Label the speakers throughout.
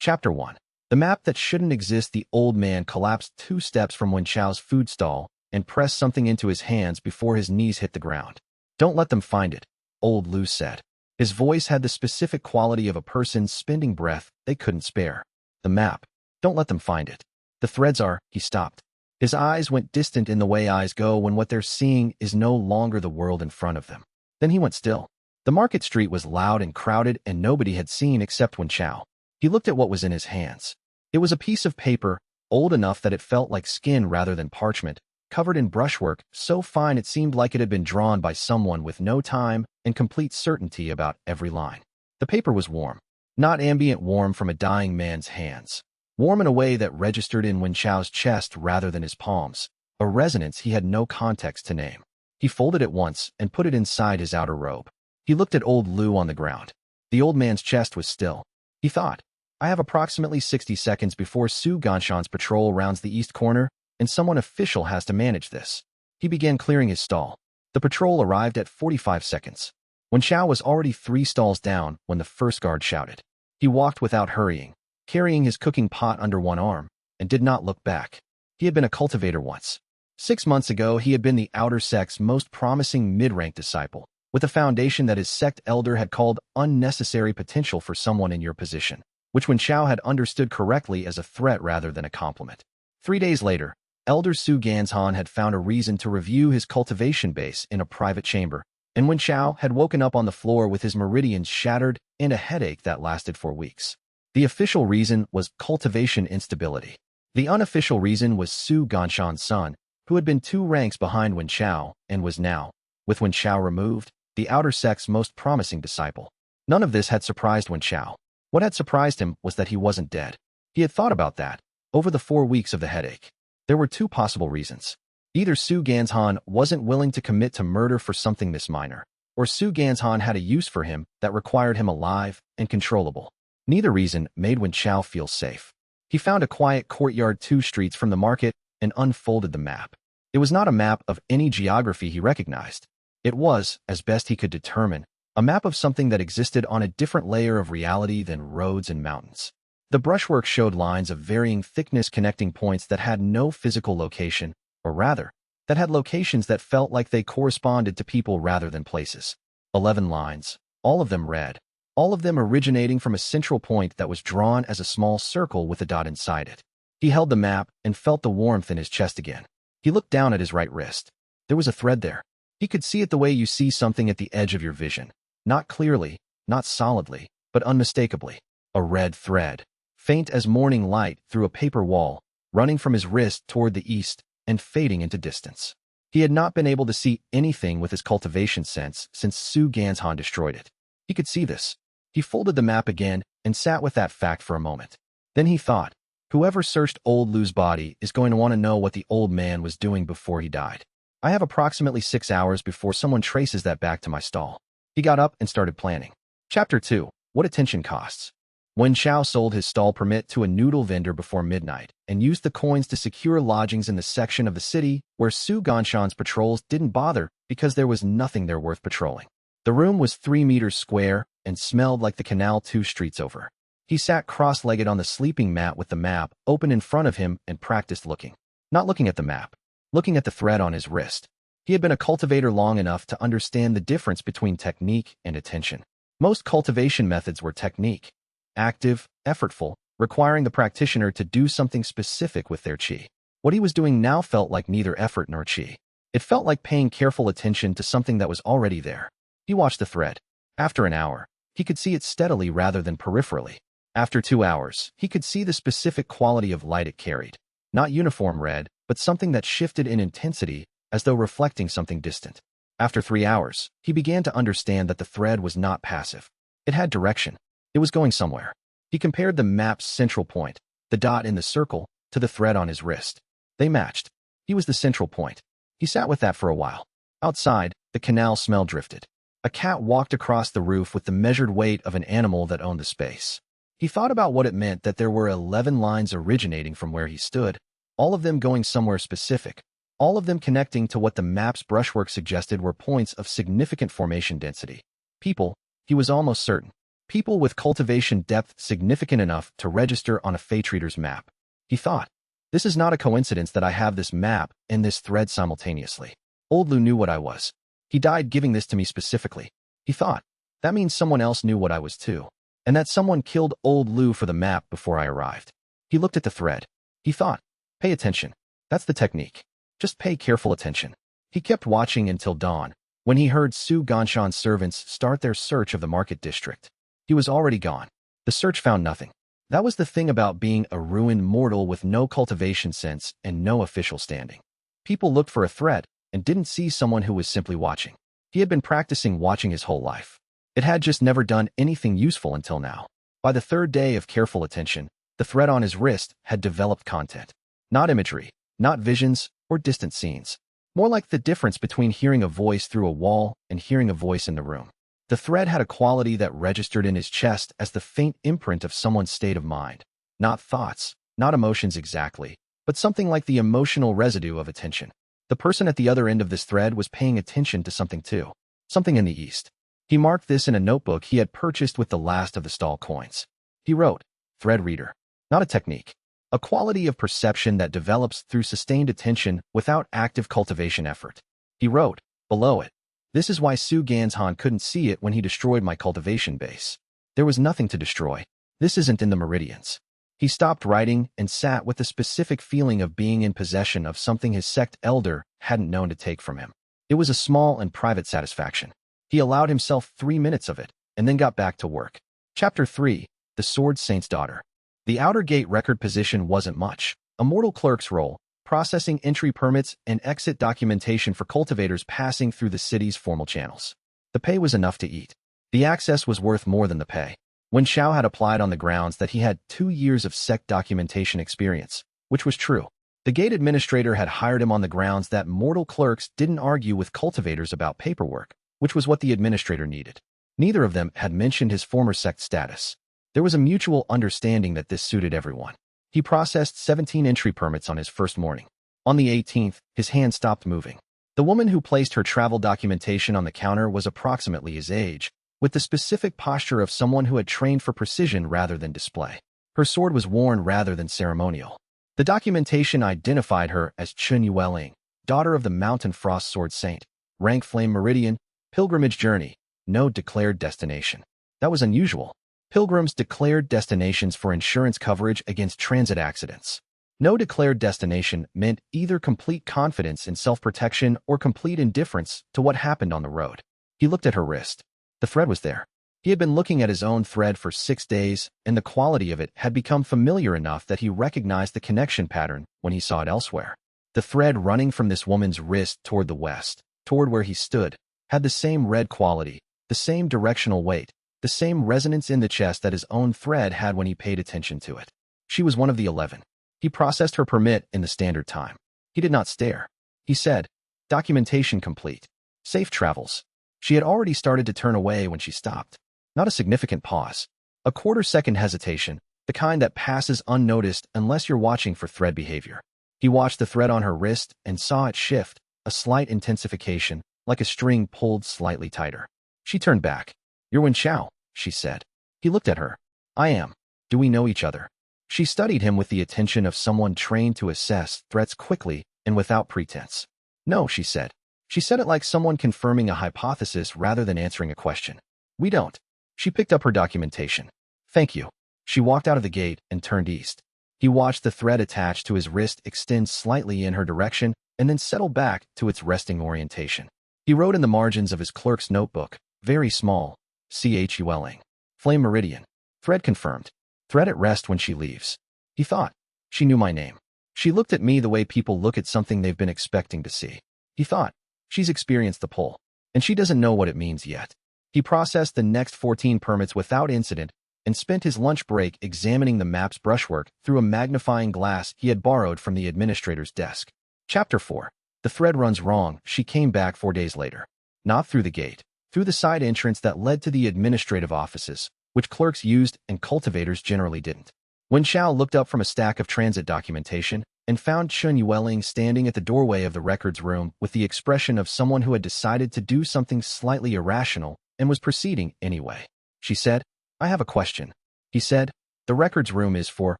Speaker 1: Chapter 1. The map that shouldn't exist. The old man collapsed 2 steps from Wen Chao's food stall and pressed something into his hands before his knees hit the ground. Don't let them find it, old Lu said. His voice had the specific quality of a person spending breath they couldn't spare. The map. Don't let them find it. The threads are. He stopped. His eyes went distant in the way eyes go when what they're seeing is no longer the world in front of them. Then he went still. The market street was loud and crowded, and nobody had seen except Wen Chao. He looked at what was in his hands. It was a piece of paper, old enough that it felt like skin rather than parchment, covered in brushwork, so fine it seemed like it had been drawn by someone with no time and complete certainty about every line. The paper was warm. Not ambient warm from a dying man's hands. Warm in a way that registered in Wen Chao's chest rather than his palms, a resonance he had no context to name. He folded it once and put it inside his outer robe. He looked at old Lu on the ground. The old man's chest was still. He thought, I have approximately 60 seconds before Su Ganshan's patrol rounds the east corner, and someone official has to manage this. He began clearing his stall. The patrol arrived at 45 seconds. Wen Chao was already 3 stalls down when the first guard shouted. He walked without hurrying, carrying his cooking pot under one arm, and did not look back. He had been a cultivator once. 6 months ago, he had been the outer sect's most promising mid-rank disciple, with a foundation that his sect elder had called unnecessary potential for someone in your position, which Wen Chao had understood correctly as a threat rather than a compliment. 3 days later, Elder Su Ganshan had found a reason to review his cultivation base in a private chamber, and Wen Chao had woken up on the floor with his meridians shattered and a headache that lasted for weeks. The official reason was cultivation instability. The unofficial reason was Su Ganshan's son, who had been 2 ranks behind Wen Chao and was now, with Wen Chao removed, the outer sect's most promising disciple. None of this had surprised Wen Chao. What had surprised him was that he wasn't dead. He had thought about that over the 4 weeks of the headache. There were 2 possible reasons. Either Su Ganshan wasn't willing to commit to murder for something this minor, or Su Ganshan had a use for him that required him alive and controllable. Neither reason made Wen Chao feel safe. He found a quiet courtyard 2 streets from the market and unfolded the map. It was not a map of any geography he recognized. It was, as best he could determine, a map of something that existed on a different layer of reality than roads and mountains. The brushwork showed lines of varying thickness connecting points that had no physical location, or rather, that had locations that felt like they corresponded to people rather than places. 11 lines, all of them red, all of them originating from a central point that was drawn as a small circle with a dot inside it. He held the map and felt the warmth in his chest again. He looked down at his right wrist. There was a thread there. He could see it the way you see something at the edge of your vision. Not clearly, not solidly, but unmistakably. A red thread, faint as morning light through a paper wall, running from his wrist toward the east and fading into distance. He had not been able to see anything with his cultivation sense since Su Ganshan destroyed it. He could see this. He folded the map again and sat with that fact for a moment. Then he thought, whoever searched old Lu's body is going to want to know what the old man was doing before he died. I have approximately 6 hours before someone traces that back to my stall. He got up and started planning. Chapter 2. What attention costs. Wen Chao sold his stall permit to a noodle vendor before midnight and used the coins to secure lodgings in the section of the city where Su Ganshan's patrols didn't bother because there was nothing there worth patrolling. The room was 3 meters square and smelled like the canal 2 streets over. He sat cross-legged on the sleeping mat with the map open in front of him and practiced looking. Not looking at the map, looking at the thread on his wrist. He had been a cultivator long enough to understand the difference between technique and attention. Most cultivation methods were technique, active, effortful, requiring the practitioner to do something specific with their qi. What he was doing now felt like neither effort nor qi. It felt like paying careful attention to something that was already there. He watched the thread. After an hour, he could see it steadily rather than peripherally. After 2 hours, he could see the specific quality of light it carried. Not uniform red, but something that shifted in intensity as though reflecting something distant. After 3 hours, he began to understand that the thread was not passive. It had direction. It was going somewhere. He compared the map's central point, the dot in the circle, to the thread on his wrist. They matched. He was the central point. He sat with that for a while. Outside, the canal smell drifted. A cat walked across the roof with the measured weight of an animal that owned the space. He thought about what it meant that there were 11 lines originating from where he stood, all of them going somewhere specific, all of them connecting to what the map's brushwork suggested were points of significant formation density. People, he was almost certain. People with cultivation depth significant enough to register on a fate reader's map. He thought, this is not a coincidence that I have this map and this thread simultaneously. Old Lu knew what I was. He died giving this to me specifically. He thought, that means someone else knew what I was too, and that someone killed Old Lu for the map before I arrived. He looked at the thread. He thought, pay attention. That's the technique. Just pay careful attention. He kept watching until dawn, when he heard Su Ganshan's servants start their search of the market district. He was already gone. The search found nothing. That was the thing about being a ruined mortal with no cultivation sense and no official standing. People looked for a threat and didn't see someone who was simply watching. He had been practicing watching his whole life. It had just never done anything useful until now. By the third day of careful attention, the thread on his wrist had developed content. Not imagery, not visions or distant scenes. More like the difference between hearing a voice through a wall and hearing a voice in the room. The thread had a quality that registered in his chest as the faint imprint of someone's state of mind. Not thoughts, not emotions exactly, but something like the emotional residue of attention. The person at the other end of this thread was paying attention to something too. Something in the east. He marked this in a notebook he had purchased with the last of the stall coins. He wrote, thread reader. Not a technique. A quality of perception that develops through sustained attention without active cultivation effort. He wrote, below it, this is why Su Ganshan couldn't see it when he destroyed my cultivation base. There was nothing to destroy. This isn't in the meridians. He stopped writing and sat with the specific feeling of being in possession of something his sect elder hadn't known to take from him. It was a small and private satisfaction. He allowed himself 3 minutes of it, and then got back to work. Chapter 3, The Sword Saint's Daughter. The outer gate record position wasn't much. A mortal clerk's role, processing entry permits and exit documentation for cultivators passing through the city's formal channels. The pay was enough to eat. The access was worth more than the pay. Wen Xiao had applied on the grounds that he had 2 years of sect documentation experience, which was true. The gate administrator had hired him on the grounds that mortal clerks didn't argue with cultivators about paperwork, which was what the administrator needed. Neither of them had mentioned his former sect status. There was a mutual understanding that this suited everyone. He processed 17 entry permits on his first morning. On the 18th, his hand stopped moving. The woman who placed her travel documentation on the counter was approximately his age, with the specific posture of someone who had trained for precision rather than display. Her sword was worn rather than ceremonial. The documentation identified her as unwilling, daughter of the Mountain Frost Sword Saint, rank Flame Meridian, pilgrimage journey, no declared destination. That was unusual. Pilgrims declared destinations for insurance coverage against transit accidents. No declared destination meant either complete confidence in self-protection or complete indifference to what happened on the road. He looked at her wrist. The thread was there. He had been looking at his own thread for 6 days, and the quality of it had become familiar enough that he recognized the connection pattern when he saw it elsewhere. The thread running from this woman's wrist toward the west, toward where he stood, had the same red quality, the same directional weight, the same resonance in the chest that his own thread had when he paid attention to it. She was one of the 11. He processed her permit in the standard time. He did not stare. He said, documentation complete. Safe travels. She had already started to turn away when she stopped. Not a significant pause. A quarter-second hesitation, the kind that passes unnoticed unless you're watching for thread behavior. He watched the thread on her wrist and saw it shift, a slight intensification, like a string pulled slightly tighter. She turned back. You're Wen Xiao, she said. He looked at her. I am. Do we know each other? She studied him with the attention of someone trained to assess threats quickly and without pretense. No, she said. She said it like someone confirming a hypothesis rather than answering a question. We don't. She picked up her documentation. Thank you. She walked out of the gate and turned east. He watched the thread attached to his wrist extend slightly in her direction and then settle back to its resting orientation. He wrote in the margins of his clerk's notebook, very small, unwilling. Flame Meridian. Thread confirmed. Thread at rest when she leaves. He thought. She knew my name. She looked at me the way people look at something they've been expecting to see. He thought. She's experienced the pull, and she doesn't know what it means yet. He processed the next 14 permits without incident and spent his lunch break examining the map's brushwork through a magnifying glass he had borrowed from the administrator's desk. Chapter 4. The thread runs wrong. She came back 4 days later. Not through the gate. Through the side entrance that led to the administrative offices, which clerks used and cultivators generally didn't. Wen Xiao looked up from a stack of transit documentation and found unwilling standing at the doorway of the records room with the expression of someone who had decided to do something slightly irrational and was proceeding anyway. She said, I have a question, he said. The records room is for,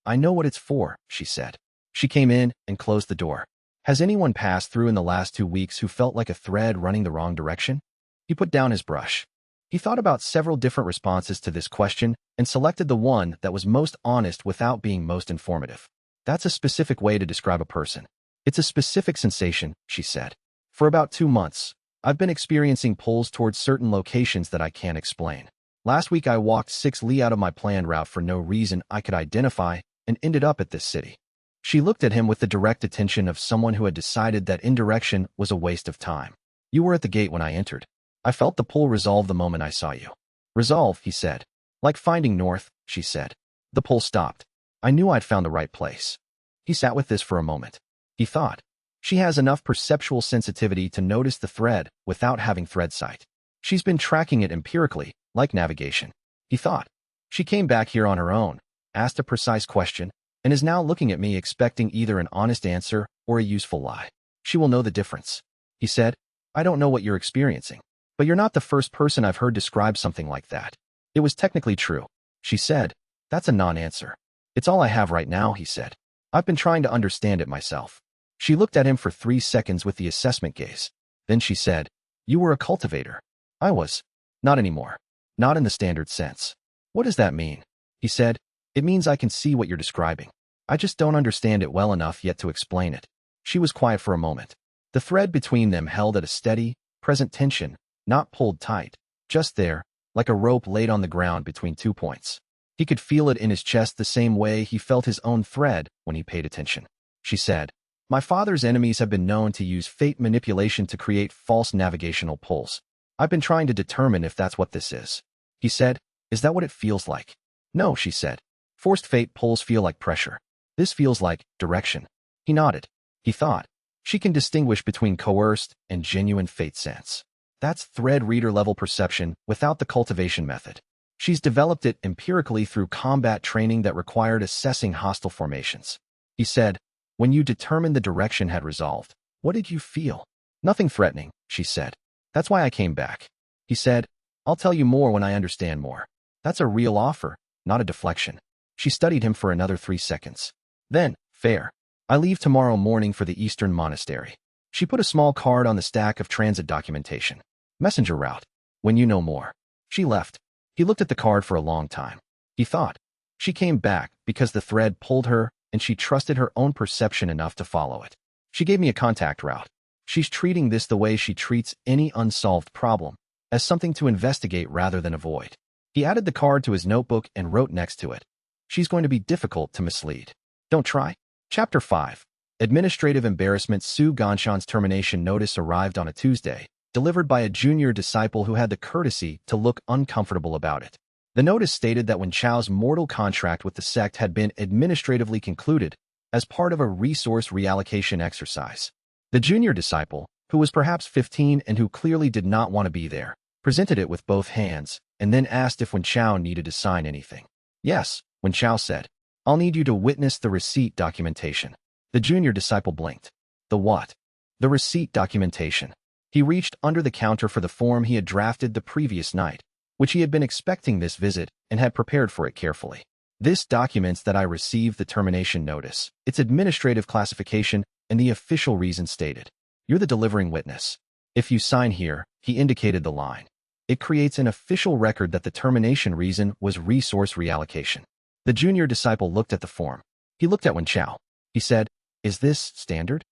Speaker 1: I know what it's for, she said. She came in and closed the door. Has anyone passed through in the last 2 weeks who felt like a thread running the wrong direction? He put down his brush. He thought about several different responses to this question and selected the one that was most honest without being most informative. That's a specific way to describe a person. It's a specific sensation, she said. For about 2 months, I've been experiencing pulls towards certain locations that I can't explain. Last week I walked 6 li out of my planned route for no reason I could identify and ended up at this city. She looked at him with the direct attention of someone who had decided that indirection was a waste of time. You were at the gate when I entered. I felt the pull resolve the moment I saw you. Resolve, he said. Like finding north, she said. The pull stopped. I knew I'd found the right place. He sat with this for a moment. He thought. She has enough perceptual sensitivity to notice the thread without having thread sight. She's been tracking it empirically, like navigation. He thought. She came back here on her own, asked a precise question, and is now looking at me expecting either an honest answer or a useful lie. She will know the difference. He said, I don't know what you're experiencing, but you're not the first person I've heard describe something like that. It was technically true. She said, that's a non-answer. It's all I have right now, he said. I've been trying to understand it myself. She looked at him for 3 seconds with the assessment gaze. Then she said, you were a cultivator. I was. Not anymore. Not in the standard sense. What does that mean? He said, it means I can see what you're describing. I just don't understand it well enough yet to explain it. She was quiet for a moment. The thread between them held at a steady, present tension, not pulled tight, just there, like a rope laid on the ground between 2 points. He could feel it in his chest the same way he felt his own thread when he paid attention. She said, my father's enemies have been known to use fate manipulation to create false navigational pulls. I've been trying to determine if that's what this is. He said, is that what it feels like? No, she said. Forced fate pulls feel like pressure. This feels like direction. He nodded. He thought, she can distinguish between coerced and genuine fate sense. That's thread reader level perception without the cultivation method. She's developed it empirically through combat training that required assessing hostile formations. He said, when you determined the direction had resolved, what did you feel? Nothing threatening, she said. That's why I came back. He said, I'll tell you more when I understand more. That's a real offer, not a deflection. She studied him for another 3 seconds. Then, fair. I leave tomorrow morning for the Eastern Monastery. She put a small card on the stack of transit documentation. Messenger route. When you know more. She left. He looked at the card for a long time. He thought. She came back because the thread pulled her and she trusted her own perception enough to follow it. She gave me a contact route. She's treating this the way she treats any unsolved problem, as something to investigate rather than avoid. He added the card to his notebook and wrote next to it. She's going to be difficult to mislead. Don't try. Chapter 5. Administrative embarrassment. Su Ganshan's termination notice arrived on a Tuesday, delivered by a junior disciple who had the courtesy to look uncomfortable about it. The notice stated that Wen Chao's mortal contract with the sect had been administratively concluded as part of a resource reallocation exercise. The junior disciple, who was perhaps 15 and who clearly did not want to be there, presented it with both hands and then asked if Wen Chao needed to sign anything. Yes, Wen Chao said. I'll need you to witness the receipt documentation. The junior disciple blinked. The what? The receipt documentation. He reached under the counter for the form he had drafted the previous night, which he had been expecting this visit and had prepared for it carefully. This documents that I received the termination notice, its administrative classification, and the official reason stated. You're the delivering witness. If you sign here, he indicated the line. It creates an official record that the termination reason was resource reallocation. The junior disciple looked at the form. He looked at Wen Chao. He said, is this standard?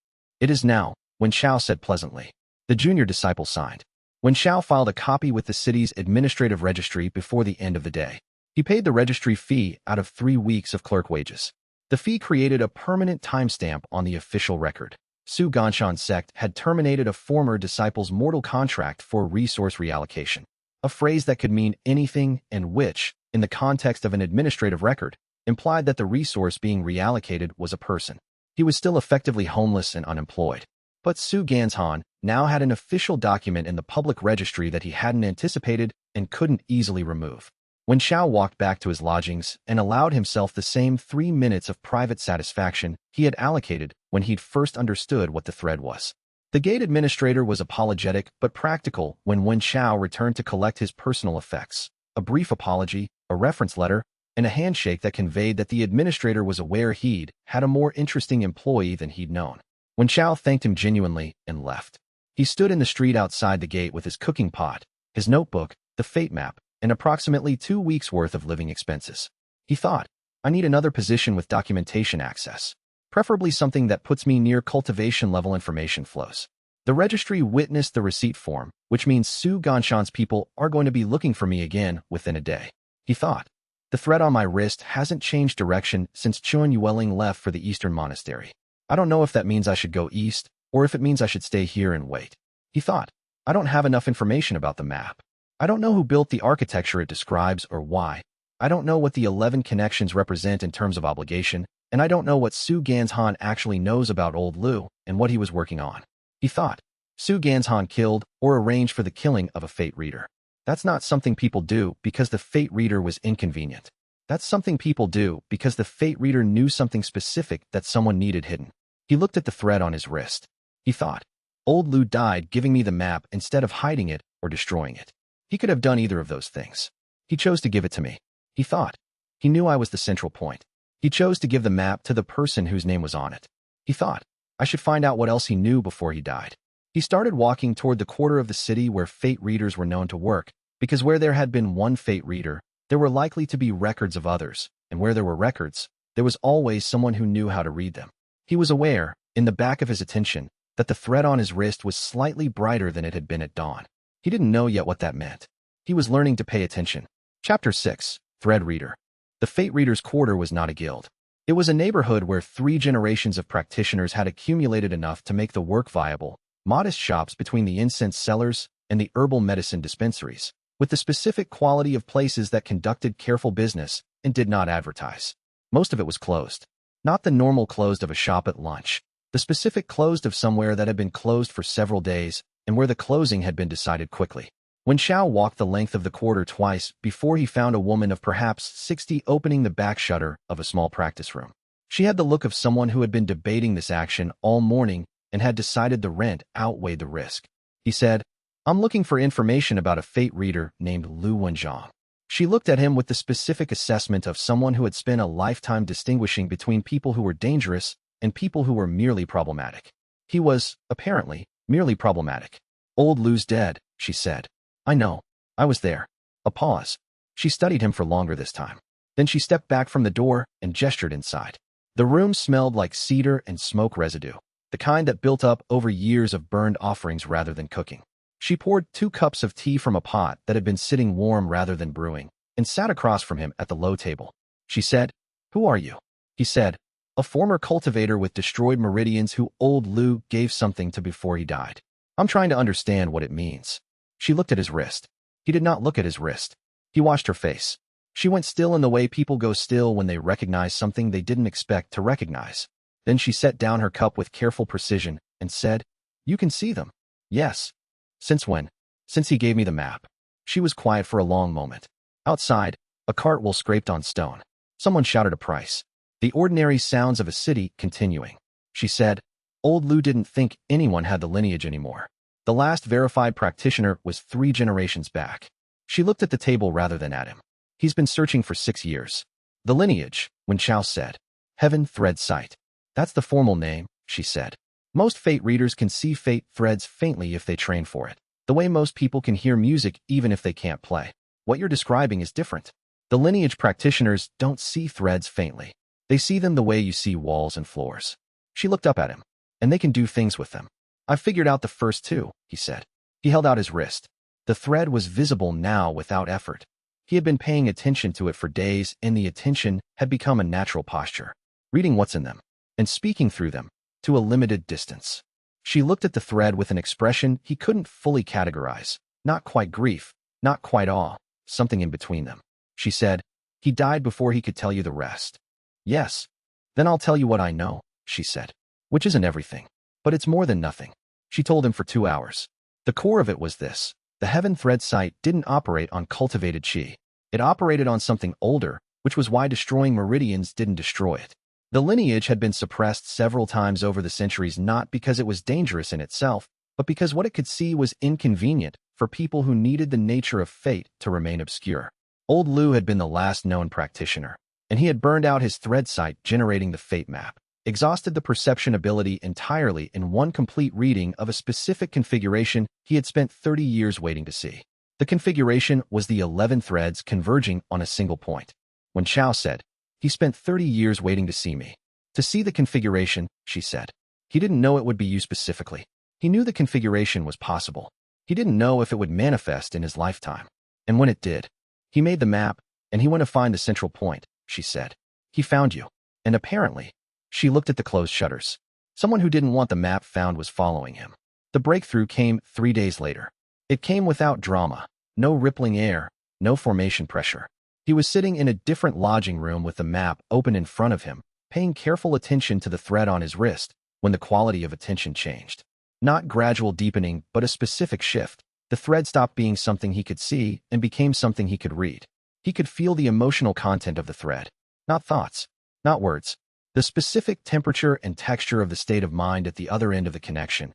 Speaker 1: It is now, Wen Chao said pleasantly. The junior disciple signed. Wen Chao filed a copy with the city's administrative registry before the end of the day. He paid the registry fee out of 3 weeks of clerk wages. The fee created a permanent timestamp on the official record. Su Ganshan's sect had terminated a former disciple's mortal contract for resource reallocation, a phrase that could mean anything and which, in the context of an administrative record, implied that the resource being reallocated was a person. He was still effectively homeless and unemployed. But Su Ganshan now had an official document in the public registry that he hadn't anticipated and couldn't easily remove. Wen Chao walked back to his lodgings and allowed himself the same 3 minutes of private satisfaction he had allocated when he'd first understood what the thread was. The gate administrator was apologetic but practical when Wen Chao returned to collect his personal effects. a brief apology, a reference letter, and a handshake that conveyed that the administrator was aware he'd had a more interesting employee than he'd known. Wen Chao thanked him genuinely and left. He stood in the street outside the gate with his cooking pot, his notebook, the fate map, and approximately 2 weeks' worth of living expenses. He thought, I need another position with documentation access, preferably something that puts me near cultivation-level information flows. The registry witnessed the receipt form, which means Su Ganshan's people are going to be looking for me again within a day. He thought, the thread on my wrist hasn't changed direction since unwilling left for the eastern monastery. I don't know if that means I should go east, or if it means I should stay here and wait. He thought, I don't have enough information about the map. I don't know who built the architecture it describes or why. I don't know what the 11 connections represent in terms of obligation, and I don't know what Su Ganshan actually knows about Old Lu and what he was working on. He thought, Su Ganshan killed or arranged for the killing of a fate reader. That's not something people do because the fate reader was inconvenient. That's something people do because the fate reader knew something specific that someone needed hidden. He looked at the thread on his wrist. He thought, Old Lu died giving me the map instead of hiding it or destroying it. He could have done either of those things. He chose to give it to me. He thought. He knew I was the central point. He chose to give the map to the person whose name was on it. He thought, I should find out what else he knew before he died. He started walking toward the quarter of the city where fate readers were known to work, because where there had been one fate reader, there were likely to be records of others, and where there were records, there was always someone who knew how to read them. He was aware, in the back of his attention, that the thread on his wrist was slightly brighter than it had been at dawn. He didn't know yet what that meant. He was learning to pay attention. Chapter 6, Thread Reader. The Fate Reader's Quarter was not a guild. It was a neighborhood where 3 generations of practitioners had accumulated enough to make the work viable, modest shops between the incense sellers and the herbal medicine dispensaries, with the specific quality of places that conducted careful business and did not advertise. Most of it was closed. Not the normal closed of a shop at lunch. The specific closed of somewhere that had been closed for several days and where the closing had been decided quickly. When Xiao walked the length of the quarter twice before he found a woman of perhaps 60 opening the back shutter of a small practice room. She had the look of someone who had been debating this action all morning and had decided the rent outweighed the risk. He said, I'm looking for information about a fate reader named Lu Wenjiang. She looked at him with the specific assessment of someone who had spent a lifetime distinguishing between people who were dangerous and people who were merely problematic. He was, apparently, merely problematic. Old Lu's dead, she said. I know. I was there. A pause. She studied him for longer this time. Then she stepped back from the door and gestured inside. The room smelled like cedar and smoke residue, the kind that built up over years of burned offerings rather than cooking. She poured 2 cups of tea from a pot that had been sitting warm rather than brewing, and sat across from him at the low table. She said, Who are you? He said, a former cultivator with destroyed meridians who Old Lu gave something to before he died. I'm trying to understand what it means. She looked at his wrist. He did not look at his wrist. He watched her face. She went still in the way people go still when they recognize something they didn't expect to recognize. Then she set down her cup with careful precision and said, You can see them. Yes. Since when? Since he gave me the map. She was quiet for a long moment. Outside, a cartwheel scraped on stone. Someone shouted a price. The ordinary sounds of a city continuing. She said, Old Lu didn't think anyone had the lineage anymore. The last verified practitioner was 3 generations back. She looked at the table rather than at him. He's been searching for 6 years. The lineage, Wen Chao said. Heaven Thread Sight. That's the formal name, she said. Most fate readers can see fate threads faintly if they train for it. The way most people can hear music even if they can't play. What you're describing is different. The lineage practitioners don't see threads faintly. They see them the way you see walls and floors. She looked up at him. And they can do things with them. I've figured out the first 2, he said. He held out his wrist. The thread was visible now without effort. He had been paying attention to it for days, and the attention had become a natural posture, reading what's in them, and speaking through them, to a limited distance. She looked at the thread with an expression he couldn't fully categorize, not quite grief, not quite awe, something in between them. She said, He died before he could tell you the rest. Yes. Then I'll tell you what I know, she said. Which isn't everything. But it's more than nothing. She told him for 2 hours. The core of it was this. The Heaven Thread Sight didn't operate on cultivated qi. It operated on something older, which was why destroying meridians didn't destroy it. The lineage had been suppressed several times over the centuries not because it was dangerous in itself, but because what it could see was inconvenient for people who needed the nature of fate to remain obscure. Old Lu had been the last known practitioner, and he had burned out his thread site generating the fate map, exhausted the perception ability entirely in one complete reading of a specific configuration he had spent 30 years waiting to see. The configuration was the 11 threads converging on a single point. When Chao said, "He spent 30 years waiting to see me." To see the configuration, she said. He didn't know it would be you specifically. He knew the configuration was possible. He didn't know if it would manifest in his lifetime. And when it did, he made the map, and he went to find the central point, she said. He found you. And apparently, she looked at the closed shutters. Someone who didn't want the map found was following him. The breakthrough came 3 days later. It came without drama, no rippling air, no formation pressure. He was sitting in a different lodging room with the map open in front of him, paying careful attention to the thread on his wrist, when the quality of attention changed. Not gradual deepening, but a specific shift. The thread stopped being something he could see and became something he could read. He could feel the emotional content of the thread. Not thoughts, not words. The specific temperature and texture of the state of mind at the other end of the connection.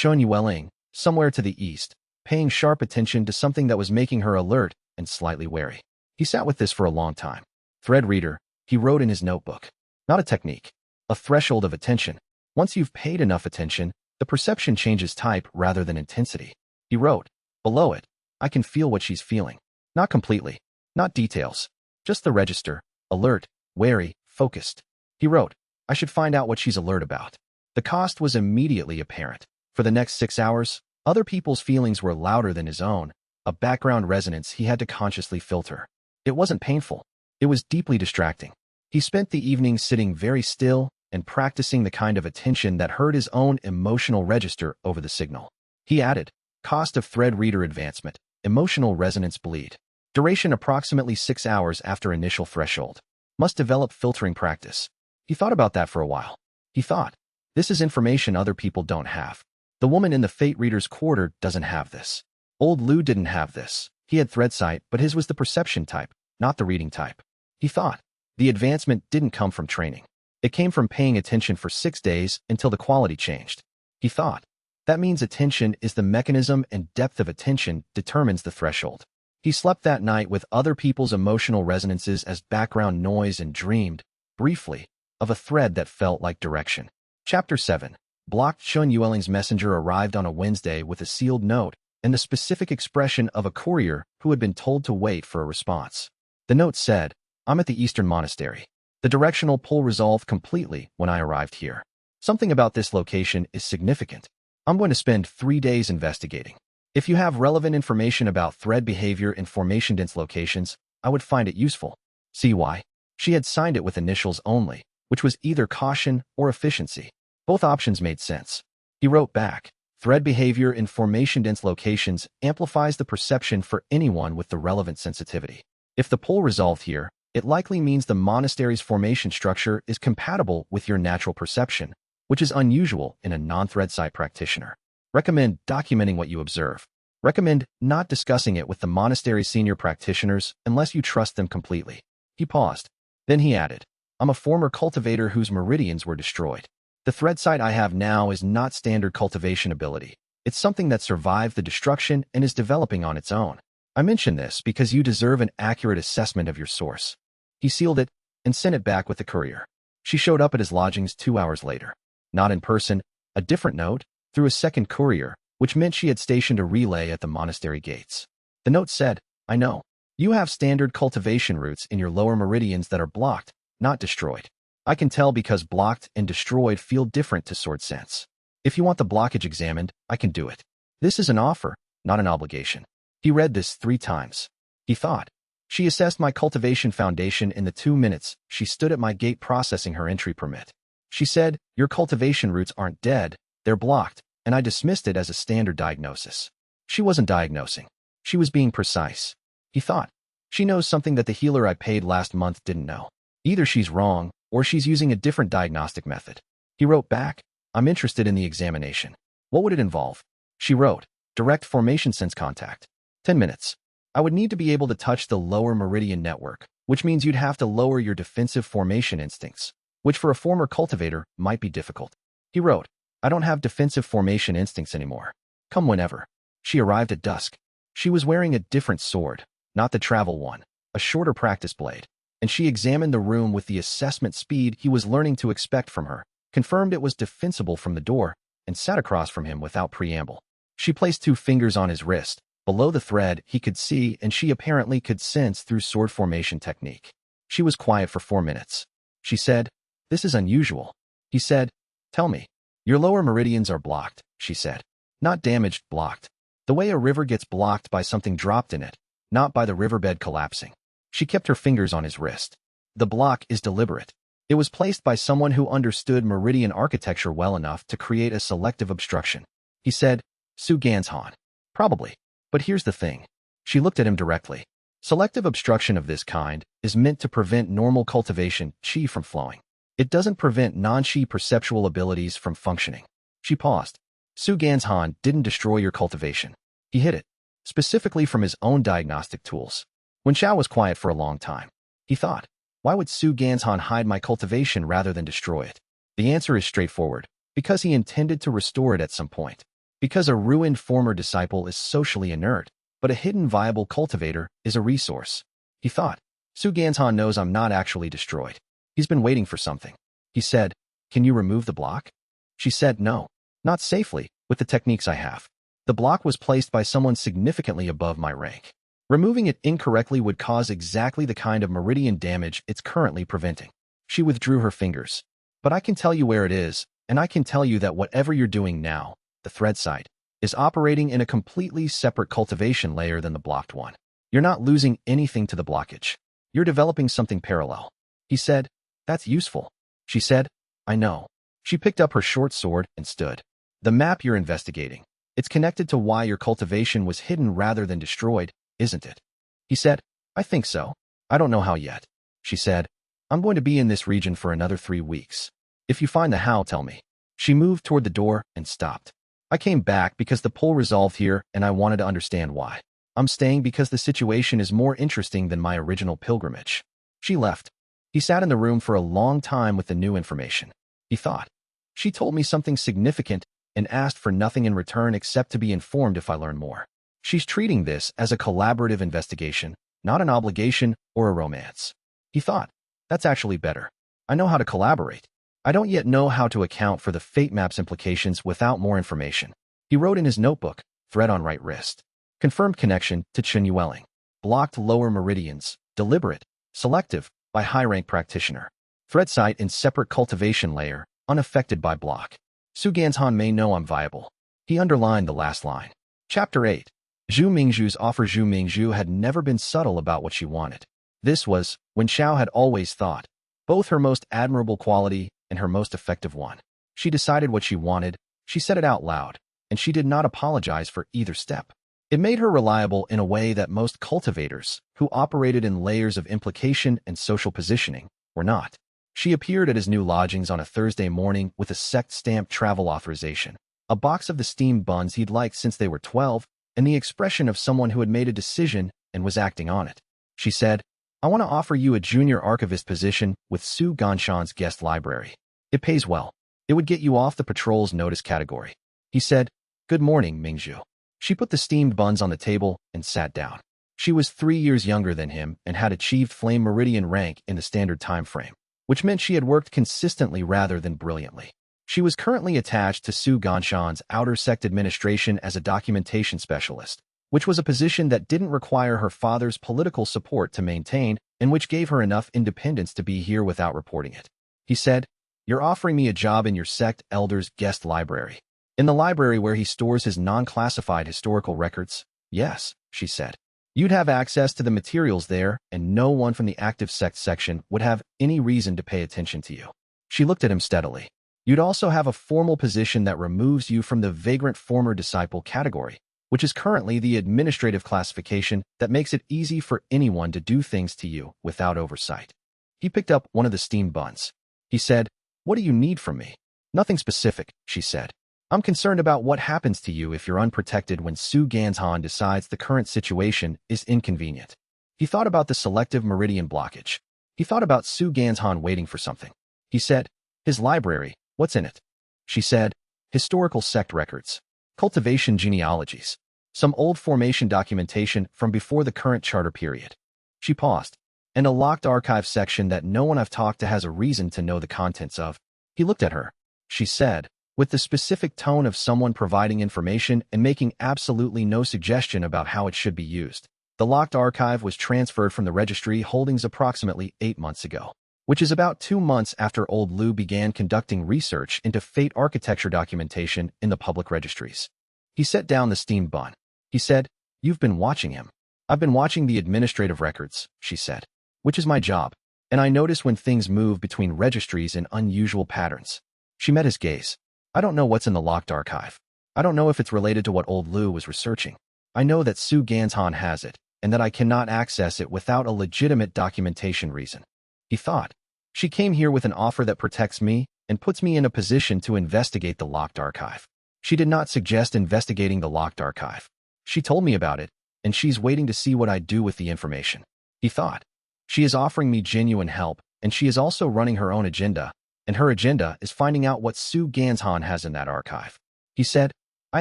Speaker 1: Unwilling, somewhere to the east, paying sharp attention to something that was making her alert and slightly wary. He sat with this for a long time. Thread reader, he wrote in his notebook. Not a technique, a threshold of attention. Once you've paid enough attention, the perception changes type rather than intensity. He wrote, below it, I can feel what she's feeling. Not completely, not details, just the register, alert, wary, focused. He wrote, I should find out what she's alert about. The cost was immediately apparent. For the next 6 hours, other people's feelings were louder than his own, a background resonance he had to consciously filter. It wasn't painful. It was deeply distracting. He spent the evening sitting very still and practicing the kind of attention that heard his own emotional register over the signal. He added, cost of thread reader advancement, emotional resonance bleed. Duration approximately 6 hours after initial threshold. Must develop filtering practice. He thought about that for a while. He thought, this is information other people don't have. The woman in the Fate Reader's quarter doesn't have this. Old Lu didn't have this. He had thread sight, but his was the perception type, not the reading type. He thought, the advancement didn't come from training. It came from paying attention for 6 days until the quality changed. He thought, that means attention is the mechanism and depth of attention determines the threshold. He slept that night with other people's emotional resonances as background noise and dreamed, briefly, of a thread that felt like direction. Chapter 7. Blocked. Unwilling's messenger arrived on a Wednesday with a sealed note and the specific expression of a courier who had been told to wait for a response. The note said, I'm at the Eastern Monastery. The directional pull resolved completely when I arrived here. Something about this location is significant. I'm going to spend 3 days investigating. If you have relevant information about thread behavior in formation-dense locations, I would find it useful. See why? She had signed it with initials only, which was either caution or efficiency. Both options made sense. He wrote back, thread behavior in formation-dense locations amplifies the perception for anyone with the relevant sensitivity. If the pull resolved here, it likely means the monastery's formation structure is compatible with your natural perception, which is unusual in a non-thread site practitioner. Recommend documenting what you observe. Recommend not discussing it with the monastery's senior practitioners unless you trust them completely. He paused. Then he added, I'm a former cultivator whose meridians were destroyed. The thread site I have now is not standard cultivation ability. It's something that survived the destruction and is developing on its own. I mention this because you deserve an accurate assessment of your source. He sealed it and sent it back with the courier. She showed up at his lodgings 2 hours later. Not in person, a different note, through a second courier, which meant she had stationed a relay at the monastery gates. The note said, I know. You have standard cultivation routes in your lower meridians that are blocked, not destroyed. I can tell because blocked and destroyed feel different to sword sense. If you want the blockage examined, I can do it. This is an offer, not an obligation. He read this 3 times. He thought. She assessed my cultivation foundation in the 2 minutes she stood at my gate processing her entry permit. She said, your cultivation routes aren't dead, they're blocked, and I dismissed it as a standard diagnosis. She wasn't diagnosing. She was being precise. He thought. She knows something that the healer I paid last month didn't know. Either she's wrong, or she's using a different diagnostic method. He wrote back, I'm interested in the examination. What would it involve? She wrote, direct formation sense contact. 10 minutes. I would need to be able to touch the lower meridian network, which means you'd have to lower your defensive formation instincts, which for a former cultivator might be difficult. He wrote, I don't have defensive formation instincts anymore. Come whenever. She arrived at dusk. She was wearing a different sword, not the travel one, a shorter practice blade, and she examined the room with the assessment speed he was learning to expect from her, confirmed it was defensible from the door, and sat across from him without preamble. She placed 2 fingers on his wrist. Below the thread, he could see, and she apparently could sense through sword formation technique. She was quiet for 4 minutes. She said, "This is unusual." He said, "Tell me." "Your lower meridians are blocked," she said. "Not damaged, blocked. The way a river gets blocked by something dropped in it, not by the riverbed collapsing." She kept her fingers on his wrist. "The block is deliberate. It was placed by someone who understood meridian architecture well enough to create a selective obstruction." He said, "Su Ganzhan." "Probably. But here's the thing." She looked at him directly. "Selective obstruction of this kind is meant to prevent normal cultivation qi from flowing. It doesn't prevent non-qi perceptual abilities from functioning." She paused. "Su Ganzhan didn't destroy your cultivation. He hid it, specifically from his own diagnostic tools." When Xiao was quiet for a long time, he thought, why would Su Ganzhan hide my cultivation rather than destroy it? The answer is straightforward, because he intended to restore it at some point. Because a ruined former disciple is socially inert, but a hidden viable cultivator is a resource. He thought, Su Ganzhan knows I'm not actually destroyed. He's been waiting for something. He said, "Can you remove the block?" She said, "No, not safely, with the techniques I have. The block was placed by someone significantly above my rank. Removing it incorrectly would cause exactly the kind of meridian damage it's currently preventing." She withdrew her fingers. "But I can tell you where it is, and I can tell you that whatever you're doing now, the thread site, is operating in a completely separate cultivation layer than the blocked one. You're not losing anything to the blockage. You're developing something parallel." He said, "That's useful." She said, "I know." She picked up her short sword and stood. "The map you're investigating, it's connected to why your cultivation was hidden rather than destroyed, isn't it?" He said, "I think so. I don't know how yet." She said, "I'm going to be in this region for another 3 weeks. If you find the how, tell me." She moved toward the door and stopped. "I came back because the pull resolved here and I wanted to understand why. I'm staying because the situation is more interesting than my original pilgrimage." She left. He sat in the room for a long time with the new information. He thought, she told me something significant and asked for nothing in return except to be informed if I learn more. She's treating this as a collaborative investigation, not an obligation or a romance. He thought, that's actually better. I know how to collaborate. I don't yet know how to account for the fate map's implications without more information. He wrote in his notebook, thread on right wrist. Confirmed connection to unwilling. Blocked lower meridians, deliberate, selective, by high-rank practitioner. Thread site in separate cultivation layer, unaffected by block. Su Ganzhan may know I'm viable. He underlined the last line. Chapter 8. Zhu Mingzhu's offer. Zhu Mingzhu had never been subtle about what she wanted. This was, when Xiao had always thought, both her most admirable quality and her most effective one. She decided what she wanted, she said it out loud, and she did not apologize for either step. It made her reliable in a way that most cultivators, who operated in layers of implication and social positioning, were not. She appeared at his new lodgings on a Thursday morning with a sect-stamped travel authorization, a box of the steamed buns he'd liked since they were 12, and the expression of someone who had made a decision and was acting on it. She said, "I want to offer you a junior archivist position with Su Ganzhan's guest library. It pays well. It would get you off the patrol's notice category." He said, "Good morning, Mingzhu." She put the steamed buns on the table and sat down. She was 3 years younger than him and had achieved Flame Meridian rank in the standard time frame, which meant she had worked consistently rather than brilliantly. She was currently attached to Su Ganzhan's outer sect administration as a documentation specialist, which was a position that didn't require her father's political support to maintain and which gave her enough independence to be here without reporting it. He said, "You're offering me a job in your sect elder's guest library." "In the library where he stores his non-classified historical records?" "Yes," she said. "You'd have access to the materials there, and no one from the active sect section would have any reason to pay attention to you." She looked at him steadily. "You'd also have a formal position that removes you from the vagrant former disciple category, which is currently the administrative classification that makes it easy for anyone to do things to you without oversight." He picked up one of the steamed buns. He said, "What do you need from me?" "Nothing specific," she said. "I'm concerned about what happens to you if you're unprotected when Su Ganzhan decides the current situation is inconvenient." He thought about the selective meridian blockage. He thought about Su Ganzhan waiting for something. He said, "His library, what's in it?" She said, "Historical sect records. Cultivation genealogies. Some old formation documentation from before the current charter period." She paused. And a locked archive section that no one I've talked to has a reason to know the contents of. He looked at her. She said, with the specific tone of someone providing information and making absolutely no suggestion about how it should be used. The locked archive was transferred from the registry holdings approximately 8 months ago, which is about 2 months after old Lu began conducting research into fate architecture documentation in the public registries. He set down the steamed bun. He said, "You've been watching him." "I've been watching the administrative records," she said, "which is my job, and I notice when things move between registries in unusual patterns." She met his gaze. "I don't know what's in the locked archive. I don't know if it's related to what old Lu was researching. I know that Su Ganzhan has it, and that I cannot access it without a legitimate documentation reason." He thought, "She came here with an offer that protects me and puts me in a position to investigate the locked archive. She did not suggest investigating the locked archive. She told me about it, and she's waiting to see what I do with the information." He thought, "She is offering me genuine help, and she is also running her own agenda, and her agenda is finding out what Su Ganzhan has in that archive." He said, "I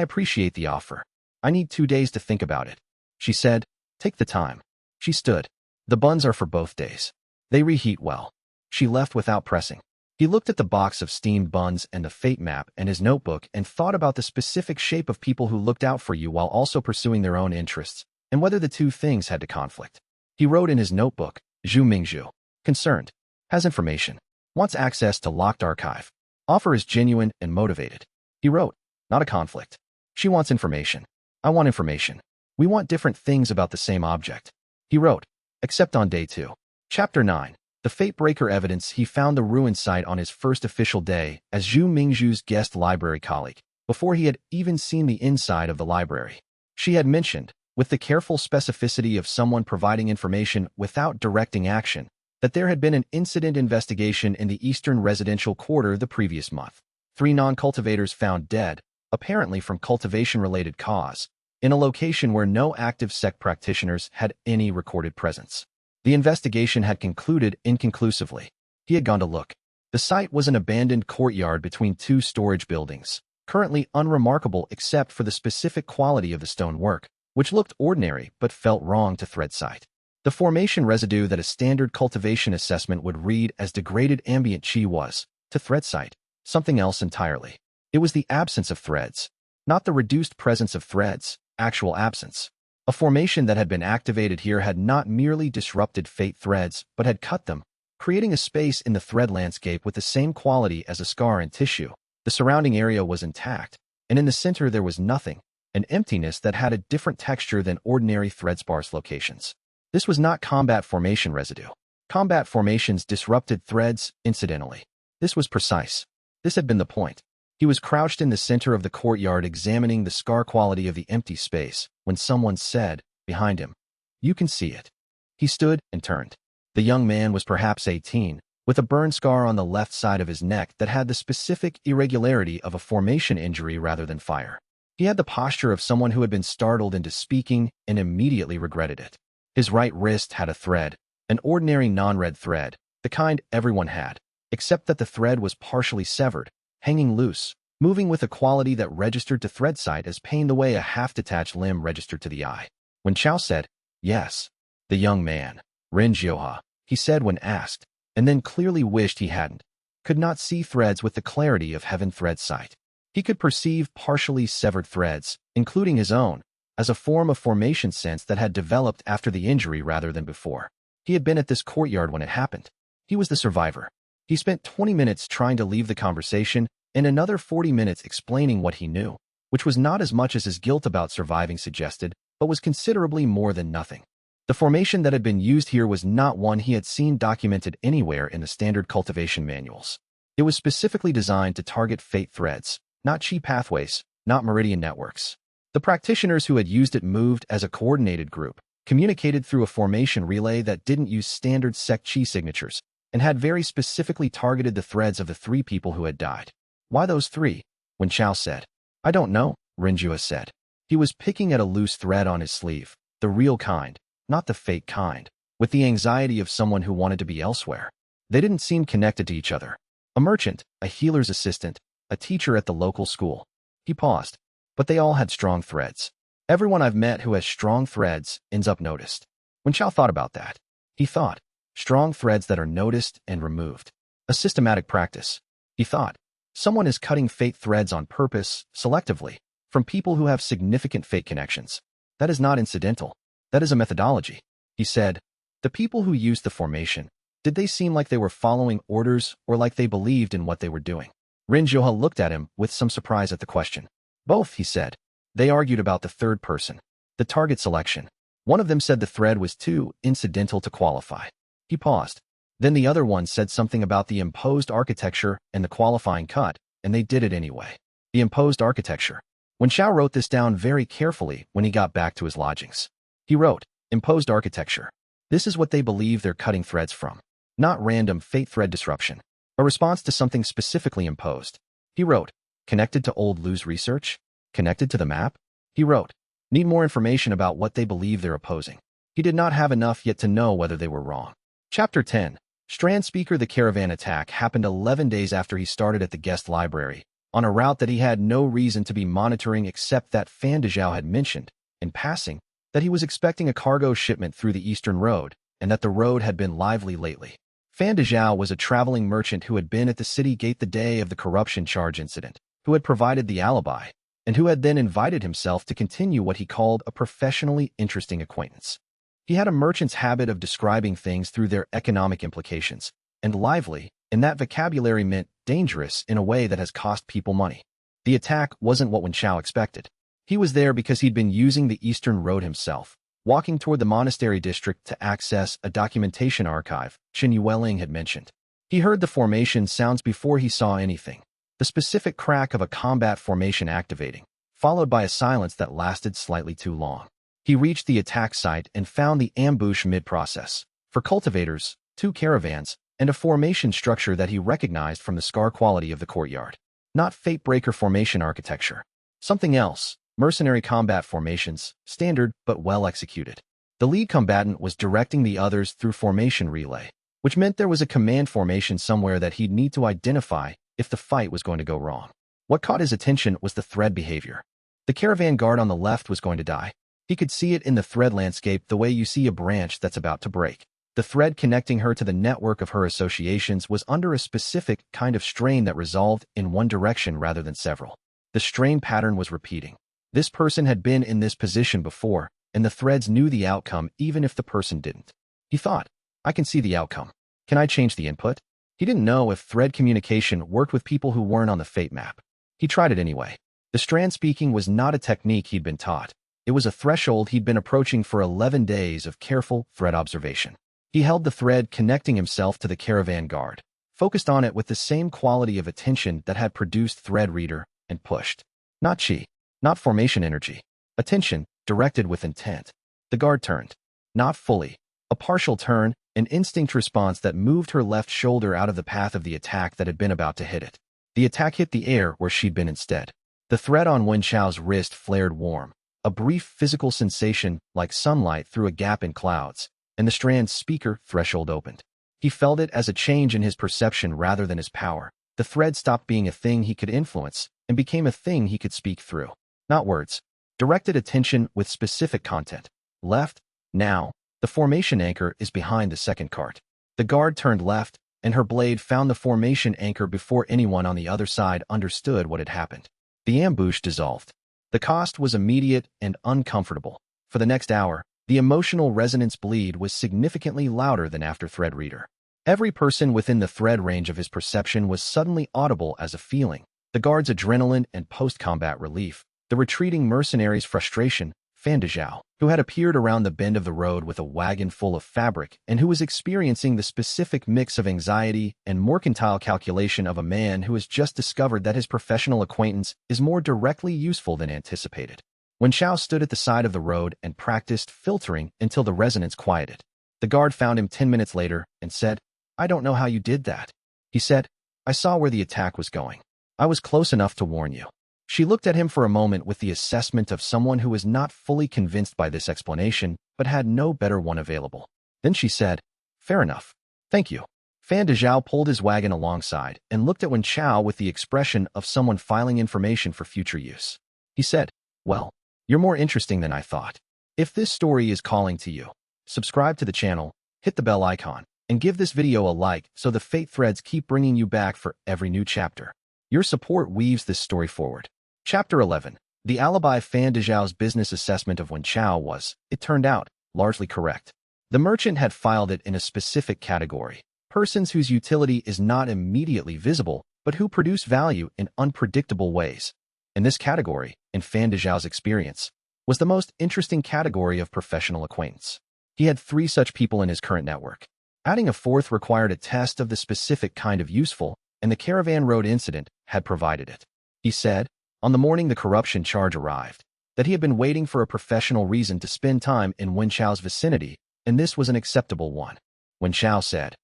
Speaker 1: appreciate the offer. I need 2 days to think about it." She said, "Take the time." She stood. "The buns are for both days. They reheat well." She left without pressing. He looked at the box of steamed buns and the fate map and his notebook and thought about the specific shape of people who looked out for you while also pursuing their own interests, and whether the two things had to conflict. He wrote in his notebook, "Zhu Mingzhu. Concerned. Has information. Wants access to locked archive. Offer is genuine and motivated." He wrote, "Not a conflict. She wants information. I want information. We want different things about the same object." He wrote, "Except on day 2. Chapter 9. The Fate Breaker Evidence." He found the ruin site on his first official day as Zhu Mingzhu's guest library colleague, before he had even seen the inside of the library. She had mentioned, with the careful specificity of someone providing information without directing action, that there had been an incident investigation in the Eastern Residential Quarter the previous month. 3 non-cultivators found dead, apparently from cultivation-related cause, in a location where no active sect practitioners had any recorded presence. The investigation had concluded inconclusively. He had gone to look. The site was an abandoned courtyard between 2 storage buildings, currently unremarkable except for the specific quality of the stonework, which looked ordinary but felt wrong to thread sight. The formation residue that a standard cultivation assessment would read as degraded ambient qi was, to thread sight, something else entirely. It was the absence of threads, not the reduced presence of threads, actual absence. A formation that had been activated here had not merely disrupted fate threads, but had cut them, creating a space in the thread landscape with the same quality as a scar in tissue. The surrounding area was intact, and in the center there was nothing, an emptiness that had a different texture than ordinary thread-sparse locations. This was not combat formation residue. Combat formations disrupted threads incidentally. This was precise. This had been the point. He was crouched in the center of the courtyard examining the scar quality of the empty space when someone said, behind him, "You can see it." He stood and turned. The young man was perhaps 18, with a burn scar on the left side of his neck that had the specific irregularity of a formation injury rather than fire. He had the posture of someone who had been startled into speaking and immediately regretted it. His right wrist had a thread, an ordinary non-red thread, the kind everyone had, except that the thread was partially severed, hanging loose, moving with a quality that registered to thread sight as pain the way a half-detached limb registered to the eye. When Chao said, "Yes," the young man, Ren Jioha, he said when asked, and then clearly wished he hadn't, could not see threads with the clarity of heaven thread sight. He could perceive partially severed threads, including his own, as a form of formation sense that had developed after the injury rather than before. He had been at this courtyard when it happened. He was the survivor. He spent 20 minutes trying to leave the conversation and another 40 minutes explaining what he knew, which was not as much as his guilt about surviving suggested, but was considerably more than nothing. The formation that had been used here was not one he had seen documented anywhere in the standard cultivation manuals. It was specifically designed to target fate threads, not chi pathways, not meridian networks. The practitioners who had used it moved as a coordinated group, communicated through a formation relay that didn't use standard sect chi signatures, and had very specifically targeted the threads of the 3 people who had died. Why those 3? When Chao said, "I don't know," Renjua said. He was picking at a loose thread on his sleeve, the real kind, not the fake kind, with the anxiety of someone who wanted to be elsewhere. They didn't seem connected to each other. A merchant, a healer's assistant, a teacher at the local school. He paused. But they all had strong threads. Everyone I've met who has strong threads ends up noticed. When Chao thought about that, He thought. Strong threads that are noticed and removed. A systematic practice. He thought. Someone is cutting fate threads on purpose, selectively, from people who have significant fate connections. That is not incidental. That is a methodology. He said. The people who used the formation, did they seem like they were following orders or like they believed in what they were doing? Rin Zhuohe looked at him with some surprise at the question. Both, he said. They argued about the third person, the target selection. One of them said the thread was too incidental to qualify. He paused. Then the other one said something about the imposed architecture and the qualifying cut, and they did it anyway. The imposed architecture. Wen Xiao wrote this down very carefully when he got back to his lodgings. He wrote, imposed architecture. This is what they believe they're cutting threads from. Not random fate thread disruption. A response to something specifically imposed. He wrote, connected to old Lu's research? Connected to the map? He wrote, need more information about what they believe they're opposing. He did not have enough yet to know whether they were wrong. Chapter 10. Strand Speaker. The caravan attack happened 11 days after he started at the guest library, on a route that he had no reason to be monitoring except that Fan Dezhao had mentioned, in passing, that he was expecting a cargo shipment through the eastern road, and that the road had been lively lately. Fan Dezhao was a traveling merchant who had been at the city gate the day of the corruption charge incident, who had provided the alibi, and who had then invited himself to continue what he called a professionally interesting acquaintance. He had a merchant's habit of describing things through their economic implications, and lively, in that vocabulary meant dangerous in a way that has cost people money. The attack wasn't what Wen Xiao expected. He was there because he'd been using the eastern road himself, walking toward the monastery district to access a documentation archive Chen Yueling had mentioned. He heard the formation sounds before he saw anything, the specific crack of a combat formation activating, followed by a silence that lasted slightly too long. He reached the attack site and found the ambush mid-process. For cultivators, 2 caravans, and a formation structure that he recognized from the scar quality of the courtyard. Not fate-breaker formation architecture. Something else, mercenary combat formations, standard but well executed. The lead combatant was directing the others through formation relay, which meant there was a command formation somewhere that he'd need to identify if the fight was going to go wrong. What caught his attention was the thread behavior. The caravan guard on the left was going to die. He could see it in the thread landscape the way you see a branch that's about to break. The thread connecting her to the network of her associations was under a specific kind of strain that resolved in one direction rather than several. The strain pattern was repeating. This person had been in this position before, and the threads knew the outcome even if the person didn't. He thought, I can see the outcome. Can I change the input? He didn't know if thread communication worked with people who weren't on the fate map. He tried it anyway. The strand speaking was not a technique he'd been taught. It was a threshold he'd been approaching for 11 days of careful thread observation. He held the thread connecting himself to the caravan guard, focused on it with the same quality of attention that had produced thread reader, and pushed. Not chi, not formation energy. Attention, directed with intent. The guard turned. Not fully. A partial turn, an instinct response that moved her left shoulder out of the path of the attack that had been about to hit it. The attack hit the air where she'd been instead. The thread on Wen Xiao's wrist flared warm. A brief physical sensation like sunlight through a gap in clouds, and the strand's speaker threshold opened. He felt it as a change in his perception rather than his power. The thread stopped being a thing he could influence and became a thing he could speak through. Not words. Directed attention with specific content. Left. Now. The formation anchor is behind the second cart. The guard turned left, and her blade found the formation anchor before anyone on the other side understood what had happened. The ambush dissolved. The cost was immediate and uncomfortable. For the next hour, the emotional resonance bleed was significantly louder than after thread reader. Every person within the thread range of his perception was suddenly audible as a feeling. The guard's adrenaline and post-combat relief, the retreating mercenary's frustration, Fan Dezhao, who had appeared around the bend of the road with a wagon full of fabric and who was experiencing the specific mix of anxiety and mercantile calculation of a man who has just discovered that his professional acquaintance is more directly useful than anticipated. Wen Xiao stood at the side of the road and practiced filtering until the resonance quieted. The guard found him 10 minutes later and said, I don't know how you did that. He said, I saw where the attack was going. I was close enough to warn you. She looked at him for a moment with the assessment of someone who was not fully convinced by this explanation, but had no better one available. Then she said, fair enough. Thank you. Fan Dezhao pulled his wagon alongside and looked at Wen Xiao with the expression of someone filing information for future use. He said, well, you're more interesting than I thought. If this story is calling to you, subscribe to the channel, hit the bell icon, and give this video a like so the fate threads keep bringing you back for every new chapter. Your support weaves this story forward. Chapter 11. The alibi. Fan Dezhao's business assessment of Wen Chao was, it turned out, largely correct. The merchant had filed it in a specific category: persons whose utility is not immediately visible, but who produce value in unpredictable ways. In this category, in Fan Dezhao's experience, was the most interesting category of professional acquaintance. He had 3 such people in his current network. Adding a 4th required a test of the specific kind of useful, and the caravan road incident had provided it. He said, on the morning the corruption charge arrived, that he had been waiting for a professional reason to spend time in Wen Chao's vicinity, and this was an acceptable one. Wen Chao said,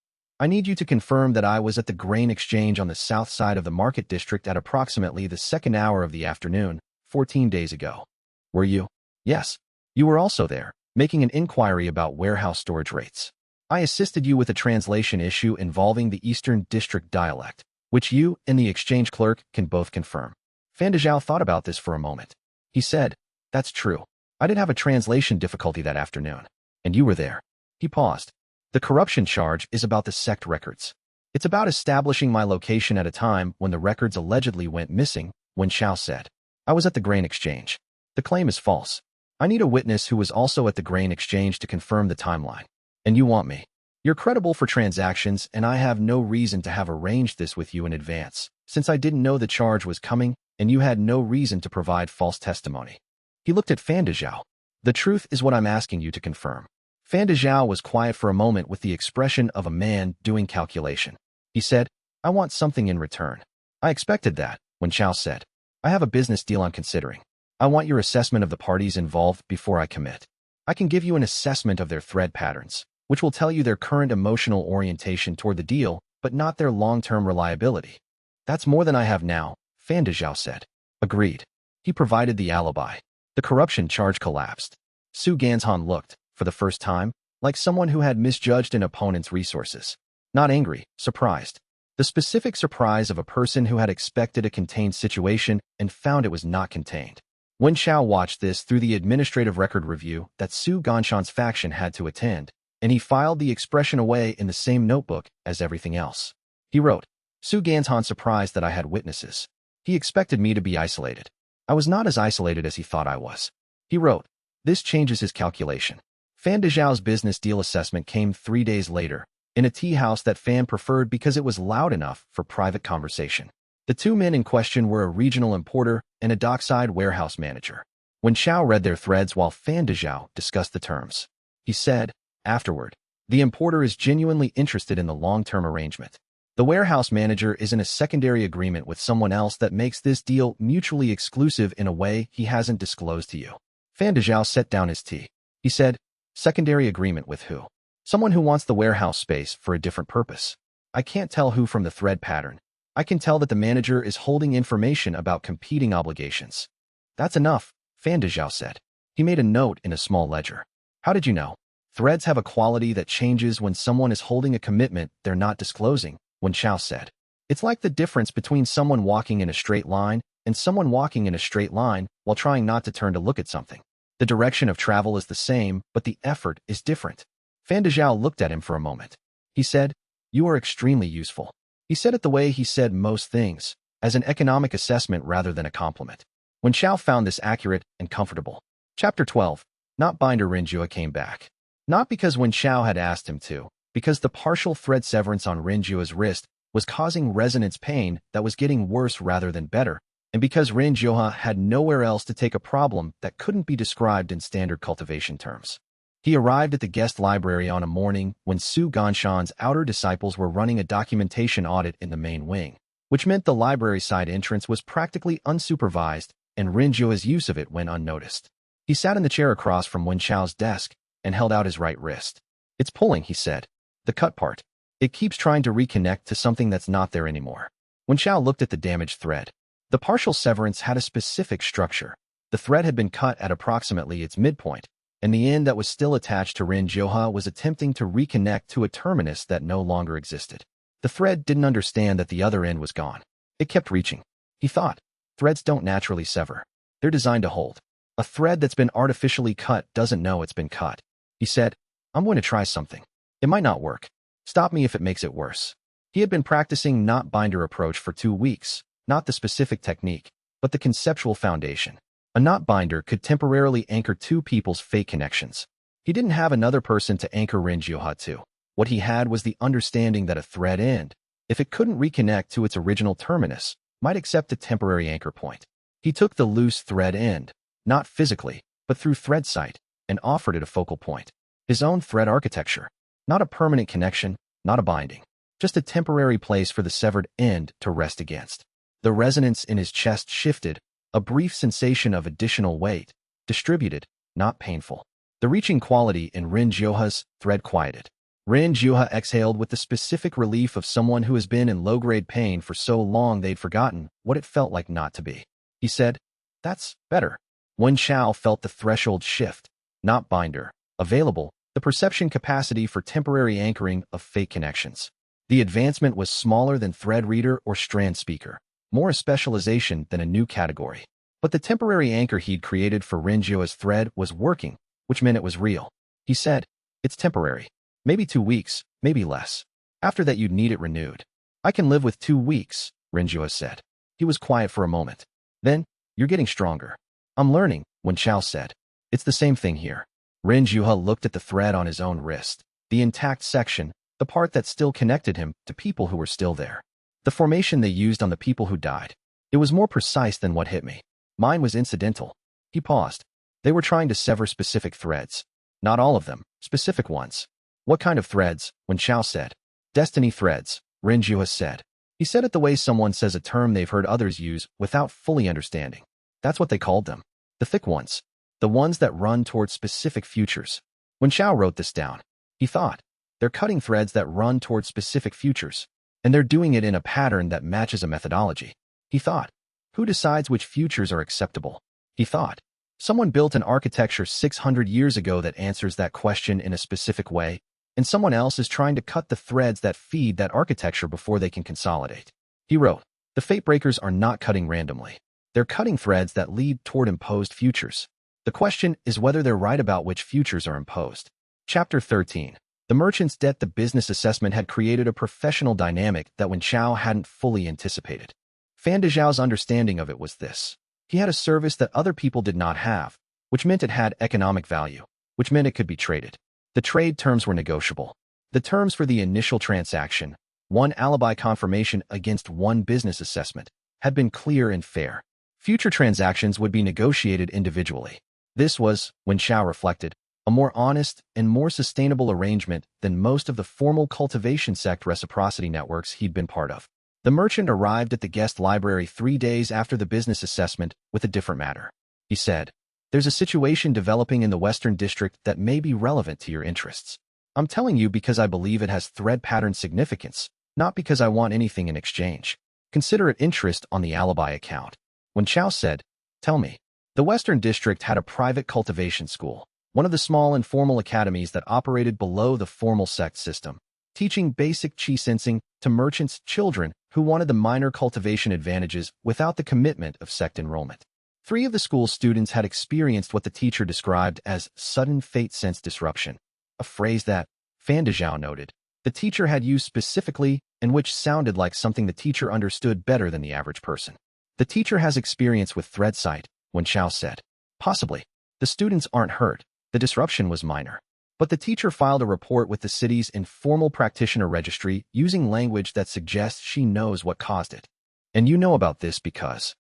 Speaker 1: I need you to confirm that I was at the grain exchange on the south side of the market district at approximately the 2nd hour of the afternoon, 14 days ago. Were you? Yes. You were also there, making an inquiry about warehouse storage rates. I assisted you with a translation issue involving the Eastern District dialect, which you and the exchange clerk can both confirm. Fan Dezhao thought about this for a moment. He said, that's true. I did have a translation difficulty that afternoon. And you were there. He paused. The corruption charge is about the sect records. It's about establishing my location at a time when the records allegedly went missing, Wen Chao said. I was at the grain exchange. The claim is false. I need a witness who was also at the grain exchange to confirm the timeline. And you want me. You're credible for transactions, and I have no reason to have arranged this with you in advance, since I didn't know the charge was coming, and you had no reason to provide false testimony. He looked at Fan Dezhao. The truth is what I'm asking you to confirm. Fan Dezhao was quiet for a moment with the expression of a man doing calculation. He said, I want something in return. I expected that, Wen Chao said. I have a business deal I'm considering. I want your assessment of the parties involved before I commit. I can give you an assessment of their thread patterns, which will tell you their current emotional orientation toward the deal, but not their long-term reliability. That's more than I have now, Fan Dezhao said. Agreed. He provided the alibi. The corruption charge collapsed. Su Ganzhan looked, for the first time, like someone who had misjudged an opponent's resources. Not angry, surprised. The specific surprise of a person who had expected a contained situation and found it was not contained. Wen Chao watched this through the administrative record review that Su Ganzhan's faction had to attend, and he filed the expression away in the same notebook as everything else. He wrote, Su Ganzhan surprised that I had witnesses. He expected me to be isolated. I was not as isolated as he thought I was. He wrote, this changes his calculation. Fan Dezhao's business deal assessment came 3 days later, in a tea house that Fan preferred because it was loud enough for private conversation. The 2 men in question were a regional importer and a dockside warehouse manager. Wen Chao read their threads while Fan Dezhao discussed the terms. He said, afterward, the importer is genuinely interested in the long-term arrangement. The warehouse manager is in a secondary agreement with someone else that makes this deal mutually exclusive in a way he hasn't disclosed to you. Fan Dezhao set down his tea. He said, secondary agreement with who? Someone who wants the warehouse space for a different purpose. I can't tell who from the thread pattern. I can tell that the manager is holding information about competing obligations. That's enough, Fan Dezhao said. He made a note in a small ledger. How did you know? Threads have a quality that changes when someone is holding a commitment they're not disclosing, Wen Chao said. It's like the difference between someone walking in a straight line and someone walking in a straight line while trying not to turn to look at something. The direction of travel is the same, but the effort is different. Fan Dezhao looked at him for a moment. He said, you are extremely useful. He said it the way he said most things, as an economic assessment rather than a compliment. Wen Chao found this accurate and comfortable. Chapter 12. Not Binder. Rinjua came back. Not because Wen Chao had asked him to, because the partial thread severance on Rinjua's wrist was causing resonance pain that was getting worse rather than better, and because Rinjua had nowhere else to take a problem that couldn't be described in standard cultivation terms. He arrived at the guest library on a morning when Su Ganzhan's outer disciples were running a documentation audit in the main wing, which meant the library side entrance was practically unsupervised and Rinjua's use of it went unnoticed. He sat in the chair across from Wen Chao's desk and held out his right wrist. It's pulling, he said. The cut part. It keeps trying to reconnect to something that's not there anymore. Wen Chao looked at the damaged thread. The partial severance had a specific structure. The thread had been cut at approximately its midpoint, and the end that was still attached to Rinjua was attempting to reconnect to a terminus that no longer existed. The thread didn't understand that the other end was gone. It kept reaching. He thought, threads don't naturally sever. They're designed to hold. A thread that's been artificially cut doesn't know it's been cut. He said, I'm going to try something. It might not work. Stop me if it makes it worse. He had been practicing knot binder approach for 2 weeks, not the specific technique, but the conceptual foundation. A knot binder could temporarily anchor two people's fate connections. He didn't have another person to anchor Rinjioha to. What he had was the understanding that a thread end, if it couldn't reconnect to its original terminus, might accept a temporary anchor point. He took the loose thread end, not physically, but through thread sight, and offered it a focal point. His own thread architecture. Not a permanent connection, not a binding. Just a temporary place for the severed end to rest against. The resonance in his chest shifted, a brief sensation of additional weight, distributed, not painful. The reaching quality in Rinjioha's thread quieted. Rinjioha exhaled with the specific relief of someone who has been in low-grade pain for so long they'd forgotten what it felt like not to be. He said, "That's better." Wen Chao felt the threshold shift, not binder, available, the perception capacity for temporary anchoring of fate connections. The advancement was smaller than thread reader or strand speaker, more a specialization than a new category. But the temporary anchor he'd created for Rinjioha's thread was working, which meant it was real. He said, "It's temporary. Maybe 2 weeks, maybe less. After that you'd need it renewed." "I can live with 2 weeks," Rinjioha said. He was quiet for a moment. "Then, you're getting stronger." "I'm learning," Wen Chao said. "It's the same thing here." Rinjioha looked at the thread on his own wrist, the intact section, the part that still connected him to people who were still there. The formation they used on the people who died. It was more precise than what hit me. Mine was incidental. He paused. They were trying to sever specific threads. Not all of them, specific ones. "What kind of threads?" Wen Chao said. "Destiny threads," Rinjioha said. He said it the way someone says a term they've heard others use without fully understanding. That's what they called them. The thick ones. The ones that run towards specific futures. Wen Chao wrote this down. He thought, they're cutting threads that run towards specific futures, and they're doing it in a pattern that matches a methodology. He thought, who decides which futures are acceptable? He thought, someone built an architecture 600 years ago that answers that question in a specific way, and someone else is trying to cut the threads that feed that architecture before they can consolidate. He wrote, the fate breakers are not cutting randomly. They're cutting threads that lead toward imposed futures. The question is whether they're right about which futures are imposed. Chapter 13. The merchant's debt. The business assessment had created a professional dynamic that Wen Chao hadn't fully anticipated. Fan Dezhao's understanding of it was this. He had a service that other people did not have, which meant it had economic value, which meant it could be traded. The trade terms were negotiable. The terms for the initial transaction, one alibi confirmation against one business assessment, had been clear and fair. Future transactions would be negotiated individually. This was, Wen Chao reflected, a more honest and more sustainable arrangement than most of the formal cultivation sect reciprocity networks he'd been part of. The merchant arrived at the guest library 3 days after the business assessment with a different matter. He said, there's a situation developing in the Western District that may be relevant to your interests. I'm telling you because I believe it has thread pattern significance, not because I want anything in exchange. Consider it interest on the alibi account. Wen Chao said, tell me. The Western District had a private cultivation school, one of the small informal academies that operated below the formal sect system, teaching basic qi sensing to merchants' children who wanted the minor cultivation advantages without the commitment of sect enrollment. 3 of the school's students had experienced what the teacher described as sudden fate sense disruption, a phrase that, Fan Dezhao noted, the teacher had used specifically and which sounded like something the teacher understood better than the average person. The teacher has experience with thread sight, Wen Chao said. Possibly. The students aren't hurt. The disruption was minor. But the teacher filed a report with the city's informal practitioner registry using language that suggests she knows what caused it. And you know about this because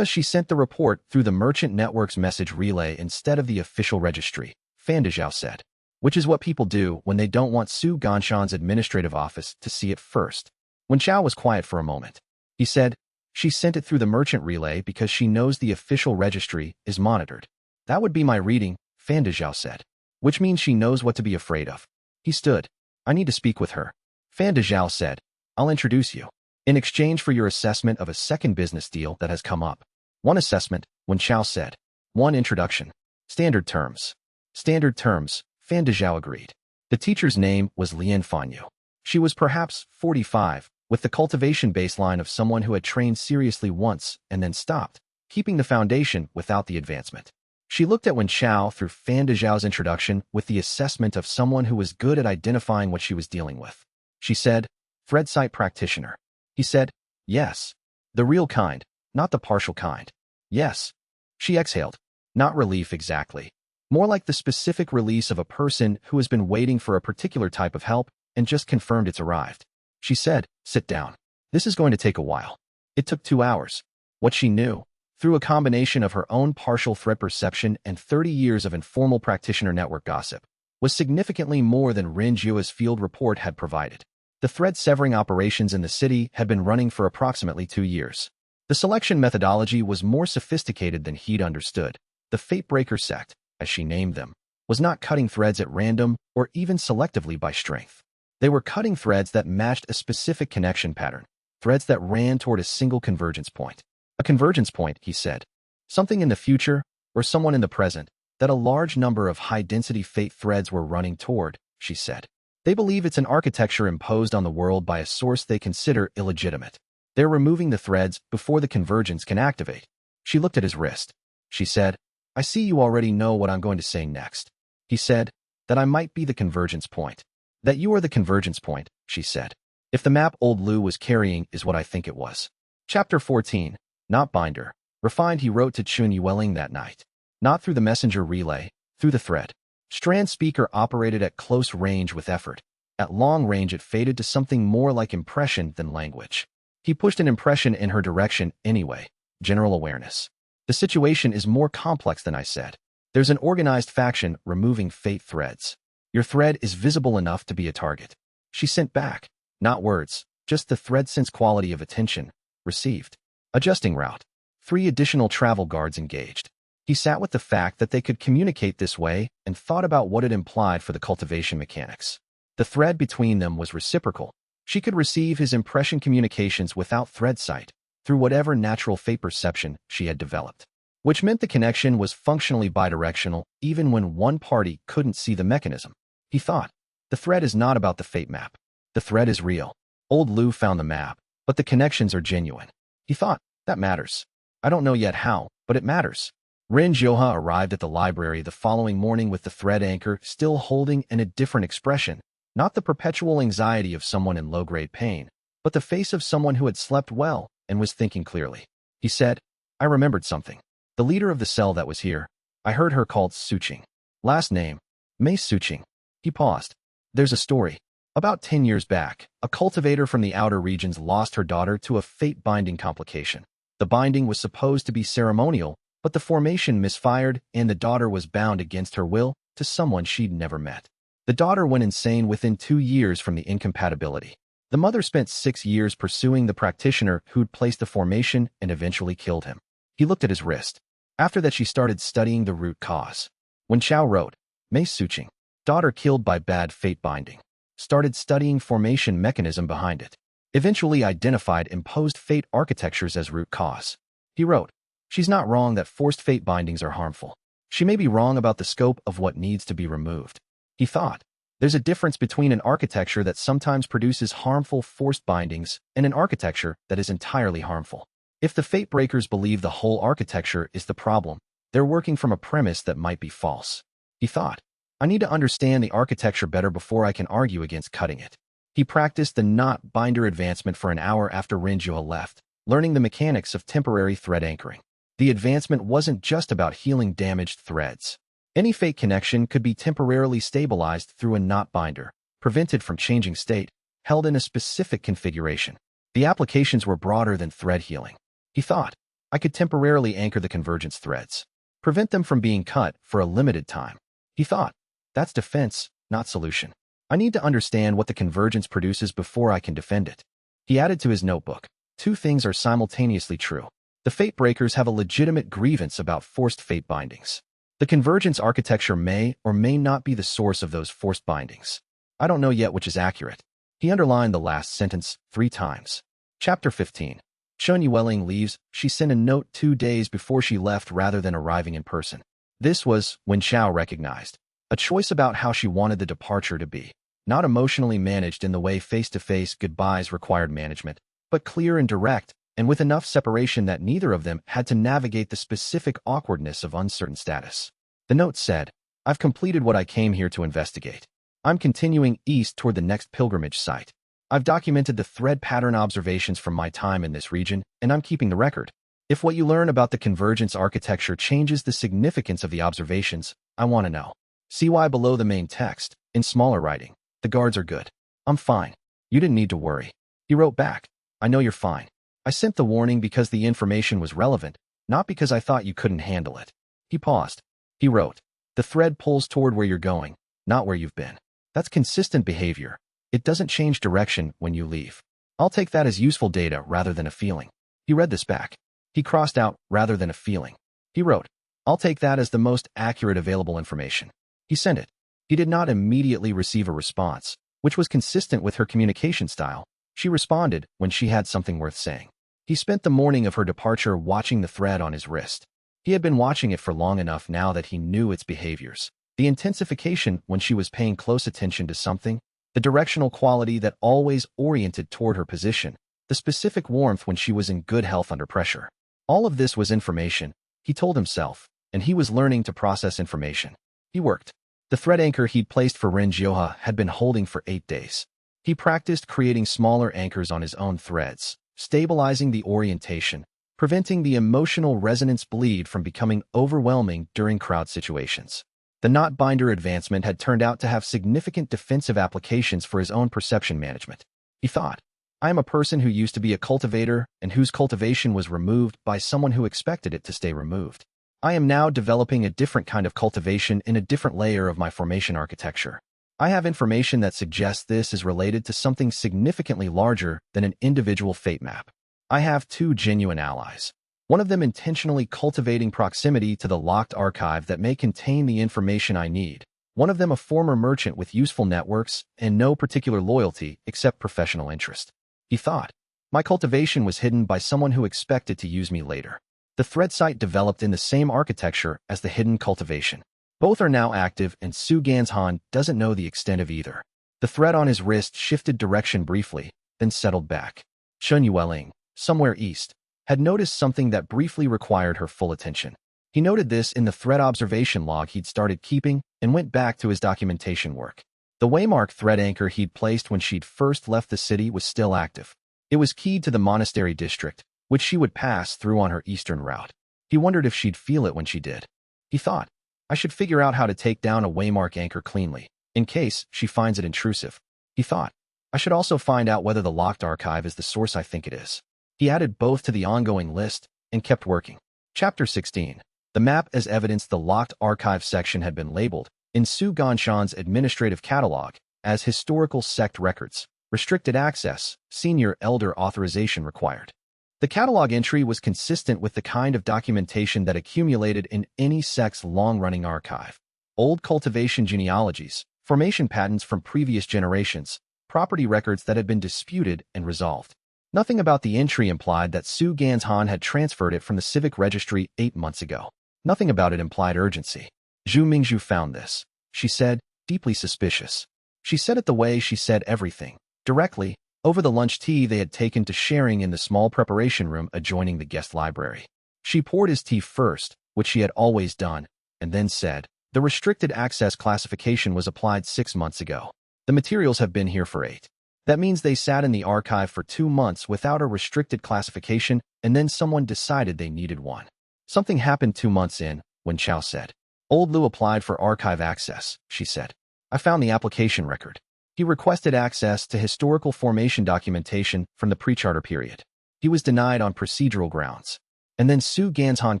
Speaker 1: she sent the report through the merchant network's message relay instead of the official registry, Fan Dezhao said. Which is what people do when they don't want Su Ganshan's administrative office to see it first. Wen Chao was quiet for a moment. He said, she sent it through the merchant relay because she knows the official registry is monitored. That would be my reading, Fan Dezhao said. Which means she knows what to be afraid of. He stood. I need to speak with her. Fan Dezhao said, I'll introduce you. In exchange for your assessment of a second business deal that has come up. 1 assessment, Wen Chao said. 1 introduction. Standard terms. Standard terms, Fan Dezhao agreed. The teacher's name was Lian Fanyu. She was perhaps 45, with the cultivation baseline of someone who had trained seriously once and then stopped, keeping the foundation without the advancement. She looked at Wen Chao through Fan Dezhao's introduction with the assessment of someone who was good at identifying what she was dealing with. She said, "Thread site practitioner." He said, "Yes. The real kind, not the partial kind." "Yes." She exhaled. Not relief exactly. More like the specific release of a person who has been waiting for a particular type of help and just confirmed it's arrived. She said, "Sit down. This is going to take a while." It took 2 hours. What she knew, through a combination of her own partial thread perception and 30 years of informal practitioner network gossip, was significantly more than Ren Jua's field report had provided. The thread-severing operations in the city had been running for approximately 2 years. The selection methodology was more sophisticated than he'd understood. The Fatebreaker sect, as she named them, was not cutting threads at random or even selectively by strength. They were cutting threads that matched a specific connection pattern, threads that ran toward a single convergence point. A convergence point, he said. Something in the future, or someone in the present, that a large number of high-density fate threads were running toward, she said. They believe it's an architecture imposed on the world by a source they consider illegitimate. They're removing the threads before the convergence can activate. She looked at his wrist. She said, "I see you already know what I'm going to say next." He said, "That I might be the convergence point." "That you are the convergence point," she said. "If the map old Lu was carrying is what I think it was." Chapter 14. Not binder. Refined, he wrote to Chun Yueling that night. Not through the messenger relay, through the thread. Strand speaker operated at close range with effort. At long range it faded to something more like impression than language. He pushed an impression in her direction anyway. General awareness. "The situation is more complex than I said. There's an organized faction removing fate threads. Your thread is visible enough to be a target." She sent back. Not words, just the thread sense quality of attention. Received. Adjusting route. 3 additional travel guards engaged. He sat with the fact that they could communicate this way and thought about what it implied for the cultivation mechanics. The thread between them was reciprocal. She could receive his impression communications without thread sight, through whatever natural fate perception she had developed. Which meant the connection was functionally bidirectional, even when one party couldn't see the mechanism. He thought, the thread is not about the fate map. The thread is real. Old Lu found the map, but the connections are genuine. He thought, that matters. I don't know yet how, but it matters. Ren Zhouhe arrived at the library the following morning with the thread anchor still holding a different expression, not the perpetual anxiety of someone in low-grade pain, but the face of someone who had slept well and was thinking clearly. He said, "I remembered something. The leader of the cell that was here, I heard her called Suqing. Last name, Mei Suqing." He paused. "There's a story. About 10 years back, a cultivator from the outer regions lost her daughter to a fate-binding complication. The binding was supposed to be ceremonial, but the formation misfired and the daughter was bound against her will to someone she'd never met. The daughter went insane within 2 years from the incompatibility. The mother spent 6 years pursuing the practitioner who'd placed the formation and eventually killed him." He looked at his wrist. After that she started studying the root cause. When Chao wrote, Mei Suqing, daughter killed by bad fate binding. Started studying formation mechanism behind it. Eventually identified imposed fate architectures as root cause. He wrote, "She's not wrong that forced fate bindings are harmful. She may be wrong about the scope of what needs to be removed." He thought, there's a difference between an architecture that sometimes produces harmful forced bindings and an architecture that is entirely harmful. If the fate breakers believe the whole architecture is the problem, they're working from a premise that might be false. He thought, I need to understand the architecture better before I can argue against cutting it. He practiced the knot binder advancement for an hour after Renjua left, learning the mechanics of temporary thread anchoring. The advancement wasn't just about healing damaged threads. Any fate connection could be temporarily stabilized through a knot binder, prevented from changing state, held in a specific configuration. The applications were broader than thread healing. He thought, I could temporarily anchor the convergence threads, prevent them from being cut for a limited time. He thought, that's defense, not solution. I need to understand what the convergence produces before I can defend it. He added to his notebook, 2 things are simultaneously true. The fate breakers have a legitimate grievance about forced fate bindings. The convergence architecture may or may not be the source of those forced bindings. I don't know yet which is accurate. He underlined the last sentence 3 times. Chapter 15. Chun Yueling leaves. She sent a note 2 days before she left rather than arriving in person. This was when Xiao recognized a choice about how she wanted the departure to be. Not emotionally managed in the way face-to-face goodbyes required management, but clear and direct, and with enough separation that neither of them had to navigate the specific awkwardness of uncertain status. The note said, "I've completed what I came here to investigate. I'm continuing east toward the next pilgrimage site. I've documented the thread pattern observations from my time in this region, and I'm keeping the record. If what you learn about the convergence architecture changes the significance of the observations, I want to know. See why below the main text, in smaller writing. The guards are good. I'm fine. You didn't need to worry." He wrote back, "I know you're fine. I sent the warning because the information was relevant, not because I thought you couldn't handle it." He paused. He wrote, "The thread pulls toward where you're going, not where you've been. That's consistent behavior. It doesn't change direction when you leave. I'll take that as useful data rather than a feeling." He read this back. He crossed out rather than a feeling. He wrote, "I'll take that as the most accurate available information." He sent it. He did not immediately receive a response, which was consistent with her communication style. She responded when she had something worth saying. He spent the morning of her departure watching the thread on his wrist. He had been watching it for long enough now that he knew its behaviors. The intensification when she was paying close attention to something, the directional quality that always oriented toward her position, the specific warmth when she was in good health under pressure. All of this was information, he told himself, and he was learning to process information. He worked. The thread anchor he'd placed for Ren Jioha had been holding for 8 days. He practiced creating smaller anchors on his own threads, stabilizing the orientation, preventing the emotional resonance bleed from becoming overwhelming during crowd situations. The knot binder advancement had turned out to have significant defensive applications for his own perception management. He thought, "I am a person who used to be a cultivator and whose cultivation was removed by someone who expected it to stay removed. I am now developing a different kind of cultivation in a different layer of my formation architecture. I have information that suggests this is related to something significantly larger than an individual fate map. I have 2 genuine allies. One of them intentionally cultivating proximity to the locked archive that may contain the information I need. One of them a former merchant with useful networks and no particular loyalty except professional interest." He thought, "My cultivation was hidden by someone who expected to use me later." The thread site developed in the same architecture as the hidden cultivation. Both are now active and Su Ganzhan doesn't know the extent of either. The thread on his wrist shifted direction briefly, then settled back. Shen Yueling, somewhere east, had noticed something that briefly required her full attention. He noted this in the thread observation log he'd started keeping and went back to his documentation work. The waymark thread anchor he'd placed when she'd first left the city was still active. It was keyed to the monastery district, which she would pass through on her eastern route. He wondered if she'd feel it when she did. He thought, "I should figure out how to take down a waymark anchor cleanly, in case she finds it intrusive." He thought, "I should also find out whether the locked archive is the source I think it is." He added both to the ongoing list and kept working. Chapter 16. The map as evidence. The locked archive section had been labeled, in Su Ganshan's administrative catalog, as historical sect records, restricted access, senior elder authorization required. The catalog entry was consistent with the kind of documentation that accumulated in any sect's long-running archive. Old cultivation genealogies, formation patents from previous generations, property records that had been disputed and resolved. Nothing about the entry implied that Su Ganzhan had transferred it from the civic registry 8 months ago. Nothing about it implied urgency. Zhu Mingzhu found this, she said, deeply suspicious. She said it the way she said everything, directly, over the lunch tea they had taken to sharing in the small preparation room adjoining the guest library. She poured his tea first, which she had always done, and then said, "The restricted access classification was applied 6 months ago. The materials have been here for 8. That means they sat in the archive for 2 months without a restricted classification, and then someone decided they needed one. Something happened 2 months in, when Chao said. Old Lu applied for archive access, she said. I found the application record. He requested access to historical formation documentation from the pre-charter period. He was denied on procedural grounds. And then Su Ganzhan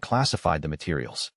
Speaker 1: classified the materials.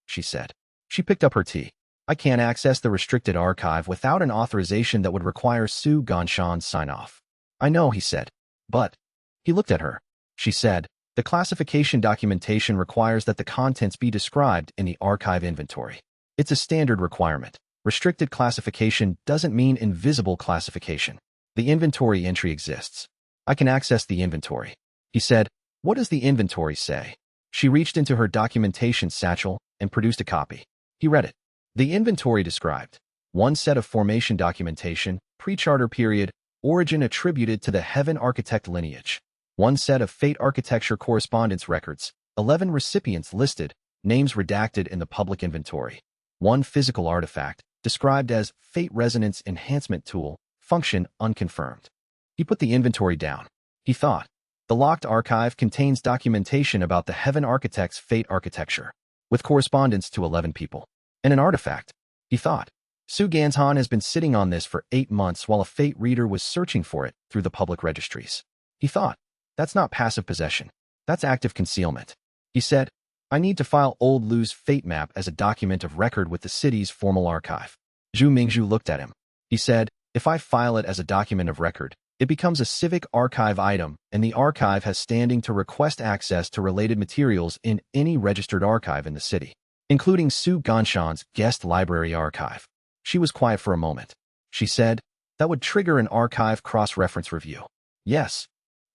Speaker 1: She said. She picked up her tea. I can't access the restricted archive without an authorization that would require Su Ganshan's sign-off. I know, he said. But, he looked at her. She said, the classification documentation requires that the contents be described in the archive inventory. It's a standard requirement. Restricted classification doesn't mean invisible classification. The inventory entry exists. I can access the inventory. He said, what does the inventory say? She reached into her documentation satchel and produced a copy. He read it. The inventory described 1 set of formation documentation, pre-charter period, origin attributed to the Heaven Architect lineage. One set of Fate Architecture correspondence records, 11 recipients listed, names redacted in the public inventory. One physical artifact, described as Fate Resonance Enhancement Tool, function unconfirmed. He put the inventory down. He thought, the locked archive contains documentation about the Heaven Architect's Fate architecture, with correspondence to 11 people. And an artifact, he thought. Su Ganzhan has been sitting on this for 8 months while a Fate reader was searching for it through the public registries. He thought, that's not passive possession. That's active concealment. He said, I need to file Old Lu's Fate map as a document of record with the city's formal archive. Zhu Mingzhu looked at him. He said, if I file it as a document of record, it becomes a civic archive item, and the archive has standing to request access to related materials in any registered archive in the city, including Su Ganzhan's guest library archive. She was quiet for a moment. She said, that would trigger an archive cross-reference review. Yes.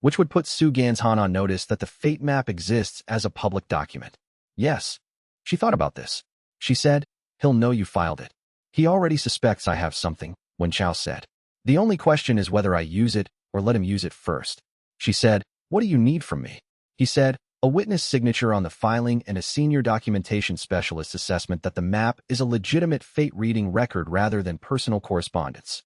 Speaker 1: Which would put Su Ganzhan on notice that the Fate map exists as a public document. Yes. She thought about this. She said, he'll know you filed it. He already suspects I have something, Wen Chao said. The only question is whether I use it or let him use it first. She said, what do you need from me? He said, a witness signature on the filing and a senior documentation specialist's assessment that the map is a legitimate Fate reading record rather than personal correspondence.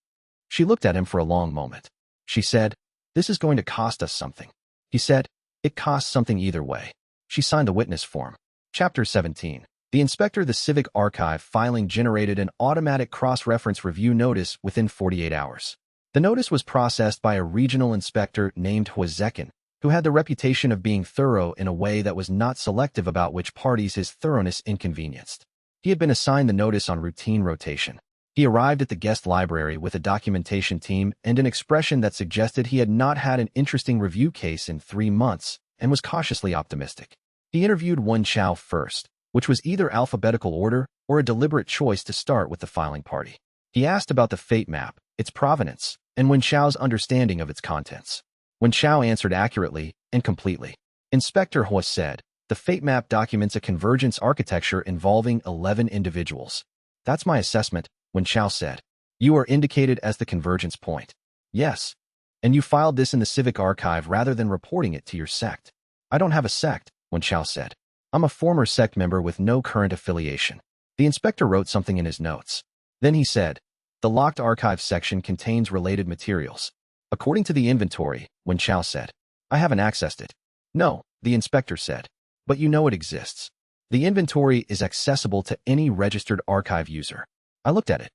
Speaker 1: She looked at him for a long moment. She said, this is going to cost us something. He said, it costs something either way. She signed the witness form. Chapter 17. The inspector of the Civic Archive filing generated an automatic cross-reference review notice within 48 hours. The notice was processed by a regional inspector named Huazekin, who had the reputation of being thorough in a way that was not selective about which parties his thoroughness inconvenienced. He had been assigned the notice on routine rotation. He arrived at the guest library with a documentation team and an expression that suggested he had not had an interesting review case in 3 months and was cautiously optimistic. He interviewed Wen Chao first, which was either alphabetical order or a deliberate choice to start with the filing party. He asked about the Fate map, its provenance, and Wen Chao's understanding of its contents. Wen Chao answered accurately and completely. Inspector Hua said, the Fate map documents a convergence architecture involving 11 individuals. That's my assessment, Wen Chao said. You are indicated as the convergence point. Yes. And you filed this in the Civic Archive rather than reporting it to your sect. I don't have a sect, Wen Chao said. I'm a former sect member with no current affiliation. The inspector wrote something in his notes. Then he said, the locked archive section contains related materials. According to the inventory, Wen Chao said, I haven't accessed it. No, the inspector said. But you know it exists. The inventory is accessible to any registered archive user. I looked at it.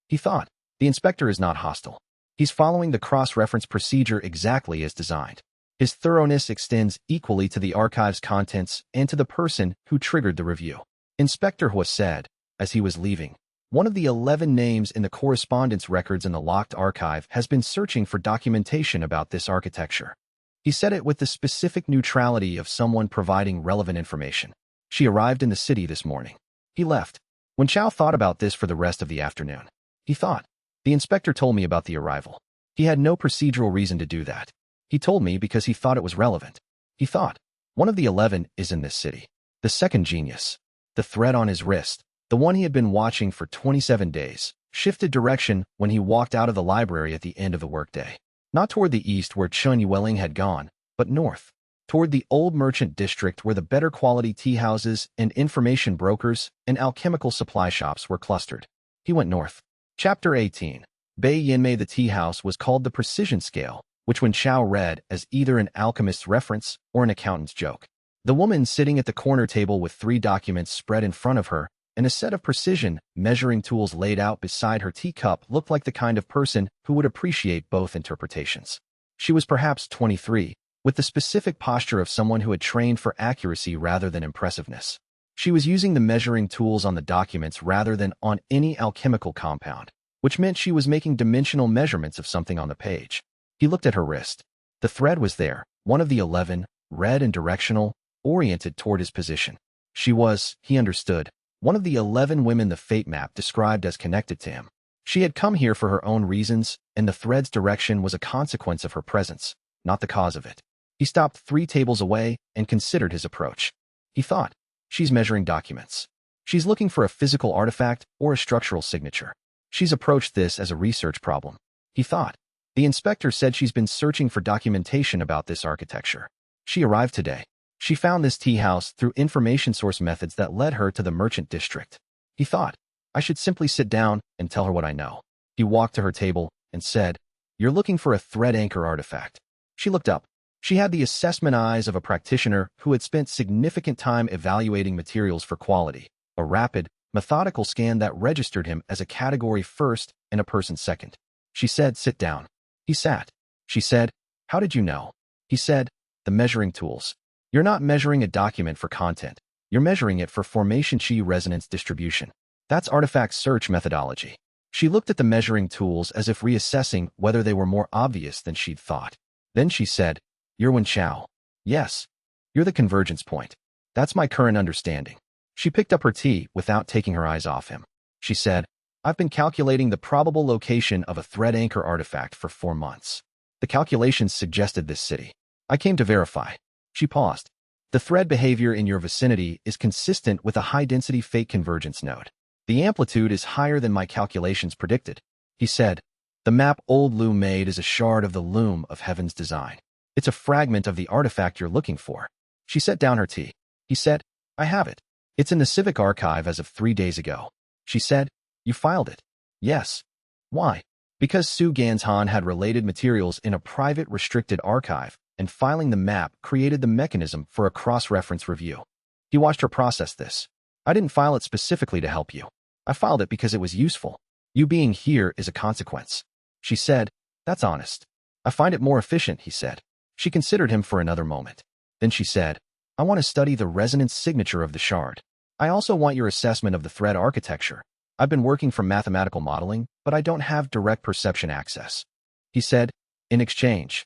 Speaker 1: He thought, the inspector is not hostile. He's following the cross-reference procedure exactly as designed. His thoroughness extends equally to the archive's contents and to the person who triggered the review. Inspector Hua said, as he was leaving, one of the 11 names in the correspondence records in the locked archive has been searching for documentation about this architecture. He said it with the specific neutrality of someone providing relevant information. She arrived in the city this morning. He left. Wen Chao thought about this for the rest of the afternoon. He thought, the inspector told me about the arrival. He had no procedural reason to do that. He told me because he thought it was relevant. He thought, one of the 11 is in this city. The second genius. The thread on his wrist, the one he had been watching for 27 days, shifted direction when he walked out of the library at the end of the workday. Not toward the east where unwilling had gone, but north, toward the old merchant district where the better quality tea houses and information brokers and alchemical supply shops were clustered. He went north. Chapter 18. Bei Yinmei. The tea house was called the Precision Scale, which Wen Chao read as either an alchemist's reference or an accountant's joke. The woman sitting at the corner table with 3 documents spread in front of her and a set of precision measuring tools laid out beside her teacup looked like the kind of person who would appreciate both interpretations. She was perhaps 23, with the specific posture of someone who had trained for accuracy rather than impressiveness. She was using the measuring tools on the documents rather than on any alchemical compound, which meant she was making dimensional measurements of something on the page. He looked at her wrist. The thread was there, one of the 11, red and directional, oriented toward his position. She was, he understood, one of the 11 women the Fate map described as connected to him. She had come here for her own reasons, and the thread's direction was a consequence of her presence, not the cause of it. He stopped 3 tables away and considered his approach. He thought, she's measuring documents. She's looking for a physical artifact or a structural signature. She's approached this as a research problem. He thought, The inspector said she's been searching for documentation about this architecture. She arrived today. She found this tea house through information source methods that led her to the merchant district. He thought, I should simply sit down and tell her what I know. He walked to her table and said, You're looking for a thread anchor artifact. She looked up. She had the assessment eyes of a practitioner who had spent significant time evaluating materials for quality, a rapid, methodical scan that registered him as a category first and a person second. She said, Sit down. He sat. She said, How did you know? He said, The measuring tools. You're not measuring a document for content. You're measuring it for formation chi resonance distribution. That's artifact search methodology. She looked at the measuring tools as if reassessing whether they were more obvious than she'd thought. Then she said, You're Wen Chao. Yes. You're the convergence point. That's my current understanding. She picked up her tea without taking her eyes off him. She said, I've been calculating the probable location of a thread anchor artifact for 4 months. The calculations suggested this city. I came to verify. She paused. The thread behavior in your vicinity is consistent with a high-density fate convergence node. The amplitude is higher than my calculations predicted. He said, The map Old Lu made is a shard of the loom of heaven's design. It's a fragment of the artifact you're looking for. She set down her tea. He said, I have it. It's in the Civic Archive as of 3 days ago. She said, You filed it? Yes. Why? Because Su Ganshan had related materials in a private restricted archive, and filing the map created the mechanism for a cross-reference review. He watched her process this. I didn't file it specifically to help you. I filed it because it was useful. You being here is a consequence. She said, That's honest. I find it more efficient, he said. She considered him for another moment. Then she said, I want to study the resonance signature of the shard. I also want your assessment of the thread architecture. I've been working from mathematical modeling, but I don't have direct perception access. He said, In exchange,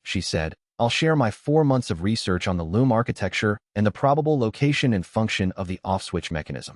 Speaker 1: she said, I'll share my 4 months of research on the loom architecture and the probable location and function of the off-switch mechanism.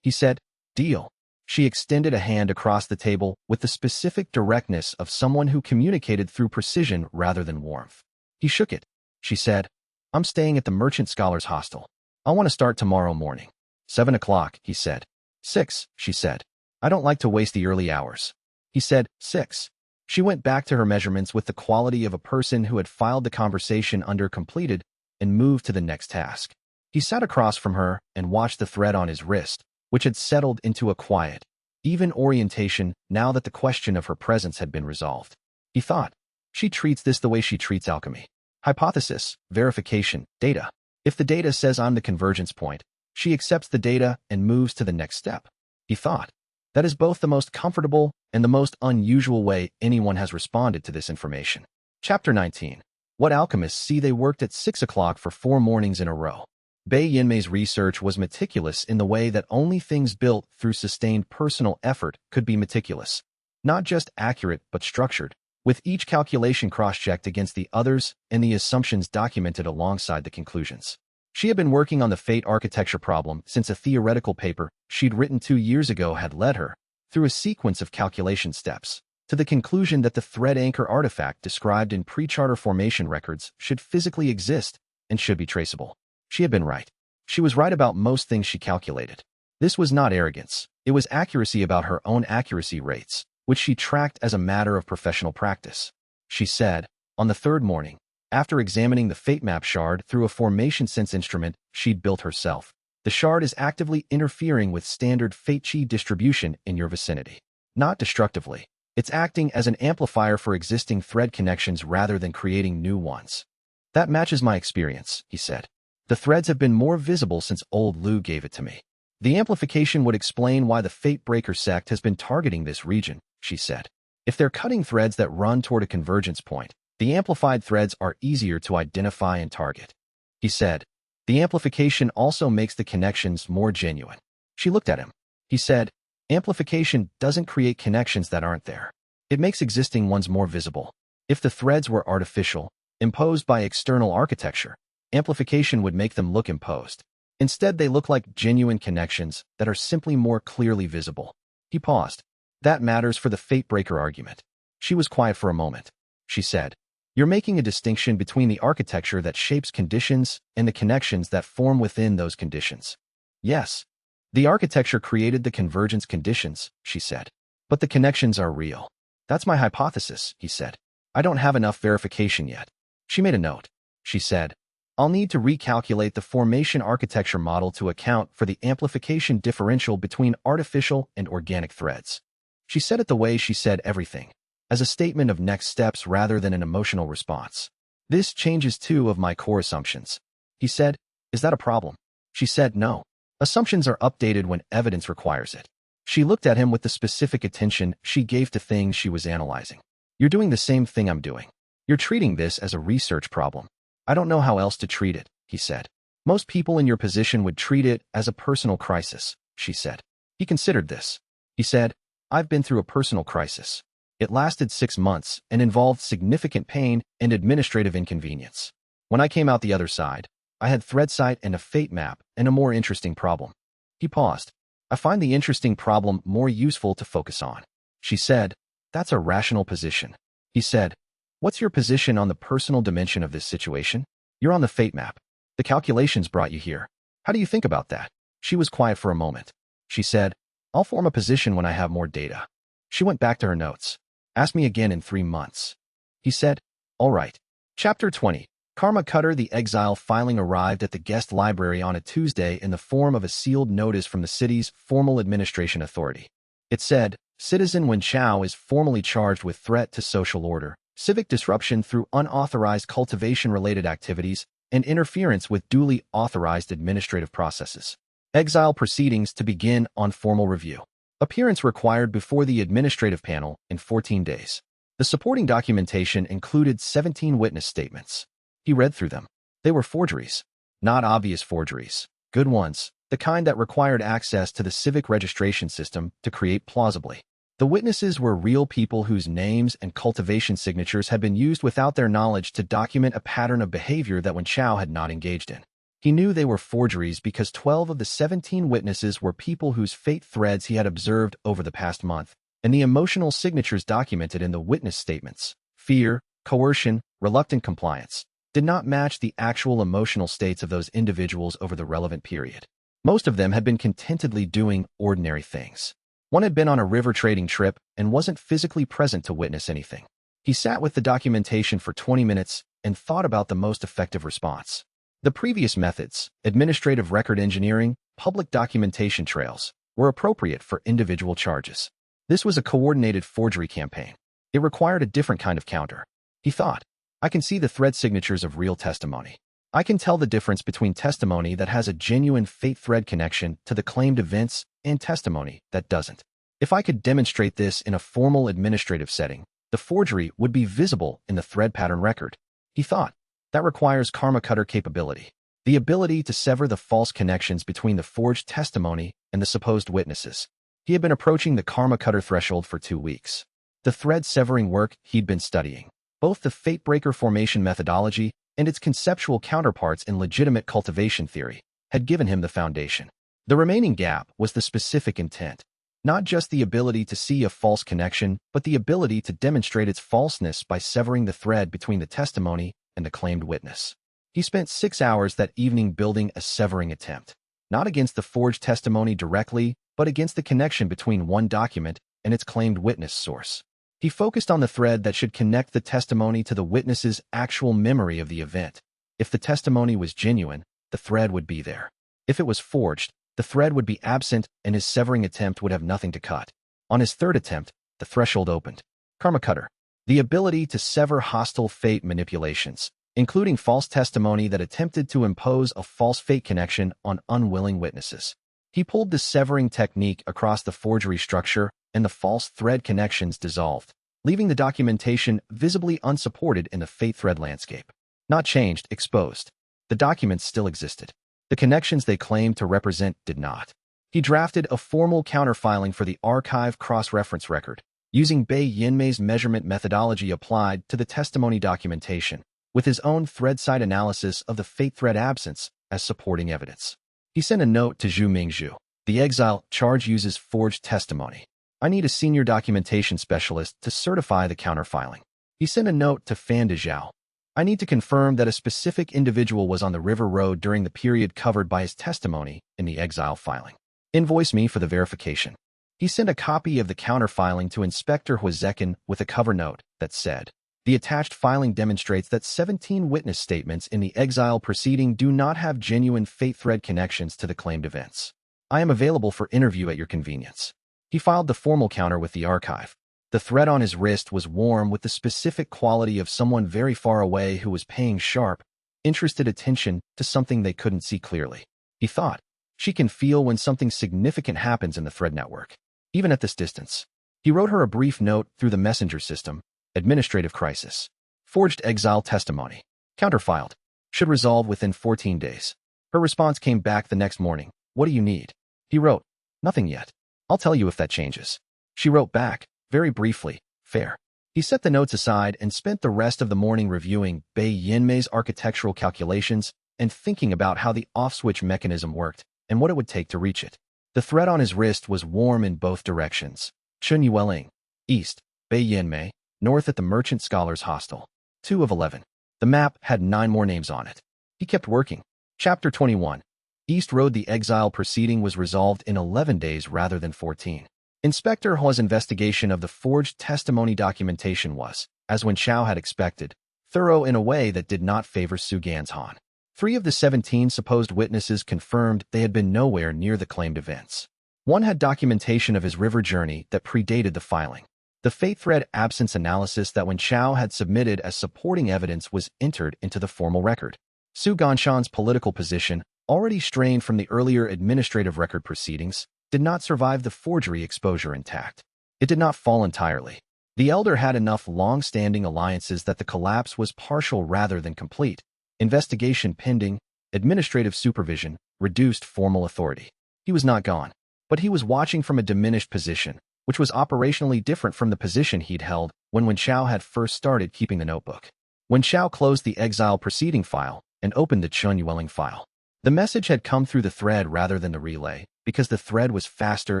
Speaker 1: He said, Deal. She extended a hand across the table with the specific directness of someone who communicated through precision rather than warmth. He shook it. She said, I'm staying at the Merchant Scholars Hostel. I want to start tomorrow morning. 7 o'clock, he said. 6, she said. I don't like to waste the early hours. He said, 6. She went back to her measurements with the quality of a person who had filed the conversation under completed and moved to the next task. He sat across from her and watched the thread on his wrist, which had settled into a quiet, even orientation now that the question of her presence had been resolved. He thought, She treats this the way she treats alchemy. Hypothesis, verification, data. If the data says I'm the convergence point, she accepts the data and moves to the next step. He thought, that is both the most comfortable and the most unusual way anyone has responded to this information. Chapter 19. What alchemists see. They worked at 6 o'clock for 4 mornings in a row. Bai Yinmei's research was meticulous in the way that only things built through sustained personal effort could be meticulous. Not just accurate, but structured, with each calculation cross-checked against the others and the assumptions documented alongside the conclusions. She had been working on the fate architecture problem since a theoretical paper she'd written 2 years ago had led her, through a sequence of calculation steps, to the conclusion that the thread anchor artifact described in pre-charter formation records should physically exist and should be traceable. She had been right. She was right about most things she calculated. This was not arrogance. It was accuracy about her own accuracy rates, which she tracked as a matter of professional practice. She said, on the 3rd morning, after examining the fate map shard through a formation sense instrument she'd built herself, the shard is actively interfering with standard fate chi distribution in your vicinity. Not destructively. It's acting as an amplifier for existing thread connections rather than creating new ones. That matches my experience, he said. The threads have been more visible since Old Lu gave it to me. The amplification would explain why the Fate Breaker sect has been targeting this region, she said. If they're cutting threads that run toward a convergence point, the amplified threads are easier to identify and target. He said, the amplification also makes the connections more genuine. She looked at him. He said, amplification doesn't create connections that aren't there. It makes existing ones more visible. If the threads were artificial, imposed by external architecture, amplification would make them look imposed. Instead, they look like genuine connections that are simply more clearly visible. He paused. That matters for the Fate Breaker argument. She was quiet for a moment. She said, you're making a distinction between the architecture that shapes conditions and the connections that form within those conditions. Yes. The architecture created the convergence conditions, she said. But the connections are real. That's my hypothesis, he said. I don't have enough verification yet. She made a note. She said, I'll need to recalculate the formation architecture model to account for the amplification differential between artificial and organic threads. She said it the way she said everything, as a statement of next steps rather than an emotional response. This changes two of my core assumptions. He said, is that a problem? She said no. Assumptions are updated when evidence requires it. She looked at him with the specific attention she gave to things she was analyzing. You're doing the same thing I'm doing. You're treating this as a research problem. I don't know how else to treat it, he said. Most people in your position would treat it as a personal crisis, she said. He considered this. He said, I've been through a personal crisis. It lasted 6 months and involved significant pain and administrative inconvenience. When I came out the other side, I had thread sight and a fate map and a more interesting problem. He paused. I find the interesting problem more useful to focus on. She said, that's a rational position. He said, what's your position on the personal dimension of this situation? You're on the fate map. The calculations brought you here. How do you think about that? She was quiet for a moment. She said, I'll form a position when I have more data. She went back to her notes. Ask me again in 3 months. He said, all right. Chapter 20. Karma Cutter. The exile filing arrived at the guest library on a Tuesday in the form of a sealed notice from the city's formal administration authority. It said, Citizen Wen Chao is formally charged with threat to social order, civic disruption through unauthorized cultivation-related activities, and interference with duly authorized administrative processes. Exile proceedings to begin on formal review. Appearance required before the administrative panel in 14 days. The supporting documentation included 17 witness statements. He read through them. They were forgeries. Not obvious forgeries. Good ones, the kind that required access to the civic registration system to create plausibly. The witnesses were real people whose names and cultivation signatures had been used without their knowledge to document a pattern of behavior that Wen Chao had not engaged in. He knew they were forgeries because 12 of the 17 witnesses were people whose fate threads he had observed over the past month, and the emotional signatures documented in the witness statements, fear, coercion, reluctant compliance, did not match the actual emotional states of those individuals over the relevant period. Most of them had been contentedly doing ordinary things. One had been on a river trading trip and wasn't physically present to witness anything. He sat with the documentation for 20 minutes and thought about the most effective response. The previous methods, administrative record engineering, public documentation trails, were appropriate for individual charges. This was a coordinated forgery campaign. It required a different kind of counter. He thought, I can see the thread signatures of real testimony. I can tell the difference between testimony that has a genuine fate thread connection to the claimed events and testimony that doesn't. If I could demonstrate this in a formal administrative setting, the forgery would be visible in the thread pattern record. He thought, that requires Karma Cutter capability, the ability to sever the false connections between the forged testimony and the supposed witnesses. He had been approaching the Karma Cutter threshold for 2 weeks. The thread severing work he'd been studying, both the fate breaker formation methodology and its conceptual counterparts in legitimate cultivation theory, had given him the foundation. The remaining gap was the specific intent, not just the ability to see a false connection, but the ability to demonstrate its falseness by severing the thread between the testimony and the claimed witness. He spent 6 hours that evening building a severing attempt, not against the forged testimony directly, but against the connection between one document and its claimed witness source. He focused on the thread that should connect the testimony to the witness's actual memory of the event. If the testimony was genuine, the thread would be there. If it was forged, the thread would be absent and his severing attempt would have nothing to cut. On his 3rd attempt, the threshold opened. Karma Cutter. The ability to sever hostile fate manipulations, including false testimony that attempted to impose a false fate connection on unwilling witnesses. He pulled the severing technique across the forgery structure and the false thread connections dissolved, leaving the documentation visibly unsupported in the fate thread landscape. Not changed, exposed. The documents still existed. The connections they claimed to represent did not. He drafted a formal counterfiling for the archive cross-reference record, using Bei Yinmei's measurement methodology applied to the testimony documentation, with his own thread-side analysis of the fate thread absence as supporting evidence. He sent a note to Zhu Mingzhu. The exile charge uses forged testimony. I need a senior documentation specialist to certify the counterfiling. He sent a note to Fan Dezhao. I need to confirm that a specific individual was on the river road during the period covered by his testimony in the exile filing. Invoice me for the verification. He sent a copy of the counterfiling to Inspector Huazekin with a cover note that said, "The attached filing demonstrates that 17 witness statements in the exile proceeding do not have genuine fate thread connections to the claimed events. I am available for interview at your convenience." He filed the formal counter with the archive. The thread on his wrist was warm with the specific quality of someone very far away who was paying sharp, interested attention to something they couldn't see clearly. He thought, she can feel when something significant happens in the thread network, even at this distance. He wrote her a brief note through the messenger system. Administrative crisis. Forged exile testimony. Counterfiled. Should resolve within 14 days. Her response came back the next morning. What do you need? He wrote, nothing yet. I'll tell you if that changes. She wrote back, very briefly, fair. He set the notes aside and spent the rest of the morning reviewing Bei Yinmei's architectural calculations and thinking about how the off-switch mechanism worked and what it would take to reach it. The thread on his wrist was warm in both directions. Chunyueling, east, Bei Yinmei, north at the Merchant Scholars Hostel. 2 of 11. The map had 9 more names on it. He kept working. Chapter 21. East Road. The exile proceeding was resolved in 11 days rather than 14. Inspector Hua's investigation of the forged testimony documentation was, as Wen Chao had expected, thorough in a way that did not favor Su Ganzhan. 3 of the 17 supposed witnesses confirmed they had been nowhere near the claimed events. One had documentation of his river journey that predated the filing. The fate thread absence analysis that Wen Chao had submitted as supporting evidence was entered into the formal record. Su Ganzhan's political position, already strained from the earlier administrative record proceedings, did not survive the forgery exposure intact. It did not fall entirely. The elder had enough long-standing alliances that the collapse was partial rather than complete. Investigation pending, administrative supervision, reduced formal authority. He was not gone, but he was watching from a diminished position, which was operationally different from the position he'd held when Wen Chao had first started keeping the notebook. Wen Chao closed the exile proceeding file and opened the Chunyueling file. The message had come through the thread rather than the relay, because the thread was faster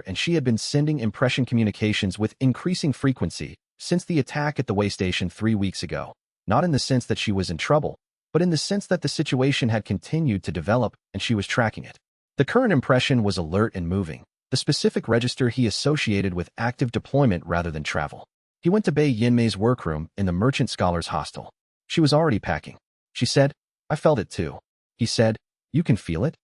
Speaker 1: and she had been sending impression communications with increasing frequency since the attack at the way station 3 weeks ago, not in the sense that she was in trouble, but in the sense that the situation had continued to develop and she was tracking it. The current impression was alert and moving, the specific register he associated with active deployment rather than travel. He went to Bei Yinmei's workroom in the Merchant Scholars Hostel. She was already packing. She said, I felt it too. He said, you can feel it?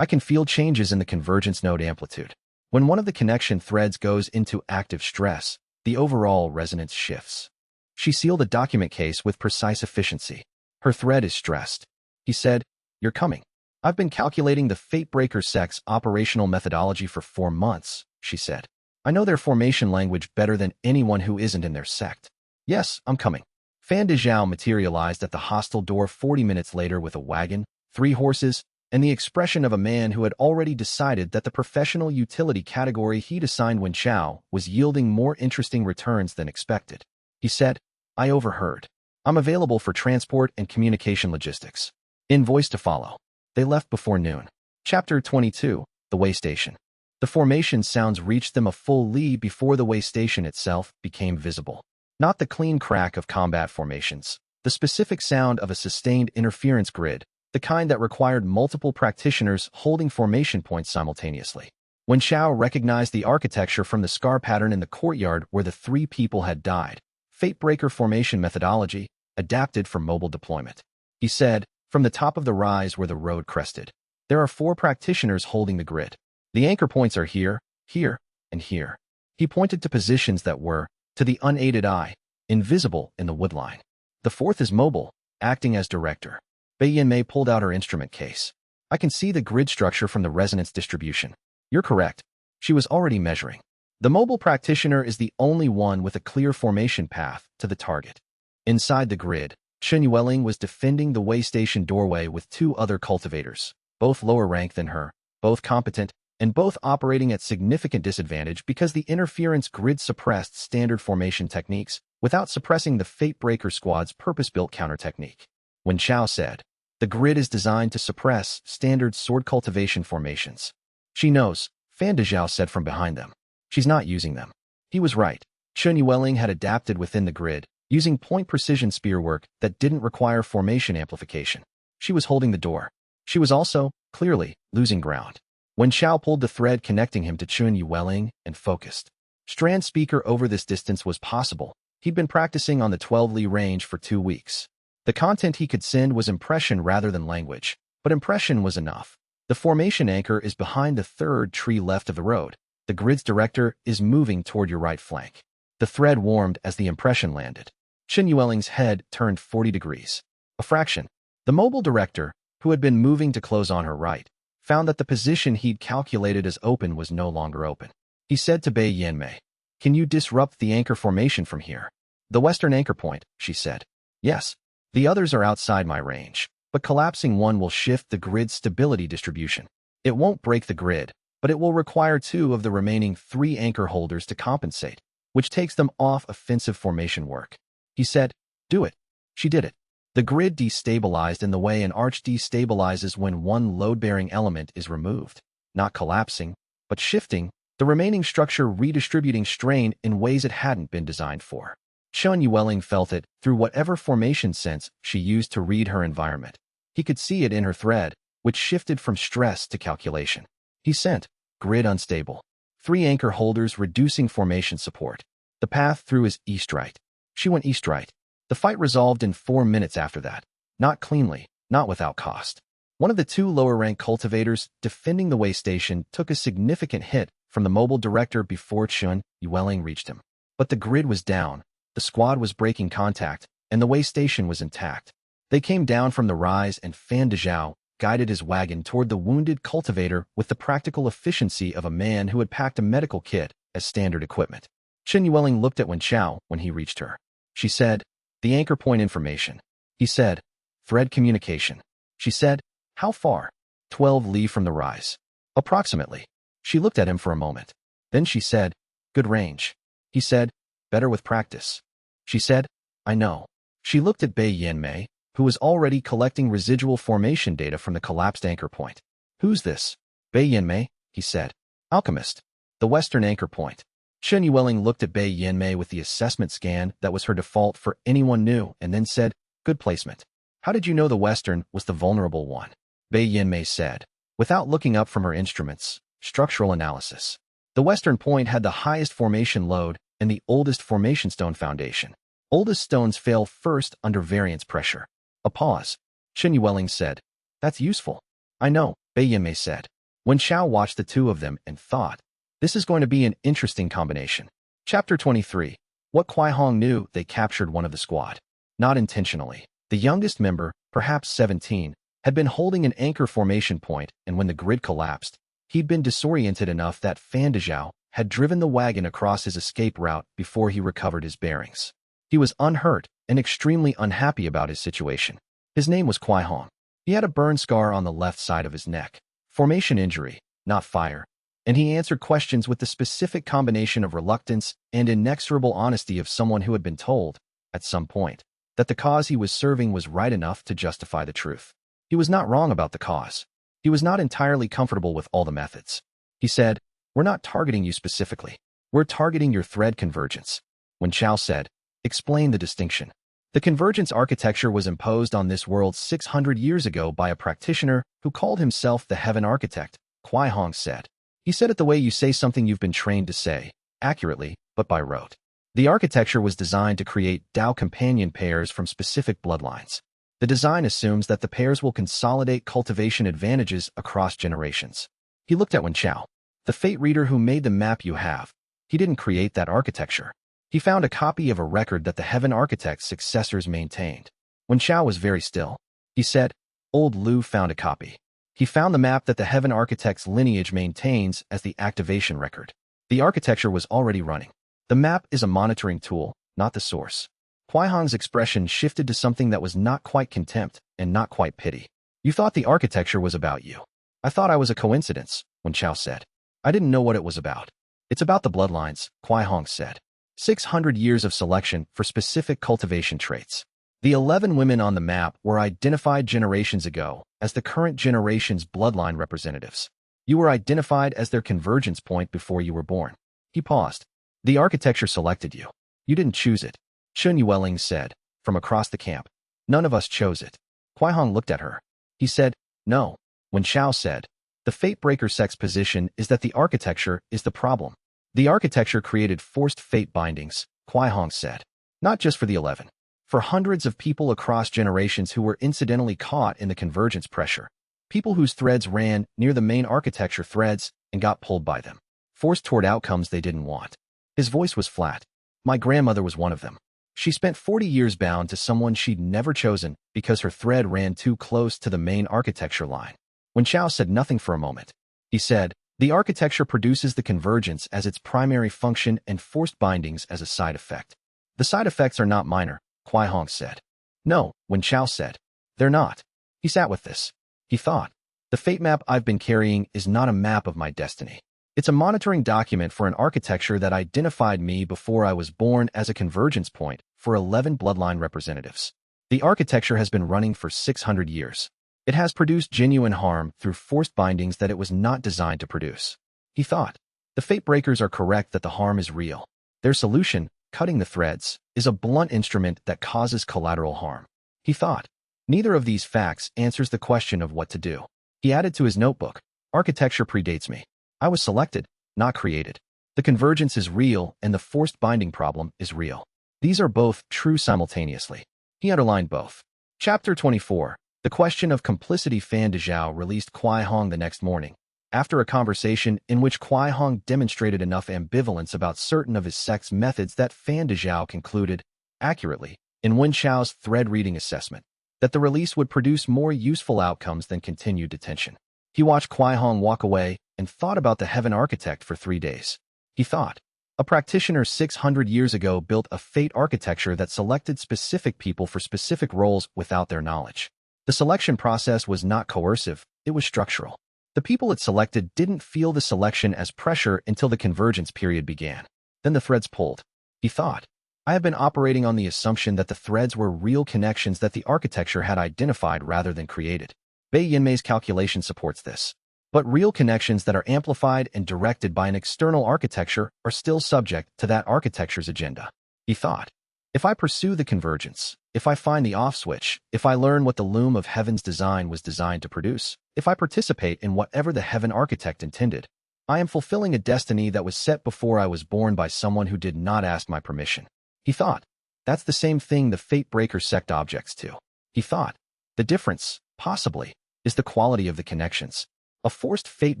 Speaker 1: I can feel changes in the convergence node amplitude. When one of the connection threads goes into active stress, the overall resonance shifts. She sealed a document case with precise efficiency. Her thread is stressed. He said, you're coming. I've been calculating the Fatebreaker sect's operational methodology for 4 months, she said. I know their formation language better than anyone who isn't in their sect. Yes, I'm coming. Fan de Zhao materialized at the hostel door 40 minutes later with a wagon, 3 horses, and the expression of a man who had already decided that the professional utility category he'd assigned Wen Chao was yielding more interesting returns than expected. He said, I overheard. I'm available for transport and communication logistics. Invoice to follow. They left before noon. Chapter 22. The Way Station. The formation sounds reached them a full li before the way station itself became visible. Not the clean crack of combat formations, the specific sound of a sustained interference grid, the kind that required multiple practitioners holding formation points simultaneously. Wen Chao recognized the architecture from the scar pattern in the courtyard where the 3 people had died. Fatebreaker formation methodology, adapted for mobile deployment. He said, from the top of the rise where the road crested. There are 4 practitioners holding the grid. The anchor points are here, here, and here. He pointed to positions that were, to the unaided eye, invisible in the woodline. The 4th is mobile, acting as director. Bei Yinmei pulled out her instrument case. I can see the grid structure from the resonance distribution. You're correct. She was already measuring. The mobile practitioner is the only one with a clear formation path to the target. Inside the grid, Chunyueling was defending the way station doorway with 2 other cultivators, both lower rank than her, both competent, and both operating at significant disadvantage because the interference grid suppressed standard formation techniques without suppressing the Fatebreaker squad's purpose-built counter technique. Wen Chao said, the grid is designed to suppress standard sword cultivation formations. She knows, Fan de Zhao said from behind them. She's not using them. He was right. Chunyueling had adapted within the grid, using point-precision spearwork that didn't require formation amplification. She was holding the door. She was also, clearly, losing ground. Wen Xiao pulled the thread connecting him to Chun Yueling and focused. Strand speaker over this distance was possible. He'd been practicing on the 12-li range for 2 weeks. The content he could send was impression rather than language, but impression was enough. The formation anchor is behind the third tree left of the road. The grid's director is moving toward your right flank. The thread warmed as the impression landed. Chun Yueling's head turned 40 degrees. A fraction. The mobile director, who had been moving to close on her right, found that the position he'd calculated as open was no longer open. He said to Bai Yanmei, "Can you disrupt the anchor formation from here?" "The western anchor point," she said. "Yes. The others are outside my range, but collapsing one will shift the grid's stability distribution. It won't break the grid, but it will require 2 of the remaining 3 anchor holders to compensate, which takes them off offensive formation work." He said, "Do it." She did it. The grid destabilized in the way an arch destabilizes when one load-bearing element is removed, not collapsing, but shifting, the remaining structure redistributing strain in ways it hadn't been designed for. Chun Yueling felt it through whatever formation sense she used to read her environment. He could see it in her thread, which shifted from stress to calculation. He sent, "Grid unstable. 3 anchor holders reducing formation support. The path through is east-right." She went east-right. The fight resolved in 4 minutes after that. Not cleanly, not without cost. One of the 2 lower-rank cultivators defending the way station took a significant hit from the mobile director before Chun Yueling reached him. But the grid was down, the squad was breaking contact, and the way station was intact. They came down from the rise and Fan Dezhao guided his wagon toward the wounded cultivator with the practical efficiency of a man who had packed a medical kit as standard equipment. Chun Yueling looked at Wen Xiao when he reached her. She said, "The anchor point information." He said, "Thread communication." She said, "How far?" 12 li from the rise. "Approximately." She looked at him for a moment. Then she said, "Good range." He said, "Better with practice." She said, "I know." She looked at Bai Yanmei, who was already collecting residual formation data from the collapsed anchor point. "Who's this?" "Bai Yanmei," he said. "Alchemist. The western anchor point." Chun Yueling looked at Bai Yanmei with the assessment scan that was her default for anyone new and then said, "Good placement. How did you know the western was the vulnerable one?" Bai Yanmei said, without looking up from her instruments, "Structural analysis. The western point had the highest formation load and the oldest formation stone foundation. Oldest stones fail first under variance pressure." A pause. Chun Yueling said, "That's useful." "I know," Bai Yanmei said. Wen Xiao watched the 2 of them and thought, "This is going to be an interesting combination." Chapter 23. What Kuai Hong knew. They captured one of the squad. Not intentionally. The youngest member, perhaps 17, had been holding an anchor formation point, and when the grid collapsed, he'd been disoriented enough that Fan Dezhao had driven the wagon across his escape route before he recovered his bearings. He was unhurt and extremely unhappy about his situation. His name was Kuai Hong. He had a burn scar on the left side of his neck. Formation injury, not fire. And he answered questions with the specific combination of reluctance and inexorable honesty of someone who had been told, at some point, that the cause he was serving was right enough to justify the truth. He was not wrong about the cause. He was not entirely comfortable with all the methods. He said, "We're not targeting you specifically. We're targeting your thread convergence." When Xiao said, "Explain the distinction." The convergence architecture was imposed on this world 600 years ago by a practitioner who called himself the Heaven Architect, Kuai Hong said. He said it the way you say something you've been trained to say, accurately, but by rote. The architecture was designed to create Dao Companion pairs from specific bloodlines. The design assumes that the pairs will consolidate cultivation advantages across generations. He looked at Wen Xiao, the fate reader who made the map you have. He didn't create that architecture. He found a copy of a record that the Heaven Architect's successors maintained. Wen Xiao was very still. He said, "Old Lu found a copy. He found the map that the Heaven Architect's lineage maintains as the activation record. The architecture was already running. The map is a monitoring tool, not the source." Kuai Hong's expression shifted to something that was not quite contempt and not quite pity. "You thought the architecture was about you." "I thought I was a coincidence," Wen Xiao said. "I didn't know what it was about." "It's about the bloodlines," Kuai Hong said. 600 years of selection for specific cultivation traits. The 11 women on the map were identified generations ago as the current generation's bloodline representatives. You were identified as their convergence point before you were born. He paused. "The architecture selected you. You didn't choose it," Chun Yueling said, from across the camp. "None of us chose it." Kuai Hong looked at her. He said, "No." Wen Xiao said, The Fate Breaker sect's position is that the architecture is the problem. The architecture created forced fate bindings, Huaihong said. Not just for the 11. For hundreds of people across generations who were incidentally caught in the convergence pressure. People whose threads ran near the main architecture threads and got pulled by them. Forced toward outcomes they didn't want. His voice was flat. My grandmother was one of them. She spent 40 years bound to someone she'd never chosen because her thread ran too close to the main architecture line. When Xiao said nothing for a moment, he said, the architecture produces the convergence as its primary function and forced bindings as a side effect. The side effects are not minor, Huaihong said. No, Wen Xiao said. They're not. He sat with this. He thought. The fate map I've been carrying is not a map of my destiny. It's a monitoring document for an architecture that identified me before I was born as a convergence point for 11 bloodline representatives. The architecture has been running for 600 years. It has produced genuine harm through forced bindings that it was not designed to produce. He thought. The fate breakers are correct that the harm is real. Their solution, cutting the threads, is a blunt instrument that causes collateral harm. He thought. Neither of these facts answers the question of what to do. He added to his notebook, architecture predates me. I was selected, not created. The convergence is real and the forced binding problem is real. These are both true simultaneously. He underlined both. Chapter 24. The question of complicity. Fan Dezhao released Huaihong the next morning, after a conversation in which Huaihong demonstrated enough ambivalence about certain of his sect's methods that Fan Dezhao concluded, accurately, in Wen Xiao's thread reading assessment, that the release would produce more useful outcomes than continued detention. He watched Huaihong walk away and thought about the Heaven Architect for 3 days. He thought. A practitioner 600 years ago built a fate architecture that selected specific people for specific roles without their knowledge. The selection process was not coercive, it was structural. The people it selected didn't feel the selection as pressure until the convergence period began. Then the threads pulled. He thought. I have been operating on the assumption that the threads were real connections that the architecture had identified rather than created. Bei Yinmei's calculation supports this. But real connections that are amplified and directed by an external architecture are still subject to that architecture's agenda. He thought. If I pursue the convergence, if I find the off switch, if I learn what the loom of heaven's design was designed to produce, if I participate in whatever the heaven architect intended, I am fulfilling a destiny that was set before I was born by someone who did not ask my permission. He thought. That's the same thing the Fate Breaker sect objects to. He thought. The difference, possibly, is the quality of the connections. A forced fate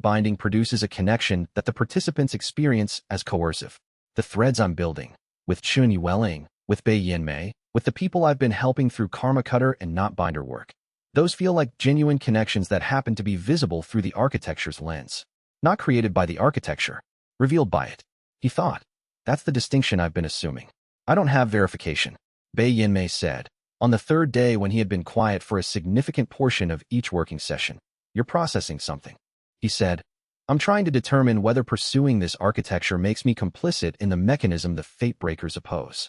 Speaker 1: binding produces a connection that the participants experience as coercive. The threads I'm building, with Chun Yueling, with Bei Yinmei, with the people I've been helping through Karma Cutter and Not Binder work. Those feel like genuine connections that happen to be visible through the architecture's lens. Not created by the architecture, revealed by it. He thought. That's the distinction I've been assuming. I don't have verification, Bei Yinmei said, on the 3rd day when he had been quiet for a significant portion of each working session. You're processing something. He said. I'm trying to determine whether pursuing this architecture makes me complicit in the mechanism the fate breakers oppose.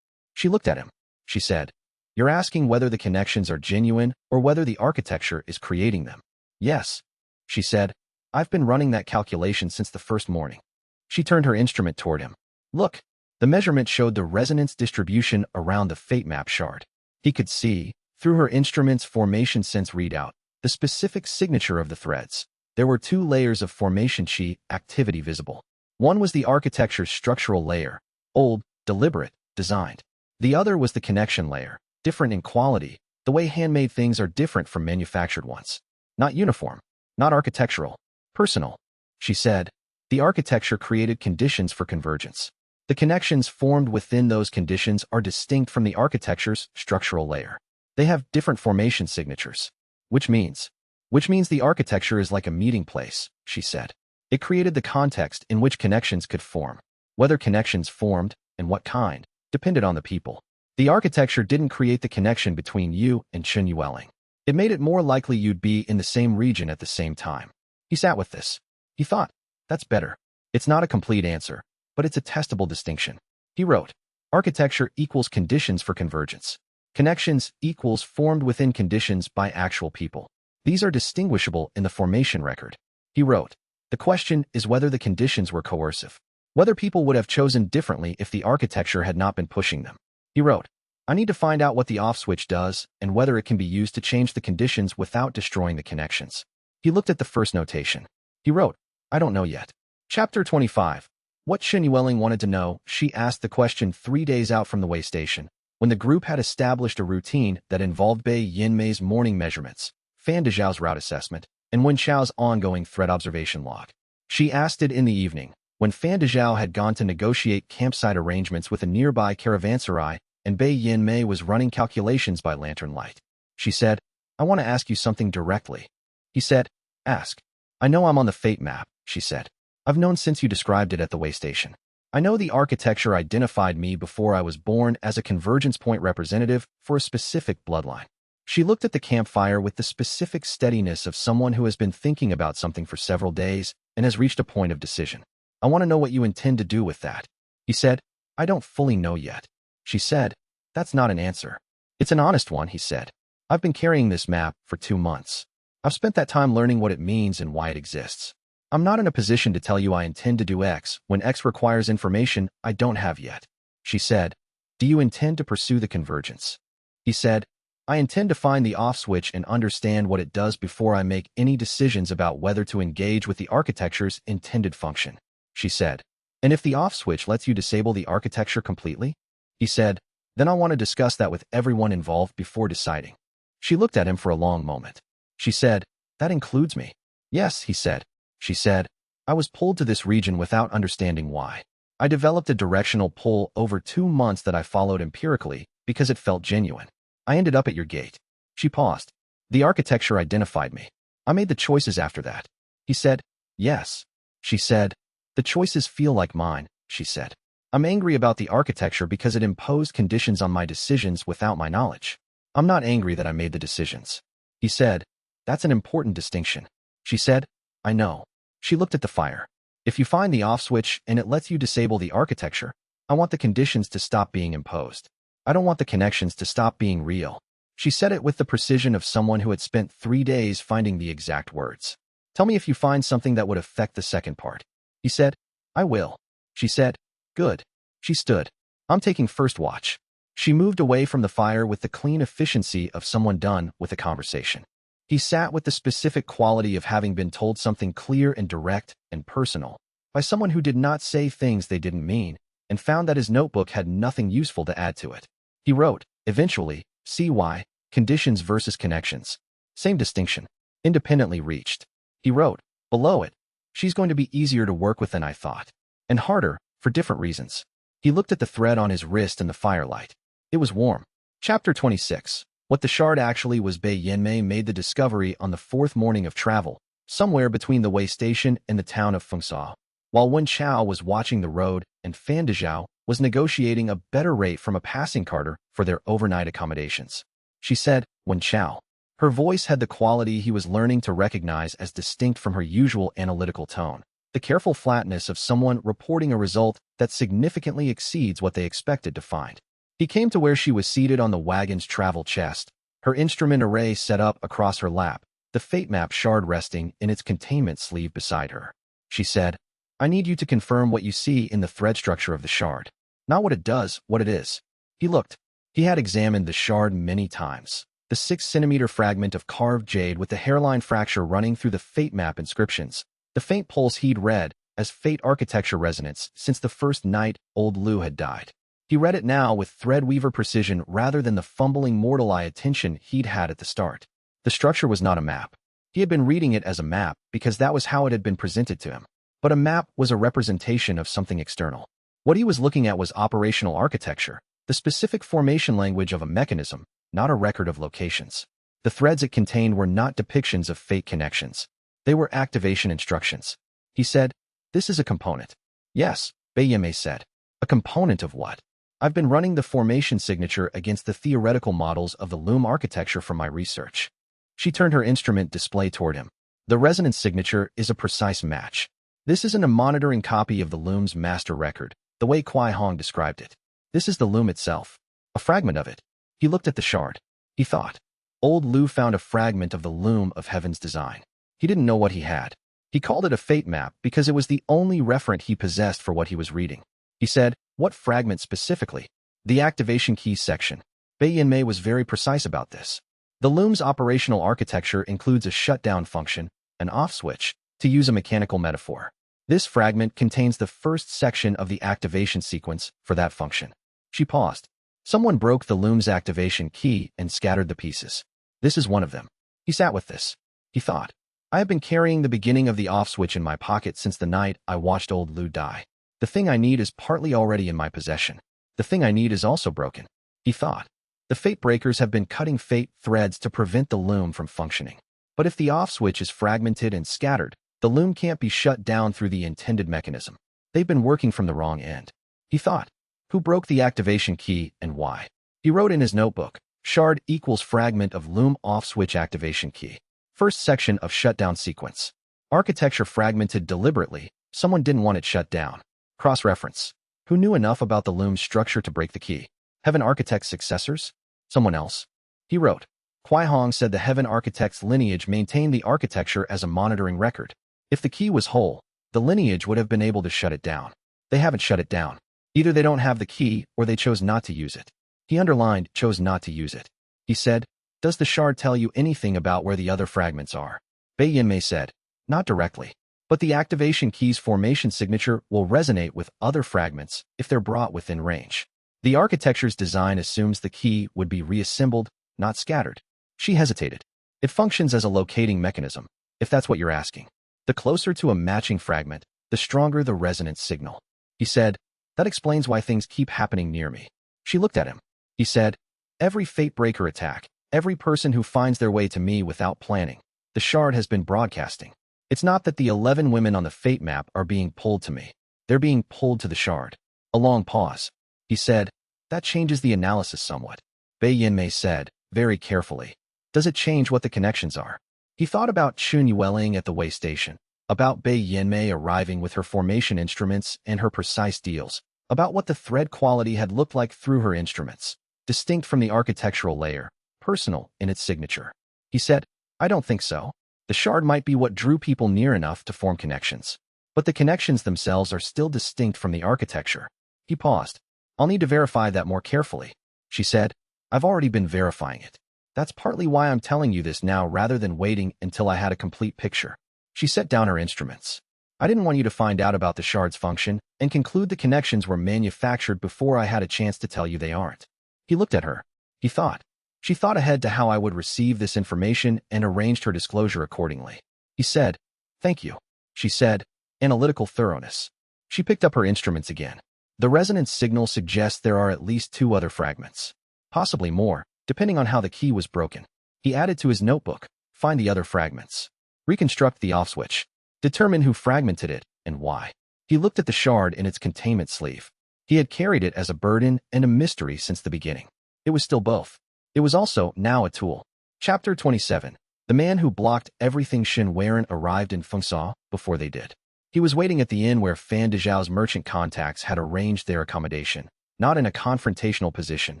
Speaker 1: She looked at him. She said. You're asking whether the connections are genuine or whether the architecture is creating them. Yes. She said. I've been running that calculation since the first morning. She turned her instrument toward him. Look. The measurement showed the resonance distribution around the fate map shard. He could see, through her instrument's formation sense readout, the specific signature of the threads. There were 2 layers of formation chi activity visible. One was the architecture's structural layer, old, deliberate, designed. The other was the connection layer, different in quality, the way handmade things are different from manufactured ones. Not uniform, not architectural, personal. She said. The architecture created conditions for convergence. The connections formed within those conditions are distinct from the architecture's structural layer. They have different formation signatures. Which means the architecture is like a meeting place, she said. It created the context in which connections could form. Whether connections formed, and what kind, depended on the people. The architecture didn't create the connection between you and Chun Yueling. It made it more likely you'd be in the same region at the same time. He sat with this. He thought. That's better. It's not a complete answer, but it's a testable distinction. He wrote. Architecture equals conditions for convergence. Connections equals formed within conditions by actual people. These are distinguishable in the formation record. He wrote. The question is whether the conditions were coercive. Whether people would have chosen differently if the architecture had not been pushing them. He wrote. I need to find out what the off switch does and whether it can be used to change the conditions without destroying the connections. He looked at the first notation. He wrote, I don't know yet. Chapter 25. What Xinwelling wanted to know, she asked the question 3 days out from the way station, when the group had established a routine that involved Bei Yinmei's morning measurements, Fan Dezhao's route assessment, and Wen Chao's ongoing threat observation log. She asked it in the evening, when Fan Dezhao had gone to negotiate campsite arrangements with a nearby caravanserai, and Bei Yinmei was running calculations by lantern light. She said, I want to ask you something directly. He said, ask. I know I'm on the fate map, she said. I've known since you described it at the way station. I know the architecture identified me before I was born as a convergence point representative for a specific bloodline. She looked at the campfire with the specific steadiness of someone who has been thinking about something for several days and has reached a point of decision. I want to know what you intend to do with that. He said, I don't fully know yet. She said, that's not an answer. It's an honest one, he said. I've been carrying this map for 2 months. I've spent that time learning what it means and why it exists. I'm not in a position to tell you I intend to do X when X requires information I don't have yet. She said, do you intend to pursue the convergence? He said, I intend to find the off switch and understand what it does before I make any decisions about whether to engage with the architecture's intended function. She said, and if the off switch lets you disable the architecture completely? He said, then I want to discuss that with everyone involved before deciding. She looked at him for a long moment. She said, that includes me. Yes, he said. She said, I was pulled to this region without understanding why. I developed a directional pull over 2 months that I followed empirically because it felt genuine. I ended up at your gate. She paused. The architecture identified me. I made the choices after that. He said, yes. She said, the choices feel like mine, she said. I'm angry about the architecture because it imposed conditions on my decisions without my knowledge. I'm not angry that I made the decisions. He said, that's an important distinction. She said, I know. She looked at the fire. If you find the off switch and it lets you disable the architecture, I want the conditions to stop being imposed. I don't want the connections to stop being real. She said it with the precision of someone who had spent 3 days finding the exact words. Tell me if you find something that would affect the second part. He said, I will. She said, good. She stood. I'm taking first watch. She moved away from the fire with the clean efficiency of someone done with a conversation. He sat with the specific quality of having been told something clear and direct and personal by someone who did not say things they didn't mean and found that his notebook had nothing useful to add to it. He wrote, eventually, CY, conditions versus connections. Same distinction. Independently reached. He wrote, below it, she's going to be easier to work with than I thought. And harder, for different reasons. He looked at the thread on his wrist in the firelight. It was warm. Chapter 26. What the shard actually was. Bei Yinmei made the discovery on the 4th morning of travel, somewhere between the way station and the town of Fengsao, while Wen Chao was watching the road and Fan Dezhao was negotiating a better rate from a passing carter for their overnight accommodations. She said, Wen Chao. Her voice had the quality he was learning to recognize as distinct from her usual analytical tone, the careful flatness of someone reporting a result that significantly exceeds what they expected to find. He came to where she was seated on the wagon's travel chest, her instrument array set up across her lap, the fate map shard resting in its containment sleeve beside her. She said, I need you to confirm what you see in the thread structure of the shard. Not what it does, what it is. He looked. He had examined the shard many times. The 6-centimeter fragment of carved jade with the hairline fracture running through the fate map inscriptions. The faint pulse he'd read as fate architecture resonance since the first night old Lu had died. He read it now with threadweaver precision rather than the fumbling mortal eye attention he'd had at the start. The structure was not a map. He had been reading it as a map because that was how it had been presented to him. But a map was a representation of something external. What he was looking at was operational architecture, the specific formation language of a mechanism, not a record of locations. The threads it contained were not depictions of fate connections. They were activation instructions. He said, this is a component. Yes, Bei Yinmei said. A component of what? I've been running the formation signature against the theoretical models of the loom architecture from my research. She turned her instrument display toward him. The resonance signature is a precise match. This isn't a monitoring copy of the loom's master record, the way Kuai Hong described it. This is the loom itself. A fragment of it. He looked at the shard. He thought. Old Lu found a fragment of the loom of heaven's design. He didn't know what he had. He called it a fate map because it was the only referent he possessed for what he was reading. He said, what fragment specifically? The activation key section. Bei Yinmei was very precise about this. The loom's operational architecture includes a shutdown function, an off switch, To use a mechanical metaphor, this fragment contains the first section of the activation sequence for that function. She paused. Someone broke the loom's activation key and scattered the pieces. This is one of them. He sat with this. He thought, I have been carrying the beginning of the off switch in my pocket since the night I watched old Lu die. The thing I need is partly already in my possession. The thing I need is also broken. He thought. The fate breakers have been cutting fate threads to prevent the loom from functioning. But if the off switch is fragmented and scattered, the loom can't be shut down through the intended mechanism. They've been working from the wrong end. He thought. Who broke the activation key and why? He wrote in his notebook, shard equals fragment of loom off switch activation key. First section of shutdown sequence. Architecture fragmented deliberately. Someone didn't want it shut down. Cross-reference. Who knew enough about the loom's structure to break the key? Heaven Architect's successors? Someone else? He wrote. Kuai Hong said the Heaven Architect's lineage maintained the architecture as a monitoring record. If the key was whole, the lineage would have been able to shut it down. They haven't shut it down. Either they don't have the key or they chose not to use it. He underlined, chose not to use it. He said, does the shard tell you anything about where the other fragments are? Bei Yinmei said, not directly. But the activation key's formation signature will resonate with other fragments if they're brought within range. The architecture's design assumes the key would be reassembled, not scattered. She hesitated. It functions as a locating mechanism, if that's what you're asking. The closer to a matching fragment, the stronger the resonance signal. He said, that explains why things keep happening near me. She looked at him. He said, every fate breaker attack, every person who finds their way to me without planning, the shard has been broadcasting. It's not that the 11 women on the fate map are being pulled to me. They're being pulled to the shard. A long pause. He said, that changes the analysis somewhat. Bei Yinmei said, very carefully. Does it change what the connections are? He thought about Chun Yueling at the way station, about Bei Yinmei arriving with her formation instruments and her precise deals, about what the thread quality had looked like through her instruments, distinct from the architectural layer, personal in its signature. He said, I don't think so. The shard might be what drew people near enough to form connections. But the connections themselves are still distinct from the architecture. He paused. I'll need to verify that more carefully. She said, I've already been verifying it. That's partly why I'm telling you this now rather than waiting until I had a complete picture. She set down her instruments. I didn't want you to find out about the shard's function and conclude the connections were manufactured before I had a chance to tell you they aren't. He looked at her. He thought. She thought ahead to how I would receive this information and arranged her disclosure accordingly. He said, thank you. She said, analytical thoroughness. She picked up her instruments again. The resonance signal suggests there are at least 2 other fragments. Possibly more, depending on how the key was broken. He added to his notebook, find the other fragments. Reconstruct the off switch. Determine who fragmented it and why. He looked at the shard in its containment sleeve. He had carried it as a burden and a mystery since the beginning. It was still both. It was also now a tool. Chapter 27. The man who blocked everything. Shen Weiren arrived in Fengsha before they did. He was waiting at the inn where Fan Dezhao's merchant contacts had arranged their accommodation, not in a confrontational position,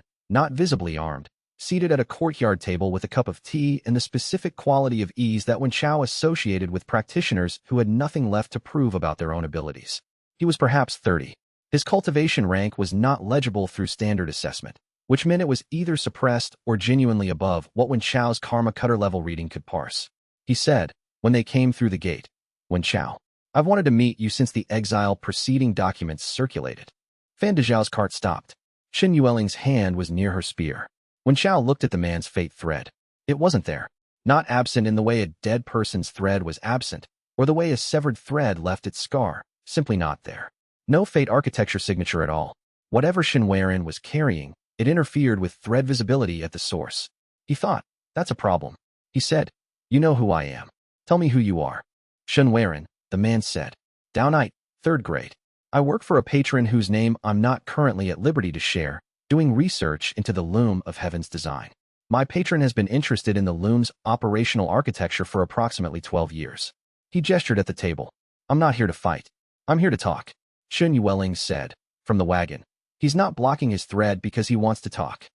Speaker 1: not visibly armed, seated at a courtyard table with a cup of tea and the specific quality of ease that Wen Chao associated with practitioners who had nothing left to prove about their own abilities. He was perhaps 30. His cultivation rank was not legible through standard assessment, which meant it was either suppressed or genuinely above what Wen Chao's karma cutter level reading could parse. He said, when they came through the gate, Wen Chao, I've wanted to meet you since the exile preceding documents circulated. Fan Dezhao's cart stopped. Shen Yueling's hand was near her spear. Wen Chao looked at the man's fate thread. It wasn't there. Not absent in the way a dead person's thread was absent, or the way a severed thread left its scar, simply not there. No fate architecture signature at all. Whatever Shen Weiren was carrying, it interfered with thread visibility at the source. He thought, that's a problem. He said, you know who I am. Tell me who you are. Shen Weiren, the man said. Dao Knight, 3rd grade. I work for a patron whose name I'm not currently at liberty to share, doing research into the loom of Heaven's design. My patron has been interested in the loom's operational architecture for approximately 12 years. He gestured at the table. I'm not here to fight. I'm here to talk. Shen Yueling said, from the wagon. He's not blocking his thread because he wants to talk.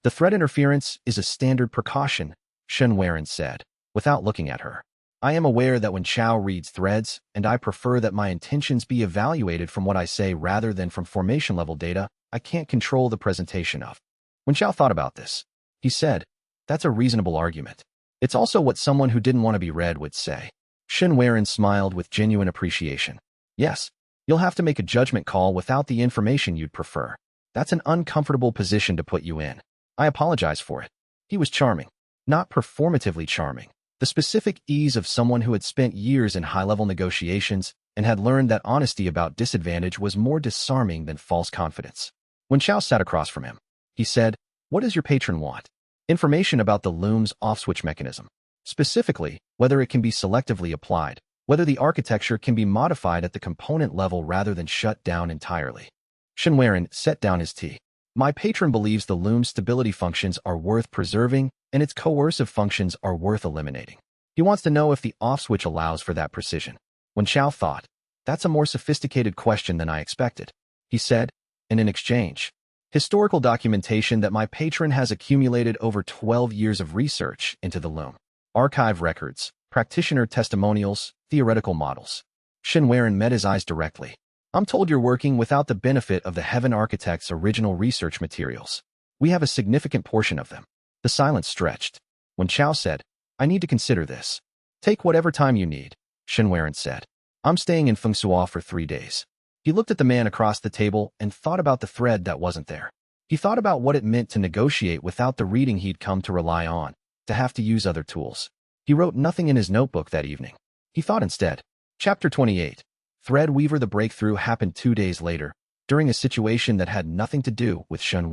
Speaker 1: The thread interference is a standard precaution, Shen Weiren said, without looking at her. I am aware that when Chao reads threads, and I prefer that my intentions be evaluated from what I say rather than from formation-level data, I can't control the presentation of. When Chao thought about this, he said, that's a reasonable argument. It's also what someone who didn't want to be read would say. Shen smiled with genuine appreciation. Yes, you'll have to make a judgment call without the information you'd prefer. That's an uncomfortable position to put you in. I apologize for it. He was charming. Not performatively charming. The specific ease of someone who had spent years in high-level negotiations and had learned that honesty about disadvantage was more disarming than false confidence. When Xiao sat across from him, he said, "What does your patron want?" Information about the loom's off-switch mechanism. Specifically, whether it can be selectively applied, whether the architecture can be modified at the component level rather than shut down entirely. Shen set down his tea. My patron believes the loom's stability functions are worth preserving and its coercive functions are worth eliminating. He wants to know if the off-switch allows for that precision. When Xiao thought, "That's a more sophisticated question than I expected," he said, and in exchange, historical documentation that my patron has accumulated over 12 years of research into the loom. Archive records, practitioner testimonials, theoretical models. Shen met his eyes directly. "I'm told you're working without the benefit of the Heaven Architect's original research materials. We have a significant portion of them." The silence stretched. When Xiao said, "I need to consider this." "Take whatever time you need," Shen said. "I'm staying in Fengsua for 3 days." He looked at the man across the table and thought about the thread that wasn't there. He thought about what it meant to negotiate without the reading he'd come to rely on, to have to use other tools. He wrote nothing in his notebook that evening. He thought instead. Chapter 28. Threadweaver. The breakthrough happened 2 days later, during a situation that had nothing to do with Shen.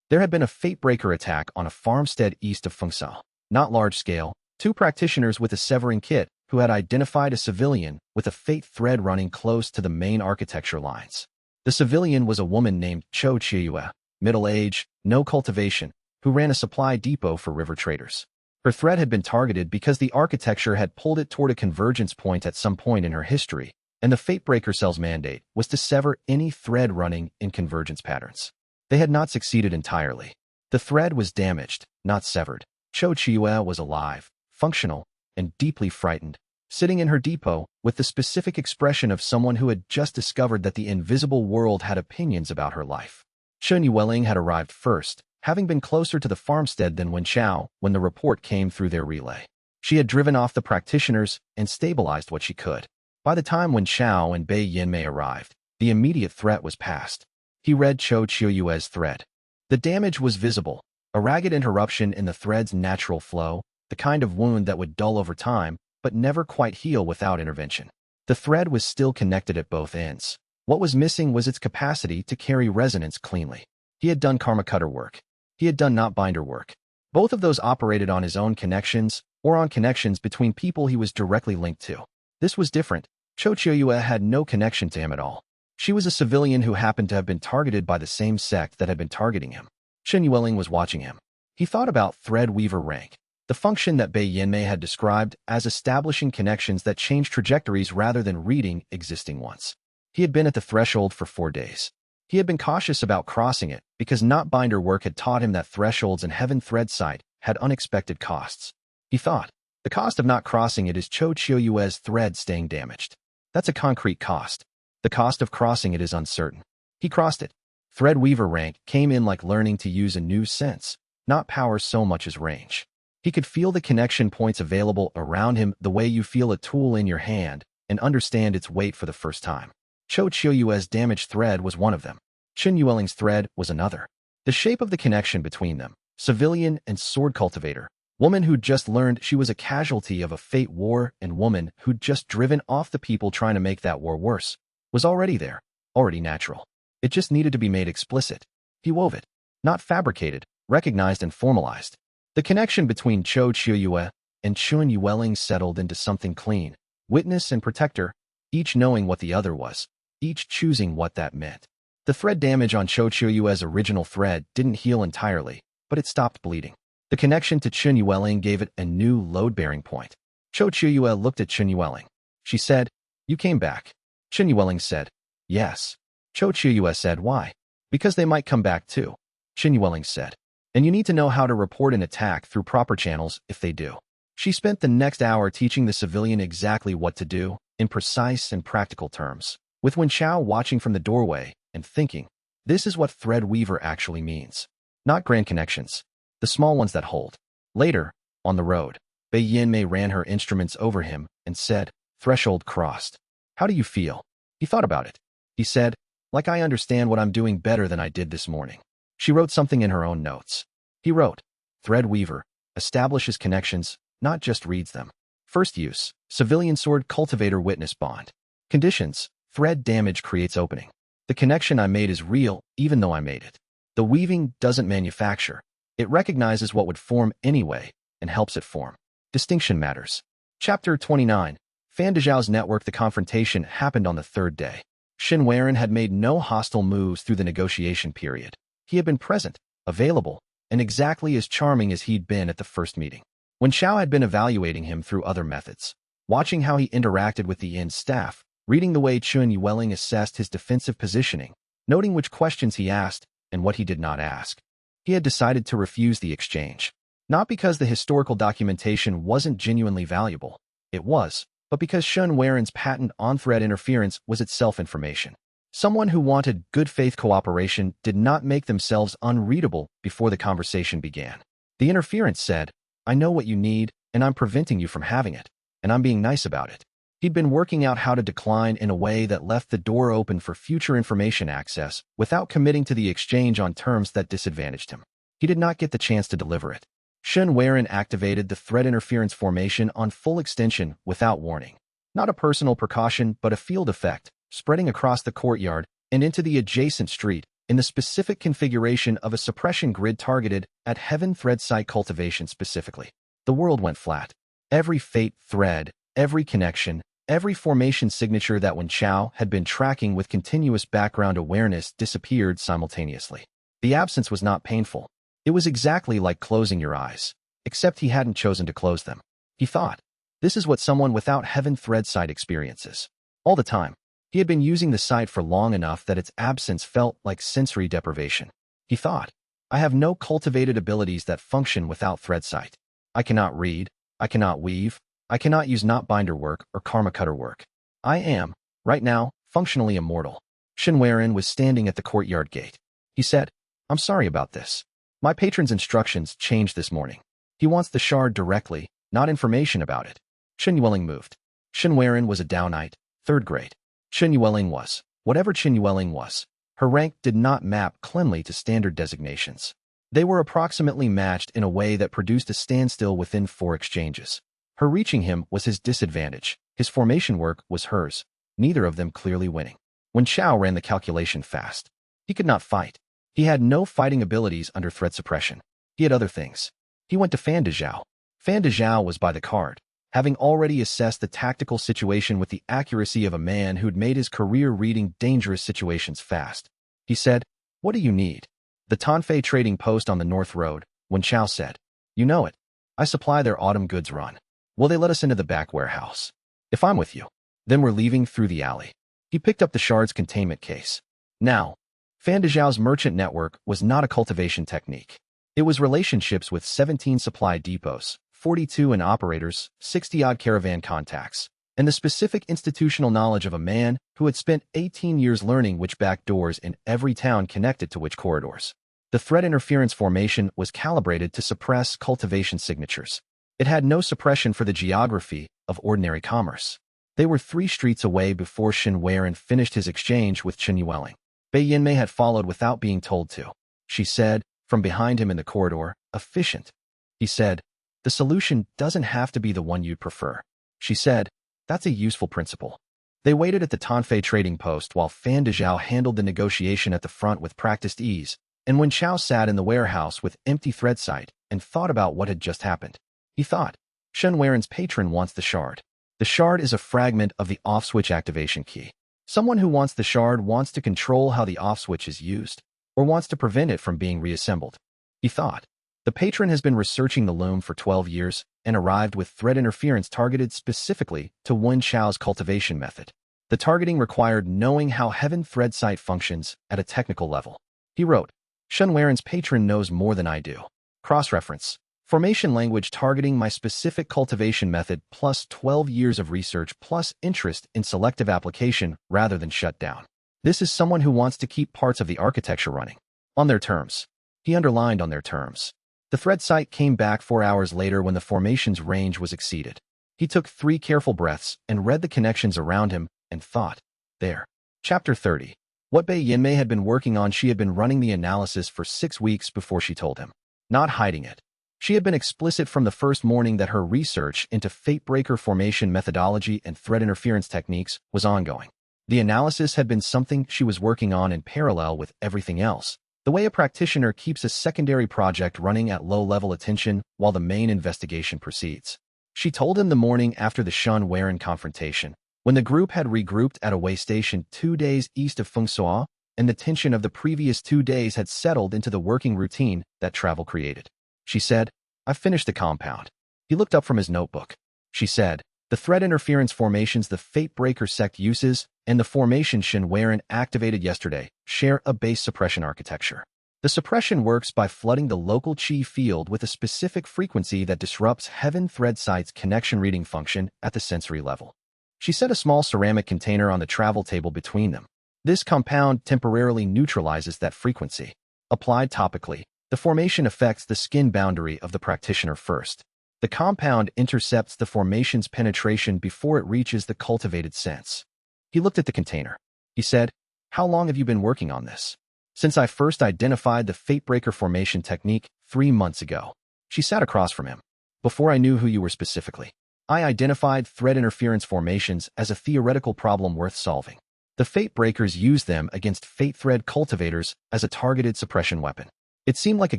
Speaker 1: There had been a Fatebreaker attack on a farmstead east of Fengsao. Not large-scale, 2 practitioners with a severing kit who had identified a civilian with a fate thread running close to the main architecture lines. The civilian was a woman named Cho Chiuyue, middle-age, no cultivation, who ran a supply depot for river traders. Her thread had been targeted because the architecture had pulled it toward a convergence point at some point in her history, and the Fatebreaker cell's mandate was to sever any thread running in convergence patterns. They had not succeeded entirely. The thread was damaged, not severed. Cho Chiuyue was alive, functional, and deeply frightened, sitting in her depot with the specific expression of someone who had just discovered that the invisible world had opinions about her life. Chen Yueling had arrived first, having been closer to the farmstead than Wen Xiao when the report came through their relay. She had driven off the practitioners and stabilized what she could. By the time Wen Xiao and Bei Yinmei arrived, the immediate threat was past. He read Cho Chiuyue's thread. The damage was visible, a ragged interruption in the thread's natural flow, the kind of wound that would dull over time, but never quite heal without intervention. The thread was still connected at both ends. What was missing was its capacity to carry resonance cleanly. He had done karma cutter work. He had done not binder work. Both of those operated on his own connections, or on connections between people he was directly linked to. This was different. Cho Chiuyue had no connection to him at all. She was a civilian who happened to have been targeted by the same sect that had been targeting him. Shen Yueling was watching him. He thought about Threadweaver rank, the function that Bei Yinmei had described as establishing connections that change trajectories rather than reading existing ones. He had been at the threshold for 4 days. He had been cautious about crossing it because not binder work had taught him that thresholds and heaven thread sight had unexpected costs. He thought, the cost of not crossing it is Cho Chiuyue's thread staying damaged. That's a concrete cost. The cost of crossing it is uncertain. He crossed it. Threadweaver rank came in like learning to use a new sense, not power so much as range. He could feel the connection points available around him the way you feel a tool in your hand and understand its weight for the first time. Cho Chiuyue's damaged thread was one of them. Chen Yueling's thread was another. The shape of the connection between them, civilian and sword cultivator, woman who'd just learned she was a casualty of a fate war and woman who'd just driven off the people trying to make that war worse, was already there, already natural. It just needed to be made explicit. He wove it, not fabricated, recognized and formalized. The connection between Cho Chiuyue and Chen Yueling settled into something clean, witness and protector, each knowing what the other was, each choosing what that meant. The thread damage on Cho Chiuyue's original thread didn't heal entirely, but it stopped bleeding. The connection to Chen Yueling gave it a new load-bearing point. Cho Chiuyue looked at Chen Yueling. She said, "You came back." Chen Yueling said, "Yes." Cho Chiuyue said, "Why?" "Because they might come back too," Chen Yueling said. "And you need to know how to report an attack through proper channels if they do." She spent the next hour teaching the civilian exactly what to do, in precise and practical terms, with Wen Xiao watching from the doorway and thinking, this is what Threadweaver actually means. Not grand connections, the small ones that hold. Later, on the road, Bei Yinmei ran her instruments over him and said, "Threshold crossed. How do you feel?" He thought about it. He said, "Like I understand what I'm doing better than I did this morning." She wrote something in her own notes. He wrote, "Thread weaver, establishes connections, not just reads them. First use, civilian sword cultivator witness bond. Conditions, thread damage creates opening. The connection I made is real, even though I made it. The weaving doesn't manufacture. It recognizes what would form anyway and helps it form. Distinction matters." Chapter 29. Fan Dezhao's network. The confrontation happened on the third day. Xin Weiren had made no hostile moves through the negotiation period. He had been present, available, and exactly as charming as he'd been at the first meeting. When Xiao had been evaluating him through other methods, watching how he interacted with the inn's staff, reading the way Chun Yueling assessed his defensive positioning, noting which questions he asked and what he did not ask, he had decided to refuse the exchange. Not because the historical documentation wasn't genuinely valuable, it was, but because Xin Weiren's patent on-thread interference was itself information. Someone who wanted good faith cooperation did not make themselves unreadable before the conversation began. The interference said, "I know what you need, and I'm preventing you from having it, and I'm being nice about it." He'd been working out how to decline in a way that left the door open for future information access without committing to the exchange on terms that disadvantaged him. He did not get the chance to deliver it. Xin Weiren activated the thread interference formation on full extension without warning. Not a personal precaution, but a field effect, spreading across the courtyard and into the adjacent street in the specific configuration of a suppression grid targeted at heaven thread site cultivation specifically. The world went flat. Every fate thread, every connection, every formation signature that Wen Chao had been tracking with continuous background awareness disappeared simultaneously. The absence was not painful. It was exactly like closing your eyes, except he hadn't chosen to close them. He thought, this is what someone without heaven thread sight experiences. All the time, he had been using the sight for long enough that its absence felt like sensory deprivation. He thought, I have no cultivated abilities that function without thread sight. I cannot read, I cannot weave, I cannot use knot binder work or karma cutter work. I am, right now, functionally immortal. Xin Weiren was standing at the courtyard gate. He said, I'm sorry about this. My patron's instructions changed this morning. He wants the shard directly, not information about it. Chen Yueling moved. Xin Weiren was a Dao Knight, 3rd grade. Chen Yueling was, whatever Chen Yueling was. Her rank did not map cleanly to standard designations. They were approximately matched in a way that produced a standstill within 4 exchanges. Her reaching him was his disadvantage. His formation work was hers, neither of them clearly winning. When Xiao ran the calculation fast, he could not fight. He had no fighting abilities under threat suppression. He had other things. He went to Fan Dezhao. Fan Dezhao was by the card, having already assessed the tactical situation with the accuracy of a man who'd made his career reading dangerous situations fast. He said, What do you need? The Tanfei trading post on the North Road, Wen Chao said. You know it. I supply their autumn goods run. Will they let us into the back warehouse? If I'm with you. Then we're leaving through the alley. He picked up the shard's containment case. Now, Fan Dezhao's merchant network was not a cultivation technique. It was relationships with 17 supply depots, 42 in operators, 60-odd caravan contacts, and the specific institutional knowledge of a man who had spent 18 years learning which back doors in every town connected to which corridors. The threat interference formation was calibrated to suppress cultivation signatures. It had no suppression for the geography of ordinary commerce. They were 3 streets away before Xin Weiren finished his exchange with Chen Yueling. Bei Yinmei had followed without being told to. She said, from behind him in the corridor, efficient. He said, the solution doesn't have to be the one you'd prefer. She said, that's a useful principle. They waited at the Tanfei trading post while Fan Dezhao handled the negotiation at the front with practiced ease, and when Chao sat in the warehouse with empty thread sight and thought about what had just happened. He thought, Xin Weiren's patron wants the shard. The shard is a fragment of the off-switch activation key. Someone who wants the shard wants to control how the off-switch is used, or wants to prevent it from being reassembled. He thought, the patron has been researching the loom for 12 years and arrived with thread interference targeted specifically to Wen Chao's cultivation method. The targeting required knowing how heaven thread sight functions at a technical level. He wrote, Xin Weiren's patron knows more than I do. Cross-reference. Formation language targeting my specific cultivation method plus 12 years of research plus interest in selective application rather than shut down. This is someone who wants to keep parts of the architecture running. On their terms. He underlined on their terms. The thread site came back 4 hours later when the formation's range was exceeded. He took 3 careful breaths and read the connections around him and thought, there. Chapter 30. What Bei Yinmei had been working on. She had been running the analysis for 6 weeks before she told him, not hiding it. She had been explicit from the first morning that her research into fate breaker formation methodology and thread interference techniques was ongoing. The analysis had been something she was working on in parallel with everything else, the way a practitioner keeps a secondary project running at low-level attention while the main investigation proceeds. She told him the morning after the Shen Weiren confrontation, when the group had regrouped at a way station 2 days east of Fengsua, and the tension of the previous 2 days had settled into the working routine that travel created. She said, "I've finished the compound." He looked up from his notebook. She said, "The thread interference formations the Fate Breaker sect uses and the formation Shen Weiren activated yesterday share a base suppression architecture. The suppression works by flooding the local qi field with a specific frequency that disrupts heaven thread site's connection reading function at the sensory level." She set a small ceramic container on the travel table between them. This compound temporarily neutralizes that frequency. Applied topically, the formation affects the skin boundary of the practitioner first. The compound intercepts the formation's penetration before it reaches the cultivated sense. He looked at the container. He said, "How long have you been working on this?" "Since I first identified the Fate Breaker formation technique 3 months ago." She sat across from him. "Before I knew who you were specifically, I identified thread interference formations as a theoretical problem worth solving. The Fate Breakers use them against Fate Thread cultivators as a targeted suppression weapon. It seemed like a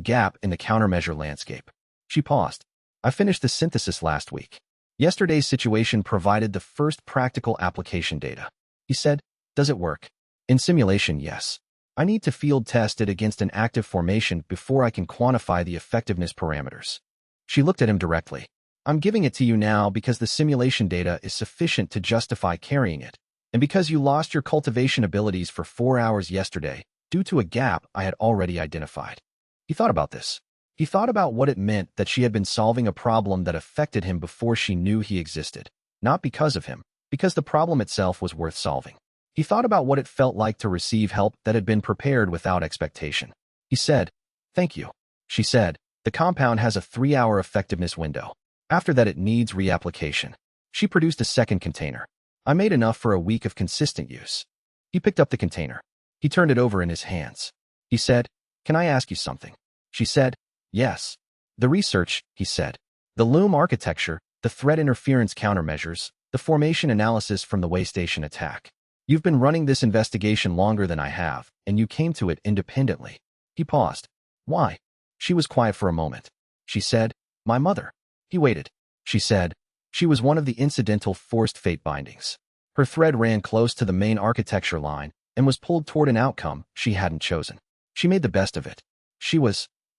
Speaker 1: gap in the countermeasure landscape." She paused. "I finished the synthesis last week. Yesterday's situation provided the first practical application data." He said, "Does it work?" "In simulation, yes. I need to field test it against an active formation before I can quantify the effectiveness parameters." She looked at him directly. "I'm giving it to you now because the simulation data is sufficient to justify carrying it, and because you lost your cultivation abilities for 4 hours yesterday due to a gap I had already identified." He thought about this. He thought about what it meant that she had been solving a problem that affected him before she knew he existed, not because of him, because the problem itself was worth solving. He thought about what it felt like to receive help that had been prepared without expectation. He said, "Thank you." She said, "The compound has a 3-hour effectiveness window. After that it needs reapplication." She produced a second container. "I made enough for a week of consistent use." He picked up the container. He turned it over in his hands. He said, "Can I ask you something?" She said, "Yes." "The research," he said. "The loom architecture, the thread interference countermeasures, the formation analysis from the way station attack. You've been running this investigation longer than I have, and you came to it independently." He paused. "Why?" She was quiet for a moment. She said, "My mother." He waited. She said, "She was one of the incidental forced fate bindings. Her thread ran close to the main architecture line and was pulled toward an outcome she hadn't chosen. She made the best of it.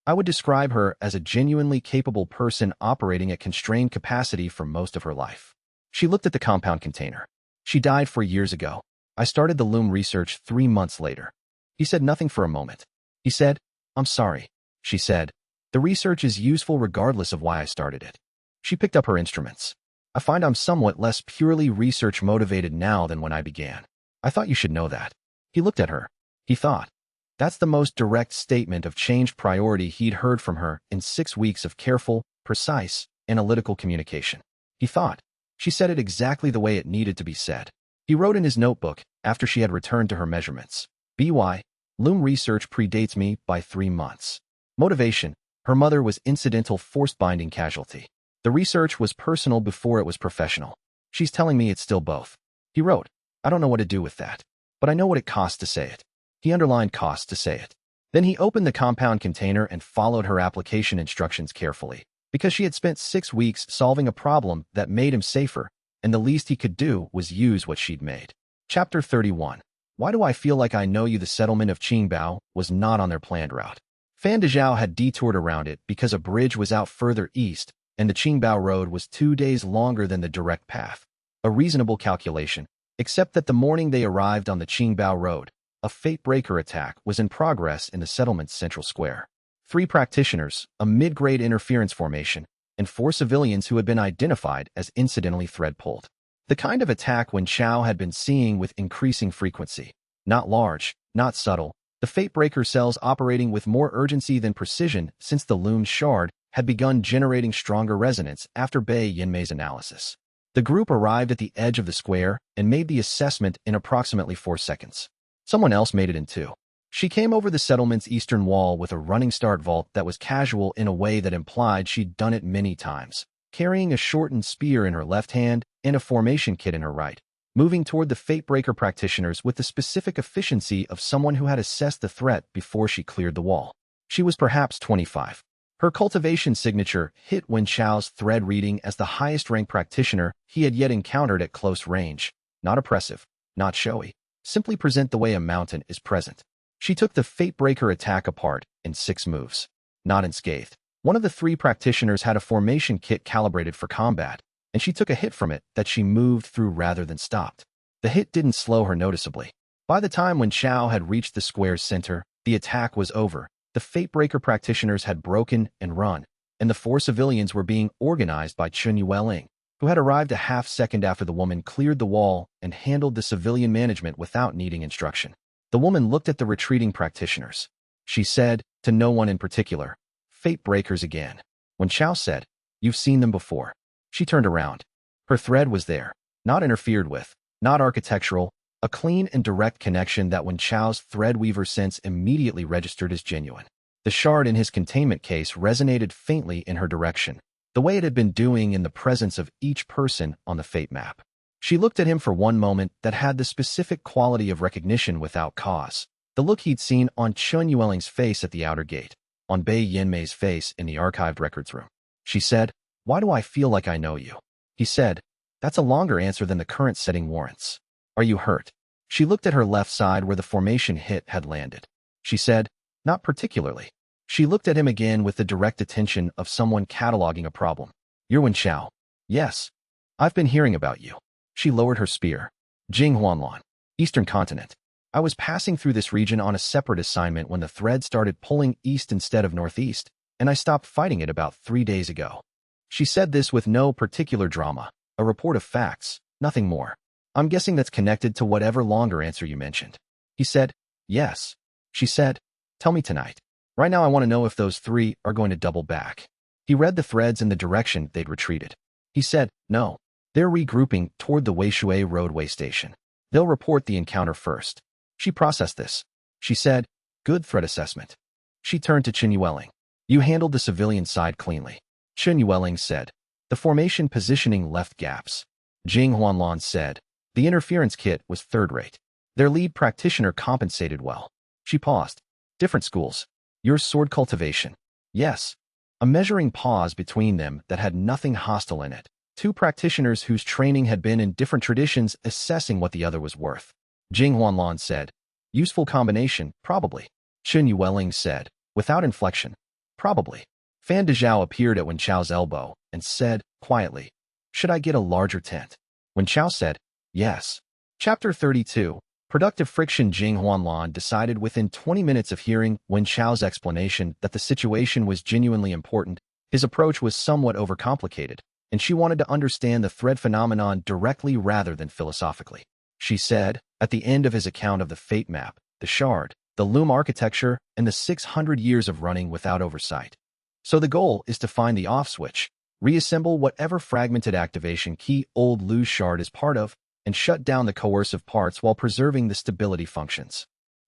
Speaker 1: I would describe her as a genuinely capable person operating at constrained capacity for most of her life." She looked at the compound container. "She died 4 years ago. I started the loom research 3 months later." He said nothing for a moment. He said, "I'm sorry." She said, "The research is useful regardless of why I started it." She picked up her instruments. "I find I'm somewhat less purely research motivated now than when I began. I thought you should know that." He looked at her. He thought. That's the most direct statement of changed priority he'd heard from her in 6 weeks of careful, precise, analytical communication. He thought. She said it exactly the way it needed to be said. He wrote in his notebook, after she had returned to her measurements, "BY, loom research predates me by 3 months. Motivation, her mother was incidental forced binding casualty. The research was personal before it was professional. She's telling me it's still both." He wrote, "I don't know what to do with that, but I know what it costs to say it." He underlined costs to say it. Then he opened the compound container and followed her application instructions carefully, because she had spent 6 weeks solving a problem that made him safer, and the least he could do was use what she'd made. Chapter 31. Why do I feel like I know you? The settlement of Qingbao was not on their planned route. Fan Dezhao had detoured around it because a bridge was out further east, and the Qingbao road was 2 days longer than the direct path. A reasonable calculation, except that the morning they arrived on the Qingbao road, a fate breaker attack was in progress in the settlement's central square. 3 practitioners, a mid-grade interference formation, and 4 civilians who had been identified as incidentally thread-pulled. The kind of attack Wen Chao had been seeing with increasing frequency. Not large, not subtle, the Fatebreaker cells operating with more urgency than precision since the Loom's shard had begun generating stronger resonance after Bei Yinmei's analysis. The group arrived at the edge of the square and made the assessment in approximately 4 seconds. Someone else made it in 2. She came over the settlement's eastern wall with a running start vault that was casual in a way that implied she'd done it many times, carrying a shortened spear in her left hand and a formation kit in her right, moving toward the Fatebreaker practitioners with the specific efficiency of someone who had assessed the threat before she cleared the wall. She was perhaps 25. Her cultivation signature hit Wen Chao's thread reading as the highest-ranked practitioner he had yet encountered at close range. Not oppressive, not showy. Simply present the way a mountain is present. She took the Fatebreaker attack apart in 6 moves. Not unscathed. One of the 3 practitioners had a formation kit calibrated for combat, and she took a hit from it that she moved through rather than stopped. The hit didn't slow her noticeably. By the time Wen Chao had reached the square's center, the attack was over. The Fatebreaker practitioners had broken and run, and the 4 civilians were being organized by Chen Yueling, who had arrived a half-second after the woman cleared the wall and handled the civilian management without needing instruction. The woman looked at the retreating practitioners. She said, to no one in particular, "Fatebreakers again." When Chao said, "You've seen them before." She turned around. Her thread was there, not interfered with, not architectural, a clean and direct connection that Wen Chao's threadweaver sense immediately registered as genuine. The shard in his containment case resonated faintly in her direction, the way it had been doing in the presence of each person on the fate map. She looked at him for one moment that had the specific quality of recognition without cause, the look he'd seen on Chen Yueling's face at the outer gate, on Bei Yinmei's face in the archived records room. She said, "Why do I feel like I know you?" He said, "That's a longer answer than the current setting warrants. Are you hurt?" She looked at her left side where the formation hit had landed. She said, "Not particularly." She looked at him again with the direct attention of someone cataloging a problem. "You're Wen Chao." "Yes. I've been hearing about you." She lowered her spear. "Jing Huanlan, Eastern Continent. I was passing through this region on a separate assignment when the thread started pulling east instead of northeast, and I stopped fighting it about 3 days ago." She said this with no particular drama, a report of facts, nothing more. "I'm guessing that's connected to whatever longer answer you mentioned." He said, "Yes." She said, "Tell me tonight. Right now I want to know if those 3 are going to double back." He read the threads in the direction they'd retreated. He said, "No. They're regrouping toward the Weishui roadway station. They'll report the encounter first." She processed this. She said, "Good threat assessment." She turned to Chen Yueling. "You handled the civilian side cleanly." Chen Yueling said, "The formation positioning left gaps." Jing Huanlan said, "The interference kit was third-rate. Their lead practitioner compensated well." She paused. "Different schools. Yours sword cultivation." "Yes." A measuring pause between them that had nothing hostile in it. 2 practitioners whose training had been in different traditions assessing what the other was worth. Jing Huanlan said, "Useful combination, probably." Chen Yueling said, without inflection, "Probably." Fan Dezhao appeared at Wen Chao's elbow and said, quietly, "Should I get a larger tent?" Wen Chao said, "Yes." Chapter 32. Productive friction. Jing Huanlan decided within 20 minutes of hearing Wen Chao's explanation that the situation was genuinely important. His approach was somewhat overcomplicated, and she wanted to understand the thread phenomenon directly rather than philosophically. She said, at the end of his account of the fate map, the shard, the loom architecture, and the 600 years of running without oversight. So the goal is to find the off switch, reassemble whatever fragmented activation key old Lu's shard is part of, and shut down the coercive parts while preserving the stability functions.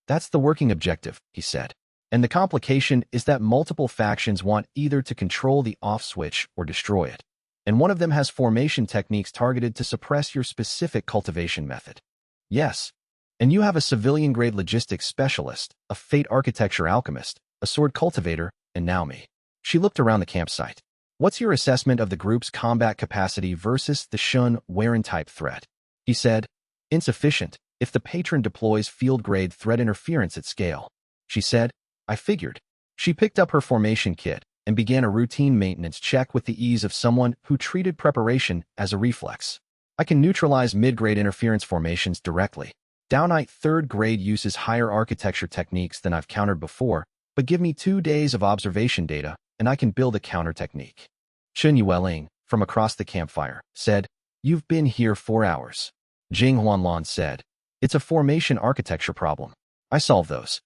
Speaker 1: That's the working objective, he said. And the complication is that multiple factions want either to control the off switch or destroy it. And one of them has formation techniques targeted to suppress your specific cultivation method. Yes. And you have a civilian-grade logistics specialist, a fate architecture alchemist, a sword cultivator, and now me. She looked around the campsite. What's your assessment of the group's combat capacity versus the Shun Warren type threat? He said, insufficient, if the patron deploys field-grade threat interference at scale. She said, I figured. She picked up her formation kit and began a routine maintenance check with the ease of someone who treated preparation as a reflex. I can neutralize mid-grade interference formations directly. Downite third-grade uses higher architecture techniques than I've countered before, but give me 2 days of observation data and I can build a counter technique. Chen Yueling, from across the campfire, said, You've been here 4 hours. Jing Huanlan said, It's a formation architecture problem. I solve those.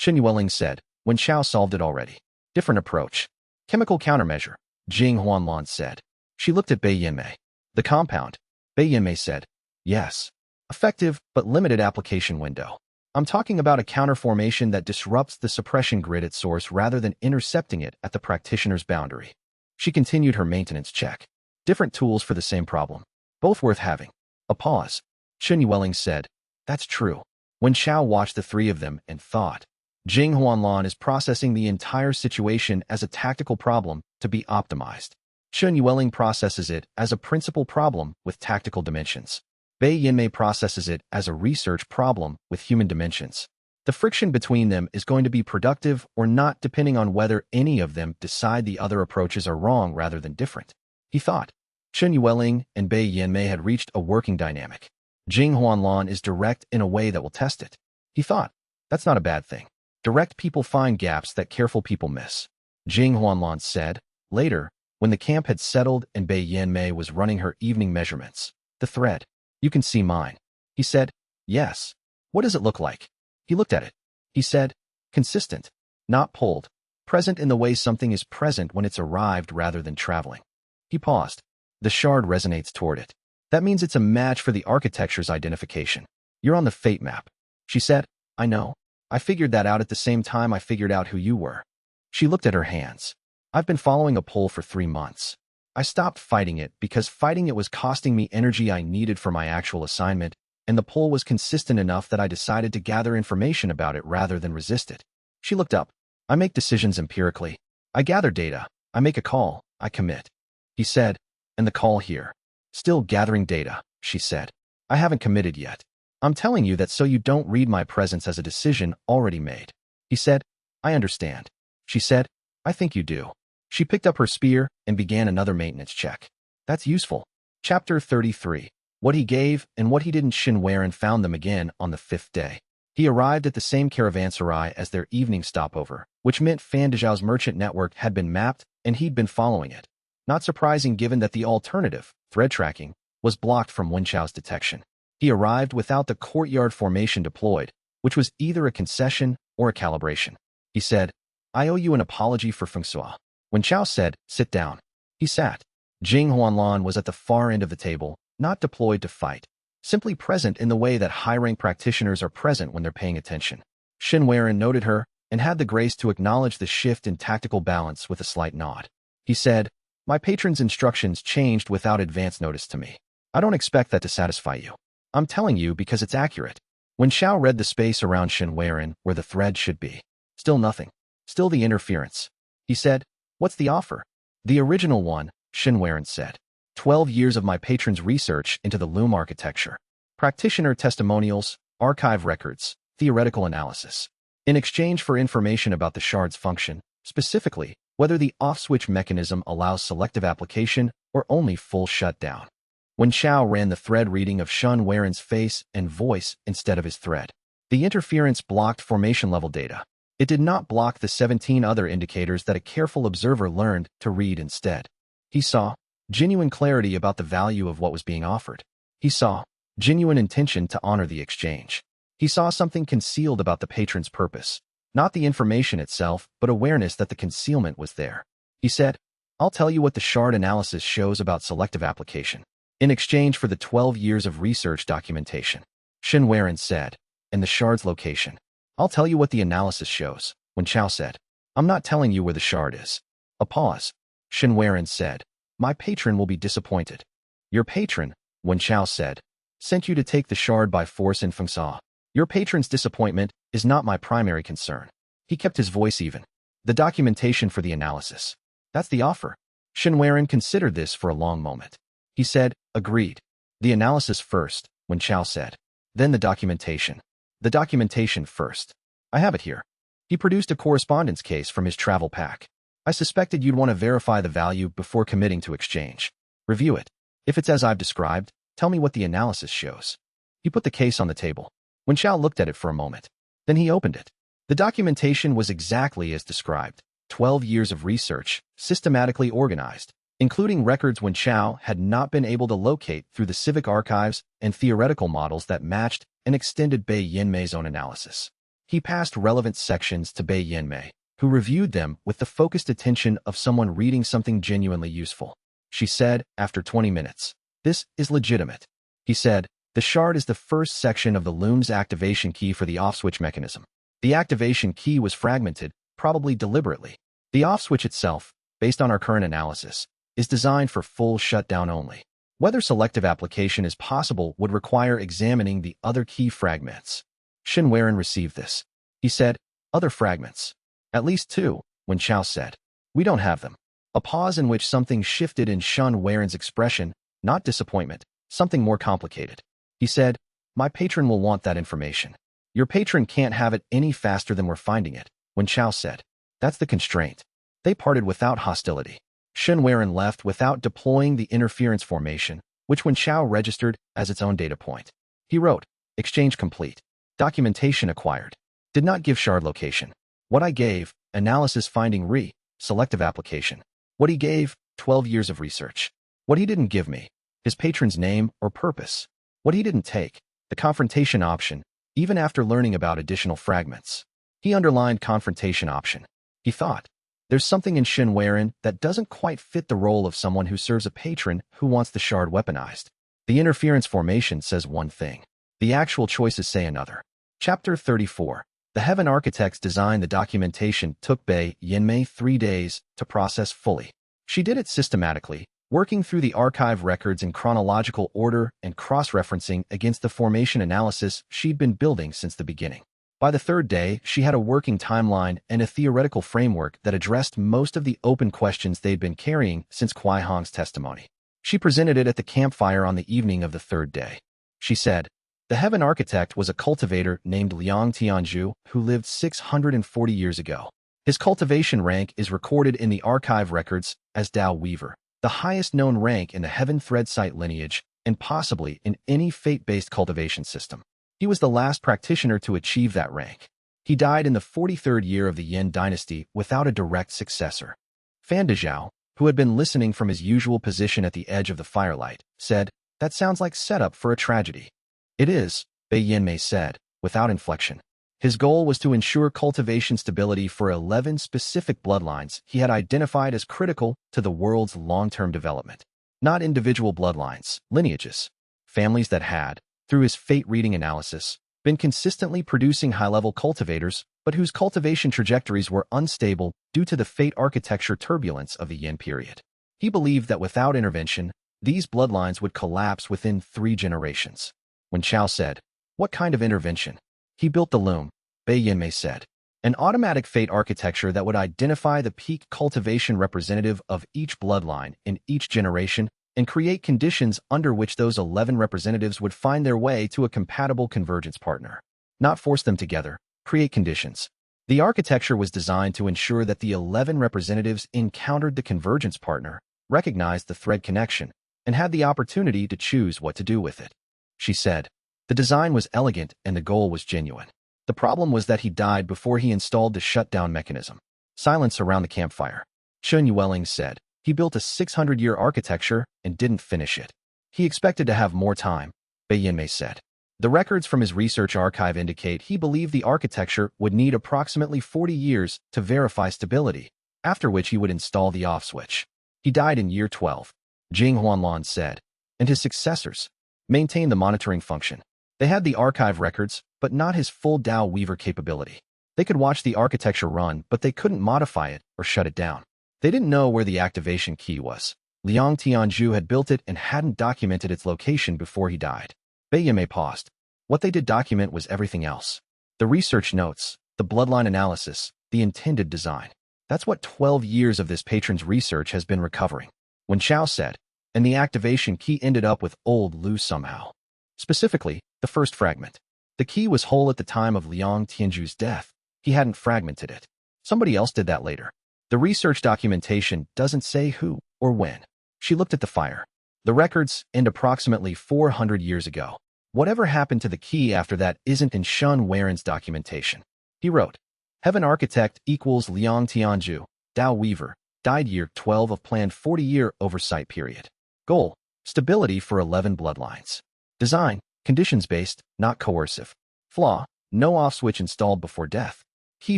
Speaker 1: Shen Yueling said, when Xiao solved it already. Different approach. Chemical countermeasure, Jing Huanlan said. She looked at Bai Yanmei. The compound. Bai Yanmei said, yes. Effective, but limited application window. I'm talking about a counterformation that disrupts the suppression grid at source rather than intercepting it at the practitioner's boundary. She continued her maintenance check. Different tools for the same problem. Both worth having. A pause. Shen Yueling said, that's true. When Xiao watched the three of them and thought, Jing Huanlan is processing the entire situation as a tactical problem to be optimized. Shen Yueling processes it as a principal problem with tactical dimensions. Bai Yanmei processes it as a research problem with human dimensions. The friction between them is going to be productive or not depending on whether any of them decide the other approaches are wrong rather than different. He thought. Shen Yueling and Bai Yanmei had reached a working dynamic. Jing Huanlan is direct in a way that will test it. He thought, that's not a bad thing. Direct people find gaps that careful people miss. Jing Huanlan said, later, when the camp had settled and Bai Yanmei was running her evening measurements. The thread. You can see mine. He said, yes. What does it look like? He looked at it. He said, consistent, not pulled, present in the way something is present when it's arrived rather than traveling. He paused. The shard resonates toward it. That means it's a match for the architecture's identification. You're on the fate map. She said, I know. I figured that out at the same time I figured out who you were. She looked at her hands. I've been following a pull for 3 months. I stopped fighting it because fighting it was costing me energy I needed for my actual assignment, and the pull was consistent enough that I decided to gather information about it rather than resist it. She looked up. I make decisions empirically. I gather data. I make a call. I commit. He said, and the call here. Still gathering data, she said. I haven't committed yet. I'm telling you that so you don't read my presence as a decision already made. He said, I understand. She said, I think you do. She picked up her spear and began another maintenance check. That's useful. Chapter 33. What he gave and what he didn't. Shen Yueling found them again on the 5th day. He arrived at the same caravanserai as their evening stopover, which meant Fan Dezhao's merchant network had been mapped and he'd been following it. Not surprising given that the alternative, thread tracking, was blocked from Wen Chao's detection. He arrived without the courtyard formation deployed, which was either a concession or a calibration. He said, I owe you an apology for Feng Sua. When Chao said, sit down, he sat. Jing Huanlan was at the far end of the table, not deployed to fight, simply present in the way that high-rank practitioners are present when they're paying attention. Shen Yueling noted her and had the grace to acknowledge the shift in tactical balance with a slight nod. He said, my patron's instructions changed without advance notice to me. I don't expect that to satisfy you. I'm telling you because it's accurate. When Xiao read the space around Shen Yueling where the thread should be, still nothing. Still the interference. He said, what's the offer? The original one, Shen Yueling said. 12 years of my patron's research into the loom architecture. Practitioner testimonials, archive records, theoretical analysis. In exchange for information about the shard's function, specifically, whether the off-switch mechanism allows selective application or only full shutdown. When Xiao ran the thread reading of Shen Yueling's face and voice instead of his thread, the interference blocked formation-level data. It did not block the 17 other indicators that a careful observer learned to read instead. He saw genuine clarity about the value of what was being offered. He saw genuine intention to honor the exchange. He saw something concealed about the patron's purpose, not the information itself, but awareness that the concealment was there. He said, I'll tell you what the shard analysis shows about selective application. In exchange for the 12 years of research documentation. Shen Yueling said, and the shard's location. I'll tell you what the analysis shows. When Chao said, I'm not telling you where the shard is. A pause. Shen Yueling said, my patron will be disappointed. Your patron, Wen Chao said, sent you to take the shard by force in Feng Sua. Your patron's disappointment is not my primary concern. He kept his voice even. The documentation for the analysis. That's the offer. Shen Yueling considered this for a long moment. He said, agreed. The analysis first, Wen Chao said. Then the documentation. The documentation first. I have it here. He produced a correspondence case from his travel pack. I suspected you'd want to verify the value before committing to exchange. Review it. If it's as I've described, tell me what the analysis shows. He put the case on the table. Wen Chao looked at it for a moment. Then he opened it. The documentation was exactly as described. 12 years of research, systematically organized, including records Wen Chao had not been able to locate through the civic archives and theoretical models that matched and extended Bai Yanmei's own analysis. He passed relevant sections to Bei Yanmei, who reviewed them with the focused attention of someone reading something genuinely useful. She said, after 20 minutes, "This is legitimate." He said, "The shard is the first section of the loom's activation key for the off-switch mechanism. The activation key was fragmented, probably deliberately. The off-switch itself, based on our current analysis, is designed for full shutdown only. Whether selective application is possible would require examining the other key fragments." Shen Weiren received this. He said, "Other fragments? At least 2, Wen Chao said. "We don't have them." A pause in which something shifted in Shen Weiren's expression, not disappointment, something more complicated. He said, "My patron will want that information." "Your patron can't have it any faster than we're finding it," Wen Chao said. "That's the constraint." They parted without hostility. Shen Weiren left without deploying the interference formation, which Wen Chao registered as its own data point. He wrote, "Exchange complete. Documentation acquired. Did not give shard location. What I gave, analysis finding selective application. What he gave, 12 years of research. What he didn't give me, his patron's name or purpose. What he didn't take, the confrontation option, even after learning about additional fragments." He underlined confrontation option. He thought, there's something in Shen Weiren that doesn't quite fit the role of someone who serves a patron who wants the shard weaponized. The interference formation says one thing. The actual choices say another. Chapter 34. The Heaven Architects designed the documentation took Bei Yanmei 3 days to process fully. She did it systematically, working through the archive records in chronological order and cross-referencing against the formation analysis she'd been building since the beginning. By the 3rd day, she had a working timeline and a theoretical framework that addressed most of the open questions they'd been carrying since Kuai Hong's testimony. She presented it at the campfire on the evening of the 3rd day. She said, "The Heaven Architect was a cultivator named Liang Tianzhu who lived 640 years ago. His cultivation rank is recorded in the archive records as Dao Weaver, the highest known rank in the Heaven Thread Site lineage and possibly in any fate-based cultivation system. He was the last practitioner to achieve that rank. He died in the 43rd year of the Yin dynasty without a direct successor." Fan Dezhao, who had been listening from his usual position at the edge of the firelight, said, "That sounds like setup for a tragedy." "It is," Bei Yanmei said, without inflection. His goal was to ensure cultivation stability for 11 specific bloodlines he had identified as critical to the world's long-term development. Not individual bloodlines, lineages. Families that had, through his fate reading analysis, been consistently producing high-level cultivators, but whose cultivation trajectories were unstable due to the fate architecture turbulence of the Yin period. He believed that without intervention, these bloodlines would collapse within 3 generations. When Chao said, "What kind of intervention?" "He built the loom," Bei Yanmei said. "An automatic fate architecture that would identify the peak cultivation representative of each bloodline in each generation and create conditions under which those 11 representatives would find their way to a compatible convergence partner. Not force them together, create conditions." The architecture was designed to ensure that the 11 representatives encountered the convergence partner, recognized the thread connection, and had the opportunity to choose what to do with it. She said, "The design was elegant and the goal was genuine. The problem was that he died before he installed the shutdown mechanism." Silence around the campfire. Chen Yueling said, "He built a 600-year architecture and didn't finish it. He expected to have more time," Bei Yanmei said. "The records from his research archive indicate he believed the architecture would need approximately 40 years to verify stability, after which he would install the off switch. He died in year 12, Jing Huanlan said, and his successors maintained the monitoring function. They had the archive records, but not his full Dao Weaver capability. They could watch the architecture run, but they couldn't modify it or shut it down. They didn't know where the activation key was. Liang Tianzhu had built it and hadn't documented its location before he died." Bei Yanmei paused. What they did document was everything else. The research notes, the bloodline analysis, the intended design. That's what 12 years of this patron's research has been recovering. When Chao said, "And the activation key ended up with old Lu somehow. Specifically, the first fragment. The key was whole at the time of Liang Tianzhu's death. He hadn't fragmented it. Somebody else did that later. The research documentation doesn't say who or when." She looked at the fire. "The records end approximately 400 years ago. Whatever happened to the key after that isn't in Shen Weiren's documentation." He wrote, "Heaven Architect equals Liang Tianzhu, Dao Weaver, died year 12 of planned 40-year oversight period. Goal, stability for 11 bloodlines. Design, conditions-based, not coercive. Flaw, No off switch installed before death. Key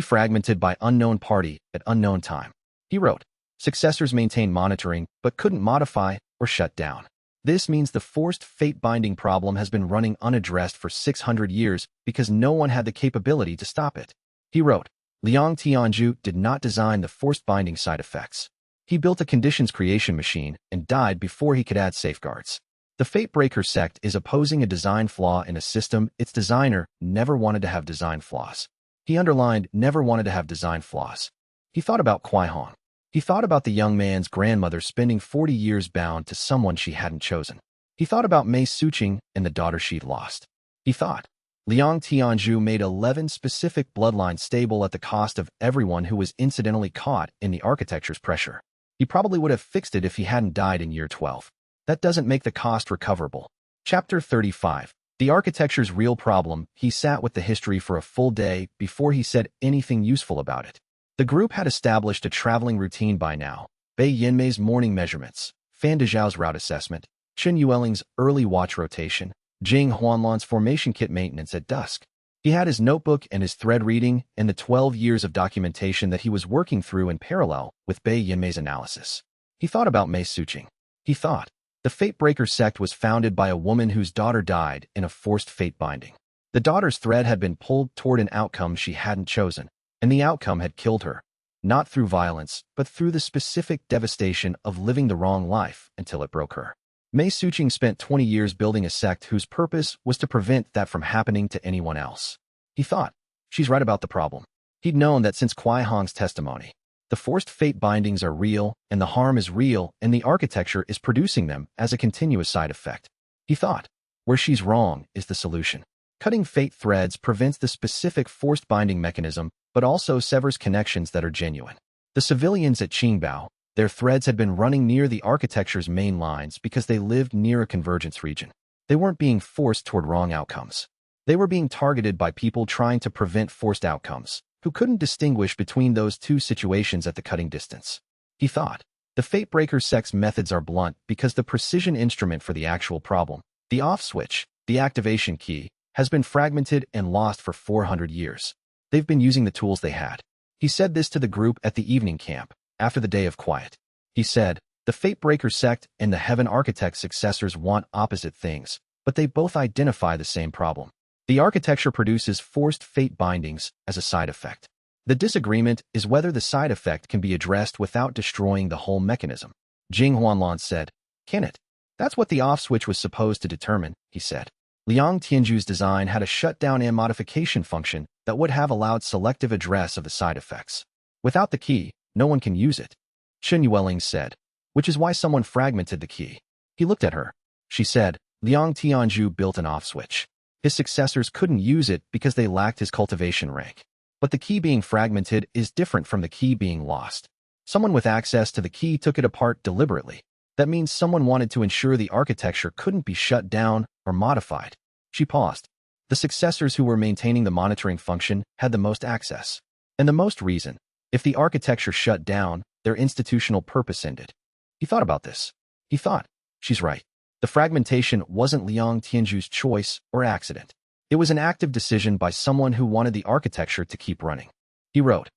Speaker 1: fragmented by unknown party at unknown time. He wrote, successors maintain monitoring but couldn't modify or shut down. This means the forced fate binding problem has been running unaddressed for 600 years because no one had the capability to stop it. He wrote, Liang Tianzhu did not design the forced binding side effects. He built a conditions creation machine and died before he could add safeguards. The Fate Breaker sect is opposing a design flaw in a system its designer never wanted to have design flaws. He underlined never wanted to have design flaws. He thought about Kuai Hong. He thought about the young man's grandmother spending 40 years bound to someone she hadn't chosen. He thought about Mei Suqing and the daughter she'd lost. He thought, Liang Tianzhu made 11 specific bloodlines stable at the cost of everyone who was incidentally caught in the architecture's pressure. He probably would have fixed it if he hadn't died in year 12. That doesn't make the cost recoverable. Chapter 35. The architecture's real problem. He sat with the history for a full day before he said anything useful about it. The group had established a traveling routine by now. Bei Yinmei's morning measurements, Fan Dezhao's route assessment, Chen Yueling's early watch rotation, Jing Huanlan's formation kit maintenance at dusk. He had his notebook and his thread reading and the 12 years of documentation that he was working through in parallel with Bei Yinmei's analysis. He thought about Mei Suqing. He thought, the Fate Breaker sect was founded by a woman whose daughter died in a forced fate binding. The daughter's thread had been pulled toward an outcome she hadn't chosen, and the outcome had killed her, not through violence, but through the specific devastation of living the wrong life until it broke her. Mei Suqing spent 20 years building a sect whose purpose was to prevent that from happening to anyone else. He thought, she's right about the problem. He'd known that since Kuai Hong's testimony. The forced fate bindings are real, and the harm is real, and the architecture is producing them as a continuous side effect. He thought, where she's wrong is the solution. Cutting fate threads prevents the specific forced binding mechanism, but also severs connections that are genuine. The civilians at Qingbao, their threads had been running near the architecture's main lines because they lived near a convergence region. They weren't being forced toward wrong outcomes. They were being targeted by people trying to prevent forced outcomes, who couldn't distinguish between those two situations at the cutting distance. He thought, the Fate Breaker sect's methods are blunt because the precision instrument for the actual problem, the off switch, the activation key, has been fragmented and lost for 400 years. They've been using the tools they had. He said this to the group at the evening camp, after the day of quiet. He said, the Fate Breaker sect and the Heaven Architect successors want opposite things, but they both identify the same problem. The architecture produces forced fate bindings as a side effect. The disagreement is whether the side effect can be addressed without destroying the whole mechanism. Jing Huanlan said, can it? That's what the off switch was supposed to determine, he said. Liang Tianzhu's design had a shutdown and modification function that would have allowed selective address of the side effects. Without the key, no one can use it. Chen Yueling said, which is why someone fragmented the key. He looked at her. She said, Liang Tianzhu built an off switch. His successors couldn't use it because they lacked his cultivation rank. But the key being fragmented is different from the key being lost. Someone with access to the key took it apart deliberately. That means someone wanted to ensure the architecture couldn't be shut down or modified. She paused. The successors who were maintaining the monitoring function had the most access. And the most reason. If the architecture shut down, their institutional purpose ended. He thought about this. He thought, she's right. The fragmentation wasn't Liang Tianzhu's choice or accident. It was an active decision by someone who wanted the architecture to keep running. He wrote,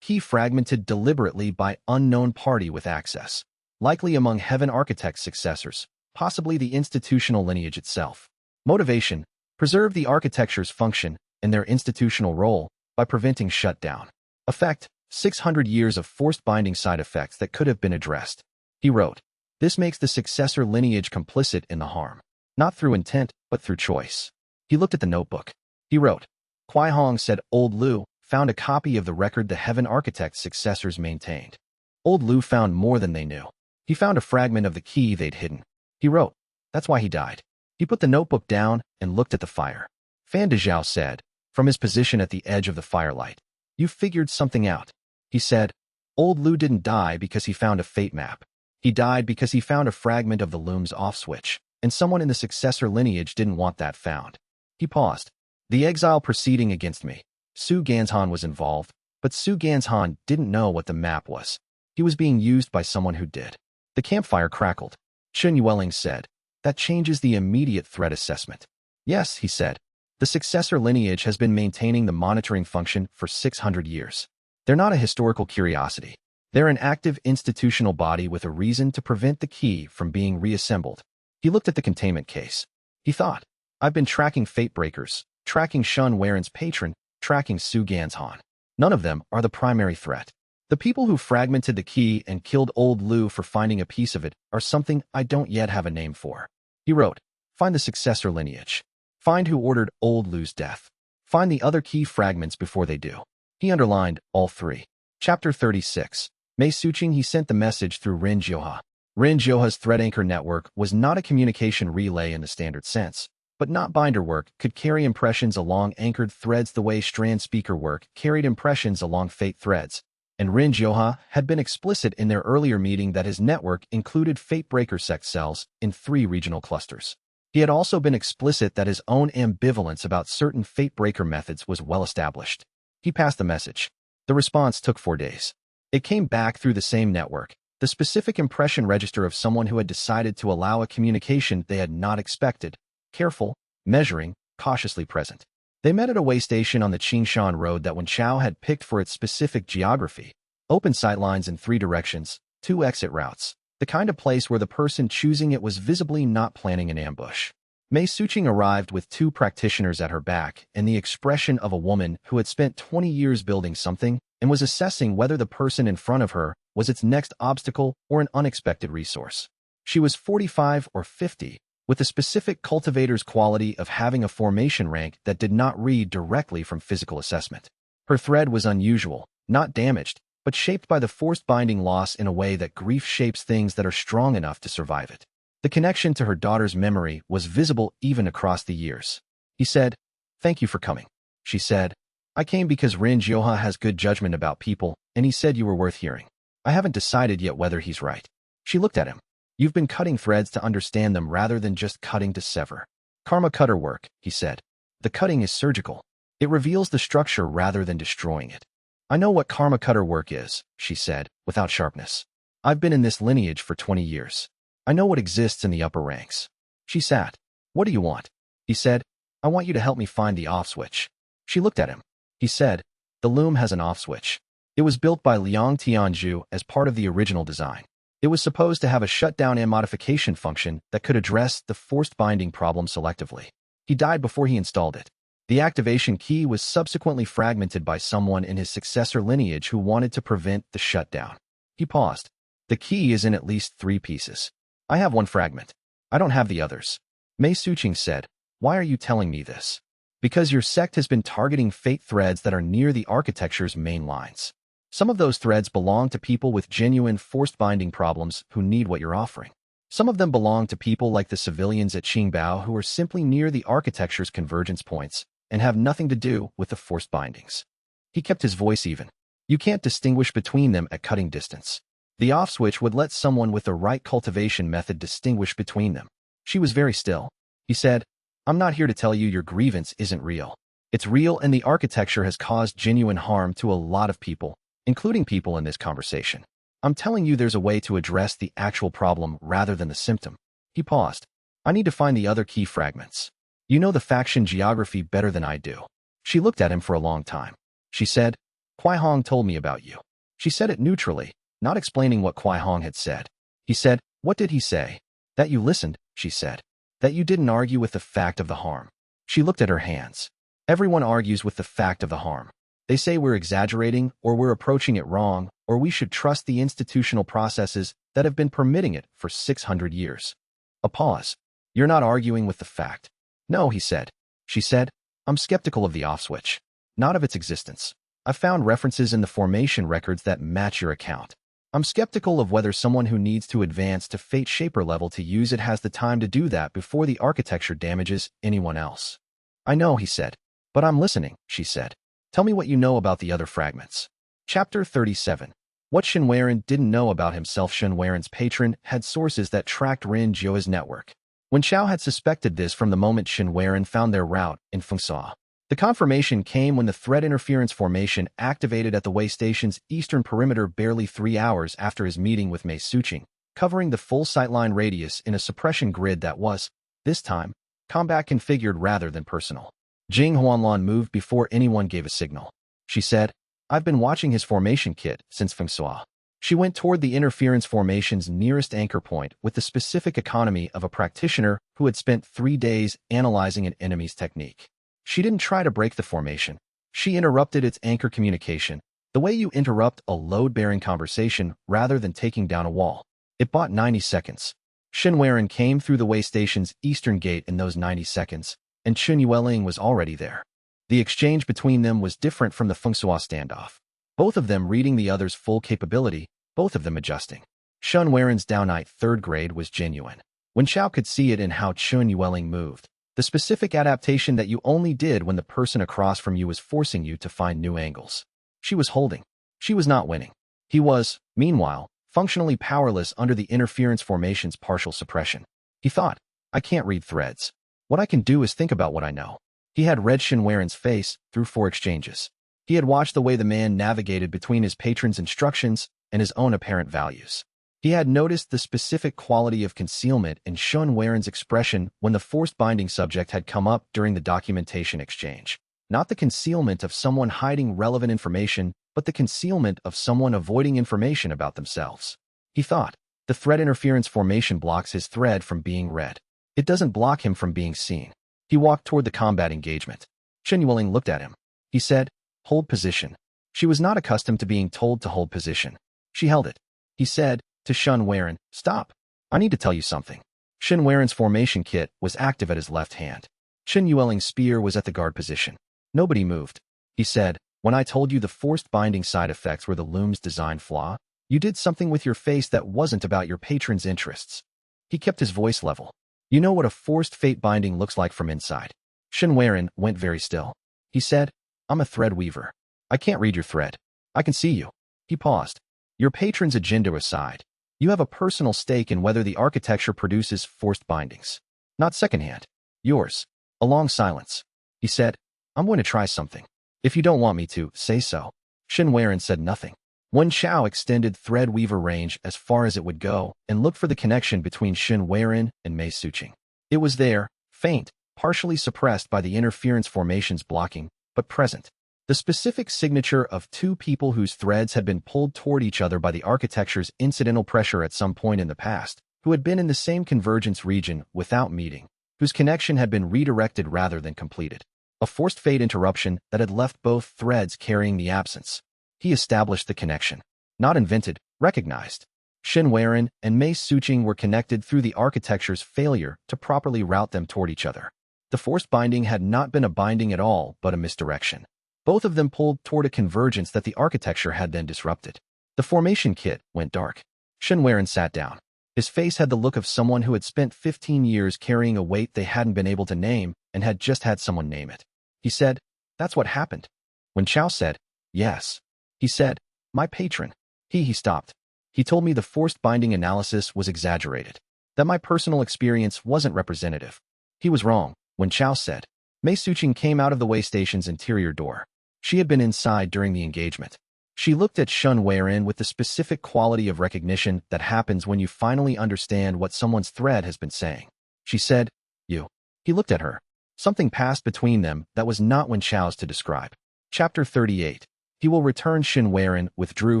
Speaker 1: key fragmented deliberately by unknown party with access, likely among Heaven Architect's successors, possibly the institutional lineage itself. Motivation, preserve the architecture's function and their institutional role by preventing shutdown. Effect, 600 years of forced binding side effects that could have been addressed. He wrote, this makes the successor lineage complicit in the harm, not through intent, but through choice. He looked at the notebook. He wrote, Kuai Hong said Old Lu found a copy of the record the Heaven Architect's successors maintained. Old Lu found more than they knew. He found a fragment of the key they'd hidden. He wrote, that's why he died. He put the notebook down and looked at the fire. Fan Dezhao said, from his position at the edge of the firelight, you figured something out. He said, Old Lu didn't die because he found a fate map. He died because he found a fragment of the loom's off switch, and someone in the successor lineage didn't want that found. He paused. The exile proceeding against me. Su Ganzhan was involved, but Su Ganzhan didn't know what the map was. He was being used by someone who did. The campfire crackled. Chen Yueling said, that changes the immediate threat assessment. Yes, he said. The successor lineage has been maintaining the monitoring function for 600 years. They're not a historical curiosity. They're an active institutional body with a reason to prevent the key from being reassembled. He looked at the containment case. He thought, I've been tracking fate breakers, tracking Shun Waren's patron, tracking Su Gan's Han. None of them are the primary threat. The people who fragmented the key and killed old Lu for finding a piece of it are something I don't yet have a name for. He wrote, find the successor lineage. Find who ordered old Lu's death. Find the other key fragments before they do. He underlined all three. Chapter 36. Mei Suqing. He sent the message through Ren Jioha. Ren Jioha's thread anchor network was not a communication relay in the standard sense, but not binder work could carry impressions along anchored threads the way strand speaker work carried impressions along fate threads. And Ren Jioha had been explicit in their earlier meeting that his network included fate breaker sect cells in 3 regional clusters. He had also been explicit that his own ambivalence about certain fate breaker methods was well established. He passed the message. The response took 4 days. It came back through the same network, the specific impression register of someone who had decided to allow a communication they had not expected, careful, measuring, cautiously present. They met at a way station on the Qingshan Road that Wen Chao had picked for its specific geography, open sightlines in 3 directions, 2 exit routes, the kind of place where the person choosing it was visibly not planning an ambush. Mei Suqing arrived with 2 practitioners at her back and the expression of a woman who had spent 20 years building something and was assessing whether the person in front of her was its next obstacle or an unexpected resource. She was 45 or 50, with the specific cultivator's quality of having a formation rank that did not read directly from physical assessment. Her thread was unusual, not damaged, but shaped by the forced binding loss in a way that grief shapes things that are strong enough to survive it. The connection to her daughter's memory was visible even across the years. He said, thank you for coming. She said, I came because Ren Jioha has good judgment about people, and he said you were worth hearing. I haven't decided yet whether he's right. She looked at him. You've been cutting threads to understand them rather than just cutting to sever. Karma cutter work, he said. The cutting is surgical. It reveals the structure rather than destroying it. I know what karma cutter work is, she said, without sharpness. I've been in this lineage for 20 years. I know what exists in the upper ranks. She sat. What do you want? He said, I want you to help me find the off switch. She looked at him. He said, the loom has an off switch. It was built by Liang Tianzhu as part of the original design. It was supposed to have a shutdown and modification function that could address the forced binding problem selectively. He died before he installed it. The activation key was subsequently fragmented by someone in his successor lineage who wanted to prevent the shutdown. He paused. The key is in at least 3 pieces. I have 1 fragment. I don't have the others. Mei Suqing said, why are you telling me this? Because your sect has been targeting fate threads that are near the architecture's main lines. Some of those threads belong to people with genuine forced binding problems who need what you're offering. Some of them belong to people like the civilians at Qingbao who are simply near the architecture's convergence points and have nothing to do with the forced bindings. He kept his voice even. You can't distinguish between them at cutting distance. The off switch would let someone with the right cultivation method distinguish between them. She was very still. He said, I'm not here to tell you your grievance isn't real. It's real, and the architecture has caused genuine harm to a lot of people, including people in this conversation. I'm telling you there's a way to address the actual problem rather than the symptom. He paused. I need to find the other key fragments. You know the faction geography better than I do. She looked at him for a long time. She said, Kuai Hong told me about you. She said it neutrally, not explaining what Kuai Hong had said. He said, what did he say? That you listened, she said. That you didn't argue with the fact of the harm. She looked at her hands. Everyone argues with the fact of the harm. They say we're exaggerating, or we're approaching it wrong, or we should trust the institutional processes that have been permitting it for 600 years. A pause. You're not arguing with the fact. No, he said. She said, I'm skeptical of the off switch. Not of its existence. I've found references in the formation records that match your account. I'm skeptical of whether someone who needs to advance to Fate Shaper level to use it has the time to do that before the architecture damages anyone else. I know, he said. But I'm listening, she said. Tell me what you know about the other fragments. Chapter 37. What Shen Waren didn't know about himself. Shen Waren's patron had sources that tracked Ren Jio's network. Wen Chao had suspected this from the moment Shen Waren found their route in Fengsha. The confirmation came when the threat interference formation activated at the way station's eastern perimeter barely 3 hours after his meeting with Mei Suqing, covering the full sightline radius in a suppression grid that was, this time, combat configured rather than personal. Jing Huanlan moved before anyone gave a signal. She said, I've been watching his formation kit since Feng Shui. She went toward the interference formation's nearest anchor point with the specific economy of a practitioner who had spent 3 days analyzing an enemy's technique. She didn't try to break the formation. She interrupted its anchor communication, the way you interrupt a load-bearing conversation rather than taking down a wall. It bought 90 seconds. Shen Weiren came through the way station's eastern gate in those 90 seconds, and Chun Yueling was already there. The exchange between them was different from the Feng Shui standoff. Both of them reading the other's full capability, both of them adjusting. Shen Weiren's downright third grade was genuine. Wen Chao could see it in how Chun Yueling moved, the specific adaptation that you only did when the person across from you was forcing you to find new angles. She was holding. She was not winning. He was, meanwhile, functionally powerless under the interference formation's partial suppression. He thought, I can't read threads. What I can do is think about what I know. He had read Shen Weiren's face through 4 exchanges. He had watched the way the man navigated between his patron's instructions and his own apparent values. He had noticed the specific quality of concealment in Shen Weiren's expression when the forced binding subject had come up during the documentation exchange. Not the concealment of someone hiding relevant information, but the concealment of someone avoiding information about themselves. He thought, the thread interference formation blocks his thread from being read. It doesn't block him from being seen. He walked toward the combat engagement. Chen Yueling looked at him. He said, hold position. She was not accustomed to being told to hold position. She held it. He said, to Shen Weiren, stop. I need to tell you something. Shen Weiren's formation kit was active at his left hand. Chen Yueling's spear was at the guard position. Nobody moved. He said, when I told you the forced binding side effects were the loom's design flaw, you did something with your face that wasn't about your patron's interests. He kept his voice level. You know what a forced fate binding looks like from inside. Shen Weiren went very still. He said, I'm a thread weaver. I can't read your thread. I can see you. He paused. Your patron's agenda aside, you have a personal stake in whether the architecture produces forced bindings. Not secondhand. Yours. A long silence. He said, I'm going to try something. If you don't want me to, say so. Shen Weiren said nothing. Wen Chao extended thread weaver range as far as it would go and looked for the connection between Shen Weiren and Mei Suqing. It was there, faint, partially suppressed by the interference formation's blocking, but present. The specific signature of 2 people whose threads had been pulled toward each other by the architecture's incidental pressure at some point in the past, who had been in the same convergence region without meeting, whose connection had been redirected rather than completed. A forced fate interruption that had left both threads carrying the absence. He established the connection. Not invented, recognized. Shen Weiren and Mei Suqing were connected through the architecture's failure to properly route them toward each other. The forced binding had not been a binding at all, but a misdirection. Both of them pulled toward a convergence that the architecture had then disrupted. The formation kit went dark. Shen Weiren sat down. His face had the look of someone who had spent 15 years carrying a weight they hadn't been able to name and had just had someone name it. He said, that's what happened. When Chao said, yes. He said, my patron. He stopped. He told me the forced binding analysis was exaggerated, that my personal experience wasn't representative. He was wrong. When Chao said, Mei Suqing came out of the way station's interior door. She had been inside during the engagement. She looked at Shen Weiren with the specific quality of recognition that happens when you finally understand what someone's thread has been saying. She said, you. He looked at her. Something passed between them that was not Wen Chao's to describe. Chapter 38. He will return. Shen Weiren withdrew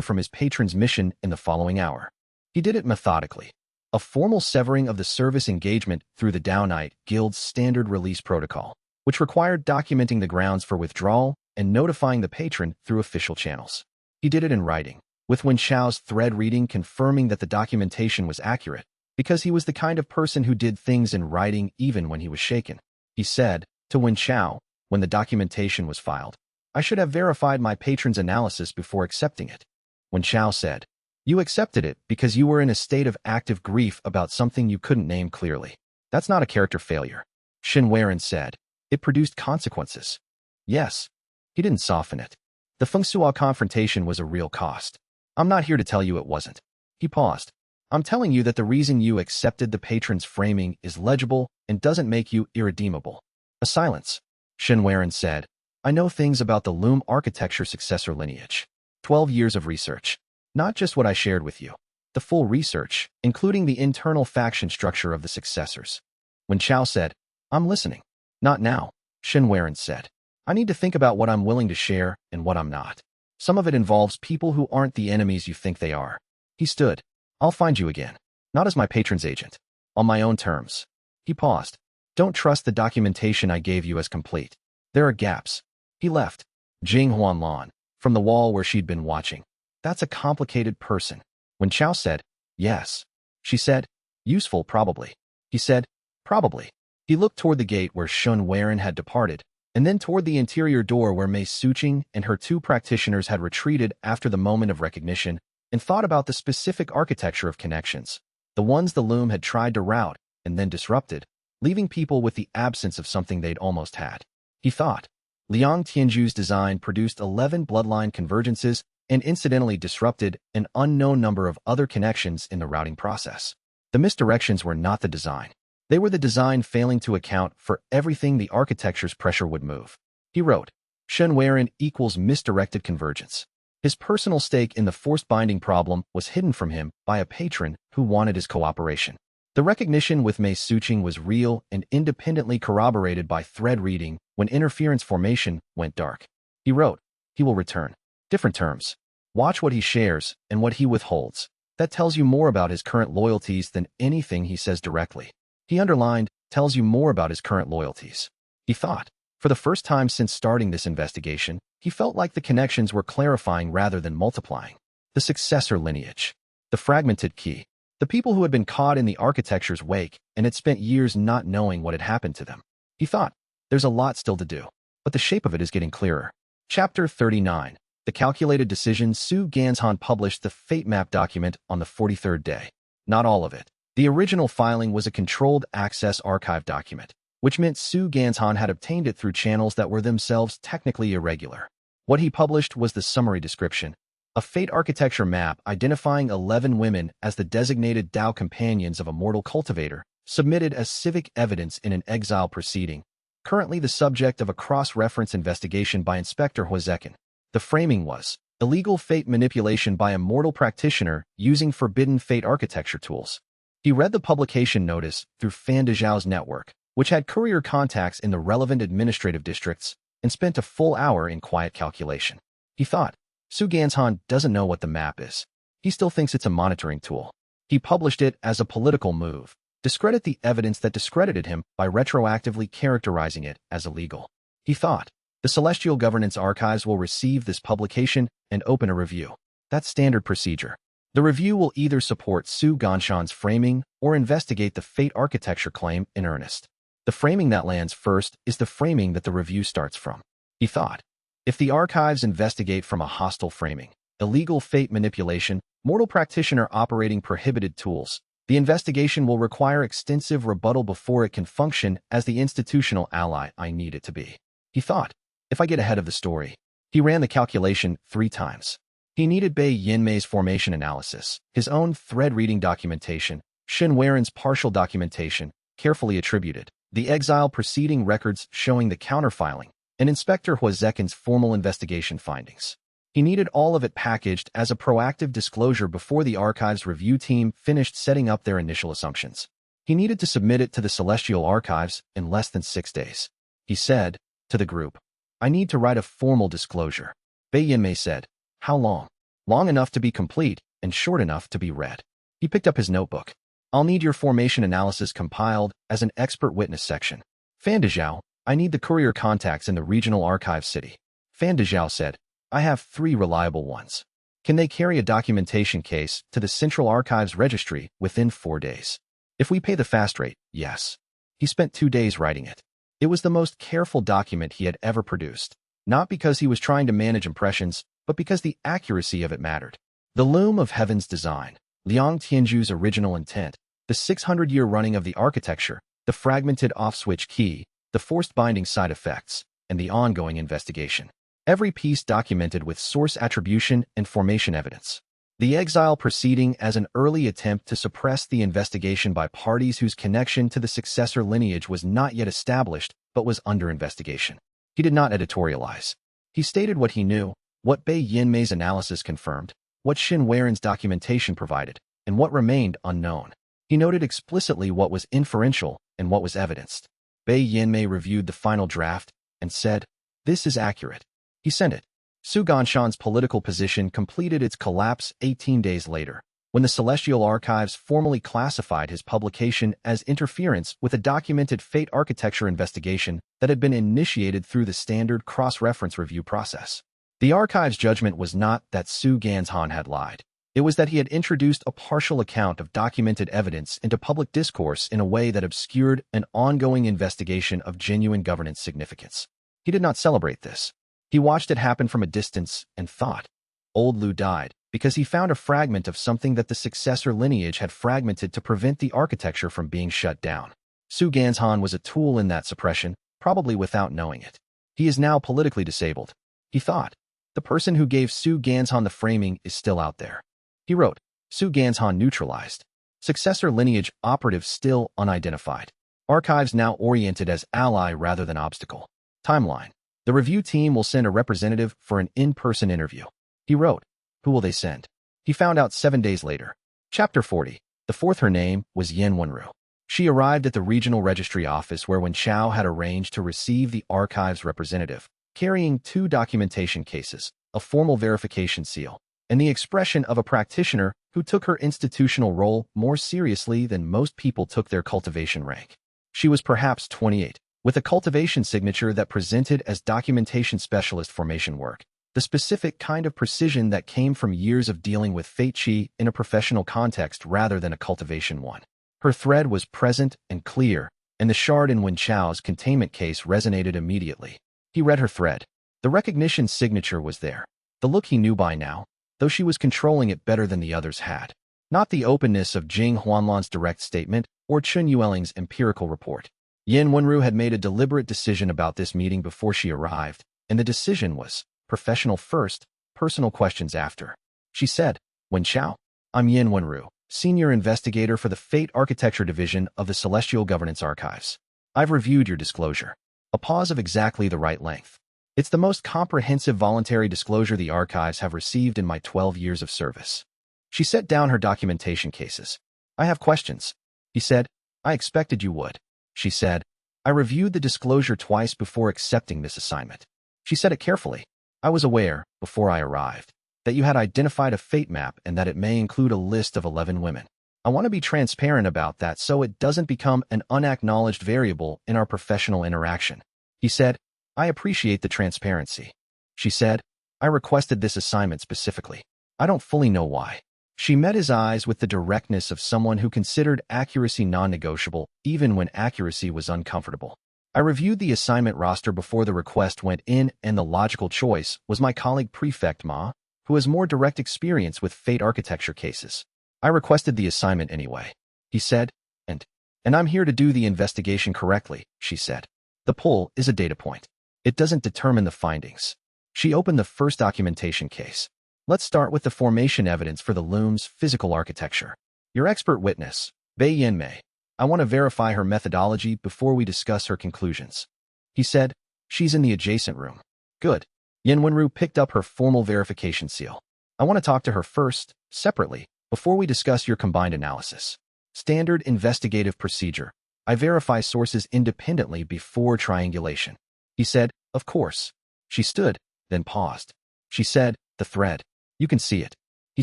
Speaker 1: from his patron's mission in the following hour. He did it methodically. A formal severing of the service engagement through the Dao Knight Guild's standard release protocol, which required documenting the grounds for withdrawal and notifying the patron through official channels. He did it in writing, with Wen Chao's thread reading confirming that the documentation was accurate, because he was the kind of person who did things in writing even when he was shaken. He said, to Wen Chao, when the documentation was filed, I should have verified my patron's analysis before accepting it. Wen Chao said, you accepted it because you were in a state of active grief about something you couldn't name clearly. That's not a character failure. Shen Weiren said, it produced consequences. Yes. He didn't soften it. The Feng Shui confrontation was a real cost. I'm not here to tell you it wasn't. He paused. I'm telling you that the reason you accepted the patron's framing is legible and doesn't make you irredeemable. A silence. Shen Weiren said, I know things about the loom architecture successor lineage. 12 years of research. Not just what I shared with you. The full research, including the internal faction structure of the successors. When Chao said, I'm listening. Not now. Shen said. I need to think about what I'm willing to share and what I'm not. Some of it involves people who aren't the enemies you think they are. He stood. I'll find you again. Not as my patron's agent. On my own terms. He paused. Don't trust the documentation I gave you as complete. There are gaps. He left. Jing Huanlan, from the wall where she'd been watching. That's a complicated person. When Chao said, yes. She said, useful probably. He said, probably. He looked toward the gate where Shun Weiren had departed, and then toward the interior door where Mei Suqing and her two practitioners had retreated after the moment of recognition, and thought about the specific architecture of connections, the ones the loom had tried to route and then disrupted, leaving people with the absence of something they'd almost had. He thought. Liang Tianju's design produced 11 bloodline convergences and incidentally disrupted an unknown number of other connections in the routing process. The misdirections were not the design. They were the design failing to account for everything the architecture's pressure would move. He wrote, Shen Weiren equals misdirected convergence. His personal stake in the forced binding problem was hidden from him by a patron who wanted his cooperation. The recognition with Mei Suqing was real and independently corroborated by thread reading when interference formation went dark. He wrote, he will return. Different terms. Watch what he shares and what he withholds. That tells you more about his current loyalties than anything he says directly. He underlined, tells you more about his current loyalties. He thought. For the first time since starting this investigation, he felt like the connections were clarifying rather than multiplying. The successor lineage. The fragmented key. The people who had been caught in the architecture's wake and had spent years not knowing what had happened to them. He thought, there's a lot still to do, but the shape of it is getting clearer. Chapter 39. The Calculated Decision. Su Ganzhan published the Fate Map document on the 43rd day. Not all of it. The original filing was a controlled access archive document, which meant Su Ganzhan had obtained it through channels that were themselves technically irregular. What he published was the summary description. A fate architecture map identifying 11 women as the designated Dao Companions of a mortal cultivator, submitted as civic evidence in an exile proceeding, currently the subject of a cross-reference investigation by Inspector Huazekin. The framing was illegal fate manipulation by a mortal practitioner using forbidden fate architecture tools. He read the publication notice through Fan Dezhao's network, which had courier contacts in the relevant administrative districts, and spent a full hour in quiet calculation. He thought, Su Ganzhan doesn't know what the map is. He still thinks it's a monitoring tool. He published it as a political move, discredit the evidence that discredited him by retroactively characterizing it as illegal. He thought, the Celestial Governance Archives will receive this publication and open a review. That's standard procedure. The review will either support Su Ganzhan's framing or investigate the fate architecture claim in earnest. The framing that lands first is the framing that the review starts from. He thought, if the archives investigate from a hostile framing, illegal fate manipulation, mortal practitioner operating prohibited tools, the investigation will require extensive rebuttal before it can function as the institutional ally I need it to be. He thought, if I get ahead of the story. He ran the calculation 3 times. He needed Bei Yinmei's formation analysis, his own thread-reading documentation, Shen Weiren's partial documentation, carefully attributed, the exile proceeding records showing the counterfiling, and Inspector Huazekin's formal investigation findings. He needed all of it packaged as a proactive disclosure before the archives review team finished setting up their initial assumptions. He needed to submit it to the Celestial Archives in less than 6 days. He said, to the group, I need to write a formal disclosure. Bei Yinmei said, how long? Long enough to be complete and short enough to be read. He picked up his notebook. I'll need your formation analysis compiled as an expert witness section. Fan Dezhao, I need the courier contacts in the regional archive city. Fan Dezhao said, I have 3 reliable ones. Can they carry a documentation case to the Central Archives Registry within 4 days? If we pay the fast rate, yes. He spent 2 days writing it. It was the most careful document he had ever produced, not because he was trying to manage impressions, but because the accuracy of it mattered. The loom of heaven's design, Liang Tianju's original intent, the 600-year running of the architecture, the fragmented off-switch key, the forced binding side effects, and the ongoing investigation. Every piece documented with source attribution and formation evidence. The exile proceeding as an early attempt to suppress the investigation by parties whose connection to the successor lineage was not yet established but was under investigation. He did not editorialize. He stated what he knew, what Bei Yinmei's analysis confirmed, what Shen Weiren's documentation provided, and what remained unknown. He noted explicitly what was inferential and what was evidenced. Bei Yanmei reviewed the final draft and said, "This is accurate." He sent it. Su Ganshan's political position completed its collapse 18 days later, when the Celestial Archives formally classified his publication as interference with a documented fate architecture investigation that had been initiated through the standard cross-reference review process. The archive's judgment was not that Su Ganshan had lied. It was that he had introduced a partial account of documented evidence into public discourse in a way that obscured an ongoing investigation of genuine governance significance. He did not celebrate this. He watched it happen from a distance and thought, "Old Lu died because he found a fragment of something that the successor lineage had fragmented to prevent the architecture from being shut down." Su Ganshan was a tool in that suppression, probably without knowing it. He is now politically disabled. He thought, the person who gave Su Ganshan the framing is still out there. He wrote, Su Ganshan neutralized. Successor lineage operative still unidentified. Archives now oriented as ally rather than obstacle. Timeline. The review team will send a representative for an in-person interview. He wrote, who will they send? He found out 7 days later. Chapter 40. The fourth, her name was Yen Wenru. She arrived at the regional registry office where Wen Chao had arranged to receive the archive's representative, carrying 2 documentation cases, a formal verification seal, and the expression of a practitioner who took her institutional role more seriously than most people took their cultivation rank. She was perhaps 28, with a cultivation signature that presented as documentation specialist formation work, the specific kind of precision that came from years of dealing with fei qi in a professional context rather than a cultivation one. Her thread was present and clear, and the shard in Wen Chao's containment case resonated immediately. He read her thread. The recognition signature was there. The look he knew by now, though she was controlling it better than the others had. Not the openness of Jing Huanlan's direct statement or Chun Yueling's empirical report. Yen Wenru had made a deliberate decision about this meeting before she arrived, and the decision was professional first, personal questions after. She said, Wen Chao, I'm Yen Wenru, senior investigator for the Fate Architecture Division of the Celestial Governance Archives. I've reviewed your disclosure. A pause of exactly the right length. It's the most comprehensive voluntary disclosure the archives have received in my 12 years of service. She set down her documentation cases. I have questions. He said, I expected you would. She said, I reviewed the disclosure twice before accepting this assignment. She said it carefully. I was aware, before I arrived, that you had identified a fate map and that it may include a list of 11 women. I want to be transparent about that so it doesn't become an unacknowledged variable in our professional interaction. He said, I appreciate the transparency. She said, I requested this assignment specifically. I don't fully know why. She met his eyes with the directness of someone who considered accuracy non-negotiable, even when accuracy was uncomfortable. I reviewed the assignment roster before the request went in, and the logical choice was my colleague Prefect Ma, who has more direct experience with fate architecture cases. I requested the assignment anyway. He said, and I'm here to do the investigation correctly, she said. The poll is a data point. It doesn't determine the findings. She opened the first documentation case. Let's start with the formation evidence for the loom's physical architecture. Your expert witness, Bei Yanmei. I want to verify her methodology before we discuss her conclusions. He said, she's in the adjacent room. Good. Yen Wenru picked up her formal verification seal. I want to talk to her first, separately, before we discuss your combined analysis. Standard investigative procedure. I verify sources independently before triangulation. He said, of course. She stood, then paused. She said, the thread. You can see it. He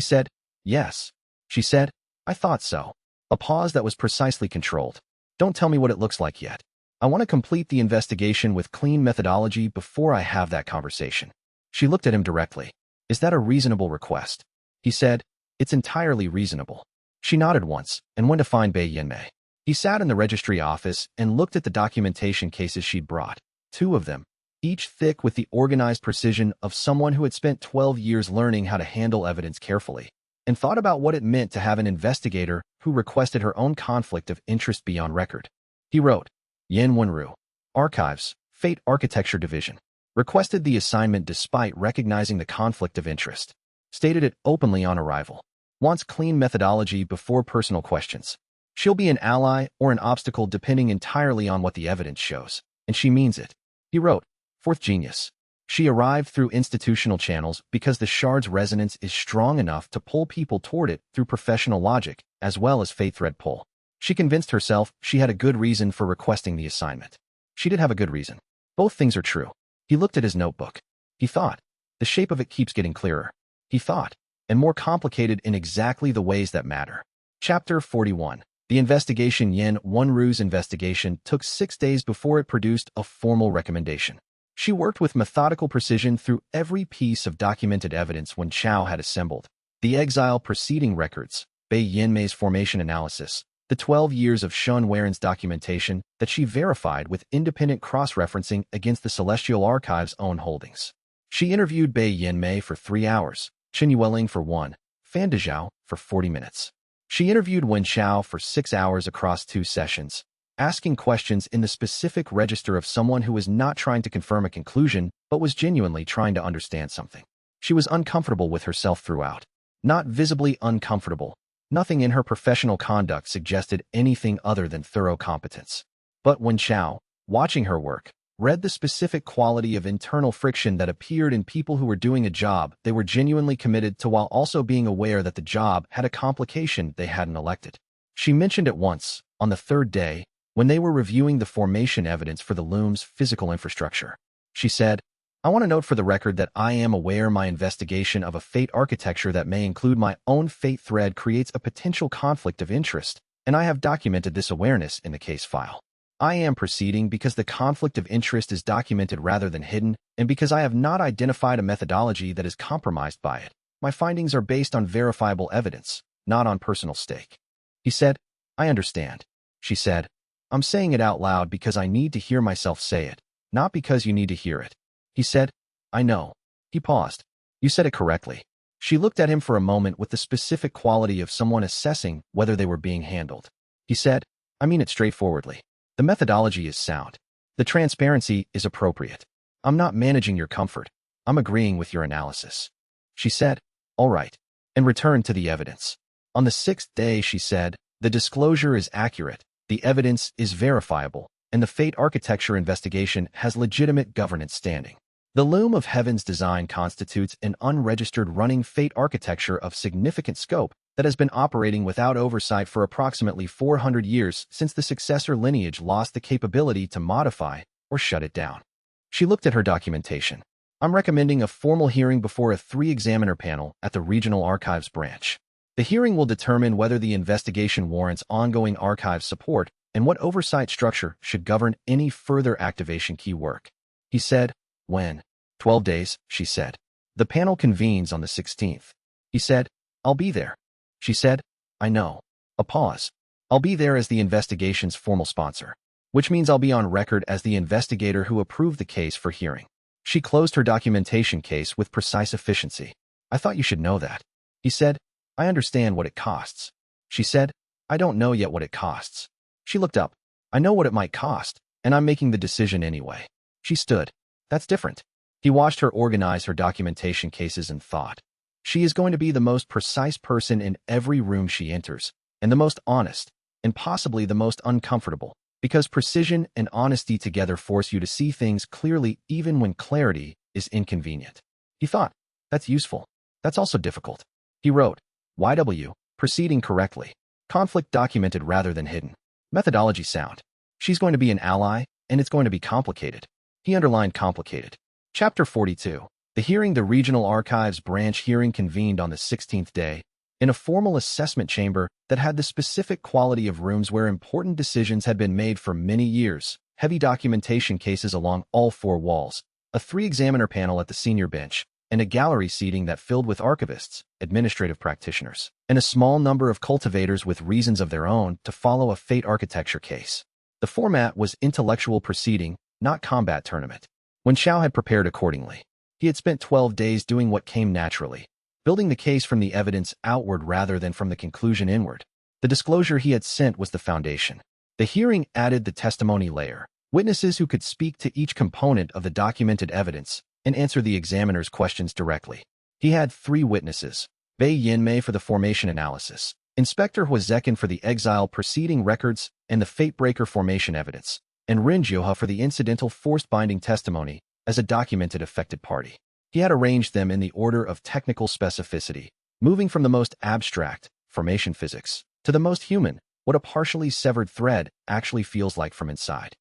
Speaker 1: said, yes. She said, I thought so. A pause that was precisely controlled. Don't tell me what it looks like yet. I want to complete the investigation with clean methodology before I have that conversation. She looked at him directly. Is that a reasonable request? He said, it's entirely reasonable. She nodded once and went to find Bei Yanmei. He sat in the registry office and looked at the documentation cases she'd brought. 2 of them, each thick with the organized precision of someone who had spent 12 years learning how to handle evidence carefully, and thought about what it meant to have an investigator who requested her own conflict of interest be on record. He wrote, Yen Wenru, Archives, Fate Architecture Division, requested the assignment despite recognizing the conflict of interest. Stated it openly on arrival. Wants clean methodology before personal questions. She'll be an ally or an obstacle depending entirely on what the evidence shows, and she means it. He wrote, Fourth genius. She arrived through institutional channels because the shard's resonance is strong enough to pull people toward it through professional logic, as well as fate thread pull. She convinced herself she had a good reason for requesting the assignment. She did have a good reason. Both things are true. He looked at his notebook. He thought, the shape of it keeps getting clearer. He thought, and more complicated in exactly the ways that matter. Chapter 41. The investigation. Yen Wenru's investigation took 6 days before it produced a formal recommendation. She worked with methodical precision through every piece of documented evidence Wen Chao had assembled. The exile proceeding records, Bei Yanmei's formation analysis, the 12 years of Shun Waren's documentation that she verified with independent cross-referencing against the Celestial Archive's own holdings. She interviewed Bei Yanmei for 3 hours, Chen Yueling for 1, Fan Dezhao for 40 minutes. She interviewed Wen Chao for 6 hours across 2 sessions, asking questions in the specific register of someone who was not trying to confirm a conclusion but was genuinely trying to understand something. She was uncomfortable with herself throughout. Not visibly uncomfortable. Nothing in her professional conduct suggested anything other than thorough competence. But Wen Chao, watching her work, read the specific quality of internal friction that appeared in people who were doing a job they were genuinely committed to while also being aware that the job had a complication they hadn't elected. She mentioned it once, on the 3rd day, when they were reviewing the formation evidence for the loom's physical infrastructure. She said, I want to note for the record that I am aware my investigation of a fate architecture that may include my own fate thread creates a potential conflict of interest, and I have documented this awareness in the case file. I am proceeding because the conflict of interest is documented rather than hidden, and because I have not identified a methodology that is compromised by it. My findings are based on verifiable evidence, not on personal stake. He said, I understand. She said, I'm saying it out loud because I need to hear myself say it, not because you need to hear it. He said, I know. He paused. You said it correctly. She looked at him for a moment with the specific quality of someone assessing whether they were being handled. He said, I mean it straightforwardly. The methodology is sound. The transparency is appropriate. I'm not managing your comfort. I'm agreeing with your analysis. She said, all right, and returned to the evidence. On the 6th day, she said, the disclosure is accurate, the evidence is verifiable, and the fate architecture investigation has legitimate governance standing. The loom of heaven's design constitutes an unregistered running fate architecture of significant scope that has been operating without oversight for approximately 400 years since the successor lineage lost the capability to modify or shut it down. She looked at her documentation. I'm recommending a formal hearing before a 3-examiner panel at the Regional Archives branch. The hearing will determine whether the investigation warrants ongoing archive support and what oversight structure should govern any further activation key work. He said, when? 12 days, she said. The panel convenes on the 16th. He said, I'll be there. She said, I know. A pause. I'll be there as the investigation's formal sponsor, which means I'll be on record as the investigator who approved the case for hearing. She closed her documentation case with precise efficiency. I thought you should know that. He said, I understand what it costs. She said, I don't know yet what it costs. She looked up. I know what it might cost, and I'm making the decision anyway. She stood. That's different. He watched her organize her documentation cases and thought. She is going to be the most precise person in every room she enters, and the most honest, and possibly the most uncomfortable, because precision and honesty together force you to see things clearly even when clarity is inconvenient. He thought, that's useful. That's also difficult. He wrote, YW, proceeding correctly. Conflict documented rather than hidden. Methodology sound. She's going to be an ally, and it's going to be complicated. He underlined complicated. Chapter 42. The hearing. The Regional Archives branch hearing convened on the 16th day, in a formal assessment chamber that had the specific quality of rooms where important decisions had been made for many years, heavy documentation cases along all 4 walls, a 3-examiner panel at the senior bench, and a gallery seating that filled with archivists, administrative practitioners, and a small number of cultivators with reasons of their own to follow a fate architecture case. The format was intellectual proceeding, not combat tournament. Wen Chao had prepared accordingly. He had spent 12 days doing what came naturally, building the case from the evidence outward rather than from the conclusion inward. The disclosure he had sent was the foundation. The hearing added the testimony layer, witnesses who could speak to each component of the documented evidence and answer the examiner's questions directly. He had 3 witnesses, Bei Yanmei for the formation analysis, Inspector Huazekin for the exile proceeding records and the fate-breaker formation evidence, and Rin Jioha for the incidental forced binding testimony as a documented affected party. He had arranged them in the order of technical specificity, moving from the most abstract, formation physics, to the most human, what a partially severed thread actually feels like from inside.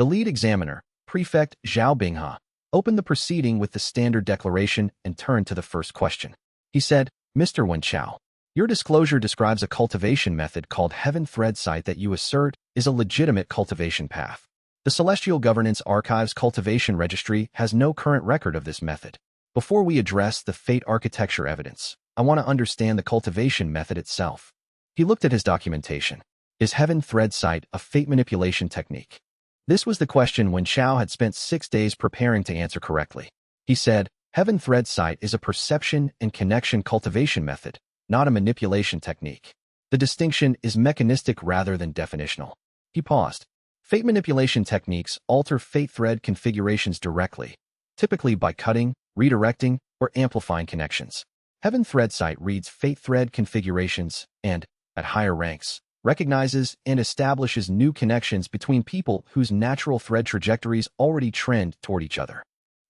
Speaker 1: The lead examiner, Prefect Zhao Binghe, opened the proceeding with the standard declaration and turned to the first question. He said, Mr. Wen Chao, your disclosure describes a cultivation method called Heaven Thread Site that you assert is a legitimate cultivation path. The Celestial Governance Archive's cultivation registry has no current record of this method. Before we address the fate architecture evidence, I want to understand the cultivation method itself. He looked at his documentation. Is Heaven Thread Site a fate manipulation technique? This was the question Wen Chao had spent 6 days preparing to answer correctly. He said, Heaven Thread Site is a perception and connection cultivation method, not a manipulation technique. The distinction is mechanistic rather than definitional. He paused. Fate manipulation techniques alter fate thread configurations directly, typically by cutting, redirecting, or amplifying connections. Heaven Thread Site reads fate thread configurations and, at higher ranks, recognizes and establishes new connections between people whose natural thread trajectories already trend toward each other.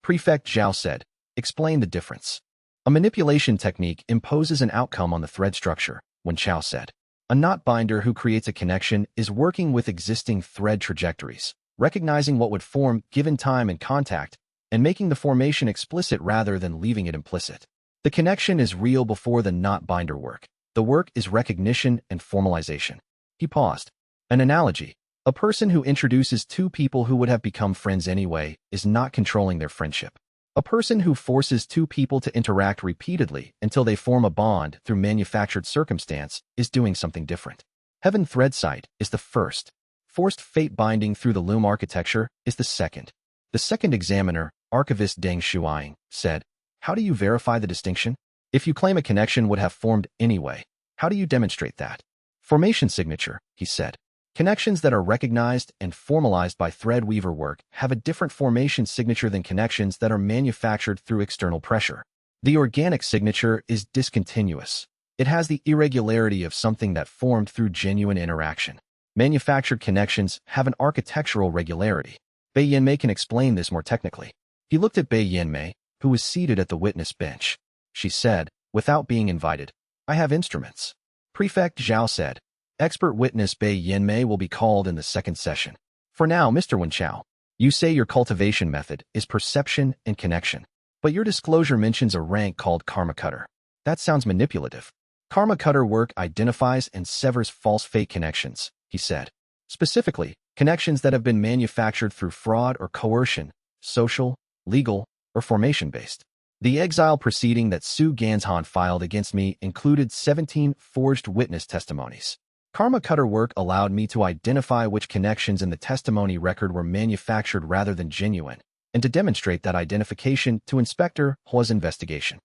Speaker 1: Prefect Zhao said, explain the difference. A manipulation technique imposes an outcome on the thread structure, Wen Chao said. A knot binder who creates a connection is working with existing thread trajectories, recognizing what would form given time and contact, and making the formation explicit rather than leaving it implicit. The connection is real before the knot binder work. The work is recognition and formalization. He paused. An analogy. A person who introduces two people who would have become friends anyway is not controlling their friendship. A person who forces two people to interact repeatedly until they form a bond through manufactured circumstance is doing something different. Heaven Thread Site is the first. Forced fate binding through the loom architecture is the second. The second examiner, archivist Deng Shuang, said, how do you verify the distinction? If you claim a connection would have formed anyway, how do you demonstrate that? Formation signature, he said. Connections that are recognized and formalized by thread weaver work have a different formation signature than connections that are manufactured through external pressure. The organic signature is discontinuous. It has the irregularity of something that formed through genuine interaction. Manufactured connections have an architectural regularity. Bei Yanmei can explain this more technically. He looked at Bei Yanmei, who was seated at the witness bench. She said, without being invited, I have instruments. Prefect Zhao said, expert witness Bei Yanmei will be called in the second session. For now, Mr. Wen Chao, you say your cultivation method is perception and connection, but your disclosure mentions a rank called karma cutter. That sounds manipulative. Karma cutter work identifies and severs false fate connections, he said. Specifically, connections that have been manufactured through fraud or coercion, social, legal, or formation-based. The exile proceeding that Su Ganzhan filed against me included 17 forged witness testimonies. Karma cutter work allowed me to identify which connections in the testimony record were manufactured rather than genuine, and to demonstrate that identification to Inspector Hua's investigation.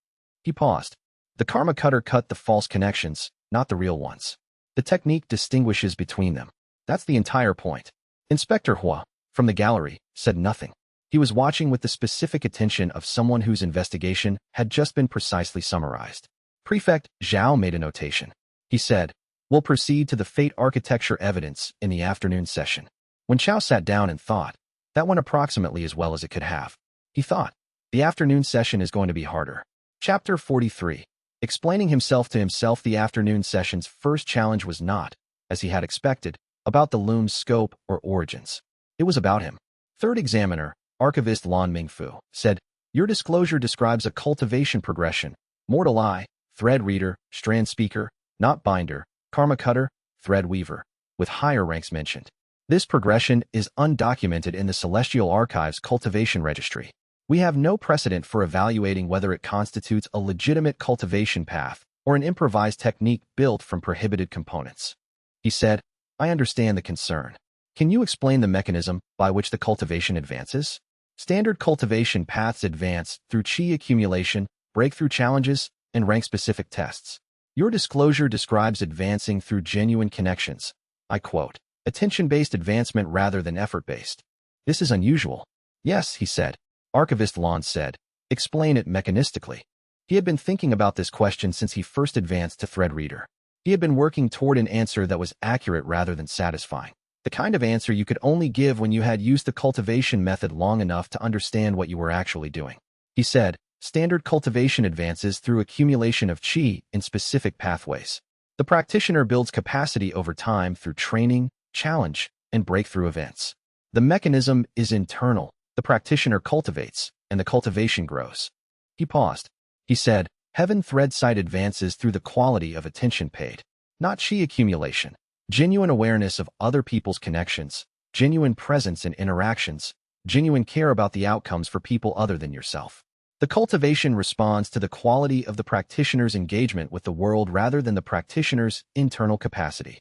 Speaker 1: He paused. The karma cutter cut the false connections, not the real ones. The technique distinguishes between them. That's the entire point. Inspector Hua, from the gallery, said nothing. He was watching with the specific attention of someone whose investigation had just been precisely summarized. Prefect Zhao made a notation. He said, we'll proceed to the fate architecture evidence in the afternoon session. When Chao sat down and thought, that went approximately as well as it could have. He thought, the afternoon session is going to be harder. Chapter 43. Explaining himself to himself, the afternoon session's first challenge was not, as he had expected, about the loom's scope or origins. It was about him. Third examiner, archivist Lan Mingfu, said, your disclosure describes a cultivation progression, mortal eye, thread reader, strand speaker, knot binder, karma cutter, thread weaver, with higher ranks mentioned. This progression is undocumented in the Celestial Archive's cultivation registry. We have no precedent for evaluating whether it constitutes a legitimate cultivation path or an improvised technique built from prohibited components. He said, I understand the concern. Can you explain the mechanism by which the cultivation advances? Standard cultivation paths advance through qi accumulation, breakthrough challenges, and rank-specific tests. Your disclosure describes advancing through genuine connections. I quote, attention-based advancement rather than effort-based. This is unusual. Yes, he said. Archivist Lan said, explain it mechanistically. He had been thinking about this question since he first advanced to thread reader. He had been working toward an answer that was accurate rather than satisfying. The kind of answer you could only give when you had used the cultivation method long enough to understand what you were actually doing. He said, standard cultivation advances through accumulation of qi in specific pathways. The practitioner builds capacity over time through training, challenge, and breakthrough events. The mechanism is internal. The practitioner cultivates, and the cultivation grows. He paused. He said, heaven thread sight advances through the quality of attention paid, not chi accumulation. Genuine awareness of other people's connections, genuine presence in interactions, genuine care about the outcomes for people other than yourself. The cultivation responds to the quality of the practitioner's engagement with the world rather than the practitioner's internal capacity.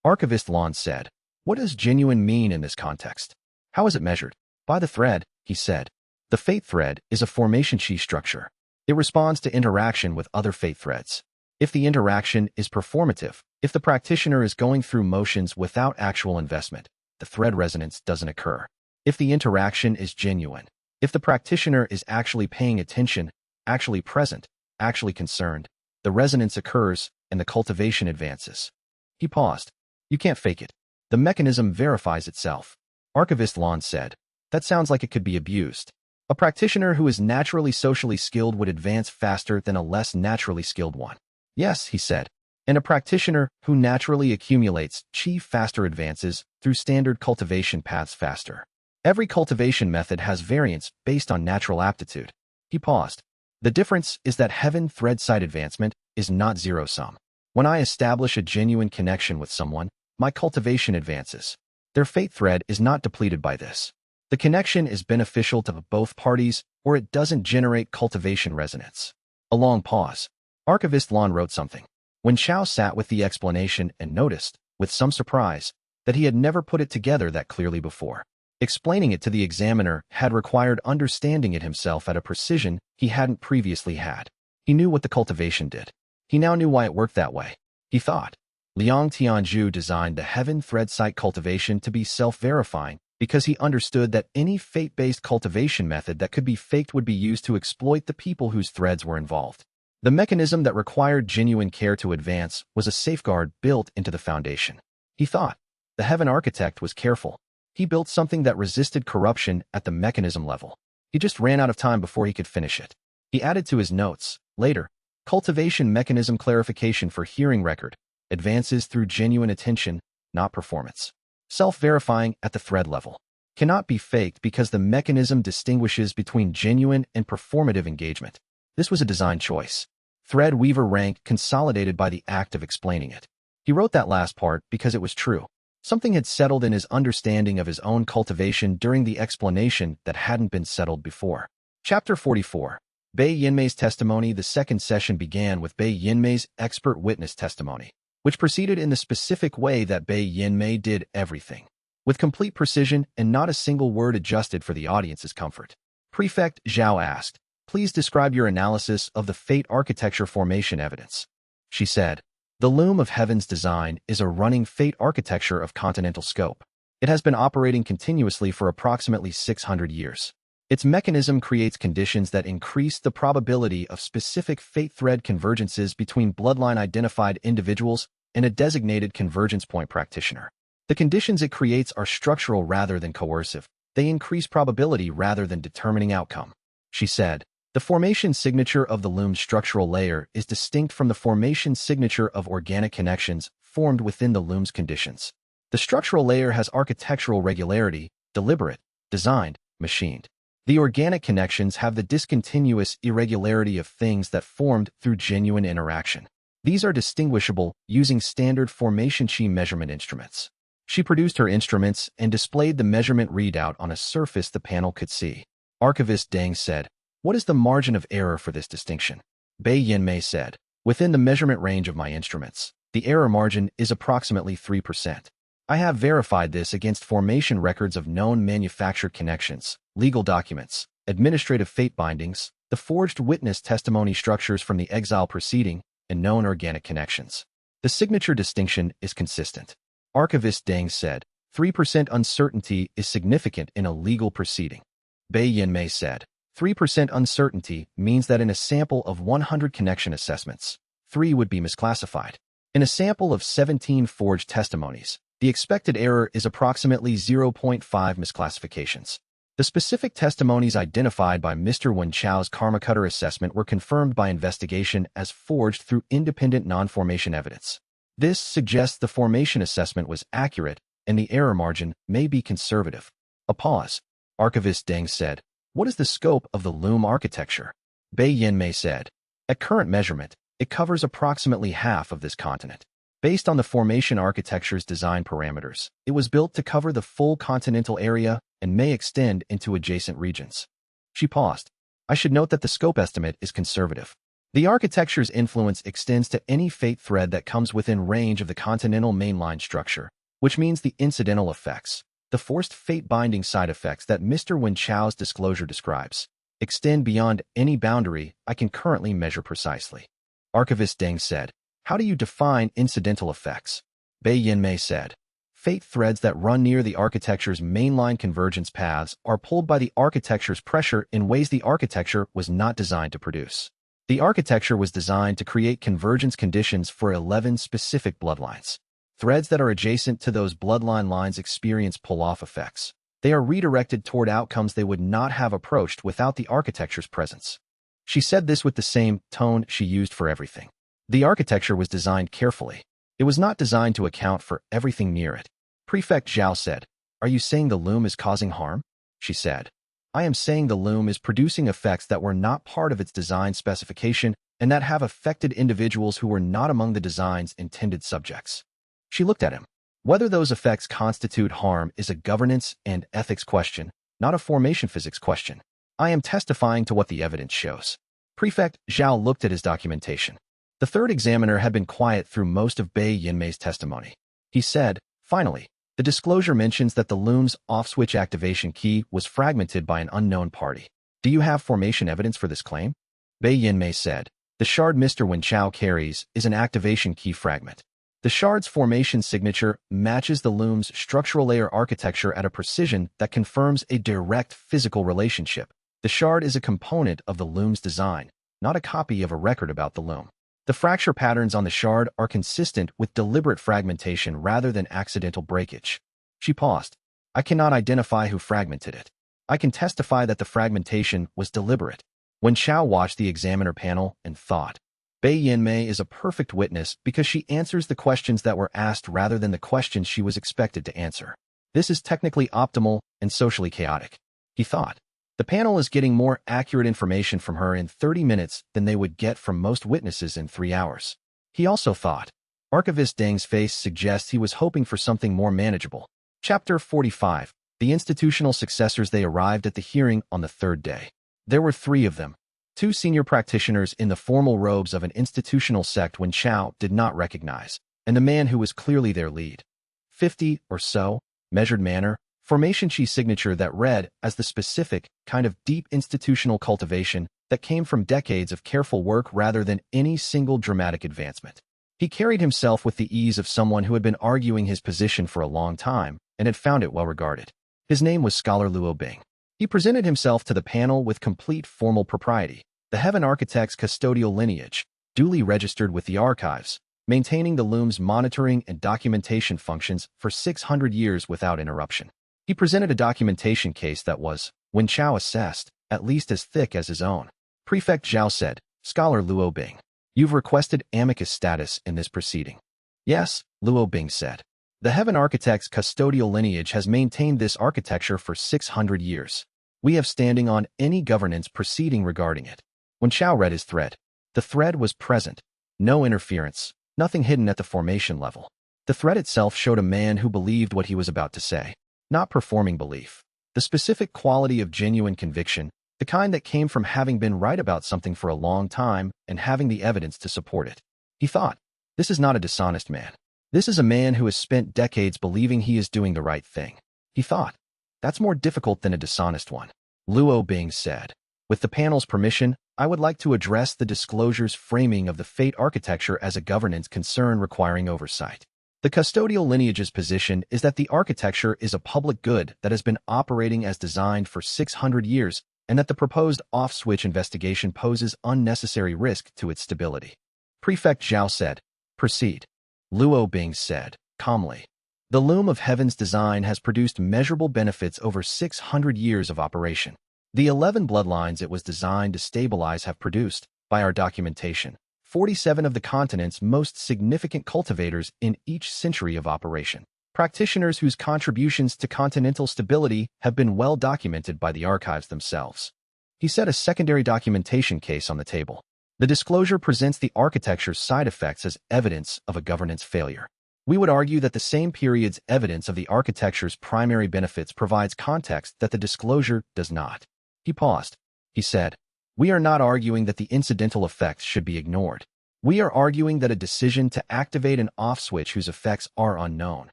Speaker 1: Archivist Lon said, what does genuine mean in this context? How is it measured? By the thread, he said. The fate thread is a formation chi structure. It responds to interaction with other fate threads. If the interaction is performative, if the practitioner is going through motions without actual investment, the thread resonance doesn't occur. If the interaction is genuine, if the practitioner is actually paying attention, actually present, actually concerned, the resonance occurs and the cultivation advances. He paused. You can't fake it. The mechanism verifies itself. Archivist Lon said, that sounds like it could be abused. A practitioner who is naturally socially skilled would advance faster than a less naturally skilled one. Yes, he said. And a practitioner who naturally accumulates chi faster advances through standard cultivation paths faster. Every cultivation method has variance based on natural aptitude. He paused. The difference is that heaven thread sight advancement is not zero-sum. When I establish a genuine connection with someone, my cultivation advances. Their fate thread is not depleted by this. The connection is beneficial to both parties, or it doesn't generate cultivation resonance. A long pause. Archivist Lon wrote something. When Xiao sat with the explanation and noticed, with some surprise, that he had never put it together that clearly before. Explaining it to the examiner had required understanding it himself at a precision he hadn't previously had. He knew what the cultivation did. He now knew why it worked that way. He thought. Liang Tianzhu designed the heaven thread sight cultivation to be self-verifying because he understood that any fate-based cultivation method that could be faked would be used to exploit the people whose threads were involved. The mechanism that required genuine care to advance was a safeguard built into the foundation. He thought. The heaven architect was careful. He built something that resisted corruption at the mechanism level. He just ran out of time before he could finish it. He added to his notes, later, cultivation mechanism clarification for hearing record, advances through genuine attention, not performance. Self-verifying at the thread level. Cannot be faked because the mechanism distinguishes between genuine and performative engagement. This was a design choice. Thread weaver rank consolidated by the act of explaining it. He wrote that last part because it was true. Something had settled in his understanding of his own cultivation during the explanation that hadn't been settled before. Chapter 44. Bei Yinmei's testimony. The second session began with Bei Yinmei's expert witness testimony, which proceeded in the specific way that Bei Yinmei did everything, with complete precision and not a single word adjusted for the audience's comfort. Prefect Zhao asked, please describe your analysis of the fate architecture formation evidence. She said, the loom of heaven's design is a running fate architecture of continental scope. It has been operating continuously for approximately 600 years. Its mechanism creates conditions that increase the probability of specific fate thread convergences between bloodline-identified individuals and a designated convergence point practitioner. The conditions it creates are structural rather than coercive. They increase probability rather than determining outcome. She said, the formation signature of the loom's structural layer is distinct from the formation signature of organic connections formed within the loom's conditions. The structural layer has architectural regularity, deliberate, designed, machined. The organic connections have the discontinuous irregularity of things that formed through genuine interaction. These are distinguishable using standard formation chi measurement instruments. She produced her instruments and displayed the measurement readout on a surface the panel could see. Archivist Deng said, what is the margin of error for this distinction? Bei Yinmei said, within the measurement range of my instruments, the error margin is approximately 3%. I have verified this against formation records of known manufactured connections, legal documents, administrative fate bindings, the forged witness testimony structures from the exile proceeding, and known organic connections. The signature distinction is consistent. Archivist Deng said, 3% uncertainty is significant in a legal proceeding. Bei Yinmei said, 3% uncertainty means that in a sample of 100 connection assessments, 3 would be misclassified. In a sample of 17 forged testimonies, the expected error is approximately 0.5 misclassifications. The specific testimonies identified by Mr. Wen Chao's karma cutter assessment were confirmed by investigation as forged through independent non-formation evidence. This suggests the formation assessment was accurate and the error margin may be conservative. A pause. Archivist Deng said, "What is the scope of the loom architecture?" Bei Yinmei said, "At current measurement, it covers approximately half of this continent. Based on the formation architecture's design parameters, it was built to cover the full continental area and may extend into adjacent regions." She paused. "I should note that the scope estimate is conservative. The architecture's influence extends to any fate thread that comes within range of the continental mainline structure, which means the incidental effects, the forced fate-binding side effects that Mr. Wen Chao's disclosure describes, extend beyond any boundary I can currently measure precisely." Archivist Deng said, "How do you define incidental effects?" Bei Yinmei said, "Fate threads that run near the architecture's mainline convergence paths are pulled by the architecture's pressure in ways the architecture was not designed to produce. The architecture was designed to create convergence conditions for 11 specific bloodlines. Threads that are adjacent to those bloodline lines experience pull-off effects. They are redirected toward outcomes they would not have approached without the architecture's presence." She said this with the same tone she used for everything. The architecture was designed carefully. It was not designed to account for everything near it. Prefect Zhao said, "Are you saying the loom is causing harm?" She said, "I am saying the loom is producing effects that were not part of its design specification and that have affected individuals who were not among the design's intended subjects." She looked at him. "Whether those effects constitute harm is a governance and ethics question, not a formation physics question. I am testifying to what the evidence shows." Prefect Zhao looked at his documentation. The third examiner had been quiet through most of Bei Yinmei's testimony. He said, "Finally, the disclosure mentions that the loom's off-switch activation key was fragmented by an unknown party. Do you have formation evidence for this claim?" Bei Yinmei said, "The shard Mr. Wen Chao carries is an activation key fragment. The shard's formation signature matches the loom's structural layer architecture at a precision that confirms a direct physical relationship. The shard is a component of the loom's design, not a copy of a record about the loom. The fracture patterns on the shard are consistent with deliberate fragmentation rather than accidental breakage." She paused. "I cannot identify who fragmented it. I can testify that the fragmentation was deliberate." Wen Chao watched the examiner panel and thought, "Bei Yinmei is a perfect witness because she answers the questions that were asked rather than the questions she was expected to answer. This is technically optimal and socially chaotic." He thought, "The panel is getting more accurate information from her in 30 minutes than they would get from most witnesses in 3 hours." He also thought, Archivist Deng's face suggests he was hoping for something more manageable. Chapter 45. The institutional successors. They arrived at the hearing on the third day. There were 3 of them. 2 senior practitioners in the formal robes of an institutional sect Wen Chao did not recognize, and the man who was clearly their lead. 50 or so, measured manner, formation chi signature that read as the specific kind of deep institutional cultivation that came from decades of careful work rather than any single dramatic advancement. He carried himself with the ease of someone who had been arguing his position for a long time and had found it well regarded. His name was Scholar Luo Bing. He presented himself to the panel with complete formal propriety, the Heaven Architect's custodial lineage, duly registered with the archives, maintaining the loom's monitoring and documentation functions for 600 years without interruption. He presented a documentation case that was, Wen Chao assessed, at least as thick as his own. Prefect Zhao said, "Scholar Luo Bing, you've requested amicus status in this proceeding." "Yes," Luo Bing said. "The Heaven Architect's custodial lineage has maintained this architecture for 600 years. We have standing on any governance proceeding regarding it." Wen Chao read his thread. The thread was present. No interference, nothing hidden at the formation level. The thread itself showed a man who believed what he was about to say. Not performing belief. The specific quality of genuine conviction, the kind that came from having been right about something for a long time and having the evidence to support it. He thought, "This is not a dishonest man. This is a man who has spent decades believing he is doing the right thing." He thought, "That's more difficult than a dishonest one." Luo Bing said, "With the panel's permission, I would like to address the disclosure's framing of the fate architecture as a governance concern requiring oversight. The custodial lineage's position is that the architecture is a public good that has been operating as designed for 600 years and that the proposed off-switch investigation poses unnecessary risk to its stability." Prefect Zhao said, "Proceed." Luo Bing said, calmly, "The loom of heaven's design has produced measurable benefits over 600 years of operation. The 11 bloodlines it was designed to stabilize have produced, by our documentation, 47 of the continent's most significant cultivators in each century of operation. practitioners whose contributions to continental stability have been well documented by the archives themselves. He set a secondary documentation case on the table. The disclosure presents the architecture's side effects as evidence of a governance failure. We would argue that the same period's evidence of the architecture's primary benefits provides context that the disclosure does not. He paused. He said, "We are not arguing that the incidental effects should be ignored. We are arguing that a decision to activate an off switch whose effects are unknown,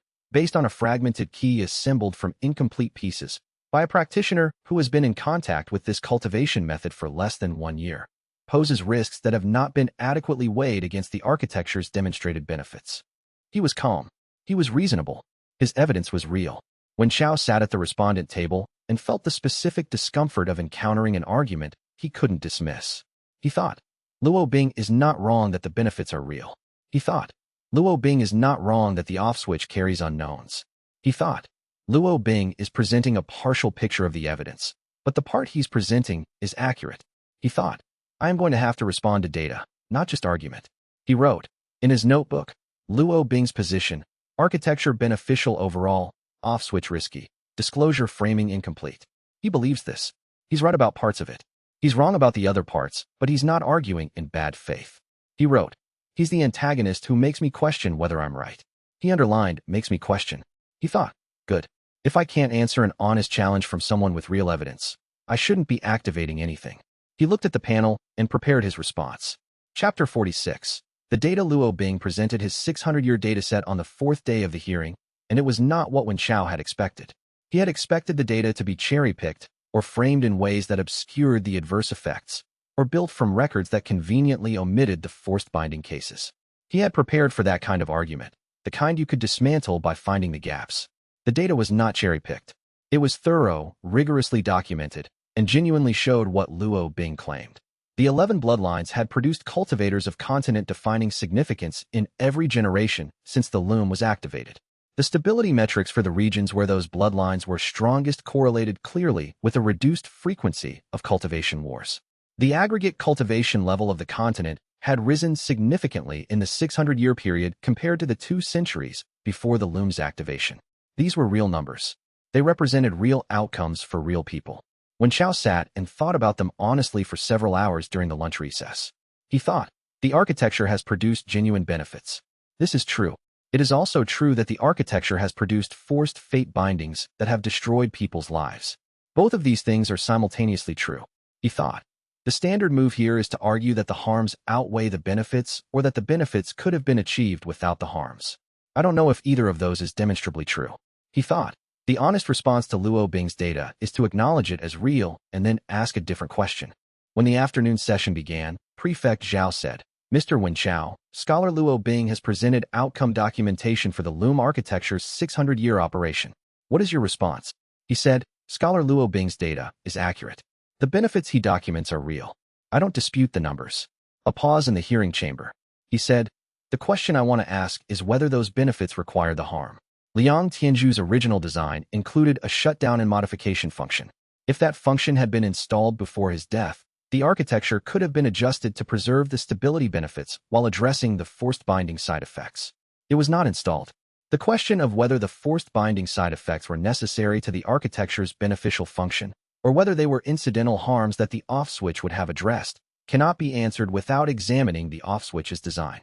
Speaker 1: based on a fragmented key assembled from incomplete pieces, by a practitioner who has been in contact with this cultivation method for less than 1 year, poses risks that have not been adequately weighed against the architecture's demonstrated benefits." He was calm. He was reasonable. His evidence was real. When Xiao sat at the respondent table and felt the specific discomfort of encountering an argument he couldn't dismiss, he thought, Luo Bing is not wrong that the benefits are real. He thought, Luo Bing is not wrong that the off switch carries unknowns. He thought, Luo Bing is presenting a partial picture of the evidence, but the part he's presenting is accurate. He thought, I am going to have to respond to data, not just argument. He wrote, in his notebook, Luo Bing's position, architecture beneficial overall, off switch risky, disclosure framing incomplete. He believes this. He's right about parts of it. He's wrong about the other parts, but he's not arguing in bad faith. He wrote, he's the antagonist who makes me question whether I'm right. He underlined, makes me question. He thought, good. If I can't answer an honest challenge from someone with real evidence, I shouldn't be activating anything. He looked at the panel and prepared his response. Chapter 46. The data Luo Bing presented his 600-year dataset on the 4th day of the hearing, and it was not what Wen Xiao had expected. He had expected the data to be cherry-picked or framed in ways that obscured the adverse effects, or built from records that conveniently omitted the forced binding cases. He had prepared for that kind of argument, the kind you could dismantle by finding the gaps. The data was not cherry-picked. It was thorough, rigorously documented, and genuinely showed what Luo Bing claimed. The 11 bloodlines had produced cultivators of continent-defining significance in every generation since the loom was activated. The stability metrics for the regions where those bloodlines were strongest correlated clearly with a reduced frequency of cultivation wars. The aggregate cultivation level of the continent had risen significantly in the 600-year period compared to the 2 centuries before the loom's activation. These were real numbers. They represented real outcomes for real people. When Xiao sat and thought about them honestly for several hours during the lunch recess, he thought, the architecture has produced genuine benefits. This is true. It is also true that the architecture has produced forced fate bindings that have destroyed people's lives. Both of these things are simultaneously true, he thought. The standard move here is to argue that the harms outweigh the benefits or that the benefits could have been achieved without the harms. I don't know if either of those is demonstrably true, he thought. The honest response to Luo Bing's data is to acknowledge it as real and then ask a different question. When the afternoon session began, Prefect Zhao said, Mr. Wen Xiao, Scholar Luo Bing has presented outcome documentation for the loom architecture's 600-year operation. What is your response? He said, Scholar Luo Bing's data is accurate. The benefits he documents are real. I don't dispute the numbers. A pause in the hearing chamber. He said, the question I want to ask is whether those benefits require the harm. Liang Tianzhu's original design included a shutdown and modification function. If that function had been installed before his death, the architecture could have been adjusted to preserve the stability benefits while addressing the forced binding side effects. It was not installed. The question of whether the forced binding side effects were necessary to the architecture's beneficial function, or whether they were incidental harms that the off-switch would have addressed, cannot be answered without examining the off-switch's design.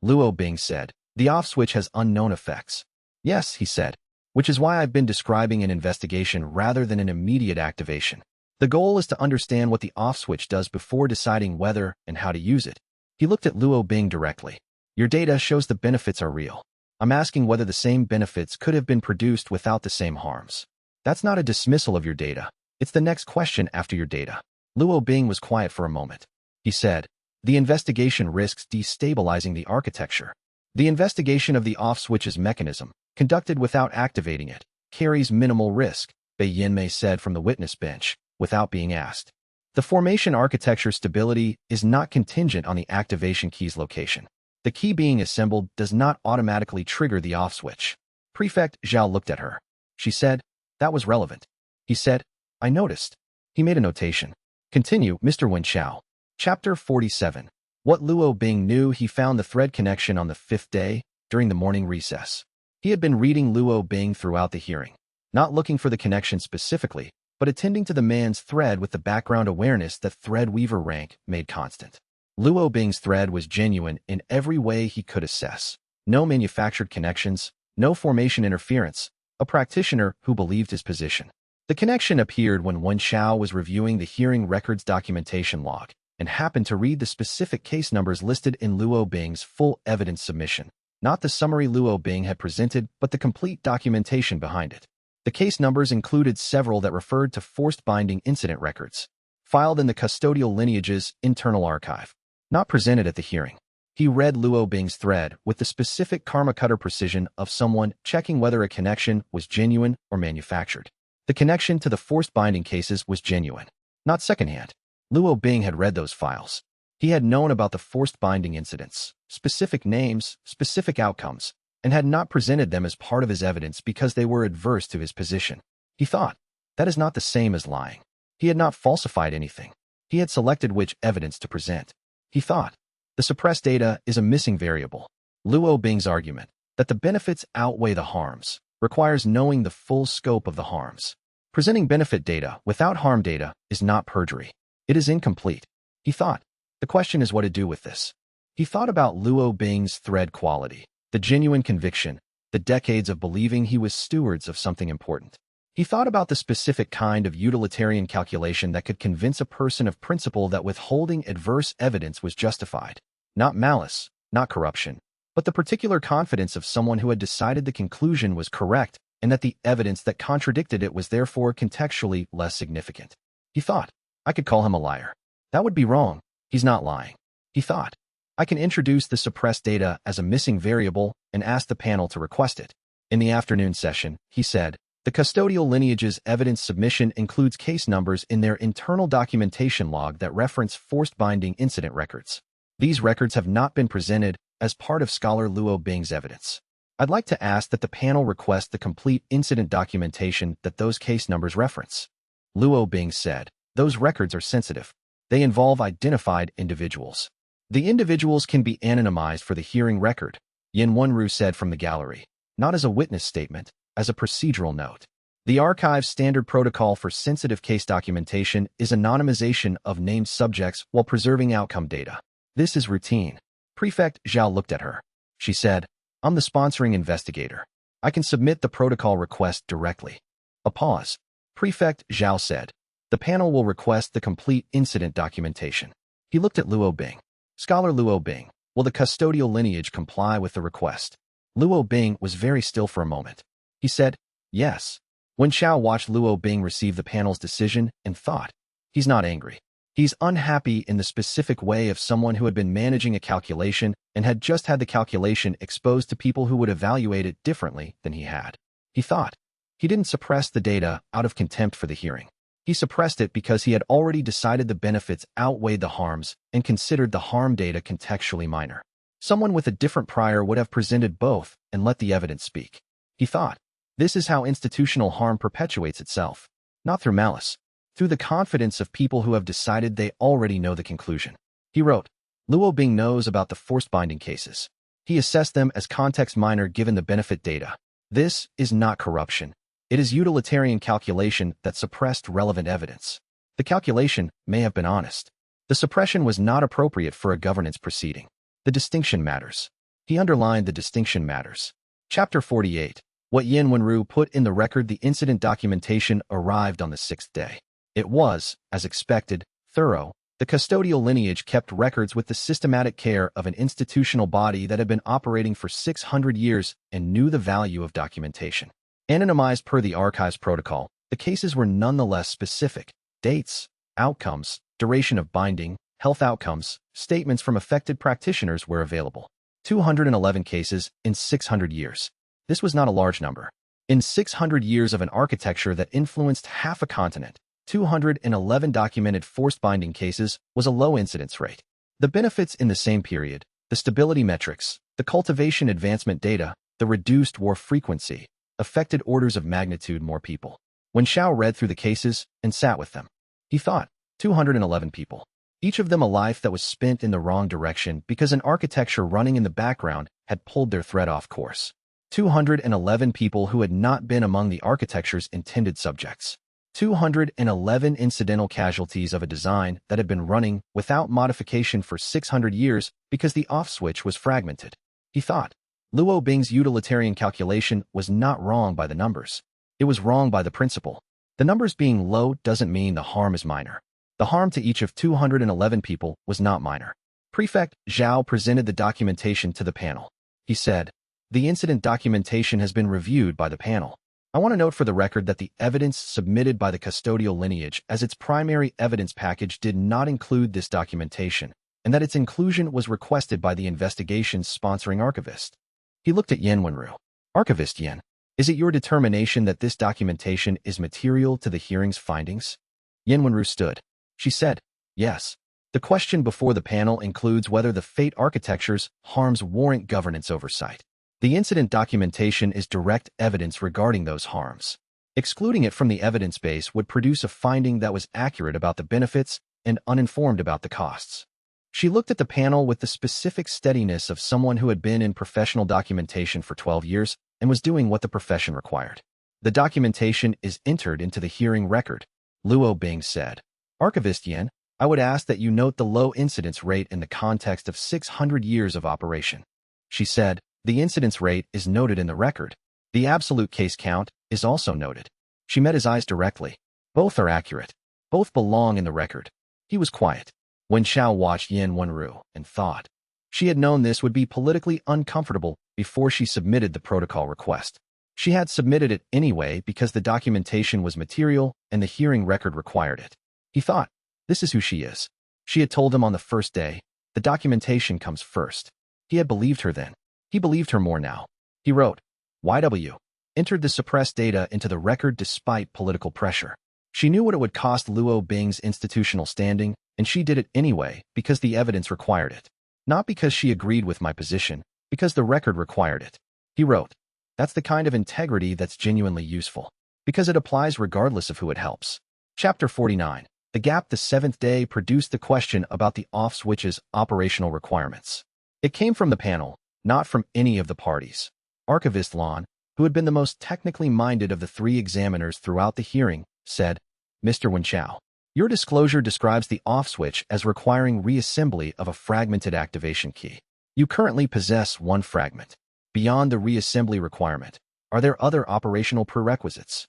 Speaker 1: Luo Bing said, the off-switch has unknown effects. Yes, he said, which is why I've been describing an investigation rather than an immediate activation. The goal is to understand what the off-switch does before deciding whether and how to use it. He looked at Luo Bing directly. Your data shows the benefits are real. I'm asking whether the same benefits could have been produced without the same harms. That's not a dismissal of your data. It's the next question after your data. Luo Bing was quiet for a moment. He said, the investigation risks destabilizing the architecture. The investigation of the off-switch's mechanism, conducted without activating it, carries minimal risk, Bei Yinmei said from the witness bench, without being asked. The formation architecture stability is not contingent on the activation key's location. The key being assembled does not automatically trigger the off-switch. Prefect Zhao looked at her. She said, that was relevant. He said, I noticed. He made a notation. Continue, Mr. Wen Xiao. Chapter 47. What Luo Bing knew. He found the thread connection on the 5th day, during the morning recess. He had been reading Luo Bing throughout the hearing, not looking for the connection specifically, but attending to the man's thread with the background awareness that Threadweaver rank made constant. Luo Bing's thread was genuine in every way he could assess. No manufactured connections, no formation interference, a practitioner who believed his position. The connection appeared when Wen Xiao was reviewing the hearing records documentation log and happened to read the specific case numbers listed in Luo Bing's full evidence submission, not the summary Luo Bing had presented, but the complete documentation behind it. The case numbers included several that referred to forced binding incident records, filed in the custodial lineage's internal archive, not presented at the hearing. He read Luo Bing's thread with the specific karma cutter precision of someone checking whether a connection was genuine or manufactured. The connection to the forced binding cases was genuine, not secondhand. Luo Bing had read those files. He had known about the forced binding incidents, specific names, specific outcomes, and had not presented them as part of his evidence because they were adverse to his position. He thought, that is not the same as lying. He had not falsified anything. He had selected which evidence to present. He thought, the suppressed data is a missing variable. Luo Bing's argument, that the benefits outweigh the harms, requires knowing the full scope of the harms. Presenting benefit data without harm data is not perjury. It is incomplete. He thought, the question is what to do with this. He thought about Luo Bing's thread quality, the genuine conviction, the decades of believing he was stewards of something important. He thought about the specific kind of utilitarian calculation that could convince a person of principle that withholding adverse evidence was justified. Not malice, not corruption, but the particular confidence of someone who had decided the conclusion was correct and that the evidence that contradicted it was therefore contextually less significant. He thought, I could call him a liar. That would be wrong. He's not lying. He thought, I can introduce the suppressed data as a missing variable and ask the panel to request it. In the afternoon session, he said, the custodial lineage's evidence submission includes case numbers in their internal documentation log that reference forced binding incident records. These records have not been presented as part of Scholar Luo Bing's evidence. I'd like to ask that the panel request the complete incident documentation that those case numbers reference. Luo Bing said, those records are sensitive. They involve identified individuals. The individuals can be anonymized for the hearing record, Yin Wenru said from the gallery, not as a witness statement, as a procedural note. The archive's standard protocol for sensitive case documentation is anonymization of named subjects while preserving outcome data. This is routine. Prefect Zhao looked at her. She said, I'm the sponsoring investigator. I can submit the protocol request directly. A pause. Prefect Zhao said, the panel will request the complete incident documentation. He looked at Luo Bing. Scholar Luo Bing, will the custodial lineage comply with the request? Luo Bing was very still for a moment. He said, yes. Wen Xiao watched Luo Bing receive the panel's decision and thought, he's not angry. He's unhappy in the specific way of someone who had been managing a calculation and had just had the calculation exposed to people who would evaluate it differently than he had. He thought, he didn't suppress the data out of contempt for the hearing. He suppressed it because he had already decided the benefits outweighed the harms and considered the harm data contextually minor. Someone with a different prior would have presented both and let the evidence speak. He thought, this is how institutional harm perpetuates itself, not through malice, through the confidence of people who have decided they already know the conclusion. He wrote, Luo Bing knows about the forced binding cases. He assessed them as context minor given the benefit data. This is not corruption. It is utilitarian calculation that suppressed relevant evidence. The calculation may have been honest. The suppression was not appropriate for a governance proceeding. The distinction matters. He underlined the distinction matters. Chapter 48. What Yin Wenru put in the record. The incident documentation arrived on the 6th day. It was, as expected, thorough. The custodial lineage kept records with the systematic care of an institutional body that had been operating for 600 years and knew the value of documentation. Anonymized per the archives protocol, the cases were nonetheless specific. Dates, outcomes, duration of binding, health outcomes, statements from affected practitioners were available. 211 cases in 600 years. This was not a large number. In 600 years of an architecture that influenced half a continent, 211 documented forced binding cases was a low incidence rate. The benefits in the same period, the stability metrics, the cultivation advancement data, the reduced war frequency, affected orders of magnitude more people. When Xiao read through the cases and sat with them, he thought, 211 people. Each of them a life that was spent in the wrong direction because an architecture running in the background had pulled their thread off course. 211 people who had not been among the architecture's intended subjects. 211 incidental casualties of a design that had been running without modification for 600 years because the off switch was fragmented. He thought. Luo Bing's utilitarian calculation was not wrong by the numbers. It was wrong by the principle. The numbers being low doesn't mean the harm is minor. The harm to each of 211 people was not minor. Prefect Zhao presented the documentation to the panel. He said, "The incident documentation has been reviewed by the panel. I want to note for the record that the evidence submitted by the custodial lineage as its primary evidence package did not include this documentation, and that its inclusion was requested by the investigation's sponsoring archivist." He looked at Yen Wenru. "Archivist Yen, is it your determination that this documentation is material to the hearing's findings?" Yen Wenru stood. She said, "Yes. The question before the panel includes whether the Fate architecture's harms warrant governance oversight. The incident documentation is direct evidence regarding those harms. Excluding it from the evidence base would produce a finding that was accurate about the benefits and uninformed about the costs." She looked at the panel with the specific steadiness of someone who had been in professional documentation for 12 years and was doing what the profession required. "The documentation is entered into the hearing record," Luo Bing said. "Archivist Yen, I would ask that you note the low incidence rate in the context of 600 years of operation." She said, "The incidence rate is noted in the record. The absolute case count is also noted." She met his eyes directly. "Both are accurate. Both belong in the record." He was quiet. Wen Xiao watched Yen Wenru and thought. She had known this would be politically uncomfortable before she submitted the protocol request. She had submitted it anyway because the documentation was material and the hearing record required it. He thought, this is who she is. She had told him on the first day, the documentation comes first. He had believed her then. He believed her more now. He wrote, YW. Entered the suppressed data into the record despite political pressure. She knew what it would cost Luo Bing's institutional standing, and she did it anyway because the evidence required it. Not because she agreed with my position, because the record required it. He wrote, that's the kind of integrity that's genuinely useful, because it applies regardless of who it helps. Chapter 49. The Gap. The seventh day produced the question about the off switch's operational requirements. It came from the panel, not from any of the parties. Archivist Lon, who had been the most technically minded of the three examiners throughout the hearing, said, Mr. Wenchao, your disclosure describes the off switch as requiring reassembly of a fragmented activation key. You currently possess one fragment. Beyond the reassembly requirement, are there other operational prerequisites?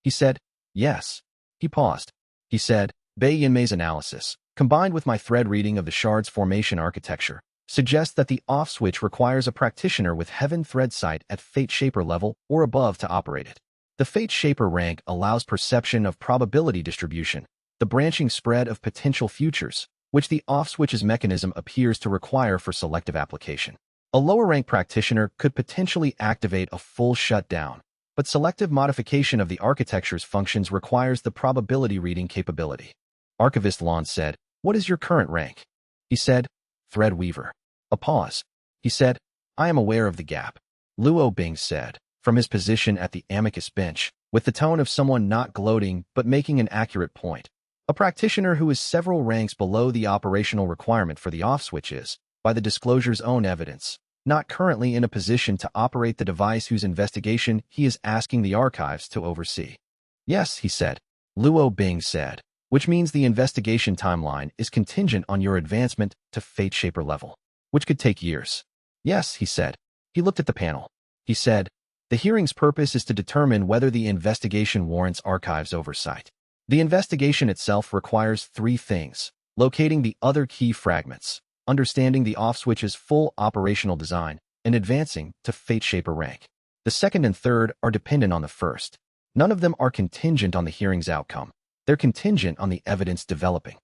Speaker 1: He said, yes. He paused. He said, Bei Yinmei's analysis, combined with my thread reading of the shard's formation architecture, suggests that the off switch requires a practitioner with Heaven Thread Sight at Fate Shaper level or above to operate it. The Fate Shaper rank allows perception of probability distribution, the branching spread of potential futures, which the off switch's mechanism appears to require for selective application. A lower rank practitioner could potentially activate a full shutdown, but selective modification of the architecture's functions requires the probability reading capability. Archivist Lon said, what is your current rank? He said, Thread Weaver. A pause. He said, I am aware of the gap. Luo Bing said, from his position at the amicus bench, with the tone of someone not gloating but making an accurate point. A practitioner who is several ranks below the operational requirement for the off switch is, by the disclosure's own evidence, not currently in a position to operate the device whose investigation he is asking the archives to oversee. Yes, he said. Luo Bing said, which means the investigation timeline is contingent on your advancement to Fate Shaper level, which could take years. Yes, he said. He looked at the panel. He said, the hearing's purpose is to determine whether the investigation warrants archives oversight. The investigation itself requires three things: locating the other key fragments, understanding the off switch's full operational design, and advancing to Fate Shaper rank. The second and third are dependent on the first. None of them are contingent on the hearing's outcome. They're contingent on the evidence developing.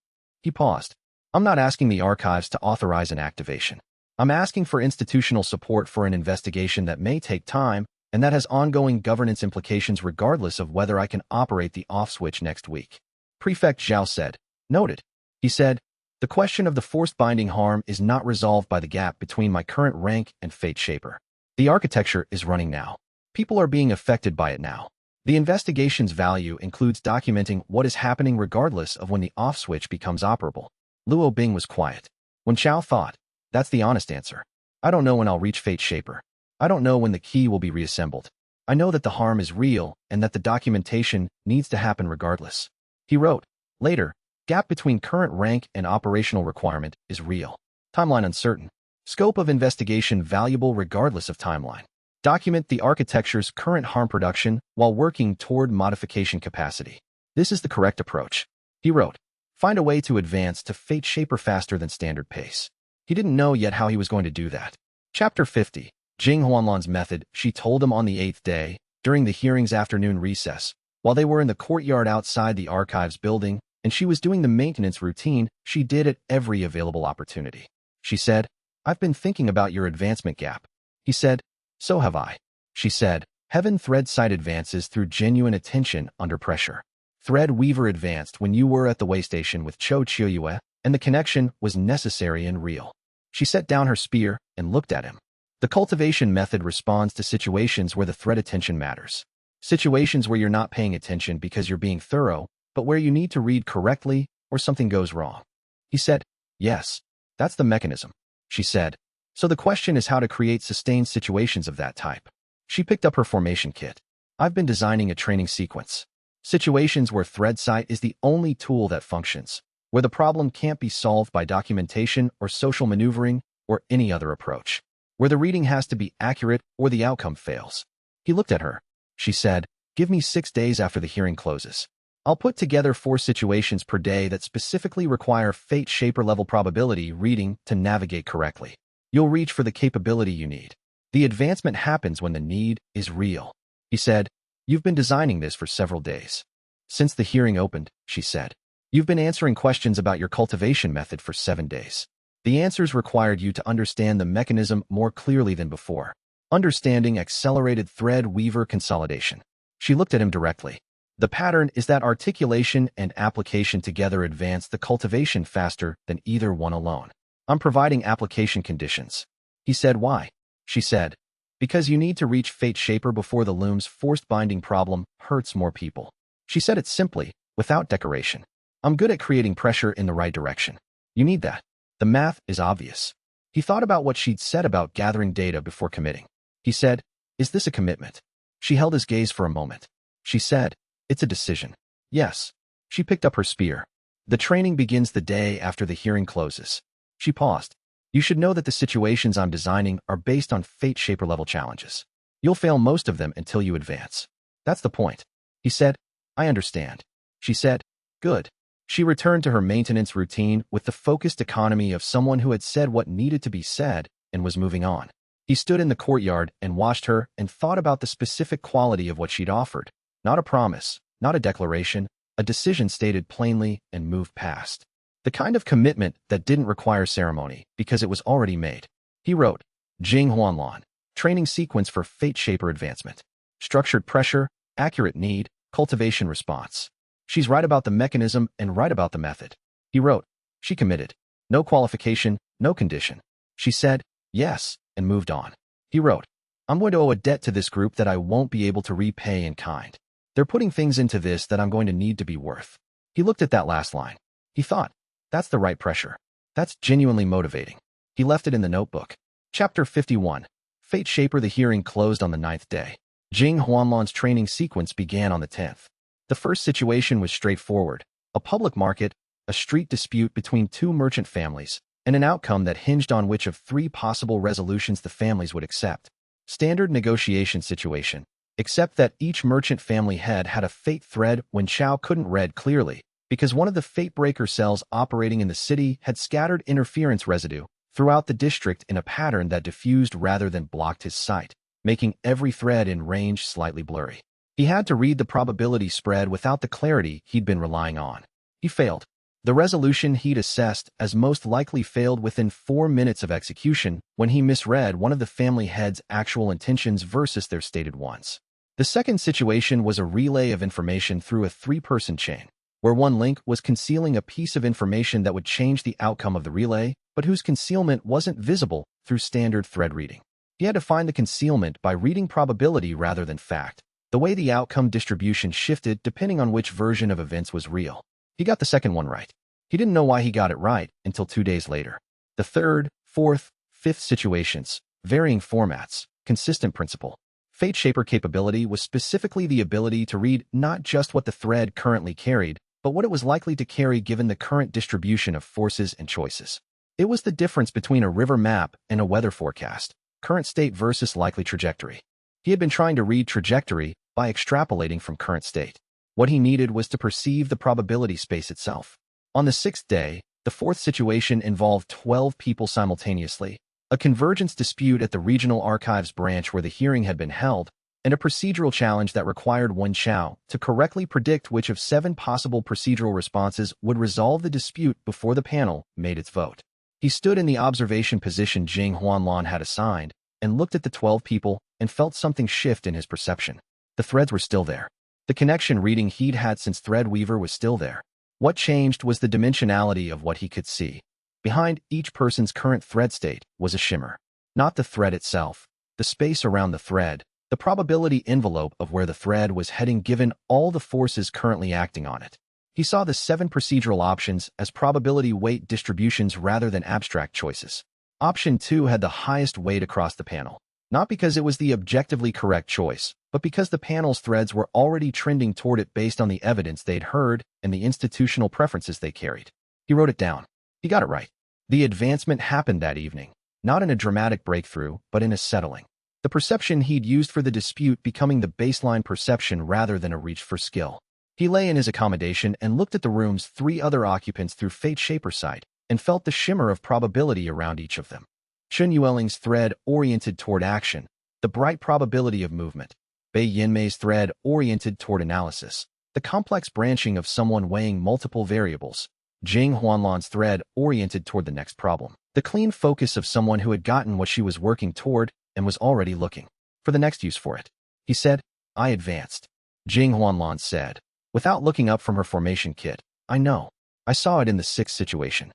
Speaker 1: He paused. I'm not asking the archives to authorize an activation. I'm asking for institutional support for an investigation that may take time and that has ongoing governance implications regardless of whether I can operate the off switch next week. Prefect Zhao said, noted. He said, the question of the forced binding harm is not resolved by the gap between my current rank and Fate Shaper. The architecture is running now. People are being affected by it now. The investigation's value includes documenting what is happening regardless of when the off switch becomes operable. Luo Bing was quiet. When Chao thought, that's the honest answer. I don't know when I'll reach Fate Shaper. I don't know when the key will be reassembled. I know that the harm is real and that the documentation needs to happen regardless. He wrote, later, gap between current rank and operational requirement is real. Timeline uncertain. Scope of investigation valuable regardless of timeline. Document the architecture's current harm production while working toward modification capacity. This is the correct approach. He wrote, find a way to advance to fate shaper faster than standard pace. He didn't know yet how he was going to do that. Chapter 50. Jing Huanlan's method, she told him on the 8th day, during the hearing's afternoon recess, while they were in the courtyard outside the archives building, and she was doing the maintenance routine she did at every available opportunity. She said, I've been thinking about your advancement gap. He said, so have I. She said, Heaven Thread site advances through genuine attention under pressure. Thread Weaver advanced when you were at the waystation with Cho Chiuyue, and the connection was necessary and real. She set down her spear and looked at him. The cultivation method responds to situations where the thread attention matters. Situations where you're not paying attention because you're being thorough, but where you need to read correctly or something goes wrong. He said, yes, that's the mechanism. She said, so the question is how to create sustained situations of that type. She picked up her formation kit. I've been designing a training sequence. Situations where thread sight is the only tool that functions, where the problem can't be solved by documentation or social maneuvering or any other approach, where the reading has to be accurate or the outcome fails. He looked at her. She said, give me 6 days after the hearing closes. I'll put together 4 situations per day that specifically require fate shaper level probability reading to navigate correctly. You'll reach for the capability you need. The advancement happens when the need is real. He said, you've been designing this for several days. Since the hearing opened, she said, you've been answering questions about your cultivation method for 7 days. The answers required you to understand the mechanism more clearly than before. Understanding accelerated thread weaver consolidation. She looked at him directly. The pattern is that articulation and application together advance the cultivation faster than either one alone. I'm providing application conditions. He said, why? She said, because you need to reach fate shaper before the loom's forced binding problem hurts more people. She said it simply, without decoration. I'm good at creating pressure in the right direction. You need that. The math is obvious. He thought about what she'd said about gathering data before committing. He said, is this a commitment? She held his gaze for a moment. She said, it's a decision. Yes. She picked up her spear. The training begins the day after the hearing closes. She paused. You should know that the situations I'm designing are based on fate shaper level challenges. You'll fail most of them until you advance. That's the point. He said, I understand. She said, good. She returned to her maintenance routine with the focused economy of someone who had said what needed to be said and was moving on. He stood in the courtyard and watched her and thought about the specific quality of what she'd offered. Not a promise, not a declaration, a decision stated plainly and moved past. The kind of commitment that didn't require ceremony because it was already made. He wrote, Jing Huanlan, training sequence for fate shaper advancement. Structured pressure, accurate need, cultivation response. She's right about the mechanism and right about the method. He wrote, she committed. No qualification, no condition. She said, yes, and moved on. He wrote, I'm going to owe a debt to this group that I won't be able to repay in kind. They're putting things into this that I'm going to need to be worth. He looked at that last line. He thought, that's the right pressure. That's genuinely motivating. He left it in the notebook. Chapter 51. Fate Shaper. The hearing closed on the 9th day. Jing Huanlan's training sequence began on the 10th. The first situation was straightforward. A public market, a street dispute between 2 merchant families, and an outcome that hinged on which of 3 possible resolutions the families would accept. Standard negotiation situation, except that each merchant family head had a fate thread when Chao couldn't read clearly, because one of the fate breaker cells operating in the city had scattered interference residue throughout the district in a pattern that diffused rather than blocked his sight, making every thread in range slightly blurry. He had to read the probability spread without the clarity he'd been relying on. He failed. The resolution he'd assessed as most likely failed within 4 minutes of execution when he misread one of the family heads' actual intentions versus their stated ones. The second situation was a relay of information through a 3-person chain, where one link was concealing a piece of information that would change the outcome of the relay, but whose concealment wasn't visible through standard thread reading. He had to find the concealment by reading probability rather than fact, the way the outcome distribution shifted depending on which version of events was real. He got the second one right. He didn't know why he got it right until 2 days later. The third, fourth, fifth situations, varying formats, consistent principle. Fate Shaper capability was specifically the ability to read not just what the thread currently carried, but what it was likely to carry given the current distribution of forces and choices. It was the difference between a river map and a weather forecast, current state versus likely trajectory. He had been trying to read trajectory by extrapolating from current state. What he needed was to perceive the probability space itself. On the sixth day, the fourth situation involved 12 people simultaneously, a convergence dispute at the regional archives branch where the hearing had been held, and a procedural challenge that required Wen Chao to correctly predict which of 7 possible procedural responses would resolve the dispute before the panel made its vote. He stood in the observation position Jing Huanlan had assigned and looked at the 12 people and felt something shift in his perception. The threads were still there. The connection reading he'd had since Threadweaver was still there. What changed was the dimensionality of what he could see. Behind each person's current thread state was a shimmer. Not the thread itself, the space around the thread, the probability envelope of where the thread was heading given all the forces currently acting on it. He saw the 7 procedural options as probability weight distributions rather than abstract choices. Option 2 had the highest weight across the panel, not because it was the objectively correct choice, but because the panel's threads were already trending toward it based on the evidence they'd heard and the institutional preferences they carried. He wrote it down. He got it right. The advancement happened that evening, not in a dramatic breakthrough, but in a settling. The perception he'd used for the dispute becoming the baseline perception rather than a reach for skill. He lay in his accommodation and looked at the room's 3 other occupants through Fate Shaper's sight and felt the shimmer of probability around each of them. Chen Yueling's thread oriented toward action, the bright probability of movement. Bei Yinmei's thread oriented toward analysis, the complex branching of someone weighing multiple variables. Jing Huanlan's thread oriented toward the next problem, the clean focus of someone who had gotten what she was working toward and was already looking for the next use for it. He said, I advanced. Jing Huanlan said, without looking up from her formation kit, I know. I saw it in the 6th situation.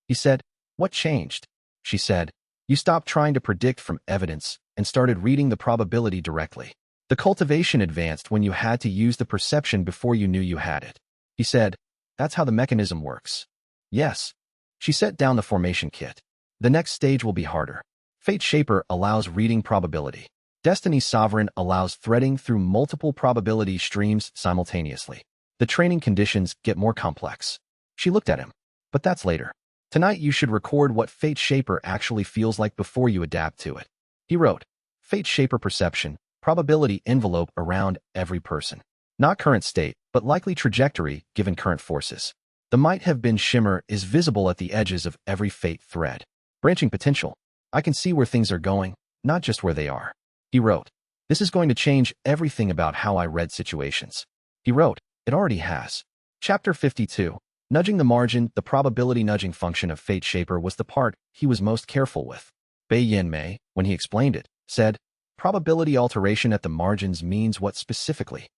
Speaker 1: He said, what changed? She said, you stopped trying to predict from evidence and started reading the probability directly. The cultivation advanced when you had to use the perception before you knew you had it. He said, that's how the mechanism works. Yes. She set down the formation kit. The next stage will be harder. Fate Shaper allows reading probability. Destiny Sovereign allows threading through multiple probability streams simultaneously. The training conditions get more complex. She looked at him. But that's later. Tonight you should record what Fate Shaper actually feels like before you adapt to it. He wrote, Fate Shaper perception, probability envelope around every person. Not current state, but likely trajectory given current forces. The might have been shimmer is visible at the edges of every fate thread. Branching potential. I can see where things are going, not just where they are. He wrote, this is going to change everything about how I read situations. He wrote, it already has. Chapter 52. Nudging the margin, the probability nudging function of Fate Shaper was the part he was most careful with. Bei Yinmei, when he explained it, said, probability alteration at the margins means what specifically?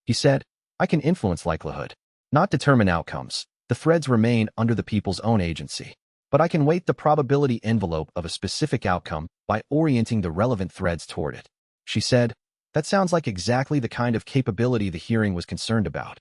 Speaker 1: He said, I can influence likelihood, not determine outcomes. The threads remain under the people's own agency. But I can weight the probability envelope of a specific outcome by orienting the relevant threads toward it. She said, that sounds like exactly the kind of capability the hearing was concerned about.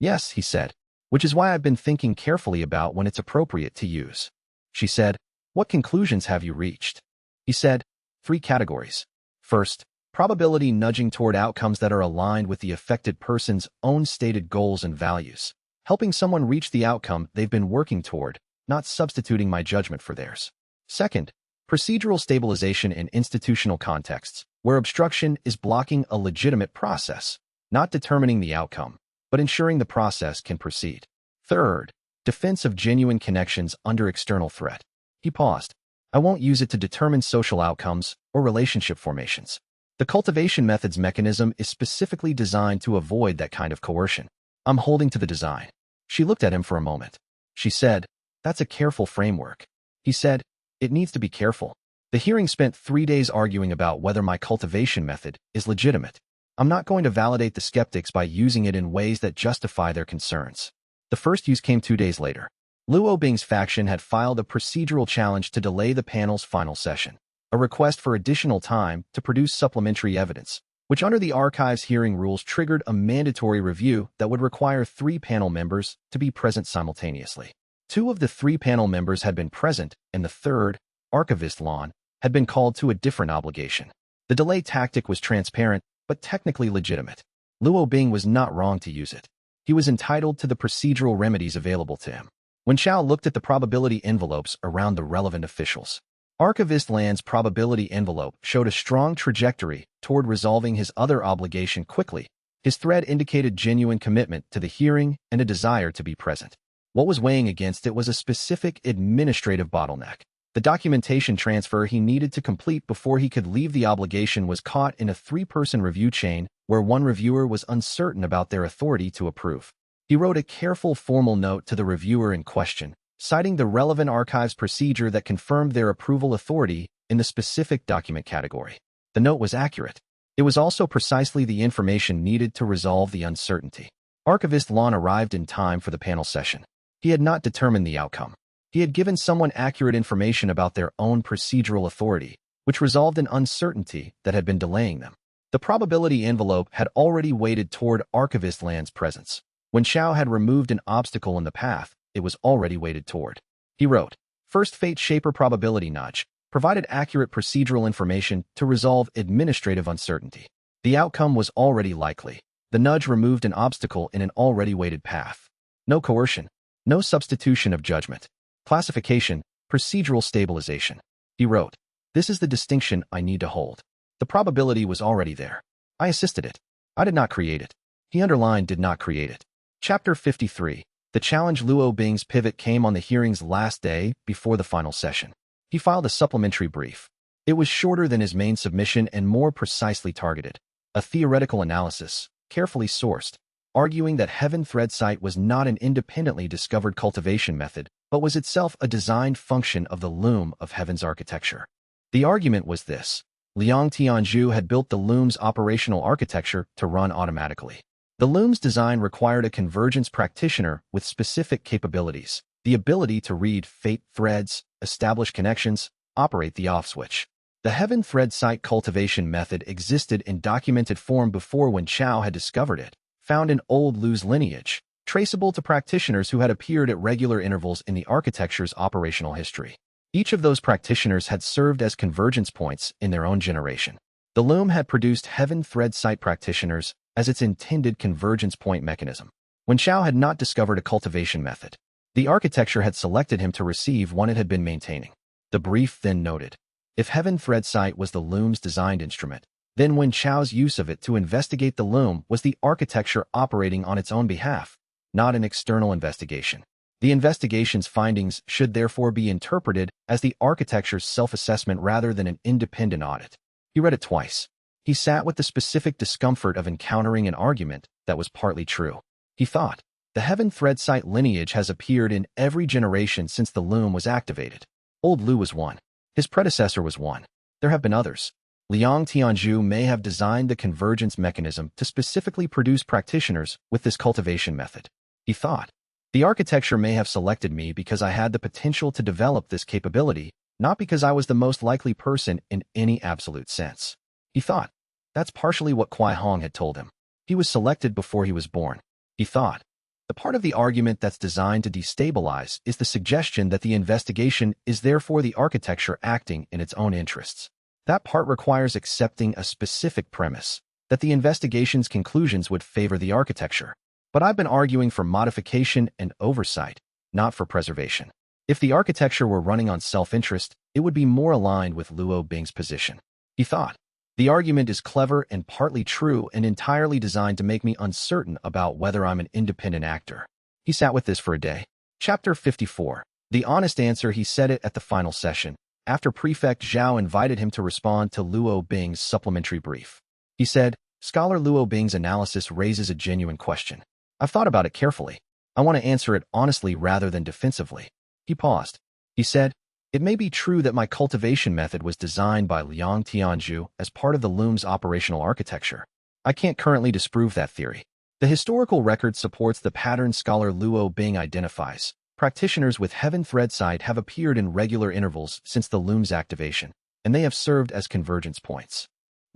Speaker 1: Yes, he said, which is why I've been thinking carefully about when it's appropriate to use. She said, what conclusions have you reached? He said, 3 categories. First, probability nudging toward outcomes that are aligned with the affected person's own stated goals and values, helping someone reach the outcome they've been working toward, not substituting my judgment for theirs. Second, procedural stabilization in institutional contexts, where obstruction is blocking a legitimate process, not determining the outcome, but ensuring the process can proceed. Third, defense of genuine connections under external threat. He paused. I won't use it to determine social outcomes or relationship formations. The cultivation method's mechanism is specifically designed to avoid that kind of coercion. I'm holding to the design. She looked at him for a moment. She said, that's a careful framework. He said, it needs to be careful. The hearing spent 3 days arguing about whether my cultivation method is legitimate. I'm not going to validate the skeptics by using it in ways that justify their concerns. The first use came 2 days later. Luo Bing's faction had filed a procedural challenge to delay the panel's final session, a request for additional time to produce supplementary evidence, which under the archive's hearing rules triggered a mandatory review that would require 3 panel members to be present simultaneously. 2 of the 3 panel members had been present, and the third, Archivist Lon, had been called to a different obligation. The delay tactic was transparent, but technically legitimate. Luo Bing was not wrong to use it. He was entitled to the procedural remedies available to him. When Xiao looked at the probability envelopes around the relevant officials, Archivist Land's probability envelope showed a strong trajectory toward resolving his other obligation quickly. His thread indicated genuine commitment to the hearing and a desire to be present. What was weighing against it was a specific administrative bottleneck. The documentation transfer he needed to complete before he could leave the obligation was caught in a three-person review chain where one reviewer was uncertain about their authority to approve. He wrote a careful formal note to the reviewer in question, citing the relevant archives procedure that confirmed their approval authority in the specific document category. The note was accurate. It was also precisely the information needed to resolve the uncertainty. Archivist Lon arrived in time for the panel session. He had not determined the outcome. He had given someone accurate information about their own procedural authority, which resolved an uncertainty that had been delaying them. The probability envelope had already weighted toward Archivist Land's presence. When Xiao had removed an obstacle in the path, it was already weighted toward. He wrote, "First Fate Shaper Probability Nudge provided accurate procedural information to resolve administrative uncertainty. The outcome was already likely. The nudge removed an obstacle in an already weighted path. No coercion, no substitution of judgment. Classification, procedural stabilization." He wrote, "This is the distinction I need to hold. The probability was already there. I assisted it. I did not create it." He underlined did not create it. Chapter 53. The challenge. Luo Bing's pivot came on the hearing's last day before the final session. He filed a supplementary brief. It was shorter than his main submission and more precisely targeted. A theoretical analysis, carefully sourced, arguing that Heaven Thread Sight was not an independently discovered cultivation method, but was itself a designed function of the loom of Heaven's architecture. The argument was this: Liang Tianzhu had built the loom's operational architecture to run automatically. The loom's design required a convergence practitioner with specific capabilities, the ability to read fate threads, establish connections, operate the off switch. The Heaven Thread Sight cultivation method existed in documented form before when Xiao had discovered it, found in Old Lu's lineage, traceable to practitioners who had appeared at regular intervals in the architecture's operational history. Each of those practitioners had served as convergence points in their own generation. The loom had produced Heaven Thread Sight practitioners as its intended convergence point mechanism. When Xiao had not discovered a cultivation method, the architecture had selected him to receive one it had been maintaining. The brief then noted, if Heaven Thread Sight was the loom's designed instrument, then when Xiao's use of it to investigate the loom was the architecture operating on its own behalf, not an external investigation. The investigation's findings should therefore be interpreted as the architecture's self-assessment rather than an independent audit. He read it twice. He sat with the specific discomfort of encountering an argument that was partly true. He thought, the Heaven Thread Sight lineage has appeared in every generation since the loom was activated. Old Lu was one. His predecessor was one. There have been others. Liang Tianzhu may have designed the convergence mechanism to specifically produce practitioners with this cultivation method. He thought, the architecture may have selected me because I had the potential to develop this capability, not because I was the most likely person in any absolute sense. He thought, that's partially what Kuai Hong had told him. He was selected before he was born. He thought, the part of the argument that's designed to destabilize is the suggestion that the investigation is therefore the architecture acting in its own interests. That part requires accepting a specific premise, that the investigation's conclusions would favor the architecture. But I've been arguing for modification and oversight, not for preservation. If the architecture were running on self-interest, it would be more aligned with Luo Bing's position. He thought, the argument is clever and partly true and entirely designed to make me uncertain about whether I'm an independent actor. He sat with this for a day. Chapter 54. The honest answer. He said it at the final session, after Prefect Zhao invited him to respond to Luo Bing's supplementary brief. He said, Scholar Luo Bing's analysis raises a genuine question. I've thought about it carefully. I want to answer it honestly rather than defensively. He paused. He said, it may be true that my cultivation method was designed by Liang Tianzhu as part of the loom's operational architecture. I can't currently disprove that theory. The historical record supports the pattern Scholar Luo Bing identifies. Practitioners with Heaven Thread Sight have appeared in regular intervals since the loom's activation, and they have served as convergence points.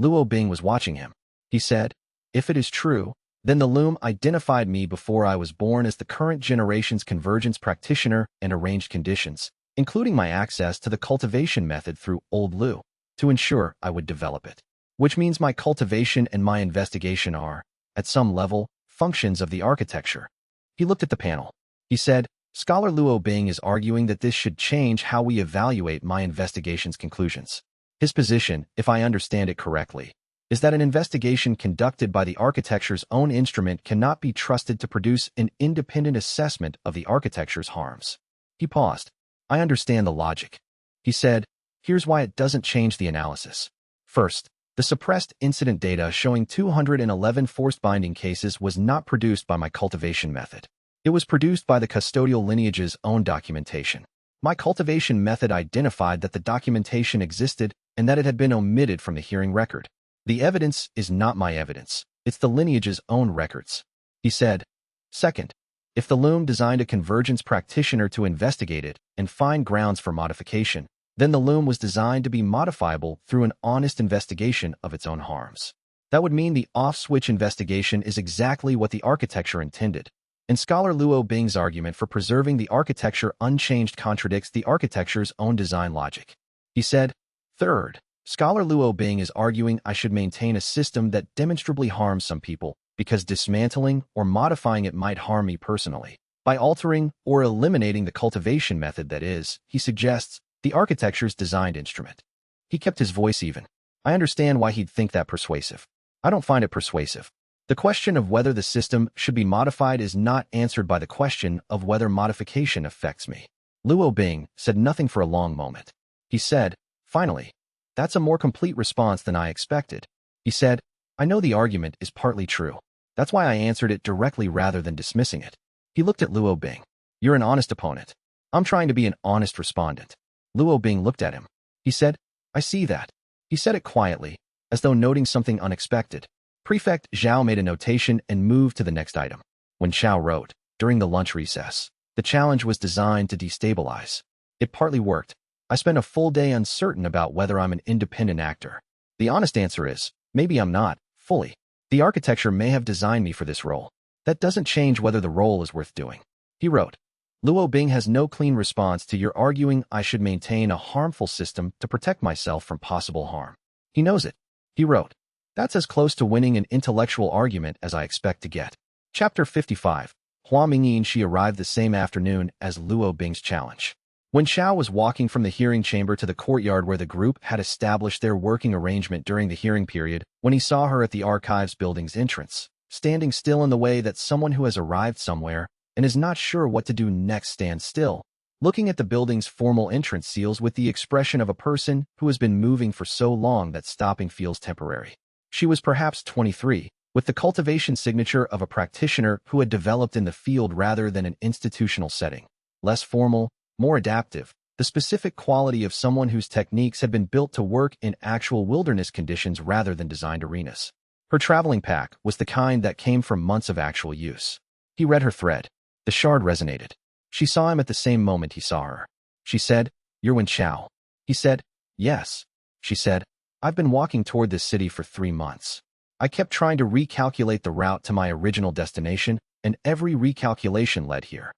Speaker 1: Luo Bing was watching him. He said, if it is true, then the loom identified me before I was born as the current generation's convergence practitioner and arranged conditions, including my access to the cultivation method through Old Lu, to ensure I would develop it. which means my cultivation and my investigation are, at some level, functions of the architecture. He looked at the panel. He said, Scholar Luo Bing is arguing that this should change how we evaluate my investigation's conclusions. His position, if I understand it correctly, is that an investigation conducted by the architecture's own instrument cannot be trusted to produce an independent assessment of the architecture's harms. He paused. I understand the logic. He said, here's why it doesn't change the analysis. First, the suppressed incident data showing 211 forced binding cases was not produced by my cultivation method. It was produced by the custodial lineage's own documentation. My cultivation method identified that the documentation existed and that it had been omitted from the hearing record. The evidence is not my evidence. It's the lineage's own records. He said, second, if the loom designed a convergence practitioner to investigate it and find grounds for modification, then the loom was designed to be modifiable through an honest investigation of its own harms. That would mean the off-switch investigation is exactly what the architecture intended. And Scholar Luo Bing's argument for preserving the architecture unchanged contradicts the architecture's own design logic. He said, third, Scholar Luo Bing is arguing I should maintain a system that demonstrably harms some people because dismantling or modifying it might harm me personally. By altering or eliminating the cultivation method that is, he suggests, the architecture's designed instrument. He kept his voice even. I understand why he'd think that persuasive. I don't find it persuasive. The question of whether the system should be modified is not answered by the question of whether modification affects me. Luo Bing said nothing for a long moment. He said, finally, that's a more complete response than I expected. He said, I know the argument is partly true. That's why I answered it directly rather than dismissing it. He looked at Luo Bing. You're an honest opponent. I'm trying to be an honest respondent. Luo Bing looked at him. He said, I see that. He said it quietly, as though noting something unexpected. Prefect Zhao made a notation and moved to the next item. When Xiao wrote, during the lunch recess, the challenge was designed to destabilize. It partly worked. I spent a full day uncertain about whether I'm an independent actor. The honest answer is, maybe I'm not, fully. The architecture may have designed me for this role. That doesn't change whether the role is worth doing. He wrote, Luo Bing has no clean response to your arguing I should maintain a harmful system to protect myself from possible harm. He knows it. He wrote, that's as close to winning an intellectual argument as I expect to get. Chapter 55. Hua Mingyin Shi arrived the same afternoon as Luo Bing's challenge. When Xiao was walking from the hearing chamber to the courtyard where the group had established their working arrangement during the hearing period, when he saw her at the archives building's entrance, standing still in the way that someone who has arrived somewhere and is not sure what to do next stands still, looking at the building's formal entrance seals with the expression of a person who has been moving for so long that stopping feels temporary. She was perhaps 23, with the cultivation signature of a practitioner who had developed in the field rather than an institutional setting. Less formal, more adaptive, the specific quality of someone whose techniques had been built to work in actual wilderness conditions rather than designed arenas. Her traveling pack was the kind that came from months of actual use. He read her thread. The shard resonated. She saw him at the same moment he saw her. She said, You're Wen Xiao. He said, Yes. She said, I've been walking toward this city for 3 months. I kept trying to recalculate the route to my original destination, and every recalculation led here.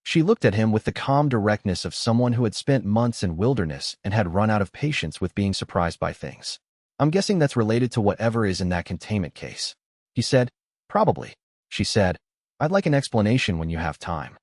Speaker 1: She looked at him with the calm directness of someone who had spent months in wilderness and had run out of patience with being surprised by things. I'm guessing that's related to whatever is in that containment case. He said, Probably. She said, I'd like an explanation when you have time.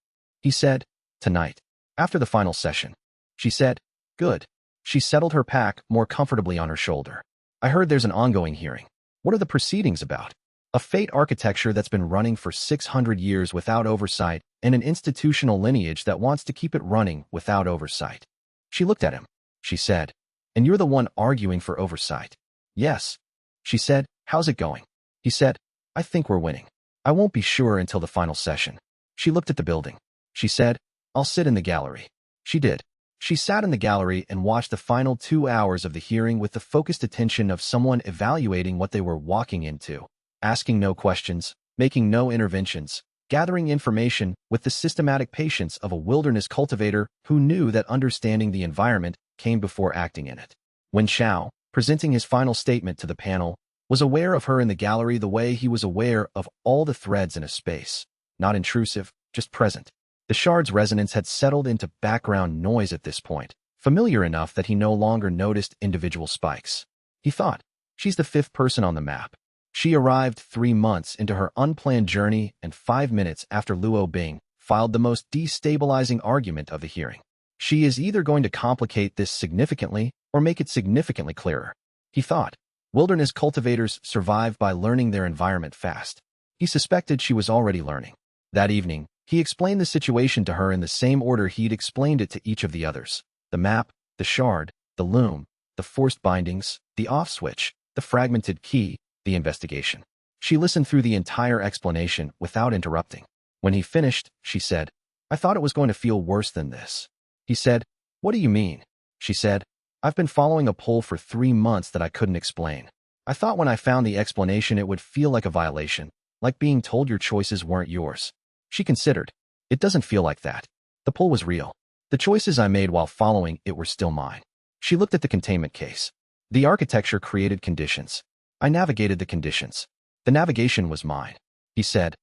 Speaker 1: He said, Tonight, after the final session. She said, Good. She settled her pack more comfortably on her shoulder. I heard there's an ongoing hearing. What are the proceedings about? A fate architecture that's been running for 600 years without oversight and an institutional lineage that wants to keep it running without oversight. She looked at him. She said, And you're the one arguing for oversight. Yes. She said, How's it going? He said, I think we're winning. I won't be sure until the final session. She looked at the building. She said, I'll sit in the gallery. She did. She sat in the gallery and watched the final 2 hours of the hearing with the focused attention of someone evaluating what they were walking into, asking no questions, making no interventions, gathering information with the systematic patience of a wilderness cultivator who knew that understanding the environment came before acting in it. When Xiao, presenting his final statement to the panel, was aware of her in the gallery the way he was aware of all the threads in a space, not intrusive, just present. The shard's resonance had settled into background noise at this point, familiar enough that he no longer noticed individual spikes. He thought, She's the fifth person on the map. She arrived 3 months into her unplanned journey and 5 minutes after Luo Bing filed the most destabilizing argument of the hearing. She is either going to complicate this significantly or make it significantly clearer. He thought. Wilderness cultivators survive by learning their environment fast. He suspected she was already learning. That evening, he explained the situation to her in the same order he'd explained it to each of the others. The map, the shard, the loom, the forced bindings, the off switch, the fragmented key, the investigation. She listened through the entire explanation without interrupting. When he finished, she said, "I thought it was going to feel worse than this." He said, "What do you mean?" She said, "I've been following a pull for 3 months that I couldn't explain. I thought when I found the explanation it would feel like a violation, like being told your choices weren't yours." She considered. "It doesn't feel like that. The pull was real. The choices I made while following it were still mine." She looked at the containment case. The architecture created conditions. I navigated the conditions. The navigation was mine. He said.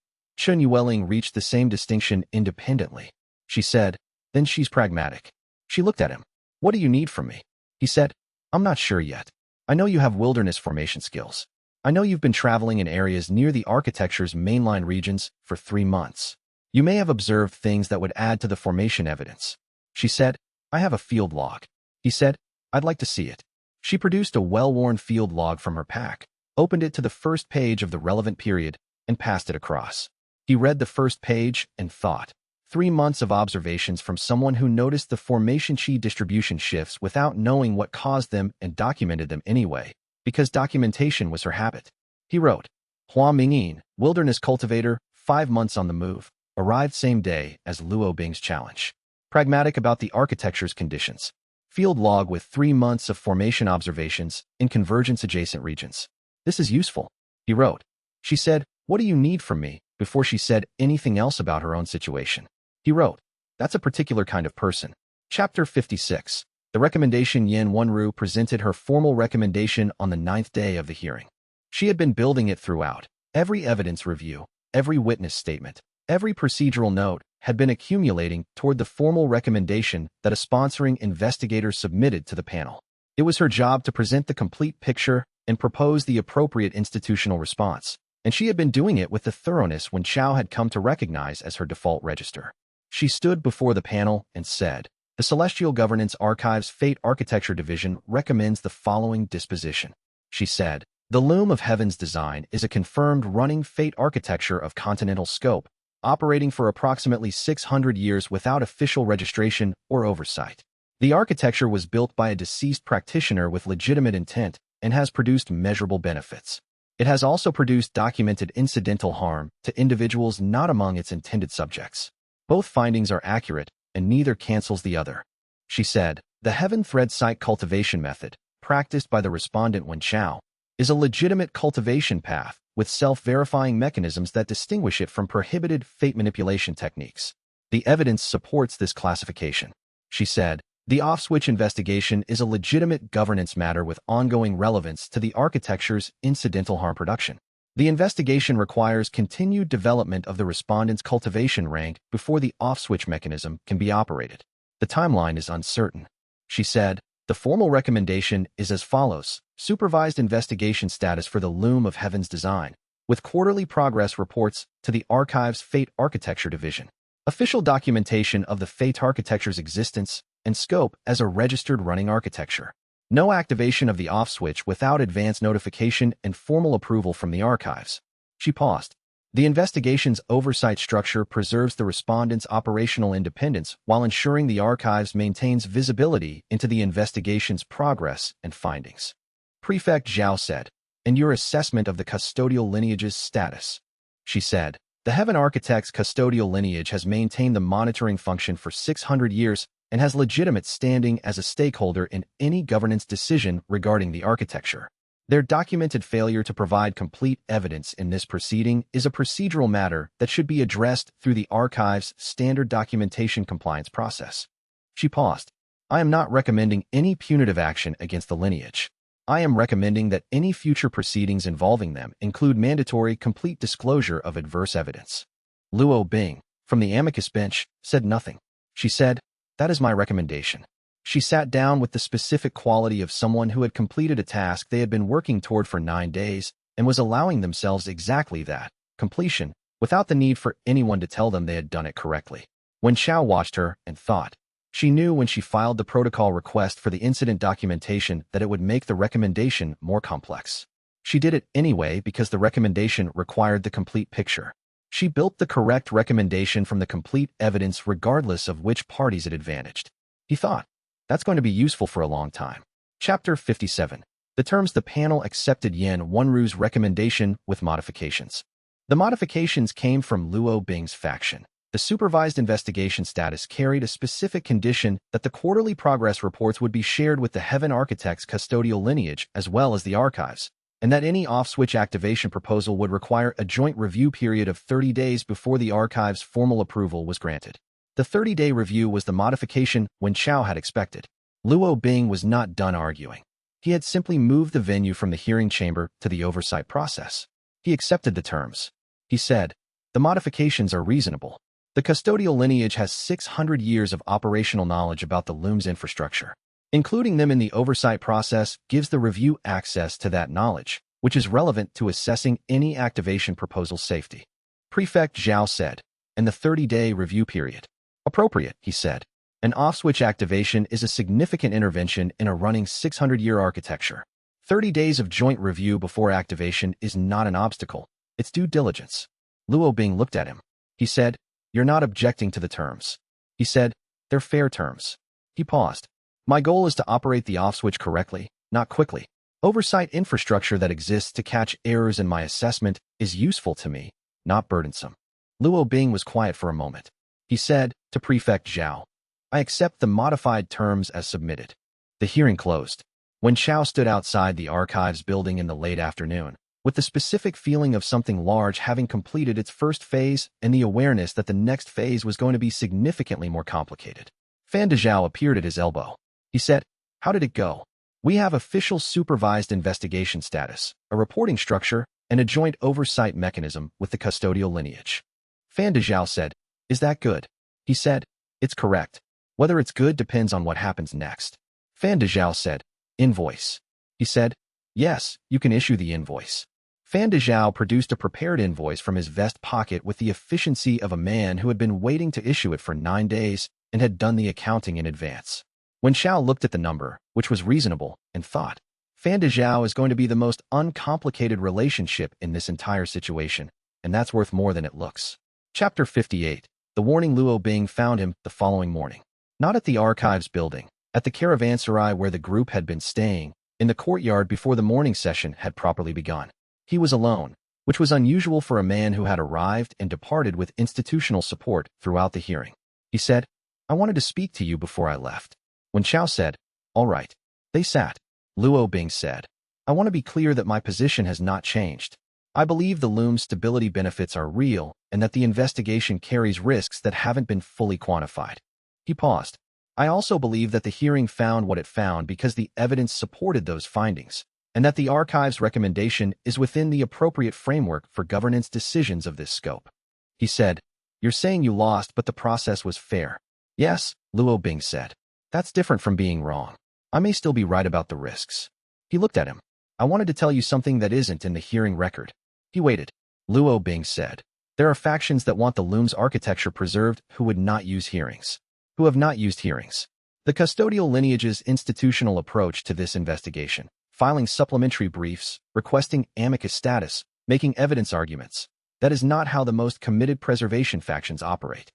Speaker 1: Unwilling reached the same distinction independently. She said, "Then she's pragmatic." She looked at him. "What do you need from me?" He said, "I'm not sure yet. I know you have wilderness formation skills. I know you've been traveling in areas near the architecture's mainline regions for 3 months. You may have observed things that would add to the formation evidence." She said, "I have a field log." He said, "I'd like to see it." She produced a well-worn field log from her pack, opened it to the first page of the relevant period, and passed it across. He read the first page and thought. 3 months of observations from someone who noticed the formation chi distribution shifts without knowing what caused them and documented them anyway, because documentation was her habit. He wrote, Hua Mingyin, wilderness cultivator, 5 months on the move, arrived same day as Luo Bing's challenge. Pragmatic about the architecture's conditions. Field log with 3 months of formation observations in convergence-adjacent regions. This is useful, he wrote. She said, "What do you need from me?" before she said anything else about her own situation. He wrote, "That's a particular kind of person." Chapter 56. The recommendation. Yan Wenru presented her formal recommendation on the 9th day of the hearing. She had been building it throughout. Every evidence review, every witness statement, every procedural note had been accumulating toward the formal recommendation that a sponsoring investigator submitted to the panel. It was her job to present the complete picture and propose the appropriate institutional response, and she had been doing it with the thoroughness Wen Chao had come to recognize as her default register. She stood before the panel and said, "The Celestial Governance Archive's Fate Architecture Division recommends the following disposition." She said, "The Loom of Heaven's design is a confirmed running fate architecture of continental scope, operating for approximately 600 years without official registration or oversight. The architecture was built by a deceased practitioner with legitimate intent and has produced measurable benefits. It has also produced documented incidental harm to individuals not among its intended subjects. Both findings are accurate, and neither cancels the other." She said, "The Heaven Thread Site cultivation method, practiced by the respondent Wen Chao, is a legitimate cultivation path with self-verifying mechanisms that distinguish it from prohibited fate manipulation techniques. The evidence supports this classification." She said, "The off-switch investigation is a legitimate governance matter with ongoing relevance to the architecture's incidental harm production. The investigation requires continued development of the respondent's cultivation rank before the off-switch mechanism can be operated. The timeline is uncertain." She said, "The formal recommendation is as follows: supervised investigation status for the Loom of Heaven's design, with quarterly progress reports to the Archive's Fate Architecture Division. Official documentation of the Fate Architecture's existence and scope as a registered running architecture. No activation of the off switch without advance notification and formal approval from the archives." She paused. "The investigation's oversight structure preserves the respondent's operational independence while ensuring the archives maintains visibility into the investigation's progress and findings." Prefect Zhao said, "And your assessment of the custodial lineage's status?" She said, "The Heaven Architect's custodial lineage has maintained the monitoring function for 600 years and has legitimate standing as a stakeholder in any governance decision regarding the architecture. Their documented failure to provide complete evidence in this proceeding is a procedural matter that should be addressed through the archive's standard documentation compliance process." She paused. "I am not recommending any punitive action against the lineage. I am recommending that any future proceedings involving them include mandatory complete disclosure of adverse evidence." Luo Bing, from the amicus bench, said nothing. She said, "That is my recommendation." She sat down with the specific quality of someone who had completed a task they had been working toward for 9 days and was allowing themselves exactly that, completion, without the need for anyone to tell them they had done it correctly. When Xiao watched her and thought, she knew when she filed the protocol request for the incident documentation that it would make the recommendation more complex. She did it anyway because the recommendation required the complete picture. She built the correct recommendation from the complete evidence regardless of which parties it advantaged. He thought, that's going to be useful for a long time. Chapter 57. The terms. The panel accepted Yan Wenru's recommendation with modifications. The modifications came from Luo Bing's faction. The supervised investigation status carried a specific condition that the quarterly progress reports would be shared with the Heaven Architect's custodial lineage as well as the archives, and that any off-switch activation proposal would require a joint review period of 30 days before the archive's formal approval was granted. The 30-day review was the modification Wen Chao had expected. Luo Bing was not done arguing. He had simply moved the venue from the hearing chamber to the oversight process. He accepted the terms. He said, the modifications are reasonable. The custodial lineage has 600 years of operational knowledge about the loom's infrastructure. Including them in the oversight process gives the review access to that knowledge, which is relevant to assessing any activation proposal's safety. Prefect Zhao said, and the 30-day review period. Appropriate, he said. An off-switch activation is a significant intervention in a running 600-year architecture. 30 days of joint review before activation is not an obstacle. It's due diligence. Luo Bing looked at him. He said, you're not objecting to the terms. He said, they're fair terms. He paused. My goal is to operate the off-switch correctly, not quickly. Oversight infrastructure that exists to catch errors in my assessment is useful to me, not burdensome. Luo Bing was quiet for a moment. He said, to Prefect Zhao, I accept the modified terms as submitted. The hearing closed. When Xiao stood outside the archives building in the late afternoon, with the specific feeling of something large having completed its first phase and the awareness that the next phase was going to be significantly more complicated, Fan Dezhao appeared at his elbow. He said, how did it go? We have official supervised investigation status, a reporting structure, and a joint oversight mechanism with the custodial lineage. Fan Dezhao said, is that good? He said, it's correct. Whether it's good depends on what happens next. Fan Dezhao said, invoice. He said, yes, you can issue the invoice. Fan Dezhao produced a prepared invoice from his vest pocket with the efficiency of a man who had been waiting to issue it for 9 days and had done the accounting in advance. When Xiao looked at the number, which was reasonable, and thought, Fan Dezhao is going to be the most uncomplicated relationship in this entire situation, and that's worth more than it looks. Chapter 58. The warning. Luo Bing found him the following morning. Not at the archives building, at the caravanserai where the group had been staying, in the courtyard before the morning session had properly begun. He was alone, which was unusual for a man who had arrived and departed with institutional support throughout the hearing. He said, I wanted to speak to you before I left. When Xiao said, all right, they sat. Luo Bing said, I want to be clear that my position has not changed. I believe the loom's stability benefits are real and that the investigation carries risks that haven't been fully quantified. He paused. I also believe that the hearing found what it found because the evidence supported those findings, and that the archive's recommendation is within the appropriate framework for governance decisions of this scope. He said, you're saying you lost, but the process was fair. Yes, Luo Bing said. That's different from being wrong. I may still be right about the risks. He looked at him. I wanted to tell you something that isn't in the hearing record. He waited. Luo Bing said, there are factions that want the loom's architecture preserved who would not use hearings. Who have not used hearings. The custodial lineage's institutional approach to this investigation, filing supplementary briefs, requesting amicus status, making evidence arguments. That is not how the most committed preservation factions operate.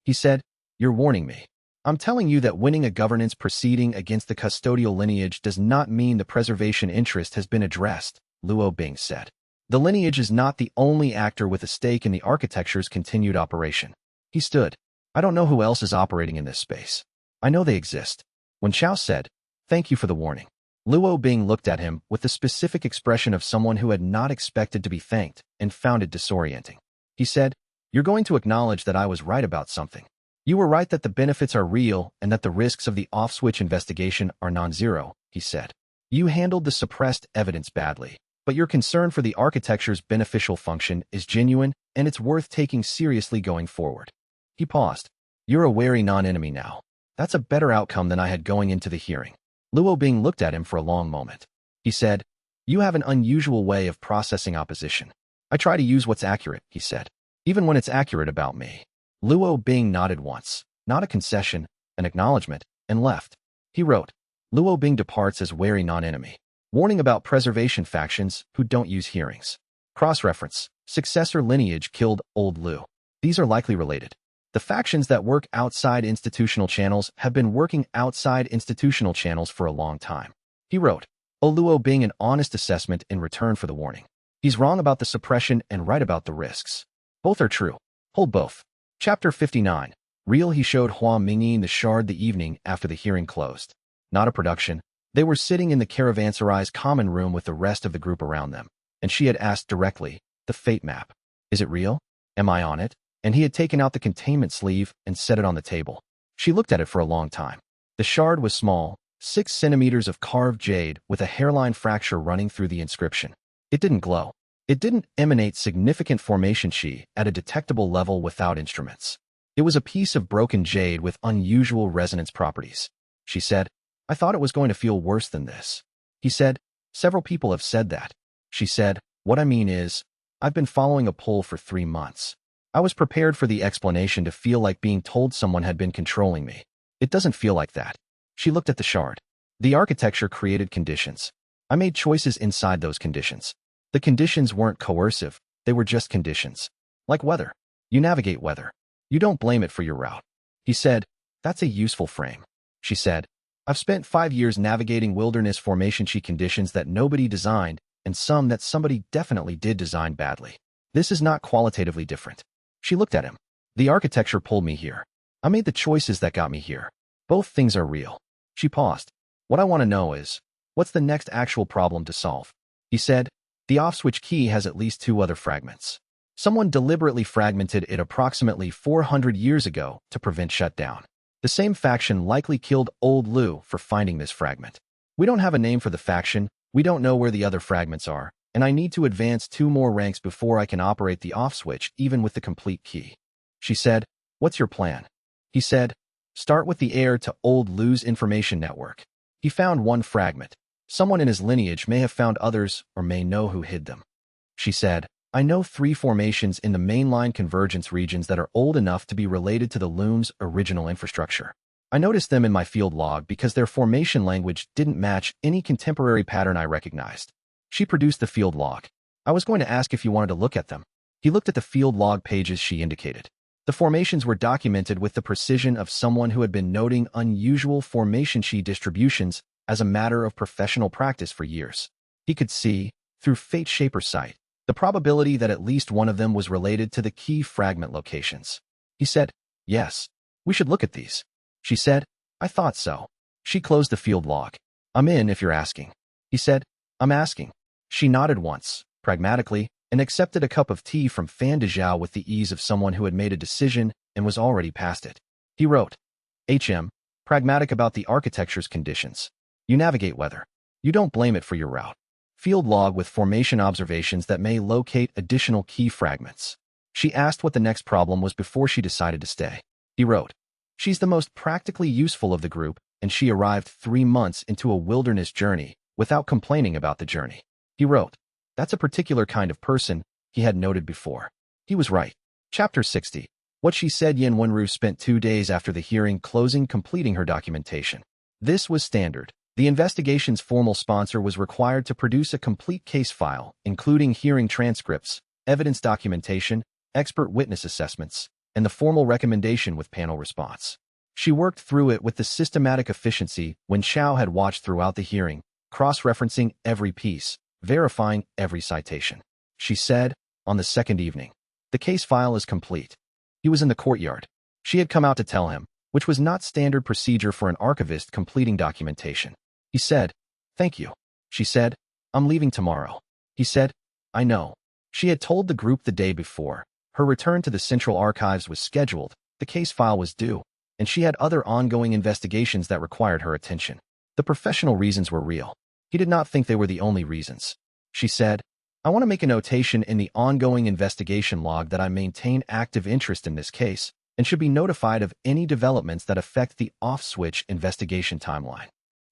Speaker 1: He said, you're warning me. I'm telling you that winning a governance proceeding against the custodial lineage does not mean the preservation interest has been addressed, Luo Bing said. The lineage is not the only actor with a stake in the architecture's continued operation. He stood. I don't know who else is operating in this space. I know they exist. When Xiao said, thank you for the warning, Luo Bing looked at him with the specific expression of someone who had not expected to be thanked and found it disorienting. He said, you're going to acknowledge that I was right about something. You were right that the benefits are real and that the risks of the off-switch investigation are non-zero, he said. You handled the suppressed evidence badly, but your concern for the architecture's beneficial function is genuine and it's worth taking seriously going forward. He paused. You're a wary non-enemy now. That's a better outcome than I had going into the hearing. Luo Bing looked at him for a long moment. He said, "You have an unusual way of processing opposition." "I try to use what's accurate," he said, "even when it's accurate about me." Luo Bing nodded once, not a concession, an acknowledgement, and left. He wrote, "Luo Bing departs as wary non-enemy. Warning about preservation factions who don't use hearings. Cross-reference, successor lineage killed old Lu. These are likely related. The factions that work outside institutional channels have been working outside institutional channels for a long time." He wrote, Luo Bing an honest assessment in return for the warning. He's wrong about the suppression and right about the risks. Both are true. Hold both. Chapter 59. Real. He showed Hua Mingyi the shard the evening after the hearing closed. Not a production. They were sitting in the caravanserai's common room with the rest of the group around them, and she had asked directly, "The fate map. Is it real? Am I on it?" And he had taken out the containment sleeve and set it on the table. She looked at it for a long time. The shard was small, 6 centimeters of carved jade with a hairline fracture running through the inscription. It didn't glow. It didn't emanate significant formation chi at a detectable level without instruments. It was a piece of broken jade with unusual resonance properties. She said, "I thought it was going to feel worse than this." He said, "Several people have said that." She said, "What I mean is, I've been following a pull for 3 months. I was prepared for the explanation to feel like being told someone had been controlling me. It doesn't feel like that." She looked at the shard. The architecture created conditions. I made choices inside those conditions. The conditions weren't coercive, they were just conditions. Like weather. You navigate weather. You don't blame it for your route. He said, "That's a useful frame." She said, "I've spent 5 years navigating wilderness formation chi conditions that nobody designed, and some that somebody definitely did design badly. This is not qualitatively different." She looked at him. "The architecture pulled me here. I made the choices that got me here. Both things are real." She paused. "What I want to know is, what's the next actual problem to solve?" He said, "The off-switch key has at least 2 other fragments. Someone deliberately fragmented it approximately 400 years ago to prevent shutdown. The same faction likely killed old Lu for finding this fragment. We don't have a name for the faction, we don't know where the other fragments are, and I need to advance 2 more ranks before I can operate the off-switch even with the complete key." She said, "What's your plan?" He said, "Start with the heir to old Lu's information network. He found 1 fragment. Someone in his lineage may have found others or may know who hid them." She said, "I know 3 formations in the mainline convergence regions that are old enough to be related to the Loom's original infrastructure. I noticed them in my field log because their formation language didn't match any contemporary pattern I recognized." She produced the field log. "I was going to ask if you wanted to look at them." He looked at the field log pages she indicated. The formations were documented with the precision of someone who had been noting unusual formation chi distributions as a matter of professional practice for years. He could see, through Fate Shaper's sight, the probability that at least one of them was related to the key fragment locations. He said, "Yes, we should look at these." She said, "I thought so." She closed the field log. "I'm in if you're asking." He said, "I'm asking." She nodded once, pragmatically, and accepted a cup of tea from Fan Dezhao with the ease of someone who had made a decision and was already past it. He wrote, pragmatic about the architecture's conditions. You navigate weather. You don't blame it for your route. Field log with formation observations that may locate additional key fragments." She asked what the next problem was before she decided to stay. He wrote, "She's the most practically useful of the group, and she arrived 3 months into a wilderness journey without complaining about the journey." He wrote, "That's a particular kind of person," he had noted before. He was right. Chapter 60. What she said. Yin Wenru spent 2 days after the hearing completing her documentation. This was standard. The investigation's formal sponsor was required to produce a complete case file, including hearing transcripts, evidence documentation, expert witness assessments, and the formal recommendation with panel response. She worked through it with the systematic efficiency Wen Xiao had watched throughout the hearing, cross-referencing every piece, verifying every citation. She said, on the 2nd evening, "The case file is complete." He was in the courtyard. She had come out to tell him, which was not standard procedure for an archivist completing documentation. He said, "Thank you." She said, "I'm leaving tomorrow." He said, "I know." She had told the group the day before. Her return to the Central Archives was scheduled, the case file was due, and she had other ongoing investigations that required her attention. The professional reasons were real. He did not think they were the only reasons. She said, "I want to make a notation in the ongoing investigation log that I maintain active interest in this case, and should be notified of any developments that affect the off-switch investigation timeline.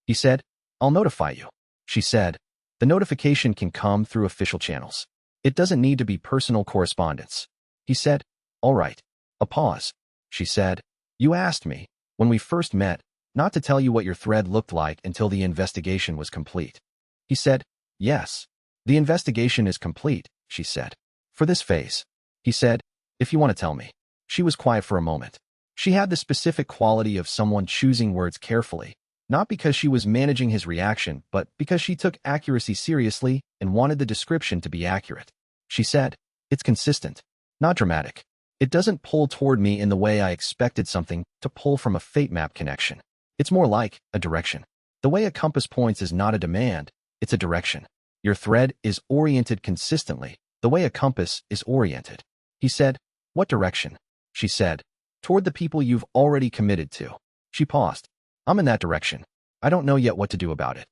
Speaker 1: He said, I'll notify you. She said, the notification can come through official channels. It doesn't need to be personal correspondence. He said, all right. A pause. She said, you asked me, when we first met, not to tell you what your thread looked like until the investigation was complete. He said, yes. The investigation is complete, she said. For this phase. He said, if you want to tell me. She was quiet for a moment. She had the specific quality of someone choosing words carefully, not because she was managing his reaction, but because she took accuracy seriously and wanted the description to be accurate. She said, it's consistent, not dramatic. It doesn't pull toward me in the way I expected something to pull from a fate map connection. It's more like a direction. The way a compass points is not a demand, it's a direction. Your thread is oriented consistently, the way a compass is oriented. He said, what direction? She said, toward the people you've already committed to. She paused. I'm in that direction. I don't know yet what to do about it.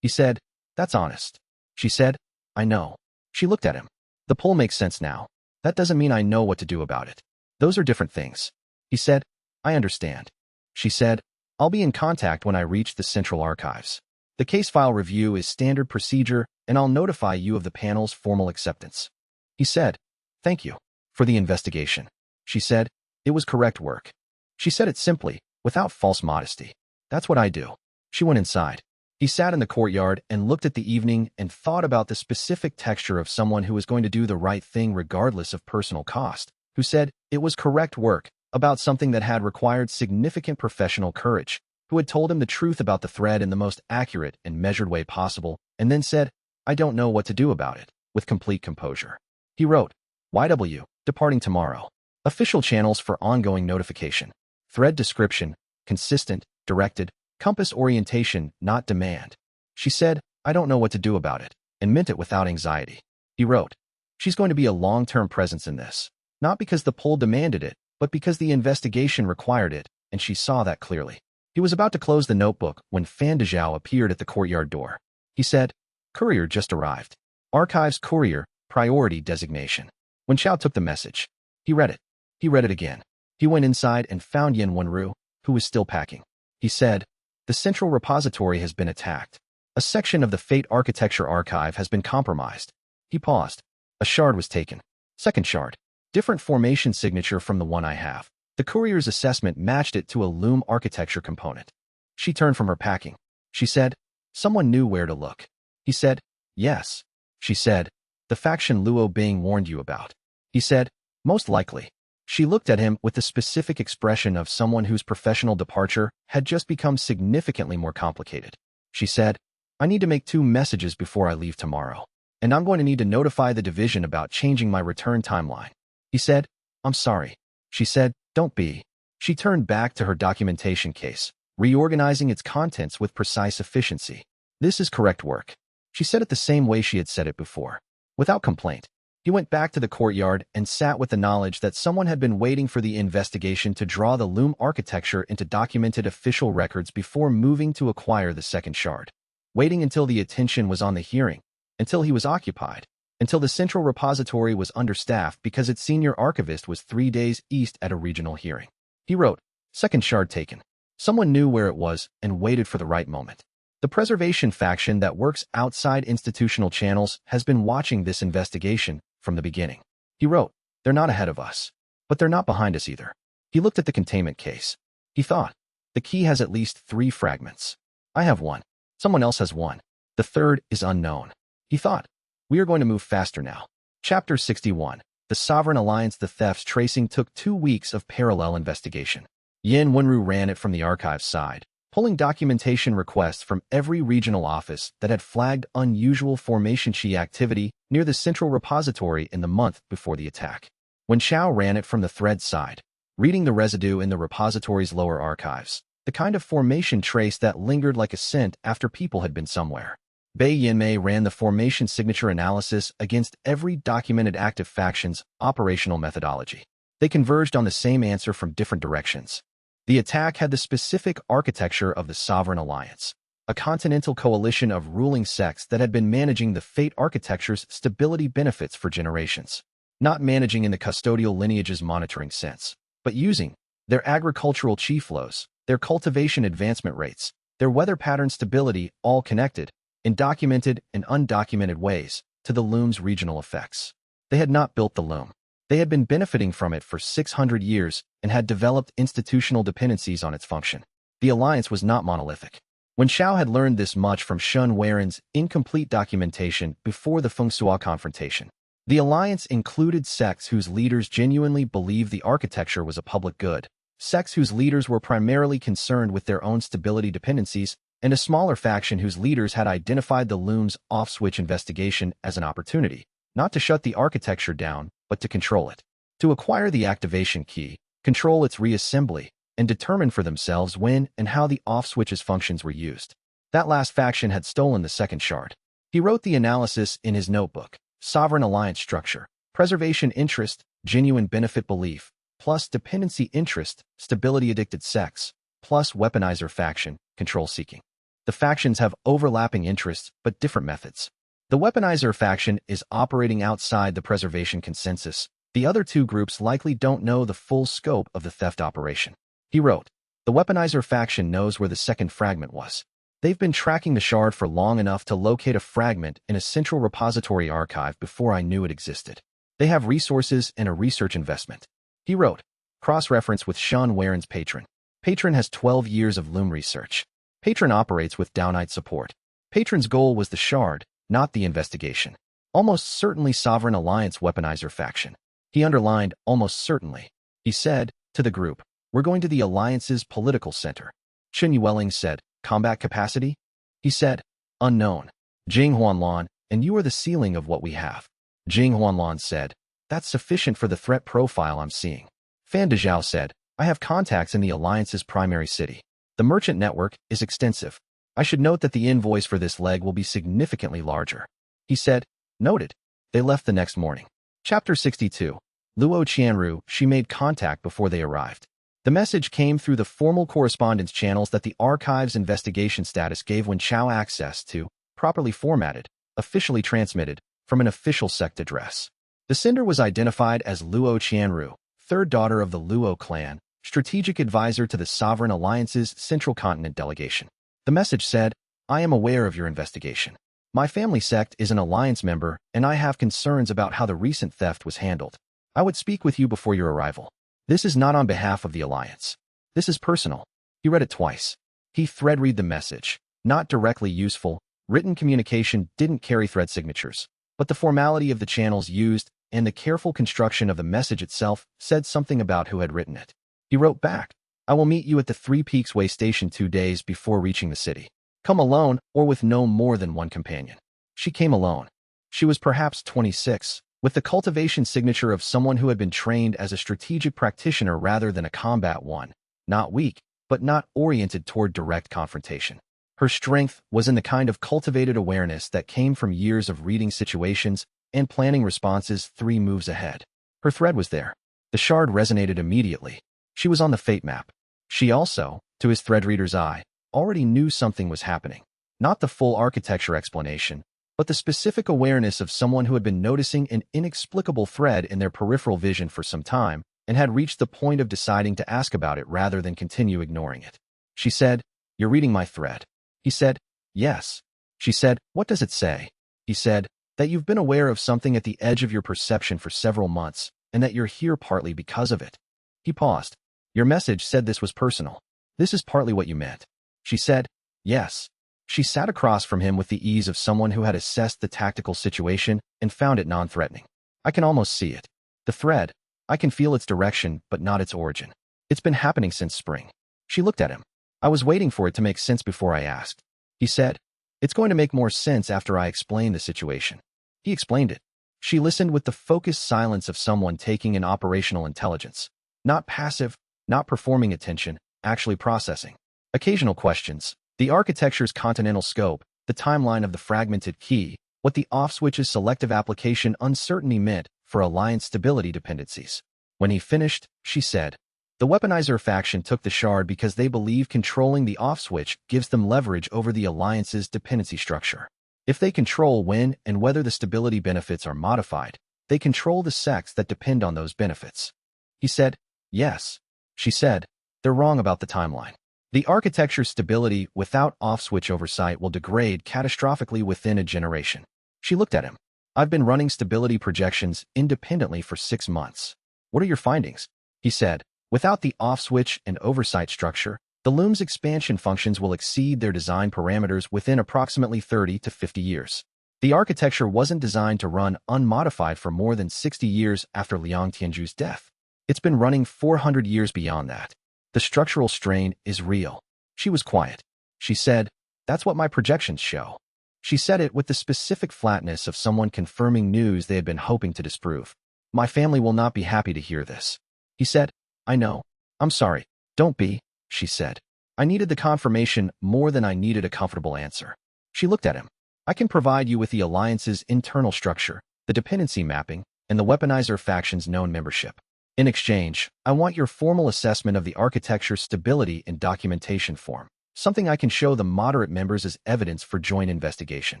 Speaker 1: He said, that's honest. She said, I know. She looked at him. The pull makes sense now. That doesn't mean I know what to do about it. Those are different things. He said, I understand. She said, I'll be in contact when I reach the central archives. The case file review is standard procedure, and I'll notify you of the panel's formal acceptance. He said, thank you for the investigation. She said, it was correct work. She said it simply, without false modesty. That's what I do. She went inside. He sat in the courtyard and looked at the evening and thought about the specific texture of someone who was going to do the right thing regardless of personal cost, who said it was correct work about something that had required significant professional courage, who had told him the truth about the thread in the most accurate and measured way possible, and then said, I don't know what to do about it, with complete composure. He wrote, YW, departing tomorrow. Official channels for ongoing notification. Thread description, consistent, directed, compass orientation, not demand. She said, I don't know what to do about it, and meant it without anxiety. He wrote, she's going to be a long-term presence in this, not because the poll demanded it, but because the investigation required it, and she saw that clearly. He was about to close the notebook when Fan Dezhao appeared at the courtyard door. He said, courier just arrived. Archives courier, priority designation. When Xiao took the message, he read it. He read it again. He went inside and found Yin Wenru, who was still packing. He said, the central repository has been attacked. A section of the Fate Architecture Archive has been compromised. He paused. A shard was taken. Second shard. Different formation signature from the one I have. The courier's assessment matched it to a loom architecture component. She turned from her packing. She said, someone knew where to look. He said, yes. She said, the faction Luo Bing warned you about. He said, most likely. She looked at him with the specific expression of someone whose professional departure had just become significantly more complicated. She said, I need to make 2 messages before I leave tomorrow, and I'm going to need to notify the division about changing my return timeline. He said, I'm sorry. She said, don't be. She turned back to her documentation case, reorganizing its contents with precise efficiency. This is correct work. She said it the same way she had said it before, without complaint. He went back to the courtyard and sat with the knowledge that someone had been waiting for the investigation to draw the loom architecture into documented official records before moving to acquire the second shard. Waiting until the attention was on the hearing, until he was occupied, until the central repository was understaffed because its senior archivist was 3 days east at a regional hearing. He wrote, second shard taken. Someone knew where it was and waited for the right moment. The preservation faction that works outside institutional channels has been watching this investigation from the beginning. He wrote, they're not ahead of us, but they're not behind us either. He looked at the containment case. He thought, the key has at least 3 fragments. I have 1. Someone else has 1. The third is unknown. He thought, we are going to move faster now. Chapter 61. The Sovereign Alliance. The thefts tracing took 2 weeks of parallel investigation. Yin Wenru ran it from the archives side, pulling documentation requests from every regional office that had flagged unusual formation chi activity near the central repository in the month before the attack. When Xiao ran it from the thread side, reading the residue in the repository's lower archives, the kind of formation trace that lingered like a scent after people had been somewhere. Bei Yinmei ran the formation signature analysis against every documented active faction's operational methodology. They converged on the same answer from different directions. The attack had the specific architecture of the Sovereign Alliance, a continental coalition of ruling sects that had been managing the Fate architecture's stability benefits for generations, not managing in the custodial lineage's monitoring sense, but using their agricultural chi flows, their cultivation advancement rates, their weather pattern stability, all connected, in documented and undocumented ways, to the loom's regional effects. They had not built the loom. They had been benefiting from it for 600 years and had developed institutional dependencies on its function. The alliance was not monolithic. When Xiao had learned this much from Shun Waren's incomplete documentation before the Fengsua confrontation, the alliance included sects whose leaders genuinely believed the architecture was a public good, sects whose leaders were primarily concerned with their own stability dependencies, and a smaller faction whose leaders had identified the loom's off-switch investigation as an opportunity, not to shut the architecture down, but to control it, to acquire the activation key, control its reassembly, and determine for themselves when and how the off-switch's functions were used. That last faction had stolen the second shard. He wrote the analysis in his notebook: sovereign alliance structure, preservation interest, genuine benefit belief, plus dependency interest, stability-addicted sects, plus weaponizer faction, control-seeking. The factions have overlapping interests but different methods. The weaponizer faction is operating outside the preservation consensus. The other two groups likely don't know the full scope of the theft operation. He wrote, the weaponizer faction knows where the second fragment was. They've been tracking the shard for long enough to locate a fragment in a central repository archive before I knew it existed. They have resources and a research investment. He wrote, cross-reference with Shun Waren's patron. Patron has 12 years of loom research. Patron operates with Daonite support. Patron's goal was the shard, not the investigation. Almost certainly Sovereign Alliance weaponizer faction. He underlined, almost certainly. He said, to the group, we're going to the Alliance's political center. Chen Yueling said, combat capacity? He said, unknown. Jing Huanlan, and you are the ceiling of what we have. Jing Huanlan said, that's sufficient for the threat profile I'm seeing. Fan Dezhao said, I have contacts in the Alliance's primary city. The merchant network is extensive. I should note that the invoice for this leg will be significantly larger. He said, noted. They left the next morning. Chapter 62. Luo Qianru, she made contact before they arrived. The message came through the formal correspondence channels that the archive's investigation status gave when Chao access to, properly formatted, officially transmitted, from an official sect address. The sender was identified as Luo Qianru, third daughter of the Luo clan, strategic advisor to the Sovereign Alliance's Central Continent delegation. The message said, I am aware of your investigation. My family sect is an alliance member, and I have concerns about how the recent theft was handled. I would speak with you before your arrival. This is not on behalf of the alliance. This is personal. He read it twice. He thread-read the message. Not directly useful. Written communication didn't carry thread signatures, but the formality of the channels used and the careful construction of the message itself said something about who had written it. He wrote back, I will meet you at the Three Peaks Way station 2 days before reaching the city. Come alone or with no more than one companion. She came alone. She was perhaps 26, with the cultivation signature of someone who had been trained as a strategic practitioner rather than a combat one, not weak, but not oriented toward direct confrontation. Her strength was in the kind of cultivated awareness that came from years of reading situations and planning responses 3 moves ahead. Her thread was there. The shard resonated immediately. She was on the fate map. She also, to his thread reader's eye, already knew something was happening. Not the full architecture explanation, but the specific awareness of someone who had been noticing an inexplicable thread in their peripheral vision for some time and had reached the point of deciding to ask about it rather than continue ignoring it. She said, You're reading my thread. He said, Yes. She said, What does it say? He said, That you've been aware of something at the edge of your perception for several months, and that you're here partly because of it. He paused. Your message said this was personal. This is partly what you meant. She said, Yes. She sat across from him with the ease of someone who had assessed the tactical situation and found it non-threatening. I can almost see it. The thread. I can feel its direction, but not its origin. It's been happening since spring. She looked at him. I was waiting for it to make sense before I asked. He said, It's going to make more sense after I explain the situation. He explained it. She listened with the focused silence of someone taking in operational intelligence. Not passive, not performing attention, actually processing. Occasional questions. The architecture's continental scope, the timeline of the fragmented key, what the off-switch's selective application uncertainty meant for alliance stability dependencies. When he finished, she said, The weaponizer faction took the shard because they believe controlling the off-switch gives them leverage over the alliance's dependency structure. If they control when and whether the stability benefits are modified, they control the sects that depend on those benefits. He said, Yes. She said, they're wrong about the timeline. The architecture's stability without off-switch oversight will degrade catastrophically within a generation. She looked at him. I've been running stability projections independently for 6 months. What are your findings? He said, without the off-switch and oversight structure, the loom's expansion functions will exceed their design parameters within approximately 30 to 50 years. The architecture wasn't designed to run unmodified for more than 60 years after Liang Tianju's death. It's been running 400 years beyond that. The structural strain is real. She was quiet. She said, that's what my projections show. She said it with the specific flatness of someone confirming news they had been hoping to disprove. My family will not be happy to hear this. He said, I know. I'm sorry. Don't be, she said. I needed the confirmation more than I needed a comfortable answer. She looked at him. I can provide you with the alliance's internal structure, the dependency mapping, and the weaponizer faction's known membership. In exchange, I want your formal assessment of the architecture's stability in documentation form, something I can show the moderate members as evidence for joint investigation.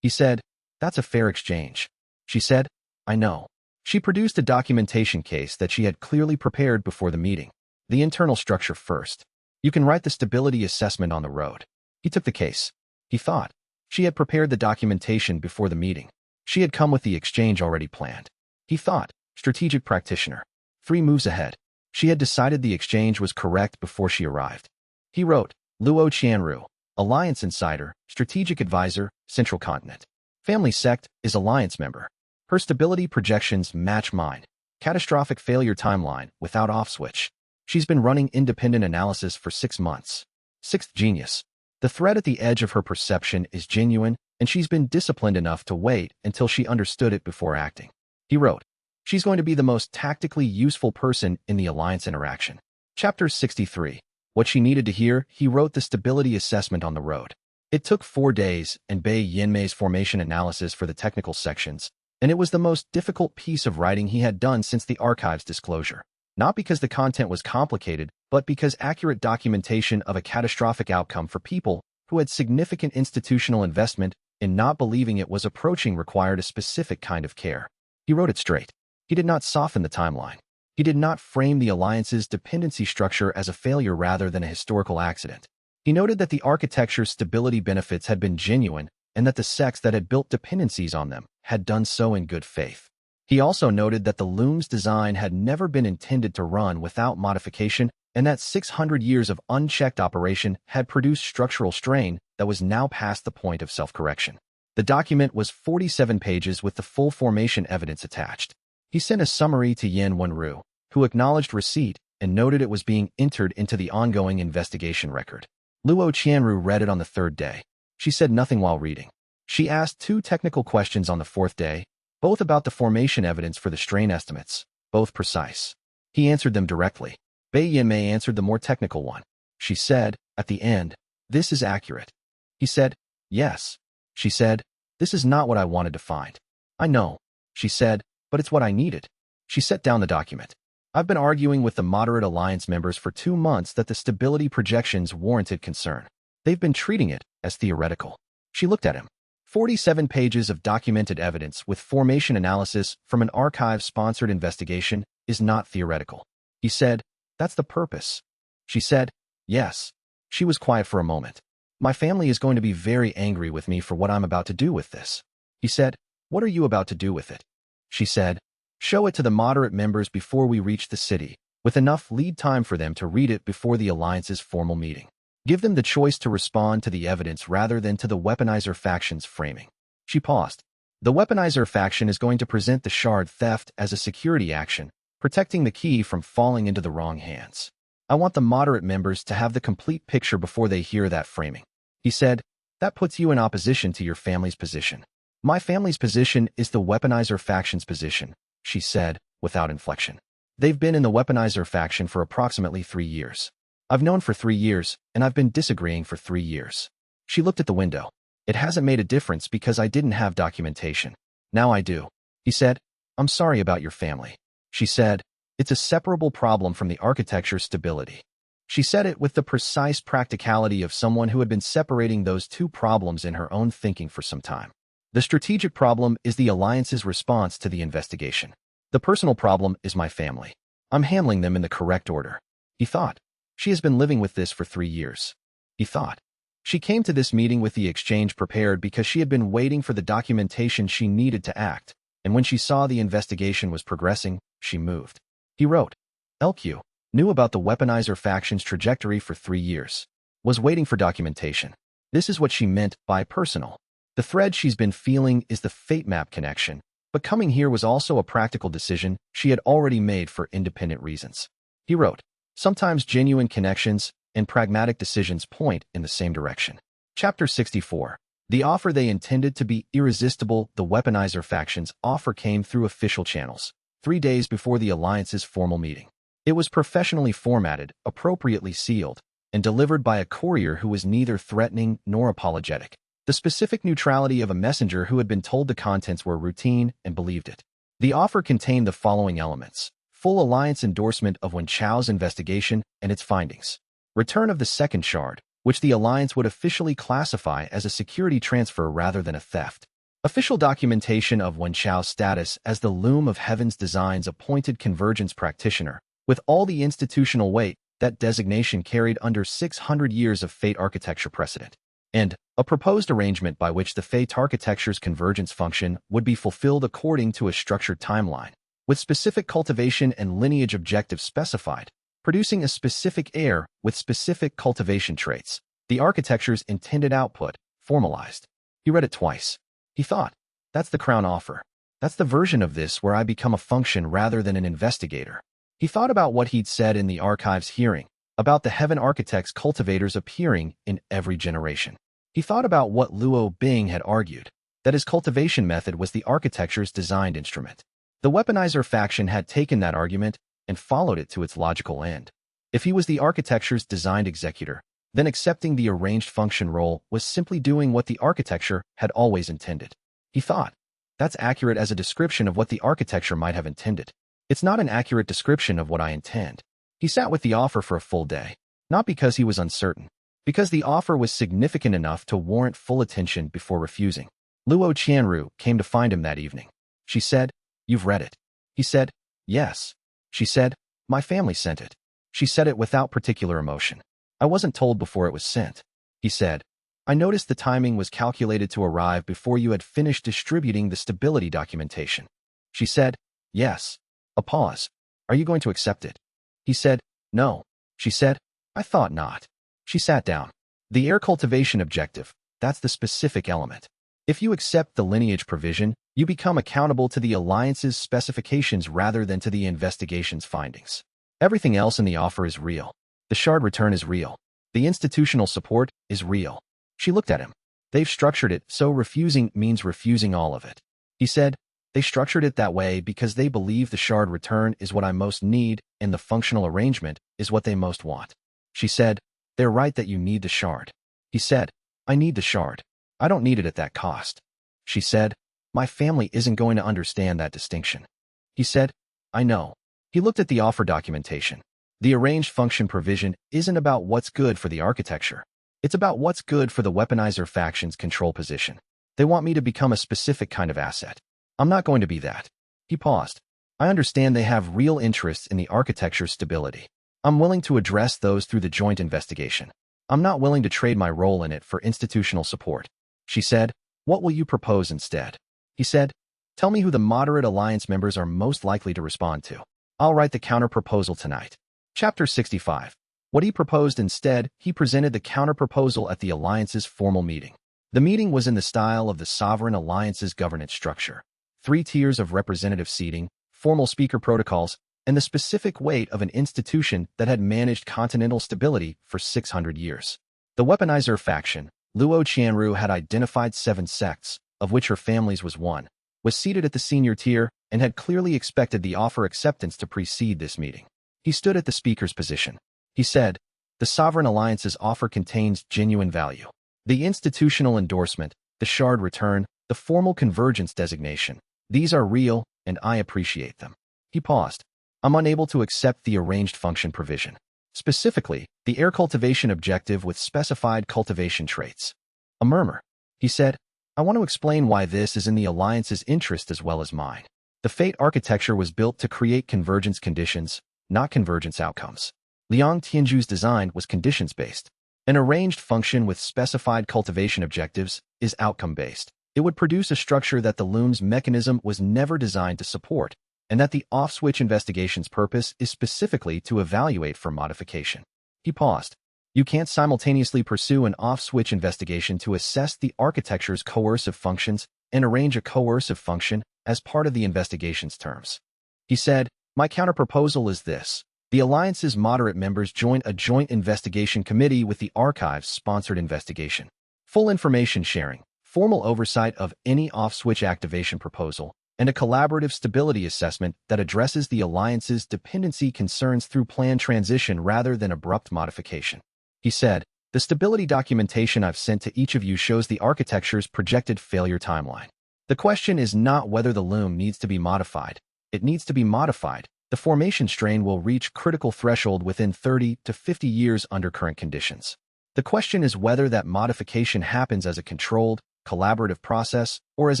Speaker 1: He said, that's a fair exchange. She said, I know. She produced a documentation case that she had clearly prepared before the meeting. The internal structure first. You can write the stability assessment on the road. He took the case. He thought. She had prepared the documentation before the meeting. She had come with the exchange already planned. He thought, strategic practitioner. 3 moves ahead. She had decided the exchange was correct before she arrived. He wrote, Luo Qianru, Alliance Insider, Strategic Advisor, Central Continent. Family Sect is Alliance member. Her stability projections match mine. Catastrophic failure timeline without off-switch. She's been running independent analysis for 6 months. 6th genius. The thread at the edge of her perception is genuine, and she's been disciplined enough to wait until she understood it before acting. He wrote, she's going to be the most tactically useful person in the Alliance interaction. Chapter 63. What she needed to hear, he wrote the stability assessment on the road. It took 4 days and Bei Yinmei's formation analysis for the technical sections, and it was the most difficult piece of writing he had done since the archive's disclosure. Not because the content was complicated, but because accurate documentation of a catastrophic outcome for people who had significant institutional investment in not believing it was approaching required a specific kind of care. He wrote it straight. He did not soften the timeline. He did not frame the alliance's dependency structure as a failure rather than a historical accident. He noted that the architecture's stability benefits had been genuine and that the sects that had built dependencies on them had done so in good faith. He also noted that the loom's design had never been intended to run without modification and that 600 years of unchecked operation had produced structural strain that was now past the point of self-correction. The document was 47 pages with the full formation evidence attached. He sent a summary to Yin Wenru, who acknowledged receipt and noted it was being entered into the ongoing investigation record. Luo Qianru read it on the 3rd day. She said nothing while reading. She asked 2 technical questions on the 4th day, both about the formation evidence for the strain estimates, both precise. He answered them directly. Bei Yinmei answered the more technical one. She said, at the end, this is accurate. He said, yes. She said, this is not what I wanted to find. I know. She said, but it's what I needed. She set down the document. I've been arguing with the moderate alliance members for 2 months that the stability projections warranted concern. They've been treating it as theoretical. She looked at him. 47 pages of documented evidence with formation analysis from an archive-sponsored investigation is not theoretical. He said, that's the purpose. She said, yes. She was quiet for a moment. My family is going to be very angry with me for what I'm about to do with this. He said, what are you about to do with it? She said, show it to the moderate members before we reach the city, with enough lead time for them to read it before the Alliance's formal meeting. Give them the choice to respond to the evidence rather than to the weaponizer faction's framing. She paused. The weaponizer faction is going to present the shard theft as a security action, protecting the key from falling into the wrong hands. I want the moderate members to have the complete picture before they hear that framing. He said, that puts you in opposition to your family's position. My family's position is the weaponizer faction's position, she said, without inflection. They've been in the weaponizer faction for approximately 3 years. I've known for 3 years, and I've been disagreeing for 3 years. She looked at the window. It hasn't made a difference because I didn't have documentation. Now I do. He said, I'm sorry about your family. She said, it's a separable problem from the architecture's stability. She said it with the precise practicality of someone who had been separating those 2 problems in her own thinking for some time. The strategic problem is the Alliance's response to the investigation. The personal problem is my family. I'm handling them in the correct order. He thought. She has been living with this for 3 years. He thought. She came to this meeting with the exchange prepared because she had been waiting for the documentation she needed to act, and when she saw the investigation was progressing, she moved. He wrote. LQ. Knew about the weaponizer faction's trajectory for 3 years. Was waiting for documentation. This is what she meant by personal. The thread she's been feeling is the fate map connection, but coming here was also a practical decision she had already made for independent reasons. He wrote. Sometimes genuine connections and pragmatic decisions point in the same direction. Chapter 64. The offer they intended to be irresistible. The weaponizer faction's offer came through official channels, 3 days before the Alliance's formal meeting. It was professionally formatted, appropriately sealed, and delivered by a courier who was neither threatening nor apologetic. The specific neutrality of a messenger who had been told the contents were routine and believed it. The offer contained the following elements. Full Alliance endorsement of Wen Chao's investigation and its findings. Return of the second shard, which the Alliance would officially classify as a security transfer rather than a theft. Official documentation of Wen Chao's status as the Loom of Heaven's Design's appointed convergence practitioner, with all the institutional weight that designation carried under 600 years of Fate architecture precedent. And a proposed arrangement by which the Fate architecture's convergence function would be fulfilled according to a structured timeline, with specific cultivation and lineage objectives specified, producing a specific heir with specific cultivation traits. The architecture's intended output, formalized. He read it twice. He thought, that's the crown offer. That's the version of this where I become a function rather than an investigator. He thought about what he'd said in the archives hearing, about the Heaven Architect's cultivators appearing in every generation. He thought about what Luo Bing had argued, that his cultivation method was the architecture's designed instrument. The weaponizer faction had taken that argument and followed it to its logical end. If he was the architecture's designed executor, then accepting the arranged function role was simply doing what the architecture had always intended. He thought, that's accurate as a description of what the architecture might have intended. It's not an accurate description of what I intend. He sat with the offer for a full day, not because he was uncertain, because the offer was significant enough to warrant full attention before refusing. Luo Qianru came to find him that evening. She said, You've read it. He said, Yes. She said, My family sent it. She said it without particular emotion. I wasn't told before it was sent. He said, I noticed the timing was calculated to arrive before you had finished distributing the stability documentation. She said, Yes. A pause. Are you going to accept it? He said, No. She said, I thought not. She sat down. The heir cultivation objective, that's the specific element. If you accept the lineage provision, you become accountable to the Alliance's specifications rather than to the investigation's findings. Everything else in the offer is real. The shard return is real. The institutional support is real. She looked at him. They've structured it so refusing means refusing all of it. He said, They structured it that way because they believe the shard return is what I most need and the functional arrangement is what they most want. She said, They're right that you need the shard. He said, I need the shard. I don't need it at that cost. She said, My family isn't going to understand that distinction. He said, I know. He looked at the offer documentation. The arranged function provision isn't about what's good for the architecture. It's about what's good for the weaponizer faction's control position. They want me to become a specific kind of asset. I'm not going to be that. He paused. I understand they have real interests in the architecture's stability. I'm willing to address those through the joint investigation. I'm not willing to trade my role in it for institutional support. She said, What will you propose instead? He said, Tell me who the moderate alliance members are most likely to respond to. I'll write the counter-proposal tonight. Chapter 65. What he proposed instead, he presented the counter-proposal at the alliance's formal meeting. The meeting was in the style of the sovereign alliance's governance structure. 3 tiers of representative seating, formal speaker protocols, and the specific weight of an institution that had managed continental stability for 600 years. The weaponizer faction, Luo Qianru had identified 7 sects, of which her family's was one, was seated at the senior tier and had clearly expected the offer acceptance to precede this meeting. He stood at the speaker's position. He said, The Sovereign Alliance's offer contains genuine value. The institutional endorsement, the shard return, the formal convergence designation, these are real, and I appreciate them. He paused. I'm unable to accept the arranged function provision. Specifically, the heir cultivation objective with specified cultivation traits. A murmur. He said, I want to explain why this is in the Alliance's interest as well as mine. The Fate architecture was built to create convergence conditions, not convergence outcomes. Liang Tianzhu's design was conditions-based. An arranged function with specified cultivation objectives is outcome-based. It would produce a structure that the loom's mechanism was never designed to support, and that the off-switch investigation's purpose is specifically to evaluate for modification. He paused. You can't simultaneously pursue an off-switch investigation to assess the architecture's coercive functions and arrange a coercive function as part of the investigation's terms. He said, my counterproposal is this. The Alliance's moderate members join a joint investigation committee with the Archives-sponsored investigation. Full information sharing, formal oversight of any off-switch activation proposal, and a collaborative stability assessment that addresses the Alliance's dependency concerns through planned transition rather than abrupt modification. He said, the stability documentation I've sent to each of you shows the architecture's projected failure timeline. The question is not whether the loom needs to be modified. It needs to be modified. The formation strain will reach critical threshold within 30 to 50 years under current conditions. The question is whether that modification happens as a controlled, collaborative process or as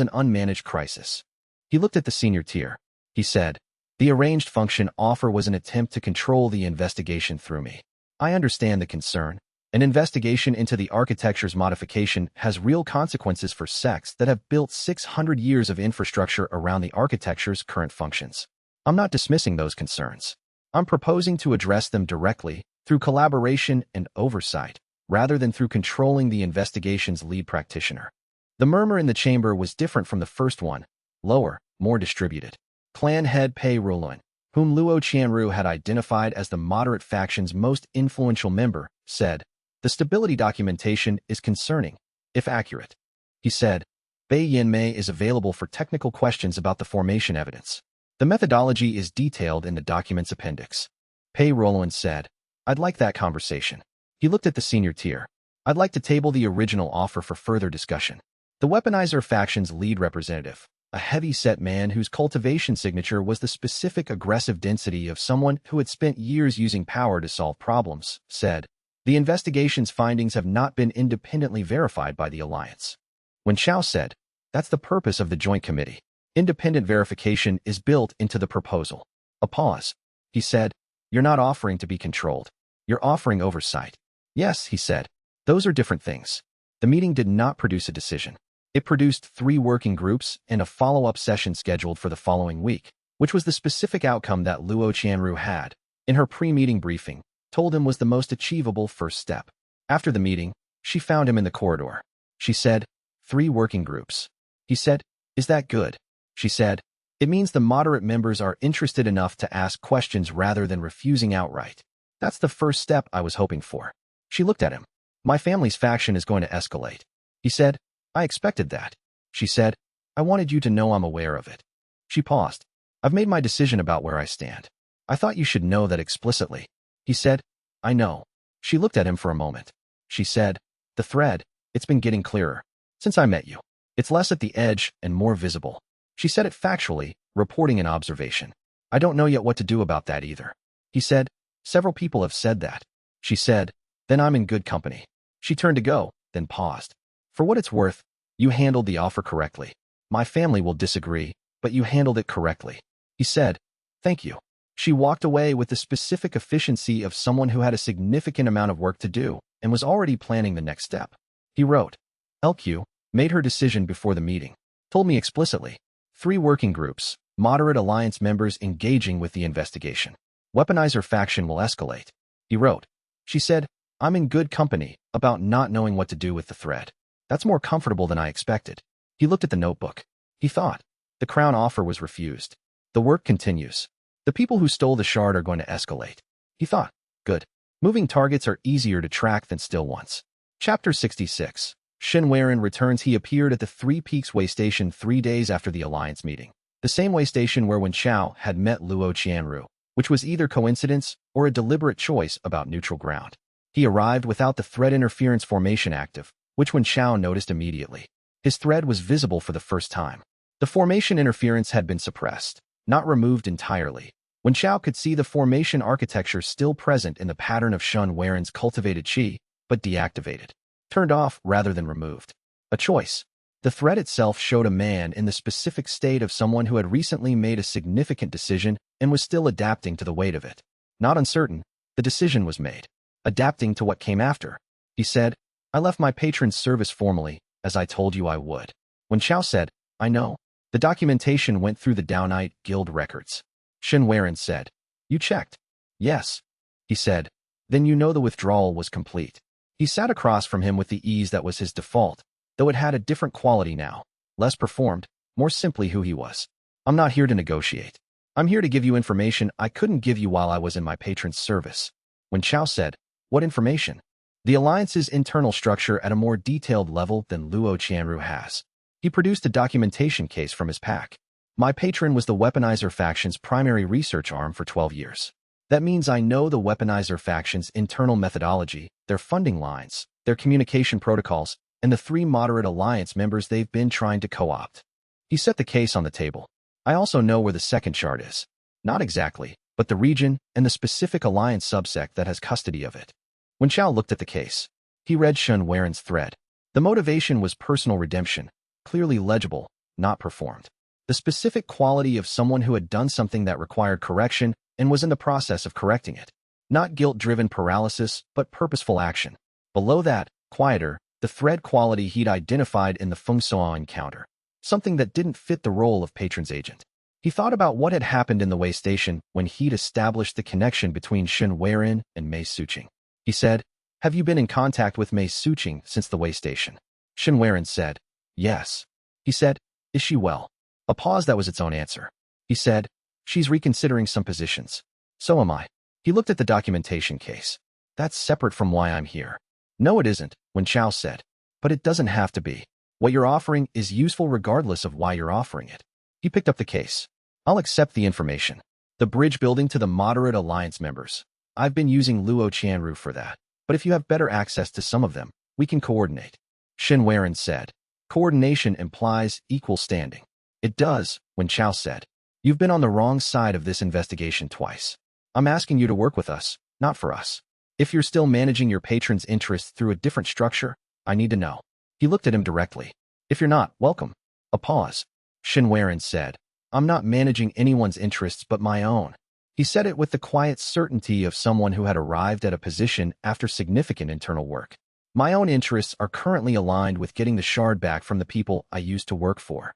Speaker 1: an unmanaged crisis. He looked at the senior tier. He said, the arranged function offer was an attempt to control the investigation through me. I understand the concern. An investigation into the architecture's modification has real consequences for sects that have built 600 years of infrastructure around the architecture's current functions. I'm not dismissing those concerns. I'm proposing to address them directly through collaboration and oversight, rather than through controlling the investigation's lead practitioner. The murmur in the chamber was different from the first one, lower, more distributed. Clan head Pei Ruluan, whom Luo Qianru had identified as the moderate faction's most influential member, said, the stability documentation is concerning, if accurate. He said, Bei Yanmei is available for technical questions about the formation evidence. The methodology is detailed in the document's appendix. Pei Ruluan said, I'd like that conversation. He looked at the senior tier. I'd like to table the original offer for further discussion. The Weaponizer faction's lead representative, a heavy-set man whose cultivation signature was the specific aggressive density of someone who had spent years using power to solve problems, said, the investigation's findings have not been independently verified by the Alliance. When Xiao said, that's the purpose of the Joint Committee. Independent verification is built into the proposal. A pause. He said, you're not offering to be controlled. You're offering oversight. Yes, he said. Those are different things. The meeting did not produce a decision. It produced 3 working groups and a follow-up session scheduled for the following week, which was the specific outcome that Luo Qianru had, in her pre-meeting briefing, told him was the most achievable first step. After the meeting, she found him in the corridor. She said, 3 working groups. He said, is that good? She said, it means the moderate members are interested enough to ask questions rather than refusing outright. That's the first step I was hoping for. She looked at him. My family's faction is going to escalate. He said, I expected that. She said, I wanted you to know I'm aware of it. She paused. I've made my decision about where I stand. I thought you should know that explicitly. He said, I know. She looked at him for a moment. She said, the thread, it's been getting clearer. Since I met you. It's less at the edge and more visible. She said it factually, reporting an observation. I don't know yet what to do about that either. He said, several people have said that. She said, then I'm in good company. She turned to go, then paused. For what it's worth, you handled the offer correctly. My family will disagree, but you handled it correctly. He said, thank you. She walked away with the specific efficiency of someone who had a significant amount of work to do and was already planning the next step. He wrote, LQ made her decision before the meeting. Told me explicitly. 3 working groups, moderate alliance members engaging with the investigation. Weaponizer faction will escalate. He wrote. She said, I'm in good company about not knowing what to do with the thread. That's more comfortable than I expected. He looked at the notebook. He thought. The crown offer was refused. The work continues. The people who stole the shard are going to escalate. He thought. Good. Moving targets are easier to track than still ones. Chapter 66. Shen Weiren returns. He appeared at the 3 Peaks way station 3 days after the Alliance meeting. The same way station where Wen Chao had met Luo Qianru, which was either coincidence or a deliberate choice about neutral ground. He arrived without the thread interference formation active, which Wen Chao noticed immediately. His thread was visible for the first time. The formation interference had been suppressed, not removed entirely. Wen Chao could see the formation architecture still present in the pattern of Shen Weiren's cultivated qi, but deactivated. Turned off rather than removed. A choice. The thread itself showed a man in the specific state of someone who had recently made a significant decision and was still adapting to the weight of it. Not uncertain, the decision was made. Adapting to what came after. He said, I left my patron's service formally, as I told you I would. When Xiao said, I know, the documentation went through the Dao Knight Guild records. Shen said, You checked? Yes. He said, Then you know the withdrawal was complete. He sat across from him with the ease that was his default, though it had a different quality now, less performed, more simply who he was. I'm not here to negotiate. I'm here to give you information I couldn't give you while I was in my patron's service. When Xiao said, What information? The Alliance's internal structure at a more detailed level than Luo Qianru has. He produced a documentation case from his pack. My patron was the Weaponizer faction's primary research arm for 12 years. That means I know the Weaponizer faction's internal methodology, their funding lines, their communication protocols, and the 3 moderate alliance members they've been trying to co-opt. He set the case on the table. I also know where the second shard is. Not exactly, but the region and the specific alliance subsect that has custody of it. When Xiao looked at the case, he read Shen Waren's thread. The motivation was personal redemption, clearly legible, not performed. The specific quality of someone who had done something that required correction and was in the process of correcting it. Not guilt-driven paralysis, but purposeful action. Below that, quieter, the thread quality he'd identified in the Feng Suo encounter. Something that didn't fit the role of patron's agent. He thought about what had happened in the way station when he'd established the connection between Shen Waren and Mei Suqing. He said, Have you been in contact with Mei Suqing since the way station? Shen Waren said, Yes. He said, Is she well? A pause that was its own answer. He said, She's reconsidering some positions. So am I. He looked at the documentation case. That's separate from why I'm here. No, it isn't, when Xiao said. But it doesn't have to be. What you're offering is useful regardless of why you're offering it. He picked up the case. I'll accept the information. The bridge building to the moderate alliance members. I've been using Luo Qianru for that. But if you have better access to some of them, we can coordinate. Shen Waren said. Coordination implies equal standing. It does, when Xiao said. You've been on the wrong side of this investigation twice. I'm asking you to work with us, not for us. If you're still managing your patron's interests through a different structure, I need to know. He looked at him directly. If you're not, welcome. A pause. Shen Waren said, I'm not managing anyone's interests but my own. He said it with the quiet certainty of someone who had arrived at a position after significant internal work. My own interests are currently aligned with getting the shard back from the people I used to work for.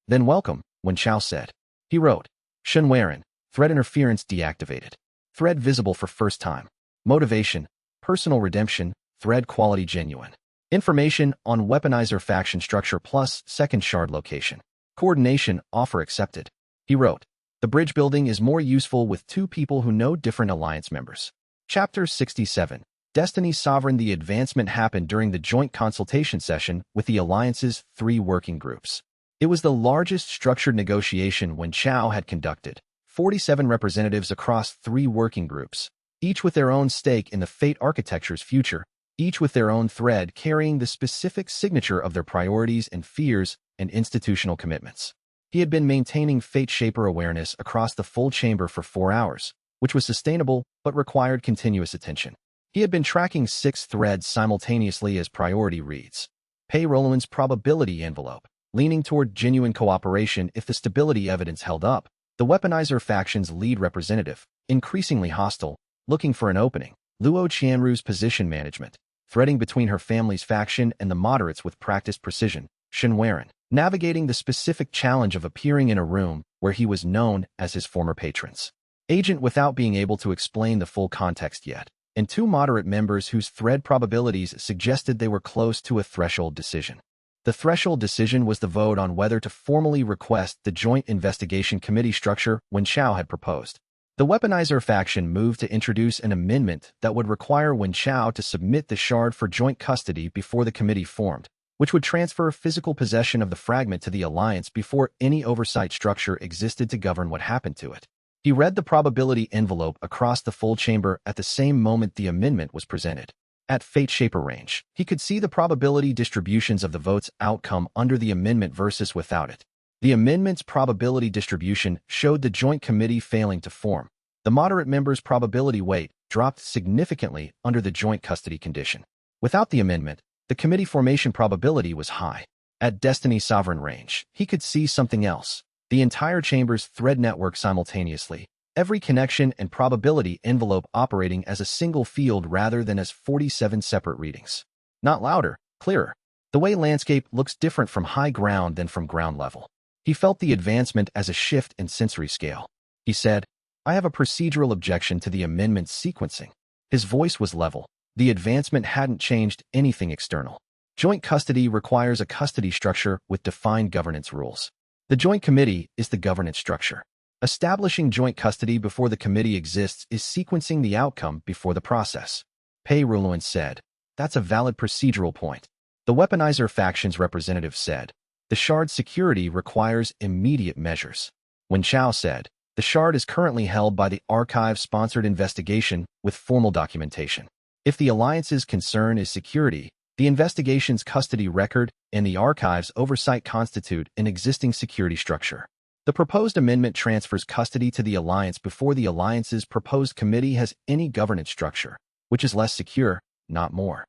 Speaker 1: Then welcome, when Xiao said. He wrote, Shen Waren, thread interference deactivated. Thread visible for first time. Motivation, personal redemption, thread quality genuine. Information on Weaponizer faction structure plus second shard location. Coordination offer accepted. He wrote, The bridge building is more useful with 2 people who know different alliance members. Chapter 67. Destiny Sovereign. The advancement happened during the joint consultation session with the Alliance's 3 working groups. It was the largest structured negotiation Wen Chao had conducted. 47 representatives across 3 working groups, each with their own stake in the Fate architecture's future, each with their own thread carrying the specific signature of their priorities and fears and institutional commitments. He had been maintaining Fate Shaper awareness across the full chamber for 4 hours, which was sustainable but required continuous attention. He had been tracking 6 threads simultaneously as priority reads. Pei Roland's probability envelope, leaning toward genuine cooperation if the stability evidence held up. The Weaponizer faction's lead representative, increasingly hostile, looking for an opening. Luo Qianru's position management, threading between her family's faction and the moderates with practiced precision. Shen Waren, navigating the specific challenge of appearing in a room where he was known as his former patrons. Agent without being able to explain the full context yet. And 2 moderate members whose thread probabilities suggested they were close to a threshold decision. The threshold decision was the vote on whether to formally request the Joint Investigation Committee structure Wen Chao had proposed. The Weaponizer faction moved to introduce an amendment that would require Wen Chao to submit the shard for joint custody before the committee formed, which would transfer physical possession of the fragment to the Alliance before any oversight structure existed to govern what happened to it. He read the probability envelope across the full chamber at the same moment the amendment was presented. At Fate Shaper range, he could see the probability distributions of the vote's outcome under the amendment versus without it. The amendment's probability distribution showed the joint committee failing to form. The moderate member's probability weight dropped significantly under the joint custody condition. Without the amendment, the committee formation probability was high. At Destiny Sovereign range, he could see something else. The entire chamber's thread network simultaneously, every connection and probability envelope operating as a single field rather than as 47 separate readings. Not louder, clearer. The way landscape looks different from high ground than from ground level. He felt the advancement as a shift in sensory scale. He said, I have a procedural objection to the amendment's sequencing. His voice was level. The advancement hadn't changed anything external. Joint custody requires a custody structure with defined governance rules. The joint committee is the governance structure. Establishing joint custody before the committee exists is sequencing the outcome before the process. Pei Ruluan said, that's a valid procedural point. The weaponizer faction's representative said, the shard's security requires immediate measures. Wen Chao said, the shard is currently held by the Archive-sponsored investigation with formal documentation. If the Alliance's concern is security, the investigation's custody record and the Archive's oversight constitute an existing security structure. The proposed amendment transfers custody to the Alliance before the Alliance's proposed committee has any governance structure, which is less secure, not more.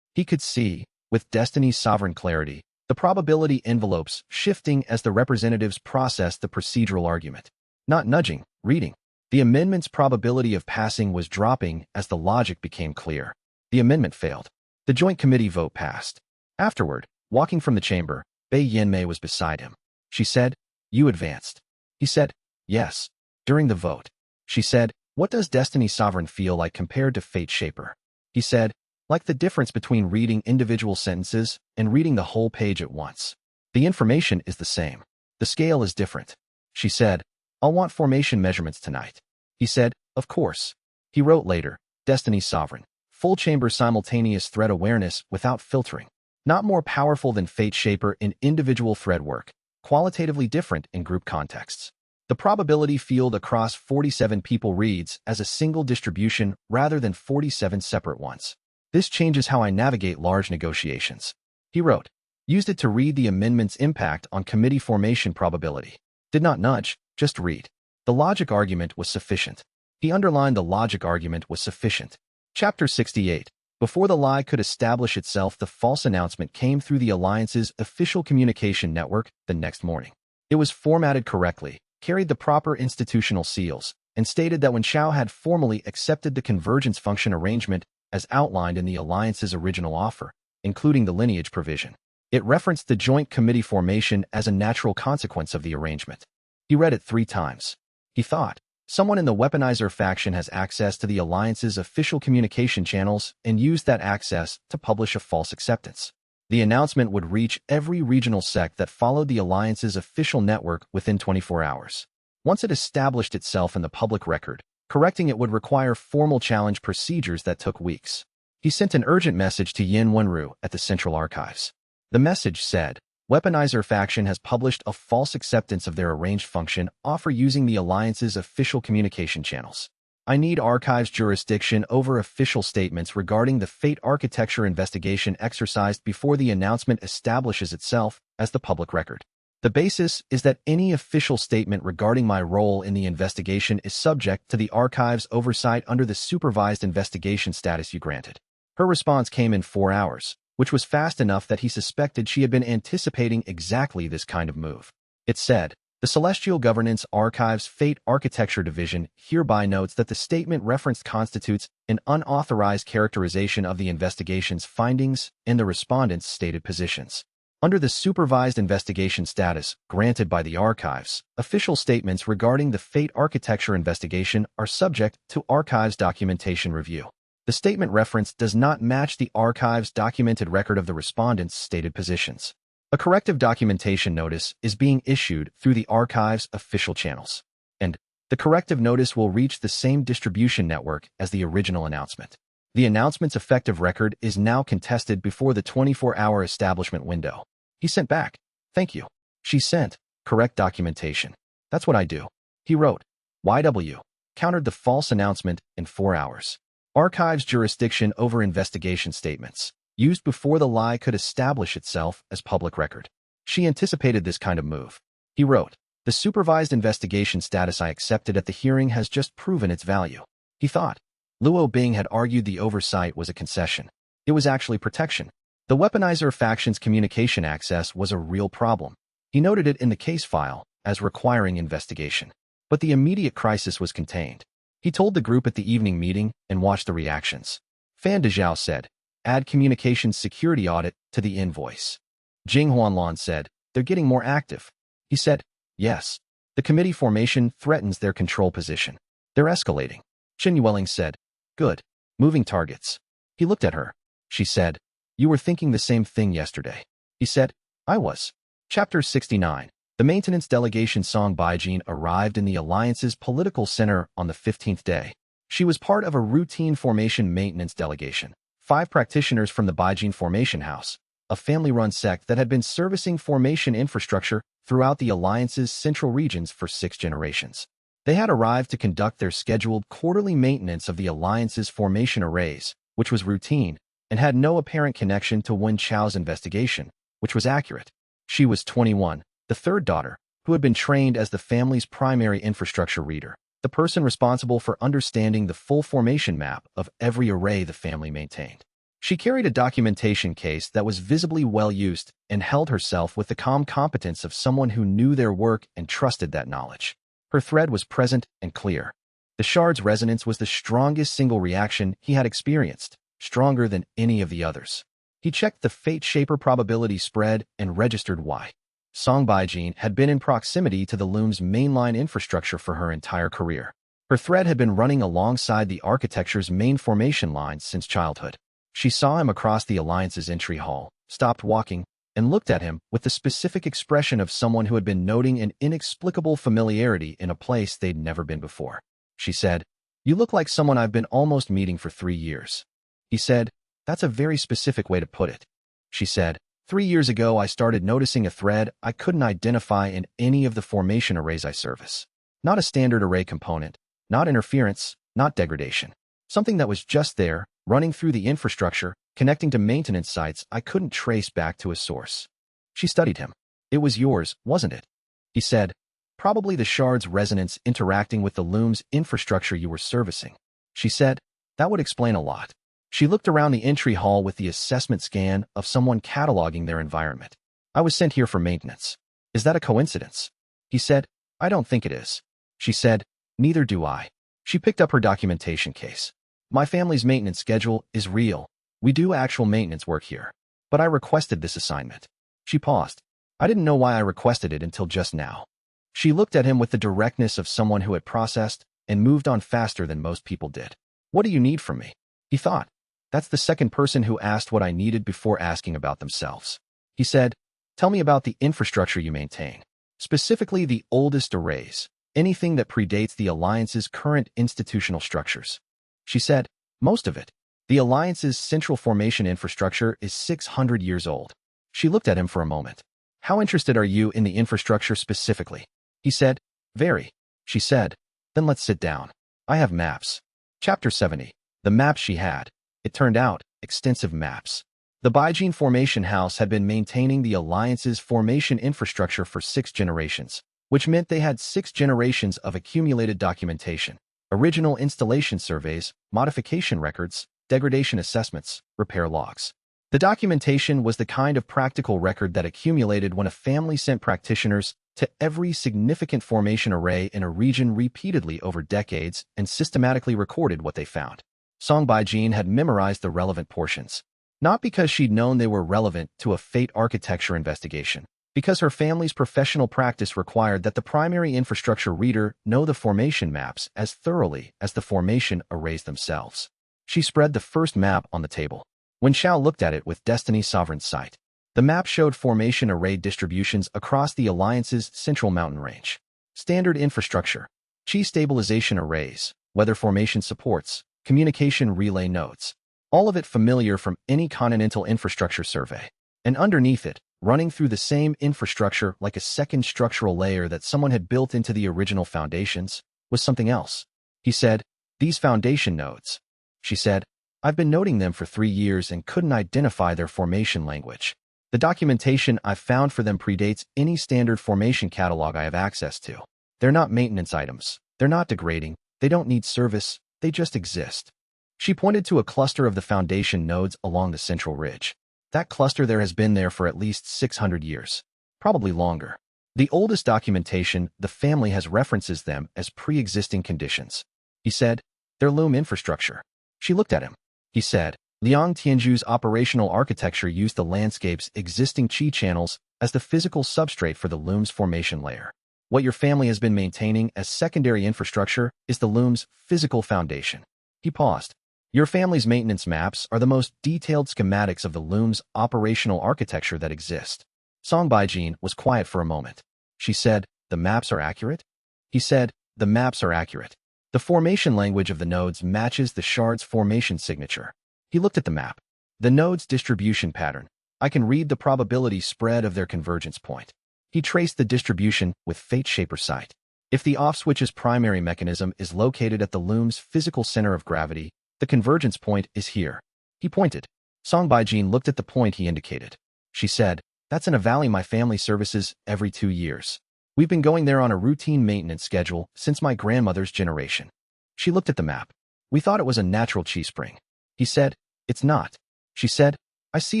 Speaker 1: He could see, with Destiny's sovereign clarity, the probability envelopes shifting as the representatives processed the procedural argument. Not nudging, reading. The amendment's probability of passing was dropping as the logic became clear. The amendment failed. The joint committee vote passed. Afterward, walking from the chamber, Bei Yanmei was beside him. She said, you advanced. He said, yes. During the vote, she said, what does Destiny Sovereign feel like compared to Fate Shaper? He said, like the difference between reading individual sentences and reading the whole page at once. The information is the same. The scale is different. She said, I'll want formation measurements tonight. He said, of course. He wrote later, Destiny Sovereign. Full chamber simultaneous thread awareness without filtering. Not more powerful than Fate Shaper in individual thread work. Qualitatively different in group contexts. The probability field across 47 people reads as a single distribution rather than 47 separate ones. This changes how I navigate large negotiations. He wrote, used it to read the amendment's impact on committee formation probability. Did not nudge, just read. The logic argument was sufficient. He underlined the logic argument was sufficient. Chapter 68. Before the lie could establish itself, the false announcement came through the Alliance's official communication network the next morning. It was formatted correctly, carried the proper institutional seals, and stated that Wen Chao had formally accepted the convergence function arrangement as outlined in the Alliance's original offer, including the lineage provision. It referenced the joint committee formation as a natural consequence of the arrangement. He read it 3 times. He thought, someone in the weaponizer faction has access to the Alliance's official communication channels and used that access to publish a false acceptance. The announcement would reach every regional sect that followed the Alliance's official network within 24 hours. Once it established itself in the public record, correcting it would require formal challenge procedures that took weeks. He sent an urgent message to Yin Wenru at the Central Archives. The message said, Weaponizer faction has published a false acceptance of their arranged function offer using the Alliance's official communication channels. I need Archives jurisdiction over official statements regarding the Fate architecture investigation exercised before the announcement establishes itself as the public record. The basis is that any official statement regarding my role in the investigation is subject to the Archives' oversight under the supervised investigation status you granted. Her response came in 4 hours, which was fast enough that he suspected she had been anticipating exactly this kind of move. It said, the Celestial Governance Archives Fate Architecture Division hereby notes that the statement referenced constitutes an unauthorized characterization of the investigation's findings and the respondent's stated positions. Under the supervised investigation status granted by the Archives, official statements regarding the Fate architecture investigation are subject to Archives documentation review. The statement reference does not match the Archives documented record of the respondent's stated positions. A corrective documentation notice is being issued through the Archives' official channels, and the corrective notice will reach the same distribution network as the original announcement. The announcement's effective record is now contested before the 24-hour establishment window. He sent back, thank you. She sent, correct documentation. That's what I do. He wrote, YW, countered the false announcement in 4 hours. Archives jurisdiction over investigation statements, used before the lie could establish itself as public record. She anticipated this kind of move. He wrote, the supervised investigation status I accepted at the hearing has just proven its value. He thought. Luo Bing had argued the oversight was a concession. It was actually protection. The weaponizer faction's communication access was a real problem. He noted it in the case file as requiring investigation. But the immediate crisis was contained. He told the group at the evening meeting and watched the reactions. Fan Dezhao said, "Add communications security audit to the invoice." Jing Huanlan said, "They're getting more active." He said, "Yes. The committee formation threatens their control position. They're escalating." Chen Yueling said, "Good. Moving targets." He looked at her. She said, "You were thinking the same thing yesterday." He said, "I was." Chapter 69. The maintenance delegation Song Baijin arrived in the Alliance's political center on the 15th day. She was part of a routine formation maintenance delegation. 5 practitioners from the Baijin Formation House, a family-run sect that had been servicing formation infrastructure throughout the Alliance's central regions for 6 generations. They had arrived to conduct their scheduled quarterly maintenance of the Alliance's formation arrays, which was routine, and had no apparent connection to Wen Chao's investigation, which was accurate. She was 21, the third daughter, who had been trained as the family's primary infrastructure reader, the person responsible for understanding the full formation map of every array the family maintained. She carried a documentation case that was visibly well-used and held herself with the calm competence of someone who knew their work and trusted that knowledge. Her thread was present and clear. The shard's resonance was the strongest single reaction he had experienced, stronger than any of the others. He checked the Fate Shaper probability spread and registered Y. Song Baijin had been in proximity to the loom's mainline infrastructure for her entire career. Her thread had been running alongside the architecture's main formation lines since childhood. She saw him across the Alliance's entry hall, stopped walking, and looked at him with the specific expression of someone who had been noting an inexplicable familiarity in a place they'd never been before. She said, "You look like someone I've been almost meeting for 3 years." He said, "That's a very specific way to put it." She said, 3 years ago I started noticing a thread I couldn't identify in any of the formation arrays I service. Not a standard array component, not interference, not degradation. Something that was just there, running through the infrastructure, connecting to maintenance sites I couldn't trace back to a source. She studied him. "It was yours, wasn't it?" He said, "Probably the shard's resonance interacting with the loom's infrastructure you were servicing." She said, "That would explain a lot." She looked around the entry hall with the assessment scan of someone cataloging their environment. "I was sent here for maintenance. Is that a coincidence?" He said, "I don't think it is." She said, "Neither do I." She picked up her documentation case. "My family's maintenance schedule is real. We do actual maintenance work here. But I requested this assignment." She paused. "I didn't know why I requested it until just now." She looked at him with the directness of someone who had processed and moved on faster than most people did. "What do you need from me?" He thought. That's the second person who asked what I needed before asking about themselves. He said, "Tell me about the infrastructure you maintain, specifically the oldest arrays, anything that predates the Alliance's current institutional structures." She said, "Most of it. The Alliance's central formation infrastructure is 600 years old." She looked at him for a moment. "How interested are you in the infrastructure specifically?" He said, "Very." She said, "Then let's sit down. I have maps." Chapter 70. The maps she had. It turned out, extensive maps. The Baijin Formation House had been maintaining the Alliance's formation infrastructure for 6 generations, which meant they had 6 generations of accumulated documentation, original installation surveys, modification records, degradation assessments, repair logs. The documentation was the kind of practical record that accumulated when a family sent practitioners to every significant formation array in a region repeatedly over decades and systematically recorded what they found. Song Baijin had memorized the relevant portions, not because she'd known they were relevant to a fate architecture investigation, because her family's professional practice required that the primary infrastructure reader know the formation maps as thoroughly as the formation arrays themselves. She spread the first map on the table. When Xiao looked at it with Destiny Sovereign's sight, the map showed formation array distributions across the Alliance's central mountain range. Standard infrastructure, chi stabilization arrays, weather formation supports, communication relay nodes. All of it familiar from any continental infrastructure survey. And underneath it, running through the same infrastructure like a second structural layer that someone had built into the original foundations, was something else. He said, "These foundation nodes." She said, "I've been noting them for 3 years and couldn't identify their formation language. The documentation I've found for them predates any standard formation catalog I have access to. They're not maintenance items. They're not degrading. They don't need service. They just exist." She pointed to a cluster of the foundation nodes along the central ridge. That cluster there has been there for at least 600 years. Probably longer. The oldest documentation, the family has references them as pre-existing conditions. He said, their loom infrastructure. She looked at him. He said, Liang Tianzhu's operational architecture used the landscape's existing qi channels as the physical substrate for the loom's formation layer. What your family has been maintaining as secondary infrastructure is the loom's physical foundation. He paused. Your family's maintenance maps are the most detailed schematics of the loom's operational architecture that exist. Song Baijin was quiet for a moment. She said, the maps are accurate? He said, the maps are accurate. The formation language of the nodes matches the shard's formation signature. He looked at the map. The node's distribution pattern. I can read the probability spread of their convergence point. He traced the distribution with fate shaper sight. If the off-switch's primary mechanism is located at the loom's physical center of gravity, the convergence point is here. He pointed. Song Baijin looked at the point he indicated. She said, that's in a valley my family services every 2 years. We've been going there on a routine maintenance schedule since my grandmother's generation. She looked at the map. We thought it was a natural chi spring. He said, it's not. She said, I see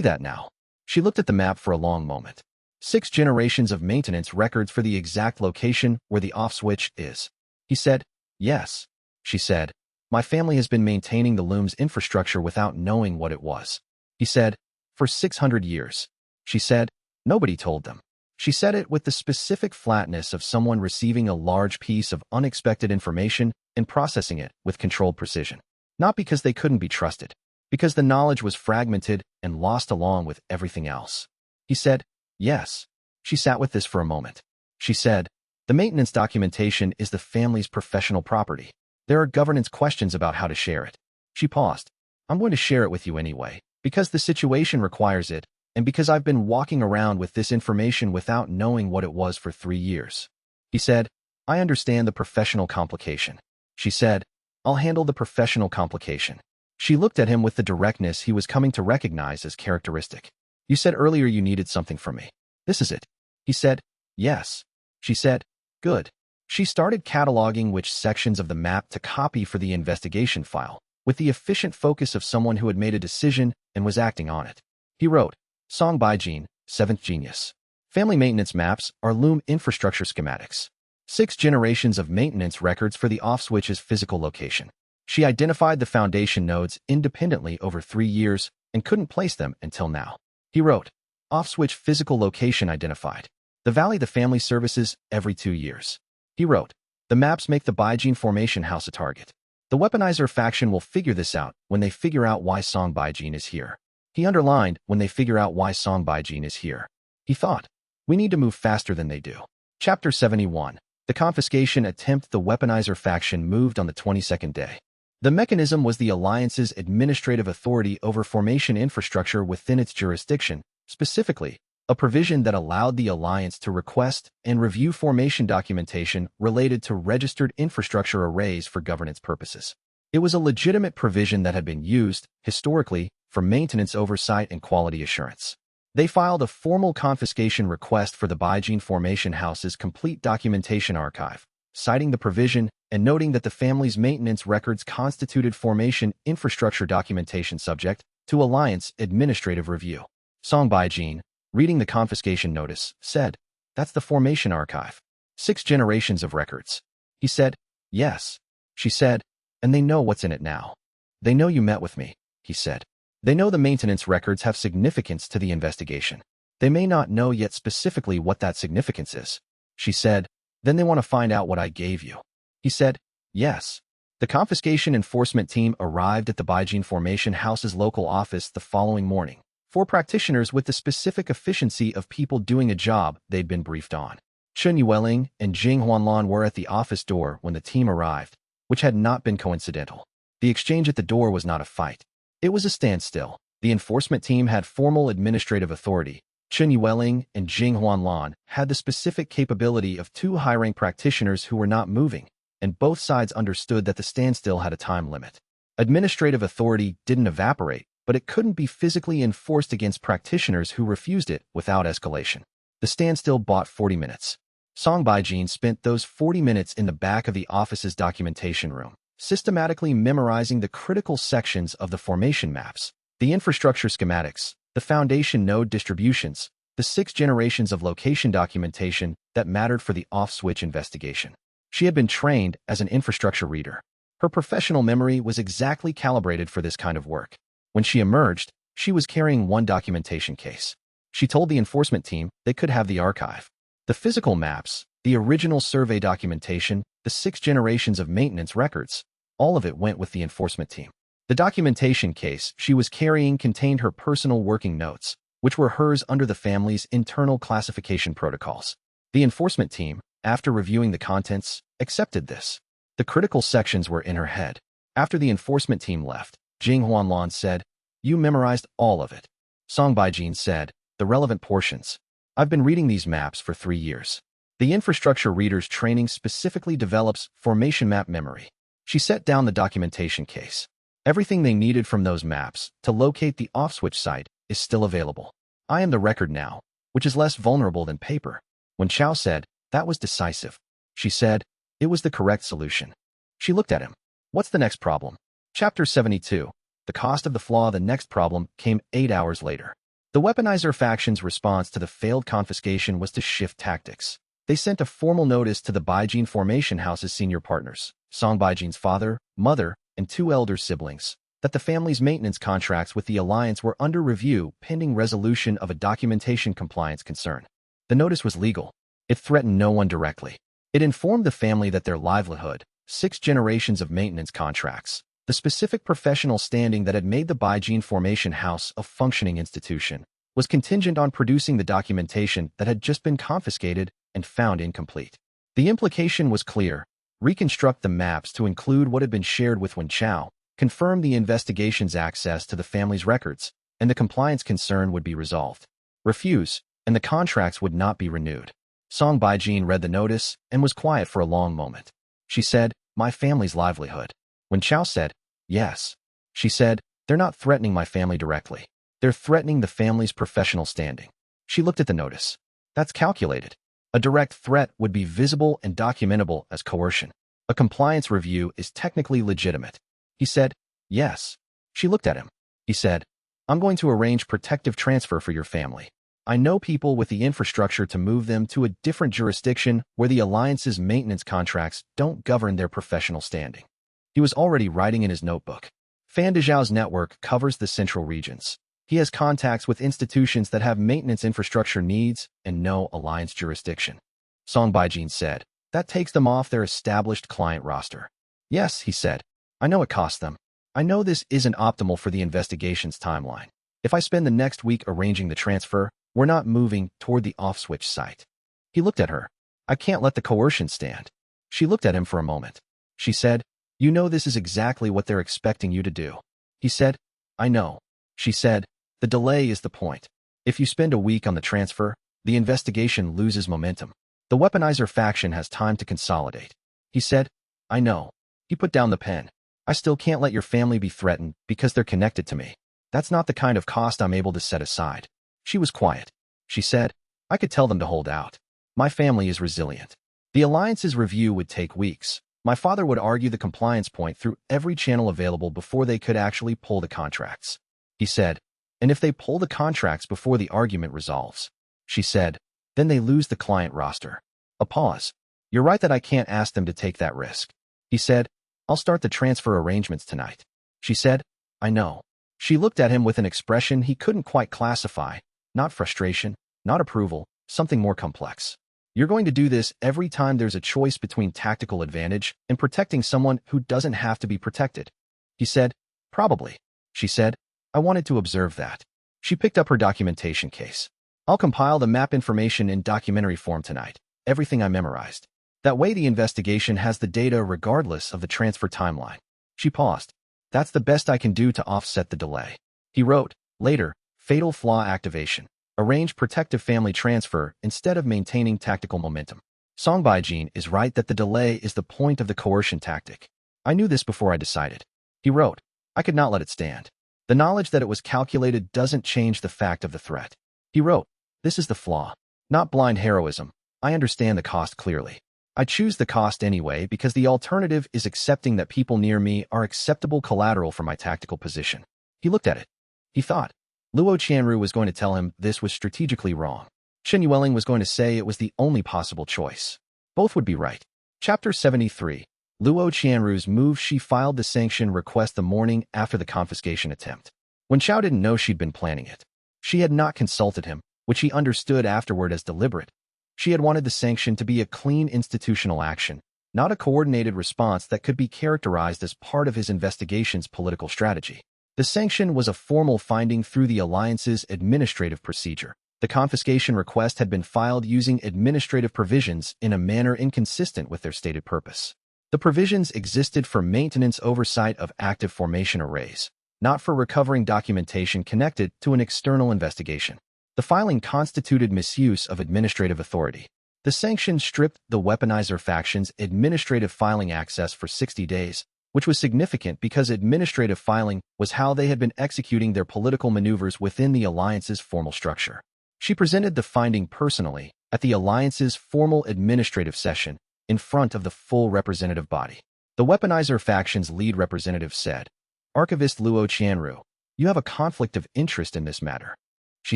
Speaker 1: that now. She looked at the map for a long moment. 6 generations of maintenance records for the exact location where the off switch is. He said, yes. She said, my family has been maintaining the loom's infrastructure without knowing what it was. He said, for 600 years. She said, nobody told them. She said it with the specific flatness of someone receiving a large piece of unexpected information and processing it with controlled precision. Not because they couldn't be trusted, because the knowledge was fragmented and lost along with everything else. He said, yes. She sat with this for a moment. She said, the maintenance documentation is the family's professional property. There are governance questions about how to share it. She paused. I'm going to share it with you anyway, because the situation requires it, and because I've been walking around with this information without knowing what it was for 3 years. He said, I understand the professional complication. She said, I'll handle the professional complication. She looked at him with the directness he was coming to recognize as characteristic. You said earlier you needed something from me. This is it. He said, yes. She said, good. She started cataloging which sections of the map to copy for the investigation file, with the efficient focus of someone who had made a decision and was acting on it. He wrote, Song Baijin, 7th Genius. Family maintenance maps are loom infrastructure schematics. 6 generations of maintenance records for the off-switch's physical location. She identified the foundation nodes independently over 3 years and couldn't place them until now. He wrote, off-switch physical location identified. The valley the family services every 2 years. He wrote, the maps make the Baijin formation house a target. The weaponizer faction will figure this out when they figure out why Song Baijin is here. He underlined when they figure out why Song Baijin is here. He thought, we need to move faster than they do. Chapter 71. The confiscation attempt. The weaponizer faction moved on the 22nd day. The mechanism was the Alliance's administrative authority over formation infrastructure within its jurisdiction, specifically, a provision that allowed the Alliance to request and review formation documentation related to registered infrastructure arrays for governance purposes. It was a legitimate provision that had been used, historically, for maintenance oversight and quality assurance. They filed a formal confiscation request for the Baijin Formation House's complete documentation archive, citing the provision and noting that the family's maintenance records constituted formation infrastructure documentation subject to Alliance administrative review. Song Baijin, reading the confiscation notice, said, that's the formation archive. 6 generations of records. He said, yes. She said, and they know what's in it now. They know you met with me, he said. They know the maintenance records have significance to the investigation. They may not know yet specifically what that significance is. She said, then they want to find out what I gave you. He said, yes. The confiscation enforcement team arrived at the Baijin Formation House's local office the following morning. 4 practitioners with the specific efficiency of people doing a job they'd been briefed on. Chen Yueling and Jing Huanlan were at the office door when the team arrived, which had not been coincidental. The exchange at the door was not a fight. It was a standstill. The enforcement team had formal administrative authority. Chen Yueling and Jing Huanlan had the specific capability of 2 high-rank practitioners who were not moving, and both sides understood that the standstill had a time limit. Administrative authority didn't evaporate, but it couldn't be physically enforced against practitioners who refused it without escalation. The standstill bought 40 minutes. Song Baijin spent those 40 minutes in the back of the office's documentation room, systematically memorizing the critical sections of the formation maps, the infrastructure schematics, the foundation node distributions, the the 6 generations of location documentation that mattered for the off-switch investigation. She had been trained as an infrastructure reader. Her professional memory was exactly calibrated for this kind of work. When she emerged, she was carrying one documentation case. She told the enforcement team they could have the archive. The physical maps, the original survey documentation, the 6 generations of maintenance records, all of it went with the enforcement team. The documentation case she was carrying contained her personal working notes, which were hers under the family's internal classification protocols. The enforcement team, after reviewing the contents, accepted this. The critical sections were in her head. After the enforcement team left, Jing Huanlan said, "You memorized all of it." Song Baijin said, "The relevant portions. I've been reading these maps for 3 years." The infrastructure reader's training specifically develops formation map memory. She set down the documentation case. Everything they needed from those maps to locate the off-switch site is still available. I am the record now, which is less vulnerable than paper. When Chao said, that was decisive, she said, it was the correct solution. She looked at him. What's the next problem? Chapter 72. The cost of the flaw. The next problem came 8 hours later. The weaponizer faction's response to the failed confiscation was to shift tactics. They sent a formal notice to the Baijin Formation House's senior partners, Song Baijin's father, mother, and 2 elder siblings, that the family's maintenance contracts with the alliance were under review pending resolution of a documentation compliance concern. The notice was legal. It threatened no one directly. It informed the family that their livelihood, 6 generations of maintenance contracts, the specific professional standing that had made the Baijin Formation House a functioning institution, was contingent on producing the documentation that had just been confiscated and found incomplete. The implication was clear. Reconstruct the maps to include what had been shared with Wen Chao, confirm the investigation's access to the family's records, and the compliance concern would be resolved. Refuse, and the contracts would not be renewed. Song Baijin read the notice and was quiet for a long moment. She said, "My family's livelihood." Wen Chao said, "Yes." She said, "They're not threatening my family directly. They're threatening the family's professional standing." She looked at the notice. That's calculated. A direct threat would be visible and documentable as coercion. A compliance review is technically legitimate. He said, "Yes." She looked at him. He said, "I'm going to arrange protective transfer for your family. I know people with the infrastructure to move them to a different jurisdiction where the alliance's maintenance contracts don't govern their professional standing." He was already writing in his notebook. Fan Dezhao's network covers the central regions. He has contacts with institutions that have maintenance infrastructure needs and no alliance jurisdiction. Song Baijin said, "That takes them off their established client roster." "Yes," he said. "I know it costs them. I know this isn't optimal for the investigation's timeline. If I spend the next week arranging the transfer, we're not moving toward the off-switch site." He looked at her. "I can't let the coercion stand." She looked at him for a moment. She said, "You know this is exactly what they're expecting you to do." He said, "I know." She said, "The delay is the point. If you spend a week on the transfer, the investigation loses momentum. The weaponizer faction has time to consolidate." He said, "I know." He put down the pen. "I still can't let your family be threatened because they're connected to me. That's not the kind of cost I'm able to set aside." She was quiet. She said, "I could tell them to hold out. My family is resilient. The alliance's review would take weeks. My father would argue the compliance point through every channel available before they could actually pull the contracts." He said, "And if they pull the contracts before the argument resolves," she said, "then they lose the client roster." A pause. "You're right that I can't ask them to take that risk." He said, "I'll start the transfer arrangements tonight." She said, "I know." She looked at him with an expression he couldn't quite classify, not frustration, not approval, something more complex. "You're going to do this every time there's a choice between tactical advantage and protecting someone who doesn't have to be protected." He said, "Probably." She said, "I wanted to observe that." She picked up her documentation case. "I'll compile the map information in documentary form tonight, everything I memorized. That way the investigation has the data regardless of the transfer timeline." She paused. "That's the best I can do to offset the delay." He wrote, later, "Fatal flaw activation. Arrange protective family transfer instead of maintaining tactical momentum." Song Baijin is right that the delay is the point of the coercion tactic. "I knew this before I decided." He wrote, "I could not let it stand. The knowledge that it was calculated doesn't change the fact of the threat." He wrote, "This is the flaw. Not blind heroism. I understand the cost clearly. I choose the cost anyway because the alternative is accepting that people near me are acceptable collateral for my tactical position." He looked at it. He thought, Luo Qianru was going to tell him this was strategically wrong. Shen Yueling was going to say it was the only possible choice. Both would be right. Chapter 73. Luo Qianru's move. She filed the sanction request the morning after the confiscation attempt, when Xiao didn't know she'd been planning it. She had not consulted him, which he understood afterward as deliberate. She had wanted the sanction to be a clean institutional action, not a coordinated response that could be characterized as part of his investigation's political strategy. The sanction was a formal finding through the Alliance's administrative procedure. The confiscation request had been filed using administrative provisions in a manner inconsistent with their stated purpose. The provisions existed for maintenance oversight of active formation arrays, not for recovering documentation connected to an external investigation. The filing constituted misuse of administrative authority. The sanction stripped the weaponizer faction's administrative filing access for 60 days, which was significant because administrative filing was how they had been executing their political maneuvers within the Alliance's formal structure. She presented the finding personally at the Alliance's formal administrative session in front of the full representative body. The weaponizer faction's lead representative said, "Archivist Luo Qianru, you have a conflict of interest in this matter." She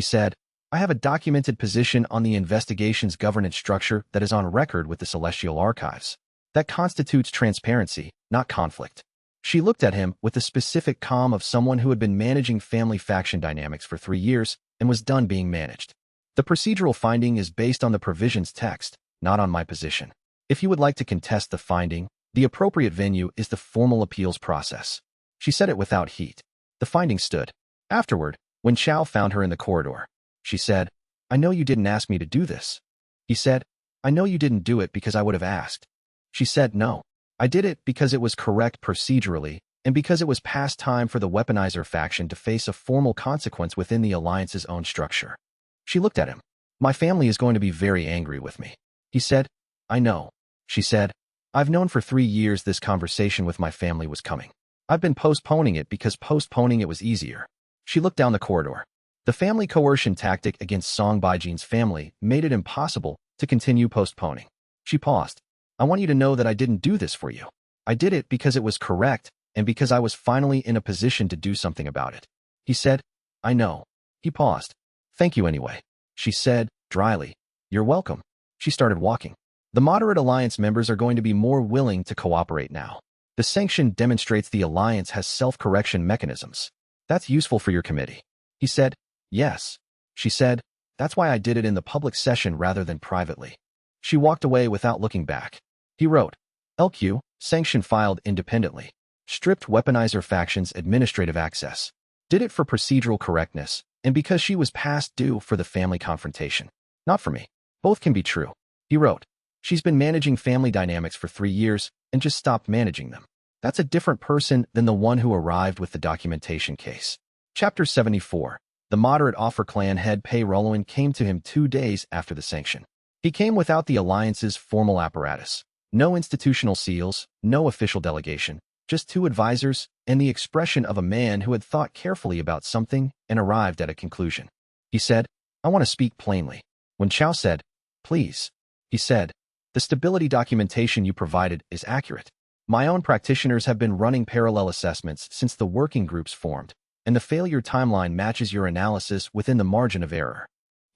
Speaker 1: said, "I have a documented position on the investigation's governance structure that is on record with the Celestial Archives. That constitutes transparency, not conflict." She looked at him with the specific calm of someone who had been managing family faction dynamics for 3 years and was done being managed. "The procedural finding is based on the provision's text, not on my position. If you would like to contest the finding, the appropriate venue is the formal appeals process." She said it without heat. The finding stood. Afterward, when Xiao found her in the corridor, she said, "I know you didn't ask me to do this." He said, "I know you didn't do it because I would have asked." She said, "No. I did it because it was correct procedurally and because it was past time for the weaponizer faction to face a formal consequence within the Alliance's own structure." She looked at him. "My family is going to be very angry with me." He said, "I know." She said, "I've known for 3 years this conversation with my family was coming. I've been postponing it because postponing it was easier." She looked down the corridor. The family coercion tactic against Song Baijin's family made it impossible to continue postponing. She paused. "I want you to know that I didn't do this for you. I did it because it was correct and because I was finally in a position to do something about it." He said, "I know." He paused. "Thank you anyway," she said, dryly. "You're welcome." She started walking. The moderate alliance members are going to be more willing to cooperate now. The sanction demonstrates the alliance has self-correction mechanisms. That's useful for your committee. He said, "Yes." She said, "That's why I did it in the public session rather than privately." She walked away without looking back. He wrote, "LQ, sanction filed independently. Stripped weaponizer faction's administrative access. Did it for procedural correctness, and because she was past due for the family confrontation. Not for me. Both can be true." He wrote, "She's been managing family dynamics for 3 years and just stopped managing them. That's a different person than the one who arrived with the documentation case." Chapter 74. The moderate offer clan head Pei Roluan came to him 2 days after the sanction. He came without the Alliance's formal apparatus. No institutional seals, no official delegation, just 2 advisors and the expression of a man who had thought carefully about something and arrived at a conclusion. He said, "I want to speak plainly." When Xiao said, "Please," he said, "the stability documentation you provided is accurate. My own practitioners have been running parallel assessments since the working groups formed, and the failure timeline matches your analysis within the margin of error."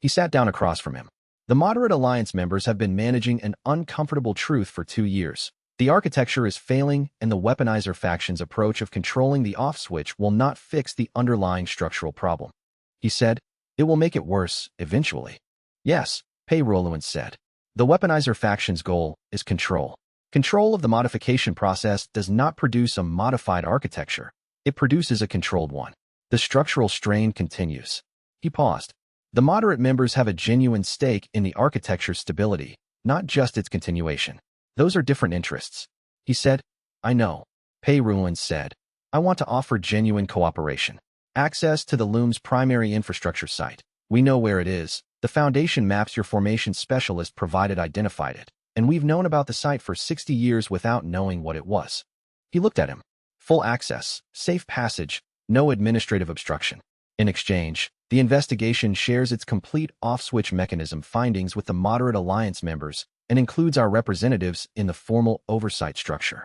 Speaker 1: He sat down across from him. The moderate alliance members have been managing an uncomfortable truth for 2 years. The architecture is failing, and the weaponizer faction's approach of controlling the off switch will not fix the underlying structural problem. He said, "It will make it worse, eventually." "Yes," Pei Roluan said. "The weaponizer faction's goal is control. Control of the modification process does not produce a modified architecture. It produces a controlled one. The structural strain continues." He paused. "The moderate members have a genuine stake in the architecture's stability, not just its continuation. Those are different interests." He said, "I know." Pei Roluan said, "I want to offer genuine cooperation. Access to the Loom's primary infrastructure site. We know where it is. The Foundation maps your formation specialist provided identified it, and we've known about the site for 60 years without knowing what it was." He looked at him. "Full access, safe passage, no administrative obstruction. In exchange, the investigation shares its complete off-switch mechanism findings with the moderate alliance members and includes our representatives in the formal oversight structure."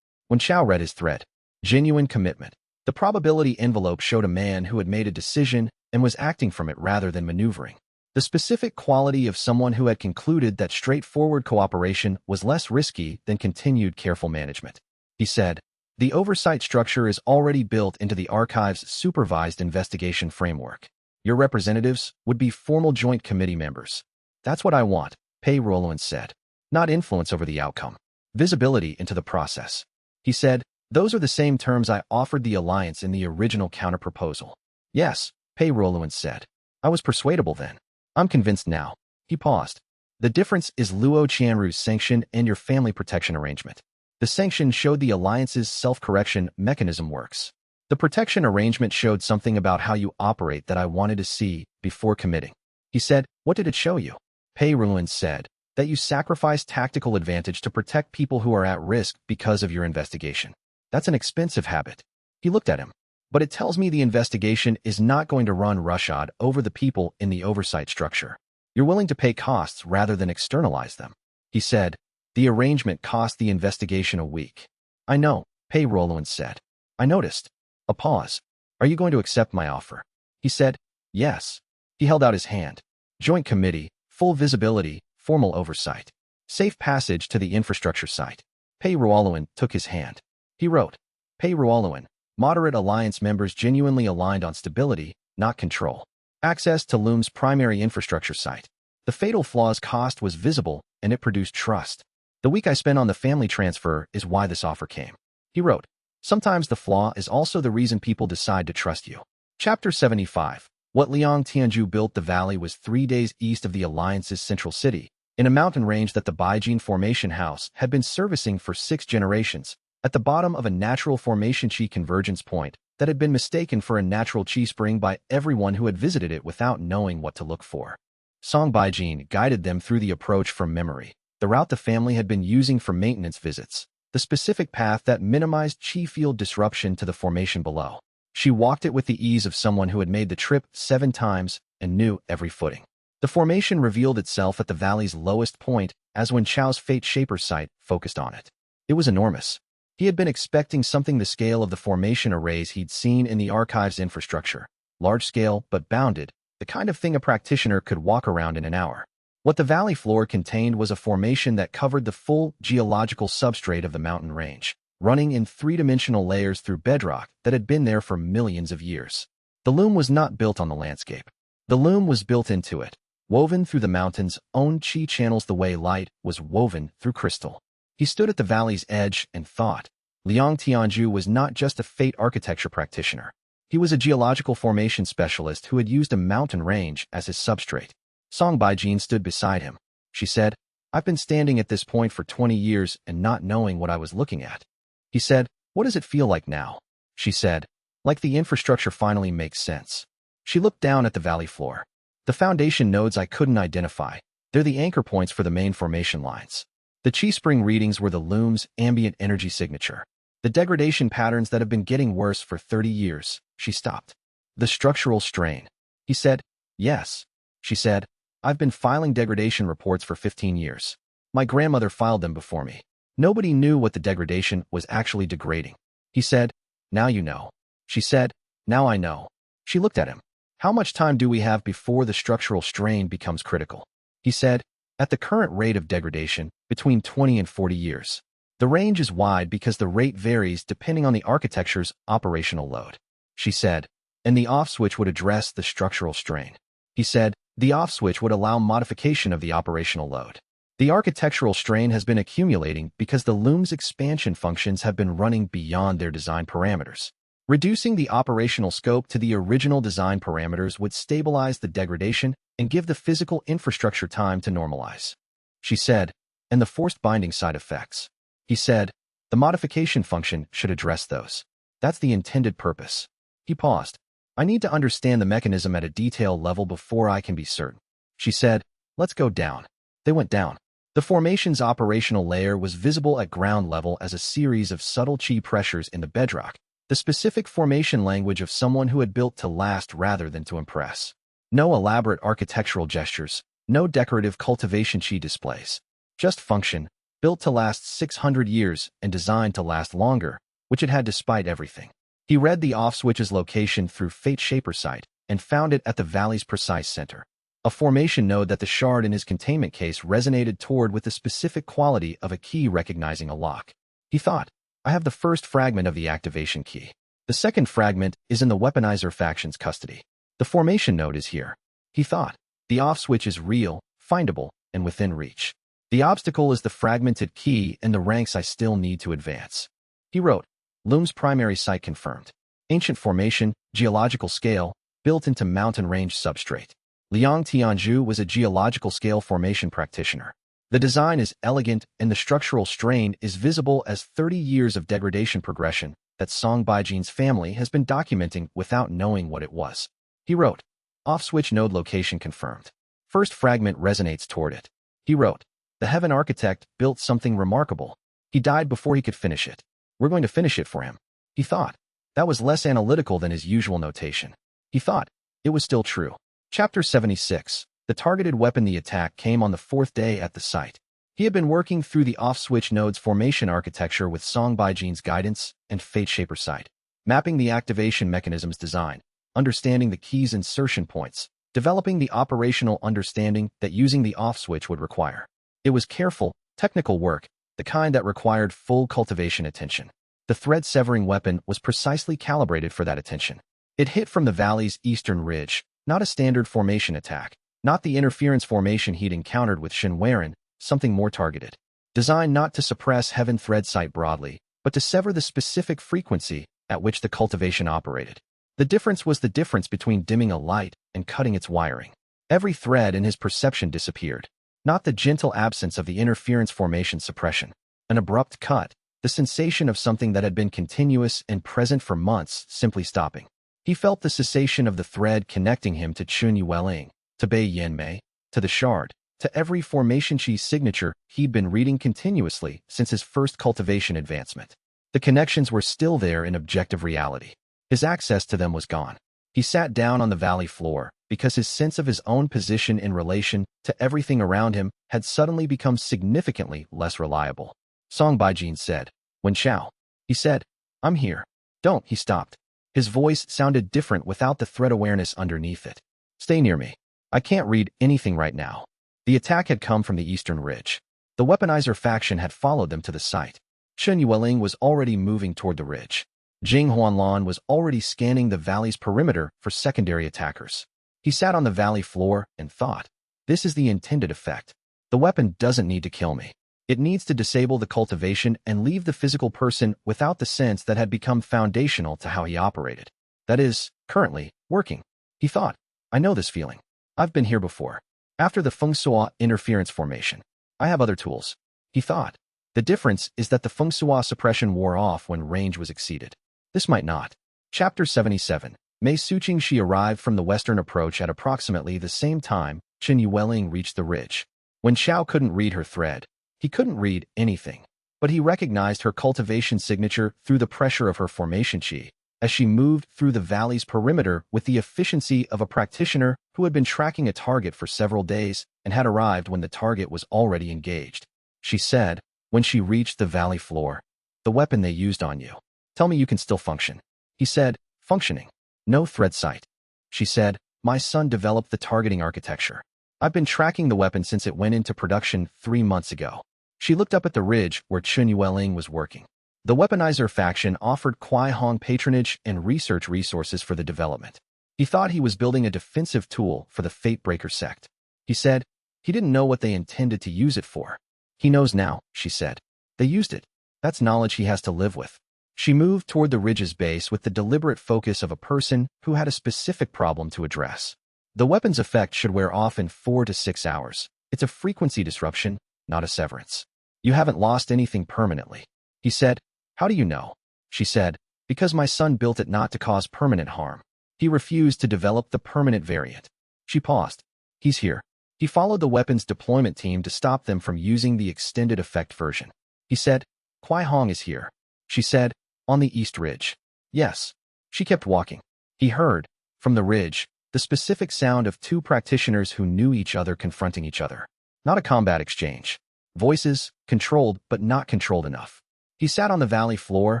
Speaker 1: When Xiao read his threat, genuine commitment, The probability envelope showed a man who had made a decision and was acting from it rather than maneuvering. The specific quality of someone who had concluded that straightforward cooperation was less risky than continued careful management. He said, "The oversight structure is already built into the archive's supervised investigation framework. Your representatives would be formal joint committee members. That's what I want," Pei Ruoluan said. "Not influence over the outcome. Visibility into the process." He said, "Those are the same terms I offered the alliance in the original counterproposal." "Yes," Pei Ruoluan said. "I was persuadable then. I'm convinced now." He paused. "The difference is Luo Qianru's sanction and your family protection arrangement. The sanction showed the alliance's self-correction mechanism works. The protection arrangement showed something about how you operate that I wanted to see before committing." He said, "What did it show you?" Pei Ruoluan said, "That you sacrifice tactical advantage to protect people who are at risk because of your investigation. That's an expensive habit." He looked at him. "But it tells me the investigation is not going to run roughshod over the people in the oversight structure. You're willing to pay costs rather than externalize them." He said, "The arrangement cost the investigation a week." "I know," Pei Ruoluan said. "I noticed." A pause. "Are you going to accept my offer?" He said, "Yes." He held out his hand. "Joint committee, full visibility, formal oversight. Safe passage to the infrastructure site." Pei Ruoluan took his hand. He wrote, "Pei Ruoluan, moderate alliance members genuinely aligned on stability, not control. Access to Loom's primary infrastructure site. The fatal flaw's cost was visible, and it produced trust. The week I spent on the family transfer is why this offer came." He wrote, "Sometimes the flaw is also the reason people decide to trust you." Chapter 75. What Liang Tianju built. The valley was 3 days east of the Alliance's central city, in a mountain range that the Baijin Formation House had been servicing for 6 generations, at the bottom of a natural formation chi convergence point that had been mistaken for a natural chi spring by everyone who had visited it without knowing what to look for. Song Baijin guided them through the approach from memory, the route the family had been using for maintenance visits, the specific path that minimized chi field disruption to the formation below. She walked it with the ease of someone who had made the trip 7 times and knew every footing. The formation revealed itself at the valley's lowest point as when Chao's Fate Shaper sight focused on it. It was enormous. He had been expecting something the scale of the formation arrays he'd seen in the archive's infrastructure, large-scale but bounded, the kind of thing a practitioner could walk around in an hour. What the valley floor contained was a formation that covered the full geological substrate of the mountain range, running in 3-dimensional layers through bedrock that had been there for millions of years. The loom was not built on the landscape. The loom was built into it, woven through the mountain's own chi channels the way light was woven through crystal. He stood at the valley's edge and thought. Liang Tianju was not just a fate architecture practitioner. He was a geological formation specialist who had used a mountain range as his substrate. Song Baijin stood beside him. She said, "I've been standing at this point for 20 years and not knowing what I was looking at." He said, "What does it feel like now?" She said, "Like the infrastructure finally makes sense." She looked down at the valley floor. "The foundation nodes I couldn't identify. They're the anchor points for the main formation lines. The chi spring readings were the loom's ambient energy signature. The degradation patterns that have been getting worse for 30 years." She stopped. "The structural strain." He said, "Yes." She said, "I've been filing degradation reports for 15 years. My grandmother filed them before me. Nobody knew what the degradation was actually degrading." He said, "Now you know." She said, "Now I know." She looked at him. "How much time do we have before the structural strain becomes critical?" He said, "At the current rate of degradation, between 20 and 40 years. The range is wide because the rate varies depending on the architecture's operational load." She said, "And the off switch would address the structural strain." He said, "The off switch would allow modification of the operational load. The architectural strain has been accumulating because the loom's expansion functions have been running beyond their design parameters. Reducing the operational scope to the original design parameters would stabilize the degradation and give the physical infrastructure time to normalize." She said, "And the forced binding side effects." He said, "The modification function should address those. That's the intended purpose." He paused. "I need to understand the mechanism at a detail level before I can be certain." She said, "Let's go down." They went down. The formation's operational layer was visible at ground level as a series of subtle chi pressures in the bedrock, the specific formation language of someone who had built to last rather than to impress. No elaborate architectural gestures, no decorative cultivation chi displays. Just function, built to last 600 years and designed to last longer, which it had despite everything. He read the off-switch's location through Fate Shaper Sight and found it at the valley's precise center. A formation node that the shard in his containment case resonated toward with the specific quality of a key recognizing a lock. He thought, I have the first fragment of the activation key. The second fragment is in the weaponizer faction's custody. The formation node is here. He thought, the off-switch is real, findable, and within reach. The obstacle is the fragmented key and the ranks I still need to advance. He wrote, Loom's primary site confirmed. Ancient formation, geological scale, built into mountain range substrate. Liang Tianzhu was a geological scale formation practitioner. The design is elegant and the structural strain is visible as 30 years of degradation progression that Song Baijin's family has been documenting without knowing what it was. He wrote, off-switch node location confirmed. First fragment resonates toward it. He wrote, the Heaven Architect built something remarkable. He died before he could finish it. We're going to finish it for him. He thought. That was less analytical than his usual notation. He thought. It was still true. Chapter 76. The targeted weapon. The attack came on the fourth day at the site. He had been working through the off-switch node's formation architecture with Song Baijin's guidance and Fate Shaper Sight, mapping the activation mechanism's design, understanding the key's insertion points, developing the operational understanding that using the off-switch would require. It was careful, technical work, the kind that required full cultivation attention. The thread-severing weapon was precisely calibrated for that attention. It hit from the valley's eastern ridge, not a standard formation attack, not the interference formation he'd encountered with Shenwaran, something more targeted. Designed not to suppress Heaven thread sight broadly, but to sever the specific frequency at which the cultivation operated. The difference was the difference between dimming a light and cutting its wiring. Every thread in his perception disappeared. Not the gentle absence of the interference formation suppression. An abrupt cut, the sensation of something that had been continuous and present for months simply stopping. He felt the cessation of the thread connecting him to Chun Yueling, to Bai Yanmei, to the shard, to every formation chi signature he'd been reading continuously since his first cultivation advancement. The connections were still there in objective reality. His access to them was gone. He sat down on the valley floor because his sense of his own position in relation to everything around him had suddenly become significantly less reliable. Song Baijin said, Wen Xiao. He said, I'm here. Don't. He stopped. His voice sounded different without the threat awareness underneath it. Stay near me. I can't read anything right now. The attack had come from the eastern ridge. The weaponizer faction had followed them to the site. Chen Yueling was already moving toward the ridge. Jing Huanlan was already scanning the valley's perimeter for secondary attackers. He sat on the valley floor and thought, this is the intended effect. The weapon doesn't need to kill me. It needs to disable the cultivation and leave the physical person without the sense that had become foundational to how he operated. That is, currently, working. He thought, I know this feeling. I've been here before. After the Feng Shui interference formation. I have other tools. He thought. The difference is that the Feng Shui suppression wore off when range was exceeded. This might not. Chapter 77. Mei Suqingxi arrived from the western approach at approximately the same time Chen Yueling reached the ridge. When Xiao couldn't read her thread, he couldn't read anything, but he recognized her cultivation signature through the pressure of her formation chi, as she moved through the valley's perimeter with the efficiency of a practitioner who had been tracking a target for several days and had arrived when the target was already engaged. She said, when she reached the valley floor, the weapon they used on you. Tell me you can still function. He said, functioning. No thread sight. She said, my son developed the targeting architecture. I've been tracking the weapon since it went into production 3 months ago. She looked up at the ridge where Chun Yueling was working. The weaponizer faction offered Kuai Hong patronage and research resources for the development. He thought he was building a defensive tool for the Fatebreaker sect. He said, he didn't know what they intended to use it for. He knows now, she said. They used it. That's knowledge he has to live with. She moved toward the ridge's base with the deliberate focus of a person who had a specific problem to address. The weapon's effect should wear off in 4 to 6 hours. It's a frequency disruption, not a severance. You haven't lost anything permanently. He said, how do you know? She said, because my son built it not to cause permanent harm. He refused to develop the permanent variant. She paused. He's here. He followed the weapon's deployment team to stop them from using the extended effect version. He said, Kuai Hong is here. She said, on the east ridge. Yes. She kept walking. He heard, from the ridge, the specific sound of 2 practitioners who knew each other confronting each other. Not a combat exchange. Voices, controlled but not controlled enough. He sat on the valley floor,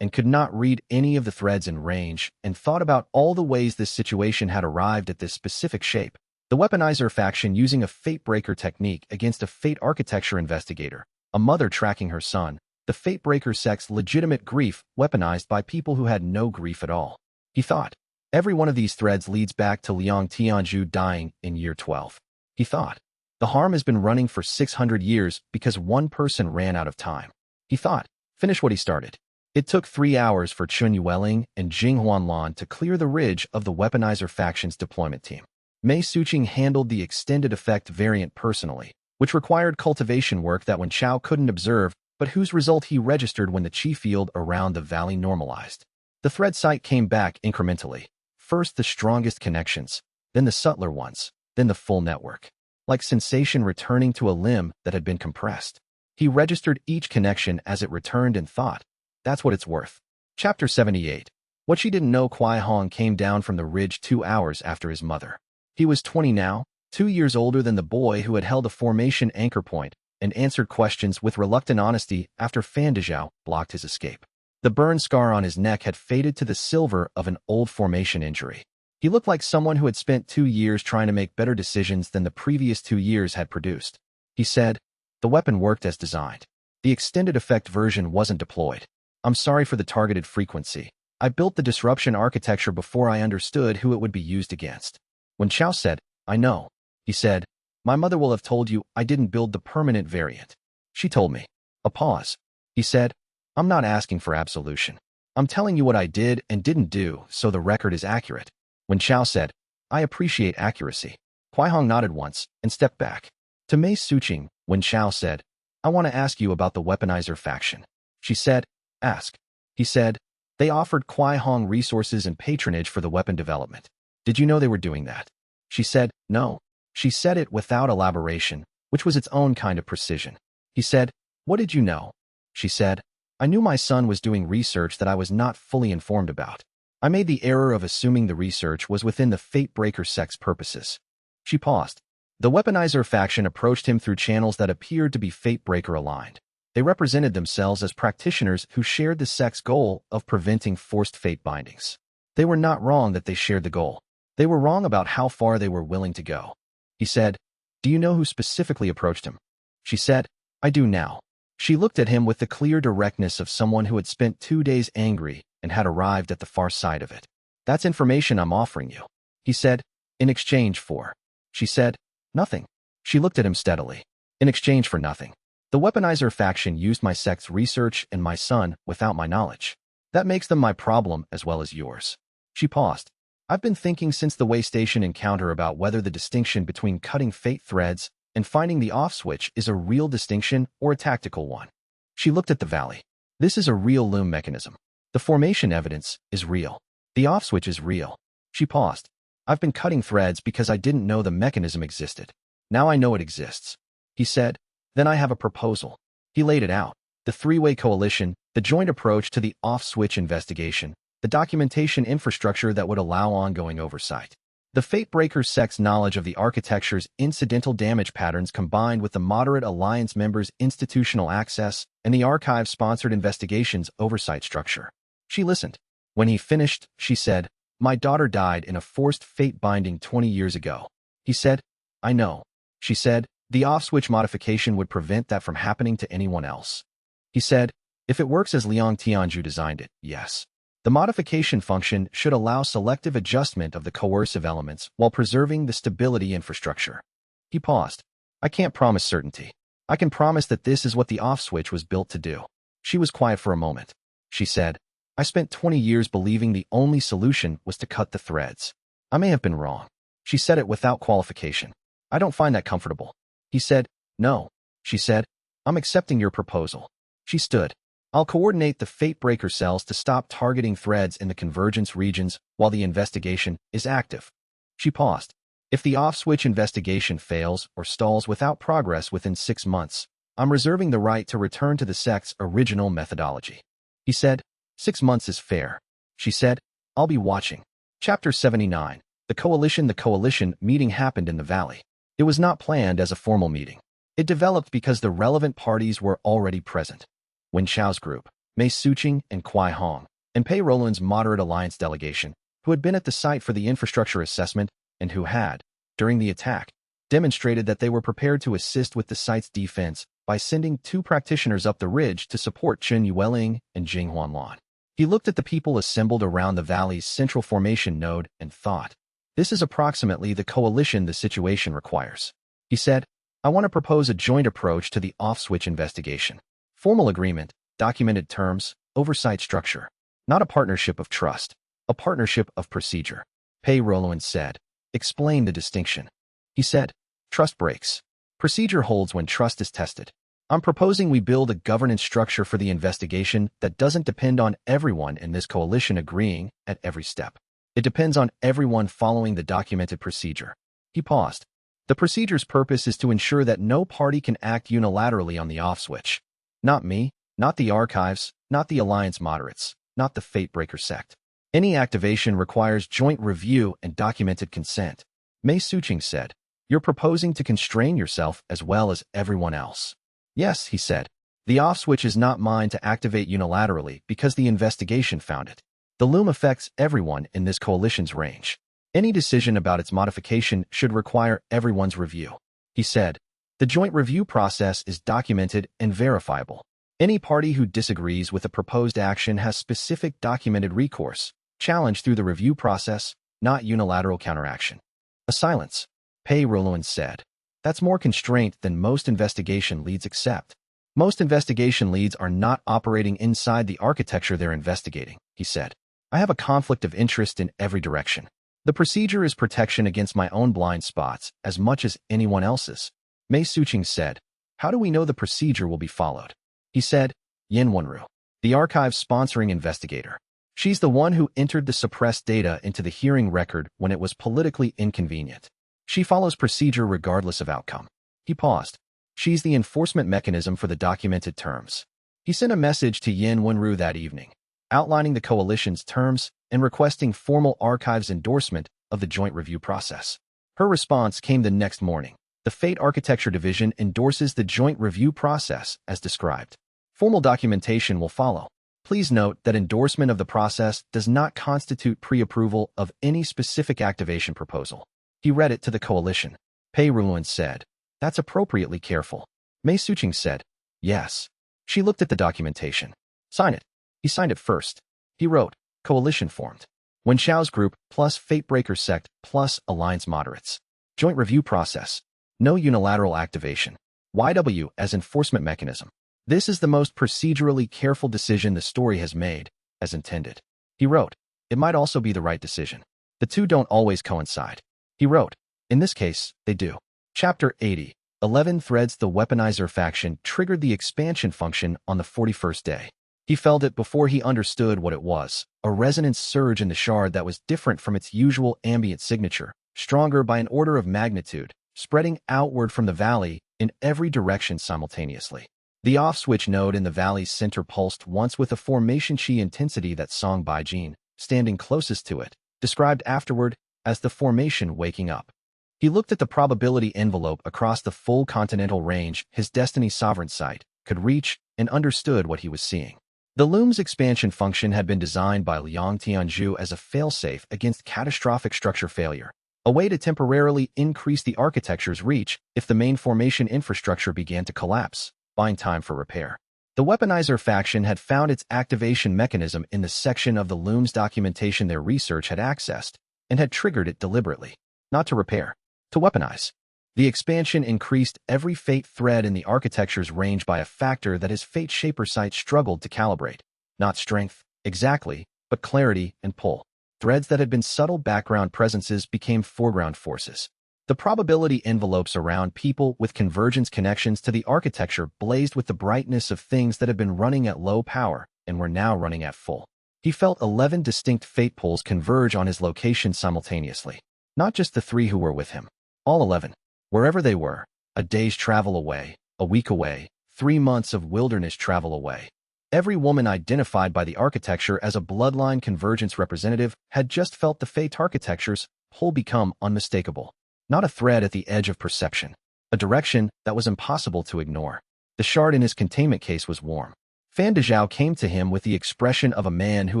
Speaker 1: and could not read any of the threads in range, and thought about all the ways this situation had arrived at this specific shape. The weaponizer faction using a fate breaker technique against a fate architecture investigator, a mother tracking her son, the fate breaker sect's legitimate grief weaponized by people who had no grief at all. He thought, every one of these threads leads back to Liang Tianzhu dying in year 12. He thought, the harm has been running for 600 years because one person ran out of time. He thought, finish what he started. It took 3 hours for Chun Yueling and Jing Huanlan to clear the ridge of the weaponizer faction's deployment team. Mei Suqing handled the extended effect variant personally, which required cultivation work that Wen Chao couldn't observe, but whose result he registered when the chi field around the valley normalized. The thread site came back incrementally. First the strongest connections, then the subtler ones, then the full network. Like sensation returning to a limb that had been compressed. He registered each connection as it returned and thought, that's what it's worth. Chapter 78. What she didn't know, Kuai Hong came down from the ridge 2 hours after his mother. He was 20 now, 2 years older than the boy who had held a formation anchor point and answered questions with reluctant honesty after Fan Dezhao blocked his escape. The burn scar on his neck had faded to the silver of an old formation injury. He looked like someone who had spent 2 years trying to make better decisions than the previous 2 years had produced. He said, the weapon worked as designed. The extended effect version wasn't deployed. I'm sorry for the targeted frequency. I built the disruption architecture before I understood who it would be used against. When Chao said, I know, he said, my mother will have told you I didn't build the permanent variant. She told me. A pause. He said, I'm not asking for absolution. I'm telling you what I did and didn't do so the record is accurate. When Chao said, I appreciate accuracy. Kuai Hong nodded once and stepped back. To Mei Suqing, when Chao said, I want to ask you about the weaponizer faction. She said, ask. He said, they offered Kuai Hong resources and patronage for the weapon development. Did you know they were doing that? She said, no. She said it without elaboration, which was its own kind of precision. He said, what did you know? She said, I knew my son was doing research that I was not fully informed about. I made the error of assuming the research was within the Fate Breaker sect's purposes. She paused. The weaponizer faction approached him through channels that appeared to be Fate Breaker aligned. They represented themselves as practitioners who shared the sect's goal of preventing forced fate bindings. They were not wrong that they shared the goal. They were wrong about how far they were willing to go. He said, do you know who specifically approached him? She said, I do now. She looked at him with the clear directness of someone who had spent 2 days angry and had arrived at the far side of it. That's information I'm offering you. He said, in exchange for. She said, nothing. She looked at him steadily. In exchange for nothing. The weaponizer faction used my sect's research and my son without my knowledge. That makes them my problem as well as yours. She paused. I've been thinking since the Waystation encounter about whether the distinction between cutting fate threads and finding the off switch is a real distinction or a tactical one. She looked at the valley. This is a real loom mechanism. The formation evidence is real. The off switch is real. She paused. I've been cutting threads because I didn't know the mechanism existed. Now I know it exists. He said, then I have a proposal. He laid it out. The three-way coalition, the joint approach to the off-switch investigation, the documentation infrastructure that would allow ongoing oversight. The Fate Breaker sect's knowledge of the architecture's incidental damage patterns combined with the moderate alliance members' institutional access and the archive-sponsored investigations oversight structure. She listened. When he finished, she said, my daughter died in a forced fate binding 20 years ago. He said, I know. She said, the off-switch modification would prevent that from happening to anyone else. He said, if it works as Liang Tianzhu designed it, yes. The modification function should allow selective adjustment of the coercive elements while preserving the stability infrastructure. He paused. I can't promise certainty. I can promise that this is what the off-switch was built to do. She was quiet for a moment. She said, I spent 20 years believing the only solution was to cut the threads. I may have been wrong. She said it without qualification. I don't find that comfortable. He said, no. She said, I'm accepting your proposal. She stood. I'll coordinate the Fate Breaker cells to stop targeting threads in the convergence regions while the investigation is active. She paused. If the off-switch investigation fails or stalls without progress within 6 months, I'm reserving the right to return to the sect's original methodology. He said, 6 months is fair. She said, I'll be watching. Chapter 79. The coalition meeting happened in the valley. It was not planned as a formal meeting. It developed because the relevant parties were already present. Wen Chao's group, Mei Suqing and Kuai Hong, and Pei Roland's moderate alliance delegation, who had been at the site for the infrastructure assessment and who had, during the attack, demonstrated that they were prepared to assist with the site's defense by sending 2 practitioners up the ridge to support Chen Yueling and Jing Huanlan. He looked at the people assembled around the valley's central formation node and thought, "This is approximately the coalition the situation requires." He said, "I want to propose a joint approach to the off-switch investigation. Formal agreement, documented terms, oversight structure. Not a partnership of trust, a partnership of procedure." Pei Roland said, "Explain the distinction." He said, "Trust breaks. Procedure holds when trust is tested. I'm proposing we build a governance structure for the investigation that doesn't depend on everyone in this coalition agreeing at every step. It depends on everyone following the documented procedure." He paused. "The procedure's purpose is to ensure that no party can act unilaterally on the off-switch. Not me, not the archives, not the Alliance moderates, not the Fatebreaker sect. Any activation requires joint review and documented consent." Mei Suqing said, "You're proposing to constrain yourself as well as everyone else." "Yes," he said. "The off-switch is not mine to activate unilaterally because the investigation found it. The loom affects everyone in this coalition's range. Any decision about its modification should require everyone's review." He said, "The joint review process is documented and verifiable. Any party who disagrees with a proposed action has specific documented recourse, challenged through the review process, not unilateral counteraction." A silence. Pei Roland said, "That's more constraint than most investigation leads accept. Most investigation leads are not operating inside the architecture they're investigating," he said. "I have a conflict of interest in every direction. The procedure is protection against my own blind spots as much as anyone else's." Mei Suqing said, "How do we know the procedure will be followed?" He said, "Yin Wenru, the archive's sponsoring investigator. She's the one who entered the suppressed data into the hearing record when it was politically inconvenient. She follows procedure regardless of outcome." He paused. "She's the enforcement mechanism for the documented terms." He sent a message to Yin Wenru that evening, outlining the coalition's terms and requesting formal archives endorsement of the joint review process. Her response came the next morning. The Fate Architecture Division endorses the joint review process as described. Formal documentation will follow. Please note that endorsement of the process does not constitute pre-approval of any specific activation proposal. He read it to the coalition. Pei Roland said, "That's appropriately careful." Mei Suqing said, "Yes." She looked at the documentation. "Sign it." He signed it first. He wrote, "Coalition formed. Wen Xiao's group plus Fatebreaker sect plus Alliance moderates. Joint review process. No unilateral activation. YW as enforcement mechanism. This is the most procedurally careful decision the story has made, as intended." He wrote, "It might also be the right decision. The two don't always coincide." He wrote, "In this case, they do." Chapter 80. 11 Threads. The weaponizer faction triggered the expansion function on the 41st day. He felt it before he understood what it was, a resonance surge in the shard that was different from its usual ambient signature, stronger by an order of magnitude, spreading outward from the valley in every direction simultaneously. The off-switch node in the valley's center pulsed once with a formation chi intensity that Song Baijin, standing closest to it, described afterward as the formation waking up. He looked at the probability envelope across the full continental range his destiny sovereign sight could reach and understood what he was seeing. The loom's expansion function had been designed by Liang Tianzhu as a failsafe against catastrophic structure failure, a way to temporarily increase the architecture's reach if the main formation infrastructure began to collapse, buying time for repair. The weaponizer faction had found its activation mechanism in the section of the loom's documentation their research had accessed, and had triggered it deliberately, not to repair, to weaponize. The expansion increased every fate thread in the architecture's range by a factor that his fate shaper sight struggled to calibrate. Not strength, exactly, but clarity and pull. Threads that had been subtle background presences became foreground forces. The probability envelopes around people with convergence connections to the architecture blazed with the brightness of things that had been running at low power and were now running at full. He felt 11 distinct fate pulls converge on his location simultaneously. Not just the 3 who were with him. All 11. Wherever they were, a day's travel away, a week away, 3 months of wilderness travel away. Every woman identified by the architecture as a bloodline convergence representative had just felt the fate architecture's pull become unmistakable. Not a thread at the edge of perception. A direction that was impossible to ignore. The shard in his containment case was warm. Fan Dezhao came to him with the expression of a man who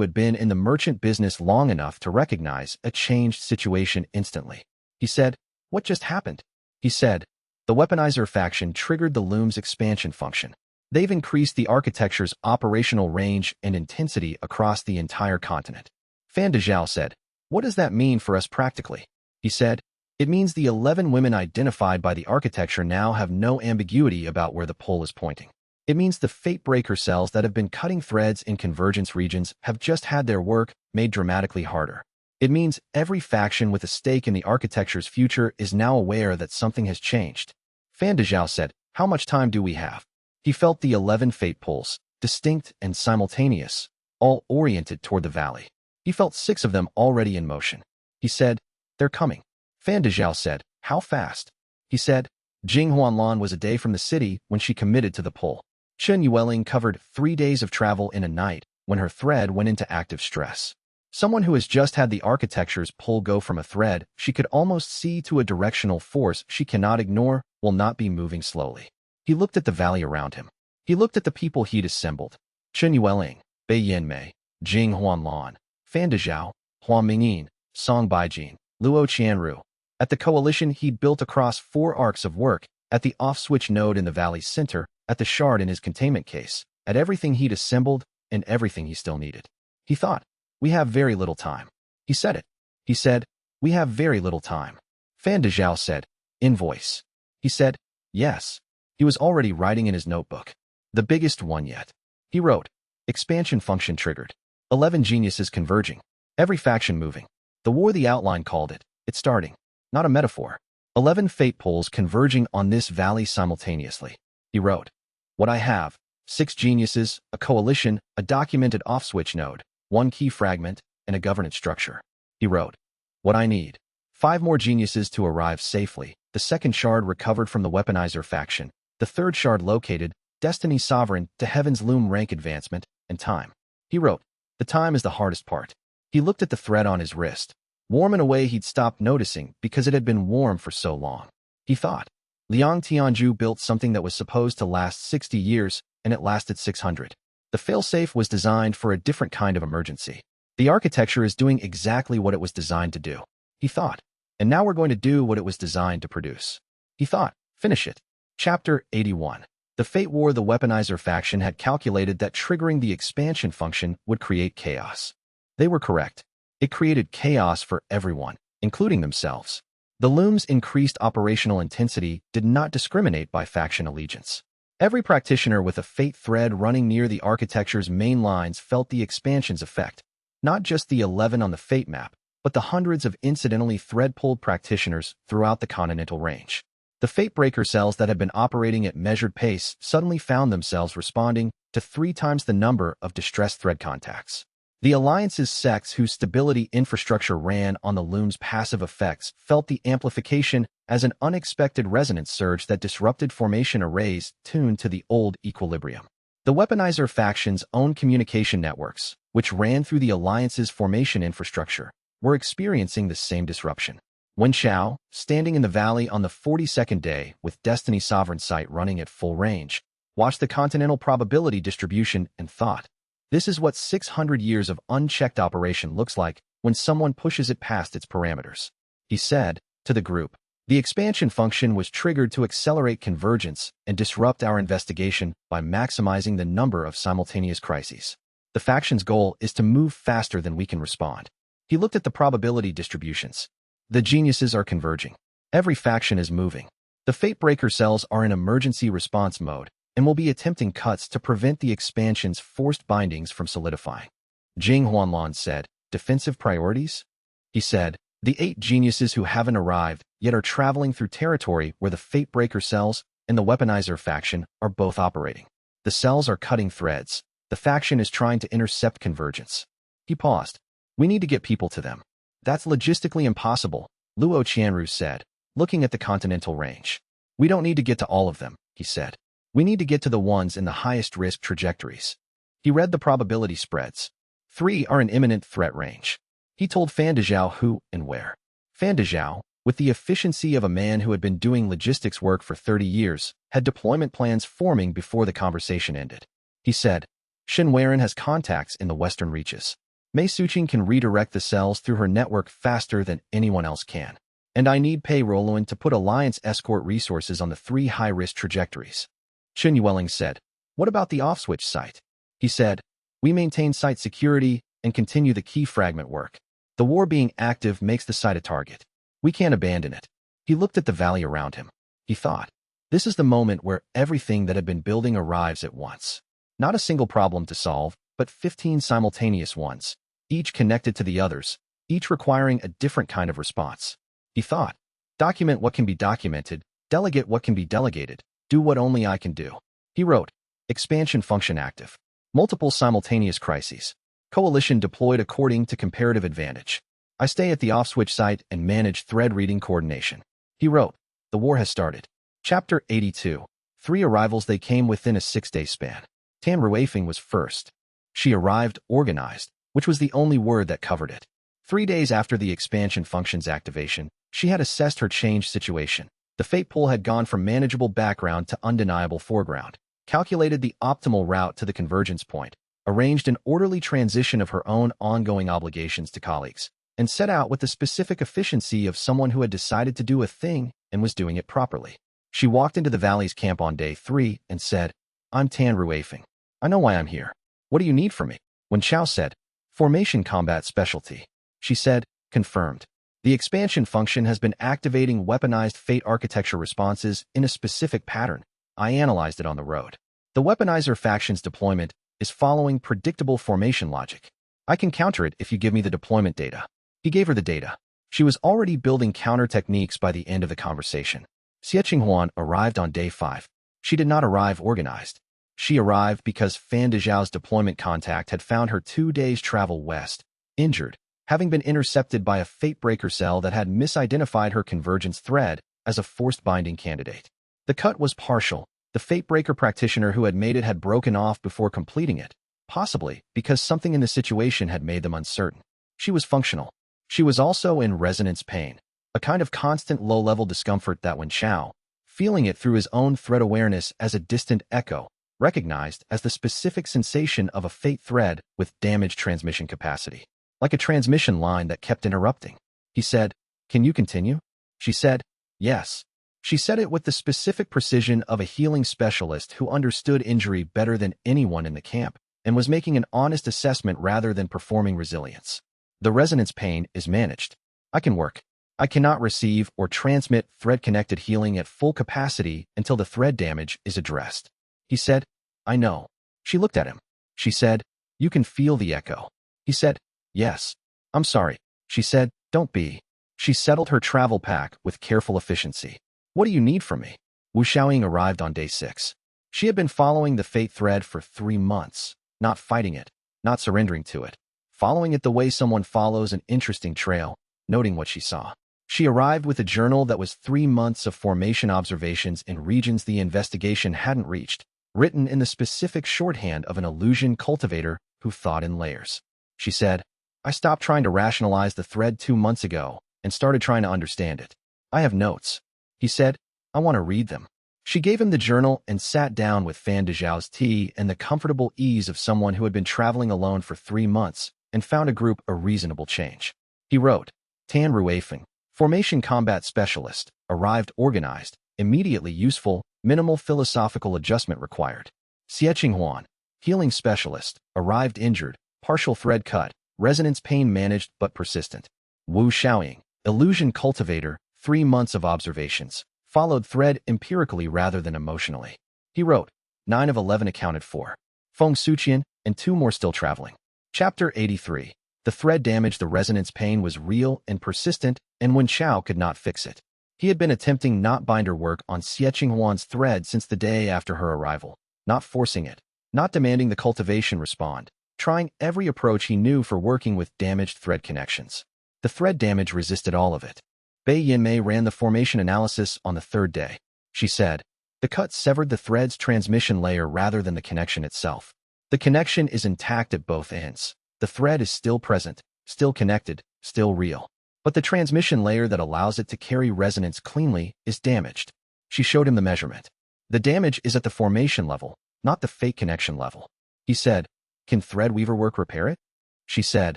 Speaker 1: had been in the merchant business long enough to recognize a changed situation instantly. He said, "What just happened?" He said, "The weaponizer faction triggered the loom's expansion function. They've increased the architecture's operational range and intensity across the entire continent." Fan Dezhao said, "What does that mean for us practically?" He said, "It means the 11 women identified by the architecture now have no ambiguity about where the pole is pointing. It means the fate breaker cells that have been cutting threads in convergence regions have just had their work made dramatically harder. It means every faction with a stake in the architecture's future is now aware that something has changed." Fan Dezhao said, "How much time do we have?" He felt the 11 fate poles, distinct and simultaneous, all oriented toward the valley. He felt 6 of them already in motion. He said, "They're coming." Fan Dezhao said, "How fast?" He said, "Jing Huanlan was a day from the city when she committed to the pole. Chen Yueling covered 3 days of travel in a night when her thread went into active stress. Someone who has just had the architecture's pull go from a thread she could almost see to a directional force she cannot ignore will not be moving slowly." He looked at the valley around him. He looked at the people he'd assembled. Chen Yueling, Bai Yanmei, Jing Huanlan, Fan Dezhao, Hua Mingyin, Song Baijin, Luo Qianru. At the coalition he'd built across 4 arcs of work, at the off-switch node in the valley's center, at the shard in his containment case, at everything he'd assembled, and everything he still needed. He thought, "We have very little time." He said it. He said, "We have very little time." Fan Dezhao said, "Invoice." He said, "Yes." He was already writing in his notebook. The biggest one yet. He wrote, "Expansion function triggered. 11 geniuses converging. Every faction moving. The war the outline called it. It's starting. Not a metaphor. 11 fate poles converging on this valley simultaneously." He wrote, "What I have, 6 geniuses, a coalition, a documented off-switch node, 1 key fragment, and a governance structure." He wrote, "What I need, 5 more geniuses to arrive safely, the 2nd shard recovered from the weaponizer faction, the 3rd shard located, destiny sovereign to heaven's loom rank advancement, and time." He wrote, "The time is the hardest part." He looked at the thread on his wrist, warm in a way he'd stopped noticing because it had been warm for so long. He thought, Liang Tianju built something that was supposed to last 60 years, and it lasted 600. The failsafe was designed for a different kind of emergency. The architecture is doing exactly what it was designed to do. He thought, and now we're going to do what it was designed to produce. He thought, finish it. Chapter 81. The Fate War. The weaponizer faction had calculated that triggering the expansion function would create chaos. They were correct. It created chaos for everyone, including themselves. The loom's increased operational intensity did not discriminate by faction allegiance. Every practitioner with a fate thread running near the architecture's main lines felt the expansion's effect, not just the 11 on the fate map, but the hundreds of incidentally thread-pulled practitioners throughout the continental range. The fate breaker cells that had been operating at measured pace suddenly found themselves responding to 3 times the number of distressed thread contacts. The Alliance's sects whose stability infrastructure ran on the loom's passive effects felt the amplification as an unexpected resonance surge that disrupted formation arrays tuned to the old equilibrium. The weaponizer faction's own communication networks, which ran through the Alliance's formation infrastructure, were experiencing the same disruption. Wen Xiao, standing in the valley on the 42nd day with Destiny Sovereign Sight running at full range, watched the continental probability distribution and thought, this is what 600 years of unchecked operation looks like when someone pushes it past its parameters. He said to the group, the expansion function was triggered to accelerate convergence and disrupt our investigation by maximizing the number of simultaneous crises. The faction's goal is to move faster than we can respond. He looked at the probability distributions. The geniuses are converging. Every faction is moving. The fate breaker cells are in emergency response mode and will be attempting cuts to prevent the expansion's forced bindings from solidifying. Jing Huanlan said, defensive priorities? He said, the 8 geniuses who haven't arrived yet are traveling through territory where the fate breaker cells and the weaponizer faction are both operating. The cells are cutting threads. The faction is trying to intercept convergence. He paused. We need to get people to them. That's logistically impossible, Luo Qianru said, looking at the continental range. We don't need to get to all of them, he said. We need to get to the ones in the highest risk trajectories. He read the probability spreads. 3 are in imminent threat range. He told Fan Dezhao who and where. Fan Dezhao, with the efficiency of a man who had been doing logistics work for 30 years, had deployment plans forming before the conversation ended. He said, Shen Weiren has contacts in the western reaches. Mei Suqing can redirect the cells through her network faster than anyone else can. And I need Pei Roluan to put Alliance escort resources on the 3 high-risk trajectories. Chen Yueling said, what about the off-switch site? He said, we maintain site security and continue the key fragment work. The war being active makes the site a target. We can't abandon it. He looked at the valley around him. He thought, this is the moment where everything that had been building arrives at once. Not a single problem to solve, but 15 simultaneous ones, each connected to the others, each requiring a different kind of response. He thought, document what can be documented, delegate what can be delegated, do what only I can do. He wrote, expansion function active. Multiple simultaneous crises. Coalition deployed according to comparative advantage. I stay at the off-switch site and manage thread reading coordination. He wrote, the war has started. Chapter 82. 3 arrivals. They came within a 6-day span. Tan Ruifeng was first. She arrived organized, which was the only word that covered it. 3 days after the expansion function's activation, she had assessed her changed situation. The fate pool had gone from manageable background to undeniable foreground, calculated the optimal route to the convergence point, arranged an orderly transition of her own ongoing obligations to colleagues, and set out with the specific efficiency of someone who had decided to do a thing and was doing it properly. She walked into the valley's camp on day 3 and said, I'm Tan Ruifeng. I know why I'm here. What do you need from me? When Xiao said, formation combat specialty, she said, confirmed. The expansion function has been activating weaponized fate architecture responses in a specific pattern. I analyzed it on the road. The weaponizer faction's deployment is following predictable formation logic. I can counter it if you give me the deployment data. He gave her the data. She was already building counter techniques by the end of the conversation. Xie Qinghuan arrived on day 5. She did not arrive organized. She arrived because Fan Dezhao's deployment contact had found her 2 days' travel west, injured, having been intercepted by a fate breaker cell that had misidentified her convergence thread as a forced binding candidate. The cut was partial. The fate breaker practitioner who had made it had broken off before completing it, possibly because something in the situation had made them uncertain. She was functional. She was also in resonance pain, a kind of constant low-level discomfort that when Xiao, feeling it through his own thread awareness as a distant echo, recognized as the specific sensation of a fate thread with damaged transmission capacity, like a transmission line that kept interrupting. He said, can you continue? She said, yes. She said it with the specific precision of a healing specialist who understood injury better than anyone in the camp and was making an honest assessment rather than performing resilience. The resonance pain is managed. I can work. I cannot receive or transmit thread-connected healing at full capacity until the thread damage is addressed. He said, I know. She looked at him. She said, you can feel the echo. He said, yes. I'm sorry. She said, don't be. She settled her travel pack with careful efficiency. What do you need from me? Wu Xiaoying arrived on day 6. She had been following the fate thread for 3 months, not fighting it, not surrendering to it, following it the way someone follows an interesting trail, noting what she saw. She arrived with a journal that was 3 months of formation observations in regions the investigation hadn't reached, written in the specific shorthand of an illusion cultivator who thought in layers. She said, I stopped trying to rationalize the thread 2 months ago and started trying to understand it. I have notes. He said, I want to read them. She gave him the journal and sat down with Fan Dezhao's tea and the comfortable ease of someone who had been traveling alone for 3 months and found a group a reasonable change. He wrote, Tan Ruifeng, formation combat specialist, arrived organized, immediately useful, minimal philosophical adjustment required. Xie Qinghuan, healing specialist, arrived injured, partial thread cut, resonance pain managed but persistent. Wu Xiaoying, illusion cultivator, 3 months of observations, followed thread empirically rather than emotionally. He wrote, 9 of 11 accounted for. Feng Suqian, and 2 more still traveling. Chapter 83. The thread damage. The resonance pain was real and persistent, and Wen Xiao could not fix it. He had been attempting not binder work on Xie Qinghuan's thread since the day after her arrival, not forcing it, not demanding the cultivation respond, trying every approach he knew for working with damaged thread connections. The thread damage resisted all of it. Bei Yinmei ran the formation analysis on the 3rd day. She said, the cut severed the thread's transmission layer rather than the connection itself. The connection is intact at both ends. The thread is still present, still connected, still real. But the transmission layer that allows it to carry resonance cleanly is damaged. She showed him the measurement. The damage is at the formation level, not the fate connection level. He said, Can threadweaver work repair it? She said,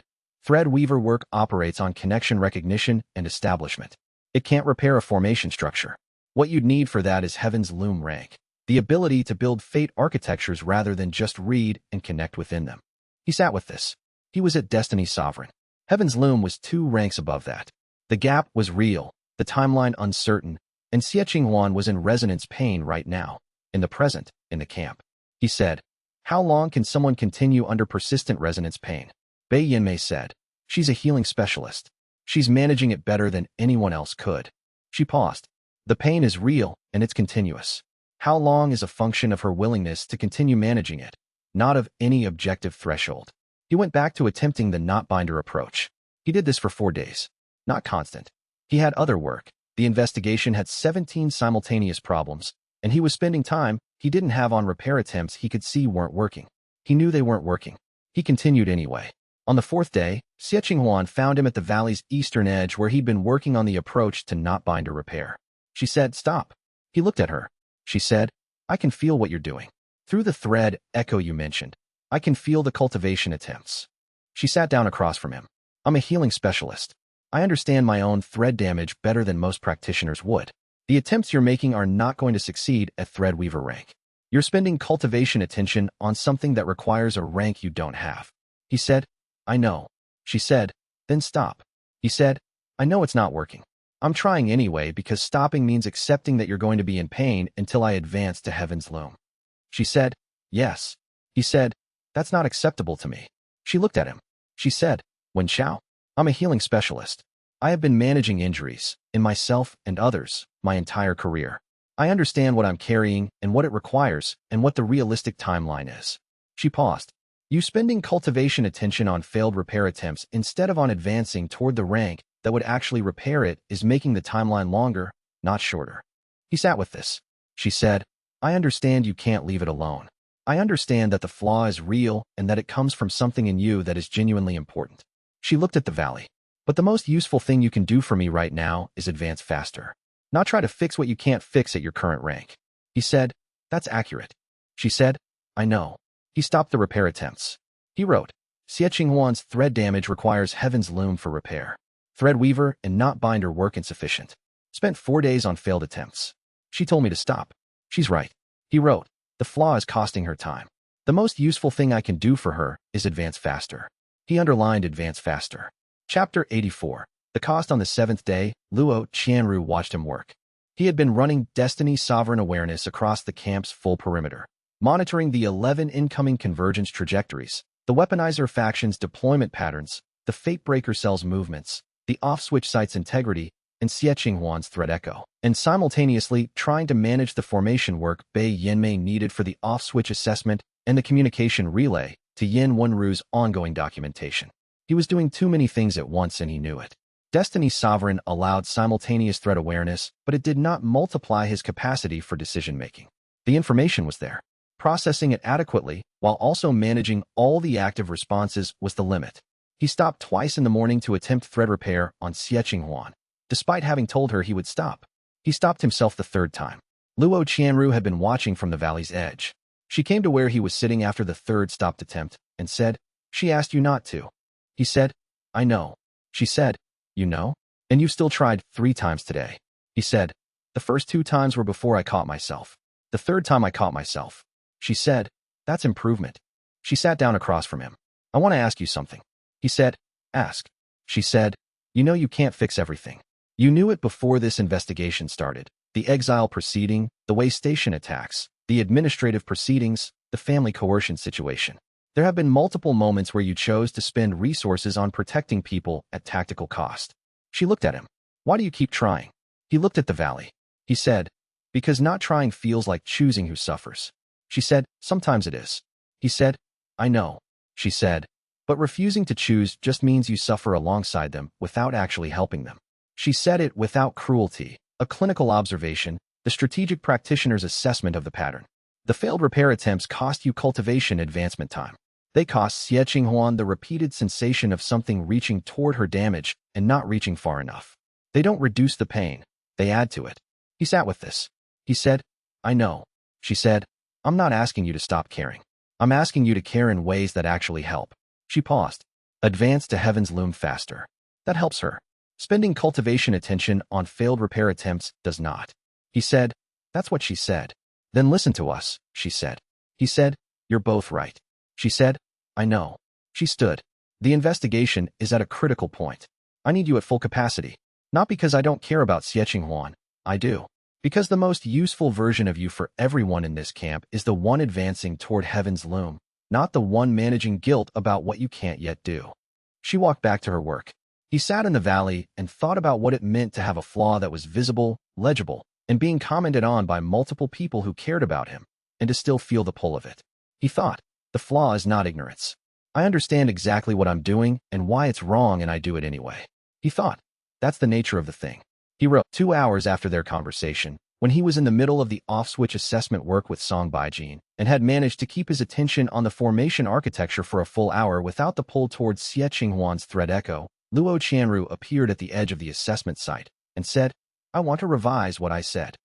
Speaker 1: threadweaver work operates on connection recognition and establishment. It can't repair a formation structure. What you'd need for that is Heaven's Loom rank, the ability to build fate architectures rather than just read and connect within them. He sat with this. He was at Destiny Sovereign. Heaven's Loom was 2 ranks above that. The gap was real, the timeline uncertain, and Xieching Huan was in resonance pain right now, in the present, in the camp. He said, how long can someone continue under persistent resonance pain? Bei Yinmei said, she's a healing specialist. She's managing it better than anyone else could. She paused. The pain is real, and it's continuous. How long is a function of her willingness to continue managing it, not of any objective threshold. He went back to attempting the knot-binder approach. He did this for 4 days. Not constant. He had other work. The investigation had 17 simultaneous problems, and he was spending time he didn't have on repair attempts he could see weren't working. He knew they weren't working. He continued anyway. On the 4th day, Xieching Huan found him at the valley's eastern edge where he'd been working on the approach to knot-binder repair. She said, stop. He looked at her. She said, I can feel what you're doing. Through the thread echo you mentioned, I can feel the cultivation attempts. She sat down across from him. I'm a healing specialist. I understand my own thread damage better than most practitioners would. The attempts you're making are not going to succeed at threadweaver rank. You're spending cultivation attention on something that requires a rank you don't have. He said, I know. She said, then stop. He said, I know it's not working. I'm trying anyway because stopping means accepting that you're going to be in pain until I advance to Heaven's Loom. She said, yes. He said, that's not acceptable to me. She looked at him. She said, Wen Xiao, I'm a healing specialist. I have been managing injuries, in myself and others, my entire career. I understand what I'm carrying and what it requires and what the realistic timeline is. She paused. You spending cultivation attention on failed repair attempts instead of on advancing toward the rank that would actually repair it is making the timeline longer, not shorter. He sat with this. She said, I understand you can't leave it alone. I understand that the flaw is real and that it comes from something in you that is genuinely important. She looked at the valley. But the most useful thing you can do for me right now is advance faster. Not try to fix what you can't fix at your current rank. He said, that's accurate. She said, I know. He stopped the repair attempts. He wrote, Xieching Huan's thread damage requires Heaven's Loom for repair. Threadweaver and knot-binder work insufficient. Spent 4 days on failed attempts. She told me to stop. She's right. He wrote, the flaw is costing her time. The most useful thing I can do for her is advance faster. He underlined advance faster. Chapter 84. The cost. On the 7th day, Luo Qianru watched him work. He had been running Destiny Sovereign Awareness across the camp's full perimeter, monitoring the 11 incoming convergence trajectories, the weaponizer faction's deployment patterns, the Fatebreaker cell's movements, the off-switch site's integrity, and Xieching Huan's thread echo, and simultaneously trying to manage the formation work Bei Yinmei needed for the off-switch assessment and the communication relay to Yin Wenru's ongoing documentation. He was doing too many things at once and he knew it. Destiny Sovereign allowed simultaneous threat awareness, but it did not multiply his capacity for decision-making. The information was there. Processing it adequately, while also managing all the active responses, was the limit. He stopped twice in the morning to attempt thread repair on Xieching Huan, despite having told her he would stop. He stopped himself the 3rd time. Luo Qianru had been watching from the valley's edge. She came to where he was sitting after the 3rd stopped attempt, and said, she asked you not to. He said, I know. She said, you know? And you still tried 3 times today. He said, the first 2 times were before I caught myself. The 3rd time I caught myself. She said, that's improvement. She sat down across from him. I want to ask you something. He said, ask. She said, you know you can't fix everything. You knew it before this investigation started. The exile proceeding, the way station attacks, the administrative proceedings, the family coercion situation. There have been multiple moments where you chose to spend resources on protecting people at tactical cost. She looked at him. Why do you keep trying? He looked at the valley. He said, because not trying feels like choosing who suffers. She said, sometimes it is. He said, I know. She said, but refusing to choose just means you suffer alongside them without actually helping them. She said it without cruelty, a clinical observation, the strategic practitioner's assessment of the pattern. The failed repair attempts cost you cultivation advancement time. They cost Xieching Huan the repeated sensation of something reaching toward her damage and not reaching far enough. They don't reduce the pain, they add to it. He sat with this. He said, I know. She said, I'm not asking you to stop caring. I'm asking you to care in ways that actually help. She paused. Advance to heaven's loom faster. That helps her. Spending cultivation attention on failed repair attempts does not. He said, that's what she said. Then listen to us, she said. He said, you're both right. She said, I know. She stood. The investigation is at a critical point. I need you at full capacity. Not because I don't care about xianxia, I do. Because the most useful version of you for everyone in this camp is the one advancing toward heaven's loom, not the one managing guilt about what you can't yet do. She walked back to her work. He sat in the valley and thought about what it meant to have a flaw that was visible, legible, and being commented on by multiple people who cared about him, and to still feel the pull of it. He thought, the flaw is not ignorance. I understand exactly what I'm doing and why it's wrong, and I do it anyway. He thought, that's the nature of the thing. He wrote 2 hours after their conversation, when he was in the middle of the off-switch assessment work with Song Baijin, and had managed to keep his attention on the formation architecture for a full hour without the pull towards Xie thread echo, Luo Qianru appeared at the edge of the assessment site and said, I want to revise what I said.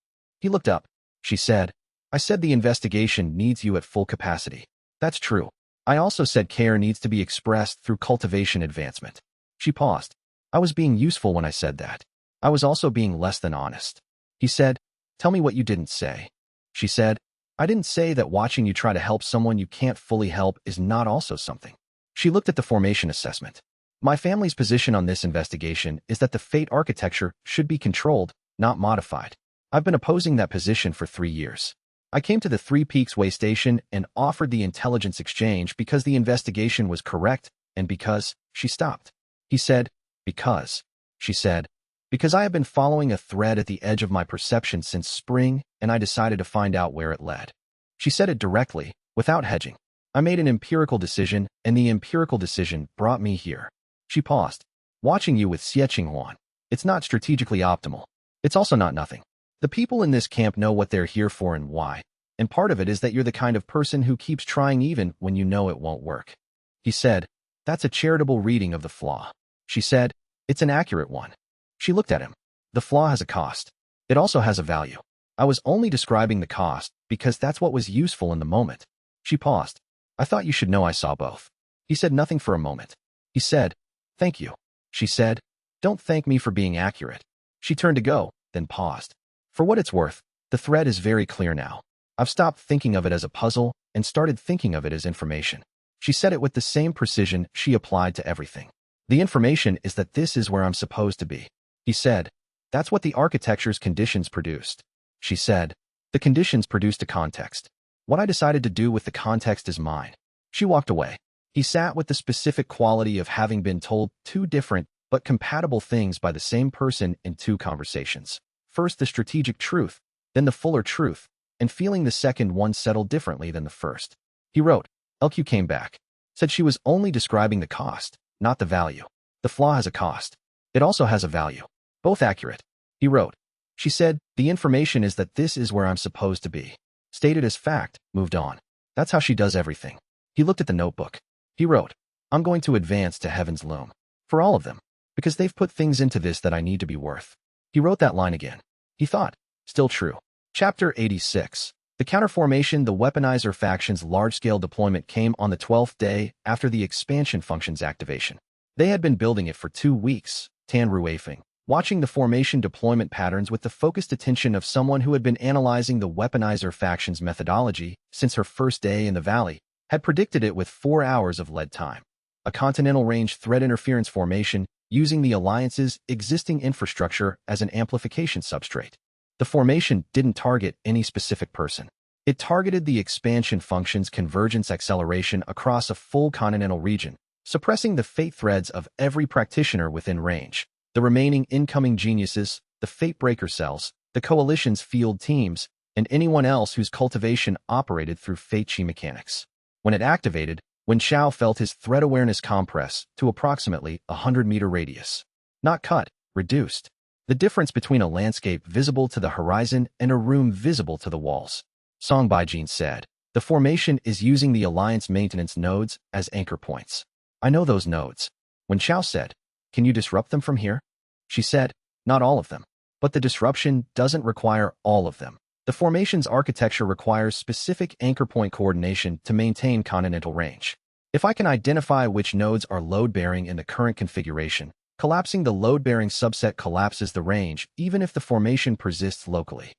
Speaker 1: He looked up. She said, I said the investigation needs you at full capacity. That's true. I also said care needs to be expressed through cultivation advancement. She paused. I was being useful when I said that. I was also being less than honest. He said, tell me what you didn't say. She said, I didn't say that watching you try to help someone you can't fully help is not also something. She looked at the formation assessment. My family's position on this investigation is that the fate architecture should be controlled, not modified. I've been opposing that position for 3 years. I came to the Three Peaks way station and offered the intelligence exchange because the investigation was correct and because she stopped. He said, because. She said, because I have been following a thread at the edge of my perception since spring, and I decided to find out where it led. She said it directly, without hedging. I made an empirical decision, and the empirical decision brought me here. She paused. Watching you with xianxia, it's not strategically optimal. It's also not nothing. The people in this camp know what they're here for and why, and part of it is that you're the kind of person who keeps trying even when you know it won't work. He said, that's a charitable reading of the flaw. She said, it's an accurate one. She looked at him. The flaw has a cost. It also has a value. I was only describing the cost because that's what was useful in the moment. She paused. I thought you should know I saw both. He said nothing for a moment. He said, thank you. She said, don't thank me for being accurate. She turned to go, then paused. For what it's worth, the thread is very clear now. I've stopped thinking of it as a puzzle and started thinking of it as information. She said it with the same precision she applied to everything. The information is that this is where I'm supposed to be. He said, that's what the architecture's conditions produced. She said, the conditions produced a context. What I decided to do with the context is mine. She walked away. He sat with the specific quality of having been told 2 different but compatible things by the same person in 2 conversations. First the strategic truth, then the fuller truth, and feeling the second one settle differently than the first. He wrote, LQ came back, said she was only describing the cost, not the value. The flaw has a cost. It also has a value. Both accurate. He wrote. She said, the information is that this is where I'm supposed to be. Stated as fact, moved on. That's how she does everything. He looked at the notebook. He wrote, I'm going to advance to heaven's loom. For all of them. Because they've put things into this that I need to be worth. He wrote that line again. He thought, still true. Chapter 86. The counterformation, the weaponizer faction's large-scale deployment came on the 12th day after the expansion function's activation. They had been building it for 2 weeks, Tan Ruifeng, watching the formation deployment patterns with the focused attention of someone who had been analyzing the weaponizer faction's methodology since her first day in the valley, had predicted it with 4 hours of lead time. A continental range threat interference formation using the Alliance's existing infrastructure as an amplification substrate. The formation didn't target any specific person. It targeted the expansion function's convergence acceleration across a full continental region, suppressing the fate threads of every practitioner within range. The remaining incoming geniuses, the fate breaker cells, the coalition's field teams, and anyone else whose cultivation operated through fate chi mechanics. When it activated, Wen Xiao felt his threat awareness compress to approximately 100-meter radius. Not cut, reduced. The difference between a landscape visible to the horizon and a room visible to the walls. Song Baijin said, the formation is using the Alliance maintenance nodes as anchor points. I know those nodes. Wen Xiao said, can you disrupt them from here? She said, not all of them. But the disruption doesn't require all of them. The formation's architecture requires specific anchor point coordination to maintain continental range. If I can identify which nodes are load-bearing in the current configuration, collapsing the load-bearing subset collapses the range, even if the formation persists locally.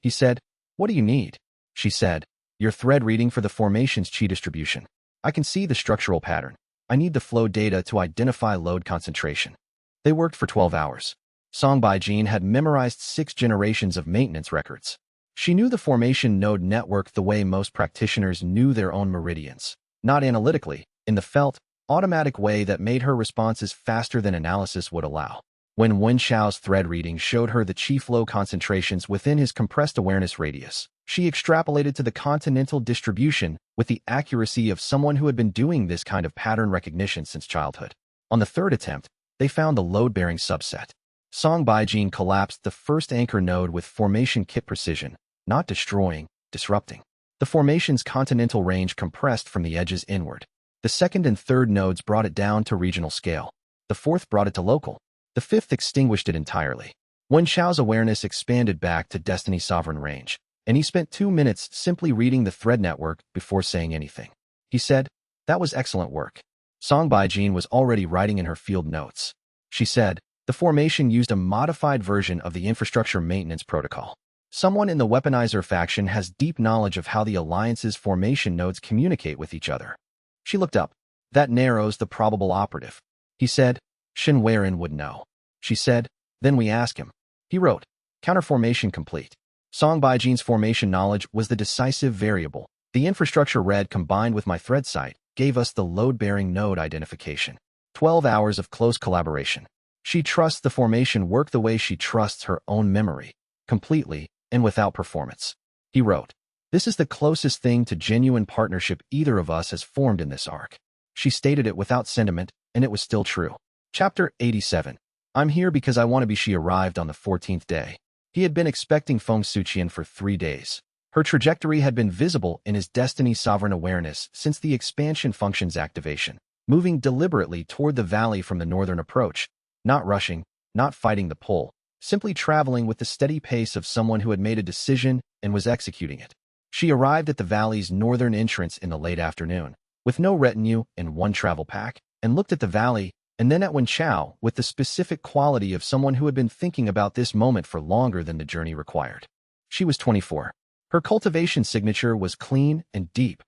Speaker 1: He said, "What do you need?" She said, "Your thread reading for the formation's chi distribution. I can see the structural pattern. I need the flow data to identify load concentration." They worked for 12 hours. Song Baijin had memorized 6 generations of maintenance records. She knew the formation node network the way most practitioners knew their own meridians, not analytically, in the felt, automatic way that made her responses faster than analysis would allow. When Wen Xiao's thread reading showed her the chi flow concentrations within his compressed awareness radius, she extrapolated to the continental distribution with the accuracy of someone who had been doing this kind of pattern recognition since childhood. On the third attempt, they found the load-bearing subset. Song Baijin collapsed the first anchor node with formation kit precision, not destroying, disrupting. The formation's continental range compressed from the edges inward. The second and third nodes brought it down to regional scale. The fourth brought it to local. The fifth extinguished it entirely. Wen Xiao's awareness expanded back to Destiny Sovereign range, and he spent 2 minutes simply reading the thread network before saying anything. He said, "That was excellent work." Song Baijin was already writing in her field notes. She said, "The formation used a modified version of the infrastructure maintenance protocol. Someone in the weaponizer faction has deep knowledge of how the alliance's formation nodes communicate with each other." She looked up. "That narrows the probable operative." He said, "Shen Weiren would know." She said, "Then we ask him." He wrote, "Counterformation complete." Song Baijin's formation knowledge was the decisive variable. The infrastructure read combined with my thread site gave us the load-bearing node identification. 12 hours of close collaboration. She trusts the formation work the way she trusts her own memory, completely and without performance. He wrote, "This is the closest thing to genuine partnership either of us has formed in this arc." She stated it without sentiment, and it was still true. Chapter 87. I'm here because I want to be. She arrived on the 14th day. He had been expecting Feng Suqian for 3 days. Her trajectory had been visible in his Destiny Sovereign awareness since the expansion function's activation, moving deliberately toward the valley from the northern approach, not rushing, not fighting the pull, simply traveling with the steady pace of someone who had made a decision and was executing it. She arrived at the valley's northern entrance in the late afternoon, with no retinue and 1 travel pack, and looked at the valley and then at Wen Xiao with the specific quality of someone who had been thinking about this moment for longer than the journey required. She was 24. Her cultivation signature was clean and deep,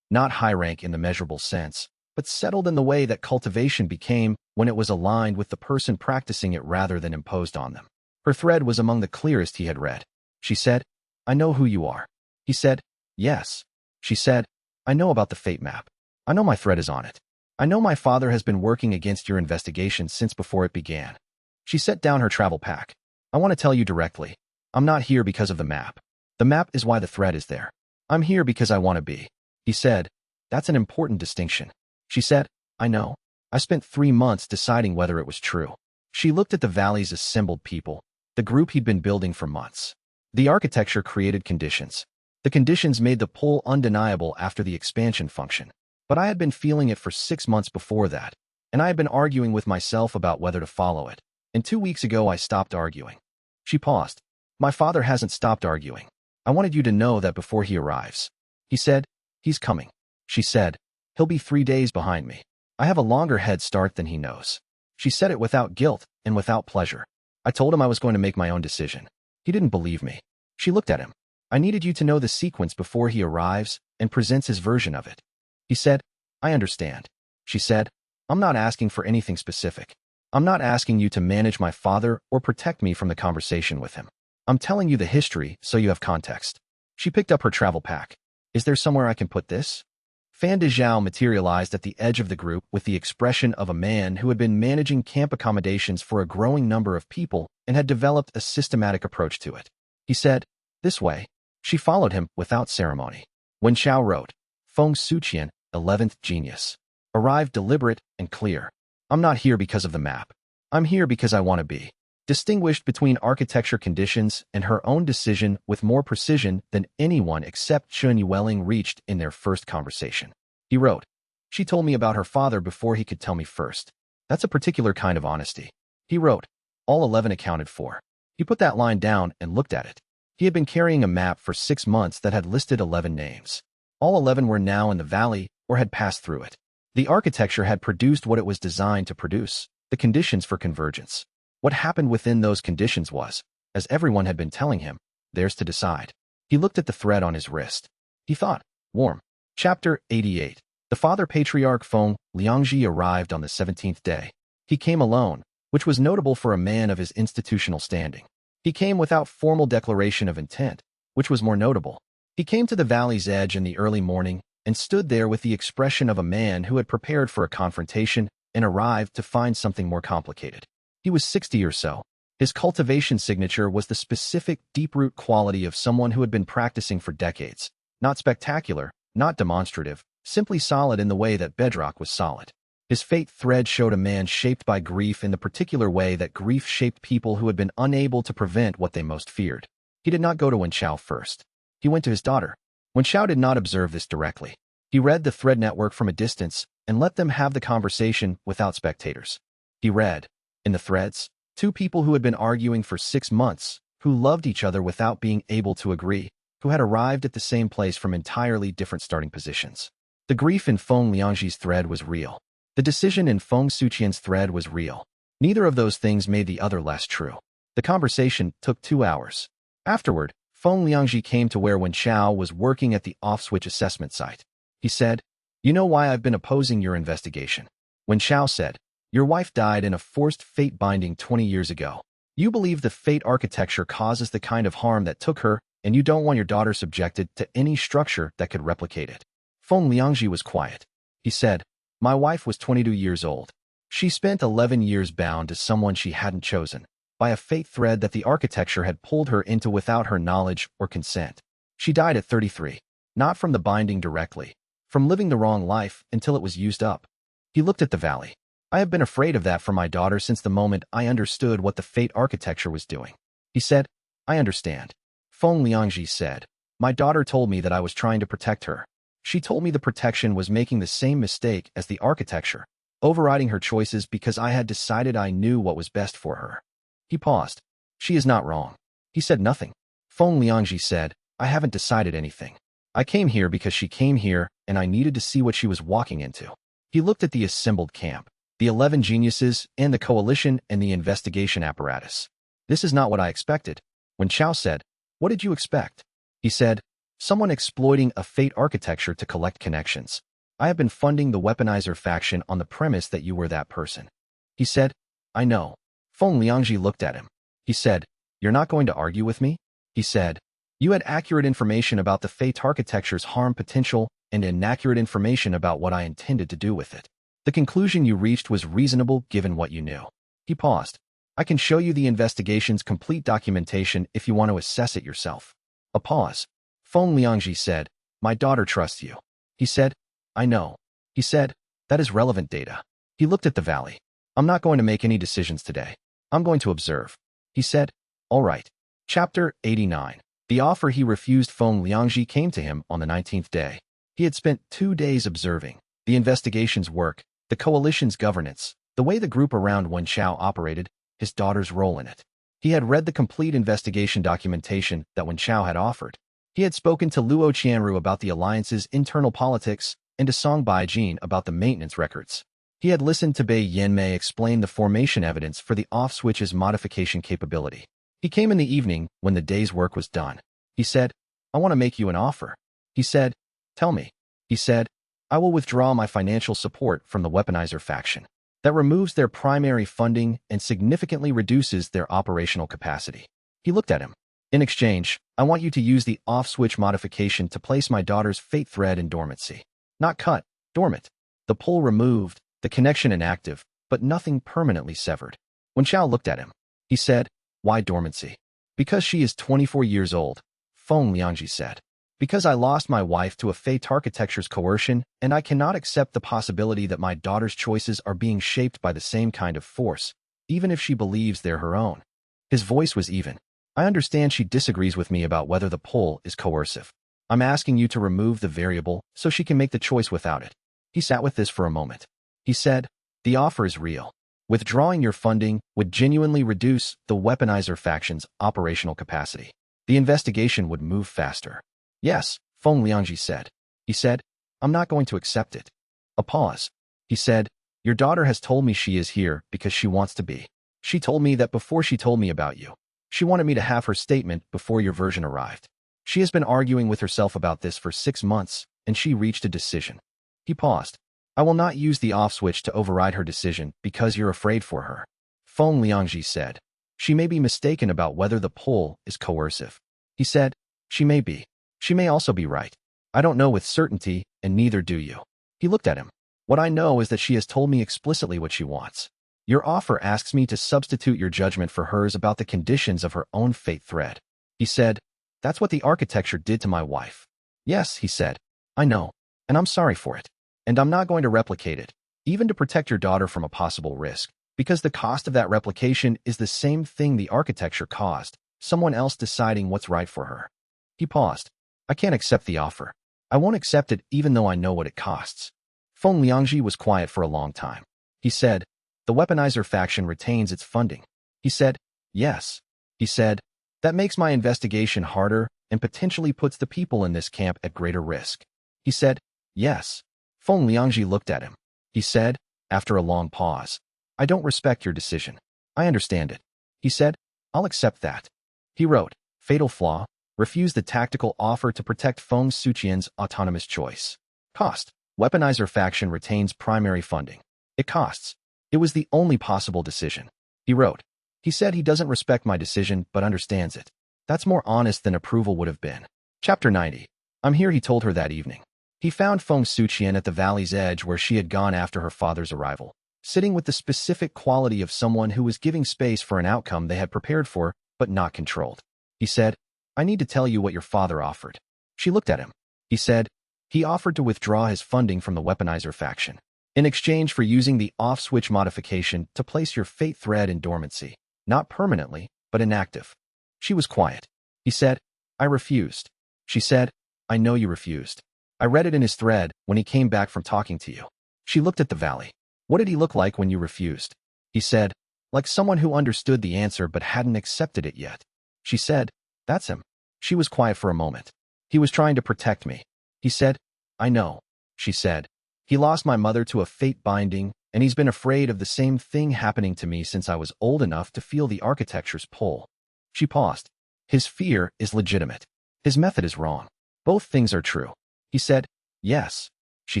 Speaker 1: not high rank in the measurable sense, but settled in the way that cultivation became when it was aligned with the person practicing it rather than imposed on them. Her thread was among the clearest he had read. She said, "I know who you are." He said, "Yes." She said, "I know about the fate map. I know my thread is on it. I know my father has been working against your investigation since before it began." She set down her travel pack. "I want to tell you directly. I'm not here because of the map. The map is why the thread is there. I'm here because I want to be." He said, "That's an important distinction." She said, "I know. I spent 3 months deciding whether it was true." She looked at the valley's assembled people, the group he'd been building for months. The architecture created conditions. The conditions made the pull undeniable after the expansion function. But I had been feeling it for 6 months before that, and I had been arguing with myself about whether to follow it. And 2 weeks ago I stopped arguing. She paused. "My father hasn't stopped arguing. I wanted you to know that before he arrives." He said, "He's coming." She said, "He'll be 3 days behind me. I have a longer head start than he knows." She said it without guilt and without pleasure. I told him I was going to make my own decision. He didn't believe me. She looked at him. "I needed you to know the sequence before he arrives and presents his version of it." He said, "I understand." She said, "I'm not asking for anything specific. I'm not asking you to manage my father or protect me from the conversation with him. I'm telling you the history so you have context." She picked up her travel pack. "Is there somewhere I can put this?" Fan de Zhao materialized at the edge of the group with the expression of a man who had been managing camp accommodations for a growing number of people and had developed a systematic approach to it. He said, "This way." She followed him without ceremony. Wen Xiao wrote, "Feng Suqian, 11th genius. Arrived deliberate and clear. I'm not here because of the map. I'm here because I want to be." Distinguished between architecture conditions and her own decision with more precision than anyone except Chen Yueling reached in their first conversation. He wrote, "She told me about her father before he could tell me first. That's a particular kind of honesty." He wrote, "All 11 accounted for." He put that line down and looked at it. He had been carrying a map for 6 months that had listed 11 names. All 11 were now in the valley or had passed through it. The architecture had produced what it was designed to produce, the conditions for convergence. What happened within those conditions was, as everyone had been telling him, theirs to decide. He looked at the thread on his wrist. He thought, warm. Chapter 88. The father patriarch Feng Liangji arrived on the 17th day. He came alone, which was notable for a man of his institutional standing. He came without formal declaration of intent, which was more notable. He came to the valley's edge in the early morning and stood there with the expression of a man who had prepared for a confrontation and arrived to find something more complicated. He was 60 or so. His cultivation signature was the specific, deep-root quality of someone who had been practicing for decades. Not spectacular, not demonstrative, simply solid in the way that bedrock was solid. His fate thread showed a man shaped by grief in the particular way that grief shaped people who had been unable to prevent what they most feared. He did not go to Wenqiao first. He went to his daughter. Wenqiao did not observe this directly. He read the thread network from a distance and let them have the conversation without spectators. He read, in the threads, two people who had been arguing for 6 months, who loved each other without being able to agree, who had arrived at the same place from entirely different starting positions. The grief in Feng Liangji's thread was real. The decision in Feng Suqian's thread was real. Neither of those things made the other less true. The conversation took 2 hours. Afterward, Feng Liangji came to where Wenqiao was working at the off-switch assessment site. He said, "You know why I've been opposing your investigation." Wenqiao said, "Your wife died in a forced fate binding 20 years ago. You believe the fate architecture causes the kind of harm that took her, and you don't want your daughter subjected to any structure that could replicate it." Feng Liangji was quiet. He said, "My wife was 22 years old. She spent 11 years bound to someone she hadn't chosen, by a fate thread that the architecture had pulled her into without her knowledge or consent. She died at 33, not from the binding directly, from living the wrong life until it was used up." He looked at the valley. "I have been afraid of that for my daughter since the moment I understood what the fate architecture was doing." He said, "I understand." Feng Liangji said, "My daughter told me that I was trying to protect her. She told me the protection was making the same mistake as the architecture, overriding her choices because I had decided I knew what was best for her." He paused. "She is not wrong." He said nothing. Feng Liangji said, "I haven't decided anything. I came here because she came here and I needed to see what she was walking into." He looked at the assembled camp, the 11 geniuses and the coalition and the investigation apparatus. "This is not what I expected." Wenqiao said, "What did you expect?" He said, "Someone exploiting a fate architecture to collect connections. I have been funding the weaponizer faction on the premise that you were that person." He said, "I know." Feng Liangji looked at him. He said, "You're not going to argue with me?" He said, "You had accurate information about the fate architecture's harm potential and inaccurate information about what I intended to do with it. The conclusion you reached was reasonable given what you knew." He paused. "I can show you the investigation's complete documentation if you want to assess it yourself." A pause. Feng Liangji said, "My daughter trusts you." He said, "I know." He said, "That is relevant data." He looked at the valley. "I'm not going to make any decisions today. I'm going to observe." He said, "All right." Chapter 89. The offer he refused. Feng Liangji came to him on the 19th day. He had spent 2 days observing the investigation's work, the coalition's governance, the way the group around Wenqiao operated, his daughter's role in it. He had read the complete investigation documentation that Wenqiao had offered. He had spoken to Luo Qianru about the alliance's internal politics and to Song Baijin about the maintenance records. He had listened to Bei Yanmei explain the formation evidence for the off-switch's modification capability. He came in the evening when the day's work was done. He said, "I want to make you an offer." He said, "Tell me." He said, "I will withdraw my financial support from the weaponizer faction. That removes their primary funding and significantly reduces their operational capacity." He looked at him. "In exchange, I want you to use the off-switch modification to place my daughter's fate thread in dormancy. Not cut, dormant. The pull removed, the connection inactive, but nothing permanently severed." Wenqiao looked at him. He said, "Why dormancy?" "Because she is 24 years old," Feng Liangji said. "Because I lost my wife to a fate architecture's coercion, and I cannot accept the possibility that my daughter's choices are being shaped by the same kind of force, even if she believes they're her own." His voice was even. "I understand she disagrees with me about whether the pull is coercive. I'm asking you to remove the variable so she can make the choice without it." He sat with this for a moment. He said, "The offer is real. Withdrawing your funding would genuinely reduce the weaponizer faction's operational capacity. the investigation would move faster. Yes, Feng Liangji said. He said, I'm not going to accept it. A pause. He said, your daughter has told me she is here because she wants to be. She told me that before she told me about you. She wanted me to have her statement before your version arrived. She has been arguing with herself about this for 6 months, and she reached a decision. He paused. I will not use the off switch to override her decision because you're afraid for her. Feng Liangji said. She may be mistaken about whether the pull is coercive. He said, she may be. She may also be right. I don't know with certainty, and neither do you. He looked at him. What I know is that she has told me explicitly what she wants. Your offer asks me to substitute your judgment for hers about the conditions of her own fate thread. He said, that's what the architecture did to my wife. Yes, he said. I know, and I'm sorry for it. And I'm not going to replicate it, even to protect your daughter from a possible risk, because the cost of that replication is the same thing the architecture caused, someone else deciding what's right for her. He paused. I can't accept the offer. I won't accept it even though I know what it costs. Feng Liangji was quiet for a long time. He said, the weaponizer faction retains its funding. He said, yes. He said, that makes my investigation harder and potentially puts the people in this camp at greater risk. He said, yes. Feng Liangji looked at him. He said, after a long pause, I don't respect your decision. I understand it. He said, I'll accept that. He wrote, fatal flaw, refuse the tactical offer to protect Feng Suqian's autonomous choice. Cost, weaponizer faction retains primary funding. It costs. It was the only possible decision. He wrote, he said he doesn't respect my decision but understands it. That's more honest than approval would have been. Chapter 90. I'm here, he told her that evening. He found Feng Suqian at the valley's edge where she had gone after her father's arrival, sitting with the specific quality of someone who was giving space for an outcome they had prepared for but not controlled. He said, I need to tell you what your father offered. She looked at him. He said, he offered to withdraw his funding from the weaponizer faction in exchange for using the off-switch modification to place your fate thread in dormancy, not permanently, but inactive. She was quiet. He said, I refused. She said, I know you refused. I read it in his thread when he came back from talking to you. She looked at the valley. What did he look like when you refused? He said, like someone who understood the answer but hadn't accepted it yet. She said, that's him. She was quiet for a moment. He was trying to protect me. He said, I know. She said, he lost my mother to a fate binding, and he's been afraid of the same thing happening to me since I was old enough to feel the architecture's pull. She paused. His fear is legitimate. His method is wrong. Both things are true. He said, yes. She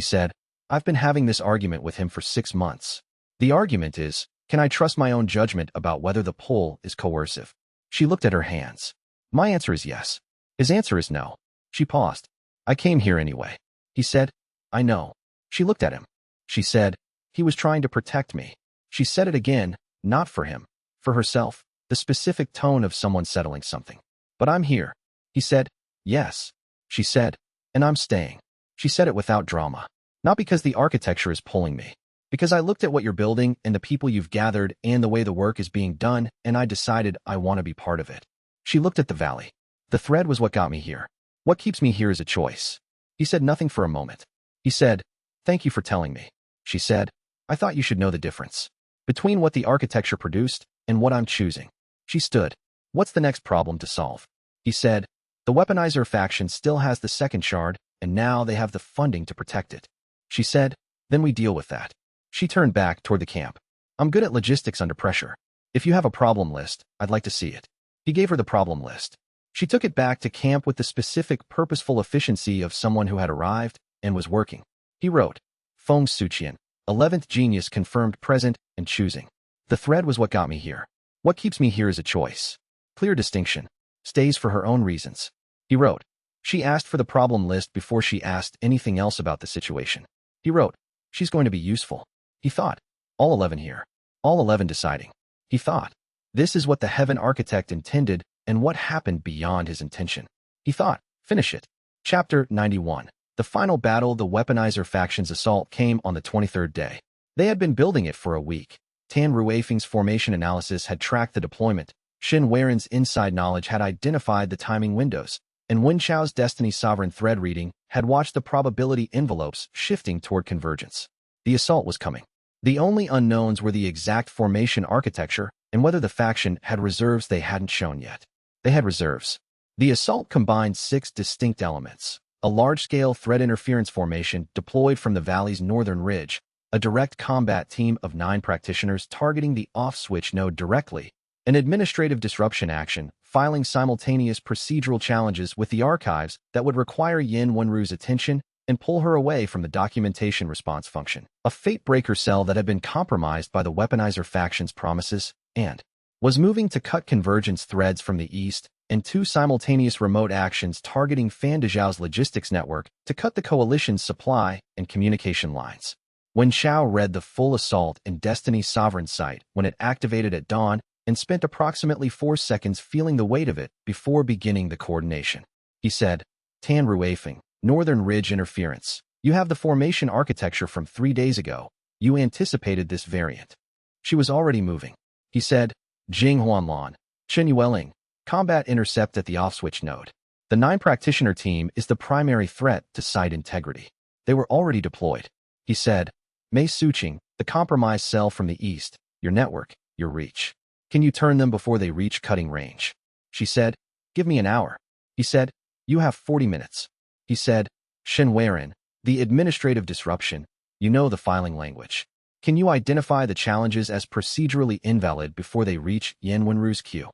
Speaker 1: said, I've been having this argument with him for 6 months. The argument is, can I trust my own judgment about whether the pull is coercive? She looked at her hands. My answer is yes. His answer is no. She paused. I came here anyway. He said, I know. She looked at him. She said, he was trying to protect me. She said it again, not for him, for herself, the specific tone of someone settling something. But I'm here. He said, yes. She said, and I'm staying. She said it without drama. Not because the architecture is pulling me. Because I looked at what you're building and the people you've gathered and the way the work is being done, and I decided I want to be part of it. She looked at the valley. The thread was what got me here. What keeps me here is a choice. He said nothing for a moment. He said, thank you for telling me. She said, I thought you should know the difference between what the architecture produced and what I'm choosing. She stood. What's the next problem to solve? He said, the weaponizer faction still has the second shard, and now they have the funding to protect it. She said, then we deal with that. She turned back toward the camp. I'm good at logistics under pressure. If you have a problem list, I'd like to see it. He gave her the problem list. She took it back to camp with the specific purposeful efficiency of someone who had arrived and was working. He wrote, Feng Suqian, 11th genius confirmed present and choosing. The thread was what got me here. What keeps me here is a choice. Clear distinction. Stays for her own reasons. He wrote, she asked for the problem list before she asked anything else about the situation. He wrote, she's going to be useful. He thought, all 11 here. All 11 deciding. He thought, this is what the heaven architect intended and what happened beyond his intention. He thought, finish it. Chapter 91. The final battle, the weaponizer faction's assault, came on the 23rd day. They had been building it for a week. Tan Ruifeng's formation analysis had tracked the deployment. Xin Waren's inside knowledge had identified the timing windows, and Wen Chao's destiny sovereign thread reading had watched the probability envelopes shifting toward convergence. The assault was coming. The only unknowns were the exact formation architecture and whether the faction had reserves they hadn't shown yet. They had reserves. The assault combined 6 distinct elements: a large-scale threat interference formation deployed from the valley's northern ridge, a direct combat team of 9 practitioners targeting the off-switch node directly, an administrative disruption action, filing simultaneous procedural challenges with the archives that would require Yin Wenru's attention and pull her away from the documentation response function, a fate breaker cell that had been compromised by the weaponizer faction's promises, and was moving to cut convergence threads from the east, and 2 simultaneous remote actions targeting Fan Dezhao's logistics network to cut the coalition's supply and communication lines. When Xiao read the full assault in Destiny's sovereign site when it activated at dawn and spent approximately 4 seconds feeling the weight of it before beginning the coordination, he said, "Tan Ruifeng, Northern Ridge Interference. You have the formation architecture from 3 days ago. You anticipated this variant." She was already moving. He said, "Jing Huanlan, Shen Yueling, combat intercept at the off-switch node. The 9 practitioner team is the primary threat to site integrity." They were already deployed. He said, "Mei Suqing, the compromised cell from the east, your network, your reach. Can you turn them before they reach cutting range?" She said, "Give me an hour." He said, "You have 40 minutes. He said, "Shen Weiren, the administrative disruption, you know the filing language. Can you identify the challenges as procedurally invalid before they reach Yin Wenru's queue?"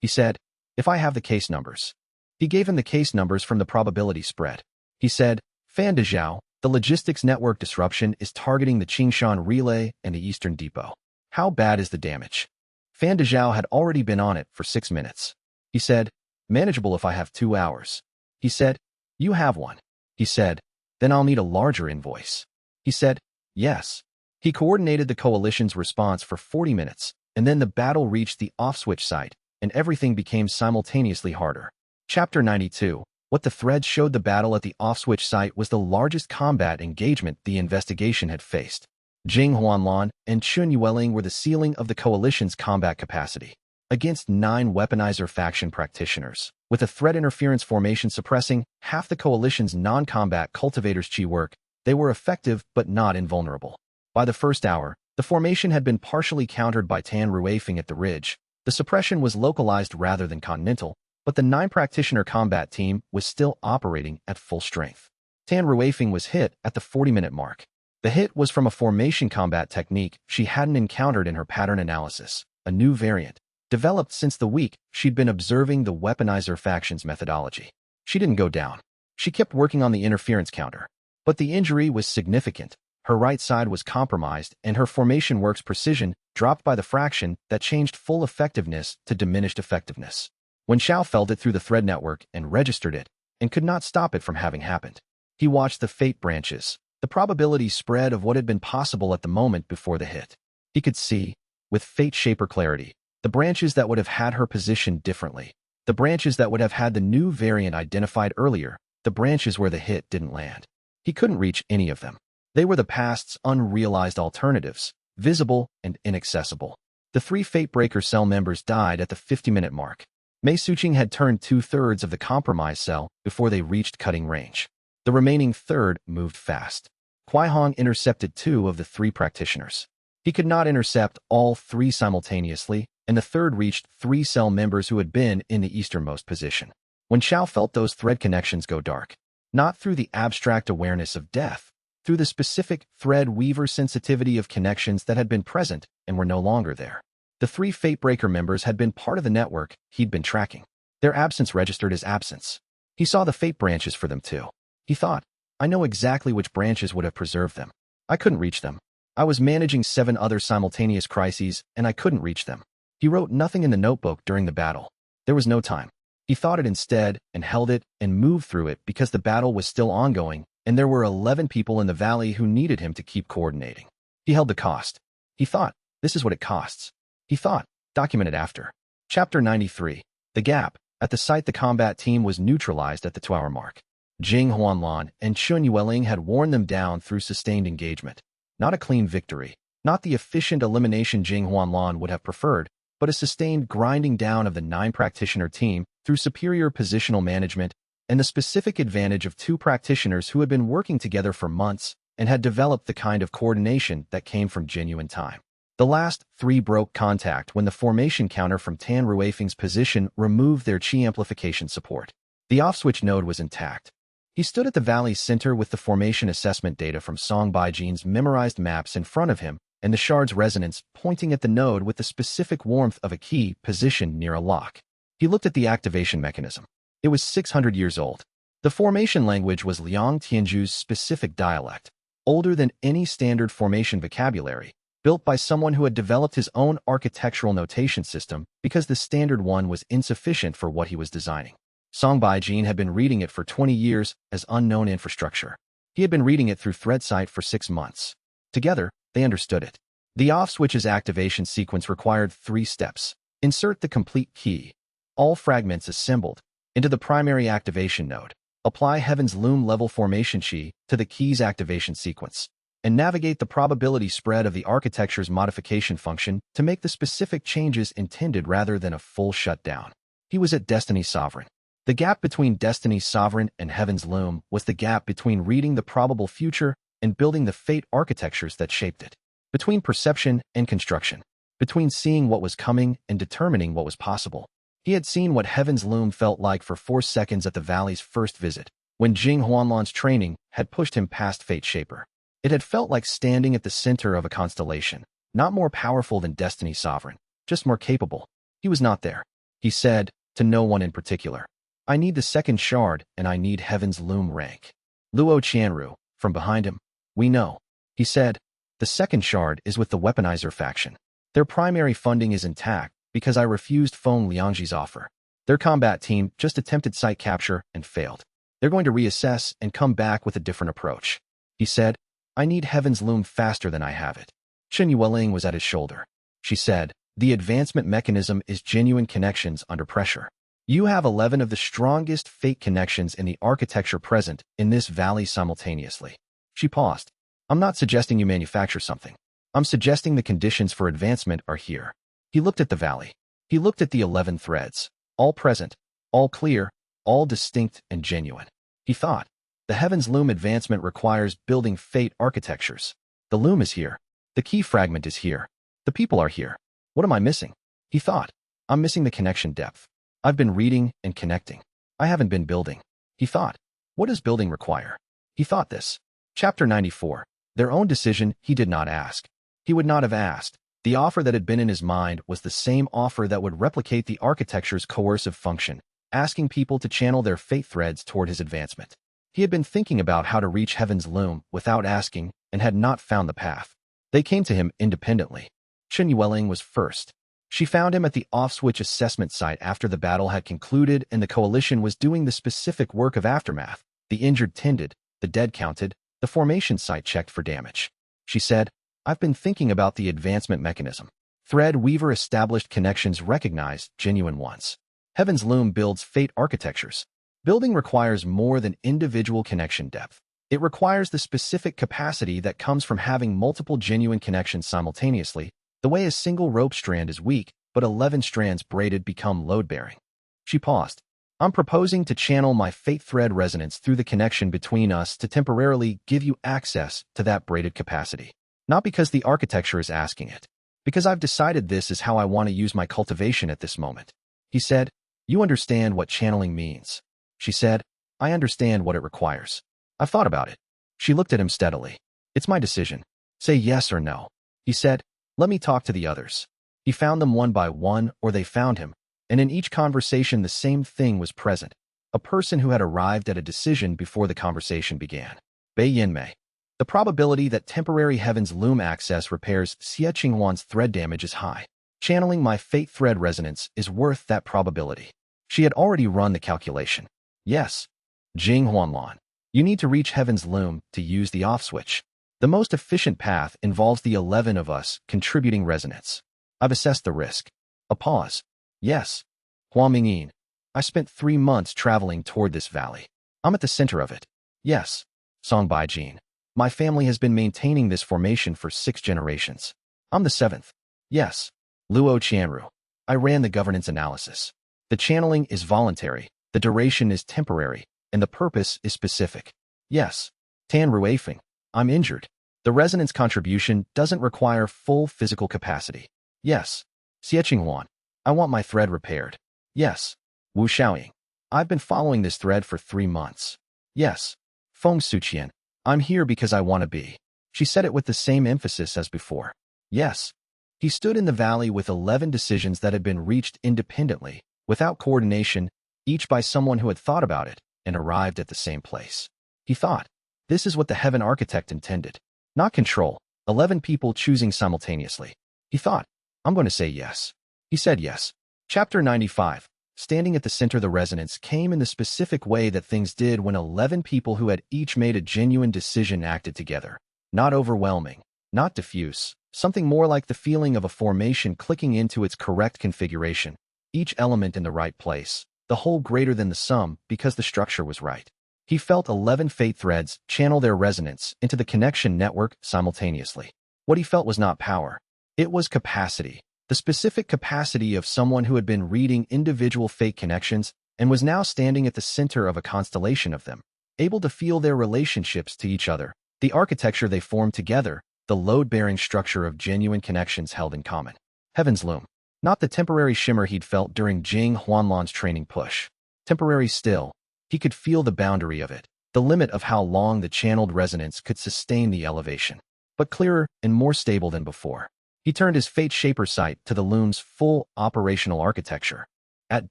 Speaker 1: He said, "If I have the case numbers." He gave him the case numbers from the probability spread. He said, "Fan Dezhao, the logistics network disruption is targeting the Qingshan relay and the Eastern Depot. How bad is the damage?" Fan Dezhao had already been on it for 6 minutes. He said, "Manageable if I have 2 hours." He said, "You have one." He said, "Then I'll need a larger invoice." He said, "Yes." He coordinated the coalition's response for 40 minutes, and then the battle reached the off-switch site, and everything became simultaneously harder. Chapter 92. What the threads showed: the battle at the off-switch site was the largest combat engagement the investigation had faced. Jing Huanlan and Chun Yueling were the ceiling of the coalition's combat capacity. Against 9 weaponizer faction practitioners, with a threat interference formation suppressing half the coalition's non-combat cultivators' chi work, they were effective but not invulnerable. By the first hour, the formation had been partially countered by Tan Ruifeng at the ridge. The suppression was localized rather than continental, but the 9-practitioner combat team was still operating at full strength. Tan Ruifeng was hit at the 40-minute mark. The hit was from a formation combat technique she hadn't encountered in her pattern analysis, a new variant, developed since the week she'd been observing the weaponizer faction's methodology. She didn't go down. She kept working on the interference counter. But the injury was significant. Her right side was compromised, and her formation work's precision dropped by the fraction that changed full effectiveness to diminished effectiveness. When Xiao felt it through the thread network and registered it, and could not stop it from having happened, he watched the fate branches, the probability spread of what had been possible at the moment before the hit. He could see, with fate shaper clarity, the branches that would have had her positioned differently, the branches that would have had the new variant identified earlier, the branches where the hit didn't land. He couldn't reach any of them. They were the past's unrealized alternatives, visible and inaccessible. The 3 Fate Breaker cell members died at the 50-minute mark. Mei Suqing had turned 2/3 of the compromised cell before they reached cutting range. The remaining third moved fast. Kuai Hong intercepted 2 of the 3 practitioners. He could not intercept all 3 simultaneously, and the third reached 3 cell members who had been in the easternmost position. When Xiao felt those thread connections go dark, not through the abstract awareness of death, through the specific thread weaver sensitivity of connections that had been present and were no longer there. The 3 Fate Breaker members had been part of the network he'd been tracking. Their absence registered as absence. He saw the fate branches for them too. He thought, "I know exactly which branches would have preserved them. I couldn't reach them. I was managing 7 other simultaneous crises, and I couldn't reach them." He wrote nothing in the notebook during the battle. There was no time. He thought it instead and held it and moved through it because the battle was still ongoing, and there were 11 people in the valley who needed him to keep coordinating. He held the cost. He thought, "This is what it costs." He thought, documented after. Chapter 93. The gap. At the site, the combat team was neutralized at the 2-hour mark. Jing Huanlan and Chun Yueling had worn them down through sustained engagement. Not a clean victory, not the efficient elimination Jing Huanlan would have preferred, but a sustained grinding down of the 9-practitioner team through superior positional management and the specific advantage of 2 practitioners who had been working together for months and had developed the kind of coordination that came from genuine time. The last 3 broke contact when the formation counter from Tan Ruifeng's position removed their chi amplification support. The off-switch node was intact. He stood at the valley's center with the formation assessment data from Song Baijin's memorized maps in front of him and the shard's resonance pointing at the node with the specific warmth of a key positioned near a lock. He looked at the activation mechanism. It was 600 years old. The formation language was Liang Tianju's specific dialect, older than any standard formation vocabulary, built by someone who had developed his own architectural notation system because the standard one was insufficient for what he was designing. Song Baijin had been reading it for 20 years as unknown infrastructure. He had been reading it through ThreadSight for 6 months. Together, they understood it. The off-switch's activation sequence required 3 steps. Insert the complete key, all fragments assembled, into the primary activation node. Apply Heaven's Loom level formation chi to the key's activation sequence, and navigate the probability spread of the architecture's modification function to make the specific changes intended rather than a full shutdown. He was at Destiny Sovereign. The gap between Destiny's Sovereign and Heaven's Loom was the gap between reading the probable future and building the fate architectures that shaped it. Between perception and construction. Between seeing what was coming and determining what was possible. He had seen what Heaven's Loom felt like for 4 seconds at the Valley's first visit, when Jing Huanlan's training had pushed him past Fate Shaper. It had felt like standing at the center of a constellation, not more powerful than Destiny's Sovereign, just more capable. He was not there. He said, to no one in particular, I need the 2nd shard and I need Heaven's Loom rank. Luo Qianru, from behind him, we know. He said, the 2nd shard is with the Weaponizer faction. Their primary funding is intact because I refused Feng Liangji's offer. Their combat team just attempted site capture and failed. They're going to reassess and come back with a different approach. He said, I need Heaven's Loom faster than I have it. Chen Yueling was at his shoulder. She said, the advancement mechanism is genuine connections under pressure. You have 11 of the strongest fate connections in the architecture present in this valley simultaneously. She paused. I'm not suggesting you manufacture something. I'm suggesting the conditions for advancement are here. He looked at the valley. He looked at the 11 threads, all present, all clear, all distinct and genuine. He thought, the Heaven's Loom advancement requires building fate architectures. The loom is here. The key fragment is here. The people are here. What am I missing? He thought, I'm missing the connection depth. I've been reading and connecting. I haven't been building. He thought, what does building require? He thought this. Chapter 94. Their own decision he did not ask. He would not have asked. The offer that had been in his mind was the same offer that would replicate the architecture's coercive function, asking people to channel their fate threads toward his advancement. He had been thinking about how to reach Heaven's Loom without asking and had not found the path. They came to him independently. Chen Yueling was first. She found him at the off-switch assessment site after the battle had concluded and the coalition was doing the specific work of aftermath. The injured tended, the dead counted, the formation site checked for damage. She said, I've been thinking about the advancement mechanism. Thread Weaver established connections recognized genuine ones. Heaven's Loom builds fate architectures. Building requires more than individual connection depth. It requires the specific capacity that comes from having multiple genuine connections simultaneously, the way a single rope strand is weak, but 11 strands braided become load-bearing. She paused. I'm proposing to channel my fate thread resonance through the connection between us to temporarily give you access to that braided capacity. Not because the architecture is asking it. Because I've decided this is how I want to use my cultivation at this moment. He said, you understand what channeling means. She said, I understand what it requires. I've thought about it. She looked at him steadily. It's my decision. Say yes or no. He said, let me talk to the others. He found them one by one or they found him, and in each conversation the same thing was present. A person who had arrived at a decision before the conversation began. Bei Yinmei. The probability that temporary Heaven's Loom access repairs Xie Qinghuan's thread damage is high. Channeling my fate thread resonance is worth that probability. She had already run the calculation. Yes. Jing Huanlan. You need to reach Heaven's Loom to use the off switch. The most efficient path involves the 11 of us contributing resonance. I've assessed the risk. A pause. Yes. Hua Mingyin. I spent 3 months traveling toward this valley. I'm at the center of it. Yes. Song Baijin. My family has been maintaining this formation for 6 generations. I'm the 7th. Yes. Luo Qianru. I ran the governance analysis. The channeling is voluntary, the duration is temporary, and the purpose is specific. Yes. Tan Ruifeng. I'm injured. The resonance contribution doesn't require full physical capacity. Yes. Xianxia, I want my thread repaired. Yes. Wu Xiaoying, I've been following this thread for 3 months. Yes. Feng Suqian, I'm here because I want to be. She said it with the same emphasis as before. Yes. He stood in the valley with 11 decisions that had been reached independently, without coordination, each by someone who had thought about it and arrived at the same place. He thought, this is what the heaven architect intended. Not control, 11 people choosing simultaneously. He thought, I'm going to say yes. He said yes. Chapter 95. Standing at the center, the resonance came in the specific way that things did when 11 people who had each made a genuine decision acted together. Not overwhelming, not diffuse, something more like the feeling of a formation clicking into its correct configuration. Each element in the right place, the whole greater than the sum because the structure was right. He felt 11 fate threads channel their resonance into the connection network simultaneously. What he felt was not power. It was capacity. The specific capacity of someone who had been reading individual fate connections and was now standing at the center of a constellation of them, able to feel their relationships to each other, the architecture they formed together, the load-bearing structure of genuine connections held in common. Heaven's loom. Not the temporary shimmer he'd felt during Jing Huanlan's training push. Temporary still, he could feel the boundary of it, the limit of how long the channeled resonance could sustain the elevation, but clearer and more stable than before. He turned his fate shaper sight to the loom's full operational architecture. At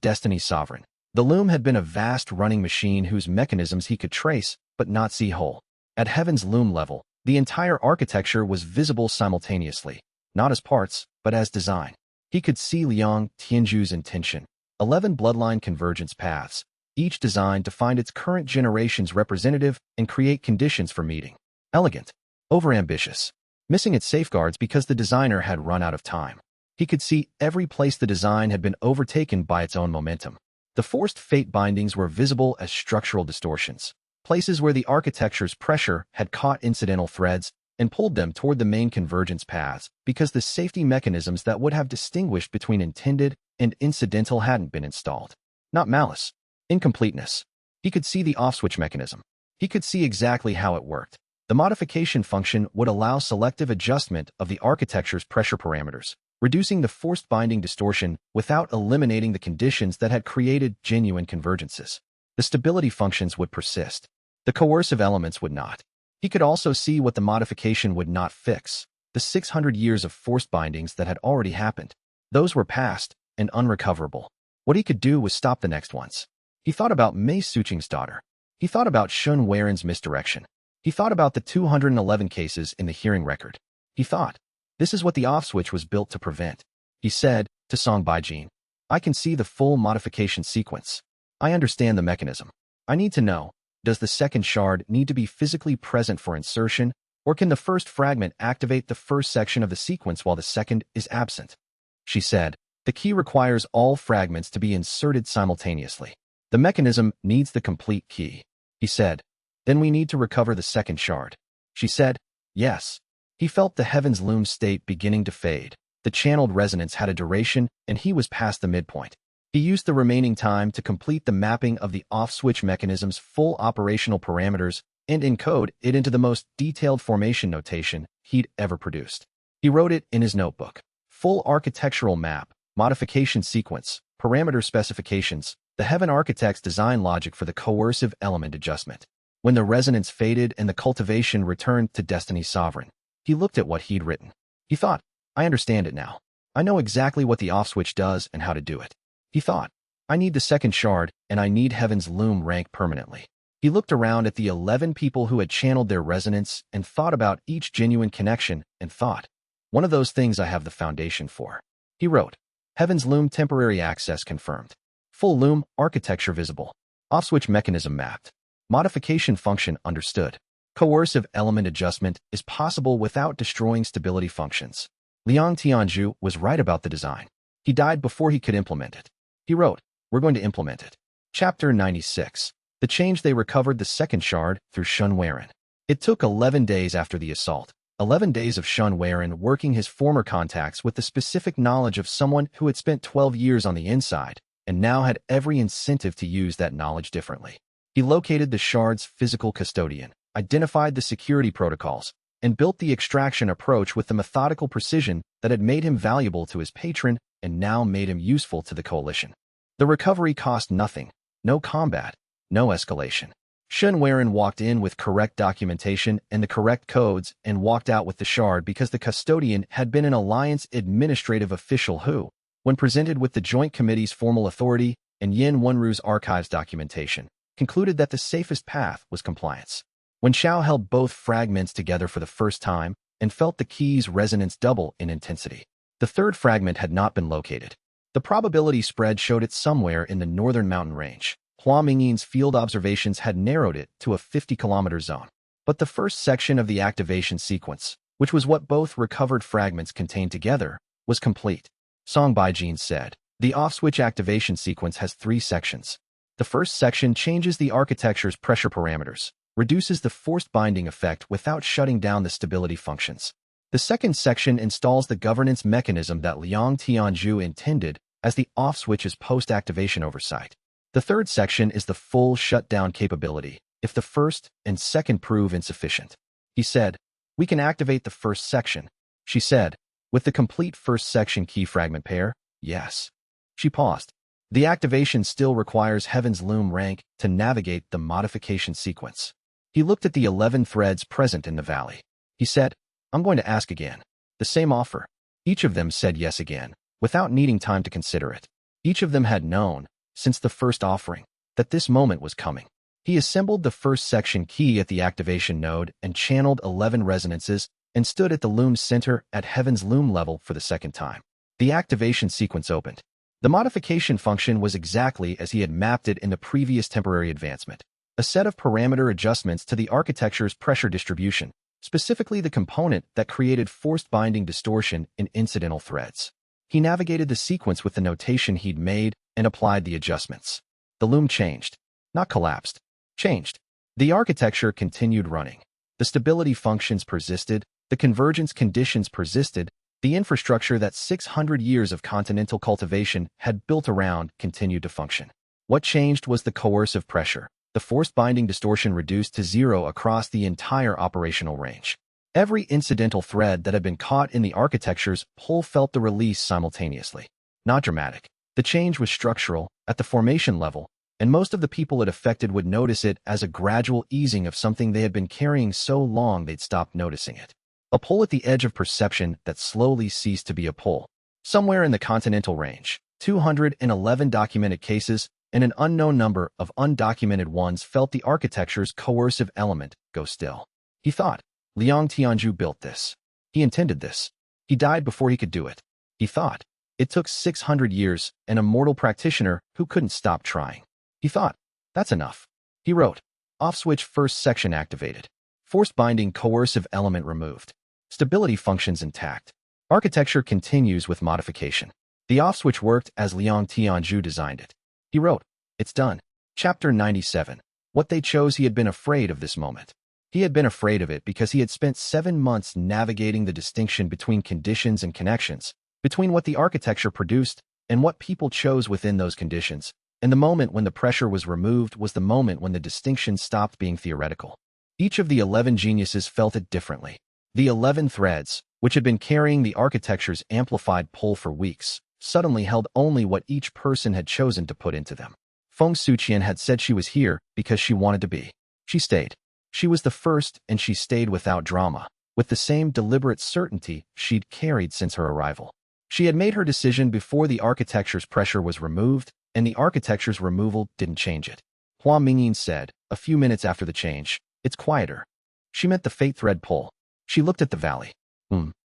Speaker 1: Destiny Sovereign, the loom had been a vast running machine whose mechanisms he could trace but not see whole. At Heaven's loom level, the entire architecture was visible simultaneously, not as parts, but as design. He could see Liang Tianzhu's intention, 11 bloodline convergence paths, each designed to find its current generation's representative and create conditions for meeting. Elegant, overambitious, missing its safeguards because the designer had run out of time. He could see every place the design had been overtaken by its own momentum. The forced fate bindings were visible as structural distortions, places where the architecture's pressure had caught incidental threads and pulled them toward the main convergence paths because the safety mechanisms that would have distinguished between intended and incidental hadn't been installed. Not malice. Incompleteness. He could see the off-switch mechanism. He could see exactly how it worked. The modification function would allow selective adjustment of the architecture's pressure parameters, reducing the forced binding distortion without eliminating the conditions that had created genuine convergences. The stability functions would persist. The coercive elements would not. He could also see what the modification would not fix, the 600 years of forced bindings that had already happened. Those were past and unrecoverable. What he could do was stop the next ones. He thought about Mei Suqing's daughter. He thought about Shun Waren's misdirection. He thought about the 211 cases in the hearing record. He thought, this is what the off-switch was built to prevent. He said to Song Baijin, I can see the full modification sequence. I understand the mechanism. I need to know, does the second shard need to be physically present for insertion, or can the first fragment activate the first section of the sequence while the second is absent? She said, the key requires all fragments to be inserted simultaneously. The mechanism needs the complete key. He said, then we need to recover the second shard. She said, yes. He felt the heaven's loom state beginning to fade. The channeled resonance had a duration, and he was past the midpoint. He used the remaining time to complete the mapping of the off-switch mechanism's full operational parameters and encode it into the most detailed formation notation he'd ever produced. He wrote it in his notebook. Full architectural map, modification sequence, parameter specifications, the heaven architect's design logic for the coercive element adjustment. When the resonance faded and the cultivation returned to Destiny Sovereign, he looked at what he'd written. He thought, I understand it now. I know exactly what the off-switch does and how to do it. He thought, I need the second shard and I need Heaven's loom rank permanently. He looked around at the 11 people who had channeled their resonance and thought about each genuine connection and thought, one of those things I have the foundation for. He wrote, Heaven's loom temporary access confirmed. Full loom architecture visible. Off-switch mechanism mapped. Modification function understood. Coercive element adjustment is possible without destroying stability functions. Liang Tianzhu was right about the design. He died before he could implement it. He wrote, we're going to implement it. Chapter 96. The change they recovered the second shard through Shun Waren. It took 11 days after the assault. 11 days of Shun Waren working his former contacts with the specific knowledge of someone who had spent 12 years on the inside and now had every incentive to use that knowledge differently. He located the shard's physical custodian, identified the security protocols, and built the extraction approach with the methodical precision that had made him valuable to his patron and now made him useful to the coalition. The recovery cost nothing. No combat. No escalation. Shen Weiren walked in with correct documentation and the correct codes and walked out with the shard because the custodian had been an alliance administrative official who, when presented with the Joint Committee's formal authority and Yin Wenru's archives documentation, concluded that the safest path was compliance. When Xiao held both fragments together for the first time and felt the key's resonance double in intensity, the third fragment had not been located. The probability spread showed it somewhere in the northern mountain range. Hua Mingyin's field observations had narrowed it to a 50-kilometer zone. But the first section of the activation sequence, which was what both recovered fragments contained together, was complete. Song Baijin said, the off-switch activation sequence has 3 sections. The first section changes the architecture's pressure parameters, reduces the forced binding effect without shutting down the stability functions. The second section installs the governance mechanism that Liang Tianzhu intended as the off-switch's post-activation oversight. The third section is the full shutdown capability, if the first and second prove insufficient. He said, we can activate the first section. She said, with the complete first section key fragment pair, yes. She paused. The activation still requires Heaven's Loom rank to navigate the modification sequence. He looked at the 11 threads present in the valley. He said, I'm going to ask again. The same offer. Each of them said yes again, without needing time to consider it. Each of them had known, since the first offering, that this moment was coming. He assembled the first section key at the activation node and channeled 11 resonances and stood at the loom's center at Heaven's Loom level for the second time. The activation sequence opened. The modification function was exactly as he had mapped it in the previous temporary advancement. A set of parameter adjustments to the architecture's pressure distribution, specifically the component that created forced binding distortion in incidental threads. He navigated the sequence with the notation he'd made and applied the adjustments. The loom changed. Not collapsed. Changed. The architecture continued running. The stability functions persisted. The convergence conditions persisted. The infrastructure that 600 years of continental cultivation had built around continued to function. What changed was the coercive pressure. The forced binding distortion reduced to 0 across the entire operational range. Every incidental thread that had been caught in the architecture's pull felt the release simultaneously. Not dramatic. The change was structural, at the formation level, and most of the people it affected would notice it as a gradual easing of something they had been carrying so long they'd stopped noticing it. A pull at the edge of perception that slowly ceased to be a pull. Somewhere in the continental range, 211 documented cases and an unknown number of undocumented ones felt the architecture's coercive element go still. He thought, Liang Tianzhu built this. He intended this. He died before he could do it. He thought, it took 600 years, an immortal practitioner who couldn't stop trying. He thought, that's enough. He wrote, off-switch first section activated. Force binding coercive element removed. Stability functions intact. Architecture continues with modification. The off-switch worked as Liang Tianzhu designed it. He wrote, it's done. Chapter 97. What they chose. He had been afraid of this moment. He had been afraid of it because he had spent 7 months navigating the distinction between conditions and connections, between what the architecture produced and what people chose within those conditions, and the moment when the pressure was removed was the moment when the distinction stopped being theoretical. Each of the 11 geniuses felt it differently. The 11 threads, which had been carrying the architecture's amplified pull for weeks, suddenly held only what each person had chosen to put into them. Feng Suqian had said she was here because she wanted to be. She stayed. She was the first, and she stayed without drama, with the same deliberate certainty she'd carried since her arrival. She had made her decision before the architecture's pressure was removed, and the architecture's removal didn't change it. Hua Mingyin said, a few minutes after the change, it's quieter. She meant the fate thread pull. She looked at the valley.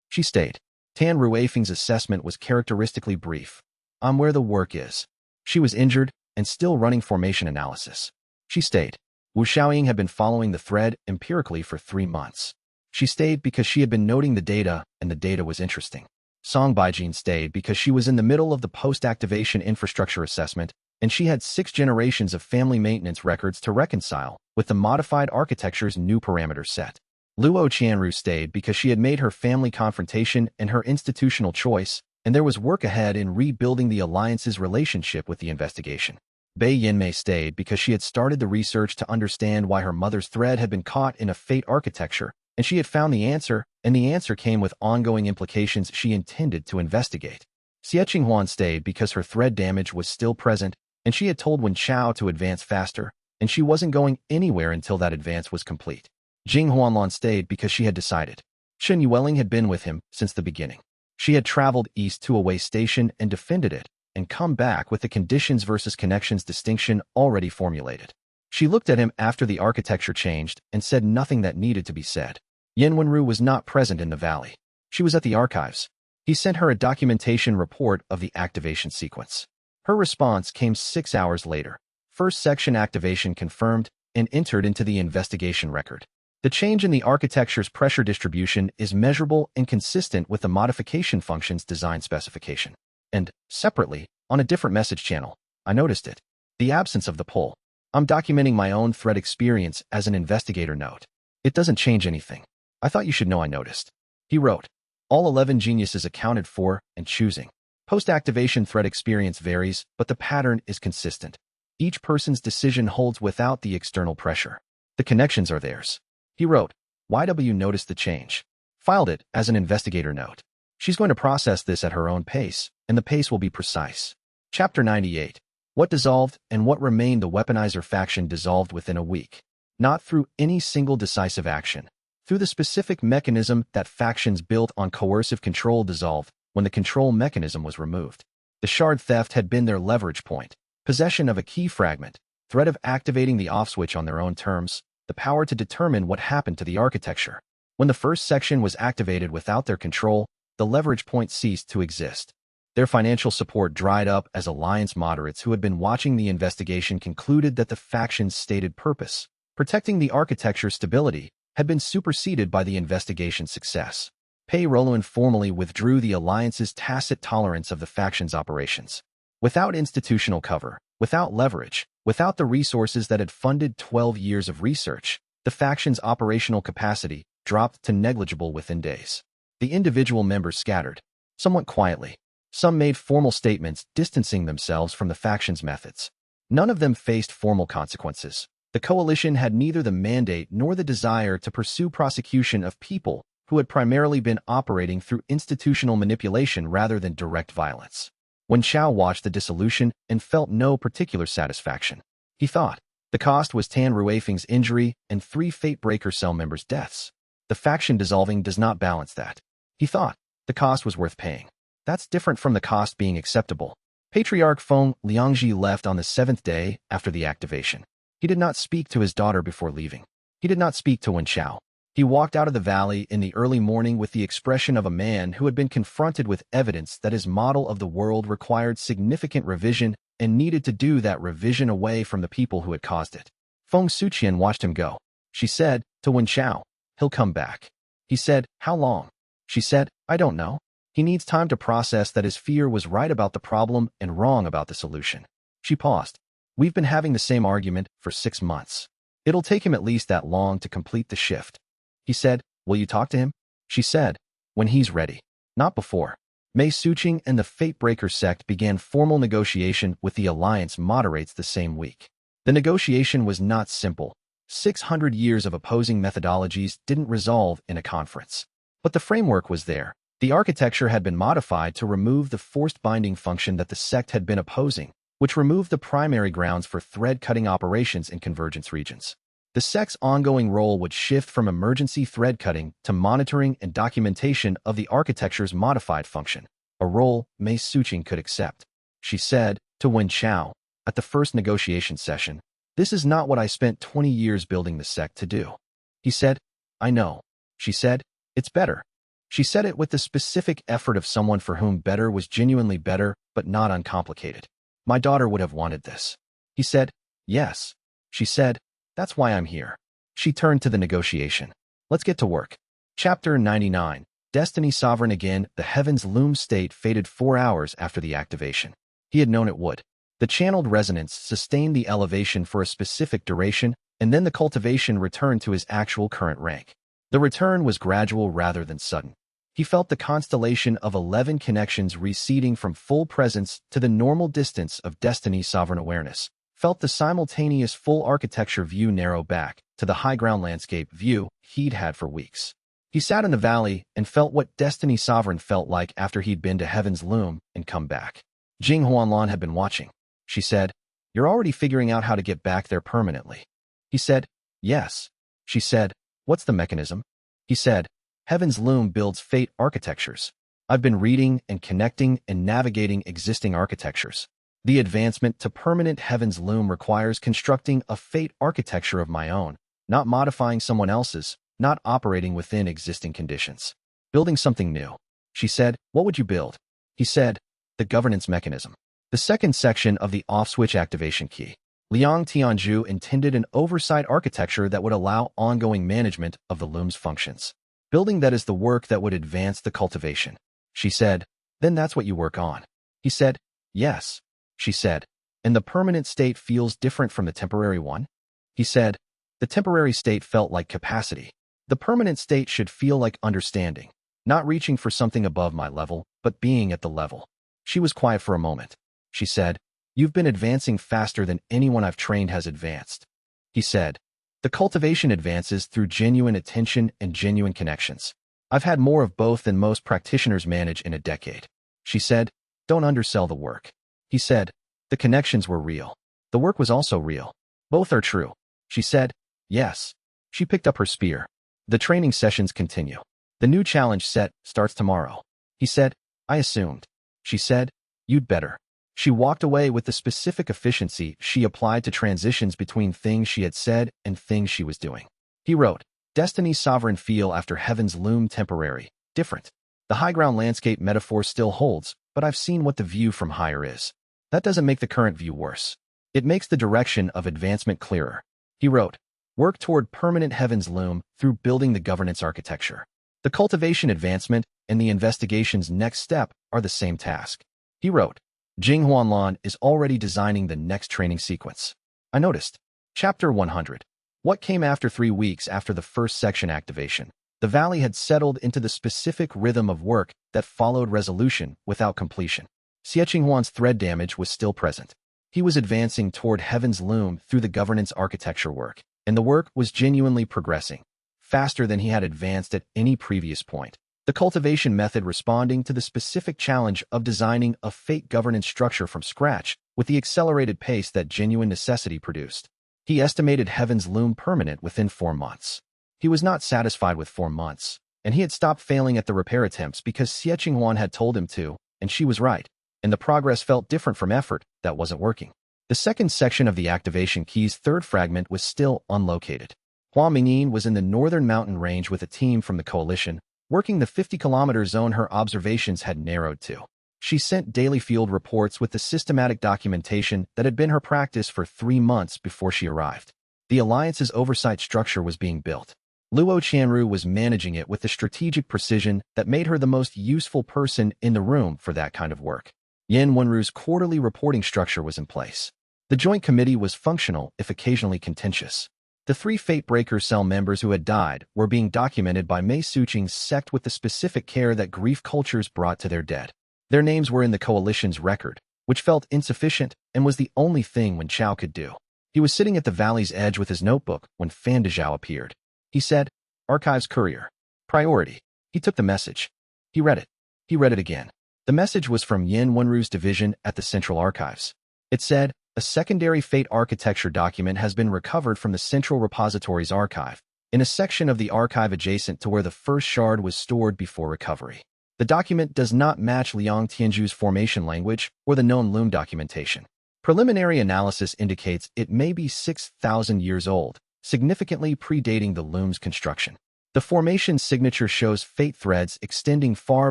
Speaker 1: She stayed. Tan Ruifeng's assessment was characteristically brief. I'm where the work is. She was injured and still running formation analysis. She stayed. Wu Xiaoying had been following the thread empirically for 3 months. She stayed because she had been noting the data, and the data was interesting. Song Baijin stayed because she was in the middle of the post-activation infrastructure assessment, and she had 6 generations of family maintenance records to reconcile with the modified architecture's new parameter set. Luo Qianru stayed because she had made her family confrontation and her institutional choice, and there was work ahead in rebuilding the alliance's relationship with the investigation. Bai Yinmei stayed because she had started the research to understand why her mother's thread had been caught in a fate architecture And she had found the answer, and the answer came with ongoing implications she intended to investigate. Xie Huan stayed because her thread damage was still present, and she had told Wen Chao to advance faster, and she wasn't going anywhere until that advance was complete. Jing Huanlan stayed because she had decided. Shen Yueling had been with him since the beginning. She had traveled east to a way station and defended it, and come back with the conditions versus connections distinction already formulated. She looked at him after the architecture changed and said nothing that needed to be said. Yen Wenru was not present in the valley. She was at the archives. He sent her a documentation report of the activation sequence. Her response came 6 hours later. First section activation confirmed and entered into the investigation record. The change in the architecture's pressure distribution is measurable and consistent with the modification function's design specification. And, separately, on a different message channel, I noticed it. The absence of the pull. I'm documenting my own thread experience as an investigator note. It doesn't change anything. I thought you should know I noticed. He wrote, all 11 geniuses accounted for and choosing. Post-activation thread experience varies, but the pattern is consistent. Each person's decision holds without the external pressure. The connections are theirs. He wrote, YW noticed the change. Filed it as an investigator note. She's going to process this at her own pace, and the pace will be precise. Chapter 98. What dissolved and what remained. The weaponizer faction dissolved within a week. Not through any single decisive action. Through the specific mechanism that factions built on coercive control dissolved when the control mechanism was removed. The shard theft had been their leverage point. Possession of a key fragment, threat of activating the off switch on their own terms, the power to determine what happened to the architecture. When the first section was activated without their control, the leverage point ceased to exist. Their financial support dried up as alliance moderates who had been watching the investigation concluded that the faction's stated purpose, protecting the architecture's stability, had been superseded by the investigation's success. Pei Roluan formally withdrew the alliance's tacit tolerance of the faction's operations. Without institutional cover, without leverage, without the resources that had funded 12 years of research, the faction's operational capacity dropped to negligible within days. The individual members scattered, somewhat quietly. Some made formal statements distancing themselves from the faction's methods. None of them faced formal consequences. The coalition had neither the mandate nor the desire to pursue prosecution of people who had primarily been operating through institutional manipulation rather than direct violence. Wen Chao watched the dissolution and felt no particular satisfaction. He thought, the cost was Tan Ruifeng's injury and 3 Fatebreaker cell members' deaths. The faction dissolving does not balance that. He thought, the cost was worth paying. That's different from the cost being acceptable. Patriarch Feng Liangji left on the 7th day after the activation. He did not speak to his daughter before leaving. He did not speak to Wen Chao. He walked out of the valley in the early morning with the expression of a man who had been confronted with evidence that his model of the world required significant revision and needed to do that revision away from the people who had caused it. Feng Suqian watched him go. She said, to Wen Chao, he'll come back. He said, how long? She said, I don't know. He needs time to process that his fear was right about the problem and wrong about the solution. She paused. We've been having the same argument for 6 months. It'll take him at least that long to complete the shift. He said, will you talk to him? She said, when he's ready. Not before. Mei Suqing and the Fatebreaker sect began formal negotiation with the alliance moderates the same week. The negotiation was not simple. 600 years of opposing methodologies didn't resolve in a conference. But the framework was there. The architecture had been modified to remove the forced binding function that the sect had been opposing, which removed the primary grounds for thread-cutting operations in convergence regions. The sect's ongoing role would shift from emergency thread cutting to monitoring and documentation of the architecture's modified function, a role Mei Suqing could accept. She said to Wen Chao at the first negotiation session, this is not what I spent 20 years building the sect to do. He said, I know. She said, it's better. She said it with the specific effort of someone for whom better was genuinely better, but not uncomplicated. My daughter would have wanted this. He said, yes. She said, that's why I'm here. She turned to the negotiation. Let's get to work. Chapter 99. Destiny Sovereign again. The heavens loom state faded 4 hours after the activation. He had known it would. The channeled resonance sustained the elevation for a specific duration, and then the cultivation returned to his actual current rank. The return was gradual rather than sudden. He felt the constellation of 11 connections receding from full presence to the normal distance of Destiny Sovereign awareness, felt the simultaneous full architecture view narrow back to the high ground landscape view he'd had for weeks. He sat in the valley and felt what Destiny Sovereign felt like after he'd been to Heaven's Loom and come back. Jing Huanlan had been watching. She said, "You're already figuring out how to get back there permanently." He said, "Yes." She said, "What's the mechanism?" He said, "Heaven's Loom builds fate architectures. I've been reading and connecting and navigating existing architectures. The advancement to permanent Heaven's Loom requires constructing a fate architecture of my own, not modifying someone else's, not operating within existing conditions. Building something new." She said, "What would you build?" He said, "The governance mechanism." The second section of the off-switch activation key. Liang Tianzhu intended an oversight architecture that would allow ongoing management of the loom's functions. Building that is the work that would advance the cultivation. She said, "Then that's what you work on." He said, "Yes." She said, "And the permanent state feels different from the temporary one?" He said, "The temporary state felt like capacity. The permanent state should feel like understanding, not reaching for something above my level, but being at the level." She was quiet for a moment. She said, "You've been advancing faster than anyone I've trained has advanced." He said, "The cultivation advances through genuine attention and genuine connections. I've had more of both than most practitioners manage in a decade." She said, "Don't undersell the work." He said, "The connections were real. The work was also real. Both are true." She said, "Yes." She picked up her spear. The training sessions continue. The new challenge set starts tomorrow. He said, "I assumed." She said, "You'd better." She walked away with the specific efficiency she applied to transitions between things she had said and things she was doing. He wrote, "Destiny's sovereign feel after Heaven's Loom temporary, different. The high ground landscape metaphor still holds, but I've seen what the view from higher is. That doesn't make the current view worse. It makes the direction of advancement clearer." He wrote, "Work toward permanent Heaven's Loom through building the governance architecture. The cultivation advancement and the investigation's next step are the same task." He wrote, "Jing Huanlan is already designing the next training sequence. I noticed." Chapter 100. What came after 3 weeks after the first section activation? The valley had settled into the specific rhythm of work that followed resolution without completion. Xie Huan's thread damage was still present. He was advancing toward Heaven's Loom through the governance architecture work, and the work was genuinely progressing, faster than he had advanced at any previous point. The cultivation method responding to the specific challenge of designing a fate governance structure from scratch with the accelerated pace that genuine necessity produced. He estimated Heaven's Loom permanent within 4 months. He was not satisfied with 4 months, and he had stopped failing at the repair attempts because Xie Huan had told him to, and she was right, and the progress felt different from effort that wasn't working. The second section of the activation key's third fragment was still unlocated. Hua Mingyin was in the northern mountain range with a team from the coalition, working the 50-kilometer zone her observations had narrowed to. She sent daily field reports with the systematic documentation that had been her practice for 3 months before she arrived. The Alliance's oversight structure was being built. Luo Qianru was managing it with the strategic precision that made her the most useful person in the room for that kind of work. Yan Wenru's quarterly reporting structure was in place. The Joint Committee was functional, if occasionally contentious. The 3 Fate Breaker cell members who had died were being documented by Mei Suqing's sect with the specific care that grief cultures brought to their dead. Their names were in the coalition's record, which felt insufficient and was the only thing Wen Chao could do. He was sitting at the valley's edge with his notebook when Fan Dezhao appeared. He said, "Archives Courier. Priority." He took the message. He read it. He read it again. The message was from Yan Wenru's division at the Central Archives. It said, "A secondary fate architecture document has been recovered from the Central Repository's archive, in a section of the archive adjacent to where the first shard was stored before recovery. The document does not match Liang Tianzhu's formation language or the known loom documentation. Preliminary analysis indicates it may be 6,000 years old, significantly predating the loom's construction. The formation signature shows fate threads extending far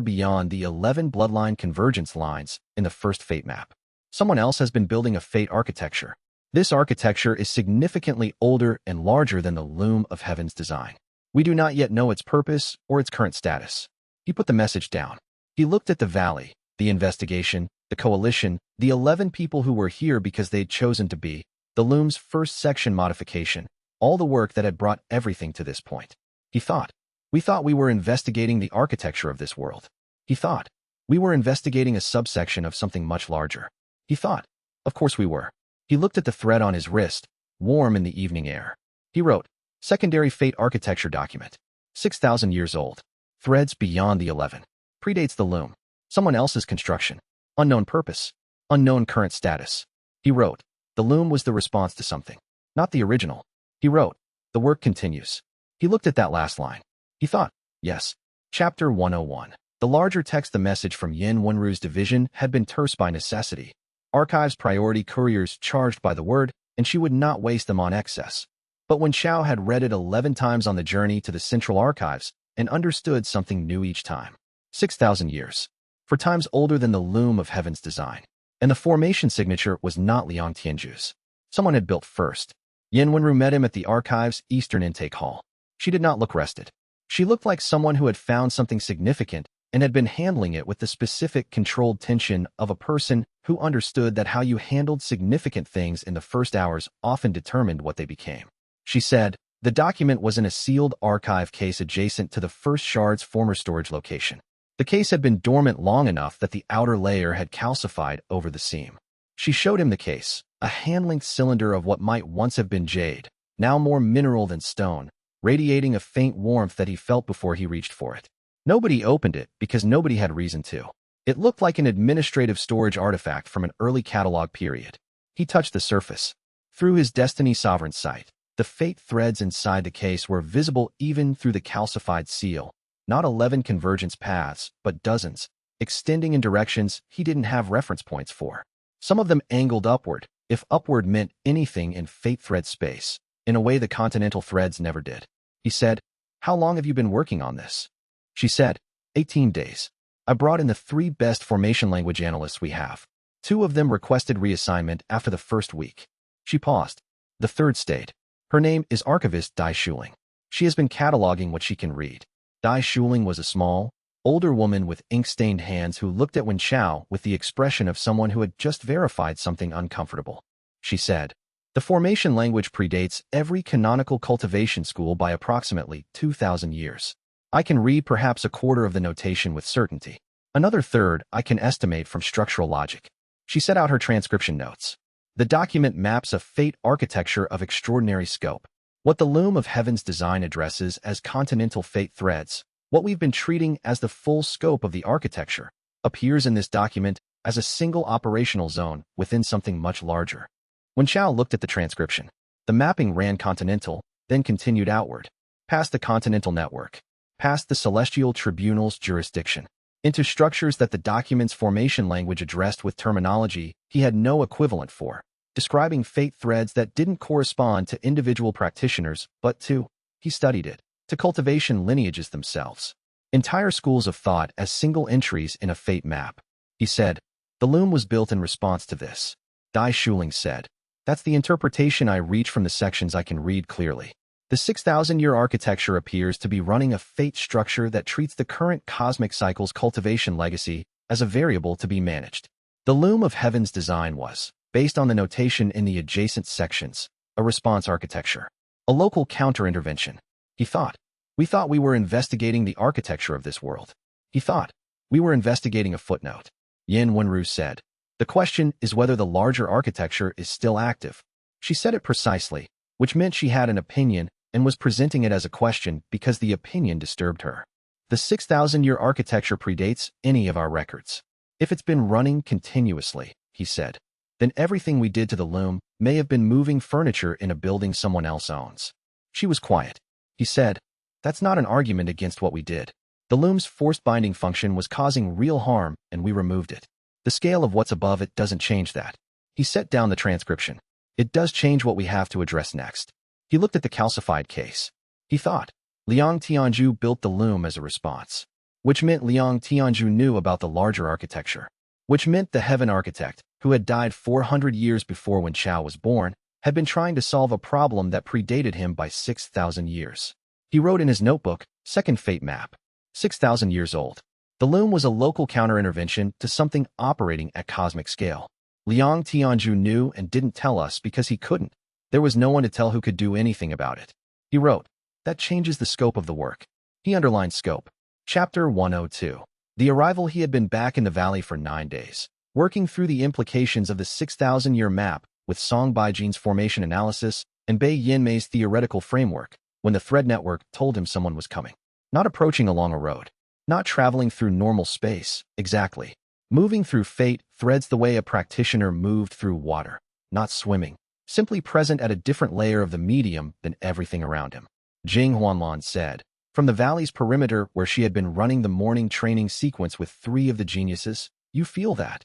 Speaker 1: beyond the 11 bloodline convergence lines in the first fate map. Someone else has been building a fate architecture. This architecture is significantly older and larger than the loom of Heaven's design. We do not yet know its purpose or its current status." He put the message down. He looked at the valley, the investigation, the coalition, the 11 people who were here because they'd chosen to be, the loom's first section modification, all the work that had brought everything to this point. He thought, "We thought we were investigating the architecture of this world." He thought, "We were investigating a subsection of something much larger." He thought, "Of course we were." He looked at the thread on his wrist, warm in the evening air. He wrote, Secondary Fate Architecture Document. 6,000 years old. Threads beyond the 11. Predates the loom. Someone else's construction. Unknown purpose. Unknown current status. He wrote, the loom was the response to something, not the original. He wrote, the work continues. He looked at that last line. He thought, yes. Chapter 101. The larger text, the message from Yin Wenru's division had been terse by necessity. Archives priority couriers charged by the word, and she would not waste them on excess. But when Xiao had read it 11 times on the journey to the central archives and understood something new each time. 6,000 years. For times older than the loom of heaven's design. And the formation signature was not Liang Tianju's. Someone had built first. Yin Wenru met him at the archive's Eastern Intake Hall. She did not look rested. She looked like someone who had found something significant and had been handling it with the specific controlled tension of a person who understood that how you handled significant things in the first hours often determined what they became. She said, the document was in a sealed archive case adjacent to the first shard's former storage location. The case had been dormant long enough that the outer layer had calcified over the seam. She showed him the case, a hand-length cylinder of what might once have been jade, now more mineral than stone, radiating a faint warmth that he felt before he reached for it. Nobody opened it because nobody had reason to. It looked like an administrative storage artifact from an early catalog period. He touched the surface. Through his Destiny Sovereign's sight, the fate threads inside the case were visible even through the calcified seal. Not 11 convergence paths, but dozens, extending in directions he didn't have reference points for. Some of them angled upward, if upward meant anything in fate thread space, in a way the continental threads never did. He said, how long have you been working on this? She said, 18 days. I brought in the 3 best formation language analysts we have. 2 of them requested reassignment after the first week. She paused. The 3rd stayed. Her name is Archivist Dai Shuling. She has been cataloging what she can read. Dai Shuling was a small, older woman with ink-stained hands who looked at Wen Chao with the expression of someone who had just verified something uncomfortable. She said, the formation language predates every canonical cultivation school by approximately 2,000 years. I can read perhaps a quarter of the notation with certainty. Another third I can estimate from structural logic. She set out her transcription notes. The document maps a fate architecture of extraordinary scope. What the loom of heaven's design addresses as continental fate threads, what we've been treating as the full scope of the architecture, appears in this document as a single operational zone within something much larger. When Xiao looked at the transcription, the mapping ran continental, then continued outward, past the continental network, past the celestial tribunal's jurisdiction, into structures that the document's formation language addressed with terminology he had no equivalent for, describing fate threads that didn't correspond to individual practitioners, but to, he studied it, to cultivation lineages themselves. Entire schools of thought as single entries in a fate map. He said, the loom was built in response to this. Dai Shuling said, that's the interpretation I reach from the sections I can read clearly. The 6,000-year architecture appears to be running a fate structure that treats the current cosmic cycle's cultivation legacy as a variable to be managed. The loom of heaven's design was, based on the notation in the adjacent sections, a response architecture, a local counter-intervention. He thought, we thought we were investigating the architecture of this world. He thought, we were investigating a footnote. Yin Wenru said, the question is whether the larger architecture is still active. She said it precisely, which meant she had an opinion and was presenting it as a question because the opinion disturbed her. The 6,000-year architecture predates any of our records. If it's been running continuously, he said, then everything we did to the loom may have been moving furniture in a building someone else owns. She was quiet. He said, that's not an argument against what we did. The loom's forced binding function was causing real harm, and we removed it. The scale of what's above it doesn't change that. He set down the transcription. It does change what we have to address next. He looked at the calcified case. He thought, Liang Tianju built the loom as a response, which meant Liang Tianju knew about the larger architecture, which meant the heaven architect, who had died 400 years before when Chao was born, had been trying to solve a problem that predated him by 6,000 years. He wrote in his notebook, second fate map, 6,000 years old. The loom was a local counter-intervention to something operating at cosmic scale. Liang Tianju knew and didn't tell us because he couldn't. There was no one to tell who could do anything about it. He wrote, that changes the scope of the work. He underlined scope. Chapter 102. The arrival. He had been back in the valley for 9 days, working through the implications of the 6,000-year map with Song Baijin's formation analysis and Bei Yinmei's theoretical framework, when the thread network told him someone was coming. Not approaching along a road. Not traveling through normal space, exactly. Moving through fate threads the way a practitioner moved through water. Not swimming. Simply present at a different layer of the medium than everything around him. Jing Huanlan said. From the valley's perimeter where she had been running the morning training sequence with 3 of the geniuses, you feel that?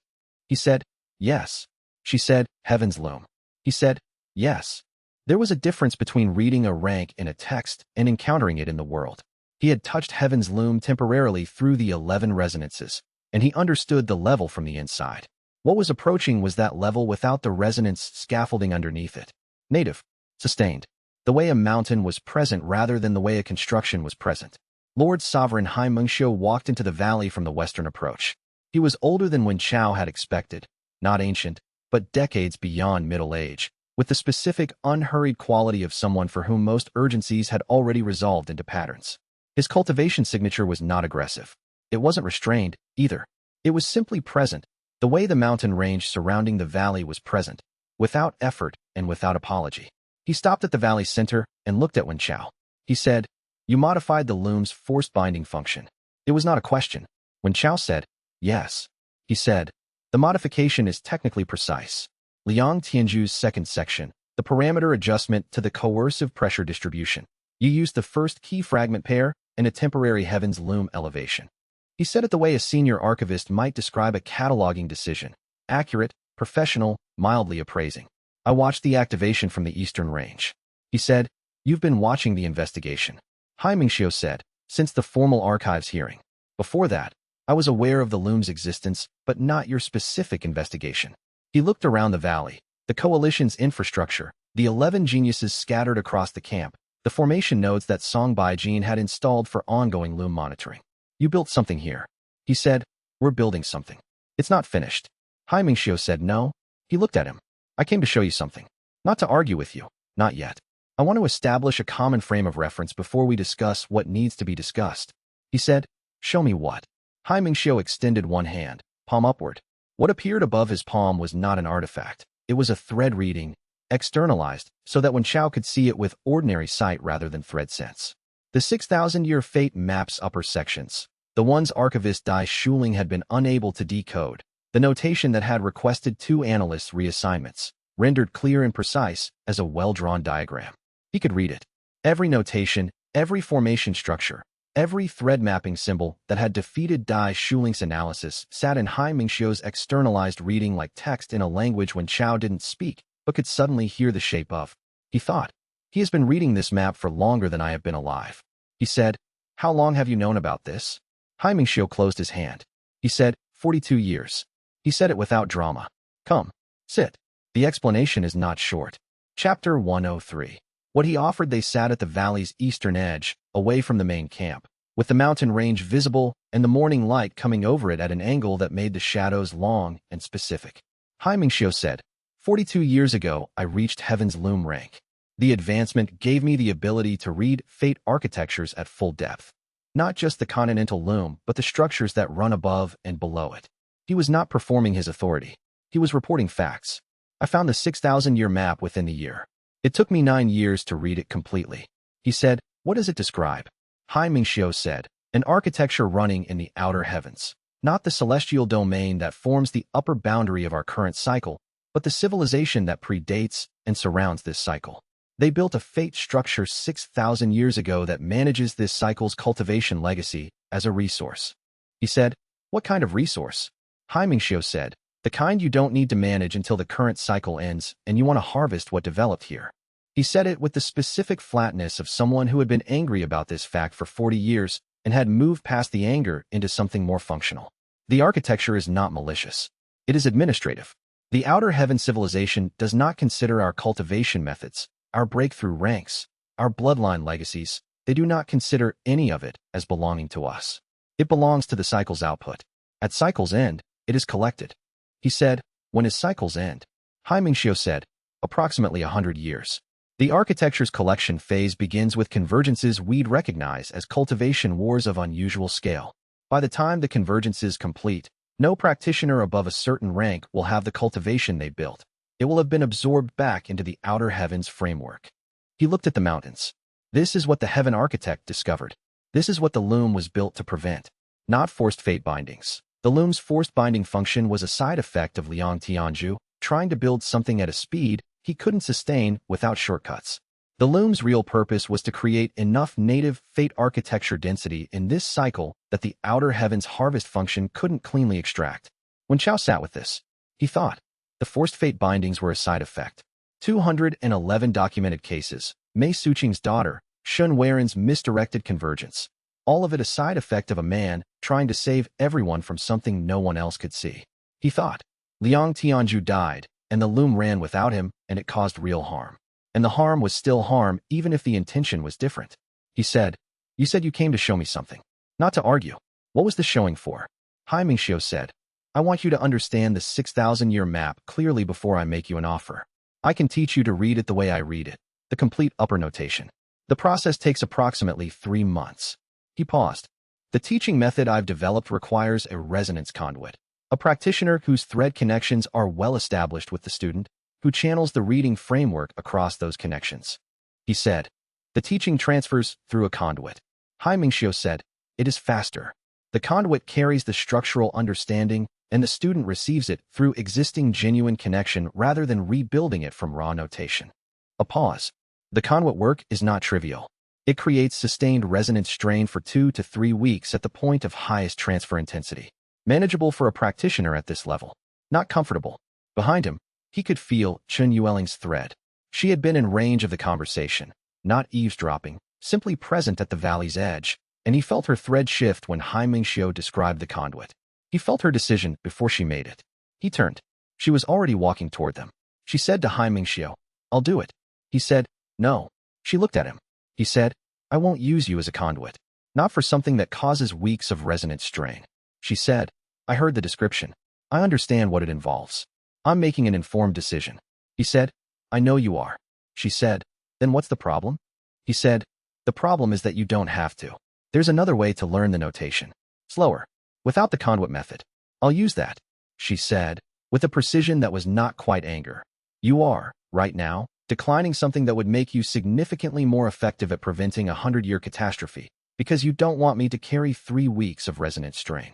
Speaker 1: He said, yes. She said, heavens loom. He said, yes. There was a difference between reading a rank in a text and encountering it in the world. He had touched heaven's loom temporarily through the 11 resonances, and he understood the level from the inside. What was approaching was that level without the resonance scaffolding underneath it. Native. Sustained. The way a mountain was present rather than the way a construction was present. Lord Sovereign Hai Mengxiu walked into the valley from the western approach. He was older than Wen Chao had expected, not ancient, but decades beyond middle age, with the specific, unhurried quality of someone for whom most urgencies had already resolved into patterns. His cultivation signature was not aggressive. It wasn't restrained, either. It was simply present. The way the mountain range surrounding the valley was present, without effort and without apology. He stopped at the valley's center and looked at Wen Chao. He said, you modified the loom's forced binding function. It was not a question. Wen Chao said, yes. He said, the modification is technically precise. Liang Tianju's second section, the parameter adjustment to the coercive pressure distribution. You used the first key fragment pair and a temporary heavens loom elevation. He said it the way a senior archivist might describe a cataloging decision. Accurate, professional, mildly appraising. I watched the activation from the eastern range. He said, you've been watching the investigation. Hai Mengxiu said, since the formal archives hearing. Before that, I was aware of the loom's existence, but not your specific investigation. He looked around the valley, the coalition's infrastructure, the 11 geniuses scattered across the camp, the formation nodes that Song Baijin had installed for ongoing loom monitoring. You built something here. He said, we're building something. It's not finished. Hai Mengxiu said no. He looked at him. I came to show you something. Not to argue with you. Not yet. I want to establish a common frame of reference before we discuss what needs to be discussed. He said, show me what? Hai Mengxiu extended one hand, palm upward. What appeared above his palm was not an artifact. It was a thread reading, externalized, so that Wen Chao could see it with ordinary sight rather than thread sense. The 6,000-year fate maps upper sections. The ones archivist Dai Shuling had been unable to decode. The notation that had requested 2 analysts' reassignments, rendered clear and precise as a well-drawn diagram. He could read it. Every notation, every formation structure, every thread mapping symbol that had defeated Dai Shuling's analysis sat in Hai Mengxiu's externalized reading like text in a language Wen Chao didn't speak, but could suddenly hear the shape of. He thought, he has been reading this map for longer than I have been alive. He said, how long have you known about this? Hai Mengxiu closed his hand. He said, 42 years. He said it without drama. Come, sit. The explanation is not short. Chapter 103. What he offered. They sat at the valley's eastern edge, away from the main camp, with the mountain range visible and the morning light coming over it at an angle that made the shadows long and specific. Hai Mengxiu said, 42 years ago, I reached heaven's loom rank. The advancement gave me the ability to read fate architectures at full depth. Not just the continental loom, but the structures that run above and below it. He was not performing his authority. He was reporting facts. I found the 6,000-year map within the year. It took me 9 years to read it completely. He said, what does it describe? Hai Mengxiu said, an architecture running in the outer heavens. Not the celestial domain that forms the upper boundary of our current cycle, but the civilization that predates and surrounds this cycle. They built a fate structure 6,000 years ago that manages this cycle's cultivation legacy as a resource. He said, what kind of resource? Hai Mengxiu said, the kind you don't need to manage until the current cycle ends and you want to harvest what developed here. He said it with the specific flatness of someone who had been angry about this fact for 40 years and had moved past the anger into something more functional. The architecture is not malicious. It is administrative. The outer heaven civilization does not consider our cultivation methods, our breakthrough ranks, our bloodline legacies. They do not consider any of it as belonging to us. It belongs to the cycle's output. At cycle's end, it is collected. He said, when is cycle's end? Hai Mengxiu said, approximately 100 years. The architecture's collection phase begins with convergences we'd recognize as cultivation wars of unusual scale. By the time the convergence is complete, no practitioner above a certain rank will have the cultivation they built. it will have been absorbed back into the outer heavens framework. He looked at the mountains. This is what the heaven architect discovered. This is what the loom was built to prevent, not forced fate bindings. The loom's forced binding function was a side effect of Liang Tianzhu trying to build something at a speed he couldn't sustain without shortcuts. The loom's real purpose was to create enough native fate architecture density in this cycle that the outer heavens harvest function couldn't cleanly extract. When Chao sat with this, he thought, the forced fate bindings were a side effect. 211 documented cases, Mei Suqing's daughter, Shun Waren's misdirected convergence. All of it a side effect of a man trying to save everyone from something no one else could see. He thought, Liang Tianzhu died, and the loom ran without him, and it caused real harm. And the harm was still harm even if the intention was different. He said, you said you came to show me something. Not to argue. What was the showing for? Hai Mingxiu said, I want you to understand the 6,000-year map clearly before I make you an offer. I can teach you to read it the way I read it, the complete upper notation. The process takes approximately 3 months. He paused. The teaching method I've developed requires a resonance conduit, a practitioner whose thread connections are well established with the student, who channels the reading framework across those connections. He said, the teaching transfers through a conduit. Hai Mingxiu said, it is faster. The conduit carries the structural understanding, and the student receives it through existing genuine connection rather than rebuilding it from raw notation. A pause. The conduit work is not trivial. It creates sustained resonance strain for 2 to 3 weeks at the point of highest transfer intensity. Manageable for a practitioner at this level. Not comfortable. Behind him, he could feel Chun Yueling's thread. She had been in range of the conversation, not eavesdropping, simply present at the valley's edge, and he felt her thread shift when Hai Mingxiu described the conduit. He felt her decision before she made it. He turned. She was already walking toward them. She said to Hai Mingxiu, I'll do it. He said, no. She looked at him. He said, I won't use you as a conduit. Not for something that causes weeks of resonance strain. She said, I heard the description. I understand what it involves. I'm making an informed decision. He said, I know you are. She said, then what's the problem? He said, the problem is that you don't have to. There's another way to learn the notation. Slower. Without the conduit method. I'll use that. She said, with a precision that was not quite anger. You are, right now, declining something that would make you significantly more effective at preventing a 100-year catastrophe, because you don't want me to carry 3 weeks of resonance strain.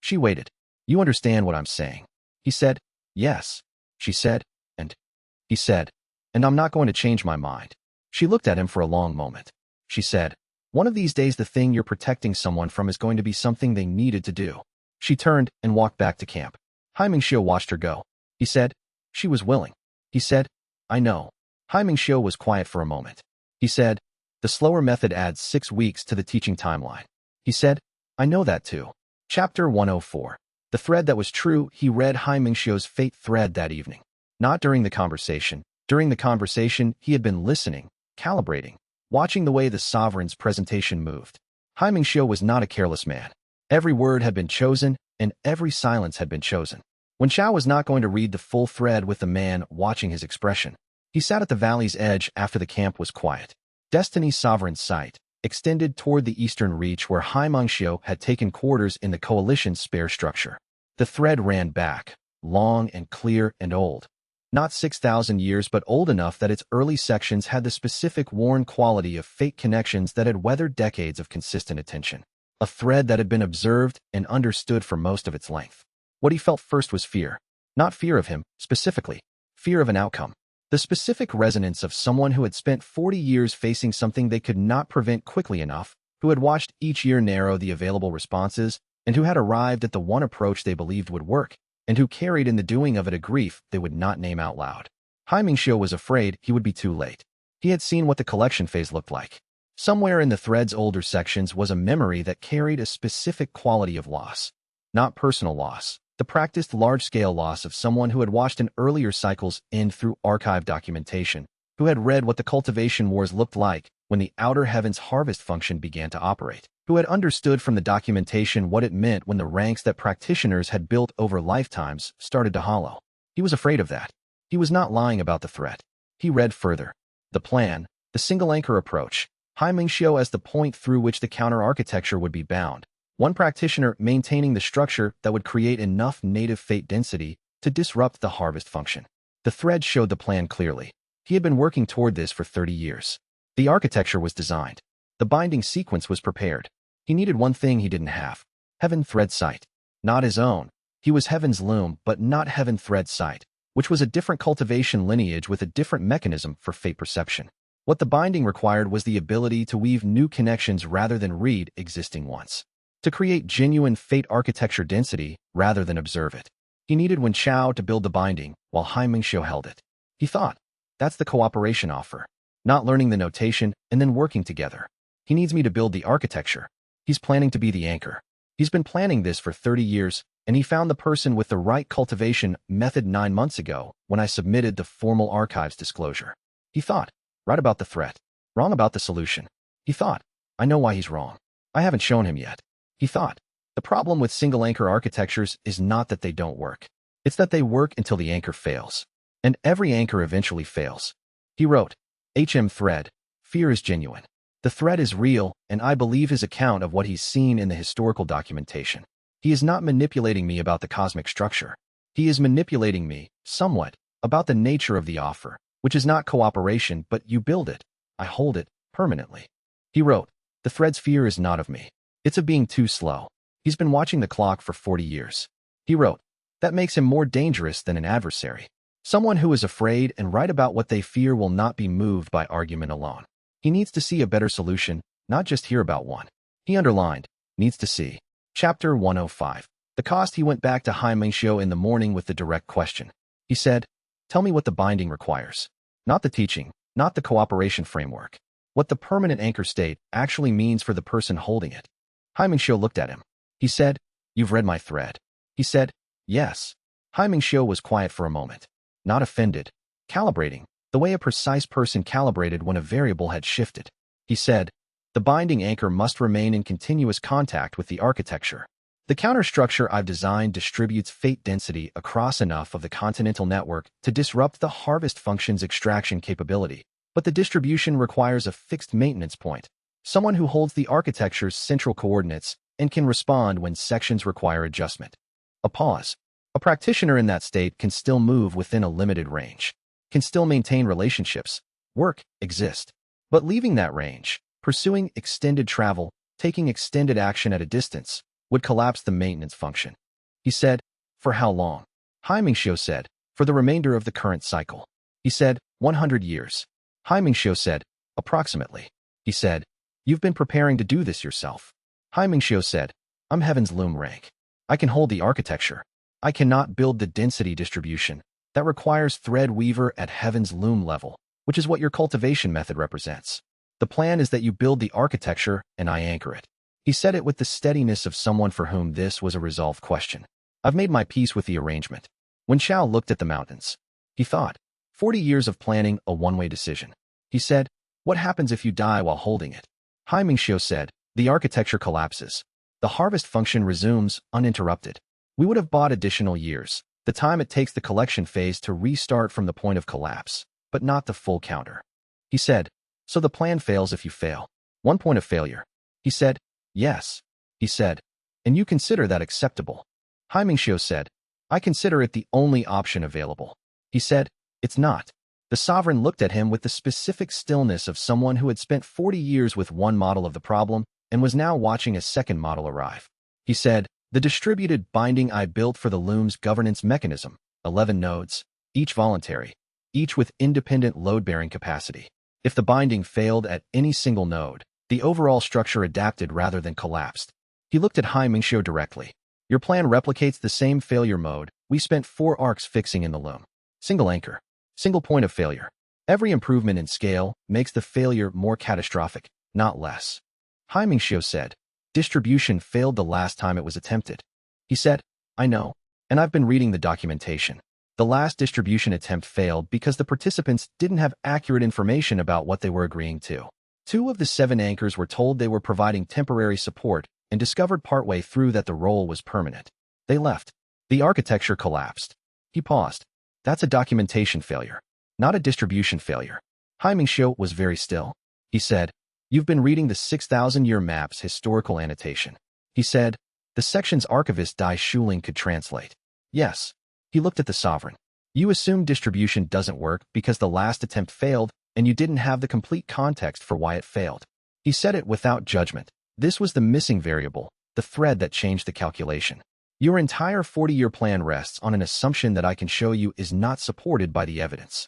Speaker 1: She waited. You understand what I'm saying? He said, yes. She said, and? He said, and I'm not going to change my mind. She looked at him for a long moment. She said, one of these days the thing you're protecting someone from is going to be something they needed to do. She turned and walked back to camp. Hai Mingxiu watched her go. He said, she was willing. He said, I know. Hai Mingxiu was quiet for a moment. He said, the slower method adds 6 weeks to the teaching timeline. He said, I know that too. Chapter 104. The thread that was true. He read Hai Mingxiu's fate thread that evening. Not during the conversation. During the conversation, he had been listening, calibrating, watching the way the sovereign's presentation moved. Hai Mingxiu was not a careless man. Every word had been chosen, and every silence had been chosen. When Chao was not going to read the full thread with the man watching his expression, he sat at the valley's edge after the camp was quiet. Destiny's sovereign sight extended toward the eastern reach where Hai Mingxiu had taken quarters in the coalition's spare structure. The thread ran back, long and clear and old. Not 6,000 years, but old enough that its early sections had the specific worn quality of fate connections that had weathered decades of consistent attention. A thread that had been observed and understood for most of its length. What he felt first was fear. Not fear of him, specifically. Fear of an outcome. The specific resonance of someone who had spent 40 years facing something they could not prevent quickly enough, who had watched each year narrow the available responses, and who had arrived at the one approach they believed would work, and who carried in the doing of it a grief they would not name out loud. Hai Mingxiu was afraid he would be too late. He had seen what the collection phase looked like. Somewhere in the thread's older sections was a memory that carried a specific quality of loss. Not personal loss, the practiced large-scale loss of someone who had watched an earlier cycle's end through archive documentation, who had read what the cultivation wars looked like when the outer heavens harvest function began to operate, who had understood from the documentation what it meant when the ranks that practitioners had built over lifetimes started to hollow. He was afraid of that. He was not lying about the threat. He read further. The plan, the single anchor approach, Hai Mingxiu as the point through which the counter-architecture would be bound. One practitioner maintaining the structure that would create enough native fate density to disrupt the harvest function. The thread showed the plan clearly. He had been working toward this for 30 years. The architecture was designed. The binding sequence was prepared. He needed one thing he didn't have. Heaven thread sight. Not his own. He was heaven's loom, but not heaven thread sight, which was a different cultivation lineage with a different mechanism for fate perception. What the binding required was the ability to weave new connections rather than read existing ones. To create genuine fate architecture density rather than observe it. He needed Wen Chao to build the binding, while Hai Mingxiu held it. He thought, that's the cooperation offer. Not learning the notation and then working together. He needs me to build the architecture. He's planning to be the anchor. He's been planning this for 30 years, and he found the person with the right cultivation method 9 months ago when I submitted the formal archives disclosure. He thought, right about the threat, wrong about the solution. He thought, I know why he's wrong. I haven't shown him yet. He thought, the problem with single anchor architectures is not that they don't work. It's that they work until the anchor fails. And every anchor eventually fails. He wrote, thread, fear is genuine. The thread is real, and I believe his account of what he's seen in the historical documentation. He is not manipulating me about the cosmic structure. He is manipulating me, somewhat, about the nature of the offer, which is not cooperation, but you build it. I hold it, permanently. He wrote, the thread's fear is not of me. It's of being too slow. He's been watching the clock for 40 years. He wrote, that makes him more dangerous than an adversary. Someone who is afraid and right about what they fear will not be moved by argument alone. He needs to see a better solution, not just hear about one. He underlined, needs to see. Chapter 105. The cost. He went back to Hai Mingxiu in the morning with the direct question. He said, tell me what the binding requires. Not the teaching, not the cooperation framework. What the permanent anchor state actually means for the person holding it. Hai Mingxiu looked at him. He said, you've read my thread. He said, yes. Hai Mingxiu was quiet for a moment. Not offended. Calibrating, the way a precise person calibrated when a variable had shifted. He said, the binding anchor must remain in continuous contact with the architecture. The counterstructure I've designed distributes fate density across enough of the continental network to disrupt the harvest function's extraction capability, but the distribution requires a fixed maintenance point, someone who holds the architecture's central coordinates and can respond when sections require adjustment. A pause. A practitioner in that state can still move within a limited range, can still maintain relationships, work, exist. But leaving that range, pursuing extended travel, taking extended action at a distance, would collapse the maintenance function. He said, for how long? Hai Mingxiu said, for the remainder of the current cycle. He said, 100 years. Hai Mingxiu said, approximately. He said, you've been preparing to do this yourself. Hai Mingxiu said, I'm heaven's loom rank. I can hold the architecture. I cannot build the density distribution. That requires thread weaver at heaven's loom level, which is what your cultivation method represents. The plan is that you build the architecture and I anchor it. He said it with the steadiness of someone for whom this was a resolved question. I've made my peace with the arrangement. Wen Chao looked at the mountains. He thought, 40 years of planning, a one-way decision. He said, what happens if you die while holding it? Hai Mingxiu said, the architecture collapses. The harvest function resumes, uninterrupted. We would have bought additional years, the time it takes the collection phase to restart from the point of collapse, but not the full counter. He said, so the plan fails if you fail. One point of failure. He said, yes. He said, and you consider that acceptable? Hai Mingxiu said, I consider it the only option available. He said, it's not. The sovereign looked at him with the specific stillness of someone who had spent 40 years with one model of the problem and was now watching a second model arrive. He said, the distributed binding I built for the loom's governance mechanism, 11 nodes, each voluntary, each with independent load-bearing capacity. If the binding failed at any single node, the overall structure adapted rather than collapsed. He looked at Hai Mingxiu directly. Your plan replicates the same failure mode we spent 4 arcs fixing in the loom. Single anchor, single point of failure. Every improvement in scale makes the failure more catastrophic, not less. Hai Mingxiu said, distribution failed the last time it was attempted. He said, I know, and I've been reading the documentation. The last distribution attempt failed because the participants didn't have accurate information about what they were agreeing to. 2 of the 7 anchors were told they were providing temporary support and discovered partway through that the role was permanent. They left. The architecture collapsed. He paused. That's a documentation failure, not a distribution failure. Hai Mingxiu was very still. He said, you've been reading the 6,000-year map's historical annotation. He said, the section's archivist Dai Shuling could translate. Yes. He looked at the sovereign. You assume distribution doesn't work because the last attempt failed and you didn't have the complete context for why it failed. He said it without judgment. This was the missing variable, the thread that changed the calculation. Your entire 40-year plan rests on an assumption that I can show you is not supported by the evidence.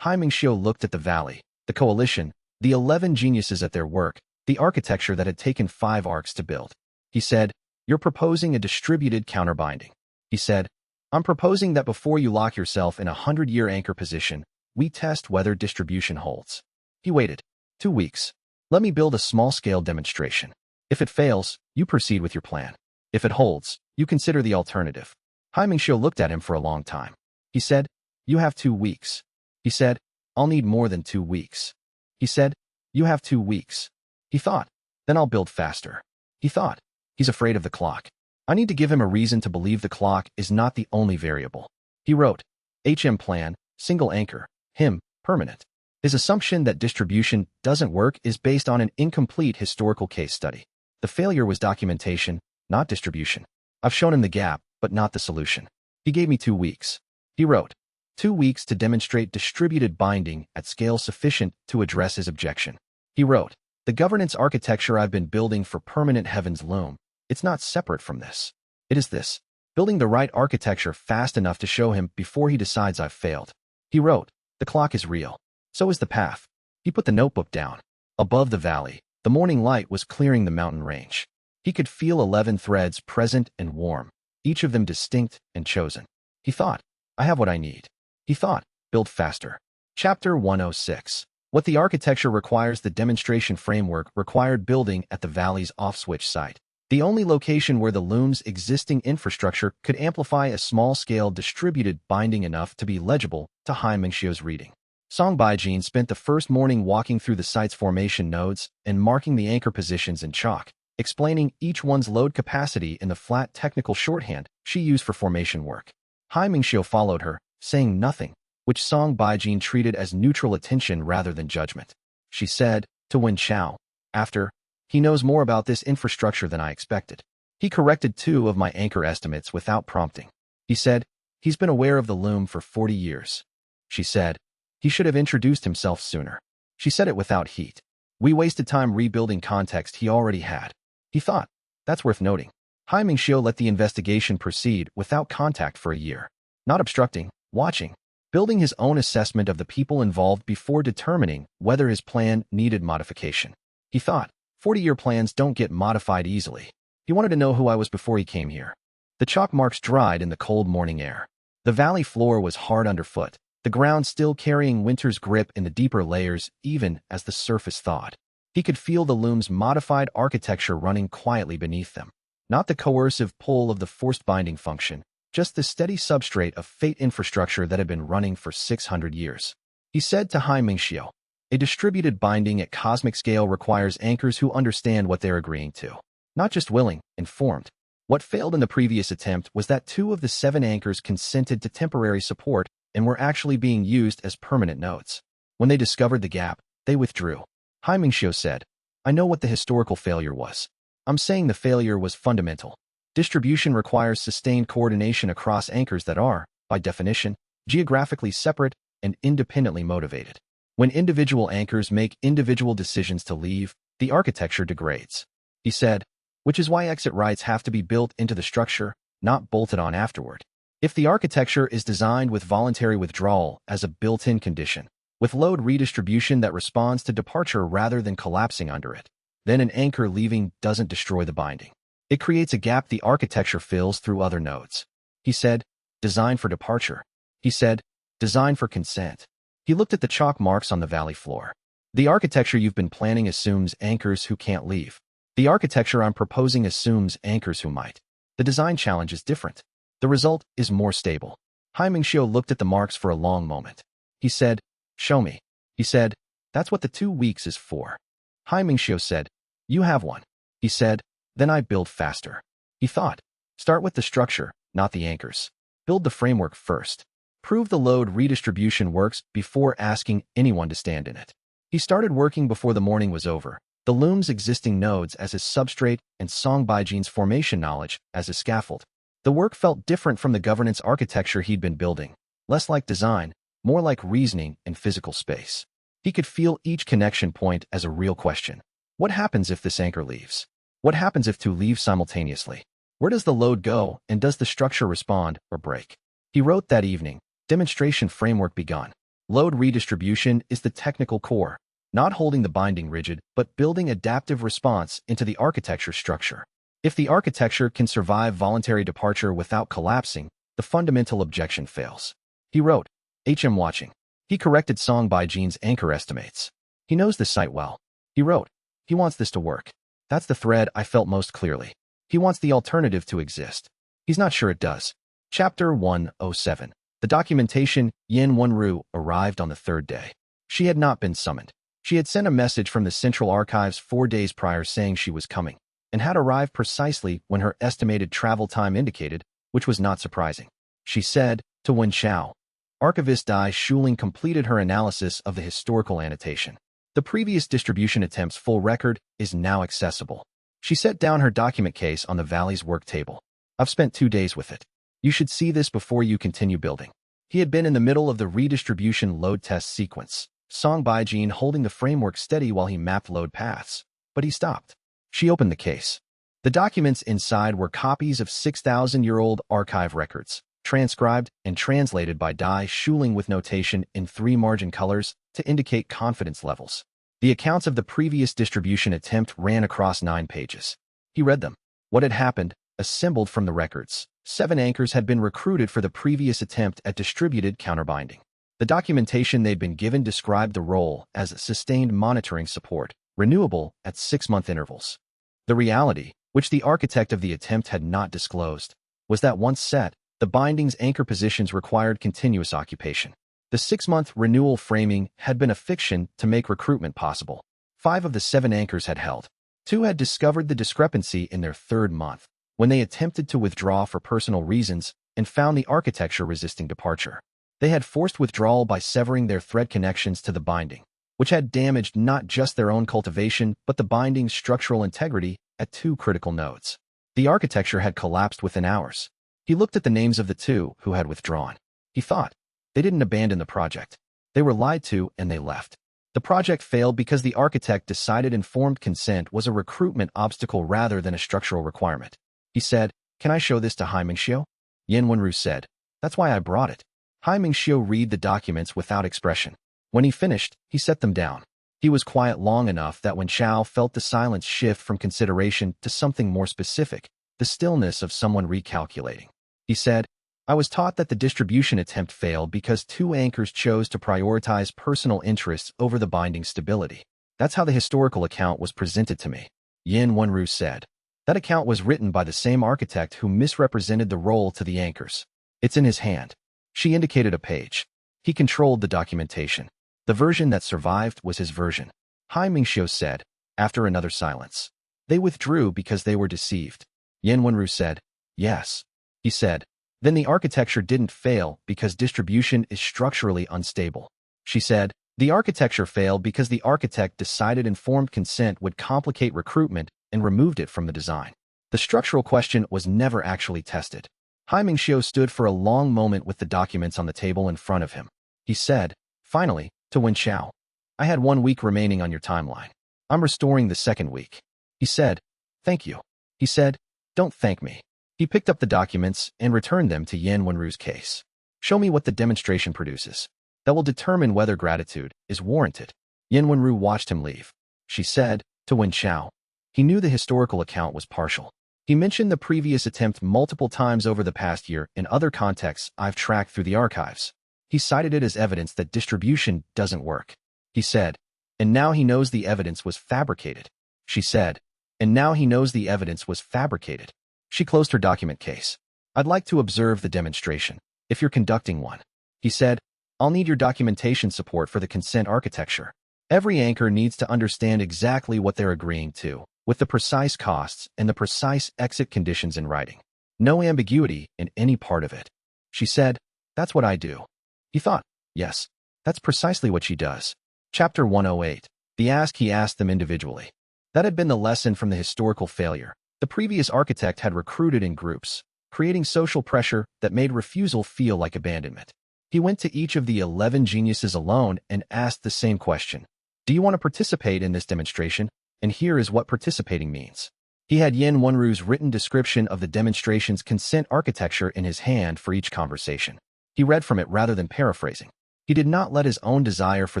Speaker 1: Hai Mingxiu looked at the valley, the coalition, the 11 geniuses at their work, the architecture that had taken 5 arcs to build. He said, "You're proposing a distributed counterbinding." He said, "I'm proposing that before you lock yourself in a 100-year anchor position, we test whether distribution holds." He waited. 2 weeks. "Let me build a small-scale demonstration. If it fails, you proceed with your plan. If it holds, you consider the alternative." Hai Mingxiu looked at him for a long time. He said, "You have 2 weeks." He said, "I'll need more than 2 weeks." He said, "You have 2 weeks." He thought, "Then I'll build faster." He thought, "He's afraid of the clock. I need to give him a reason to believe the clock is not the only variable." He wrote, "HM plan, single anchor, him, permanent." His assumption that distribution doesn't work is based on an incomplete historical case study. The failure was documentation, not distribution. I've shown him the gap, but not the solution. He gave me 2 weeks. He wrote, 2 weeks to demonstrate distributed binding at scale sufficient to address his objection. He wrote, "The governance architecture I've been building for permanent heavens loom, it's not separate from this. It is this. Building the right architecture fast enough to show him before he decides I've failed." He wrote, "The clock is real. So is the path." He put the notebook down. Above the valley, the morning light was clearing the mountain range. He could feel 11 threads present and warm, each of them distinct and chosen. He thought, "I have what I need." He thought, "Build faster." Chapter 106. What the architecture requires. The demonstration framework required building at the valley's off-switch site, the only location where the loom's existing infrastructure could amplify a small-scale distributed binding enough to be legible to Hai Mingxiu's reading. Song Baijin spent the first morning walking through the site's formation nodes and marking the anchor positions in chalk, explaining each one's load capacity in the flat technical shorthand she used for formation work. Hai Mingxiu followed her, saying nothing, which Song Baijin treated as neutral attention rather than judgment. She said, to Wen Chao, after, "He knows more about this infrastructure than I expected. He corrected 2 of my anchor estimates without prompting. He said, he's been aware of the loom for 40 years. She said, he should have introduced himself sooner. She said it without heat. We wasted time rebuilding context he already had. He thought, that's worth noting. Hai Mingxiu let the investigation proceed without contact for a year. Not obstructing, watching, building his own assessment of the people involved before determining whether his plan needed modification. He thought, 40-year plans don't get modified easily. He wanted to know who I was before he came here. The chalk marks dried in the cold morning air. The valley floor was hard underfoot, the ground still carrying winter's grip in the deeper layers even as the surface thawed. He could feel the loom's modified architecture running quietly beneath them. Not the coercive pull of the forced binding function, just the steady substrate of fate infrastructure that had been running for 600 years. He said to Hai Mingxiu, a distributed binding at cosmic scale requires anchors who understand what they're agreeing to. Not just willing, informed. What failed in the previous attempt was that 2 of the 7 anchors consented to temporary support and were actually being used as permanent nodes. When they discovered the gap, they withdrew. Hai Mingxiu said, I know what the historical failure was. I'm saying the failure was fundamental. Distribution requires sustained coordination across anchors that are, by definition, geographically separate and independently motivated. When individual anchors make individual decisions to leave, the architecture degrades. He said, which is why exit rights have to be built into the structure, not bolted on afterward. If the architecture is designed with voluntary withdrawal as a built-in condition, with load redistribution that responds to departure rather than collapsing under it, then an anchor leaving doesn't destroy the binding. It creates a gap the architecture fills through other nodes. He said, design for departure. He said, design for consent. He looked at the chalk marks on the valley floor. The architecture you've been planning assumes anchors who can't leave. The architecture I'm proposing assumes anchors who might. The design challenge is different. The result is more stable. Hai Mingxiu looked at the marks for a long moment. He said, show me. He said, that's what the 2 weeks is for. Hai Mingxiu said, you have one. He said, then I build faster. He thought, start with the structure, not the anchors. Build the framework first. Prove the load redistribution works before asking anyone to stand in it. He started working before the morning was over, the loom's existing nodes as his substrate and Song Baijin's formation knowledge as his scaffold. The work felt different from the governance architecture he'd been building. less like design, more like reasoning in physical space. He could feel each connection point as a real question. What happens if this anchor leaves? What happens if two leave simultaneously? Where does the load go, and does the structure respond or break? He wrote that evening. Demonstration framework begun. Load redistribution is the technical core, not holding the binding rigid, but building adaptive response into the architecture structure. If the architecture can survive voluntary departure without collapsing, the fundamental objection fails. He wrote, HM watching. He corrected Song Bai Jin's anchor estimates. He knows this site well. He wrote, he wants this to work. That's the thread I felt most clearly. He wants the alternative to exist. He's not sure it does. Chapter 107. The documentation, Yin Wenru, arrived on the third day. She had not been summoned. She had sent a message from the Central Archives 4 days prior saying she was coming, and had arrived precisely when her estimated travel time indicated, which was not surprising. She said, to Wen Xiao. Archivist Dai Shuling completed her analysis of the historical annotation. The previous distribution attempt's full record is now accessible. She set down her document case on the Valley's work table. I've spent 2 days with it. You should see this before you continue building. He had been in the middle of the redistribution load test sequence, Song Bai Jin holding the framework steady while he mapped load paths. But he stopped. She opened the case. The documents inside were copies of 6,000-year-old archive records, transcribed and translated by Dai Shuling with notation in 3 margin colors to indicate confidence levels. The accounts of the previous distribution attempt ran across 9 pages. He read them. What had happened, assembled from the records. 7 anchors had been recruited for the previous attempt at distributed counterbinding. The documentation they'd been given described the role as sustained monitoring support, renewable at 6-month intervals. The reality, which the architect of the attempt had not disclosed, was that once set, the binding's anchor positions required continuous occupation. The 6-month renewal framing had been a fiction to make recruitment possible. 5 of the 7 anchors had held. 2 had discovered the discrepancy in their 3rd month, when they attempted to withdraw for personal reasons and found the architecture resisting departure. They had forced withdrawal by severing their thread connections to the binding, which had damaged not just their own cultivation but the binding's structural integrity at 2 critical nodes. The architecture had collapsed within hours. He looked at the names of the 2 who had withdrawn. He thought, they didn't abandon the project. They were lied to and they left. The project failed because the architect decided informed consent was a recruitment obstacle rather than a structural requirement. He said, can I show this to Hai Mingxiu? Yin Wenru said, that's why I brought it. Hai Mingxiu read the documents without expression. When he finished, he set them down. He was quiet long enough that when Xiao felt the silence shift from consideration to something more specific, the stillness of someone recalculating. He said, I was taught that the distribution attempt failed because 2 anchors chose to prioritize personal interests over the binding stability. That's how the historical account was presented to me. Yin Wenru said. That account was written by the same architect who misrepresented the role to the anchors. It's in his hand. She indicated a page. He controlled the documentation. The version that survived was his version. Hai Mingxiu said, after another silence. They withdrew because they were deceived. Yin Wenru said, yes. He said, then the architecture didn't fail because distribution is structurally unstable. She said, the architecture failed because the architect decided informed consent would complicate recruitment and removed it from the design. The structural question was never actually tested. Hai Mingxiu stood for a long moment with the documents on the table in front of him. He said, finally, to Wen Xiao, I had 1 week remaining on your timeline. I'm restoring the 2nd week. He said, thank you. He said, don't thank me. He picked up the documents and returned them to Yin Wenru's case. Show me what the demonstration produces. That will determine whether gratitude is warranted. Yin Wenru watched him leave. She said, to Wen Xiao. He knew the historical account was partial. He mentioned the previous attempt multiple times over the past year in other contexts I've tracked through the archives. He cited it as evidence that distribution doesn't work. He said, and now he knows the evidence was fabricated. She said, and now he knows the evidence was fabricated. She closed her document case. I'd like to observe the demonstration, if you're conducting one. He said, I'll need your documentation support for the consent architecture. Every anchor needs to understand exactly what they're agreeing to, with the precise costs and the precise exit conditions in writing. No ambiguity in any part of it. She said, that's what I do. He thought, yes, that's precisely what she does. Chapter 108. The ask he asked them individually. That had been the lesson from the historical failure. The previous architect had recruited in groups, creating social pressure that made refusal feel like abandonment. He went to each of the 11 geniuses alone and asked the same question. Do you want to participate in this demonstration? And here is what participating means. He had Yin Wenru's written description of the demonstration's consent architecture in his hand for each conversation. He read from it rather than paraphrasing. He did not let his own desire for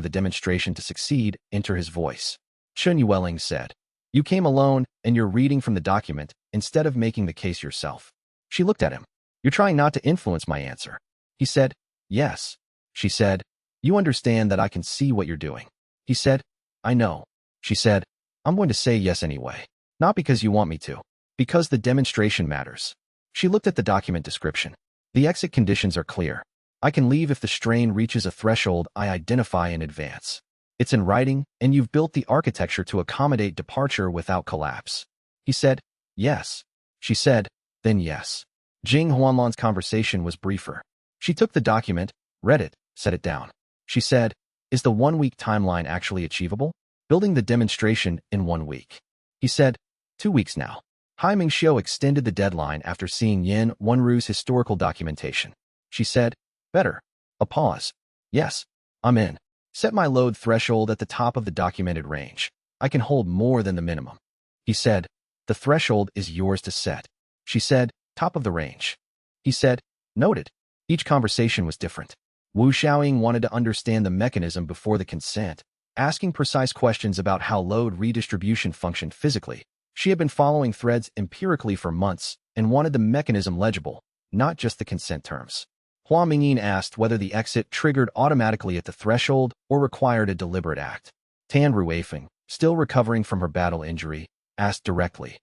Speaker 1: the demonstration to succeed enter his voice. Chen Yueling said, "You came alone, and you're reading from the document, instead of making the case yourself." She looked at him. "You're trying not to influence my answer." He said, "Yes." She said, "You understand that I can see what you're doing." He said, "I know." She said, "I'm going to say yes anyway. Not because you want me to. Because the demonstration matters." She looked at the document description. The exit conditions are clear. I can leave if the strain reaches a threshold I identify in advance. It's in writing, and you've built the architecture to accommodate departure without collapse. He said, "Yes." She said, "Then yes." Jing Huanlan's conversation was briefer. She took the document, read it, set it down. She said, "Is the 1-week timeline actually achievable? Building the demonstration in 1 week." He said, 2 weeks now. Hai Mingxiu extended the deadline after seeing Yin Wenru's historical documentation. She said, "Better." A pause. "Yes, I'm in. Set my load threshold at the top of the documented range. I can hold more than the minimum." He said, "The threshold is yours to set." She said, "Top of the range." He said, "Noted." Each conversation was different. Wu Xiaoying wanted to understand the mechanism before the consent, asking precise questions about how load redistribution functioned physically. She had been following threads empirically for months and wanted the mechanism legible, not just the consent terms. Hua Mingyin asked whether the exit triggered automatically at the threshold or required a deliberate act. Tan Ruifeng, still recovering from her battle injury, asked directly,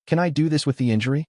Speaker 1: "Can I do this with the injury?"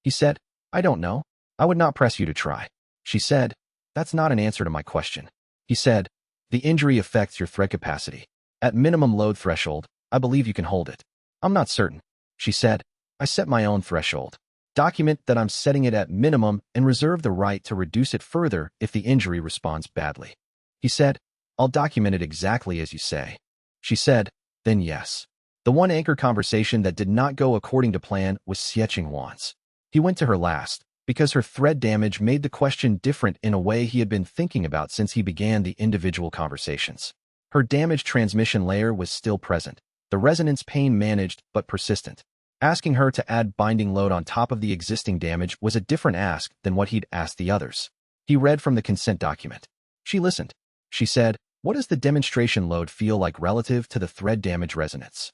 Speaker 1: He said, "I don't know. I would not press you to try." She said, "That's not an answer to my question." He said, "The injury affects your thread capacity. At minimum load threshold, I believe you can hold it." "I'm not certain." She said, "I set my own threshold. Document that I'm setting it at minimum and reserve the right to reduce it further if the injury responds badly." He said, "I'll document it exactly as you say." She said, "Then yes." The one anchor conversation that did not go according to plan was Xie Huan's. He went to her last, because her thread damage made the question different in a way he had been thinking about since he began the individual conversations. Her damaged transmission layer was still present, the resonance pain managed but persistent. Asking her to add binding load on top of the existing damage was a different ask than what he'd asked the others. He read from the consent document. She listened. She said, "What does the demonstration load feel like relative to the thread damage resonance?"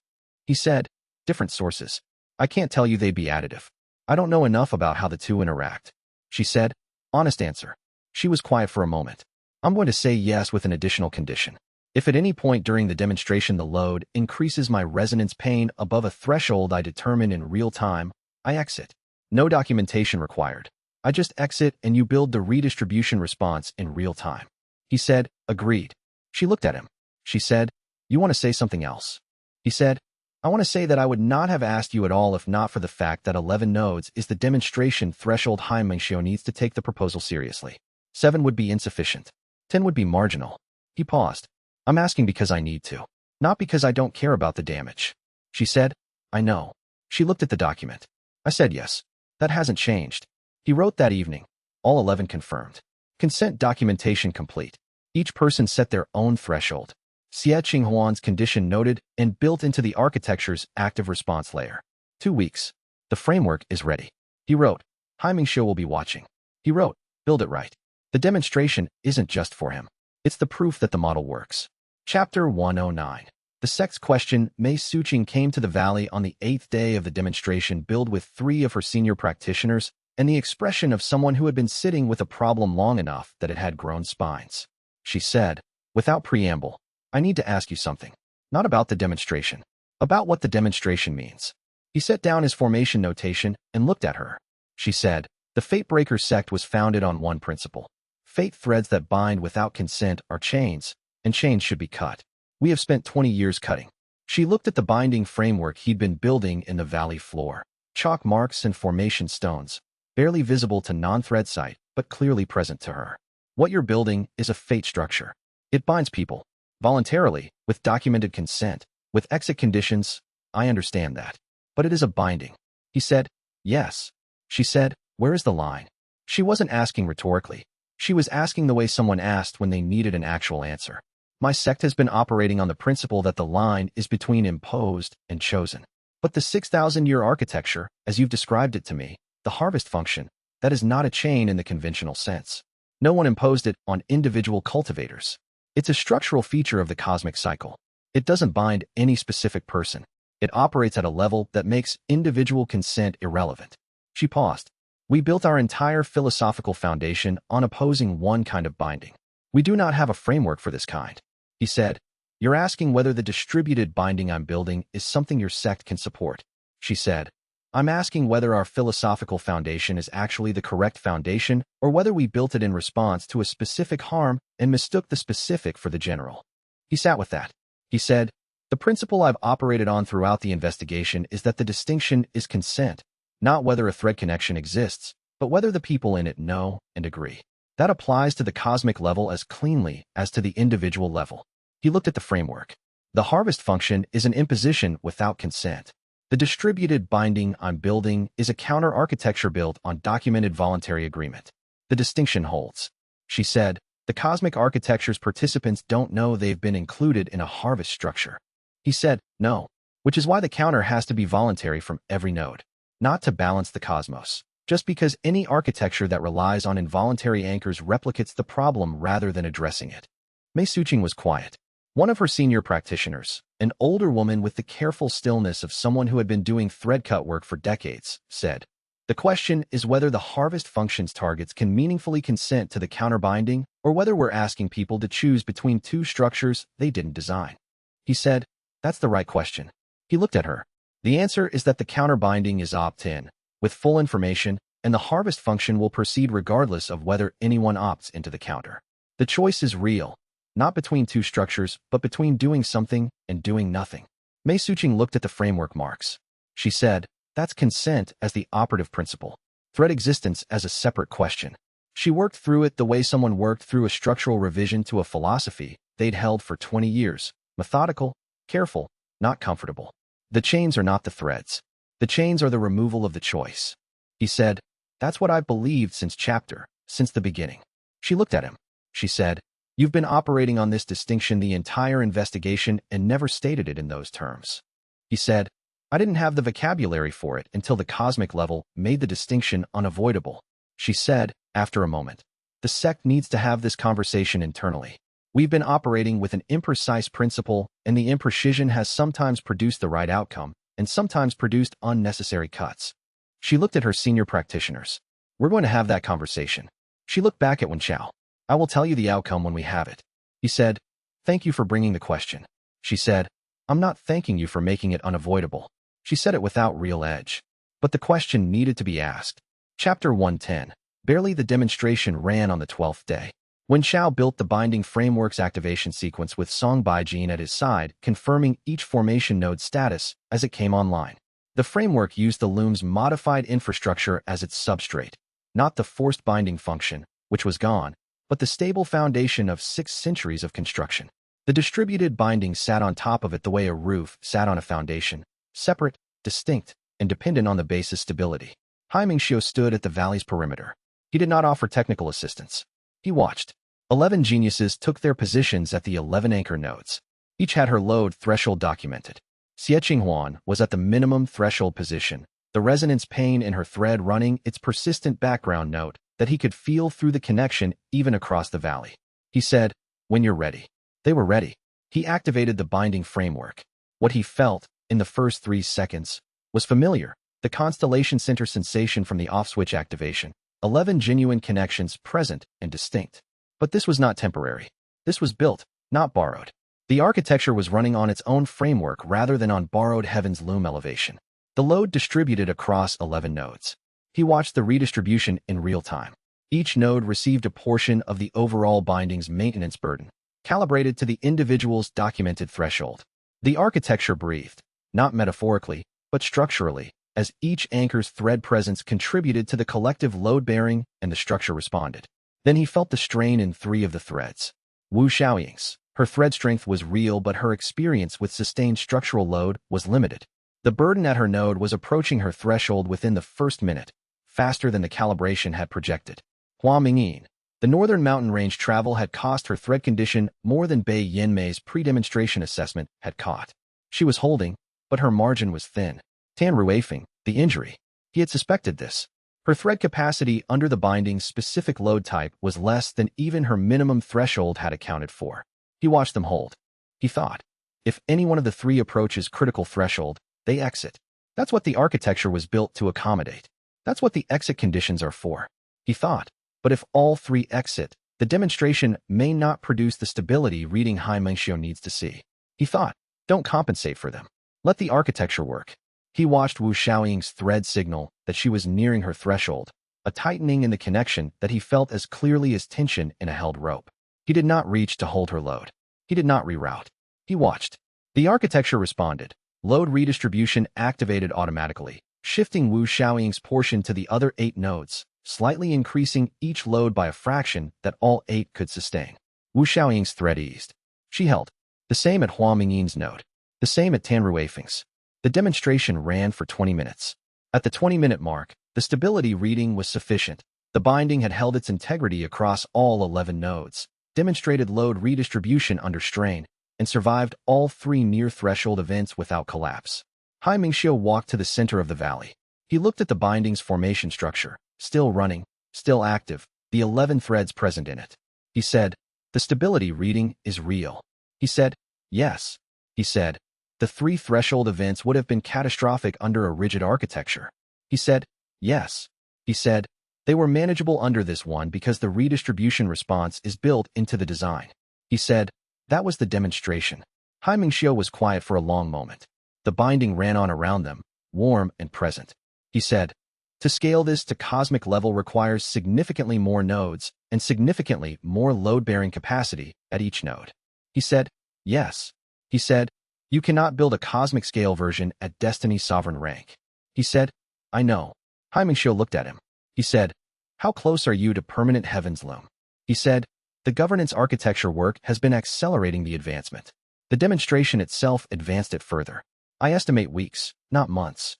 Speaker 1: He said, "Different sources. I can't tell you they'd be additive. I don't know enough about how the two interact." She said, "Honest answer." She was quiet for a moment. "I'm going to say yes with an additional condition. If at any point during the demonstration the load increases my resonance pain above a threshold I determine in real time, I exit. No documentation required. I just exit and you build the redistribution response in real time." He said, "Agreed." She looked at him. She said, "You want to say something else?" He said, "I want to say that I would not have asked you at all if not for the fact that 11 nodes is the demonstration threshold. Hai Mingxiu needs to take the proposal seriously. 7 would be insufficient. 10 would be marginal." He paused. "I'm asking because I need to. Not because I don't care about the damage." She said, "I know." She looked at the document. I said yes. That hasn't changed. He wrote that evening. All 11 confirmed. Consent documentation complete. Each person set their own threshold. Xie Huan's condition noted and built into the architecture's active response layer. 2 weeks. The framework is ready. He wrote, Hai Mingxiu will be watching. He wrote, build it right. The demonstration isn't just for him. It's the proof that the model works. Chapter 109. The sect's question. Mei Suqing came to the valley on the 8th day of the demonstration, billed with 3 of her senior practitioners, and the expression of someone who had been sitting with a problem long enough that it had grown spines. She said, without preamble, "I need to ask you something. Not about the demonstration. About what the demonstration means." He set down his formation notation and looked at her. She said, "The Fatebreaker sect was founded on one principle. Fate threads that bind without consent are chains, and chains should be cut. We have spent 20 years cutting." She looked at the binding framework he'd been building in the valley floor. Chalk marks and formation stones, barely visible to non-thread sight, but clearly present to her. What you're building is a fate structure. It binds people, voluntarily, with documented consent, with exit conditions. I understand that. But it is a binding. He said, yes. She said, where is the line? She wasn't asking rhetorically. She was asking the way someone asked when they needed an actual answer. My sect has been operating on the principle that the line is between imposed and chosen. But the 6,000-year architecture, as you've described it to me, the harvest function, that is not a chain in the conventional sense. No one imposed it on individual cultivators. It's a structural feature of the cosmic cycle. It doesn't bind any specific person. It operates at a level that makes individual consent irrelevant. She paused. We built our entire philosophical foundation on opposing one kind of binding. We do not have a framework for this kind. He said, "You're asking whether the distributed binding I'm building is something your sect can support." She said, "I'm asking whether our philosophical foundation is actually the correct foundation or whether we built it in response to a specific harm and mistook the specific for the general." He sat with that. He said, "The principle I've operated on throughout the investigation is that the distinction is consent, not whether a thread connection exists, but whether the people in it know and agree. That applies to the cosmic level as cleanly as to the individual level." He looked at the framework. The harvest function is an imposition without consent. The distributed binding I'm building is a counter-architecture built on documented voluntary agreement. The distinction holds. She said, "The cosmic architecture's participants don't know they've been included in a harvest structure." He said, "No, which is why the counter has to be voluntary from every node, not to balance the cosmos. Just because any architecture that relies on involuntary anchors replicates the problem rather than addressing it." Mei Suqing was quiet. One of her senior practitioners, an older woman with the careful stillness of someone who had been doing thread cut work for decades, said, "The question is whether the harvest function's targets can meaningfully consent to the counterbinding or whether we're asking people to choose between two structures they didn't design." He said, "That's the right question." He looked at her. "The answer is that the counterbinding is opt-in, with full information, and the harvest function will proceed regardless of whether anyone opts into the counter. The choice is real. Not between two structures, but between doing something and doing nothing." Mei Suqing looked at the framework marks. She said, "That's consent as the operative principle. Thread existence as a separate question." She worked through it the way someone worked through a structural revision to a philosophy they'd held for 20 years. Methodical, careful, not comfortable. "The chains are not the threads. The chains are the removal of the choice." He said, "That's what I've believed since the beginning." She looked at him. She said, "You've been operating on this distinction the entire investigation and never stated it in those terms." He said, "I didn't have the vocabulary for it until the cosmic level made the distinction unavoidable." She said, after a moment, "The sect needs to have this conversation internally. We've been operating with an imprecise principle, and the imprecision has sometimes produced the right outcome and sometimes produced unnecessary cuts." She looked at her senior practitioners. "We're going to have that conversation." She looked back at Wen Chao. "I will tell you the outcome when we have it." He said, "Thank you for bringing the question." She said, "I'm not thanking you for making it unavoidable." She said it without real edge. But the question needed to be asked. Chapter 110. Barely the demonstration ran on the 12th day. Wen Chao built the binding framework's activation sequence with Song Baijin at his side, confirming each formation node's status as it came online. The framework used the loom's modified infrastructure as its substrate, not the forced binding function, which was gone, but the stable foundation of 6 centuries of construction. The distributed binding sat on top of it the way a roof sat on a foundation, separate, distinct, and dependent on the base's stability. Hai Mingxiu stood at the valley's perimeter. He did not offer technical assistance. He watched. 11 geniuses took their positions at the 11 anchor nodes. Each had her load threshold documented. Xie Qinghuan was at the minimum threshold position, the resonance pain in her thread running its persistent background note that he could feel through the connection even across the valley. He said, "When you're ready." They were ready. He activated the binding framework. What he felt, in the first 3 seconds, was familiar. The constellation center sensation from the off-switch activation. 11 genuine connections present and distinct. But this was not temporary. This was built, not borrowed. The architecture was running on its own framework rather than on borrowed heaven's loom elevation. The load distributed across 11 nodes. He watched the redistribution in real time. Each node received a portion of the overall binding's maintenance burden, calibrated to the individual's documented threshold. The architecture breathed, not metaphorically, but structurally, as each anchor's thread presence contributed to the collective load-bearing and the structure responded. Then he felt the strain in 3 of the threads. Wu Xiaoying's. Her thread strength was real, but her experience with sustained structural load was limited. The burden at her node was approaching her threshold within the first minute, faster than the calibration had projected. Hua Mingyin. The northern mountain range travel had cost her thread condition more than Bai Yanmei's pre-demonstration assessment had caught. She was holding, but her margin was thin. Tan Ruifeng, the injury. He had suspected this. Her thread capacity under the binding's specific load type was less than even her minimum threshold had accounted for. He watched them hold. He thought, if any one of the three approaches critical threshold, they exit. That's what the architecture was built to accommodate. That's what the exit conditions are for. He thought, but if all three exit, the demonstration may not produce the stability reading xianxia needs to see. He thought, don't compensate for them. Let the architecture work. He watched Wu Xiaoying's thread signal that she was nearing her threshold, a tightening in the connection that he felt as clearly as tension in a held rope. He did not reach to hold her load. He did not reroute. He watched. The architecture responded. Load redistribution activated automatically, shifting Wu Xiaoying's portion to the other 8 nodes, slightly increasing each load by a fraction that all 8 could sustain. Wu Xiaoying's thread eased. She held. The same at Hua Mingyin's node. The same at Tan Ruifeng's. The demonstration ran for 20 minutes. At the 20-minute mark, the stability reading was sufficient. The binding had held its integrity across all 11 nodes, demonstrated load redistribution under strain, and survived all 3 near-threshold events without collapse. Xianxia walked to the center of the valley. He looked at the binding's formation structure, still running, still active, the 11 threads present in it. He said, the stability reading is real. He said, yes. He said, the 3 threshold events would have been catastrophic under a rigid architecture. He said, yes. He said, they were manageable under this one because the redistribution response is built into the design. He said, that was the demonstration. Xianxia was quiet for a long moment. The binding ran on around them, warm and present. He said, to scale this to cosmic level requires significantly more nodes and significantly more load-bearing capacity at each node. He said, yes. He said, you cannot build a cosmic scale version at Destiny's sovereign rank. He said, I know. Xianxia looked at him. He said, how close are you to permanent heaven's loom? He said, the governance architecture work has been accelerating the advancement. The demonstration itself advanced it further. I estimate weeks, not months.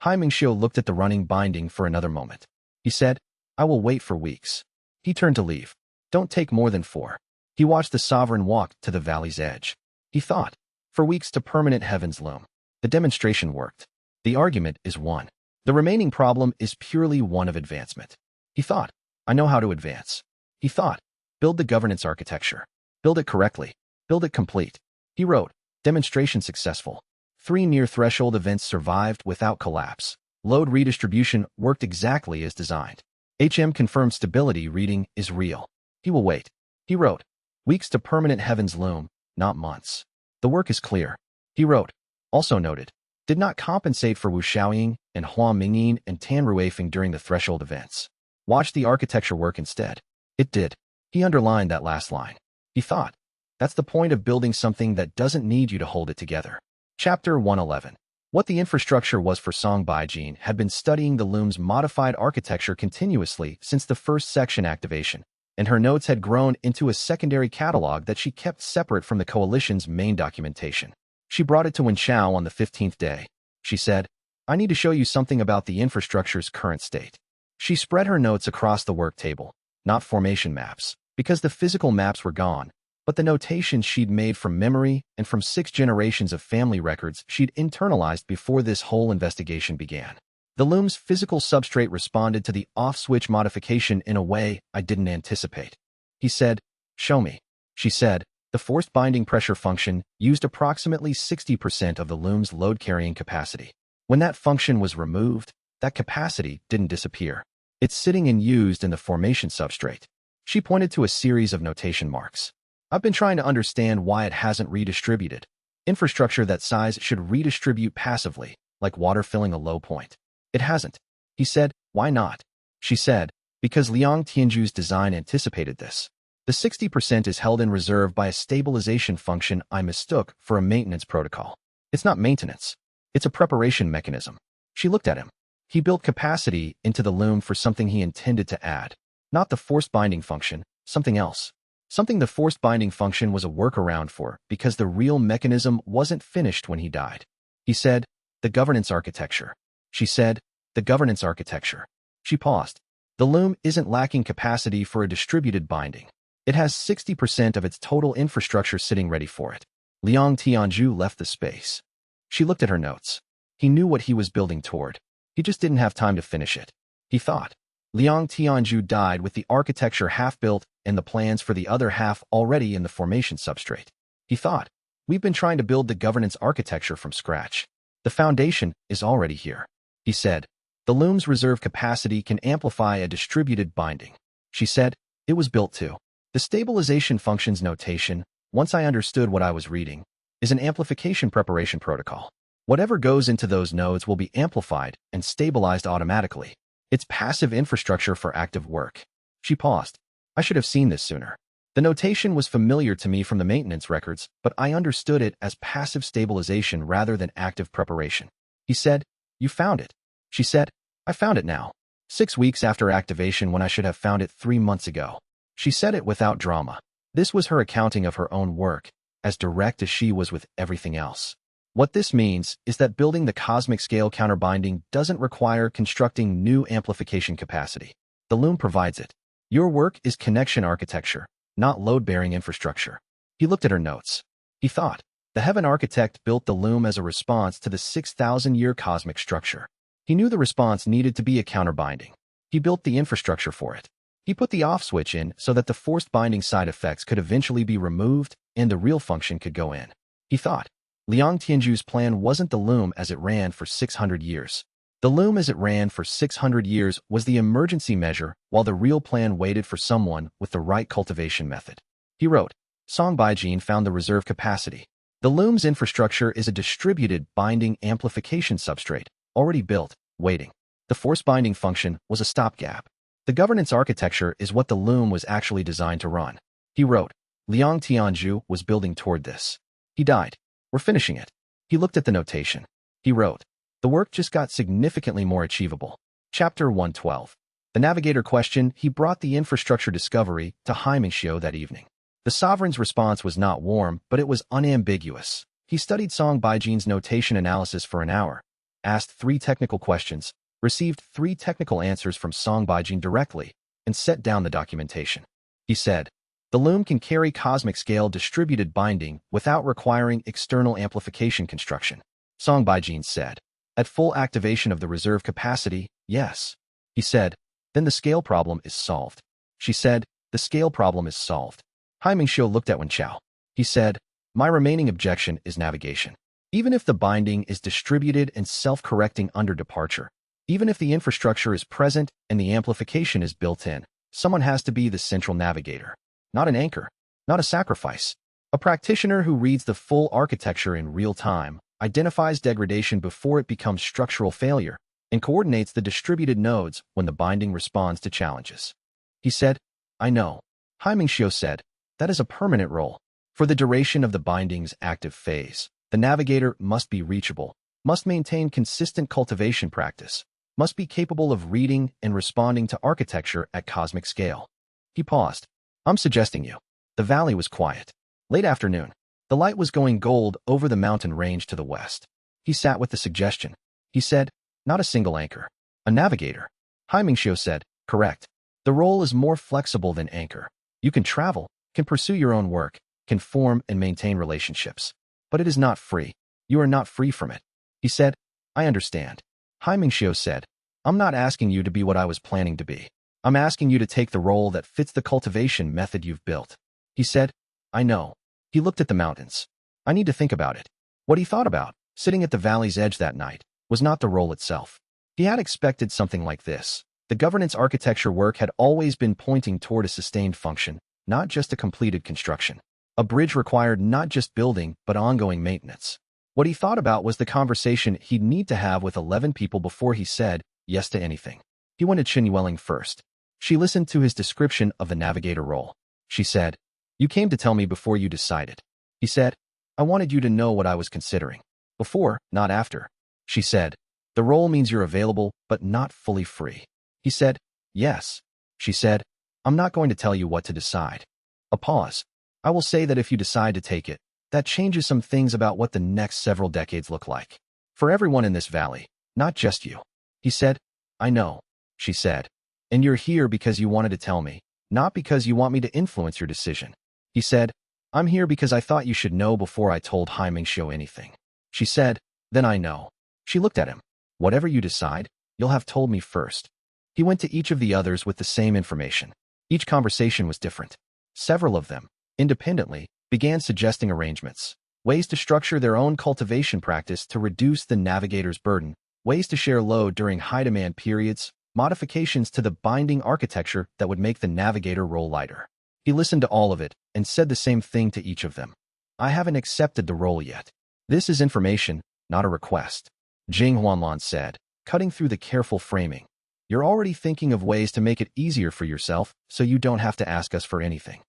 Speaker 1: Xianxia looked at the running binding for another moment. He said, I will wait for weeks. He turned to leave. Don't take more than 4. He watched the sovereign walk to the valley's edge. He thought, for weeks to permanent heaven's loom. The demonstration worked. The argument is won. The remaining problem is purely one of advancement. He thought, I know how to advance. He thought, build the governance architecture. Build it correctly. Build it complete. He wrote, demonstration successful. 3 near-threshold events survived without collapse. Load redistribution worked exactly as designed. HM confirmed stability reading is real. He will wait. He wrote, weeks to permanent heaven's loom, not months. The work is clear. He wrote, also noted, did not compensate for Wu Xiaoying and Hua Mingyin and Tan Ruifeng during the threshold events. Watch the architecture work instead. It did. He underlined that last line. He thought, that's the point of building something that doesn't need you to hold it together. Chapter 111. What the infrastructure was for Song Baijin had been studying the loom's modified architecture continuously since the first section activation, and her notes had grown into a secondary catalog that she kept separate from the coalition's main documentation. She brought it to Wenchao on the 15th day. She said, I need to show you something about the infrastructure's current state. She spread her notes across the work table, not formation maps, because the physical maps were gone, but the notations she'd made from memory and from 6 generations of family records she'd internalized before this whole investigation began. The loom's physical substrate responded to the off-switch modification in a way I didn't anticipate. He said, show me. She said, the forced binding pressure function used approximately 60% of the loom's load-carrying capacity. When that function was removed, that capacity didn't disappear. It's sitting and used in the formation substrate. She pointed to a series of notation marks. I've been trying to understand why it hasn't redistributed. Infrastructure that size should redistribute passively, like water filling a low point. It hasn't. He said, why not? She said, because Liang Tianju's design anticipated this. The 60% is held in reserve by a stabilization function I mistook for a maintenance protocol. It's not maintenance. It's a preparation mechanism. She looked at him. He built capacity into the loom for something he intended to add. Not the forced binding function, something else. Something the forced binding function was a workaround for because the real mechanism wasn't finished when he died. He said, the governance architecture. She said, the governance architecture. She paused. The loom isn't lacking capacity for a distributed binding. It has 60% of its total infrastructure sitting ready for it. Liang Tianzhu left the space. She looked at her notes. He knew what he was building toward. He just didn't have time to finish it. He thought. Liang Tianzhu died with the architecture half built and the plans for the other half already in the formation substrate. He thought, we've been trying to build the governance architecture from scratch. The foundation is already here. He said, the loom's reserve capacity can amplify a distributed binding. She said, it was built to. The stabilization functions notation, once I understood what I was reading, is an amplification preparation protocol. Whatever goes into those nodes will be amplified and stabilized automatically. It's passive infrastructure for active work. She paused. I should have seen this sooner. The notation was familiar to me from the maintenance records, but I understood it as passive stabilization rather than active preparation. He said, you found it. She said, I found it now. 6 weeks after activation when I should have found it 3 months ago. She said it without drama. This was her accounting of her own work, as direct as she was with everything else. What this means is that building the cosmic scale counterbinding doesn't require constructing new amplification capacity. The loom provides it. Your work is connection architecture, not load-bearing infrastructure. He looked at her notes. He thought, the Heaven Architect built the loom as a response to the 6,000-year cosmic structure. He knew the response needed to be a counterbinding. He built the infrastructure for it. He put the off switch in so that the forced binding side effects could eventually be removed and the real function could go in. He thought, Liang Tianzhu's plan wasn't the loom as it ran for 600 years. The loom as it ran for 600 years was the emergency measure, while the real plan waited for someone with the right cultivation method. He wrote, Song Baijin found the reserve capacity. The loom's infrastructure is a distributed binding amplification substrate, already built, waiting. The force binding function was a stopgap. The governance architecture is what the loom was actually designed to run. He wrote, Liang Tianzhu was building toward this. He died. We're finishing it. He looked at the notation. He wrote, the work just got significantly more achievable. Chapter 112. The navigator questioned. He brought the infrastructure discovery to xianxia that evening. The sovereign's response was not warm, but it was unambiguous. He studied Song Baijin's notation analysis for an hour, asked 3 technical questions, received 3 technical answers from Song Baijin directly, and set down the documentation. He said, the loom can carry cosmic scale distributed binding without requiring external amplification construction. Song Baijin said, at full activation of the reserve capacity, yes. He said, then the scale problem is solved. She said, the scale problem is solved. Xianxia looked at Wenchao. He said, my remaining objection is navigation. Even if the binding is distributed and self-correcting under departure, even if the infrastructure is present and the amplification is built in, someone has to be the central navigator. Not an anchor, not a sacrifice. A practitioner who reads the full architecture in real time, identifies degradation before it becomes structural failure, and coordinates the distributed nodes when the binding responds to challenges. He said, I know. Xianxia said, that is a permanent role. For the duration of the binding's active phase, the navigator must be reachable, must maintain consistent cultivation practice, must be capable of reading and responding to architecture at cosmic scale. He paused. I'm suggesting you. The valley was quiet. Late afternoon. The light was going gold over the mountain range to the west. He sat with the suggestion. He said, not a single anchor. A navigator. Xianxia said, correct. The role is more flexible than anchor. You can travel, can pursue your own work, can form and maintain relationships. But it is not free. You are not free from it. He said, I understand. Xianxia said, I'm not asking you to be what I was planning to be. I'm asking you to take the role that fits the cultivation method you've built. He said, I know. He looked at the mountains. I need to think about it. What he thought about, sitting at the valley's edge that night, was not the role itself. He had expected something like this. The governance architecture work had always been pointing toward a sustained function, not just a completed construction. A bridge required not just building, but ongoing maintenance. What he thought about was the conversation he'd need to have with 11 people before he said yes to anything. He wanted Qin Yueling first. She listened to his description of the navigator role. She said, you came to tell me before you decided. He said, I wanted you to know what I was considering. Before, not after. She said, the role means you're available, but not fully free. He said, yes. She said, I'm not going to tell you what to decide. A pause. I will say that if you decide to take it, that changes some things about what the next several decades look like. For everyone in this valley, not just you. He said, I know. She said, And you're here because you wanted to tell me, not because you want me to influence your decision. He said, I'm here because I thought you should know before I told Mingxiu anything. She said, then I know. She looked at him. Whatever you decide, you'll have told me first. He went to each of the others with the same information. Each conversation was different. Several of them, independently, began suggesting arrangements, ways to structure their own cultivation practice to reduce the navigator's burden, ways to share load during high-demand periods, modifications to the binding architecture that would make the navigator roll lighter. He listened to all of it and said the same thing to each of them. I haven't accepted the role yet. This is information, not a request. Jing Huanlan said, cutting through the careful framing. You're already thinking of ways to make it easier for yourself so you don't have to ask us for anything.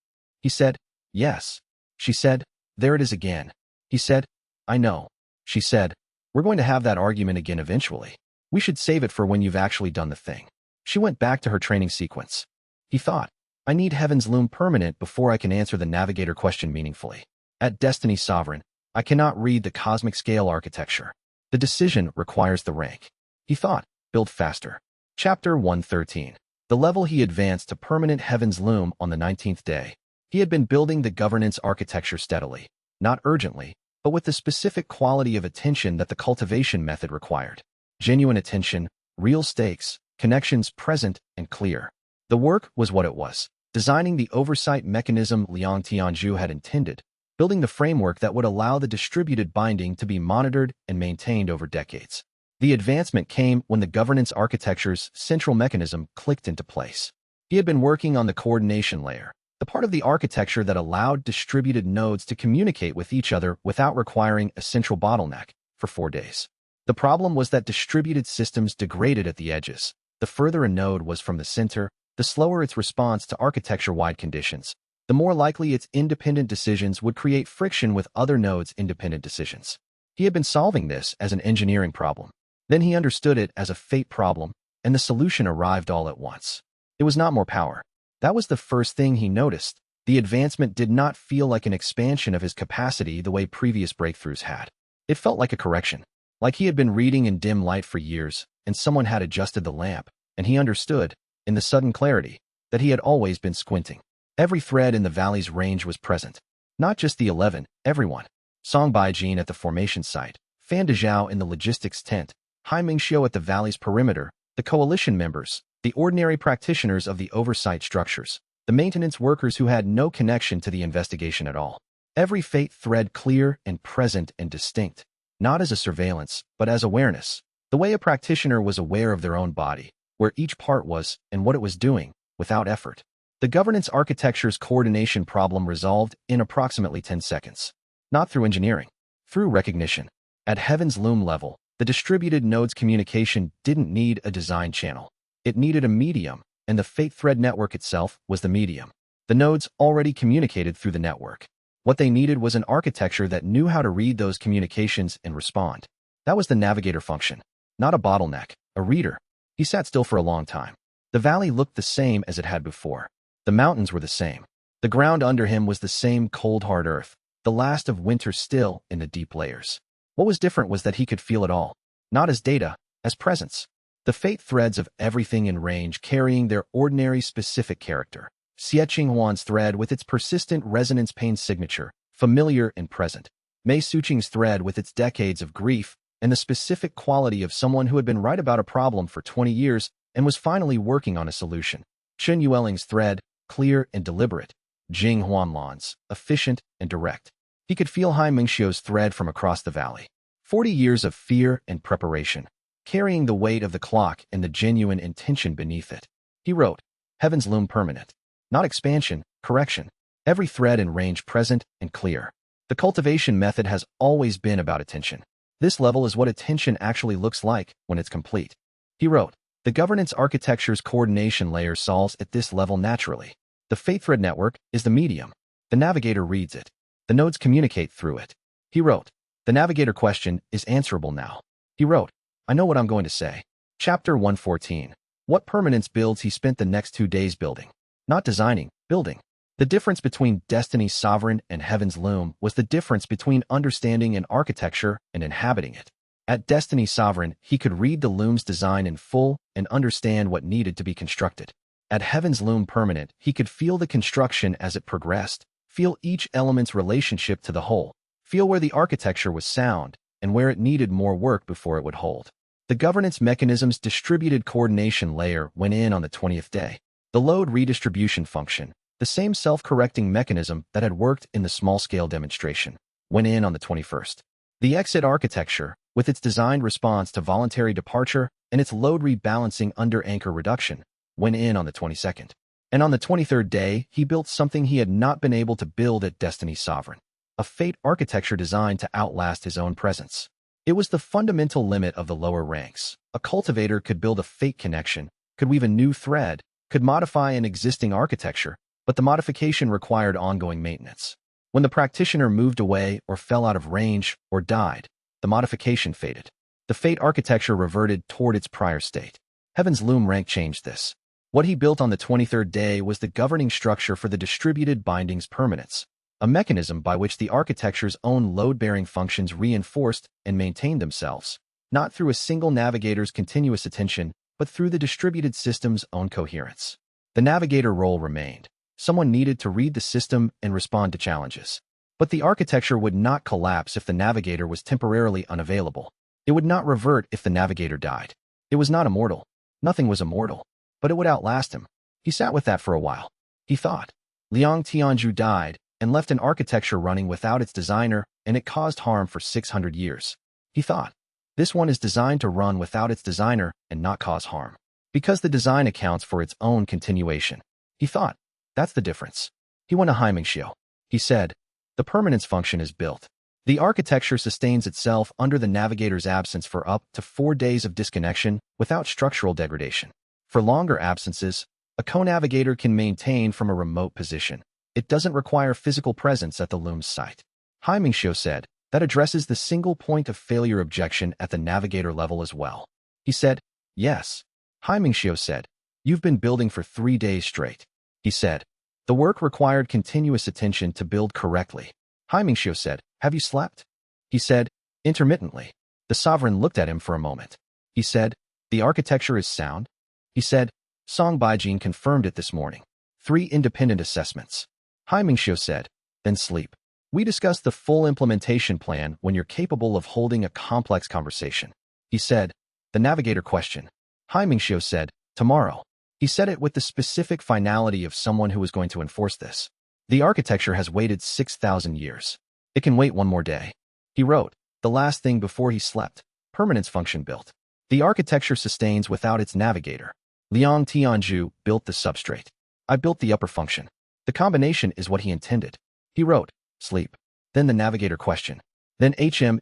Speaker 1: He said, yes. She said, there it is again. He said, I know. She said, we're going to have that argument again eventually. We should save it for when you've actually done the thing. She went back to her training sequence. He thought, I need Heaven's Loom permanent before I can answer the navigator question meaningfully. At Destiny Sovereign, I cannot read the cosmic scale architecture. The decision requires the rank. He thought, build faster. Chapter 113. The level he advanced to permanent Heaven's Loom on the 19th day. He had been building the governance architecture steadily, not urgently, but with the specific quality of attention that the cultivation method required. Genuine attention, real stakes, connections present and clear. The work was what it was, designing the oversight mechanism Liang Tianzhu had intended, building the framework that would allow the distributed binding to be monitored and maintained over decades. The advancement came when the governance architecture's central mechanism clicked into place. He had been working on the coordination layer, the part of the architecture that allowed distributed nodes to communicate with each other without requiring a central bottleneck, for 4 days. The problem was that distributed systems degraded at the edges. The further a node was from the center, the slower its response to architecture-wide conditions, the more likely its independent decisions would create friction with other nodes' independent decisions. He had been solving this as an engineering problem. Then he understood it as a fate problem, and the solution arrived all at once. It was not more power. That was the first thing he noticed. The advancement did not feel like an expansion of his capacity the way previous breakthroughs had. It felt like a correction, like he had been reading in dim light for years, and someone had adjusted the lamp, and he understood, in the sudden clarity, that he had always been squinting. Every thread in the valley's range was present. Not just the 11, everyone. Song Baijin at the formation site, Fan Dezhao in the logistics tent, Mingxiu at the valley's perimeter, the coalition members, the ordinary practitioners of the oversight structures, the maintenance workers who had no connection to the investigation at all. Every fate thread clear and present and distinct, not as a surveillance, but as awareness, the way a practitioner was aware of their own body, where each part was and what it was doing, without effort. The governance architecture's coordination problem resolved in approximately 10 seconds. Not through engineering, through recognition. At Heaven's Loom level, the distributed node's communication didn't need a design channel. It needed a medium, and the fate thread network itself was the medium. The nodes already communicated through the network. What they needed was an architecture that knew how to read those communications and respond. That was the navigator function, not a bottleneck, a reader. He sat still for a long time. The valley looked the same as it had before. The mountains were the same. The ground under him was the same cold, hard earth, the last of winter still in the deep layers. What was different was that he could feel it all, not as data, as presence. The fate threads of everything in range carrying their ordinary specific character. Xie Qinghuan's thread with its persistent resonance pain signature, familiar and present. Mei Suqing's thread with its decades of grief, and the specific quality of someone who had been right about a problem for 20 years and was finally working on a solution. Chen Yueling's thread, clear and deliberate. Jing Huanlan's, efficient and direct. He could feel Mingxiu's thread from across the valley. 40 years of fear and preparation, carrying the weight of the clock and the genuine intention beneath it. He wrote, Heaven's Loom permanent. Not expansion, correction. Every thread in range present and clear. The cultivation method has always been about attention. This level is what attention actually looks like when it's complete. He wrote, the governance architecture's coordination layer solves at this level naturally. The fate thread network is the medium. The navigator reads it. The nodes communicate through it. He wrote, the navigator question is answerable now. He wrote, I know what I'm going to say. Chapter 114. What permanence builds he spent the next 2 days building. Not designing, building. The difference between Destiny's Sovereign and Heaven's Loom was the difference between understanding an architecture and inhabiting it. At Destiny Sovereign, he could read the loom's design in full and understand what needed to be constructed. At Heaven's Loom Permanent, he could feel the construction as it progressed, feel each element's relationship to the whole, feel where the architecture was sound and where it needed more work before it would hold. The governance mechanism's distributed coordination layer went in on the 20th day. The load redistribution function, the same self-correcting mechanism that had worked in the small-scale demonstration, went in on the 21st. The exit architecture, with its designed response to voluntary departure and its load rebalancing under anchor reduction, went in on the 22nd. And on the 23rd day, he built something he had not been able to build at Destiny Sovereign, a fate architecture designed to outlast his own presence. It was the fundamental limit of the lower ranks. A cultivator could build a fate connection, could weave a new thread, could modify an existing architecture, but the modification required ongoing maintenance. When the practitioner moved away or fell out of range or died, the modification faded. The fate architecture reverted toward its prior state. Heaven's Loom rank changed this. What he built on the 23rd day was the governing structure for the distributed bindings permanence, a mechanism by which the architecture's own load-bearing functions reinforced and maintained themselves, not through a single navigator's continuous attention, but through the distributed system's own coherence. The navigator role remained. Someone needed to read the system and respond to challenges. But the architecture would not collapse if the navigator was temporarily unavailable. It would not revert if the navigator died. It was not immortal. Nothing was immortal. But it would outlast him. He sat with that for a while. He thought. Liang Tianzhu died and left an architecture running without its designer, and it caused harm for 600 years. He thought. This one is designed to run without its designer and not cause harm, because the design accounts for its own continuation. He thought. That's the difference. He went to xianxia. He said, the permanence function is built. The architecture sustains itself under the navigator's absence for up to 4 days of disconnection without structural degradation. For longer absences, a co-navigator can maintain from a remote position. It doesn't require physical presence at the loom's site. xianxia said, that addresses the single point of failure objection at the navigator level as well. He said, yes. xianxia said, you've been building for 3 days straight. He said, the work required continuous attention to build correctly. xianxia said, have you slept? He said, intermittently. The sovereign looked at him for a moment. He said, the architecture is sound? He said, Song Baijin confirmed it this morning. 3 independent assessments. xianxia said, then sleep. We discussed the full implementation plan when you're capable of holding a complex conversation. He said, the navigator question. xianxia said, tomorrow. He said it with the specific finality of someone who was going to enforce this. The architecture has waited 6,000 years. It can wait 1 more day. He wrote, the last thing before he slept. Permanence function built. The architecture sustains without its navigator. Liang Tianzhu built the substrate. I built the upper function. The combination is what he intended. He wrote, sleep. Then the navigator question. Then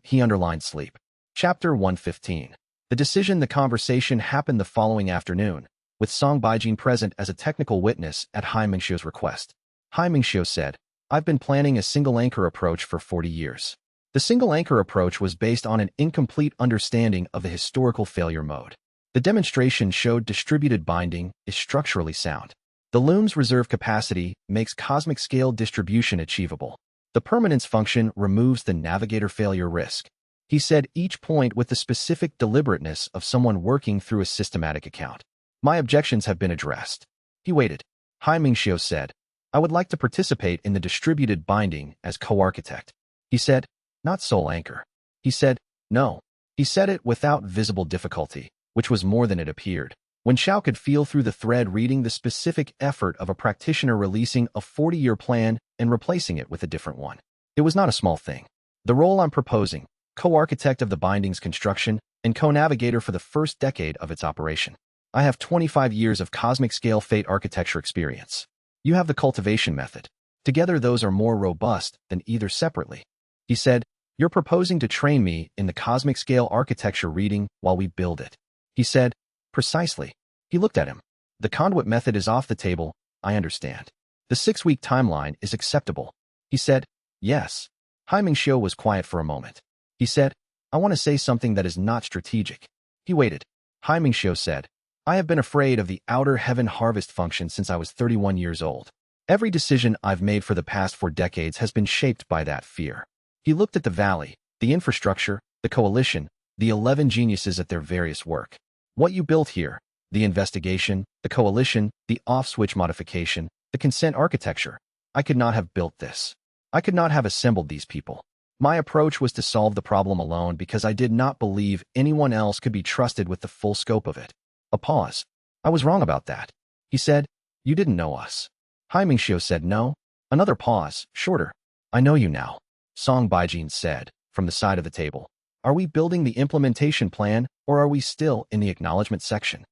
Speaker 1: he underlined sleep. Chapter 115. The decision the conversation happened the following afternoon, with Song Baijin present as a technical witness at xianxia's request. xianxia said, I've been planning a single anchor approach for 40 years. The single anchor approach was based on an incomplete understanding of the historical failure mode. The demonstration showed distributed binding is structurally sound. The loom's reserve capacity makes cosmic scale distribution achievable. The permanence function removes the navigator failure risk. He said each point with the specific deliberateness of someone working through a systematic account. My objections have been addressed. He waited. xianxia said, I would like to participate in the distributed binding as co-architect. He said, not sole anchor. He said, no. He said it without visible difficulty, which was more than it appeared. When Xiao could feel through the thread reading the specific effort of a practitioner releasing a 40-year plan and replacing it with a different one. It was not a small thing. The role I'm proposing, co-architect of the binding's construction and co-navigator for the first decade of its operation. I have 25 years of cosmic scale fate architecture experience. You have the cultivation method. Together those are more robust than either separately. He said, you're proposing to train me in the cosmic scale architecture reading while we build it. He said, precisely. He looked at him. The conduit method is off the table, I understand. The 6-week timeline is acceptable. He said, yes. xianxia was quiet for a moment. He said, I want to say something that is not strategic. He waited. xianxia said, I have been afraid of the outer heaven harvest function since I was 31 years old. Every decision I've made for the past 4 decades has been shaped by that fear. He looked at the valley, the infrastructure, the coalition, the 11 geniuses at their various work. What you built here, the investigation, the coalition, the off-switch modification, the consent architecture. I could not have built this. I could not have assembled these people. My approach was to solve the problem alone because I did not believe anyone else could be trusted with the full scope of it. A pause. I was wrong about that. He said, you didn't know us. Xianxia said no. Another pause, shorter. I know you now. Song Baijin said, from the side of the table. Are we building the implementation plan, or are we still in the acknowledgement section?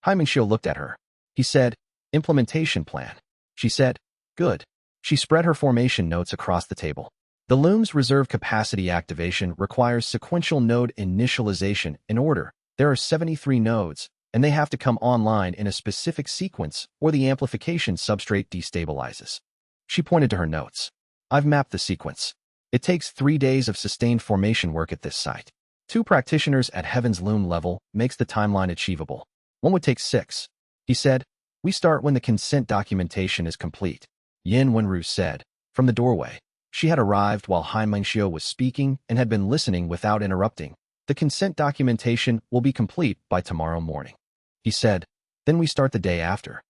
Speaker 1: Xianxia looked at her. He said, implementation plan. She said, good. She spread her formation notes across the table. The loom's reserve capacity activation requires sequential node initialization in order. There are 73 nodes, and they have to come online in a specific sequence or the amplification substrate destabilizes. She pointed to her notes. I've mapped the sequence. It takes 3 days of sustained formation work at this site. 2 practitioners at Heaven's Loom level makes the timeline achievable. One would take 6. He said, we start when the consent documentation is complete. Yin Wenru said, from the doorway. She had arrived while Xianxia was speaking and had been listening without interrupting. The consent documentation will be complete by tomorrow morning. He said, then we start the day after.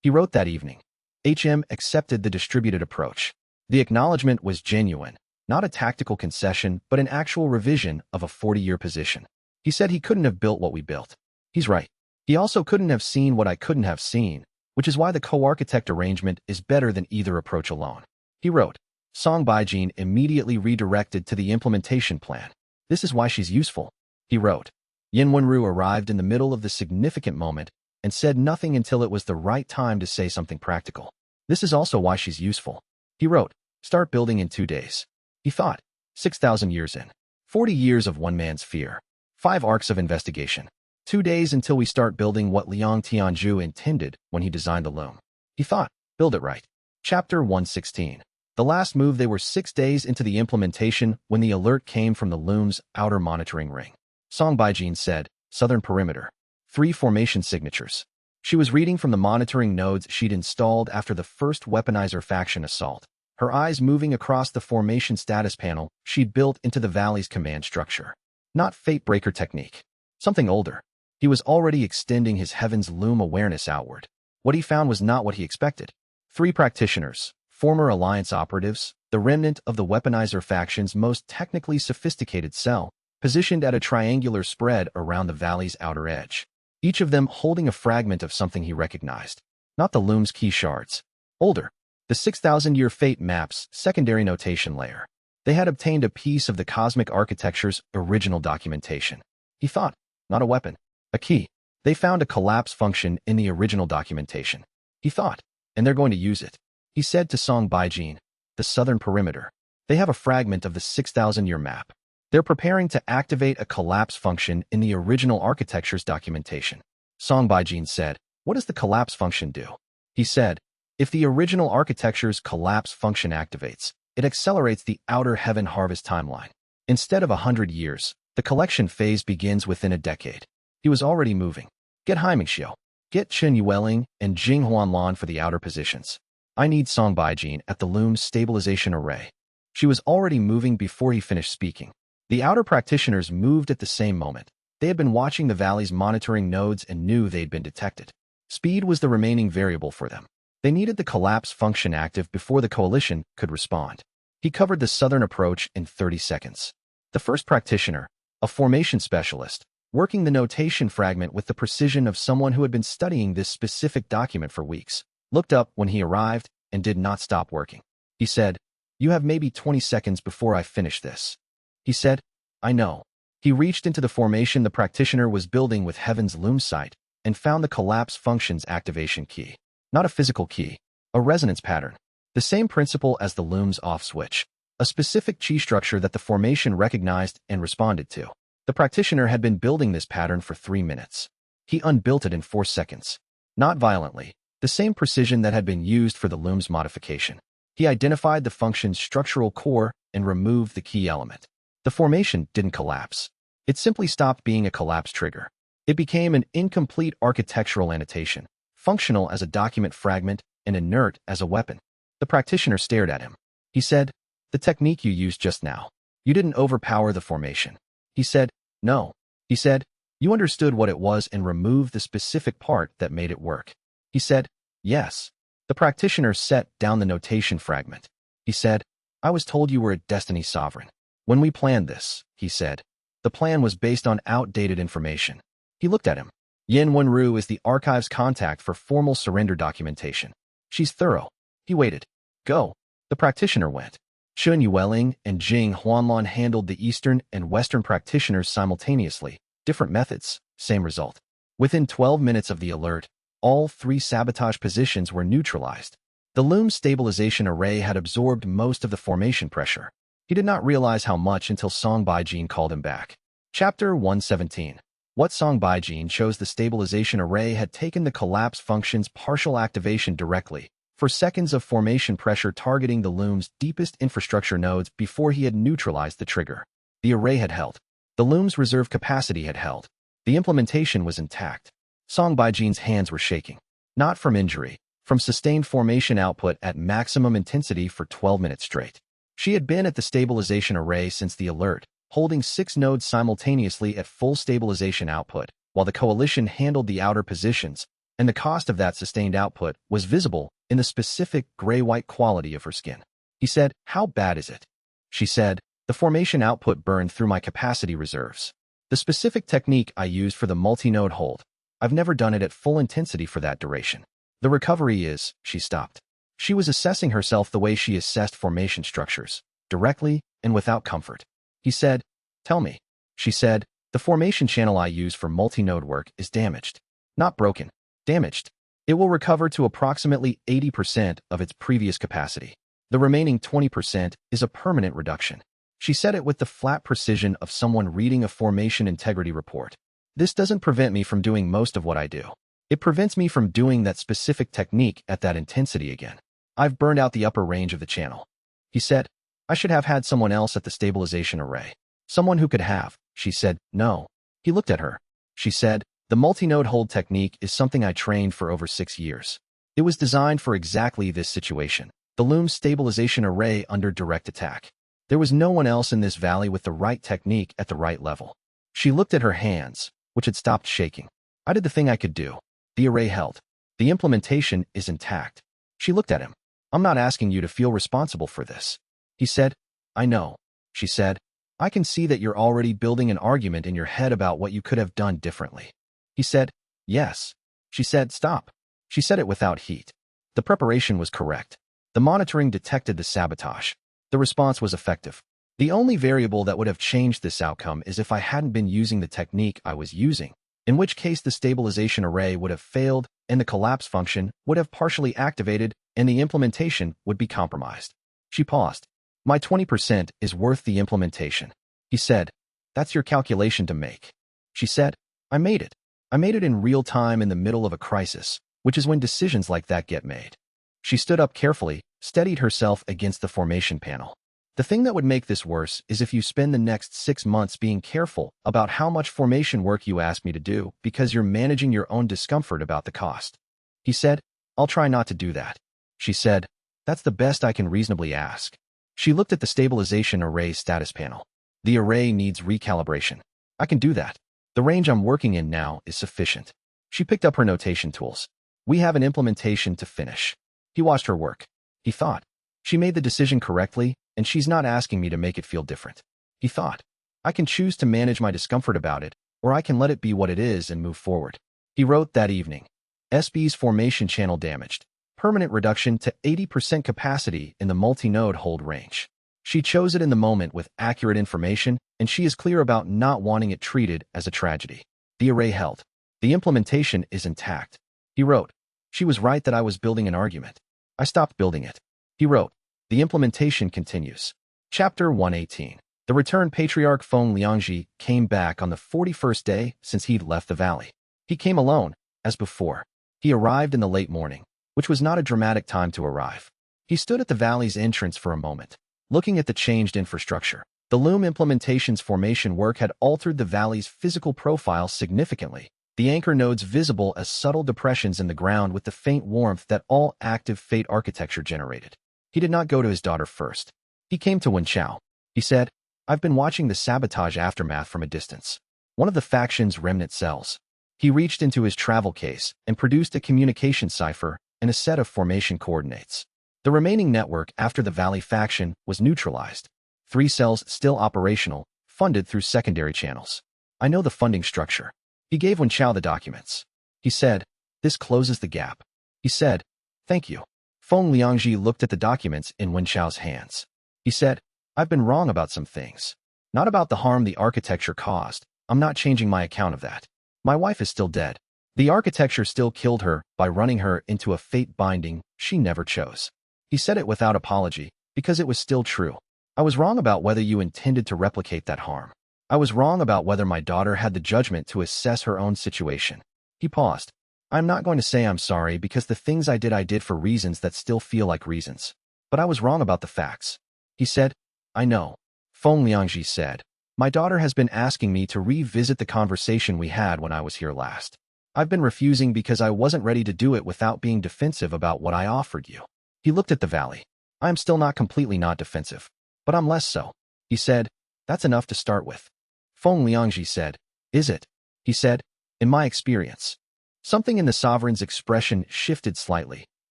Speaker 1: He wrote that evening. HM accepted the distributed approach. The acknowledgement was genuine, not a tactical concession, but an actual revision of a 40-year position. He said he couldn't have built what we built. He's right. He also couldn't have seen what I couldn't have seen, which is why the co-architect arrangement is better than either approach alone. He wrote, Song Baijin immediately redirected to the implementation plan. This is why she's useful. He wrote. Yin Wenru arrived in the middle of the significant moment and said nothing until it was the right time to say something practical. This is also why she's useful. He wrote, start building in 2 days. He thought, 6,000 years in. 40 years of one man's fear. 5 arcs of investigation. 2 days until we start building what Liang Tianzhu intended when he designed the loom. He thought, build it right. Chapter 116. The last move. They were 6 days into the implementation when the alert came from the loom's outer monitoring ring. Song Baijin said, southern perimeter. 3 formation signatures. She was reading from the monitoring nodes she'd installed after the first weaponizer faction assault. Her eyes moving across the formation status panel she'd built into the valley's command structure. Not Fate Breaker technique. Something older. He was already extending his Heaven's Loom awareness outward. What he found was not what he expected. 3 practitioners, former Alliance operatives, the remnant of the weaponizer faction's most technically sophisticated cell, positioned at a triangular spread around the valley's outer edge. Each of them holding a fragment of something he recognized. Not the loom's key shards. Older. The 6,000-year fate map's secondary notation layer. They had obtained a piece of the cosmic architecture's original documentation. He thought, not a weapon. A key. They found a collapse function in the original documentation. He thought, and they're going to use it. He said to Song Baijin, the southern perimeter. They have a fragment of the 6,000-year map. They're preparing to activate a collapse function in the original architecture's documentation. Song Baijin said, what does the collapse function do? He said, if the original architecture's collapse function activates, it accelerates the outer heaven harvest timeline. Instead of 100 years, the collection phase begins within a decade. He was already moving. Get Xianxia. Get Chen Yueling and Jing Huanlan for the outer positions. I need Song Baijin at the loom's stabilization array. She was already moving before he finished speaking. The outer practitioners moved at the same moment. They had been watching the valley's monitoring nodes and knew they'd been detected. Speed was the remaining variable for them. They needed the collapse function active before the coalition could respond. He covered the southern approach in 30 seconds. The first practitioner, a formation specialist, working the notation fragment with the precision of someone who had been studying this specific document for weeks, looked up when he arrived and did not stop working. He said, you have maybe 20 seconds before I finish this. He said, I know. He reached into the formation the practitioner was building with Heaven's Loom site and found the collapse function's activation key. Not a physical key, a resonance pattern. The same principle as the loom's off switch, a specific chi structure that the formation recognized and responded to. The practitioner had been building this pattern for 3 minutes. He unbuilt it in 4 seconds. Not violently, the same precision that had been used for the loom's modification. He identified the function's structural core and removed the key element. The formation didn't collapse. It simply stopped being a collapse trigger. It became an incomplete architectural annotation, functional as a document fragment and inert as a weapon. The practitioner stared at him. He said, the technique you used just now. You didn't overpower the formation. He said, no, He said, "You understood what it was and removed the specific part that made it work." He said, "Yes." The practitioner set down the notation fragment. He said, "I was told you were a destiny sovereign. When we planned this," he said, "the plan was based on outdated information." He looked at him. Yin Wenru is the archive's contact for formal surrender documentation. She's thorough. He waited. "Go." The practitioner went. Chun Yueling and Jing Huanlan handled the Eastern and Western practitioners simultaneously. Different methods, same result. Within 12 minutes of the alert, all 3 sabotage positions were neutralized. The loom stabilization array had absorbed most of the formation pressure. He did not realize how much until Song Baijin called him back. Chapter 117. What Song Baijin chose the stabilization array had taken the collapse function's partial activation directly, for seconds of formation pressure targeting the loom's deepest infrastructure nodes before he had neutralized the trigger. The array had held. The loom's reserve capacity had held. The implementation was intact. Song Baijin's hands were shaking. Not from injury, from sustained formation output at maximum intensity for 12 minutes straight. She had been at the stabilization array since the alert, holding 6 nodes simultaneously at full stabilization output, while the coalition handled the outer positions, and the cost of that sustained output was visible in the specific gray-white quality of her skin. He said, "How bad is it?" She said, "The formation output burned through my capacity reserves. The specific technique I used for the multi-node hold, I've never done it at full intensity for that duration. The recovery is..." She stopped. She was assessing herself the way she assessed formation structures, directly and without comfort. He said, "Tell me." She said, "The formation channel I use for multi-node work is damaged. Not broken. Damaged. It will recover to approximately 80% of its previous capacity. The remaining 20% is a permanent reduction." She said it with the flat precision of someone reading a formation integrity report. "This doesn't prevent me from doing most of what I do. It prevents me from doing that specific technique at that intensity again. I've burned out the upper range of the channel." He said, "I should have had someone else at the stabilization array. Someone who could have." She said, "No." He looked at her. She said, "The multi-node hold technique is something I trained for over 6 years. It was designed for exactly this situation, the loom stabilization array under direct attack. There was no one else in this valley with the right technique at the right level." She looked at her hands, which had stopped shaking. "I did the thing I could do. The array held. The implementation is intact." She looked at him. "I'm not asking you to feel responsible for this." He said, "I know." She said, "I can see that you're already building an argument in your head about what you could have done differently." He said, "Yes." She said, "Stop." She said it without heat. The preparation was correct. The monitoring detected the sabotage. The response was effective. The only variable that would have changed this outcome is if I hadn't been using the technique I was using, in which case the stabilization array would have failed and the collapse function would have partially activated and the implementation would be compromised. She paused. "My 20% is worth the implementation." He said, "That's your calculation to make." She said, "I made it. I made it in real time in the middle of a crisis, which is when decisions like that get made." She stood up carefully, steadied herself against the formation panel. "The thing that would make this worse is if you spend the next 6 months being careful about how much formation work you ask me to do because you're managing your own discomfort about the cost." He said, "I'll try not to do that." She said, "That's the best I can reasonably ask." She looked at the stabilization array's status panel. "The array needs recalibration. I can do that. The range I'm working in now is sufficient." She picked up her notation tools. "We have an implementation to finish." He watched her work. He thought, "She made the decision correctly, and she's not asking me to make it feel different." He thought, "I can choose to manage my discomfort about it, or I can let it be what it is and move forward." He wrote that evening, "SB's formation channel damaged. Permanent reduction to 80% capacity in the multi-node hold range." She chose it in the moment with accurate information, and she is clear about not wanting it treated as a tragedy. The array held. The implementation is intact. He wrote, "She was right that I was building an argument. I stopped building it." He wrote, "The implementation continues." Chapter 118. The returned patriarch Feng Liangji came back on the 41st day since he'd left the valley. He came alone, as before. He arrived in the late morning, which was not a dramatic time to arrive. He stood at the valley's entrance for a moment, looking at the changed infrastructure. The loom implementation's formation work had altered the valley's physical profile significantly, the anchor nodes visible as subtle depressions in the ground with the faint warmth that all active fate architecture generated. He did not go to his daughter first. He came to Wenchao. He said, "I've been watching the sabotage aftermath from a distance. one of the faction's remnant cells. He reached into his travel case and produced a communication cipher and a set of formation coordinates. The remaining network after the Valley faction was neutralized. 3 cells still operational, funded through secondary channels. I know the funding structure. He gave Wenchao the documents. He said, this closes the gap. He said, thank you. Feng Liangji looked at the documents in Wenchao's hands. He said, I've been wrong about some things. Not about the harm the architecture caused. I'm not changing my account of that. My wife is still dead. The architecture still killed her by running her into a fate binding she never chose. He said it without apology, because it was still true. I was wrong about whether you intended to replicate that harm. I was wrong about whether my daughter had the judgment to assess her own situation. He paused. I'm not going to say I'm sorry because the things I did for reasons that still feel like reasons. But I was wrong about the facts. He said, I know. Feng Liangji said, my daughter has been asking me to revisit the conversation we had when I was here last. I've been refusing because I wasn't ready to do it without being defensive about what I offered you. He looked at the valley. I am still not completely not defensive, but I'm less so. He said, that's enough to start with. Feng Liangji said, is it? He said, in my experience. Something in the sovereign's expression shifted slightly,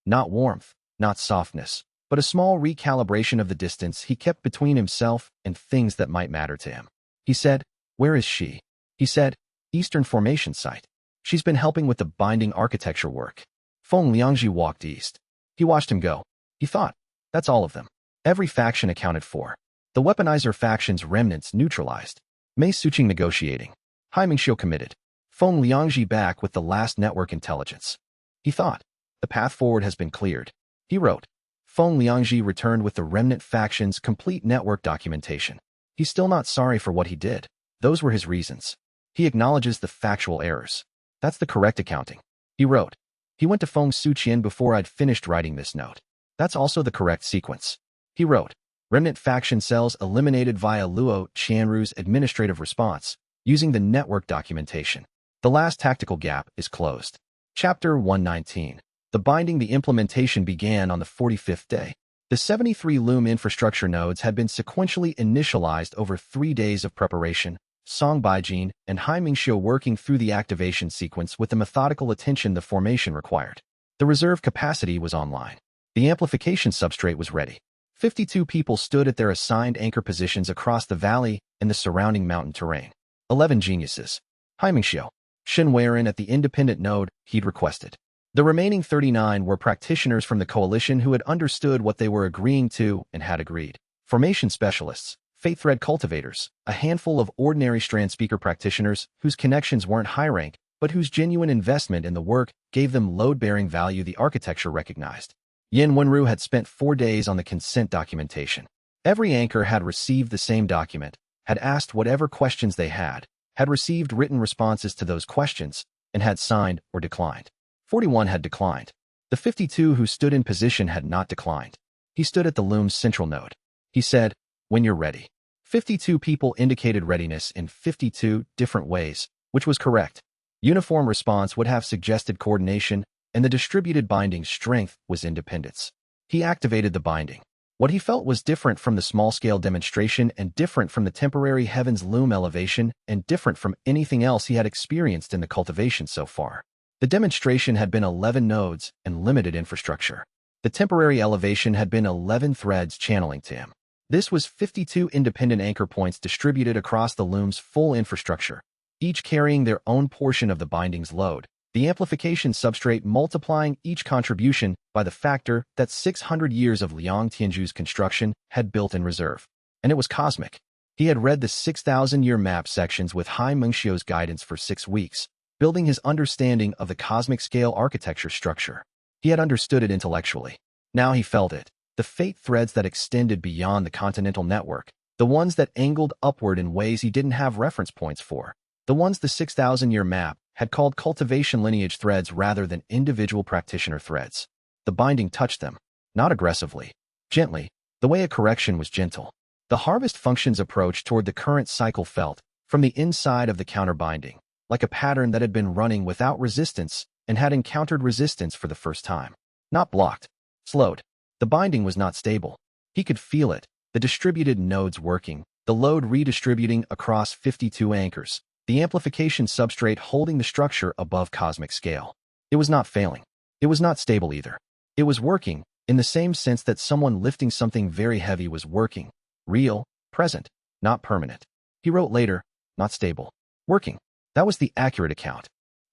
Speaker 1: not warmth, not softness, but a small recalibration of the distance he kept between himself and things that might matter to him. He said, where is she? He said, Eastern Formation Site. She's been helping with the binding architecture work. Feng Liangji walked east. He watched him go. He thought, that's all of them. Every faction accounted for. The weaponizer faction's remnants neutralized. Mei Suqing negotiating. Hai Mingxiu committed. Feng Liangji back with the last network intelligence. He thought, the path forward has been cleared. He wrote. Feng Liangji returned with the remnant faction's complete network documentation. He's still not sorry for what he did. Those were his reasons. He acknowledges the factual errors. That's the correct accounting. He wrote. He went to Feng Suqian before I'd finished writing this note. That's also the correct sequence. He wrote. Remnant faction cells eliminated via Luo Qianru's administrative response, using the network documentation. The last tactical gap is closed. Chapter 119. The binding the implementation began on the 45th day. The 73 loom infrastructure nodes had been sequentially initialized over 3 days of preparation, Song Baijin and Hai Mingxiu working through the activation sequence with the methodical attention the formation required. The reserve capacity was online. The amplification substrate was ready. 52 people stood at their assigned anchor positions across the valley and the surrounding mountain terrain. 11 geniuses. Hai Mingxiu, Shen Weiren at the independent node he'd requested. The remaining 39 were practitioners from the coalition who had understood what they were agreeing to and had agreed. Formation specialists, fate thread cultivators, a handful of ordinary strand speaker practitioners whose connections weren't high rank, but whose genuine investment in the work gave them load-bearing value the architecture recognized. Yin Wenru had spent 4 days on the consent documentation. Every anchor had received the same document, had asked whatever questions they had received written responses to those questions, and had signed or declined. 41 had declined. The 52 who stood in position had not declined. He stood at the loom's central node. He said, when you're ready. 52 people indicated readiness in 52 different ways, which was correct. Uniform response would have suggested coordination, and the distributed binding strength was independence. He activated the binding. What he felt was different from the small-scale demonstration and different from the temporary heavens loom elevation and different from anything else he had experienced in the cultivation so far. The demonstration had been 11 nodes and limited infrastructure. The temporary elevation had been 11 threads channeling to him. This was 52 independent anchor points distributed across the loom's full infrastructure, each carrying their own portion of the binding's load, the amplification substrate multiplying each contribution by the factor that 600 years of Liang Tianju's construction had built in reserve. And it was cosmic. He had read the 6,000-year map sections with Hai Mingxiu's guidance for 6 weeks, building his understanding of the cosmic scale architecture structure. He had understood it intellectually. Now he felt it. The fate threads that extended beyond the continental network, the ones that angled upward in ways he didn't have reference points for, the ones the 6,000-year map had called cultivation lineage threads rather than individual practitioner threads. The binding touched them, not aggressively, gently, the way a correction was gentle. The harvest function's approach toward the current cycle felt, from the inside of the counterbinding, like a pattern that had been running without resistance and had encountered resistance for the first time. Not blocked, slowed. The binding was not stable. He could feel it, the distributed nodes working, the load redistributing across 52 anchors, the amplification substrate holding the structure above cosmic scale. It was not failing. It was not stable either. It was working, in the same sense that someone lifting something very heavy was working. Real, present, not permanent. He wrote later, not stable. Working. That was the accurate account.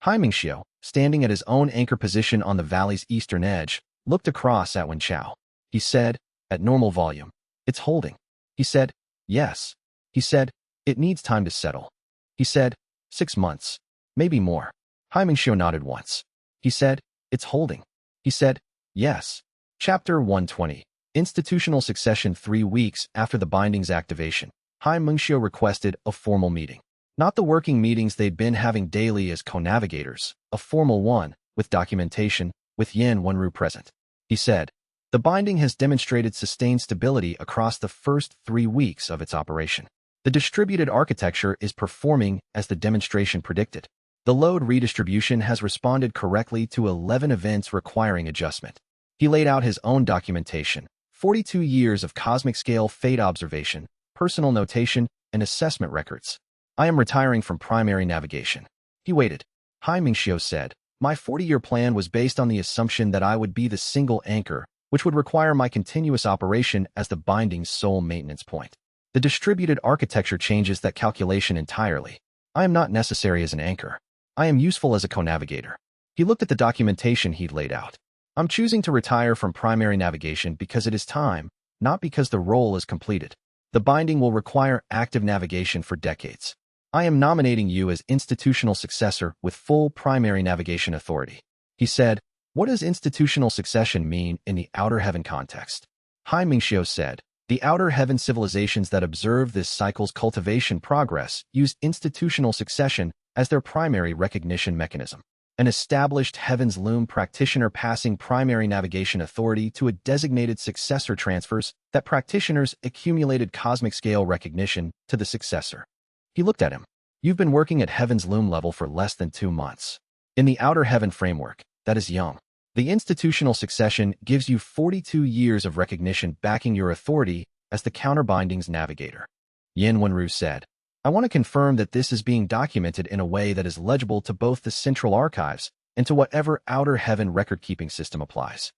Speaker 1: Xianxia, standing at his own anchor position on the valley's eastern edge, looked across at Wen Chao. He said, at normal volume, it's holding. He said, yes. He said, it needs time to settle. He said, 6 months. Maybe more. Xianxia nodded once. He said, it's holding. He said, yes. Chapter 120. Institutional Succession. 3 weeks after the binding's activation, Xianxia requested a formal meeting. Not the working meetings they'd been having daily as co-navigators, a formal one, with documentation, with Yan Wenru present. He said, the binding has demonstrated sustained stability across the first 3 weeks of its operation. The distributed architecture is performing as the demonstration predicted. The load redistribution has responded correctly to 11 events requiring adjustment. He laid out his own documentation, 42 years of cosmic scale fate observation, personal notation, and assessment records. I am retiring from primary navigation. He waited. Xianxia said, my 40-year plan was based on the assumption that I would be the single anchor, which would require my continuous operation as the binding's sole maintenance point. The distributed architecture changes that calculation entirely. I am not necessary as an anchor. I am useful as a co-navigator. He looked at the documentation he'd laid out. I'm choosing to retire from primary navigation because it is time, not because the role is completed. The binding will require active navigation for decades. I am nominating you as institutional successor with full primary navigation authority. He said, what does institutional succession mean in the outer heaven context? Xianxia said, the outer heaven civilizations that observe this cycle's cultivation progress use institutional succession as their primary recognition mechanism. An established heaven's loom practitioner passing primary navigation authority to a designated successor transfers that practitioner's accumulated cosmic scale recognition to the successor. He looked at him. You've been working at heaven's loom level for less than 2 months. In the outer heaven framework, that is young. The institutional succession gives you 42 years of recognition backing your authority as the counterbinding's navigator. Yan Wenru said, I want to confirm that this is being documented in a way that is legible to both the central archives and to whatever outer heaven record-keeping system applies.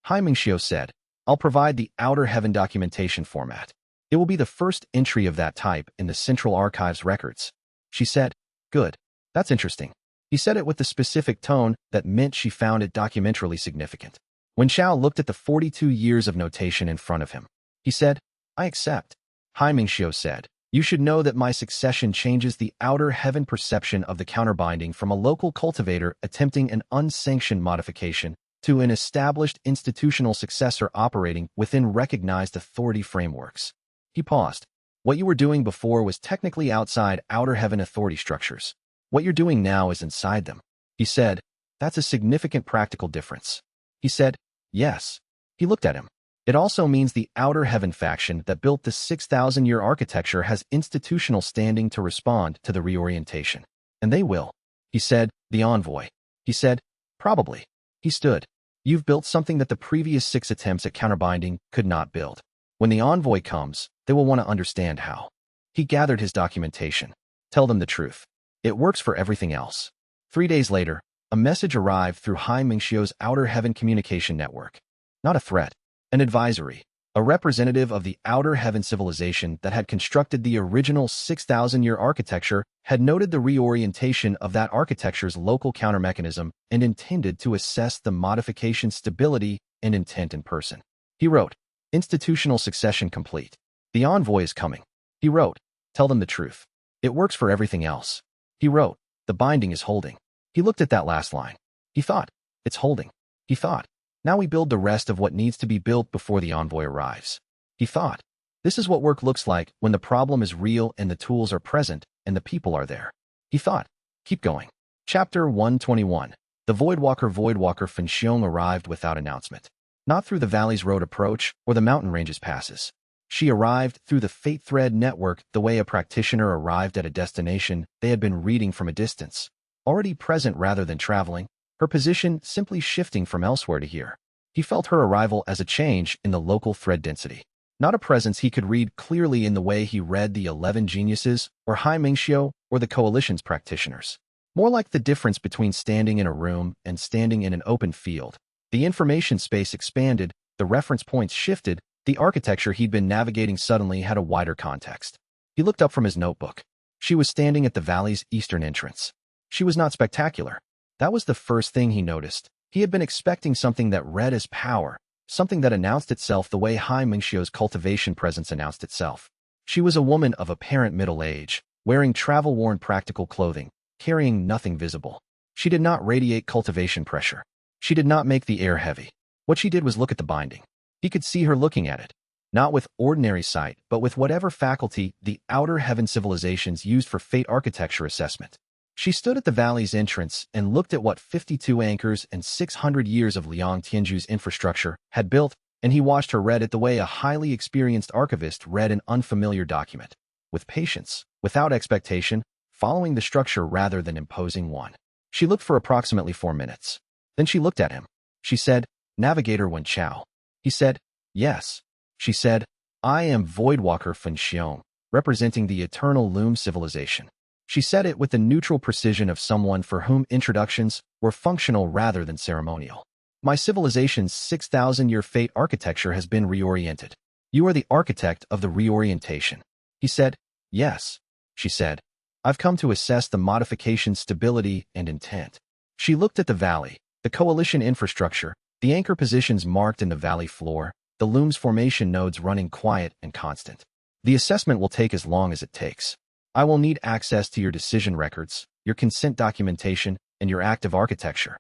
Speaker 1: Xianxia said, I'll provide the outer heaven documentation format. It will be the first entry of that type in the central archives records. She said, good. That's interesting. He said it with the specific tone that meant she found it documentarily significant. Wen Chao looked at the 42 years of notation in front of him. He said, I accept. Xianxia said, you should know that my succession changes the outer heaven perception of the counterbinding from a local cultivator attempting an unsanctioned modification to an established institutional successor operating within recognized authority frameworks. He paused. What you were doing before was technically outside outer heaven authority structures. What you're doing now is inside them. He said, that's a significant practical difference. He said, yes. He looked at him. It also means the outer heaven faction that built the 6,000-year architecture has institutional standing to respond to the reorientation. And they will. He said, the envoy. He said, probably. He stood. You've built something that the previous 6 attempts at counterbinding could not build. When the envoy comes, they will want to understand how. He gathered his documentation. Tell them the truth. It works for everything else. 3 days later, a message arrived through Xianxia's outer heaven communication network. Not a threat. An advisory, a representative of the outer heaven civilization that had constructed the original 6,000-year architecture had noted the reorientation of that architecture's local countermechanism and intended to assess the modification's stability and intent in person. He wrote, institutional succession complete. The envoy is coming. He wrote, tell them the truth. It works for everything else. He wrote, the binding is holding. He looked at that last line. He thought, it's holding. He thought, now we build the rest of what needs to be built before the envoy arrives. He thought, this is what work looks like when the problem is real and the tools are present and the people are there. He thought, keep going. Chapter 121. The Voidwalker Fenxiong arrived without announcement. Not through the valley's road approach or the mountain ranges passes. She arrived through the fate thread network the way a practitioner arrived at a destination they had been reading from a distance. Already present rather than traveling, her position simply shifting from elsewhere to here. He felt her arrival as a change in the local thread density. Not a presence he could read clearly in the way he read the 11 geniuses or Xianxia or the coalition's practitioners. More like the difference between standing in a room and standing in an open field. The information space expanded, the reference points shifted, the architecture he'd been navigating suddenly had a wider context. He looked up from his notebook. She was standing at the valley's eastern entrance. She was not spectacular. That was the first thing he noticed. He had been expecting something that read as power, something that announced itself the way xianxia's cultivation presence announced itself. She was a woman of apparent middle age, wearing travel-worn practical clothing, carrying nothing visible. She did not radiate cultivation pressure. She did not make the air heavy. What she did was look at the binding. He could see her looking at it, not with ordinary sight, but with whatever faculty the outer heaven civilizations used for fate architecture assessment. She stood at the valley's entrance and looked at what 52 anchors and 600 years of Liang Tianju's infrastructure had built, and he watched her read it the way a highly experienced archivist read an unfamiliar document, with patience, without expectation, following the structure rather than imposing one. She looked for approximately 4 minutes. Then she looked at him. She said, "Navigator Wen Chao." He said, "Yes." She said, "I am Voidwalker Fen Xiong, representing the eternal loom civilization." She said it with the neutral precision of someone for whom introductions were functional rather than ceremonial. "My civilization's 6,000-year fate architecture has been reoriented. You are the architect of the reorientation." He said, "Yes." She said, "I've come to assess the modification's stability and intent." She looked at the valley, the coalition infrastructure, the anchor positions marked in the valley floor, the loom's formation nodes running quiet and constant. "The assessment will take as long as it takes. I will need access to your decision records, your consent documentation, and your active architecture."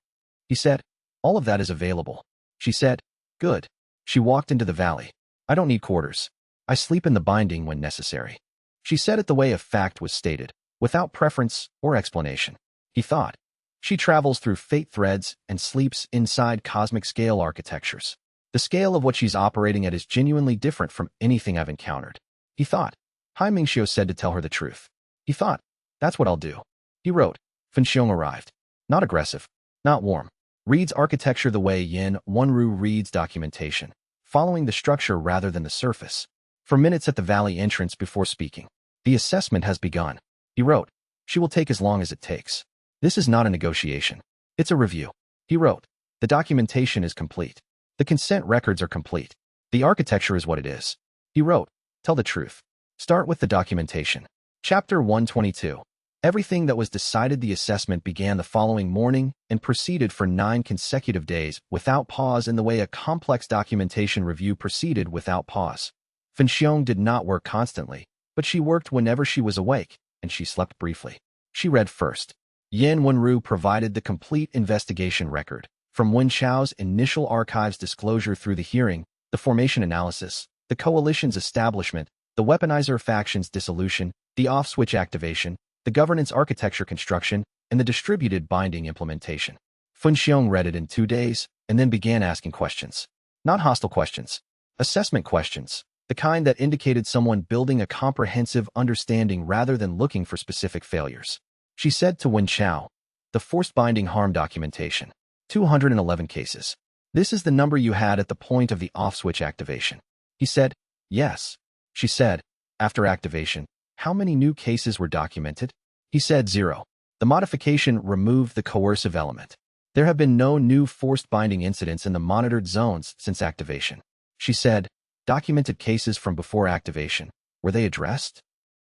Speaker 1: He said, "All of that is available." She said, "Good." She walked into the valley. "I don't need quarters. I sleep in the binding when necessary." She said it the way a fact was stated, without preference or explanation. He thought, "She travels through fate threads and sleeps inside cosmic scale architectures. The scale of what she's operating at is genuinely different from anything I've encountered." He thought. Xianxia said to tell her the truth. He thought, "That's what I'll do." He wrote, "Fen Xiong arrived. Not aggressive. Not warm. Reads architecture the way Yin Wenru reads documentation, following the structure rather than the surface." For minutes at the valley entrance before speaking. "The assessment has begun." He wrote, "She will take as long as it takes. This is not a negotiation. It's a review." He wrote, "The documentation is complete. The consent records are complete. The architecture is what it is." He wrote, "Tell the truth. Start with the documentation." Chapter 122. Everything that was decided. The assessment began the following morning and proceeded for 9 consecutive days without pause in the way a complex documentation review proceeded without pause. Fen Xiong did not work constantly, but she worked whenever she was awake, and she slept briefly. She read first. Yin Wenru provided the complete investigation record, from Wen Chao's initial archives disclosure through the hearing, the formation analysis, the coalition's establishment, the weaponizer faction's dissolution, the off-switch activation, the governance architecture construction, and the distributed binding implementation. Fen Xiong read it in 2 days, and then began asking questions. Not hostile questions. Assessment questions. The kind that indicated someone building a comprehensive understanding rather than looking for specific failures. She said to Wen Chao, "The forced binding harm documentation. 211 cases. This is the number you had at the point of the off-switch activation." He said, "Yes." She said, "After activation, how many new cases were documented?" He said 0. The modification removed the coercive element. There have been no new forced binding incidents in the monitored zones since activation. She said, "Documented cases from before activation, were they addressed?"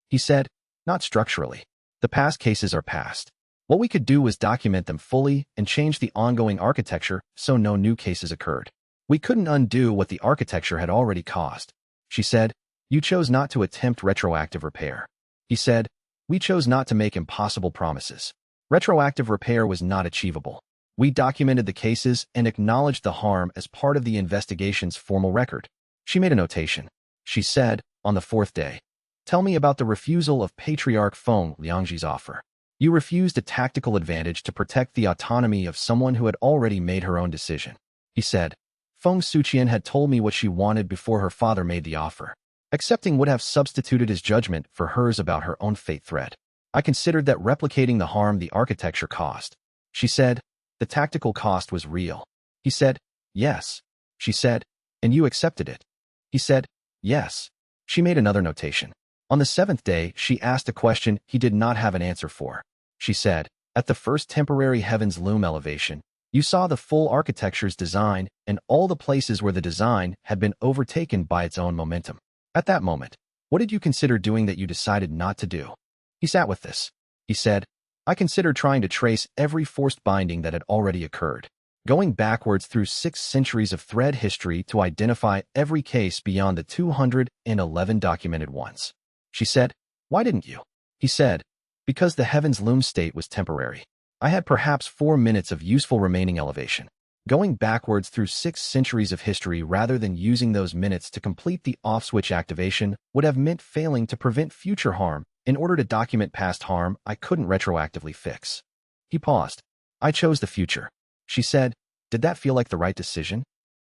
Speaker 1: He said, "Not structurally. The past cases are past. What we could do was document them fully and change the ongoing architecture so no new cases occurred. We couldn't undo what the architecture had already caused." She said, "You chose not to attempt retroactive repair." He said, "We chose not to make impossible promises. Retroactive repair was not achievable. We documented the cases and acknowledged the harm as part of the investigation's formal record." She made a notation. She said, on the 4th day, "Tell me about the refusal of Patriarch Feng Liangji's offer. You refused a tactical advantage to protect the autonomy of someone who had already made her own decision." He said, "Feng Suqian had told me what she wanted before her father made the offer. Accepting would have substituted his judgment for hers about her own fate thread. I considered that replicating the harm the architecture caused." She said, "The tactical cost was real." He said, "Yes." She said, "And you accepted it?" He said, "Yes." She made another notation. On the seventh day, she asked a question he did not have an answer for. She said, "At the first temporary heaven's loom elevation, you saw the full architecture's design and all the places where the design had been overtaken by its own momentum. At that moment, what did you consider doing that you decided not to do?" He sat with this. He said, "I considered trying to trace every forced binding that had already occurred, going backwards through 6 centuries of thread history to identify every case beyond the 211 documented ones." She said, "Why didn't you?" He said, "Because the heavens loom state was temporary. I had perhaps 4 minutes of useful remaining elevation. Going backwards through 6 centuries of history rather than using those minutes to complete the off-switch activation would have meant failing to prevent future harm in order to document past harm I couldn't retroactively fix." He paused. "I chose the future." She said, "Did that feel like the right decision?"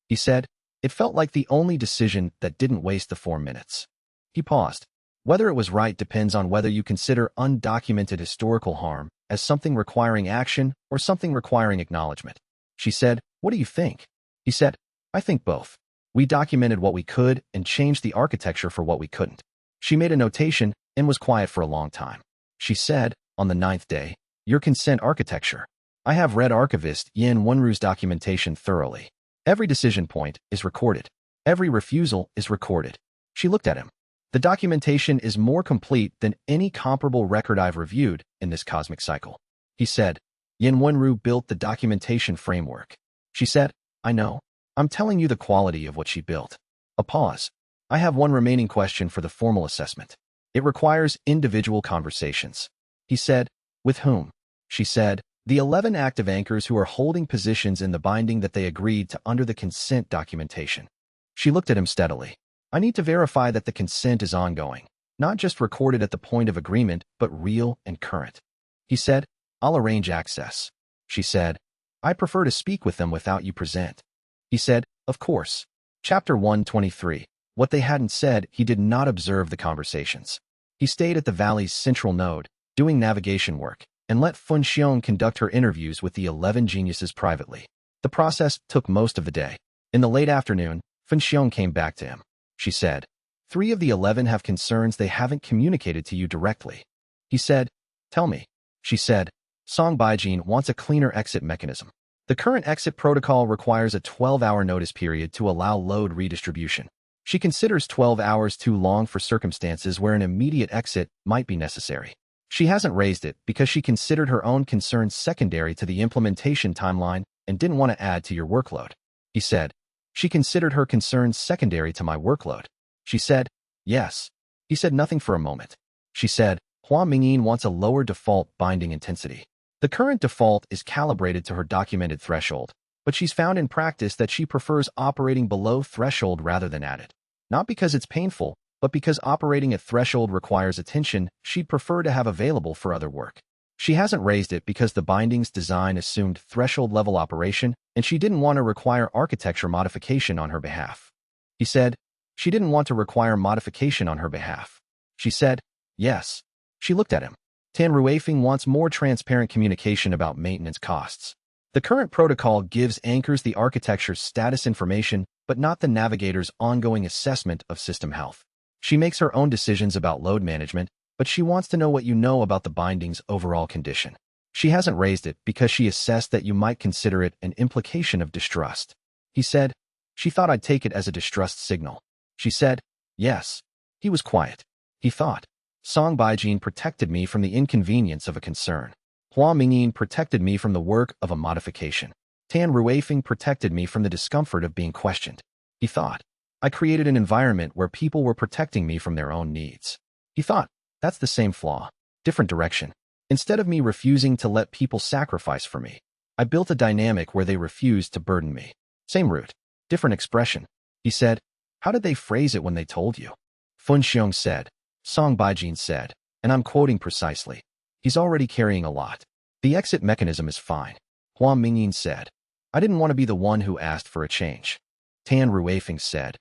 Speaker 1: He said, "It felt like the only decision that didn't waste the 4 minutes." He paused. "Whether it was right depends on whether you consider undocumented historical harm as something requiring action or something requiring acknowledgement." She said, "What do you think?" He said, "I think both. We documented what we could and changed the architecture for what we couldn't." She made a notation and was quiet for a long time. She said, on the 9th day, "Your consent architecture. I have read archivist Yin Wenru's documentation thoroughly. Every decision point is recorded. Every refusal is recorded." She looked at him. "The documentation is more complete than any comparable record I've reviewed in this cosmic cycle." He said, "Yin Wenru built the documentation framework." She said, "I know. I'm telling you the quality of what she built." A pause. "I have one remaining question for the formal assessment. It requires individual conversations." He said, "With whom?" She said, "The 11 active anchors who are holding positions in the binding that they agreed to under the consent documentation." She looked at him steadily. "I need to verify that the consent is ongoing, not just recorded at the point of agreement, but real and current." He said, "I'll arrange access." She said, "I prefer to speak with them without you present." He said, "Of course." Chapter 123. What they hadn't said, he did not observe the conversations. He stayed at the valley's central node, doing navigation work, and let Fun Xiong conduct her interviews with the 11 geniuses privately. The process took most of the day. In the late afternoon, Fun Xiong came back to him. She said, "3 of the 11 have concerns they haven't communicated to you directly." He said, "Tell me." She said, "Song Baijin wants a cleaner exit mechanism. The current exit protocol requires a 12-hour notice period to allow load redistribution. She considers 12 hours too long for circumstances where an immediate exit might be necessary. She hasn't raised it because she considered her own concerns secondary to the implementation timeline and didn't want to add to your workload." He said, "She considered her concerns secondary to my workload." She said, "Yes." He said nothing for a moment. She said, "Hua Mingyin wants a lower default binding intensity. The current default is calibrated to her documented threshold, but she's found in practice that she prefers operating below threshold rather than at it. Not because it's painful, but because operating at threshold requires attention she'd prefer to have available for other work. She hasn't raised it because the binding's design assumed threshold-level operation, and she didn't want to require architecture modification on her behalf." He said, "She didn't want to require modification on her behalf." She said, "Yes." She looked at him. "Tan Ruifeng wants more transparent communication about maintenance costs. The current protocol gives anchors the architecture's status information, but not the navigator's ongoing assessment of system health. She makes her own decisions about load management, but she wants to know what you know about the binding's overall condition. She hasn't raised it because she assessed that you might consider it an implication of distrust." He said, "She thought I'd take it as a distrust signal." She said, "Yes." He was quiet. He thought, "Song Baijin protected me from the inconvenience of a concern. Hua Mingyin protected me from the work of a modification. Tan Ruifeng protected me from the discomfort of being questioned." He thought, "I created an environment where people were protecting me from their own needs." He thought, "That's the same flaw, different direction. Instead of me refusing to let people sacrifice for me, I built a dynamic where they refused to burden me. Same root, different expression." He said, "How did they phrase it when they told you?" Fun Xiong said, Song Baijin said, and I'm quoting precisely, "He's already carrying a lot. The exit mechanism is fine." Hua Mingyin said, "I didn't want to be the one who asked for a change." Tan Ruifeng said,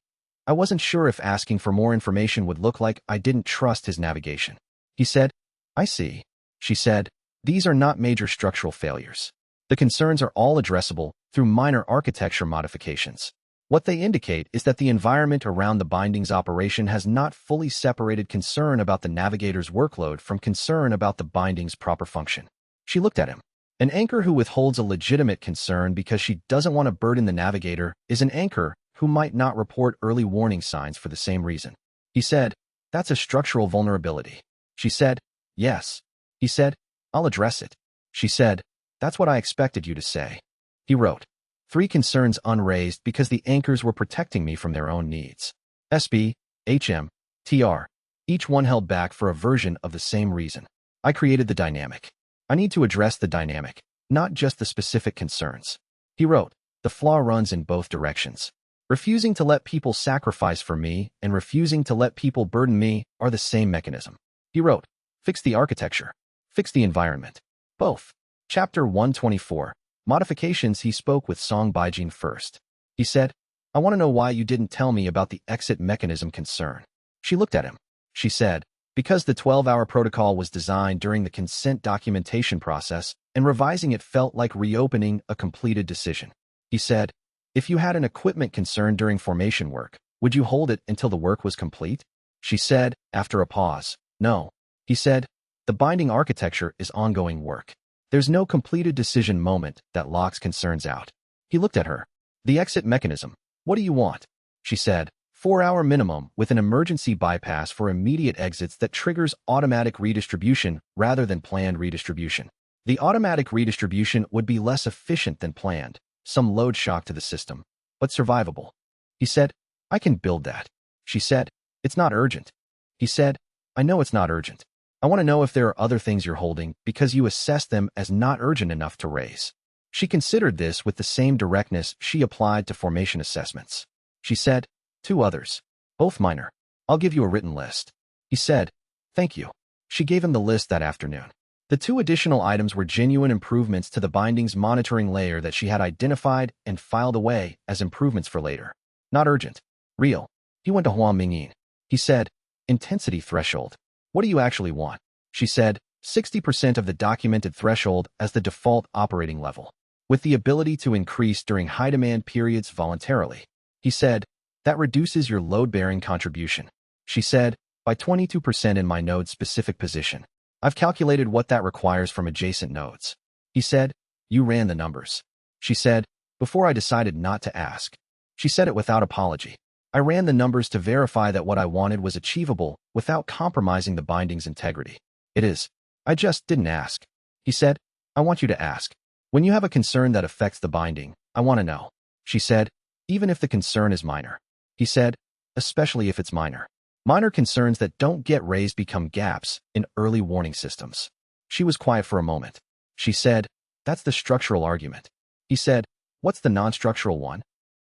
Speaker 1: "I wasn't sure if asking for more information would look like I didn't trust his navigation." He said, "I see." She said, "These are not major structural failures. The concerns are all addressable through minor architecture modifications." What they indicate is that the environment around the bindings operation has not fully separated concern about the navigator's workload from concern about the binding's proper function. She looked at him. An anchor who withholds a legitimate concern because she doesn't want to burden the navigator is an anchor who might not report early warning signs for the same reason. He said, "That's a structural vulnerability." She said, "Yes." He said, "I'll address it." She said, "That's what I expected you to say." He wrote, 3 concerns unraised because the anchors were protecting me from their own needs. SB, HM, TR. Each one held back for a version of the same reason. I created the dynamic. I need to address the dynamic, not just the specific concerns. He wrote, the flaw runs in both directions. Refusing to let people sacrifice for me and refusing to let people burden me are the same mechanism. He wrote, fix the architecture. Fix the environment. Both. Chapter 124. Modifications. He spoke with Song Baijin first. He said, I want to know why you didn't tell me about the exit mechanism concern. She looked at him. She said, because the 12-hour protocol was designed during the consent documentation process, and revising it felt like reopening a completed decision. He said, if you had an equipment concern during formation work, would you hold it until the work was complete? She said, after a pause, no. He said, the binding architecture is ongoing work. There's no completed decision moment that locks concerns out. He looked at her. The exit mechanism. What do you want? She said, 4-hour minimum with an emergency bypass for immediate exits that triggers automatic redistribution rather than planned redistribution. The automatic redistribution would be less efficient than planned, some load shock to the system, but survivable. He said, I can build that. She said, it's not urgent. He said, I know it's not urgent. I want to know if there are other things you're holding because you assess them as not urgent enough to raise. She considered this with the same directness she applied to formation assessments. She said, 2 others, both minor. I'll give you a written list. He said, thank you. She gave him the list that afternoon. The 2 additional items were genuine improvements to the bindings monitoring layer that she had identified and filed away as improvements for later. Not urgent. Real. He went to Huang Mingyin. He said, intensity threshold. What do you actually want? She said, 60% of the documented threshold as the default operating level, with the ability to increase during high demand periods voluntarily. He said, that reduces your load-bearing contribution. She said, by 22% in my node-specific position. I've calculated what that requires from adjacent nodes. He said, you ran the numbers. She said, before I decided not to ask. She said it without apology. I ran the numbers to verify that what I wanted was achievable without compromising the binding's integrity. It is. I just didn't ask. He said, I want you to ask. When you have a concern that affects the binding, I want to know. She said, even if the concern is minor. He said, especially if it's minor. Minor concerns that don't get raised become gaps in early warning systems. She was quiet for a moment. She said, that's the structural argument. He said, what's the non-structural one?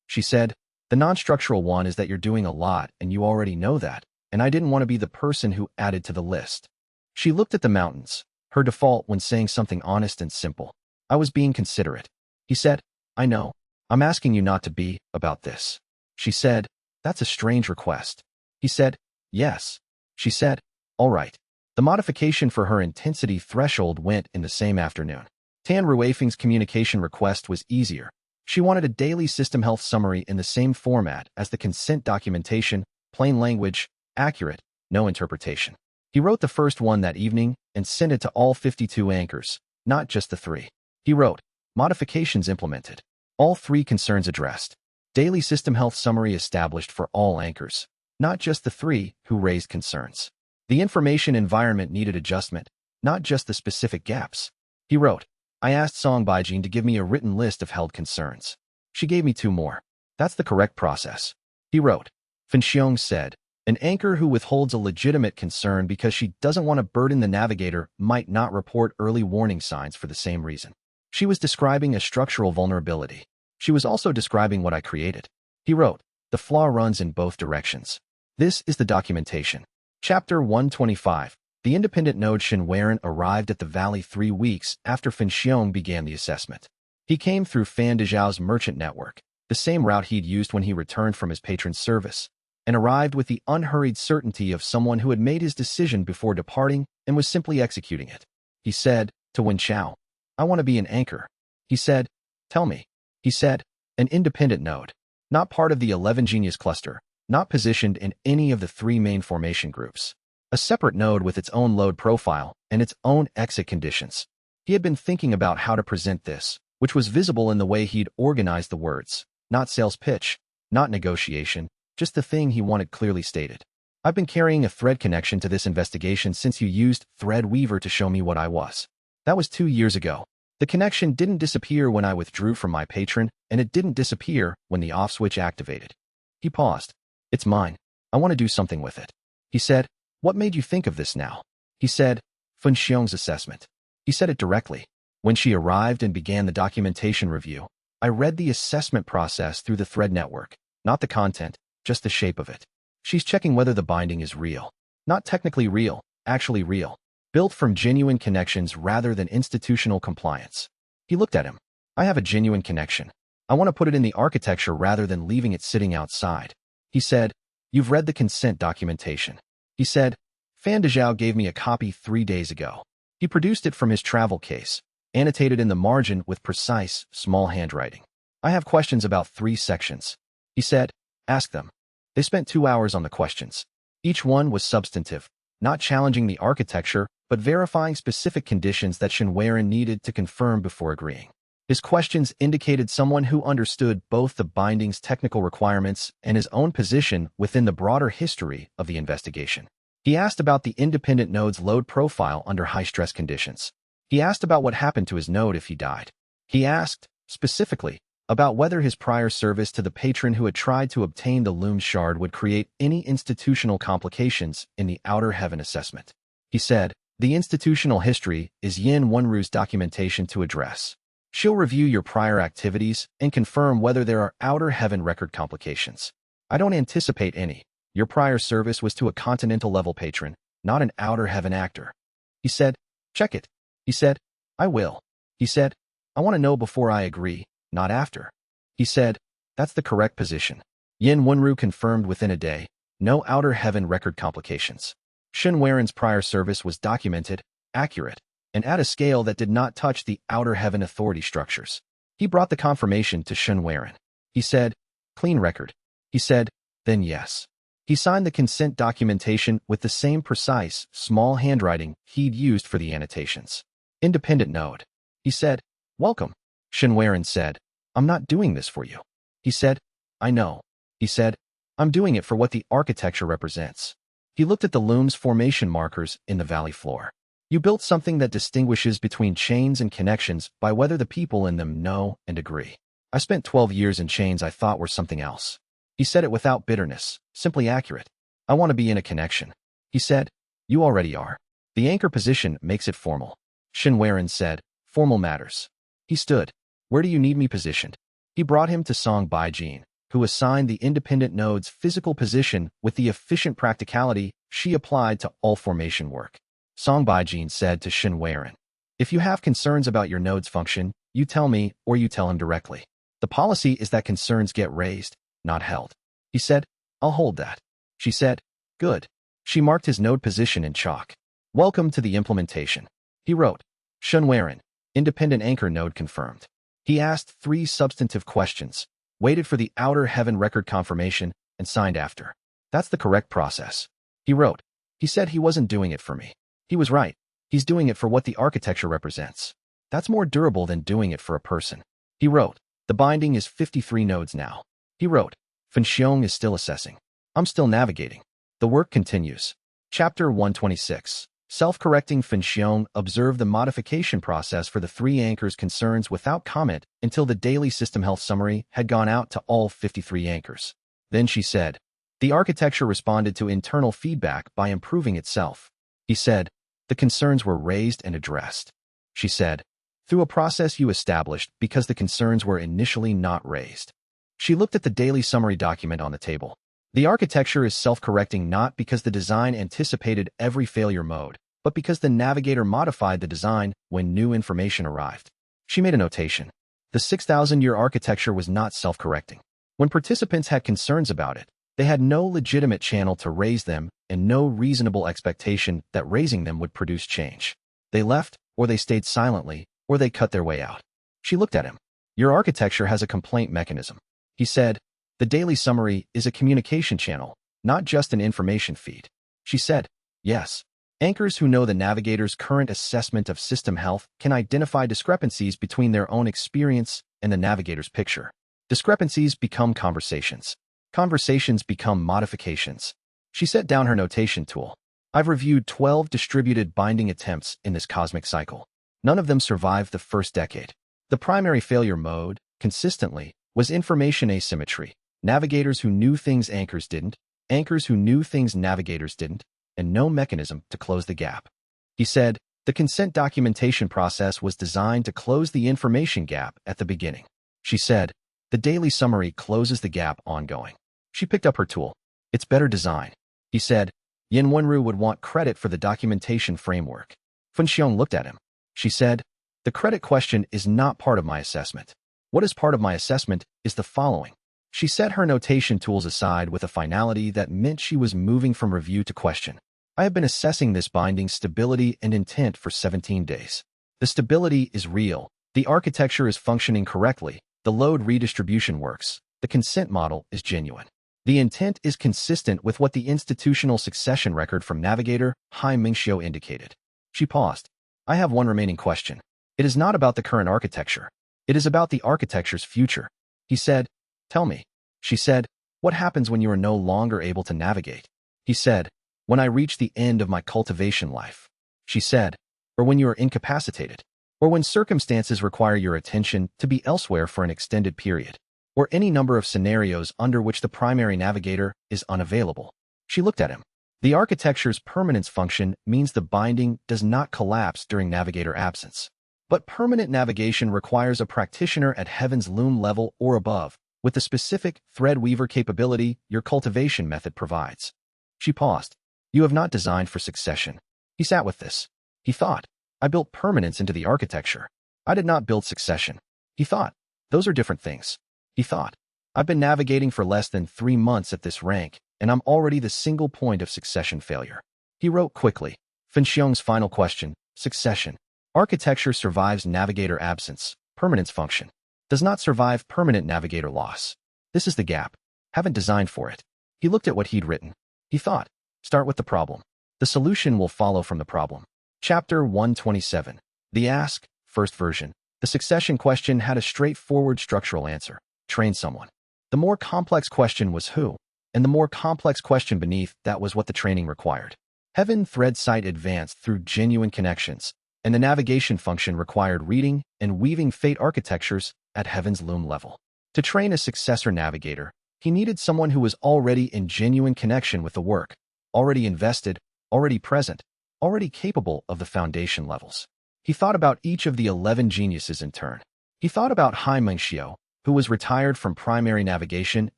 Speaker 1: She said, the non-structural one is that you're doing a lot and you already know that, and I didn't want to be the person who added to the list. She looked at the mountains, her default when saying something honest and simple. I was being considerate. He said, I know. I'm asking you not to be about this. She said, that's a strange request. He said, yes. She said, all right. The modification for her intensity threshold went in the same afternoon. Tan Ruifeng's communication request was easier. She wanted a daily system health summary in the same format as the consent documentation, plain language, accurate, no interpretation. He wrote the first one that evening and sent it to all 52 anchors, not just the 3. He wrote, modifications implemented. All 3 concerns addressed. Daily system health summary established for all anchors, not just the 3 who raised concerns. The information environment needed adjustment, not just the specific gaps. He wrote, I asked Song Baijin to give me a written list of held concerns. She gave me 2 more. That's the correct process. He wrote, Fenxiong said, an anchor who withholds a legitimate concern because she doesn't want to burden the navigator might not report early warning signs for the same reason. She was describing a structural vulnerability. She was also describing what I created. He wrote, the flaw runs in both directions. This is the documentation. Chapter 125. The independent node Shen Weiren arrived at the valley 3 weeks after Fenxiong began the assessment. He came through Fan Dezhao's merchant network, the same route he'd used when he returned from his patron's service, and arrived with the unhurried certainty of someone who had made his decision before departing and was simply executing it. He said to Wen Chao, I want to be an anchor. He said, tell me. He said, an independent node. Not part of the 11 genius cluster, not positioned in any of the 3 main formation groups. A separate node with its own load profile and its own exit conditions. He had been thinking about how to present this, which was visible in the way he'd organized the words. Not sales pitch, not negotiation, just the thing he wanted clearly stated. I've been carrying a thread connection to this investigation since you used Threadweaver to show me what I was. That was 2 years ago. The connection didn't disappear when I withdrew from my patron, and it didn't disappear when the off switch activated. He paused. It's mine. I want to do something with it. He said, what made you think of this now? He said, Fun Xiong's assessment. He said it directly. When she arrived and began the documentation review, I read the assessment process through the thread network, not the content, just the shape of it. She's checking whether the binding is real. Not technically real, actually real. Built from genuine connections rather than institutional compliance. He looked at him. I have a genuine connection. I want to put it in the architecture rather than leaving it sitting outside. He said, you've read the consent documentation. He said, Fan Dezhao gave me a copy 3 days ago. He produced it from his travel case, annotated in the margin with precise, small handwriting. I have questions about 3 sections. He said, ask them. They spent 2 hours on the questions. Each one was substantive, not challenging the architecture, but verifying specific conditions that Shenwerin needed to confirm before agreeing. His questions indicated someone who understood both the binding's technical requirements and his own position within the broader history of the investigation. He asked about the independent node's load profile under high-stress conditions. He asked about what happened to his node if he died. He asked, specifically, about whether his prior service to the patron who had tried to obtain the Loom shard would create any institutional complications in the Outer Heaven assessment. He said, the institutional history is Yin Wenru's documentation to address. She'll review your prior activities and confirm whether there are Outer Heaven record complications. I don't anticipate any. Your prior service was to a continental-level patron, not an Outer Heaven actor. He said, check it. He said, I will. He said, I want to know before I agree, not after. He said, that's the correct position. Yin Wenru confirmed within a day, no Outer Heaven record complications. Shenwerin's prior service was documented, accurate, and at a scale that did not touch the Outer Heaven authority structures. He brought the confirmation to Shenwerin. He said, clean record. He said, then yes. He signed the consent documentation with the same precise, small handwriting he'd used for the annotations. Independent node. He said, welcome. Shenwerin said, I'm not doing this for you. He said, I know. He said, I'm doing it for what the architecture represents. He looked at the loom's formation markers in the valley floor. You built something that distinguishes between chains and connections by whether the people in them know and agree. I spent 12 years in chains I thought were something else. He said it without bitterness, simply accurate. I want to be in a connection. He said, you already are. The anchor position makes it formal. Shenwerin said, formal matters. He stood. Where do you need me positioned? He brought him to Song Baijin, who assigned the independent node's physical position with the efficient practicality she applied to all formation work. Song Baijin said to Shenwerin, if you have concerns about your node's function, you tell me or you tell him directly. The policy is that concerns get raised, not held. He said, I'll hold that. She said, good. She marked his node position in chalk. Welcome to the implementation. He wrote, Shenwerin, independent anchor node confirmed. He asked 3 substantive questions, waited for the Outer Heaven record confirmation, and signed after. That's the correct process. He wrote, he said he wasn't doing it for me. He was right. He's doing it for what the architecture represents. That's more durable than doing it for a person. He wrote, the binding is 53 nodes now. He wrote, Fen Xiong is still assessing. I'm still navigating. The work continues. Chapter 126. Self-correcting Fen Xiong observed the modification process for the 3 anchors' concerns without comment until the daily system health summary had gone out to all 53 anchors. Then she said, the architecture responded to internal feedback by improving itself. He said, the concerns were raised and addressed. She said, through a process you established because the concerns were initially not raised. She looked at the daily summary document on the table. The architecture is self-correcting not because the design anticipated every failure mode, but because the navigator modified the design when new information arrived. She made a notation. The 6,000-year architecture was not self-correcting. When participants had concerns about it, they had no legitimate channel to raise them and no reasonable expectation that raising them would produce change. They left, or they stayed silently, or they cut their way out. She looked at him. Your architecture has a complaint mechanism. He said, The daily summary is a communication channel, not just an information feed. She said, yes. Anchors who know the navigator's current assessment of system health can identify discrepancies between their own experience and the navigator's picture. Discrepancies become conversations. Conversations become modifications. She set down her notation tool. I've reviewed 12 distributed binding attempts in this cosmic cycle. None of them survived the first decade. The primary failure mode, consistently, was information asymmetry. Navigators who knew things anchors didn't, anchors who knew things navigators didn't, and no mechanism to close the gap. He said, the consent documentation process was designed to close the information gap at the beginning. She said, the daily summary closes the gap ongoing. She picked up her tool. It's better design. He said, Yin Wenru would want credit for the documentation framework. Funxiong looked at him. She said, the credit question is not part of my assessment. What is part of my assessment is the following. She set her notation tools aside with a finality that meant she was moving from review to question. I have been assessing this binding's stability and intent for 17 days. The stability is real. The architecture is functioning correctly. The load redistribution works. The consent model is genuine. The intent is consistent with what the institutional succession record from Navigator xianxia indicated. She paused. I have one remaining question. It is not about the current architecture. It is about the architecture's future. He said, tell me. She said, what happens when you are no longer able to navigate? He said, when I reach the end of my cultivation life. She said, or when you are incapacitated, or when circumstances require your attention to be elsewhere for an extended period, or any number of scenarios under which the primary navigator is unavailable. She looked at him. The architecture's permanence function means the binding does not collapse during navigator absence. But permanent navigation requires a practitioner at heaven's loom level or above, with the specific thread weaver capability your cultivation method provides. She paused. You have not designed for succession. He sat with this. He thought, I built permanence into the architecture. I did not build succession. He thought, those are different things. He thought, I've been navigating for less than 3 months at this rank, and I'm already the single point of succession failure. He wrote quickly. Funxiong's final question, succession. Architecture survives navigator absence, permanence function. Does not survive permanent navigator loss. This is the gap. Haven't designed for it. He looked at what he'd written. He thought, start with the problem. The solution will follow from the problem. Chapter 127. The Ask, first version. The succession question had a straightforward structural answer. Train someone. The more complex question was who, and the more complex question beneath that was what the training required. Heaven thread site advanced through genuine connections, and the navigation function required reading and weaving fate architectures at heaven's loom level. To train a successor navigator, he needed someone who was already in genuine connection with the work, already invested, already present, already capable of the foundation levels. He thought about each of the 11 geniuses in turn. He thought about xianxia, who was retired from primary navigation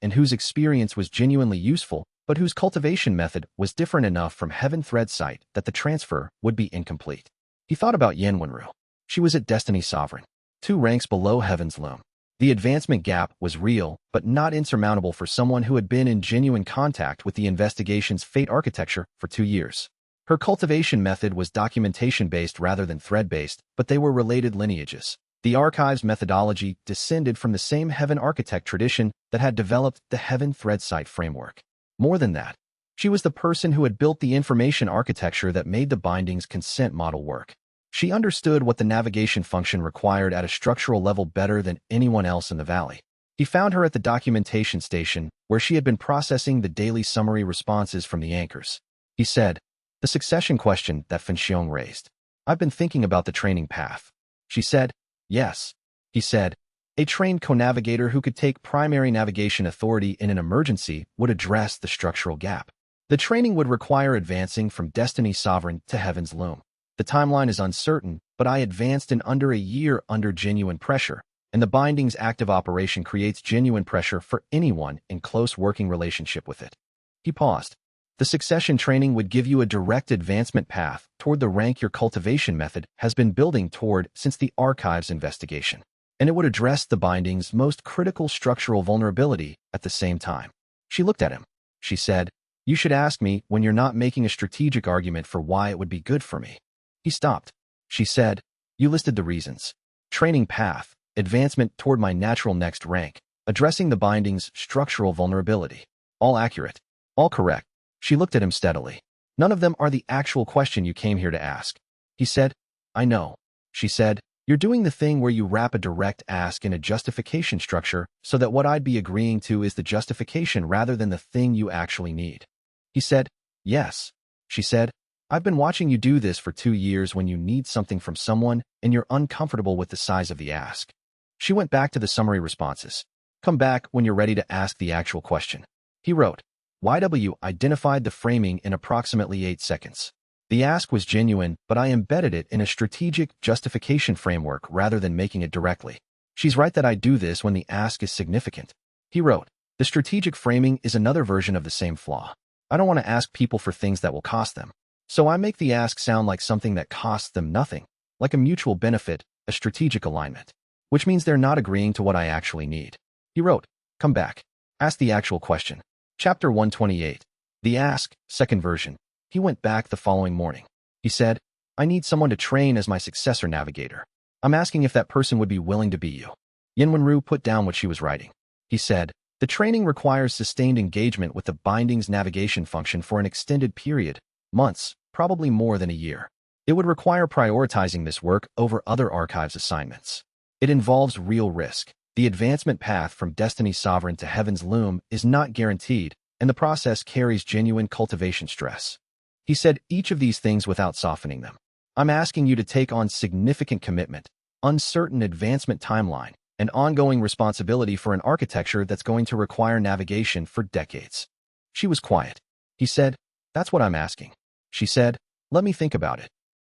Speaker 1: and whose experience was genuinely useful, but whose cultivation method was different enough from Heaven Thread Site that the transfer would be incomplete. He thought about Yin Wenru. She was at Destiny Sovereign, 2 ranks below Heaven's Loom. The advancement gap was real, but not insurmountable for someone who had been in genuine contact with the investigation's fate architecture for 2 years. Her cultivation method was documentation-based rather than thread-based, but they were related lineages. The archive's methodology descended from the same Heaven architect tradition that had developed the Heaven Thread Site framework. More than that, she was the person who had built the information architecture that made the binding's consent model work. She understood what the navigation function required at a structural level better than anyone else in the valley. He found her at the documentation station, where she had been processing the daily summary responses from the anchors. He said, the succession question that Funxiong raised. I've been thinking about the training path. She said, yes. He said, a trained co-navigator who could take primary navigation authority in an emergency would address the structural gap. The training would require advancing from Destiny Sovereign to Heaven's Loom. The timeline is uncertain, but I advanced in under a year under genuine pressure, and the binding's active operation creates genuine pressure for anyone in close working relationship with it. He paused. The succession training would give you a direct advancement path toward the rank your cultivation method has been building toward since the archive's investigation, and it would address the binding's most critical structural vulnerability at the same time. She looked at him. She said, you should ask me when you're not making a strategic argument for why it would be good for me. He stopped. She said, you listed the reasons. Training path, advancement toward my natural next rank, addressing the binding's structural vulnerability. All accurate. All correct. She looked at him steadily. None of them are the actual question you came here to ask. He said, I know. She said, you're doing the thing where you wrap a direct ask in a justification structure so that what I'd be agreeing to is the justification rather than the thing you actually need. He said, yes. She said, I've been watching you do this for 2 years when you need something from someone and you're uncomfortable with the size of the ask. She went back to the summary responses. Come back when you're ready to ask the actual question. He wrote, YW identified the framing in approximately 8 seconds. The ask was genuine, but I embedded it in a strategic justification framework rather than making it directly. She's right that I do this when the ask is significant. He wrote, the strategic framing is another version of the same flaw. I don't want to ask people for things that will cost them. So I make the ask sound like something that costs them nothing, like a mutual benefit, a strategic alignment, which means they're not agreeing to what I actually need. He wrote, come back. Ask the actual question. Chapter 128. The Ask, second version. He went back the following morning. He said, I need someone to train as my successor navigator. I'm asking if that person would be willing to be you. Yin Wenru put down what she was writing. He said, the training requires sustained engagement with the binding's navigation function for an extended period, months, probably more than a year. It would require prioritizing this work over other archives assignments. It involves real risk. The advancement path from Destiny's Sovereign to Heaven's Loom is not guaranteed, and the process carries genuine cultivation stress. He said each of these things without softening them. I'm asking you to take on significant commitment, uncertain advancement timeline, and ongoing responsibility for an architecture that's going to require navigation for decades. She was quiet. He said, that's what I'm asking. She said, let me think about it.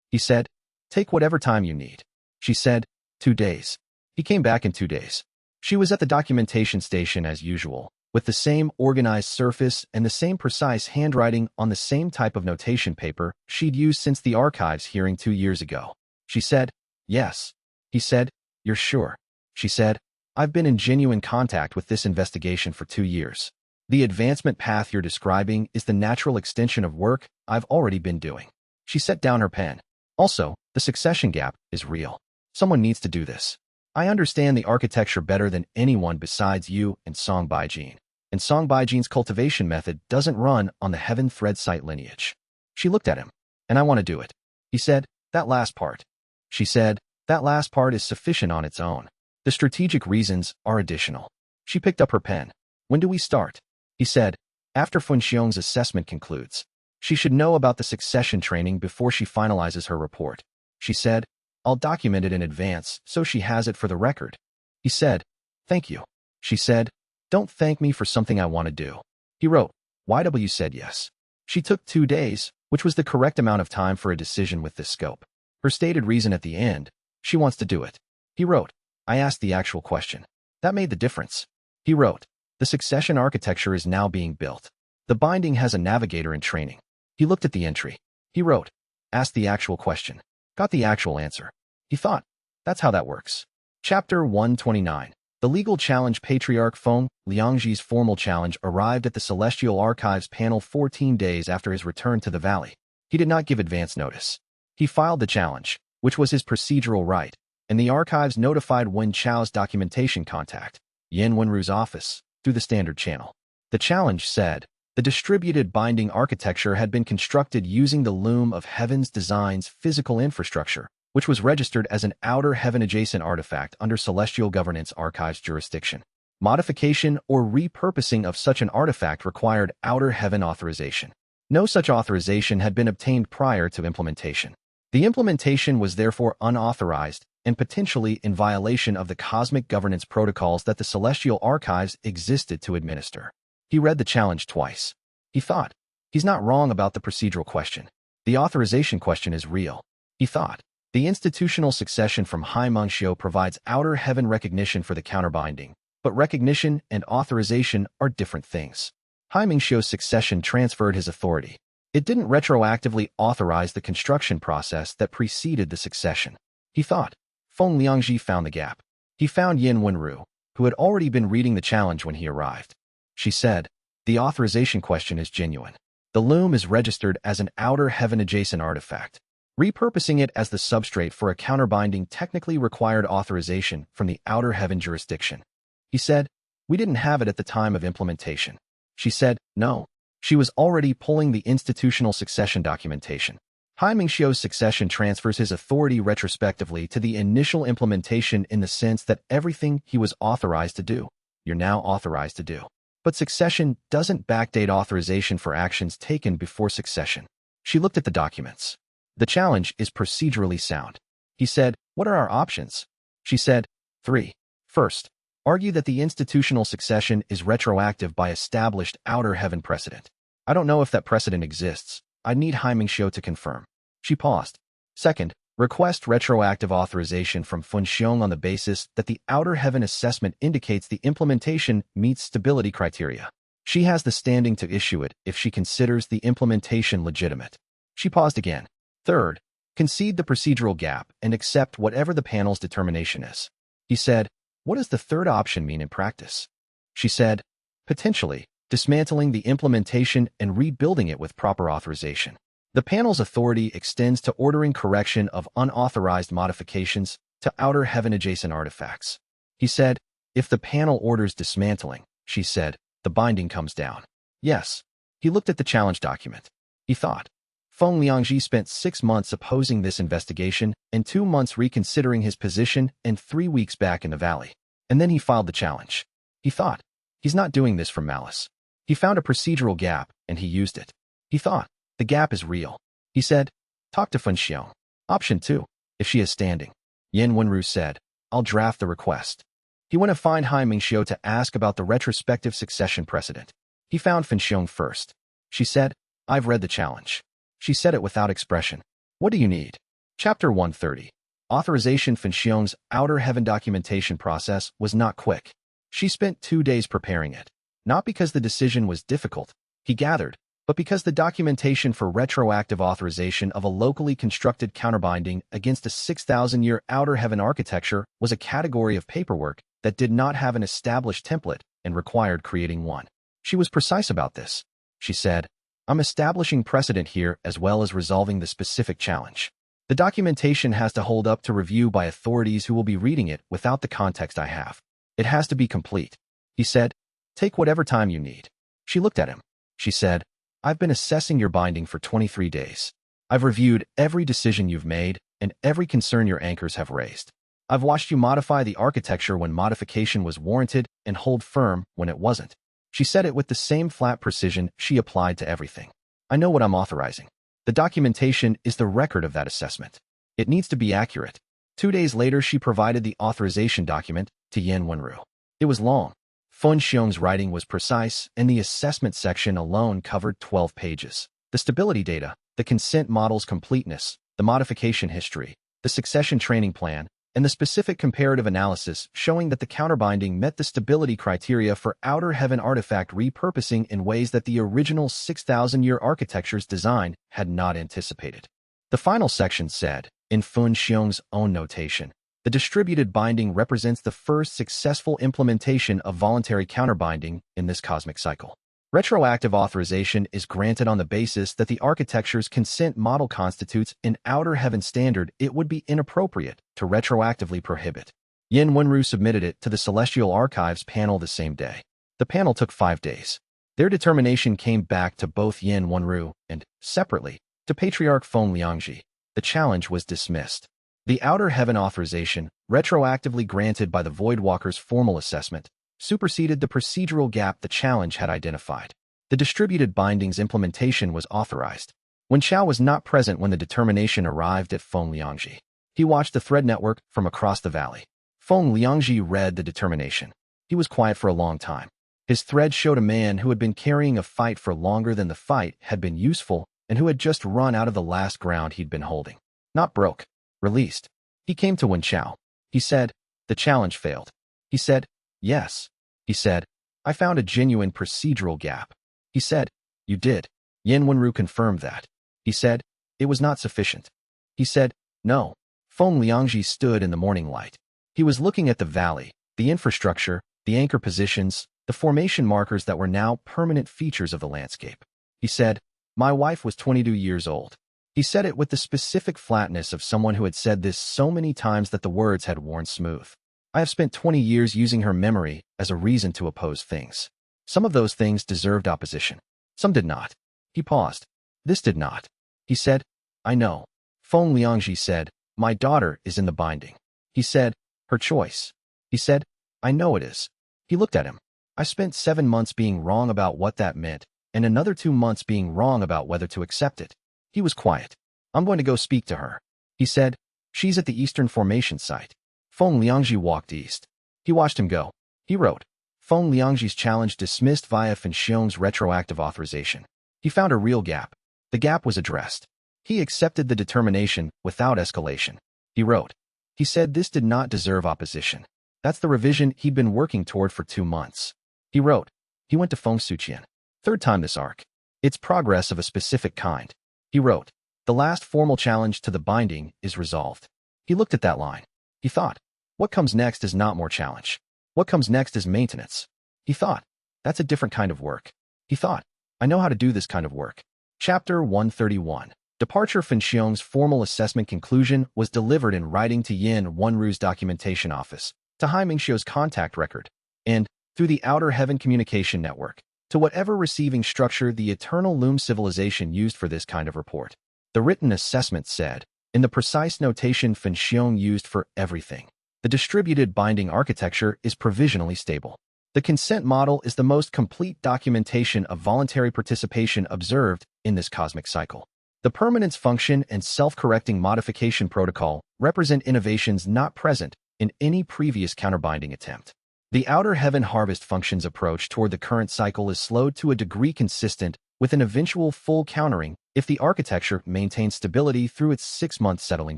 Speaker 1: He said, take whatever time you need. She said, 2 days. He came back in 2 days. She was at the documentation station as usual, with the same organized surface and the same precise handwriting on the same type of notation paper she'd used since the archives hearing 2 years ago. She said, yes. He said, you're sure? She said, I've been in genuine contact with this investigation for 2 years. The advancement path you're describing is the natural extension of work I've already been doing. She set down her pen. Also, the succession gap is real. Someone needs to do this. I understand the architecture better than anyone besides you and Song Baijin. And Song Baijin's cultivation method doesn't run on the Heaven Thread site lineage. She looked at him. And I want to do it. He said, that last part. She said, that last part is sufficient on its own. The strategic reasons are additional. She picked up her pen. When do we start? He said, after Funxiong's assessment concludes. She should know about the succession training before she finalizes her report. She said, I'll document it in advance so she has it for the record. He said, thank you. She said, don't thank me for something I want to do. He wrote, YW said yes. She took 2 days, which was the correct amount of time for a decision with this scope. Her stated reason at the end, she wants to do it. He wrote, I asked the actual question. That made the difference. He wrote, the succession architecture is now being built. The binding has a navigator in training. He looked at the entry. He wrote, asked the actual question. Got the actual answer. He thought, that's how that works. Chapter 129. The legal challenge. Patriarch Feng Liangji's formal challenge arrived at the Celestial Archives panel 14 days after his return to the valley. He did not give advance notice. He filed the challenge, which was his procedural right, and the archives notified Wen Chao's documentation contact, Yin Wenru's office, through the standard channel. The challenge said, the distributed binding architecture had been constructed using the Loom of Heaven's Design's physical infrastructure, which was registered as an Outer Heaven-adjacent artifact under Celestial Governance Archives jurisdiction. Modification or repurposing of such an artifact required Outer Heaven authorization. No such authorization had been obtained prior to implementation. The implementation was therefore unauthorized and potentially in violation of the cosmic governance protocols that the Celestial Archives existed to administer. He read the challenge twice. He thought, he's not wrong about the procedural question. The authorization question is real. He thought, the institutional succession from Hai Mengxiu provides Outer Heaven recognition for the counterbinding, but recognition and authorization are different things. Hai Mengxiu's succession transferred his authority. It didn't retroactively authorize the construction process that preceded the succession. He thought. Feng Liangji found the gap. He found Yin Wenru, who had already been reading the challenge when he arrived. She said, the authorization question is genuine. The loom is registered as an Outer Heaven-adjacent artifact. Repurposing it as the substrate for a counterbinding technically required authorization from the Outer Heaven jurisdiction. He said, We didn't have it at the time of implementation. She said, no. She was already pulling the institutional succession documentation. Hai Mingxiu's succession transfers his authority retrospectively to the initial implementation in the sense that everything he was authorized to do, you're now authorized to do. But succession doesn't backdate authorization for actions taken before succession. She looked at the documents. The challenge is procedurally sound. He said, what are our options? She said, 3. First, argue that the institutional succession is retroactive by established outer heaven precedent. I don't know if that precedent exists. I need Hai Mingxiu to confirm. She paused. Second, request retroactive authorization from Fun Xiong on the basis that the outer heaven assessment indicates the implementation meets stability criteria. She has the standing to issue it if she considers the implementation legitimate. She paused again. Third, concede the procedural gap and accept whatever the panel's determination is. He said, what does the third option mean in practice? She said, potentially, dismantling the implementation and rebuilding it with proper authorization. The panel's authority extends to ordering correction of unauthorized modifications to outer heaven-adjacent artifacts. He said, if the panel orders dismantling, she said, the binding comes down. Yes. He looked at the challenge document. He thought. Feng Liangji spent 6 months opposing this investigation and 2 months reconsidering his position and 3 weeks back in the valley. And then he filed the challenge. He thought, he's not doing this from malice. He found a procedural gap, and he used it. He thought, the gap is real. He said, talk to Fun Xiong. Option 2, if she is standing. Yin Wenru said, I'll draft the request. He went to find Hai Mingxiu to ask about the retrospective succession precedent. He found Fun Xiong first. She said, I've read the challenge. She said it without expression. What do you need? Chapter 130. Authorization. Fun Xiong's outer heaven documentation process was not quick. She spent 2 days preparing it. Not because the decision was difficult, he gathered, but because the documentation for retroactive authorization of a locally constructed counterbinding against a 6,000-year outer heaven architecture was a category of paperwork that did not have an established template and required creating one. She was precise about this. She said, I'm establishing precedent here as well as resolving the specific challenge. The documentation has to hold up to review by authorities who will be reading it without the context I have. It has to be complete. He said, take whatever time you need. She looked at him. She said, I've been assessing your binding for 23 days. I've reviewed every decision you've made and every concern your anchors have raised. I've watched you modify the architecture when modification was warranted and hold firm when it wasn't. She said it with the same flat precision she applied to everything. I know what I'm authorizing. The documentation is the record of that assessment. It needs to be accurate. 2 days later, she provided the authorization document to Yin Wenru. It was long. Fun Xiong's writing was precise, and the assessment section alone covered 12 pages. The stability data, the consent model's completeness, the modification history, the succession training plan, and the specific comparative analysis showing that the counterbinding met the stability criteria for outer heaven artifact repurposing in ways that the original 6,000-year architecture's design had not anticipated. The final section said, in Fun Xiong's own notation, the distributed binding represents the first successful implementation of voluntary counterbinding in this cosmic cycle. Retroactive authorization is granted on the basis that the architecture's consent model constitutes an outer heaven standard. It would be inappropriate to retroactively prohibit. Yin Wenru submitted it to the Celestial Archives panel the same day. The panel took 5 days. Their determination came back to both Yin Wenru and, separately, to Patriarch Feng Liangji. The challenge was dismissed. The outer heaven authorization, retroactively granted by the Voidwalker's formal assessment, superseded the procedural gap the challenge had identified. The distributed binding's implementation was authorized. Wen Xiao was not present when the determination arrived at Feng Liangji. He watched the thread network from across the valley. Feng Liangji read the determination. He was quiet for a long time. His thread showed a man who had been carrying a fight for longer than the fight had been useful and who had just run out of the last ground he'd been holding. Not broke. Released. He came to Wen Xiao. He said, the challenge failed. He said, yes. He said, I found a genuine procedural gap. He said, you did. Yin Wenru confirmed that. He said, it was not sufficient. He said, no. Feng Liangji stood in the morning light. He was looking at the valley, the infrastructure, the anchor positions, the formation markers that were now permanent features of the landscape. He said, my wife was 22 years old. He said it with the specific flatness of someone who had said this so many times that the words had worn smooth. I have spent 20 years using her memory, as a reason to oppose things. Some of those things deserved opposition. Some did not. He paused. This did not. He said, I know. Feng Liangji said, my daughter is in the binding. He said, her choice. He said, I know it is. He looked at him. I spent 7 months being wrong about what that meant, and another 2 months being wrong about whether to accept it. He was quiet. I'm going to go speak to her. He said, she's at the Eastern Formation site. Feng Liangji walked east. He watched him go. He wrote, Feng Liangji's challenge dismissed via Fenxiong's retroactive authorization. He found a real gap. The gap was addressed. He accepted the determination without escalation. He wrote. He said this did not deserve opposition. That's the revision he'd been working toward for 2 months. He wrote. He went to Feng Suqian. 3rd time this arc. It's progress of a specific kind. He wrote. The last formal challenge to the binding is resolved. He looked at that line. He thought. What comes next is not more challenge. What comes next is maintenance. He thought. That's a different kind of work. He thought. I know how to do this kind of work. Chapter 131. Departure. Fenxiong's formal assessment conclusion was delivered in writing to Yin Wenru's documentation office, to Hai Mingxiu's contact record, and, through the outer heaven communication network, to whatever receiving structure the eternal loom civilization used for this kind of report. The written assessment said, in the precise notation Fenxiong used for everything, the distributed binding architecture is provisionally stable. The consent model is the most complete documentation of voluntary participation observed in this cosmic cycle. The permanence function and self-correcting modification protocol represent innovations not present in any previous counterbinding attempt. The outer heaven harvest function's approach toward the current cycle is slowed to a degree consistent with an eventual full countering if the architecture maintains stability through its 6-month settling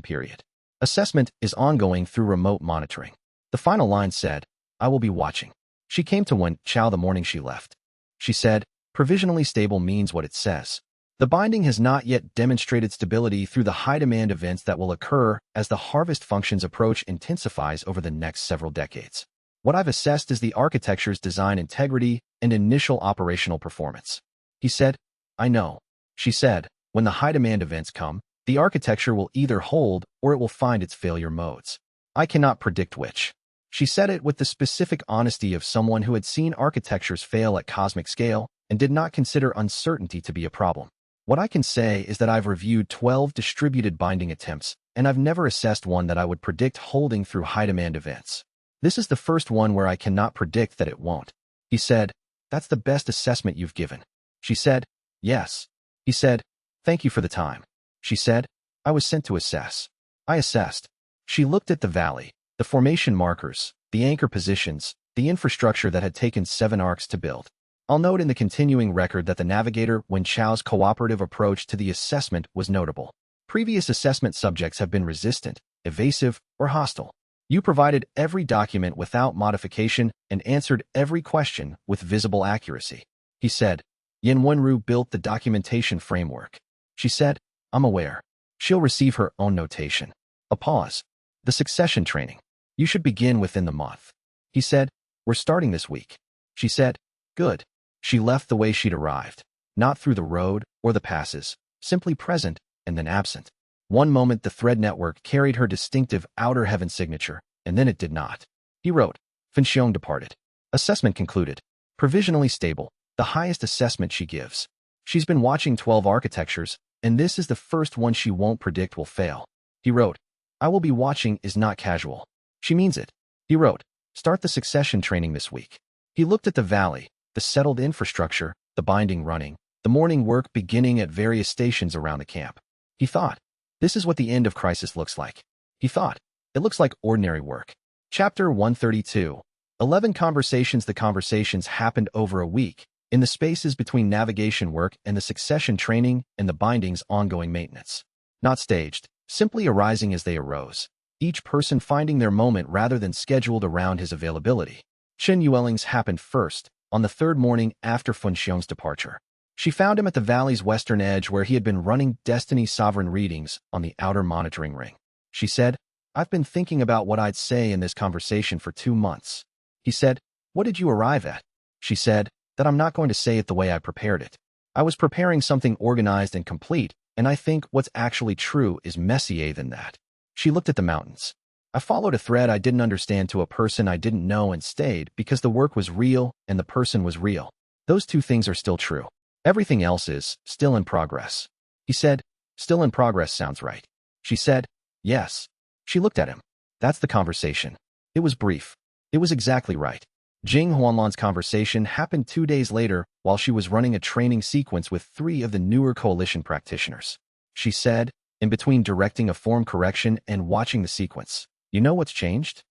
Speaker 1: period. Assessment is ongoing through remote monitoring. The final line said, I will be watching. She came to Wen Chao the morning she left. She said, provisionally stable means what it says. The binding has not yet demonstrated stability through the high-demand events that will occur as the harvest function's approach intensifies over the next several decades. What I've assessed is the architecture's design integrity and initial operational performance. He said, I know. She said, when the high-demand events come, the architecture will either hold or it will find its failure modes. I cannot predict which. She said it with the specific honesty of someone who had seen architectures fail at cosmic scale and did not consider uncertainty to be a problem. What I can say is that I've reviewed 12 distributed binding attempts, and I've never assessed one that I would predict holding through high-demand events. This is the first one where I cannot predict that it won't. He said, that's the best assessment you've given. She said, yes. He said, thank you for the time. She said, I was sent to assess. I assessed. She looked at the valley, the formation markers, the anchor positions, the infrastructure that had taken 7 arcs to build. I'll note in the continuing record that the navigator Wen Chao's cooperative approach to the assessment was notable. Previous assessment subjects have been resistant, evasive, or hostile. You provided every document without modification and answered every question with visible accuracy. He said, Yin Wenru built the documentation framework. She said, I'm aware. She'll receive her own notation. A pause. The succession training. You should begin within the month. He said, we're starting this week. She said, good. She left the way she'd arrived, not through the road or the passes, simply present and then absent. One moment the thread network carried her distinctive outer heaven signature, and then it did not. He wrote, Fenxiong departed. Assessment concluded. Provisionally stable, the highest assessment she gives. She's been watching 12 architectures, and this is the first one she won't predict will fail. He wrote, I will be watching is not casual. She means it. He wrote, start the succession training this week. He looked at the valley, the settled infrastructure, the binding running, the morning work beginning at various stations around the camp. He thought, this is what the end of crisis looks like. He thought, it looks like ordinary work. Chapter 132. 11 conversations. The conversations happened over a week, in the spaces between navigation work and the succession training and the binding's ongoing maintenance. Not staged, simply arising as they arose, each person finding their moment rather than scheduled around his availability. Chen Yueling's happened first, on the 3rd morning after Fenxiong's departure. She found him at the valley's western edge where he had been running Destiny Sovereign readings on the outer monitoring ring. She said, I've been thinking about what I'd say in this conversation for 2 months. He said, what did you arrive at? She said, that I'm not going to say it the way I prepared it. I was preparing something organized and complete, and I think what's actually true is messier than that. She looked at the mountains. I followed a thread I didn't understand to a person I didn't know and stayed because the work was real and the person was real. Those two things are still true. Everything else is still in progress. He said, still in progress sounds right. She said, yes. She looked at him. That's the conversation. It was brief. It was exactly right. Jing Huanlan's conversation happened 2 days later while she was running a training sequence with 3 of the newer coalition practitioners. She said, in between directing a form correction and watching the sequence, "You know what's changed?"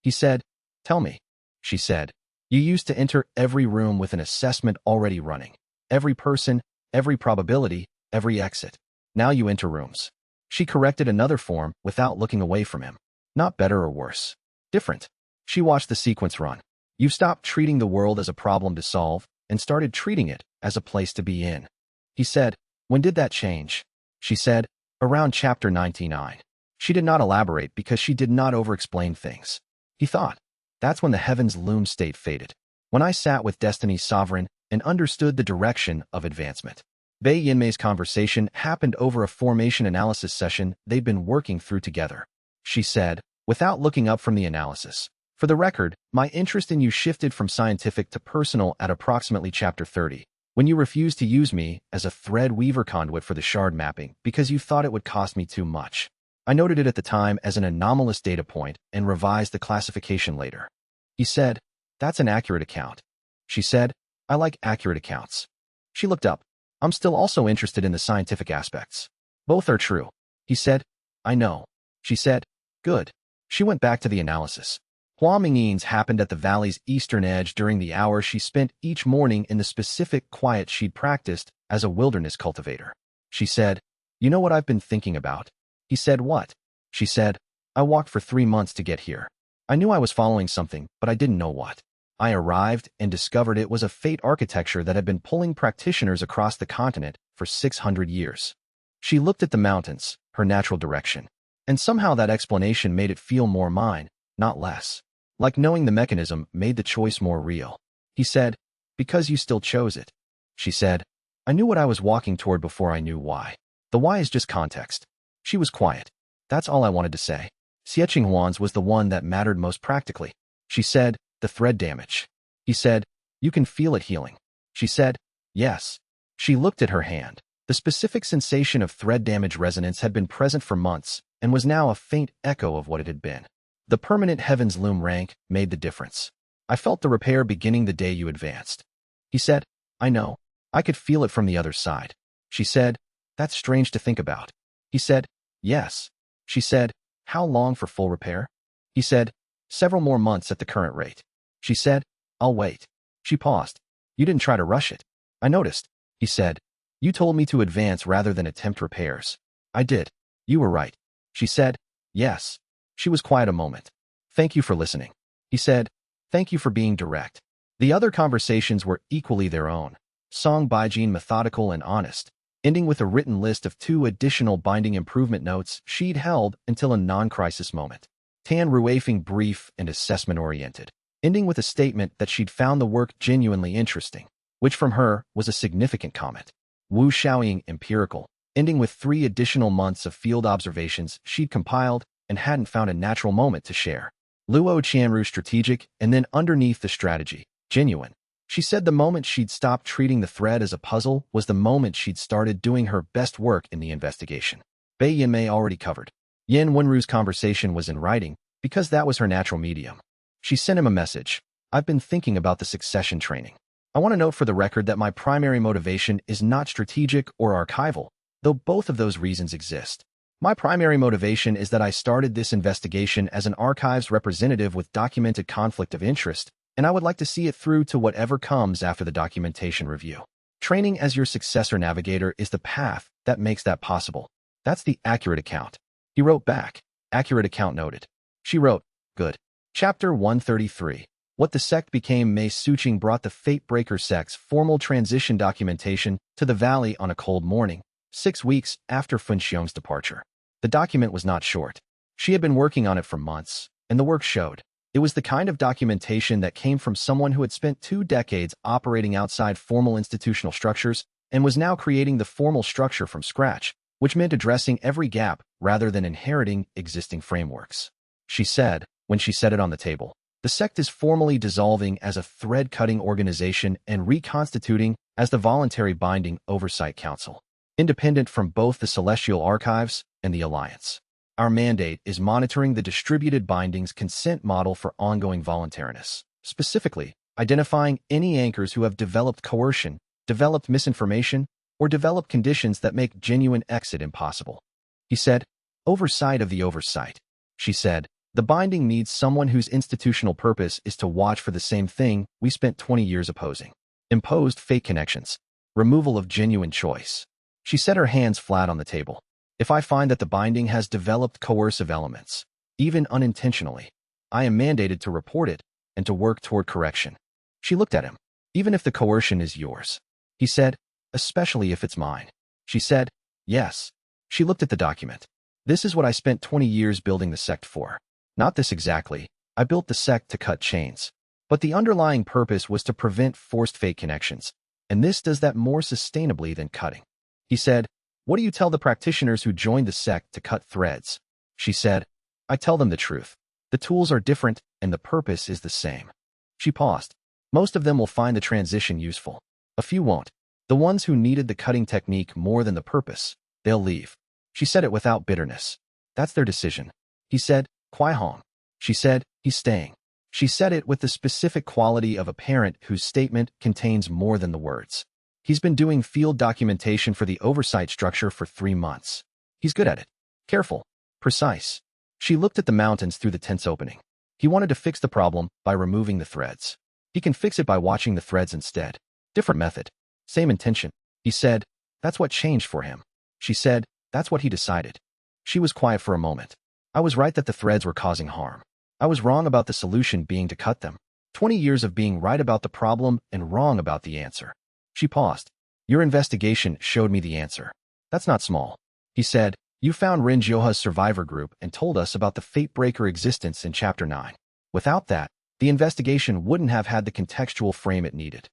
Speaker 1: He said, "Tell me." She said, "You used to enter every room with an assessment already running. Every person, every probability, every exit. Now you enter rooms." She corrected another form without looking away from him. Not better or worse. Different. She watched the sequence run. You've stopped treating the world as a problem to solve and started treating it as a place to be in. He said, "When did that change?" She said, "Around chapter 99. She did not elaborate because she did not over-explain things. He thought, "That's when the heavens loom state faded. When I sat with Destiny's sovereign and understood the direction of advancement." Bei Yinmei's conversation happened over a formation analysis session they'd been working through together. She said, without looking up from the analysis, "For the record, my interest in you shifted from scientific to personal at approximately chapter 30, when you refused to use me as a thread weaver conduit for the shard mapping because you thought it would cost me too much. I noted it at the time as an anomalous data point and revised the classification later." He said, "That's an accurate account." She said, "I like accurate accounts." She looked up. "I'm still also interested in the scientific aspects." "Both are true." He said, "I know." She said, "Good." She went back to the analysis. Hua Mingyin's happened at the valley's eastern edge during the hour she spent each morning in the specific quiet she'd practiced as a wilderness cultivator. She said, "You know what I've been thinking about?" He said, "What?" She said, "I walked for 3 months to get here. I knew I was following something, but I didn't know what. I arrived and discovered it was a fate architecture that had been pulling practitioners across the continent for 600 years. She looked at the mountains, her natural direction, and somehow that explanation made it feel more mine, not less. Like knowing the mechanism made the choice more real." He said, "Because you still chose it." She said, "I knew what I was walking toward before I knew why. The why is just context." She was quiet. "That's all I wanted to say." Xieching Huan's was the one that mattered most practically. She said, "The thread damage." He said, "You can feel it healing." She said, "Yes." She looked at her hand. The specific sensation of thread damage resonance had been present for months and was now a faint echo of what it had been. The permanent heavens loom rank made the difference. "I felt the repair beginning the day you advanced." He said, "I know. I could feel it from the other side." She said, "That's strange to think about." He said, "Yes." She said, "How long for full repair?" He said, "Several more months at the current rate." She said, "I'll wait." She paused. "You didn't try to rush it." "I noticed." He said, "You told me to advance rather than attempt repairs." "I did. You were right." She said, "Yes." She was quiet a moment. "Thank you for listening." He said, "Thank you for being direct." The other conversations were equally their own. Song Baijin methodical and honest, ending with a written list of 2 additional binding improvement notes she'd held until a non-crisis moment. Tan Ruifeng brief and assessment-oriented, ending with a statement that she'd found the work genuinely interesting, which from her was a significant comment. Wu Xiaoying empirical, ending with 3 additional months of field observations she'd compiled and hadn't found a natural moment to share. Luo Qianru strategic, and then underneath the strategy, genuine. She said the moment she'd stopped treating the thread as a puzzle was the moment she'd started doing her best work in the investigation. Bei Yinmei already covered. Yin Wenru's conversation was in writing, because that was her natural medium. She sent him a message. "I've been thinking about the succession training. I want to note for the record that my primary motivation is not strategic or archival, though both of those reasons exist. My primary motivation is that I started this investigation as an archives representative with documented conflict of interest, and I would like to see it through to whatever comes after the documentation review. Training as your successor navigator is the path that makes that possible." That's the accurate account. He wrote back, "Accurate account noted." She wrote, "Good." Chapter 133. What the sect became. Mei Suqing brought the Fate Breaker sect's formal transition documentation to the valley on a cold morning, 6 weeks after Funxiong's departure. The document was not short. She had been working on it for months, and the work showed. It was the kind of documentation that came from someone who had spent 2 decades operating outside formal institutional structures and was now creating the formal structure from scratch, which meant addressing every gap rather than inheriting existing frameworks. she said, when she set it on the table. The sect is formally dissolving as a thread-cutting organization and reconstituting as the Voluntary Binding Oversight Council, independent from both the Celestial Archives and the Alliance. Our mandate is monitoring the distributed bindings consent model for ongoing voluntariness, specifically identifying any anchors who have developed coercion, developed misinformation, or developed conditions that make genuine exit impossible. He said, oversight of the oversight. She said, the binding needs someone whose institutional purpose is to watch for the same thing we spent 20 years opposing. Imposed fate connections. Removal of genuine choice. She set her hands flat on the table. If I find that the binding has developed coercive elements, even unintentionally, I am mandated to report it and to work toward correction. She looked at him. Even if the coercion is yours. He said, especially if it's mine. She said, yes. She looked at the document. This is what I spent 20 years building the sect for. Not this exactly. I built the sect to cut chains. But the underlying purpose was to prevent forced fate connections, and this does that more sustainably than cutting. He said, what do you tell the practitioners who joined the sect to cut threads? She said, I tell them the truth. The tools are different, and the purpose is the same. She paused. Most of them will find the transition useful. A few won't. The ones who needed the cutting technique more than the purpose, they'll leave. She said it without bitterness. That's their decision. He said, Kwai Hong. She said, he's staying. She said it with the specific quality of a parent whose statement contains more than the words. He's been doing field documentation for the oversight structure for 3 months. He's good at it. Careful. Precise. She looked at the mountains through the tent's opening. He wanted to fix the problem by removing the threads. He can fix it by watching the threads instead. Different method. Same intention. He said, that's what changed for him. She said, that's what he decided. She was quiet for a moment. I was right that the threads were causing harm. I was wrong about the solution being to cut them. 20 years of being right about the problem and wrong about the answer. She paused. Your investigation showed me the answer. That's not small. He said, you found Rin Jioha's survivor group and told us about the Fatebreaker existence in Chapter 9. Without that, the investigation wouldn't have had the contextual frame it needed.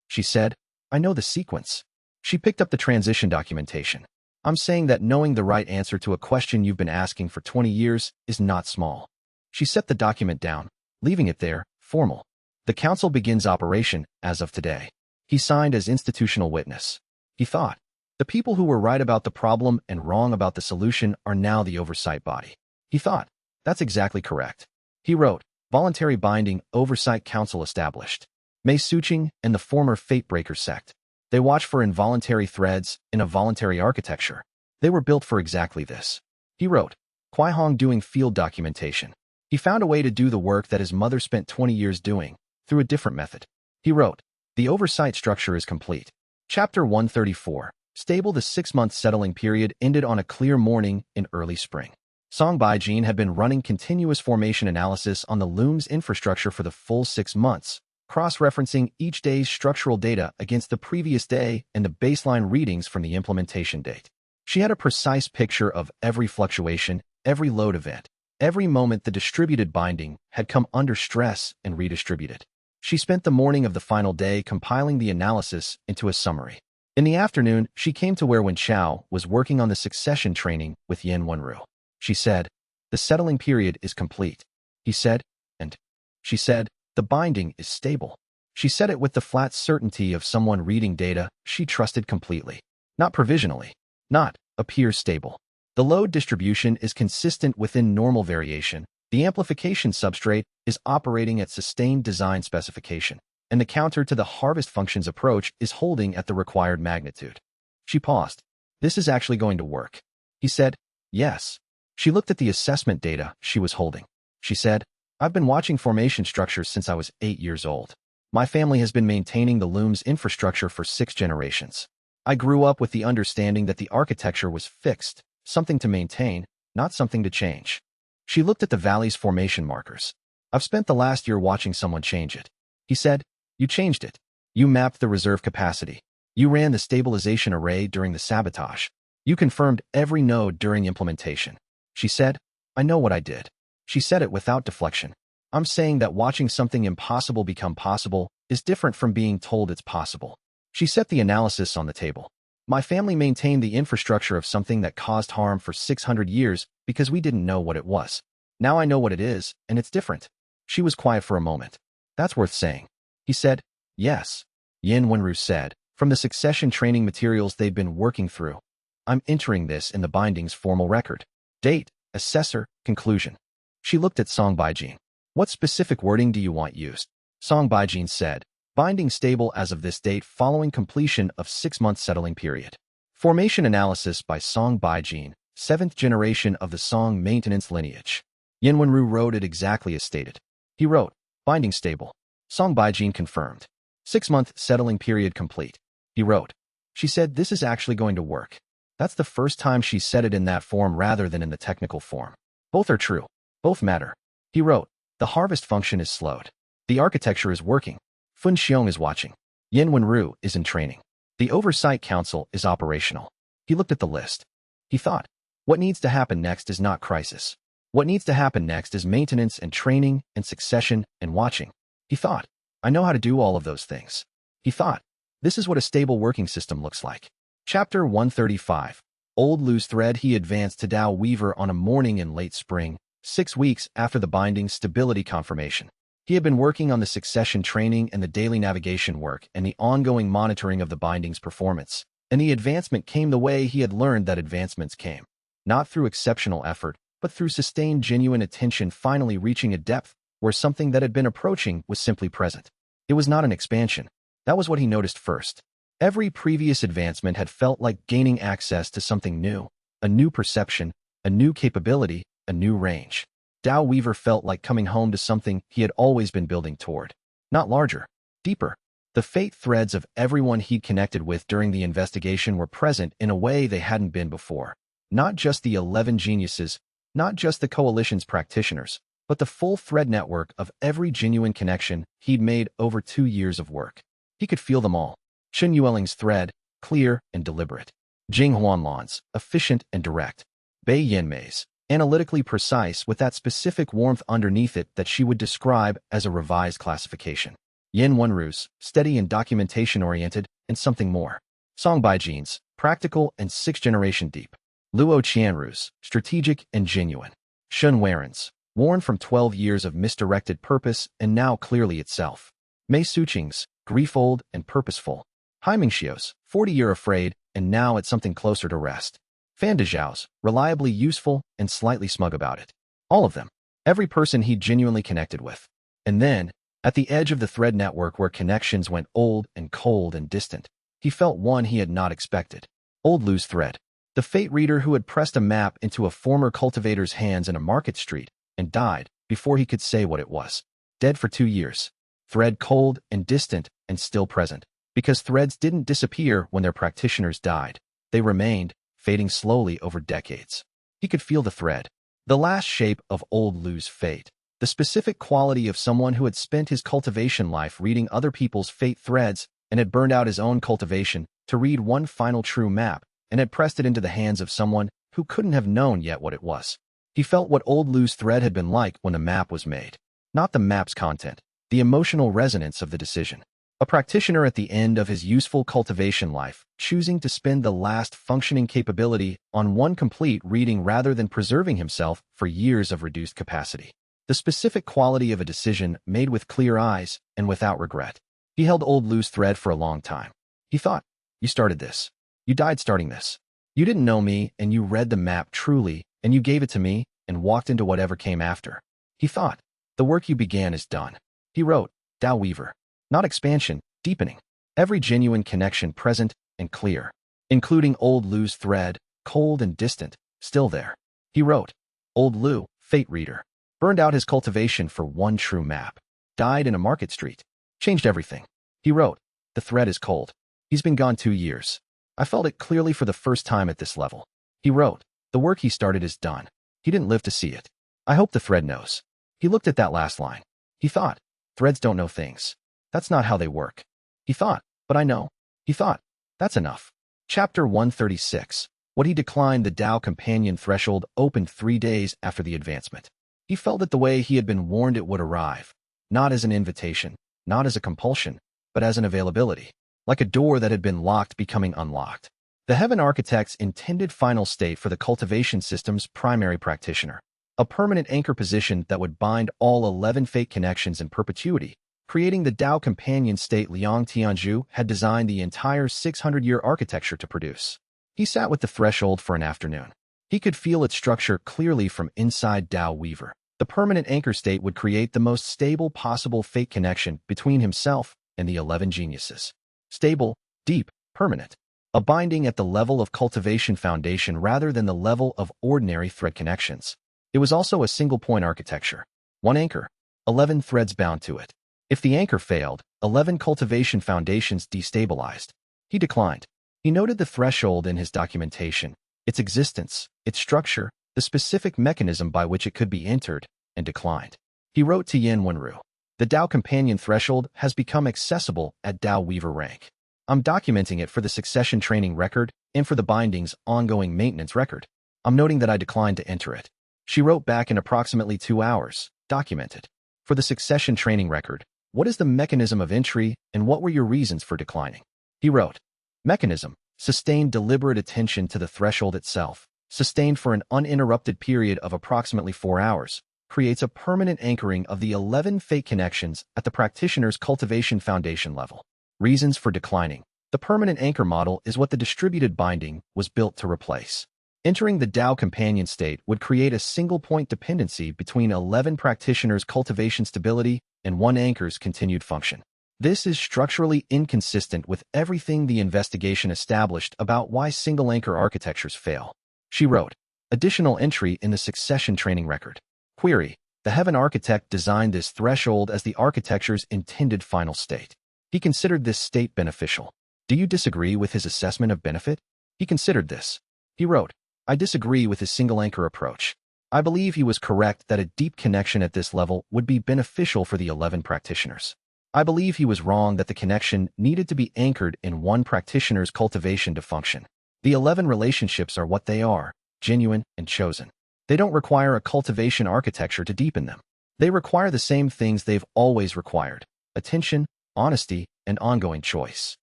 Speaker 1: She said, I know the sequence. She picked up the transition documentation. I'm saying that knowing the right answer to a question you've been asking for 20 years is not small. She set the document down, leaving it there, formal. The council begins operation as of today. He signed as institutional witness. He thought, the people who were right about the problem and wrong about the solution are now the oversight body. He thought, that's exactly correct. He wrote, Voluntary Binding Oversight Council established. Mei Suqing and the former Fatebreaker sect. They watch for involuntary threads in a voluntary architecture. They were built for exactly this. He wrote, Kwai Hong doing field documentation. He found a way to do the work that his mother spent 20 years doing, through a different method. He wrote, the oversight structure is complete. Chapter 134. Stable. The 6-month settling period ended on a clear morning in early spring. Song Baijin had been running continuous formation analysis on the loom's infrastructure for the full 6 months, cross-referencing each day's structural data against the previous day and the baseline readings from the implementation date. She had a precise picture of every fluctuation, every load event, every moment the distributed binding had come under stress and redistributed. She spent the morning of the final day compiling the analysis into a summary. In the afternoon, she came to where Wen Chao was working on the succession training with Yan Wenru. She said, the settling period is complete. He said, and she said, the binding is stable. She said it with the flat certainty of someone reading data she trusted completely. Not provisionally. Not, appears stable. The load distribution is consistent within normal variation. The amplification substrate is operating at sustained design specification, and the counter to the harvest functions approach is holding at the required magnitude. She paused. This is actually going to work. He said, yes. She looked at the assessment data she was holding. She said, I've been watching formation structures since I was 8 years old. My family has been maintaining the loom's infrastructure for 6 generations. I grew up with the understanding that the architecture was fixed, something to maintain, not something to change. She looked at the valley's formation markers. I've spent the last year watching someone change it. He said, you changed it. You mapped the reserve capacity. You ran the stabilization array during the sabotage. You confirmed every node during implementation. She said, I know what I did. She said it without deflection. I'm saying that watching something impossible become possible is different from being told it's possible. She set the analysis on the table. My family maintained the infrastructure of something that caused harm for 600 years because we didn't know what it was. Now I know what it is, and it's different. She was quiet for a moment. That's worth saying. He said, yes. Yin Wenru said, from the succession training materials they've been working through. I'm entering this in the binding's formal record. Date, assessor, conclusion. She looked at Song Baijin. What specific wording do you want used? Song Baijin said, binding stable as of this date following completion of 6-month settling period. Formation analysis by Song Baijin, 7th generation of the Song maintenance lineage. Yin Wenru wrote it exactly as stated. He wrote, binding stable. Song Baijin confirmed. 6-month settling period complete. He wrote. She said this is actually going to work. That's the first time she said it in that form rather than in the technical form. Both are true. Both matter. He wrote, the harvest function is slowed. The architecture is working. Fun Xiong is watching. Yin Wenru is in training. The Oversight Council is operational. He looked at the list. He thought, what needs to happen next is not crisis. What needs to happen next is maintenance and training and succession and watching. He thought, I know how to do all of those things. He thought, this is what a stable working system looks like. Chapter 135. Old Lu's thread. He advanced to Dao Weaver on a morning in late spring, 6 weeks after the binding stability confirmation. He had been working on the succession training and the daily navigation work and the ongoing monitoring of the binding's performance, and the advancement came the way he had learned that advancements came. Not through exceptional effort, but through sustained genuine attention, finally reaching a depth where something that had been approaching was simply present. It was not an expansion. That was what he noticed first. Every previous advancement had felt like gaining access to something new, a new perception, a new capability, a new range. Dao Weaver felt like coming home to something he had always been building toward. Not larger, deeper. The fate threads of everyone he'd connected with during the investigation were present in a way they hadn't been before. Not just the 11 geniuses, not just the coalition's practitioners, but the full thread network of every genuine connection he'd made over 2 years of work. He could feel them all. Chen Yueling's thread, clear and deliberate. Jing Huanlan's, efficient and direct. Bei Yanmei's, analytically precise with that specific warmth underneath it that she would describe as a revised classification. Yin Wenru's, steady and documentation-oriented, and something more. Song Baijin's, practical and 6th-generation deep. Luo Qianru's, strategic and genuine. Shun Waren's, worn from 12 years of misdirected purpose and now clearly itself. Mei Suqing's, griefold and purposeful. Haimingxiu's, 40-year afraid and now at something closer to rest. Fan Dezhao's, reliably useful and slightly smug about it. All of them. Every person he'd genuinely connected with. And then, at the edge of the thread network where connections went old and cold and distant, he felt one he had not expected. Old Lu's thread. The fate reader who had pressed a map into a former cultivator's hands in a market street and died before he could say what it was. Dead for 2 years. Thread cold and distant and still present. Because threads didn't disappear when their practitioners died. They remained, fading slowly over decades. He could feel the thread. The last shape of Old Lu's fate. The specific quality of someone who had spent his cultivation life reading other people's fate threads and had burned out his own cultivation to read one final true map and had pressed it into the hands of someone who couldn't have known yet what it was. He felt what Old Lu's thread had been like when the map was made. Not the map's content, the emotional resonance of the decision. A practitioner at the end of his useful cultivation life, choosing to spend the last functioning capability on one complete reading rather than preserving himself for years of reduced capacity. The specific quality of a decision made with clear eyes and without regret. He held Old Lu's thread for a long time. He thought, you started this. You died starting this. You didn't know me and you read the map truly and you gave it to me and walked into whatever came after. He thought, the work you began is done. He wrote, Dao Weaver. Not expansion, deepening. Every genuine connection present and clear, including Old Lu's thread, cold and distant, still there. He wrote, Old Lu, fate reader. Burned out his cultivation for one true map. Died in a market street. Changed everything. He wrote, the thread is cold. He's been gone 2 years. I felt it clearly for the first time at this level. He wrote, the work he started is done. He didn't live to see it. I hope the thread knows. He looked at that last line. He thought, threads don't know things. That's not how they work. He thought, but I know. He thought, that's enough. Chapter 136. What he declined. The Dao Companion threshold opened 3 days after the advancement. He felt it the way he had been warned it would arrive. Not as an invitation, not as a compulsion, but as an availability. Like a door that had been locked becoming unlocked. The Heaven Architect's intended final state for the cultivation system's primary practitioner. a permanent anchor position that would bind all 11 fate connections in perpetuity, creating the Dao Companion state Liang Tianzhu had designed the entire 600-year architecture to produce. He sat with the threshold for an afternoon. He could feel its structure clearly from inside Dao Weaver. The permanent anchor state would create the most stable possible fate connection between himself and the 11 geniuses. Stable, deep, permanent. A binding at the level of cultivation foundation rather than the level of ordinary thread connections. It was also a single-point architecture. One anchor, 11 threads bound to it. If the anchor failed, 11 cultivation foundations destabilized. He declined. He noted the threshold in his documentation, its existence, its structure, the specific mechanism by which it could be entered, and declined. He wrote to Yin Wenru, "The Dao Companion threshold has become accessible at Dao Weaver rank. I'm documenting it for the succession training record and for the binding's ongoing maintenance record. I'm noting that I declined to enter it." She wrote back in approximately 2 hours, documented. For the succession training record, what is the mechanism of entry and what were your reasons for declining? He wrote, mechanism, sustained deliberate attention to the threshold itself, sustained for an uninterrupted period of approximately 4 hours, creates a permanent anchoring of the 11 fate connections at the practitioner's cultivation foundation level. Reasons for declining. The permanent anchor model is what the distributed binding was built to replace. Entering the Dao Companion state would create a single-point dependency between 11 practitioners' cultivation stability and one anchor's continued function. This is structurally inconsistent with everything the investigation established about why single-anchor architectures fail. She wrote, additional entry in the succession training record. Query, the Heaven Architect designed this threshold as the architecture's intended final state. He considered this state beneficial. Do you disagree with his assessment of benefit? He considered this. He wrote, I disagree with his single-anchor approach. I believe he was correct that a deep connection at this level would be beneficial for the 11 practitioners. I believe he was wrong that the connection needed to be anchored in one practitioner's cultivation to function. The 11 relationships are what they are, genuine and chosen. They don't require a cultivation architecture to deepen them. They require the same things they've always required: attention, honesty, and ongoing choice.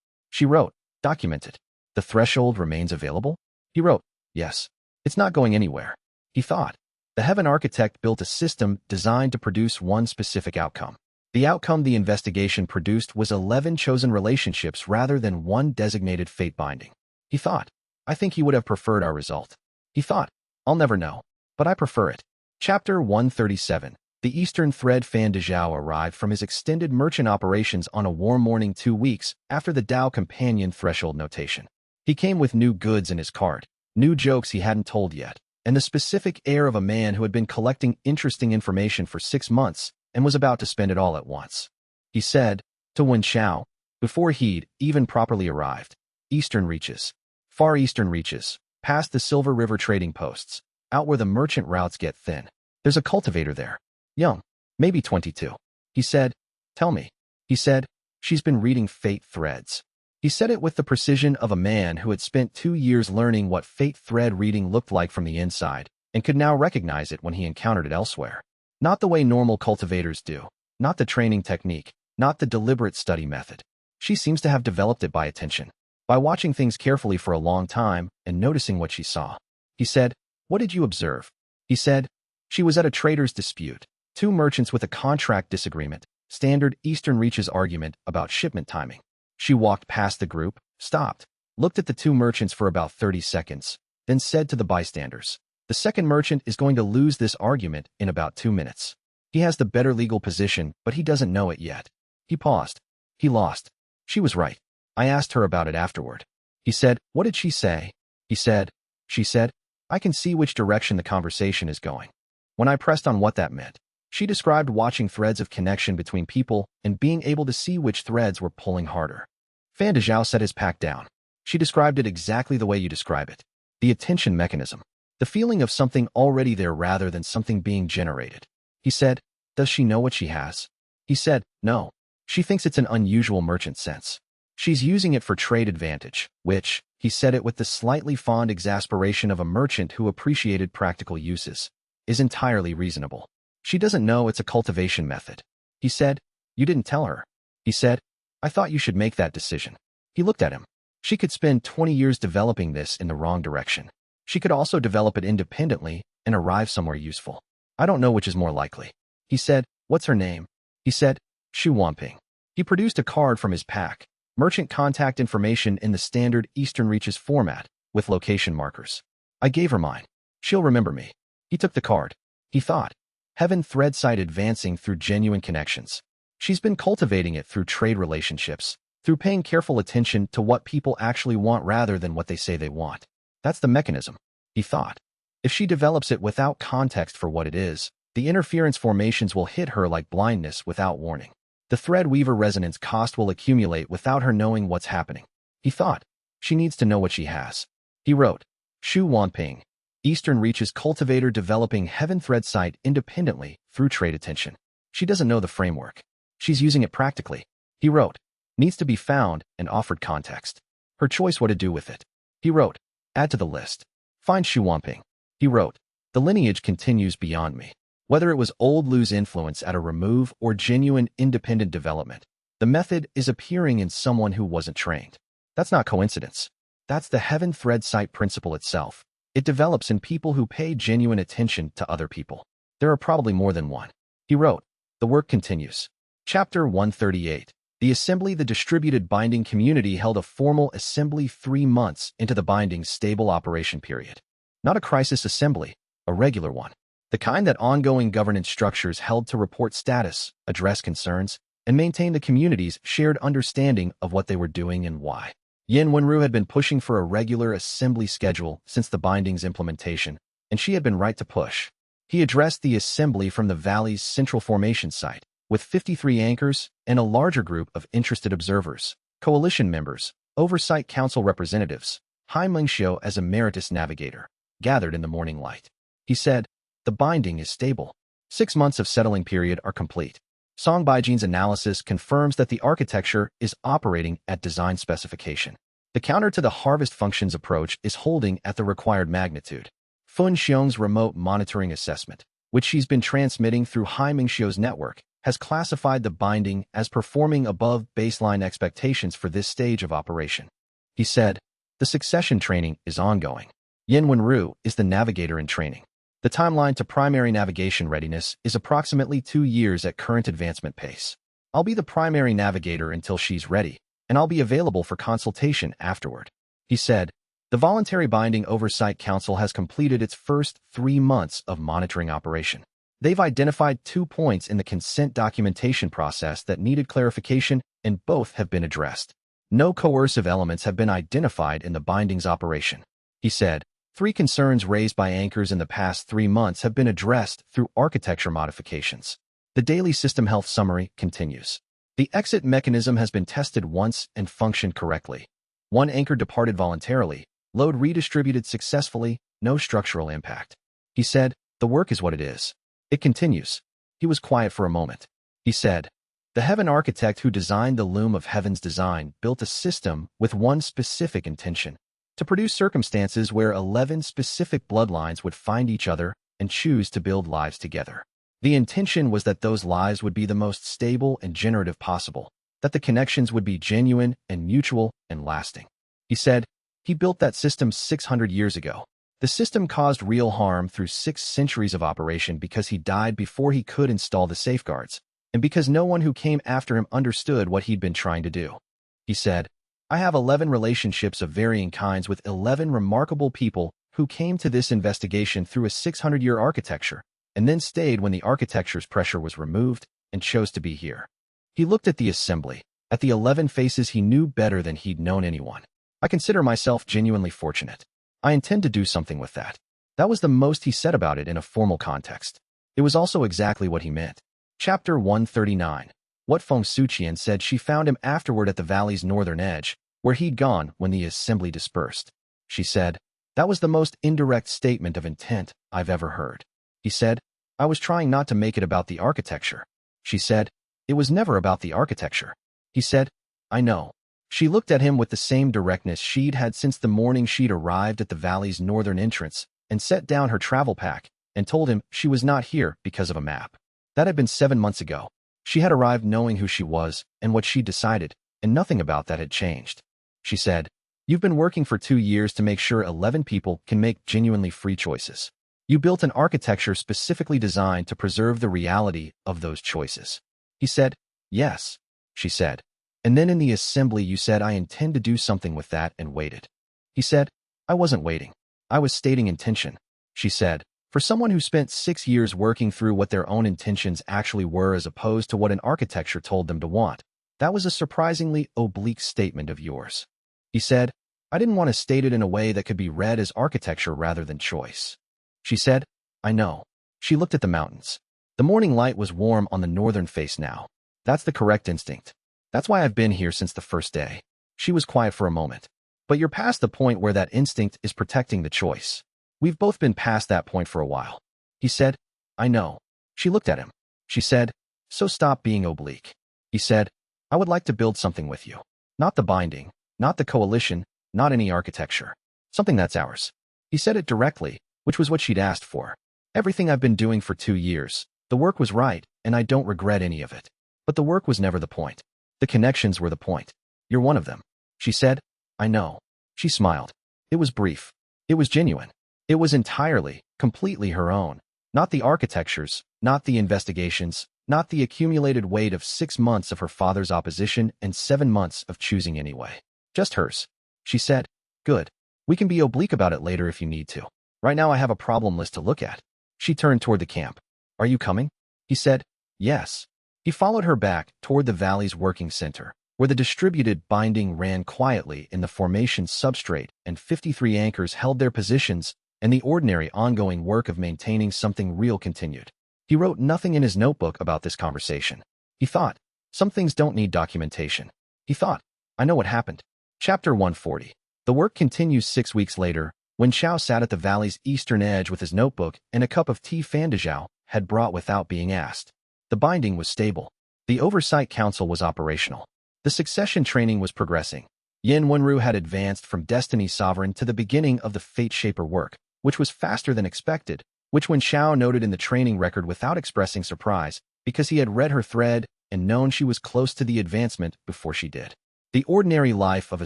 Speaker 1: She wrote, documented. The threshold remains available? He wrote, yes. It's not going anywhere. He thought. The Heaven Architect built a system designed to produce one specific outcome. The outcome the investigation produced was 11 chosen relationships rather than one designated fate binding. He thought, I think he would have preferred our result. He thought, I'll never know, but I prefer it. Chapter 137. The Eastern Thread Fan Dezhao arrived from his extended merchant operations on a warm morning 2 weeks after the Dao Companion threshold notation. He came with new goods in his cart, new jokes he hadn't told yet, and the specific air of a man who had been collecting interesting information for 6 months and was about to spend it all at once. He said, to Wen Xiao, before he'd even properly arrived, Eastern reaches, Far Eastern reaches, past the Silver River trading posts, out where the merchant routes get thin. There's a cultivator there. Young, maybe 22. He said, tell me. He said, she's been reading fate threads. He said it with the precision of a man who had spent 2 years learning what fate thread reading looked like from the inside and could now recognize it when he encountered it elsewhere. Not the way normal cultivators do, not the training technique, not the deliberate study method. She seems to have developed it by attention, by watching things carefully for a long time and noticing what she saw. He said, what did you observe? He said, she was at a trader's dispute, 2 merchants with a contract disagreement, standard Eastern reaches argument about shipment timing. She walked past the group, stopped, looked at the 2 merchants for about 30 seconds, then said to the bystanders, the second merchant is going to lose this argument in about 2 minutes. He has the better legal position, but he doesn't know it yet. He paused. He lost. She was right. I asked her about it afterward. He said, what did she say? He said, she said, I can see which direction the conversation is going. When I pressed on what that meant, she described watching threads of connection between people and being able to see which threads were pulling harder. Fan Dezhao set his pack down. She described it exactly the way you describe it. The attention mechanism. The feeling of something already there rather than something being generated. He said, does she know what she has? He said, no. She thinks it's an unusual merchant sense. She's using it for trade advantage, which, he said it with the slightly fond exasperation of a merchant who appreciated practical uses, is entirely reasonable. She doesn't know it's a cultivation method. He said, you didn't tell her. He said, I thought you should make that decision. He looked at him. She could spend 20 years developing this in the wrong direction. She could also develop it independently and arrive somewhere useful. I don't know which is more likely. He said, what's her name? He said, Xu Wanping. He produced a card from his pack, merchant contact information in the standard Eastern Reaches format, with location markers. I gave her mine. She'll remember me. He took the card. He thought, heaven thread site advancing through genuine connections. She's been cultivating it through trade relationships, through paying careful attention to what people actually want rather than what they say they want. That's the mechanism, he thought. If she develops it without context for what it is, the interference formations will hit her like blindness without warning. The thread weaver resonance cost will accumulate without her knowing what's happening. He thought, she needs to know what she has. He wrote, Xu Wanping, Eastern Reaches cultivator developing heaven thread site independently through trade attention. She doesn't know the framework. She's using it practically. He wrote, needs to be found and offered context. Her choice what to do with it. He wrote, add to the list. Find Xu Wanping. He wrote, the lineage continues beyond me. Whether it was old Lu's influence at a remove or genuine independent development, the method is appearing in someone who wasn't trained. That's not coincidence. That's the heaven thread site principle itself. It develops in people who pay genuine attention to other people. There are probably more than one. He wrote, the work continues. Chapter 138. The assembly. The distributed binding community held a formal assembly 3 months into the binding's stable operation period. Not a crisis assembly, a regular one. The kind that ongoing governance structures held to report status, address concerns, and maintain the community's shared understanding of what they were doing and why. Yin Wenru had been pushing for a regular assembly schedule since the binding's implementation, and she had been right to push. He addressed the assembly from the valley's central formation site, with 53 anchors and a larger group of interested observers, coalition members, oversight council representatives, xianxia as emeritus navigator, gathered in the morning light. He said, the binding is stable. 6 months of settling period are complete. Song Baijin's analysis confirms that the architecture is operating at design specification. The counter to the harvest functions approach is holding at the required magnitude. Fun Xiong's remote monitoring assessment, which she's been transmitting through xianxia's network, has classified the binding as performing above baseline expectations for this stage of operation. He said, the succession training is ongoing. Yin Wenru is the navigator in training. The timeline to primary navigation readiness is approximately 2 years at current advancement pace. I'll be the primary navigator until she's ready, and I'll be available for consultation afterward. He said, the Voluntary Binding Oversight Council has completed its first 3 months of monitoring operation. They've identified 2 points in the consent documentation process that needed clarification, and both have been addressed. No coercive elements have been identified in the binding's operation. He said, 3 concerns raised by anchors in the past 3 months have been addressed through architecture modifications. The daily system health summary continues. The exit mechanism has been tested once and functioned correctly. 1 anchor departed voluntarily, load redistributed successfully, no structural impact. He said, the work is what it is. It continues. He was quiet for a moment. He said, the heaven architect who designed the loom of heaven's design built a system with one specific intention, to produce circumstances where 11 specific bloodlines would find each other and choose to build lives together. The intention was that those lives would be the most stable and generative possible, that the connections would be genuine and mutual and lasting. He said, he built that system 600 years ago. The system caused real harm through 6 centuries of operation because he died before he could install the safeguards, and because no one who came after him understood what he'd been trying to do. He said, I have 11 relationships of varying kinds with 11 remarkable people who came to this investigation through a 600-year architecture, and then stayed when the architecture's pressure was removed and chose to be here. He looked at the assembly, at the 11 faces he knew better than he'd known anyone. I consider myself genuinely fortunate. I intend to do something with that. That was the most he said about it in a formal context. It was also exactly what he meant. Chapter 139. What Feng Suqian said she found him afterward at the valley's northern edge, where he'd gone when the assembly dispersed. She said, that was the most indirect statement of intent I've ever heard. He said, I was trying not to make it about the architecture. She said, it was never about the architecture. He said, I know. She looked at him with the same directness she'd had since the morning she'd arrived at the valley's northern entrance and set down her travel pack and told him she was not here because of a map. That had been 7 months ago. She had arrived knowing who she was and what she'd decided, and nothing about that had changed. She said, you've been working for 2 years to make sure 11 people can make genuinely free choices. You built an architecture specifically designed to preserve the reality of those choices. He said, yes, she said. And then in the assembly you said, I intend to do something with that, and waited. He said, I wasn't waiting. I was stating intention. She said, for someone who spent 6 years working through what their own intentions actually were as opposed to what an architecture told them to want, that was a surprisingly oblique statement of yours. He said, I didn't want to state it in a way that could be read as architecture rather than choice. She said, I know. She looked at the mountains. The morning light was warm on the northern face now. That's the correct instinct. That's why I've been here since the first day. She was quiet for a moment. But you're past the point where that instinct is protecting the choice. We've both been past that point for a while. He said, I know. She looked at him. She said, so stop being oblique. He said, I would like to build something with you. Not the binding, not the coalition, not any architecture. Something that's ours. He said it directly, which was what she'd asked for. Everything I've been doing for 2 years. The work was right, and I don't regret any of it. But the work was never the point. The connections were the point. You're one of them. She said, I know. She smiled. It was brief. It was genuine. It was entirely, completely her own. Not the architectures, not the investigations, not the accumulated weight of 6 months of her father's opposition and 7 months of choosing anyway. Just hers. She said, good. We can be oblique about it later if you need to. Right now I have a problem list to look at. She turned toward the camp. Are you coming? He said, yes. He followed her back toward the valley's working center, where the distributed binding ran quietly in the formation substrate and 53 anchors held their positions, and the ordinary ongoing work of maintaining something real continued. He wrote nothing in his notebook about this conversation. He thought, some things don't need documentation. He thought, I know what happened. Chapter 140. The work continues 6 weeks later, when Xiao sat at the valley's eastern edge with his notebook and a cup of tea Fan Dezhao had brought without being asked. The binding was stable. The Oversight Council was operational. The succession training was progressing. Yin Wenru had advanced from Destiny Sovereign to the beginning of the Fate Shaper work, which was faster than expected, which Wen Xiao noted in the training record without expressing surprise, because he had read her thread and known she was close to the advancement before she did. The ordinary life of a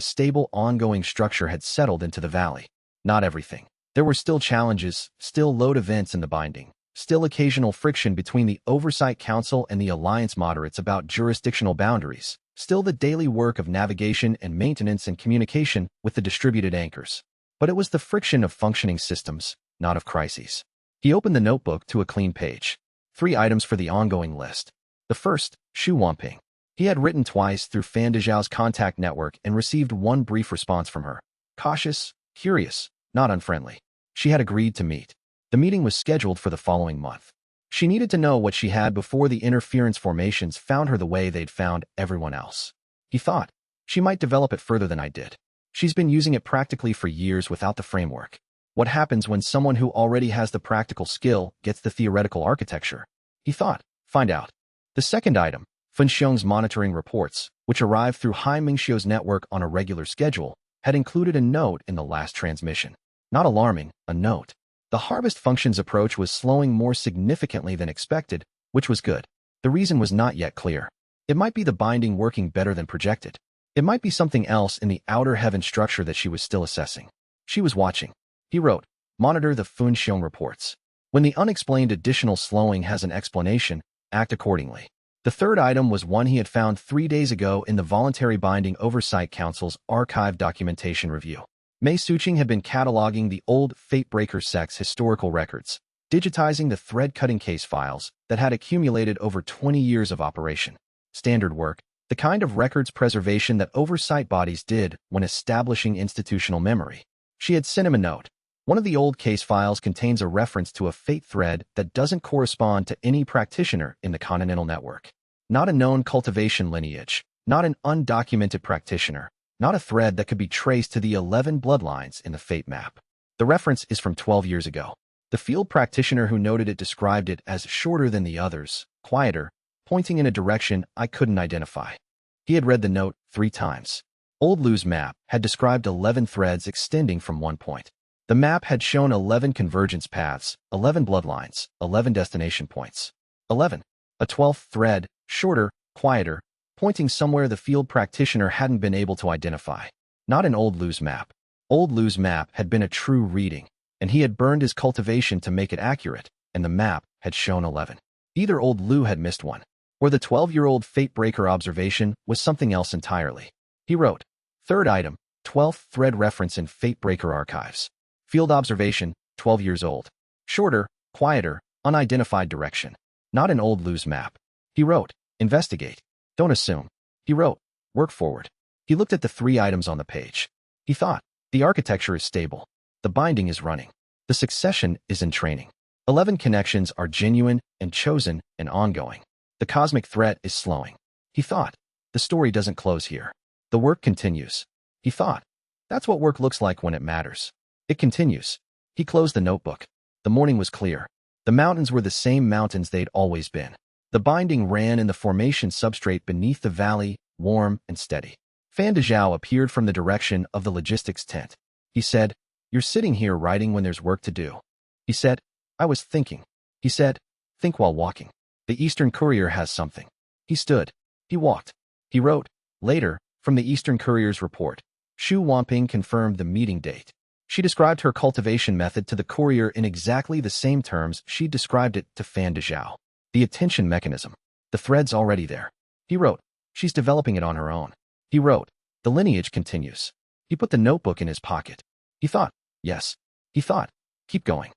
Speaker 1: stable, ongoing structure had settled into the valley. Not everything. There were still challenges, still load events in the binding, still occasional friction between the Oversight Council and the Alliance moderates about jurisdictional boundaries, still the daily work of navigation and maintenance and communication with the distributed anchors. But it was the friction of functioning systems, not of crises. He opened the notebook to a clean page. 3 items for the ongoing list. The first, Xu Wanping. He had written twice through Fan Dezhao's contact network and received 1 brief response from her. Cautious, curious, not unfriendly. She had agreed to meet. The meeting was scheduled for the following month. She needed to know what she had before the interference formations found her the way they'd found everyone else. He thought, she might develop it further than I did. She's been using it practically for years without the framework. What happens when someone who already has the practical skill gets the theoretical architecture? He thought, find out. The second item, Fun Xiong's monitoring reports, which arrived through Hai Mingxiu's network on a regular schedule, had included a note in the last transmission. Not alarming, a note. The harvest functions approach was slowing more significantly than expected, which was good. The reason was not yet clear. It might be the binding working better than projected. It might be something else in the outer heaven structure that she was still assessing. She was watching. He wrote, monitor the Fun Xiong reports. When the unexplained additional slowing has an explanation, act accordingly. The third item was one he had found 3 days ago in the Voluntary Binding Oversight Council's archive documentation review. Mei Suqing had been cataloging the old Fatebreaker sect's historical records, digitizing the thread-cutting case files that had accumulated over 20 years of operation. Standard work, the kind of records preservation that oversight bodies did when establishing institutional memory. She had sent him a note. One of the old case files contains a reference to a fate thread that doesn't correspond to any practitioner in the Continental Network. Not a known cultivation lineage, not an undocumented practitioner, not a thread that could be traced to the 11 bloodlines in the fate map. The reference is from 12 years ago. The field practitioner who noted it described it as shorter than the others, quieter, pointing in a direction I couldn't identify. He had read the note 3 times. Old Lu's map had described 11 threads extending from one point. The map had shown 11 convergence paths, 11 bloodlines, 11 destination points. 11. A 12th thread, shorter, quieter, pointing somewhere the field practitioner hadn't been able to identify. Not an Old Lu's map. Old Lu's map had been a true reading. and he had burned his cultivation to make it accurate, and the map had shown 11. Either old Lu had missed one, or the 12-year-old fate-breaker observation was something else entirely. He wrote, third item, 12th thread reference in fate-breaker archives. Field observation, 12 years old. Shorter, quieter, unidentified direction. Not in old Lu's map. He wrote, investigate. Don't assume. He wrote, work forward. He looked at the 3 items on the page. He thought, the architecture is stable. The binding is running. The succession is in training. 11 connections are genuine and chosen and ongoing. The cosmic threat is slowing. He thought, the story doesn't close here. The work continues. He thought, that's what work looks like when it matters. It continues. He closed the notebook. The morning was clear. The mountains were the same mountains they'd always been. The binding ran in the formation substrate beneath the valley, warm and steady. Fan de Zhao appeared from the direction of the logistics tent. He said, you're sitting here writing when there's work to do. He said, I was thinking. He said, think while walking. The Eastern Courier has something. He stood. He walked. He wrote, later, from the Eastern Courier's report. Xu Wanping confirmed the meeting date. She described her cultivation method to the courier in exactly the same terms she described it to Fan de Zhao. The attention mechanism. The thread's already there. He wrote, she's developing it on her own. He wrote, the lineage continues. He put the notebook in his pocket. He thought, yes. He thought, keep going.